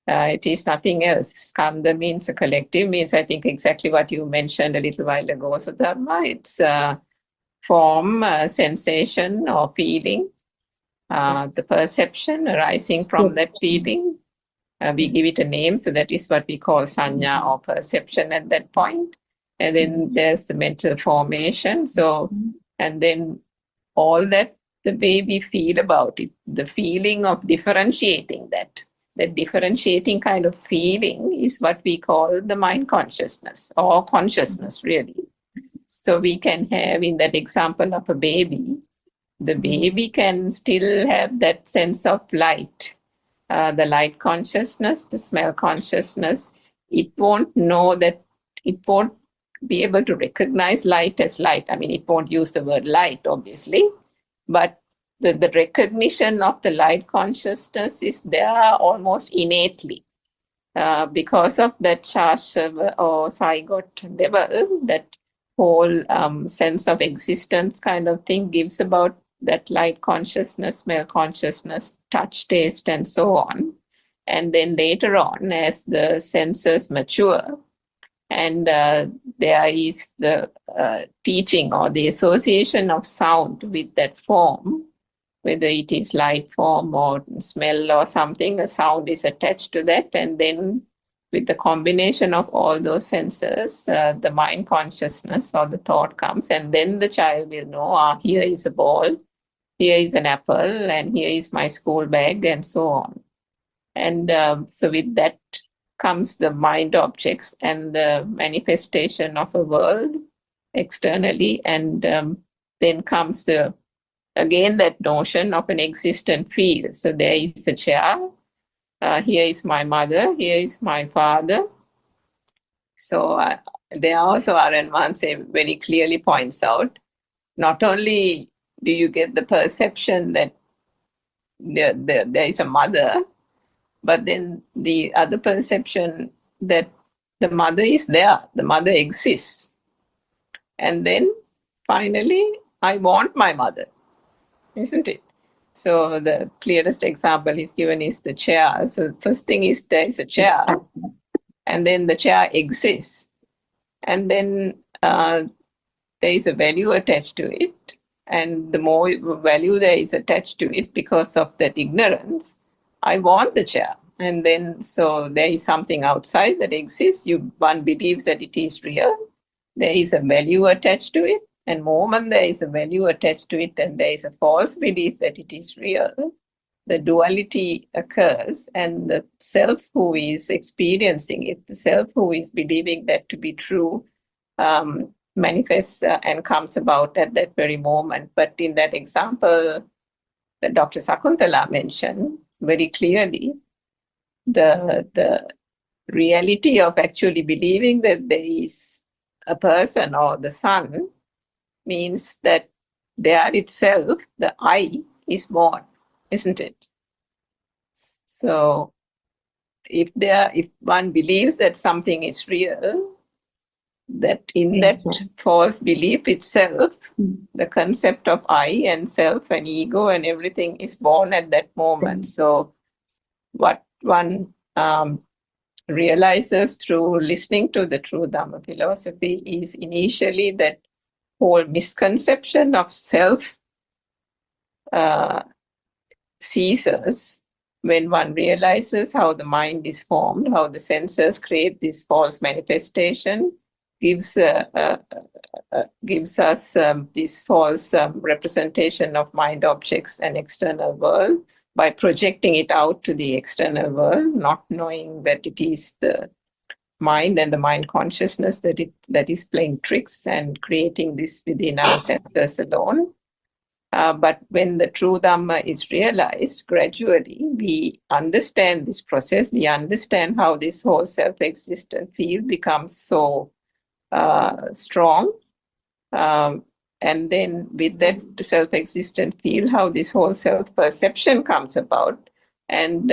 It is nothing else. Skandha means a collective, means I think exactly what you mentioned a little while ago, Sudharma. It's form, sensation or feeling, the perception arising from that feeling. We give it a name, so that is what we call sanya, or perception at that point. And then there's the mental formation. So, and then all that, the way we feel about it, the feeling of differentiating that differentiating kind of feeling is what we call the mind consciousness, or consciousness, really. So we can have, in that example of a baby, the baby can still have that sense of light, the light consciousness, the smell consciousness. It won't know that, it won't be able to recognize light as light. I mean, it won't use the word light, obviously, but the recognition of the light consciousness is there almost innately because of that shastra or zygote level. That whole sense of existence kind of thing gives about that light consciousness, smell consciousness, touch, taste, and so on. And then later on, as the senses mature, and there is the teaching or the association of sound with that form, whether it is light form or smell or something, a sound is attached to that. And then with the combination of all those senses, the mind consciousness or the thought comes, and then the child will know, here is a ball, here is an apple, and here is my school bag, and so on. And so with that comes the mind objects and the manifestation of a world externally. And then comes again that notion of an existent field. So there is a chair, here is my mother, here is my father, So there also Aranwanse very clearly points out, not only do you get the perception that there is a mother, but then the other perception that the mother is there, the mother exists. And then finally, I want my mother, isn't it? So the clearest example he's given is the chair. So the first thing is there is a chair, and then the chair exists. And then there is a value attached to it. And the more value there is attached to it because of that ignorance, I want the chair. And then, so there is something outside that exists. One believes that it is real. There is a value attached to it. And moment there is a value attached to it and there is a false belief that it is real, the duality occurs, and the self who is experiencing it, the self who is believing that to be true, manifests and comes about at that very moment. But in that example that Dr. Sakuntala mentioned very clearly, the reality of actually believing that there is a person or the sun means that there itself, the I is born, isn't it? So if one believes that something is real, that in that false belief itself, the concept of I and self and ego and everything is born at that moment. So what one realizes through listening to the true Dhamma philosophy is initially that whole misconception of self ceases when one realizes how the mind is formed, how the senses create this false manifestation, gives us this false representation of mind objects and external world by projecting it out to the external world, not knowing that it is the mind and the mind consciousness that is playing tricks and creating this within our senses alone. But when the true Dhamma is realized, gradually we understand this process, we understand how this whole self-existent field becomes so strong. And then with that self-existent field, how this whole self-perception comes about, and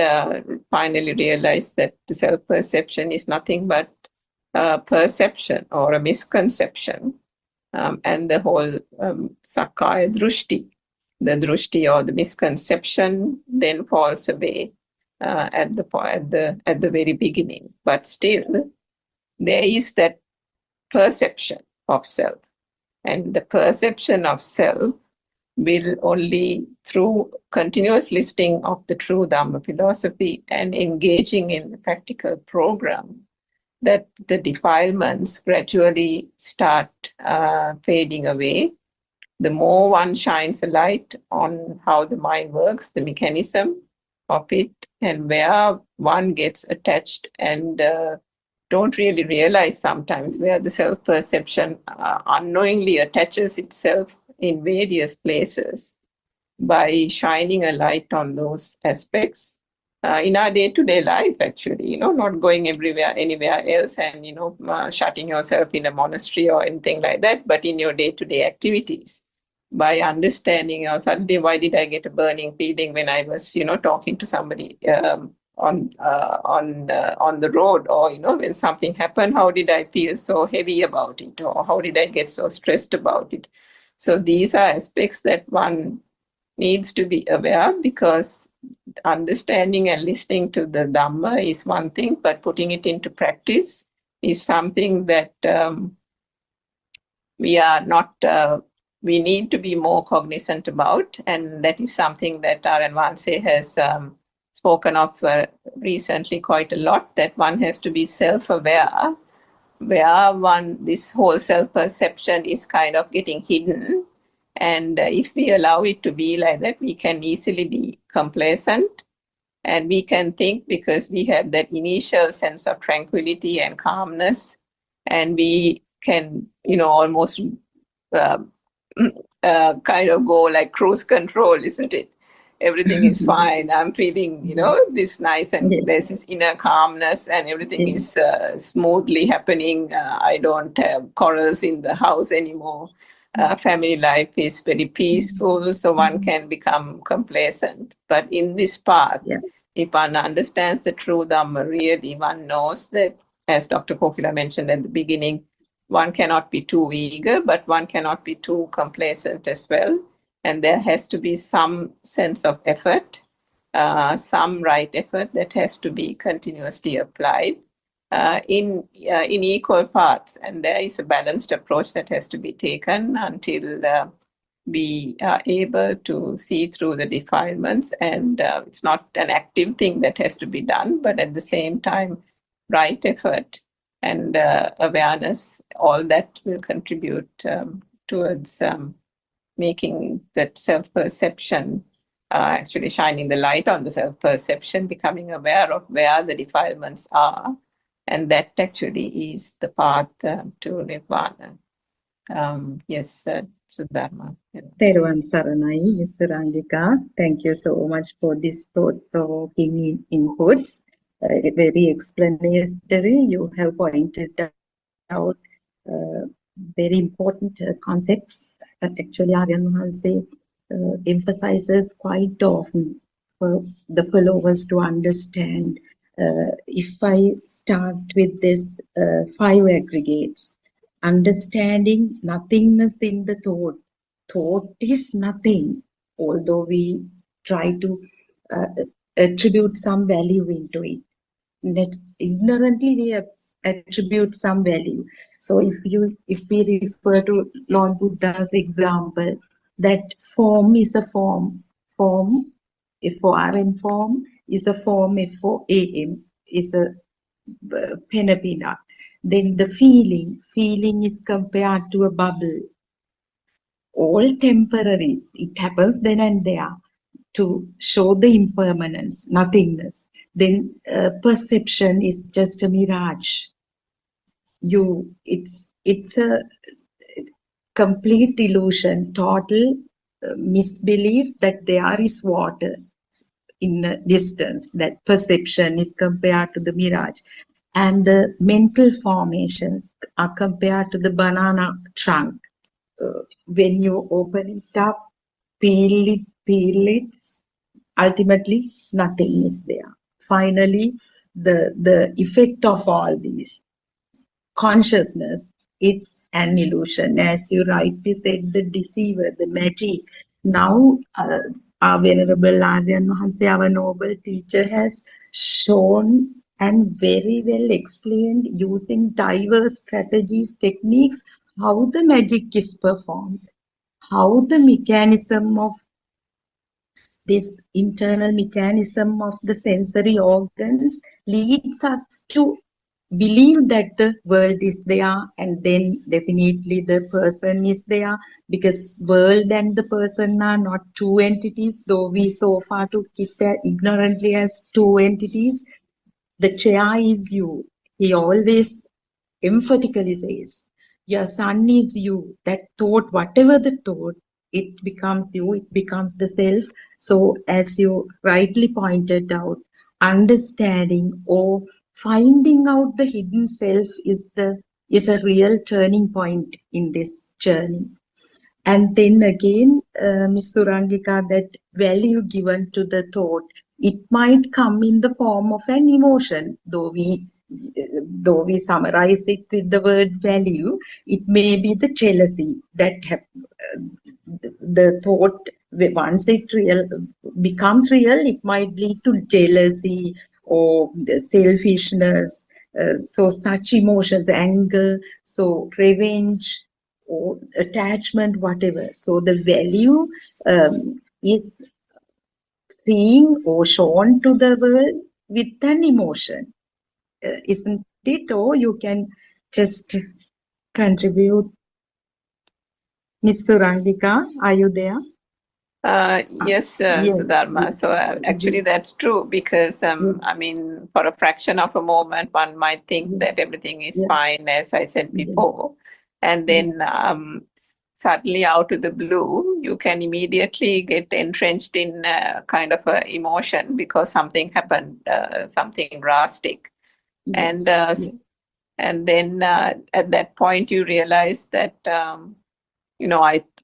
finally realize that the self-perception is nothing but perception or a misconception. And the whole Sakkaya Drushti, the Drushti or the misconception then falls away at the very beginning. But still, there is that perception of self. And the perception of self will only through continuous listening of the true Dhamma philosophy and engaging in the practical program that the defilements gradually start fading away. The more one shines a light on how the mind works, the mechanism of it, and where one gets attached and don't really realize sometimes where the self-perception unknowingly attaches itself in various places. By shining a light on those aspects in our day-to-day life, actually, not going anywhere else and, shutting yourself in a monastery or anything like that, but in your day-to-day activities. By understanding, suddenly, why did I get a burning feeling when I was, talking to somebody on the road, or when something happened, how did I feel so heavy about it, or how did I get so stressed about it? So these are aspects that one needs to be aware, because understanding and listening to the Dhamma is one thing, but putting it into practice is something that we need to be more cognizant about, and that is something that Aranwanse has spoken of recently quite a lot, that one has to be self-aware, where this whole self-perception is kind of getting hidden. And if we allow it to be like that, we can easily be complacent, and we can think, because we have that initial sense of tranquility and calmness, and we can, almost kind of go like cruise control, isn't it? everything is fine. I'm feeling, this nice, and there's this inner calmness, and everything is smoothly happening. I don't have quarrels in the house anymore. Family life is very peaceful, so one can become complacent. But in this path, if one understands the true Dhamma, really one knows that, as Dr. Kokila mentioned at the beginning, one cannot be too eager, but one cannot be too complacent as well. And there has to be some sense of effort, some right effort that has to be continuously applied in equal parts. And there is a balanced approach that has to be taken until we are able to see through the defilements. And it's not an active thing that has to be done, but at the same time, right effort and awareness, all that will contribute towards making that self-perception, actually shining the light on the self-perception, becoming aware of where the defilements are. And that actually is the path to Nirvana. Yes, Sudharma. Teruvan Saranai, Ms. Rangika, thank you so much for this thought-provoking inputs. Very explanatory. You have pointed out very important concepts. Actually, Aryan Mahanse emphasizes quite often for the followers to understand. If I start with this 5 aggregates, understanding nothingness in the thought. Thought is nothing, although we try to attribute some value into it. Ignorantly we attribute some value. So if we refer to Lord Buddha's example, that form is a form. Form, FORM form, is a form, FOAM, is a phenomena. Then the feeling is compared to a bubble. All temporary, it happens then and there to show the impermanence, nothingness. Then perception is just a mirage. It's a complete illusion, total misbelief that there is water in a distance. That perception is compared to the mirage. And the mental formations are compared to the banana trunk. When you open it up, peel it, ultimately nothing is there. Finally, the effect of all these, consciousness, it's an illusion. As you rightly said, the deceiver, the magic. Now, our Venerable Aryan Mahanse, our noble teacher, has shown and very well explained using diverse strategies, techniques, how the magic is performed, how the mechanism of this internal mechanism of the sensory organs leads us to believe that the world is there, and then definitely the person is there, because world and the person are not two entities, though we so far took it ignorantly as two entities. The chair is you. He always emphatically says, your son is you. That thought, whatever the thought, it becomes you, it becomes the self. So as you rightly pointed out, understanding or finding out the hidden self is a real turning point in this journey. And then again, Ms. Surangika, that value given to the thought, it might come in the form of an emotion, though we summarize it with the word value. It may be the jealousy that the thought, once it becomes real, it might lead to jealousy or the selfishness. So such emotions, anger, so revenge or attachment, whatever. So the value is seen or shown to the world with an emotion. Isn't it? Or you can just contribute. Ms. Surangika, are you there? Yes, Sudharma. So actually that's true, because I mean, for a fraction of a moment, one might think that everything is fine, as I said before. And then suddenly out of the blue, you can immediately get entrenched in kind of a emotion because something happened, something drastic. And and then at that point you realize that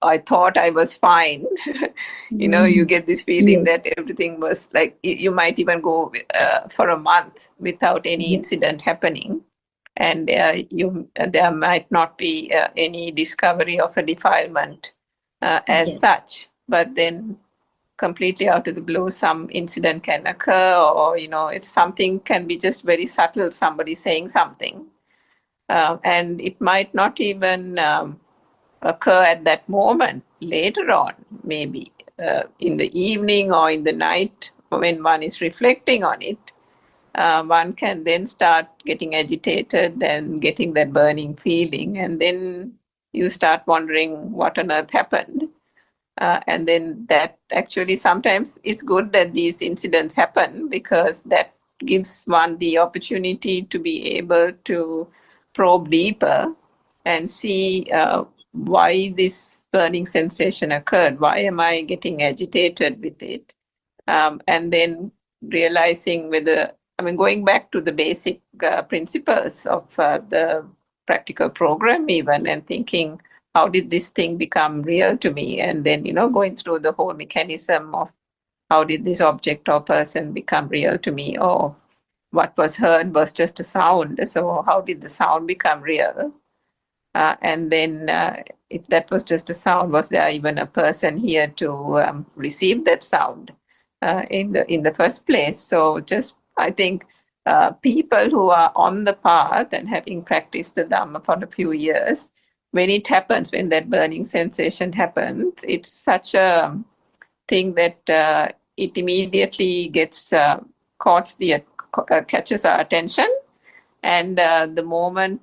I thought I was fine. You get this feeling that everything was like you might even go for a month without any incident happening, and there might not be any discovery of a defilement as such, but then completely out of the blue some incident can occur, or it's something can be just very subtle, somebody saying something, and it might not even occur at that moment. Later on, maybe in the evening or in the night when one is reflecting on it, one can then start getting agitated and getting that burning feeling, and then you start wondering what on earth happened. And then that actually sometimes it's good that these incidents happen, because that gives one the opportunity to be able to probe deeper and see why this burning sensation occurred. Why am I getting agitated with it? And then realizing whether, going back to the basic principles of the practical program even, and thinking, how did this thing become real to me? And then, going through the whole mechanism of how did this object or person become real to me? Or what was heard was just a sound. So how did the sound become real? And then if that was just a sound, was there even a person here to receive that sound in the first place? So just, I think, people who are on the path and having practiced the Dhamma for a few years, when it happens, when that burning sensation happens, it's such a thing that it immediately gets catches our attention. And the moment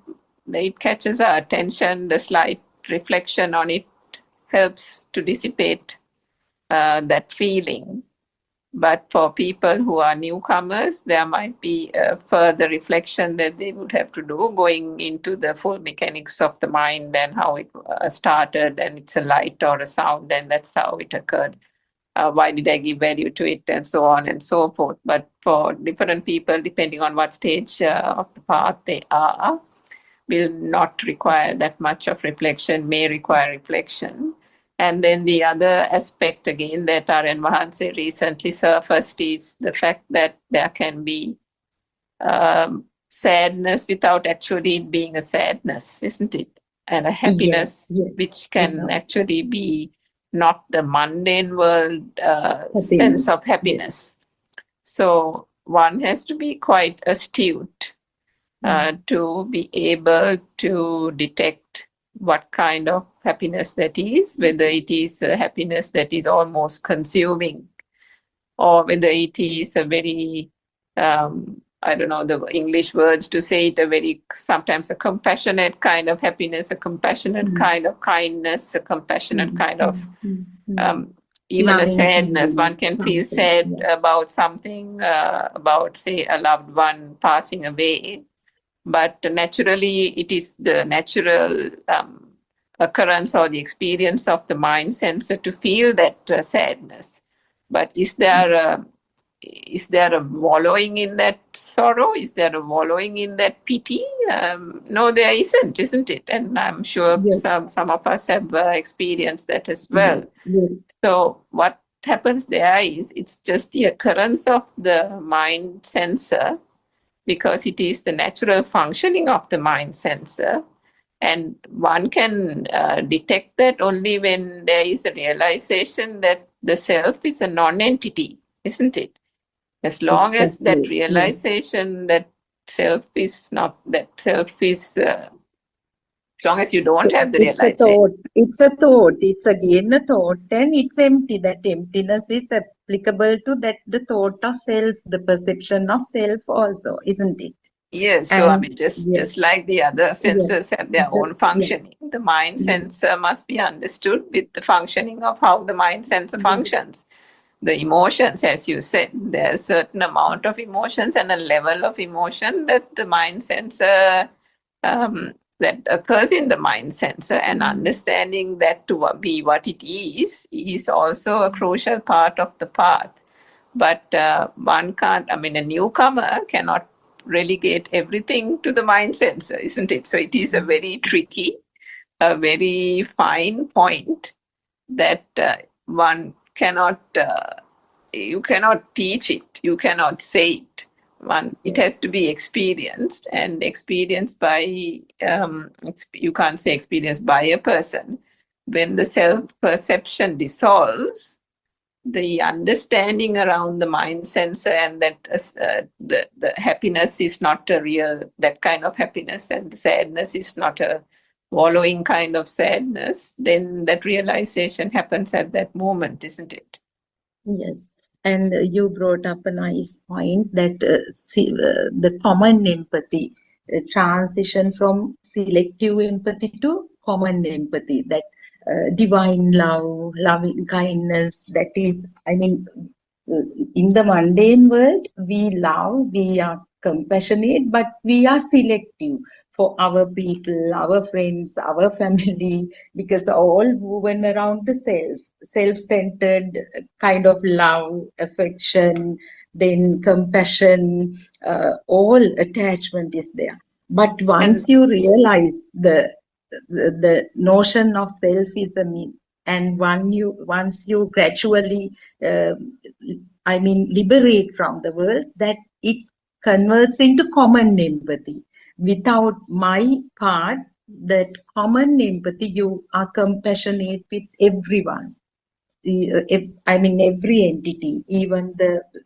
it catches our attention, the slight reflection on it helps to dissipate that feeling. But for people who are newcomers, there might be a further reflection that they would have to do, going into the full mechanics of the mind and how it started, and it's a light or a sound, and that's how it occurred. Why did I give value to it, and so on and so forth. But for different people, depending on what stage of the path they are, will not require that much of reflection, may require reflection. And then the other aspect again that Aryan Mahanse recently surfaced is the fact that there can be sadness without actually being a sadness, isn't it? And a happiness which can actually be not the mundane world sense of happiness. So one has to be quite astute to be able to detect what kind of happiness that is, whether it is a happiness that is almost consuming, or whether it is a very, I don't know the English words to say it, sometimes a compassionate kind of happiness, a compassionate kind of kindness, a compassionate kind of, even loving a sadness. One can feel sad about something, about, say, a loved one passing away. But naturally, it is the natural occurrence or the experience of the mind sensor to feel that sadness. But is there a wallowing in that sorrow? Is there a wallowing in that pity? No, there isn't it? And I'm sure some of us have experienced that as well. So what happens there is it's just the occurrence of the mind sensor, because it is the natural functioning of the mind sensor. And one can detect that only when there is a realization that the self is a non-entity, isn't it? As long as that realization that self is not, that self is, as long as you don't have the realization. It's a thought. It's again a thought, and it's empty. That emptiness is applicable to that, the thought of self, the perception of self also, isn't it? Yes, so I mean, just like the other senses have their own functioning, the mind sensor must be understood with the functioning of how the mind sensor functions. The emotions, as you said, there's a certain amount of emotions and a level of emotion that the mind sensor that occurs in the mind sensor, and understanding that to be what it is also a crucial part of the path. But one can't, I mean, a newcomer cannot relegate everything to the mind sensor, isn't it? So it is a very tricky, a very fine point that one cannot, you cannot teach it, you cannot say it. It has to be experienced, and experienced by, you can't say experienced by a person. When the self-perception dissolves, the understanding around the mind sensor and that the happiness is not a real, that kind of happiness, and the sadness is not a wallowing kind of sadness, then that realization happens at that moment, isn't it? Yes, and you brought up a nice point that the common empathy, transition from selective empathy to common empathy, that divine love, loving kindness, that is, I mean, in the mundane world, we love, we are compassionate, but we are selective for our people, our friends, our family, because all woven around the self-centered kind of love, affection, then compassion, all attachment is there. But once you realize the notion of self is a myth, and once you gradually liberate from the world, that it converts into common empathy. Without my part, that common empathy, you are compassionate with everyone. Every entity, even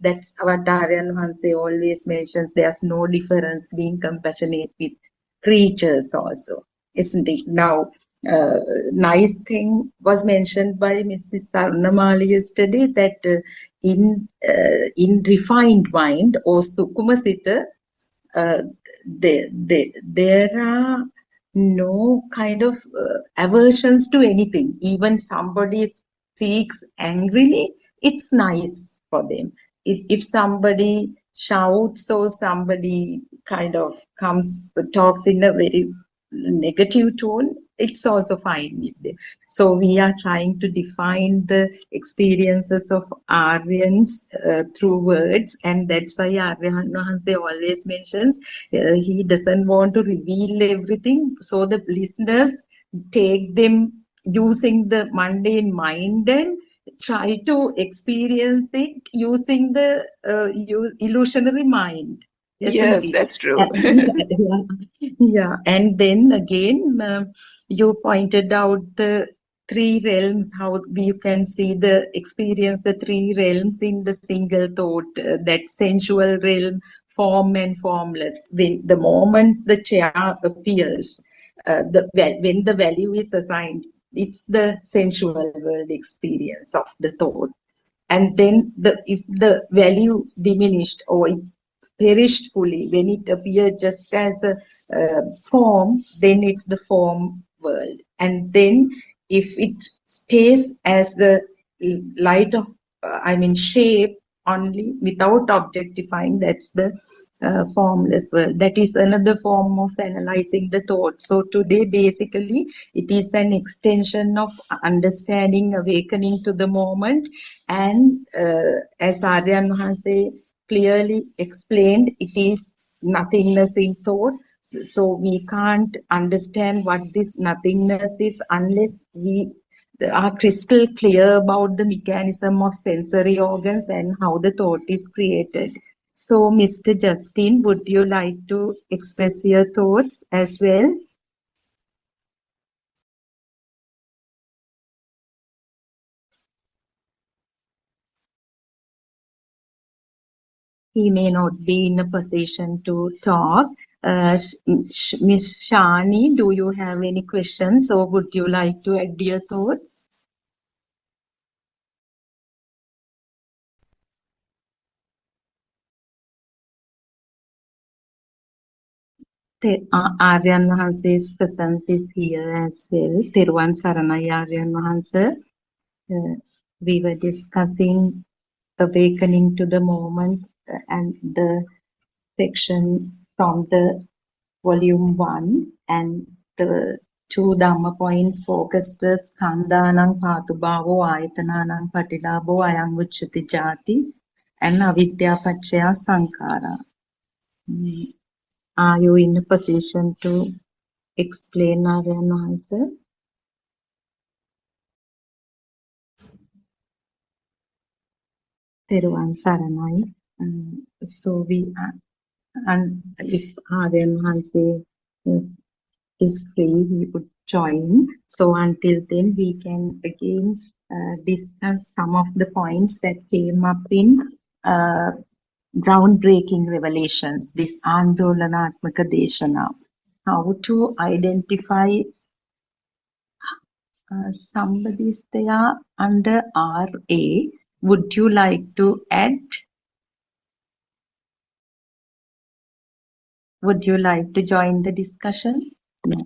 that's what Aryan Hanse always mentions, there's no difference being compassionate with creatures also, isn't it? Now, nice thing was mentioned by Mrs. Sarnamali yesterday, that in refined mind or Sukumasita, there are no kind of aversions to anything. Even somebody speaks angrily, it's nice for them. If somebody shouts or somebody kind of talks in a very negative tone, it's also fine with them. So we are trying to define the experiences of Aryans through words, and that's why Aryan Hanse always mentions he doesn't want to reveal everything, so the listeners take them using the mundane mind and try to experience it using the illusionary mind. Yes, that's true. Yeah, and then again, you pointed out the three realms, how you can see the experience, the three realms in the single thought, that sensual realm, form and formless. When the moment the chair appears, when the value is assigned, it's the sensual world experience of the thought. And then if the value diminished or it perished fully, when it appeared just as a form, then it's the form world. And then if it stays as the light of, shape only without objectifying, that's the formless world. That is another form of analyzing the thought. So today, basically, it is an extension of understanding, awakening to the moment. And as Aryan Mahase clearly explained, it is nothingness in thought. So we can't understand what this nothingness is unless we are crystal clear about the mechanism of sensory organs and how the thought is created. So, Mr. Justin, would you like to express your thoughts as well? He may not be in a position to talk. Miss Shani, do you have any questions, or would you like to add your thoughts? Aryan Mahanse's presence is here as well. Thiruvan Saranai Aryan Mahanse. We were discussing awakening to the moment and the section from the volume 1, and the two Dhamma points focus plus Kandhanang Patubhavo Ayatananang Patilabho Ayang Uchati Jati and Avidya Pachaya Sankara. Are you in a position to explain our answer? Teruvan Saranai. So we and if Aryan Hanse is free, we would join. So until then, we can again discuss some of the points that came up in groundbreaking revelations, this Andolanatmaka Deshana. How to identify somebody's there under RA. Would you like to add? Would you like to join the discussion? No.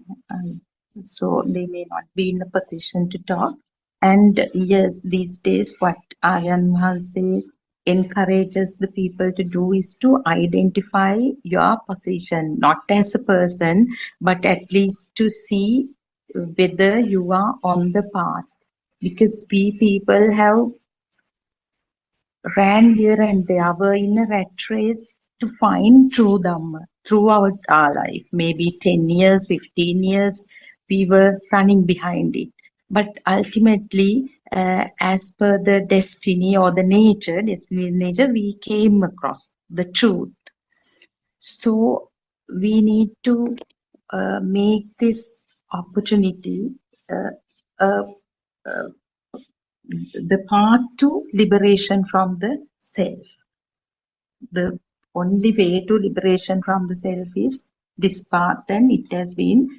So they may not be in a position to talk. And yes, these days what Aryan Mahalse encourages the people to do is to identify your position, not as a person, but at least to see whether you are on the path. Because we people have ran here and there, were in a rat race to find true Dhamma throughout our life. Maybe 10 years, 15 years, we were running behind it. But ultimately, as per the destiny or the nature, we came across the truth. So we need to make this opportunity the path to liberation from the self. The only way to liberation from the self is this path, and it has been,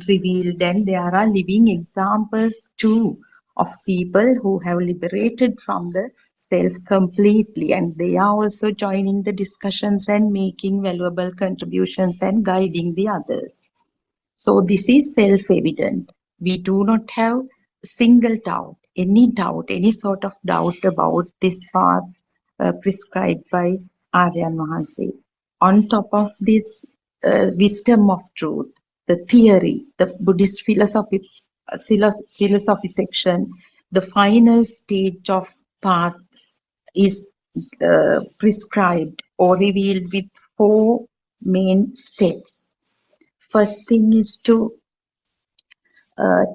revealed, and there are living examples too of people who have liberated from the self completely, and they are also joining the discussions and making valuable contributions and guiding the others. So this is self-evident. We do not have single doubt, any sort of doubt about this path prescribed by Aryan Mahalse. On top of this wisdom of truth, the theory, the Buddhist philosophy section, the final stage of path is prescribed or revealed with 4 main steps. First thing is to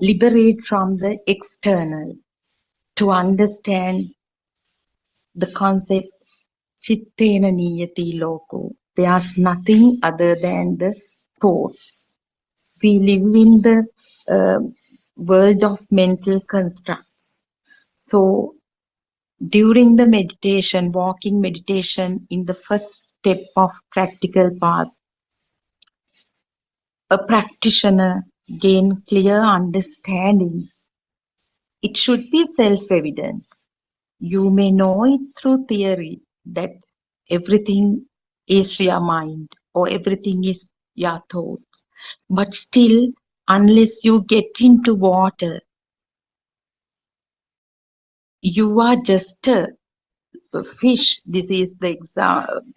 liberate from the external, to understand the concept chittena niyati loko. There's nothing other than the thoughts. We live in the world of mental constructs. So during the meditation, walking meditation, in the first step of practical path, a practitioner gain clear understanding. It should be self-evident. You may know it through theory that everything is your mind or everything is your thoughts. But still, unless you get into water, you are just a fish. This is the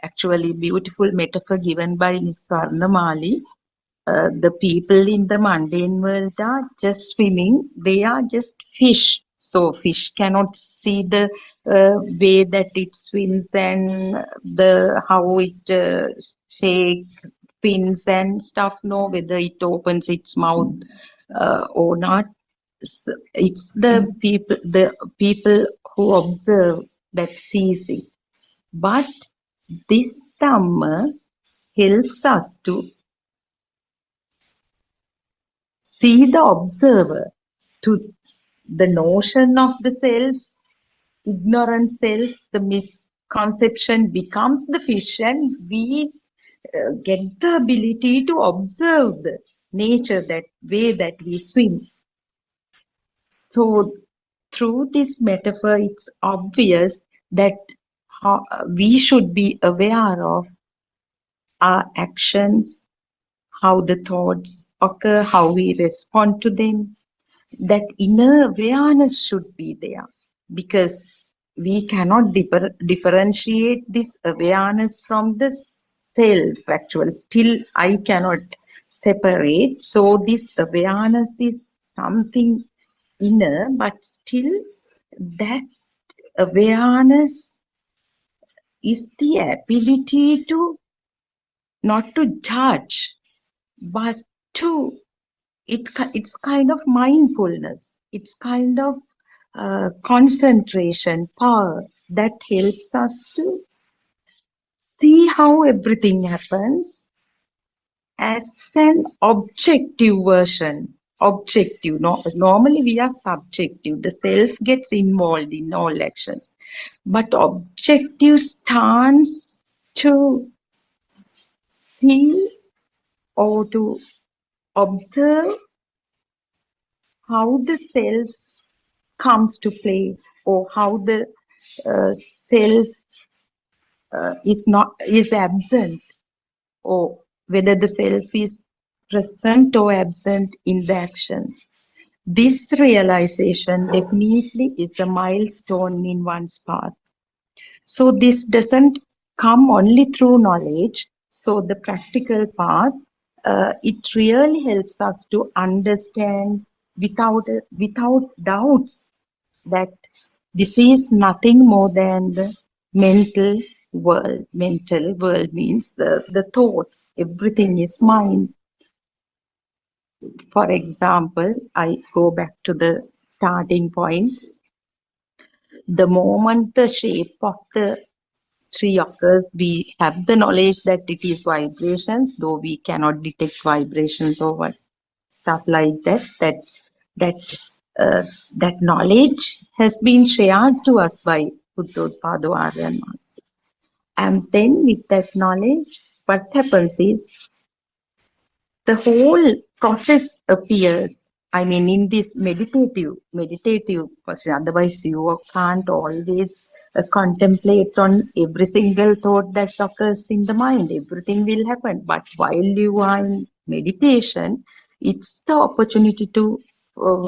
actually beautiful metaphor given by Ms. Swarnamali. The people in the mundane world are just swimming. They are just fish. So fish cannot see the way that it swims and the how it shakes, fins and stuff. No, whether it opens its mouth or not. So it's the people who observe that sees it. But this Dhamma helps us to see the observer, to the notion of the self, ignorant self, the misconception becomes the fish, and we get the ability to observe the nature, that way that we swim. So through this metaphor, it's obvious that we should be aware of our actions, how the thoughts occur, how we respond to them. That inner awareness should be there, because we cannot differentiate this awareness from the self. Actually, still I cannot separate. So this awareness is something inner, but still that awareness is the ability to not to judge, but to it's kind of mindfulness. It's kind of concentration, power that helps us to see how everything happens as an objective version. Objective. No, normally we are subjective. The self gets involved in all actions. But objective stands to see or to observe how the self comes to play, or how the self is absent, or whether the self is present or absent in the actions. This realization definitely is a milestone in one's path. So this doesn't come only through knowledge. So the practical path, it really helps us to understand without doubts that this is nothing more than the mental world. Mental world means the thoughts. Everything is mind. For example, I go back to the starting point. The moment the shape of the tree occurs, we have the knowledge that it is vibrations, though we cannot detect vibrations or what stuff like that. That knowledge has been shared to us by Buddothpado Aryan. And then with that knowledge, what happens is the whole process appears. I mean, in this meditative person, otherwise you can't always contemplate on every single thought that occurs in the mind. Everything will happen. But while you are in meditation, it's the opportunity to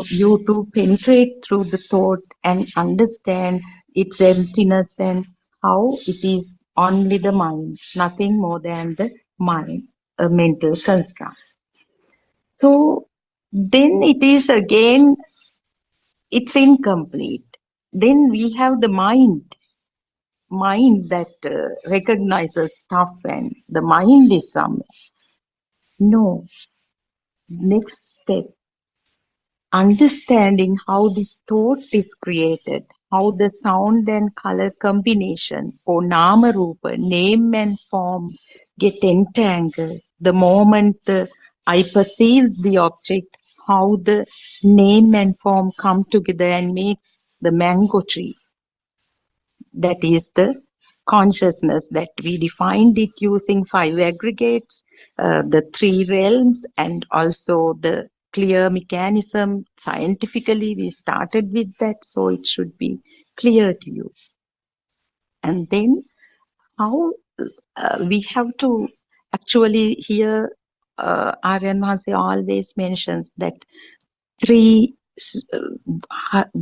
you to penetrate through the thought and understand its emptiness and how it is only the mind, nothing more than the mind, a mental construct. So then it is again, it's incomplete. Then we have the mind that recognizes stuff, and the mind is somewhere. No. Next step, understanding how this thought is created, how the sound and color combination, or nama rupa, name and form, get entangled. The moment the eye perceives the object, how the name and form come together and makes the mango tree. That is the consciousness that we defined it using 5 aggregates, the 3 realms, and also the clear mechanism. Scientifically, we started with that, so it should be clear to you. And then how we have to actually here, Aryan Mahasi always mentions that 3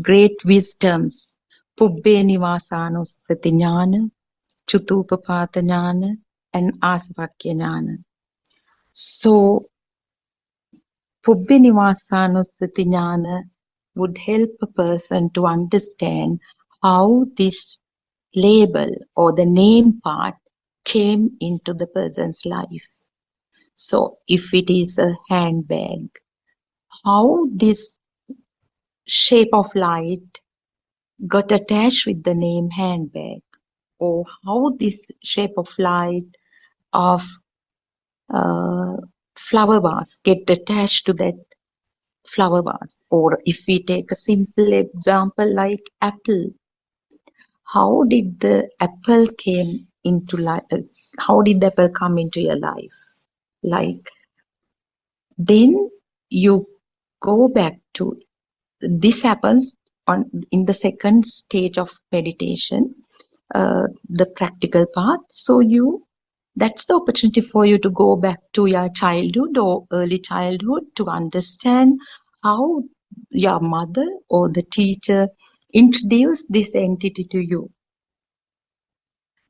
great wisdoms, Pubbe Nivasanussati Jnana, Chutupapata Jnana, and Asavakya Jnana. So, Pubbe Nivasanussati Jnana would help a person to understand how this label or the name part came into the person's life. So, if it is a handbag, how this shape of light got attached with the name handbag, or how this shape of light of flower vase get attached to that flower vase. Or if we take a simple example like apple, how did the apple came into life? How did the apple come into your life? Like, then you go back to, this happens in the second stage of meditation, the practical path. So that's the opportunity for you to go back to your childhood or early childhood to understand how your mother or the teacher introduced this entity to you.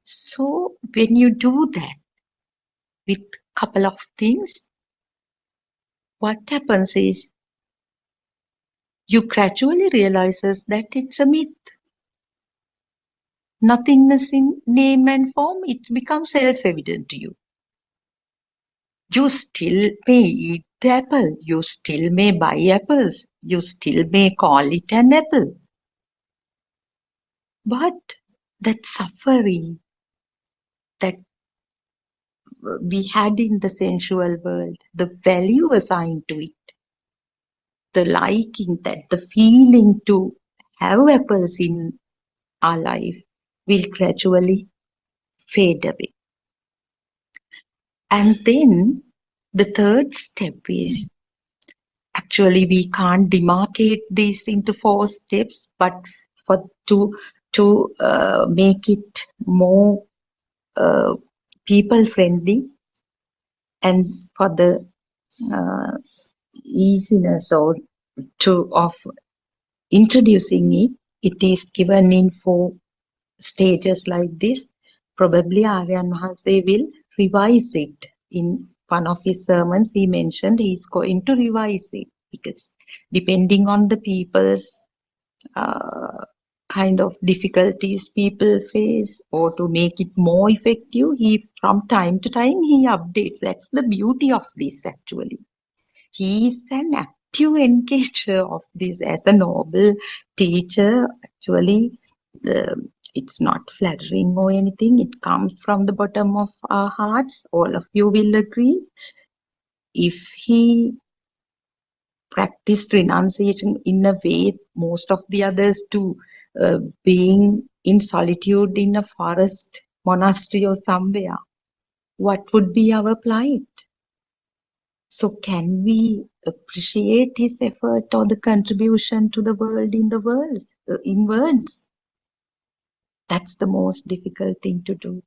So when you do that with couple of things, what happens is you gradually realizes that it's a myth. Nothingness in name and form, it becomes self-evident to you. You still may eat the apple. You still may buy apples. You still may call it an apple. But that suffering that we had in the sensual world, the value assigned to it, the liking, that the feeling to have apples in our life will gradually fade away. And then the third step is, actually we can't demarcate this into 4 steps, but to make it more people friendly and for the easiness or of introducing it, it is given in 4 stages like this. Probably Aryan Mahanse will revise it. In one of his sermons, he mentioned he's going to revise it because depending on the people's kind of difficulties people face, or to make it more effective, he from time to time he updates. That's the beauty of this actually. He is an active engager of this as a noble teacher. Actually, it's not flattering or anything. It comes from the bottom of our hearts. All of you will agree. If he practiced renunciation in a way most of the others do, being in solitude in a forest, monastery or somewhere, what would be our plight? So can we appreciate his effort or the contribution to the world in words? That's the most difficult thing to do.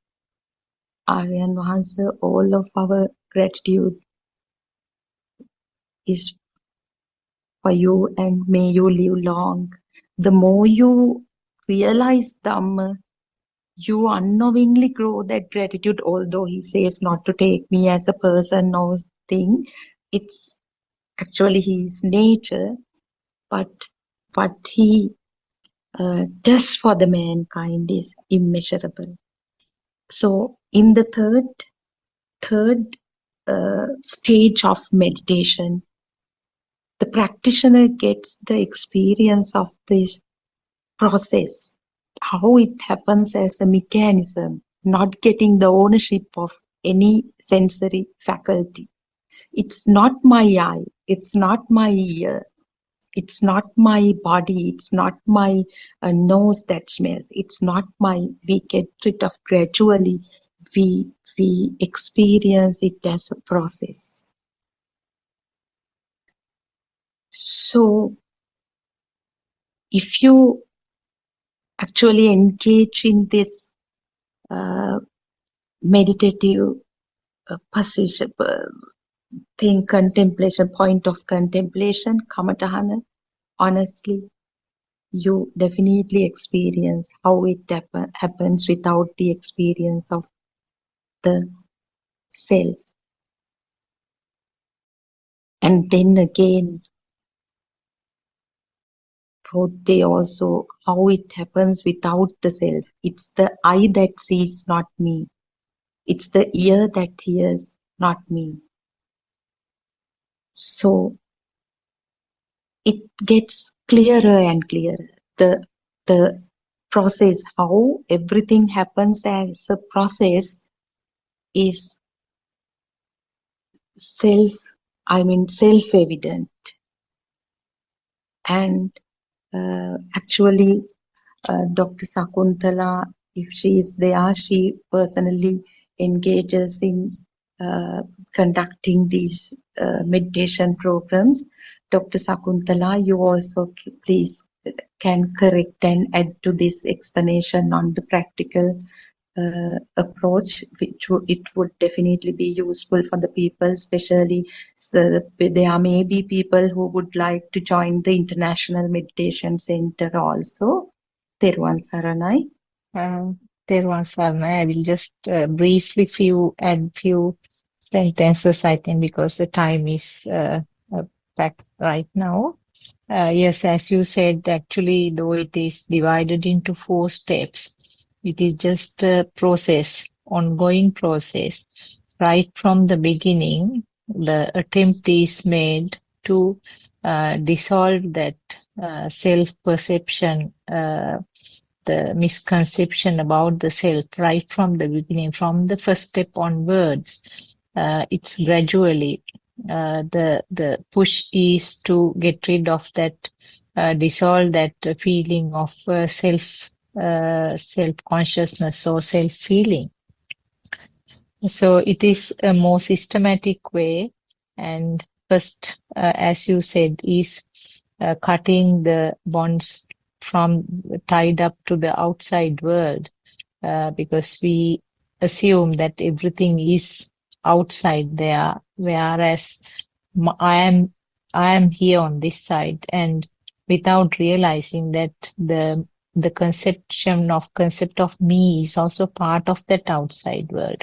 Aryan Mahansa, all of our gratitude is for you and may you live long. The more you realize Dhamma, you unknowingly grow that gratitude, although he says not to take me as a person or thing. It's actually his nature, but what he does for the mankind is immeasurable. So in the third stage of meditation, the practitioner gets the experience of this process, how it happens as a mechanism, not getting the ownership of any sensory faculty. It's not my eye, it's not my ear, it's not my body, it's not my nose that smells, it's not we get rid of gradually, we experience it as a process. So if you actually engage in this meditative position, contemplation, point of contemplation, kamatahana, honestly, you definitely experience how it happens without the experience of the self. And then again, they also how it happens without the self. It's the eye that sees, not me. It's the ear that hears, not me. So it gets clearer and clearer. The process, how everything happens as a process, is self-evident. And actually, Dr. Sakuntala, if she is there, she personally engages in conducting these meditation programs. Dr. Sakuntala, you also please can correct and add to this explanation on the practical approach, which it would definitely be useful for the people, especially so there may be people who would like to join the International Meditation Center also. Teruvan Saranai. Teruvan Saranai. I will just briefly add few sentences, I think, because the time is right now. Yes, as you said, actually, though it is divided into 4 steps, it is just a process, ongoing process. Right from the beginning, the attempt is made to dissolve that self-perception, the misconception about the self right from the beginning, from the first step onwards. It's gradually the push is to get rid of that, dissolve that feeling of self consciousness or self feeling. So it is a more systematic way, and first, as you said, is cutting the bonds from tied up to the outside world, because we assume that everything is outside there, whereas I am here on this side, and without realizing that the concept of me is also part of that outside world.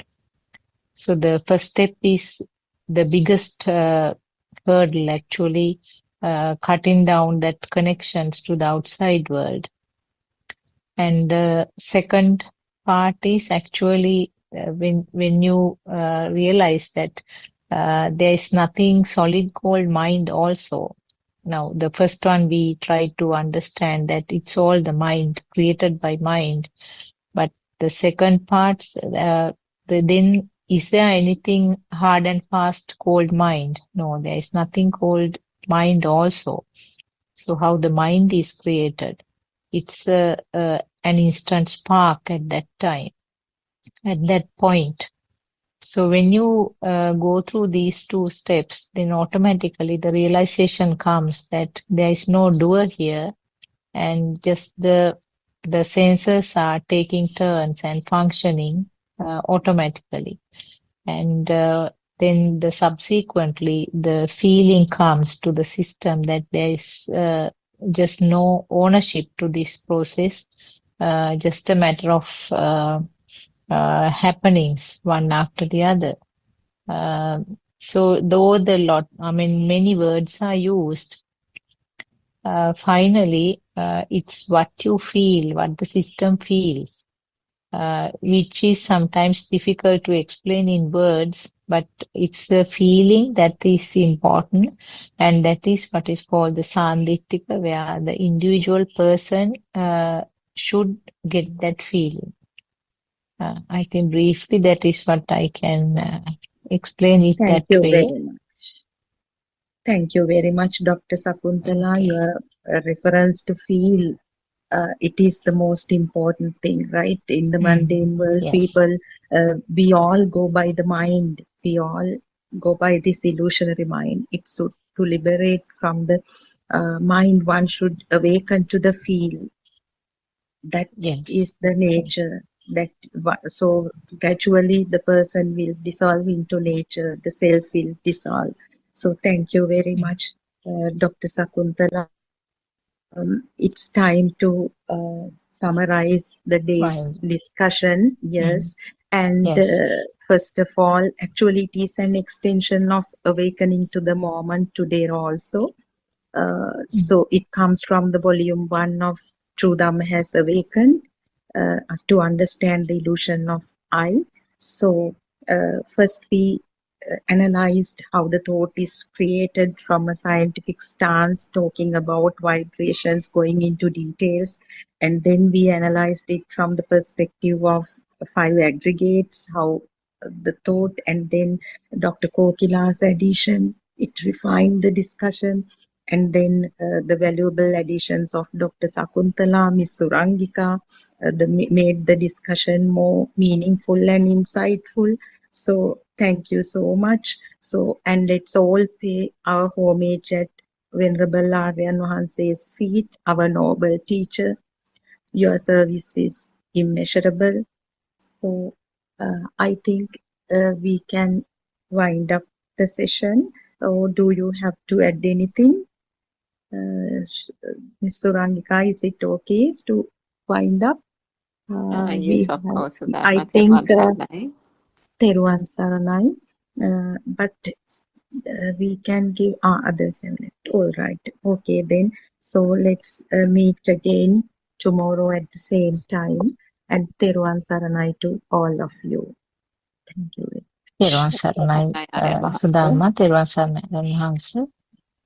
So the first step is the biggest hurdle, actually, cutting down that connections to the outside world. And the second part is actually when you realize that there is nothing solid called mind also. Now, the first one we try to understand that it's all the mind, created by mind. But the second part, then is there anything hard and fast called mind? No, there is nothing called mind also. So how the mind is created? It's an instant spark at that time, at that point. So when you go through these 2 steps, then automatically the realization comes that there is no doer here, and just the sensors are taking turns and functioning automatically. And then subsequently the feeling comes to the system that there is just no ownership to this process, just a matter of happenings one after the other. So though many words are used, finally it's what you feel, what the system feels, which is sometimes difficult to explain in words, but it's a feeling that is important, and that is what is called the sandittika, where the individual person should get that feeling. I think briefly that is what I can explain it Thank that you way. very much. Thank you very much, Dr. Sakuntala. Your reference to feel, it is the most important thing, right? In the mundane world, Yes. people, we all go by the mind. We all go by this illusionary mind. It's to liberate from the mind. One should awaken to the feel. That is the nature. So gradually the person will dissolve into nature. The self will dissolve. So thank you very much, Dr. Sakuntala. It's time to summarize the day's discussion. Yes. And first of all, actually it is an extension of awakening to the moment today also. So it comes from the volume 1 of True Dhamma Has Awakened, to understand the illusion of I. So first we analyzed how the thought is created from a scientific stance, talking about vibrations, going into details, and then we analyzed it from the perspective of 5 aggregates, how the thought, and then Dr. Kokila's addition, it refined the discussion, and then the valuable additions of Dr. Sakuntala, Miss Surangika, made the discussion more meaningful and insightful. So thank you so much. So, and let's all pay our homage at Venerable Aryan Wahanse's feet, our noble teacher. Your service is immeasurable. So I think we can wind up the session. Or do you have to add anything? Ms. Surangika, is it okay to wind up? Yes, of course. I think Teruvan Saranai. But we can give others a minute. All right. Okay, then. So let's meet again tomorrow at the same time. And Teruvan Saranai to all of you. Thank you. Therwan Saranai Sudama, Therwan Saranai Hansa,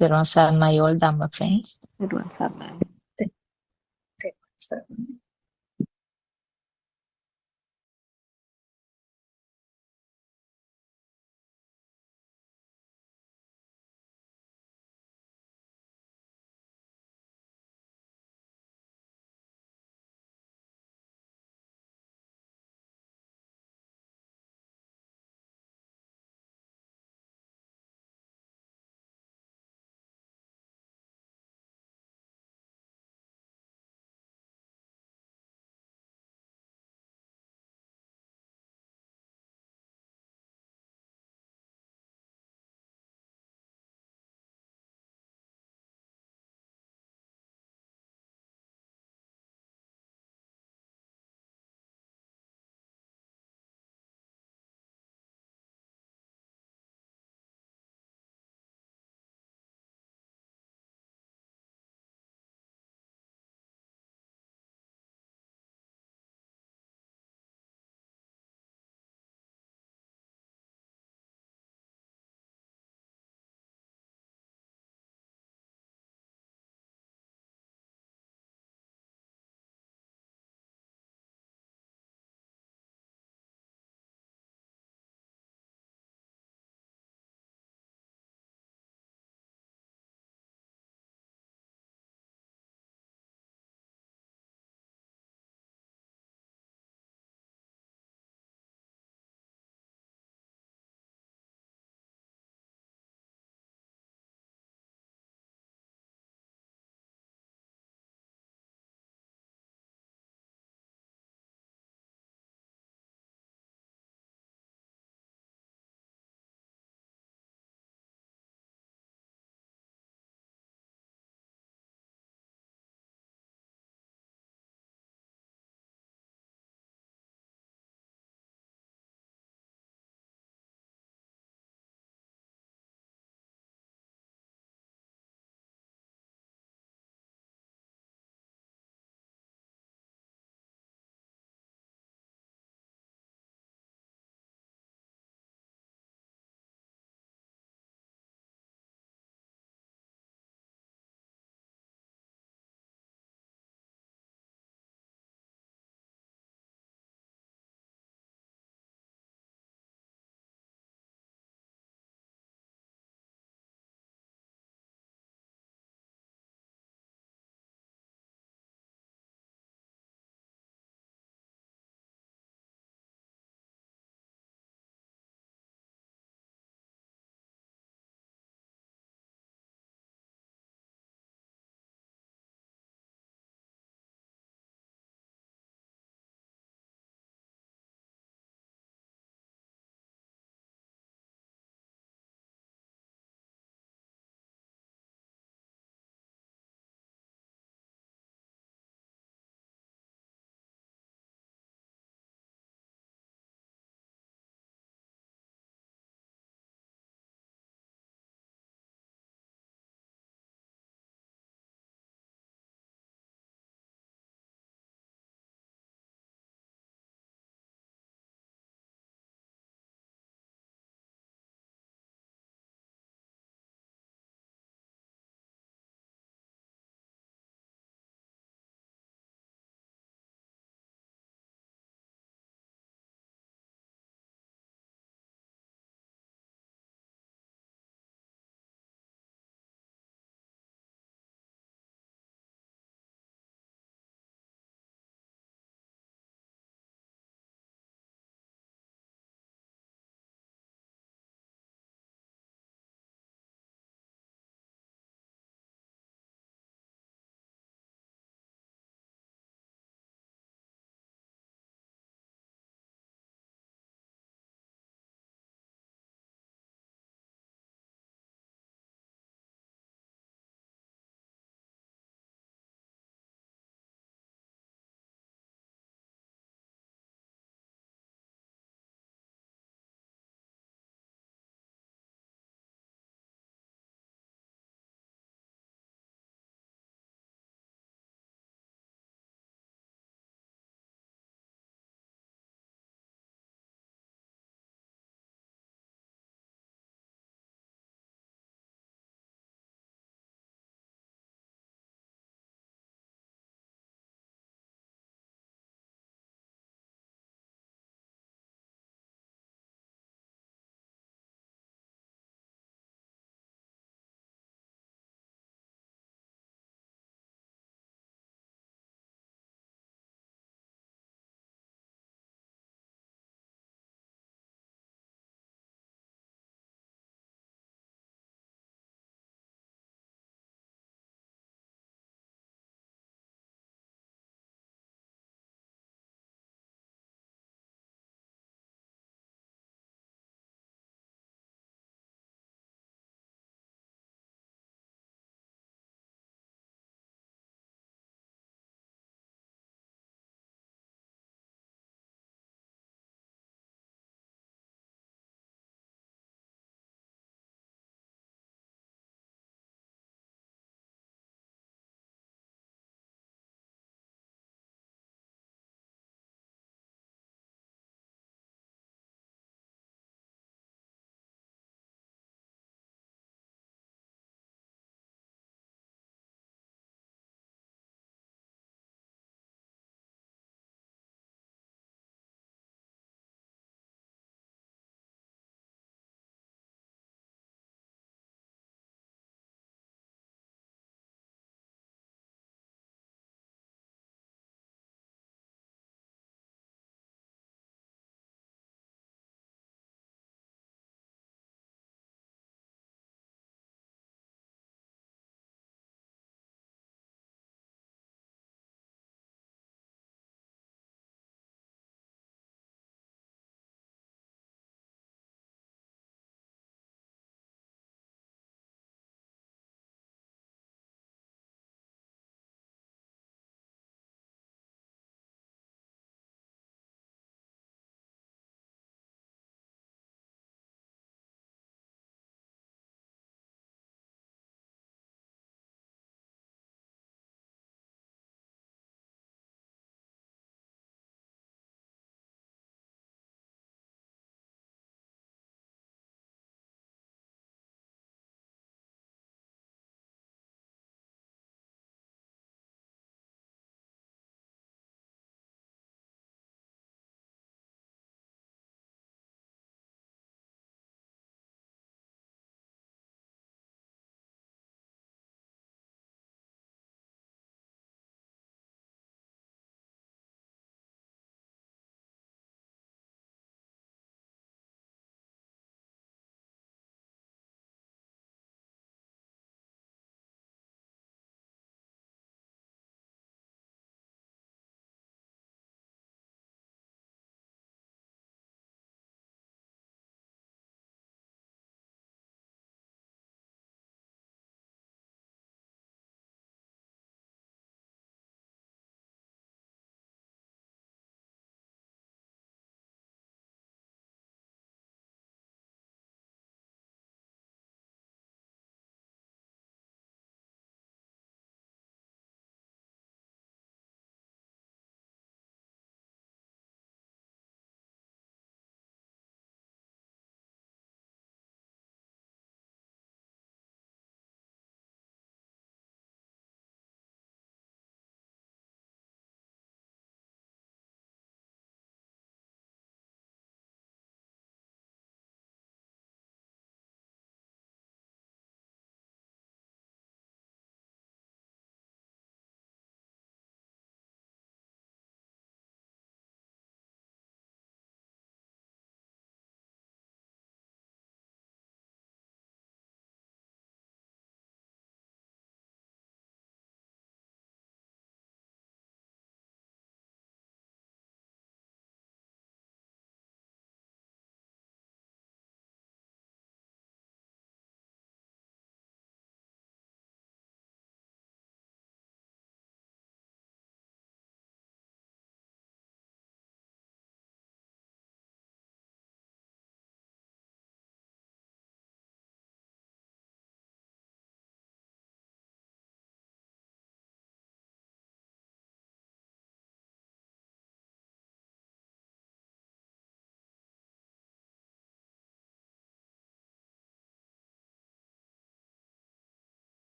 Therwan Saranai all Dhamma friends. Therwan Saranai. Therwan Saranai.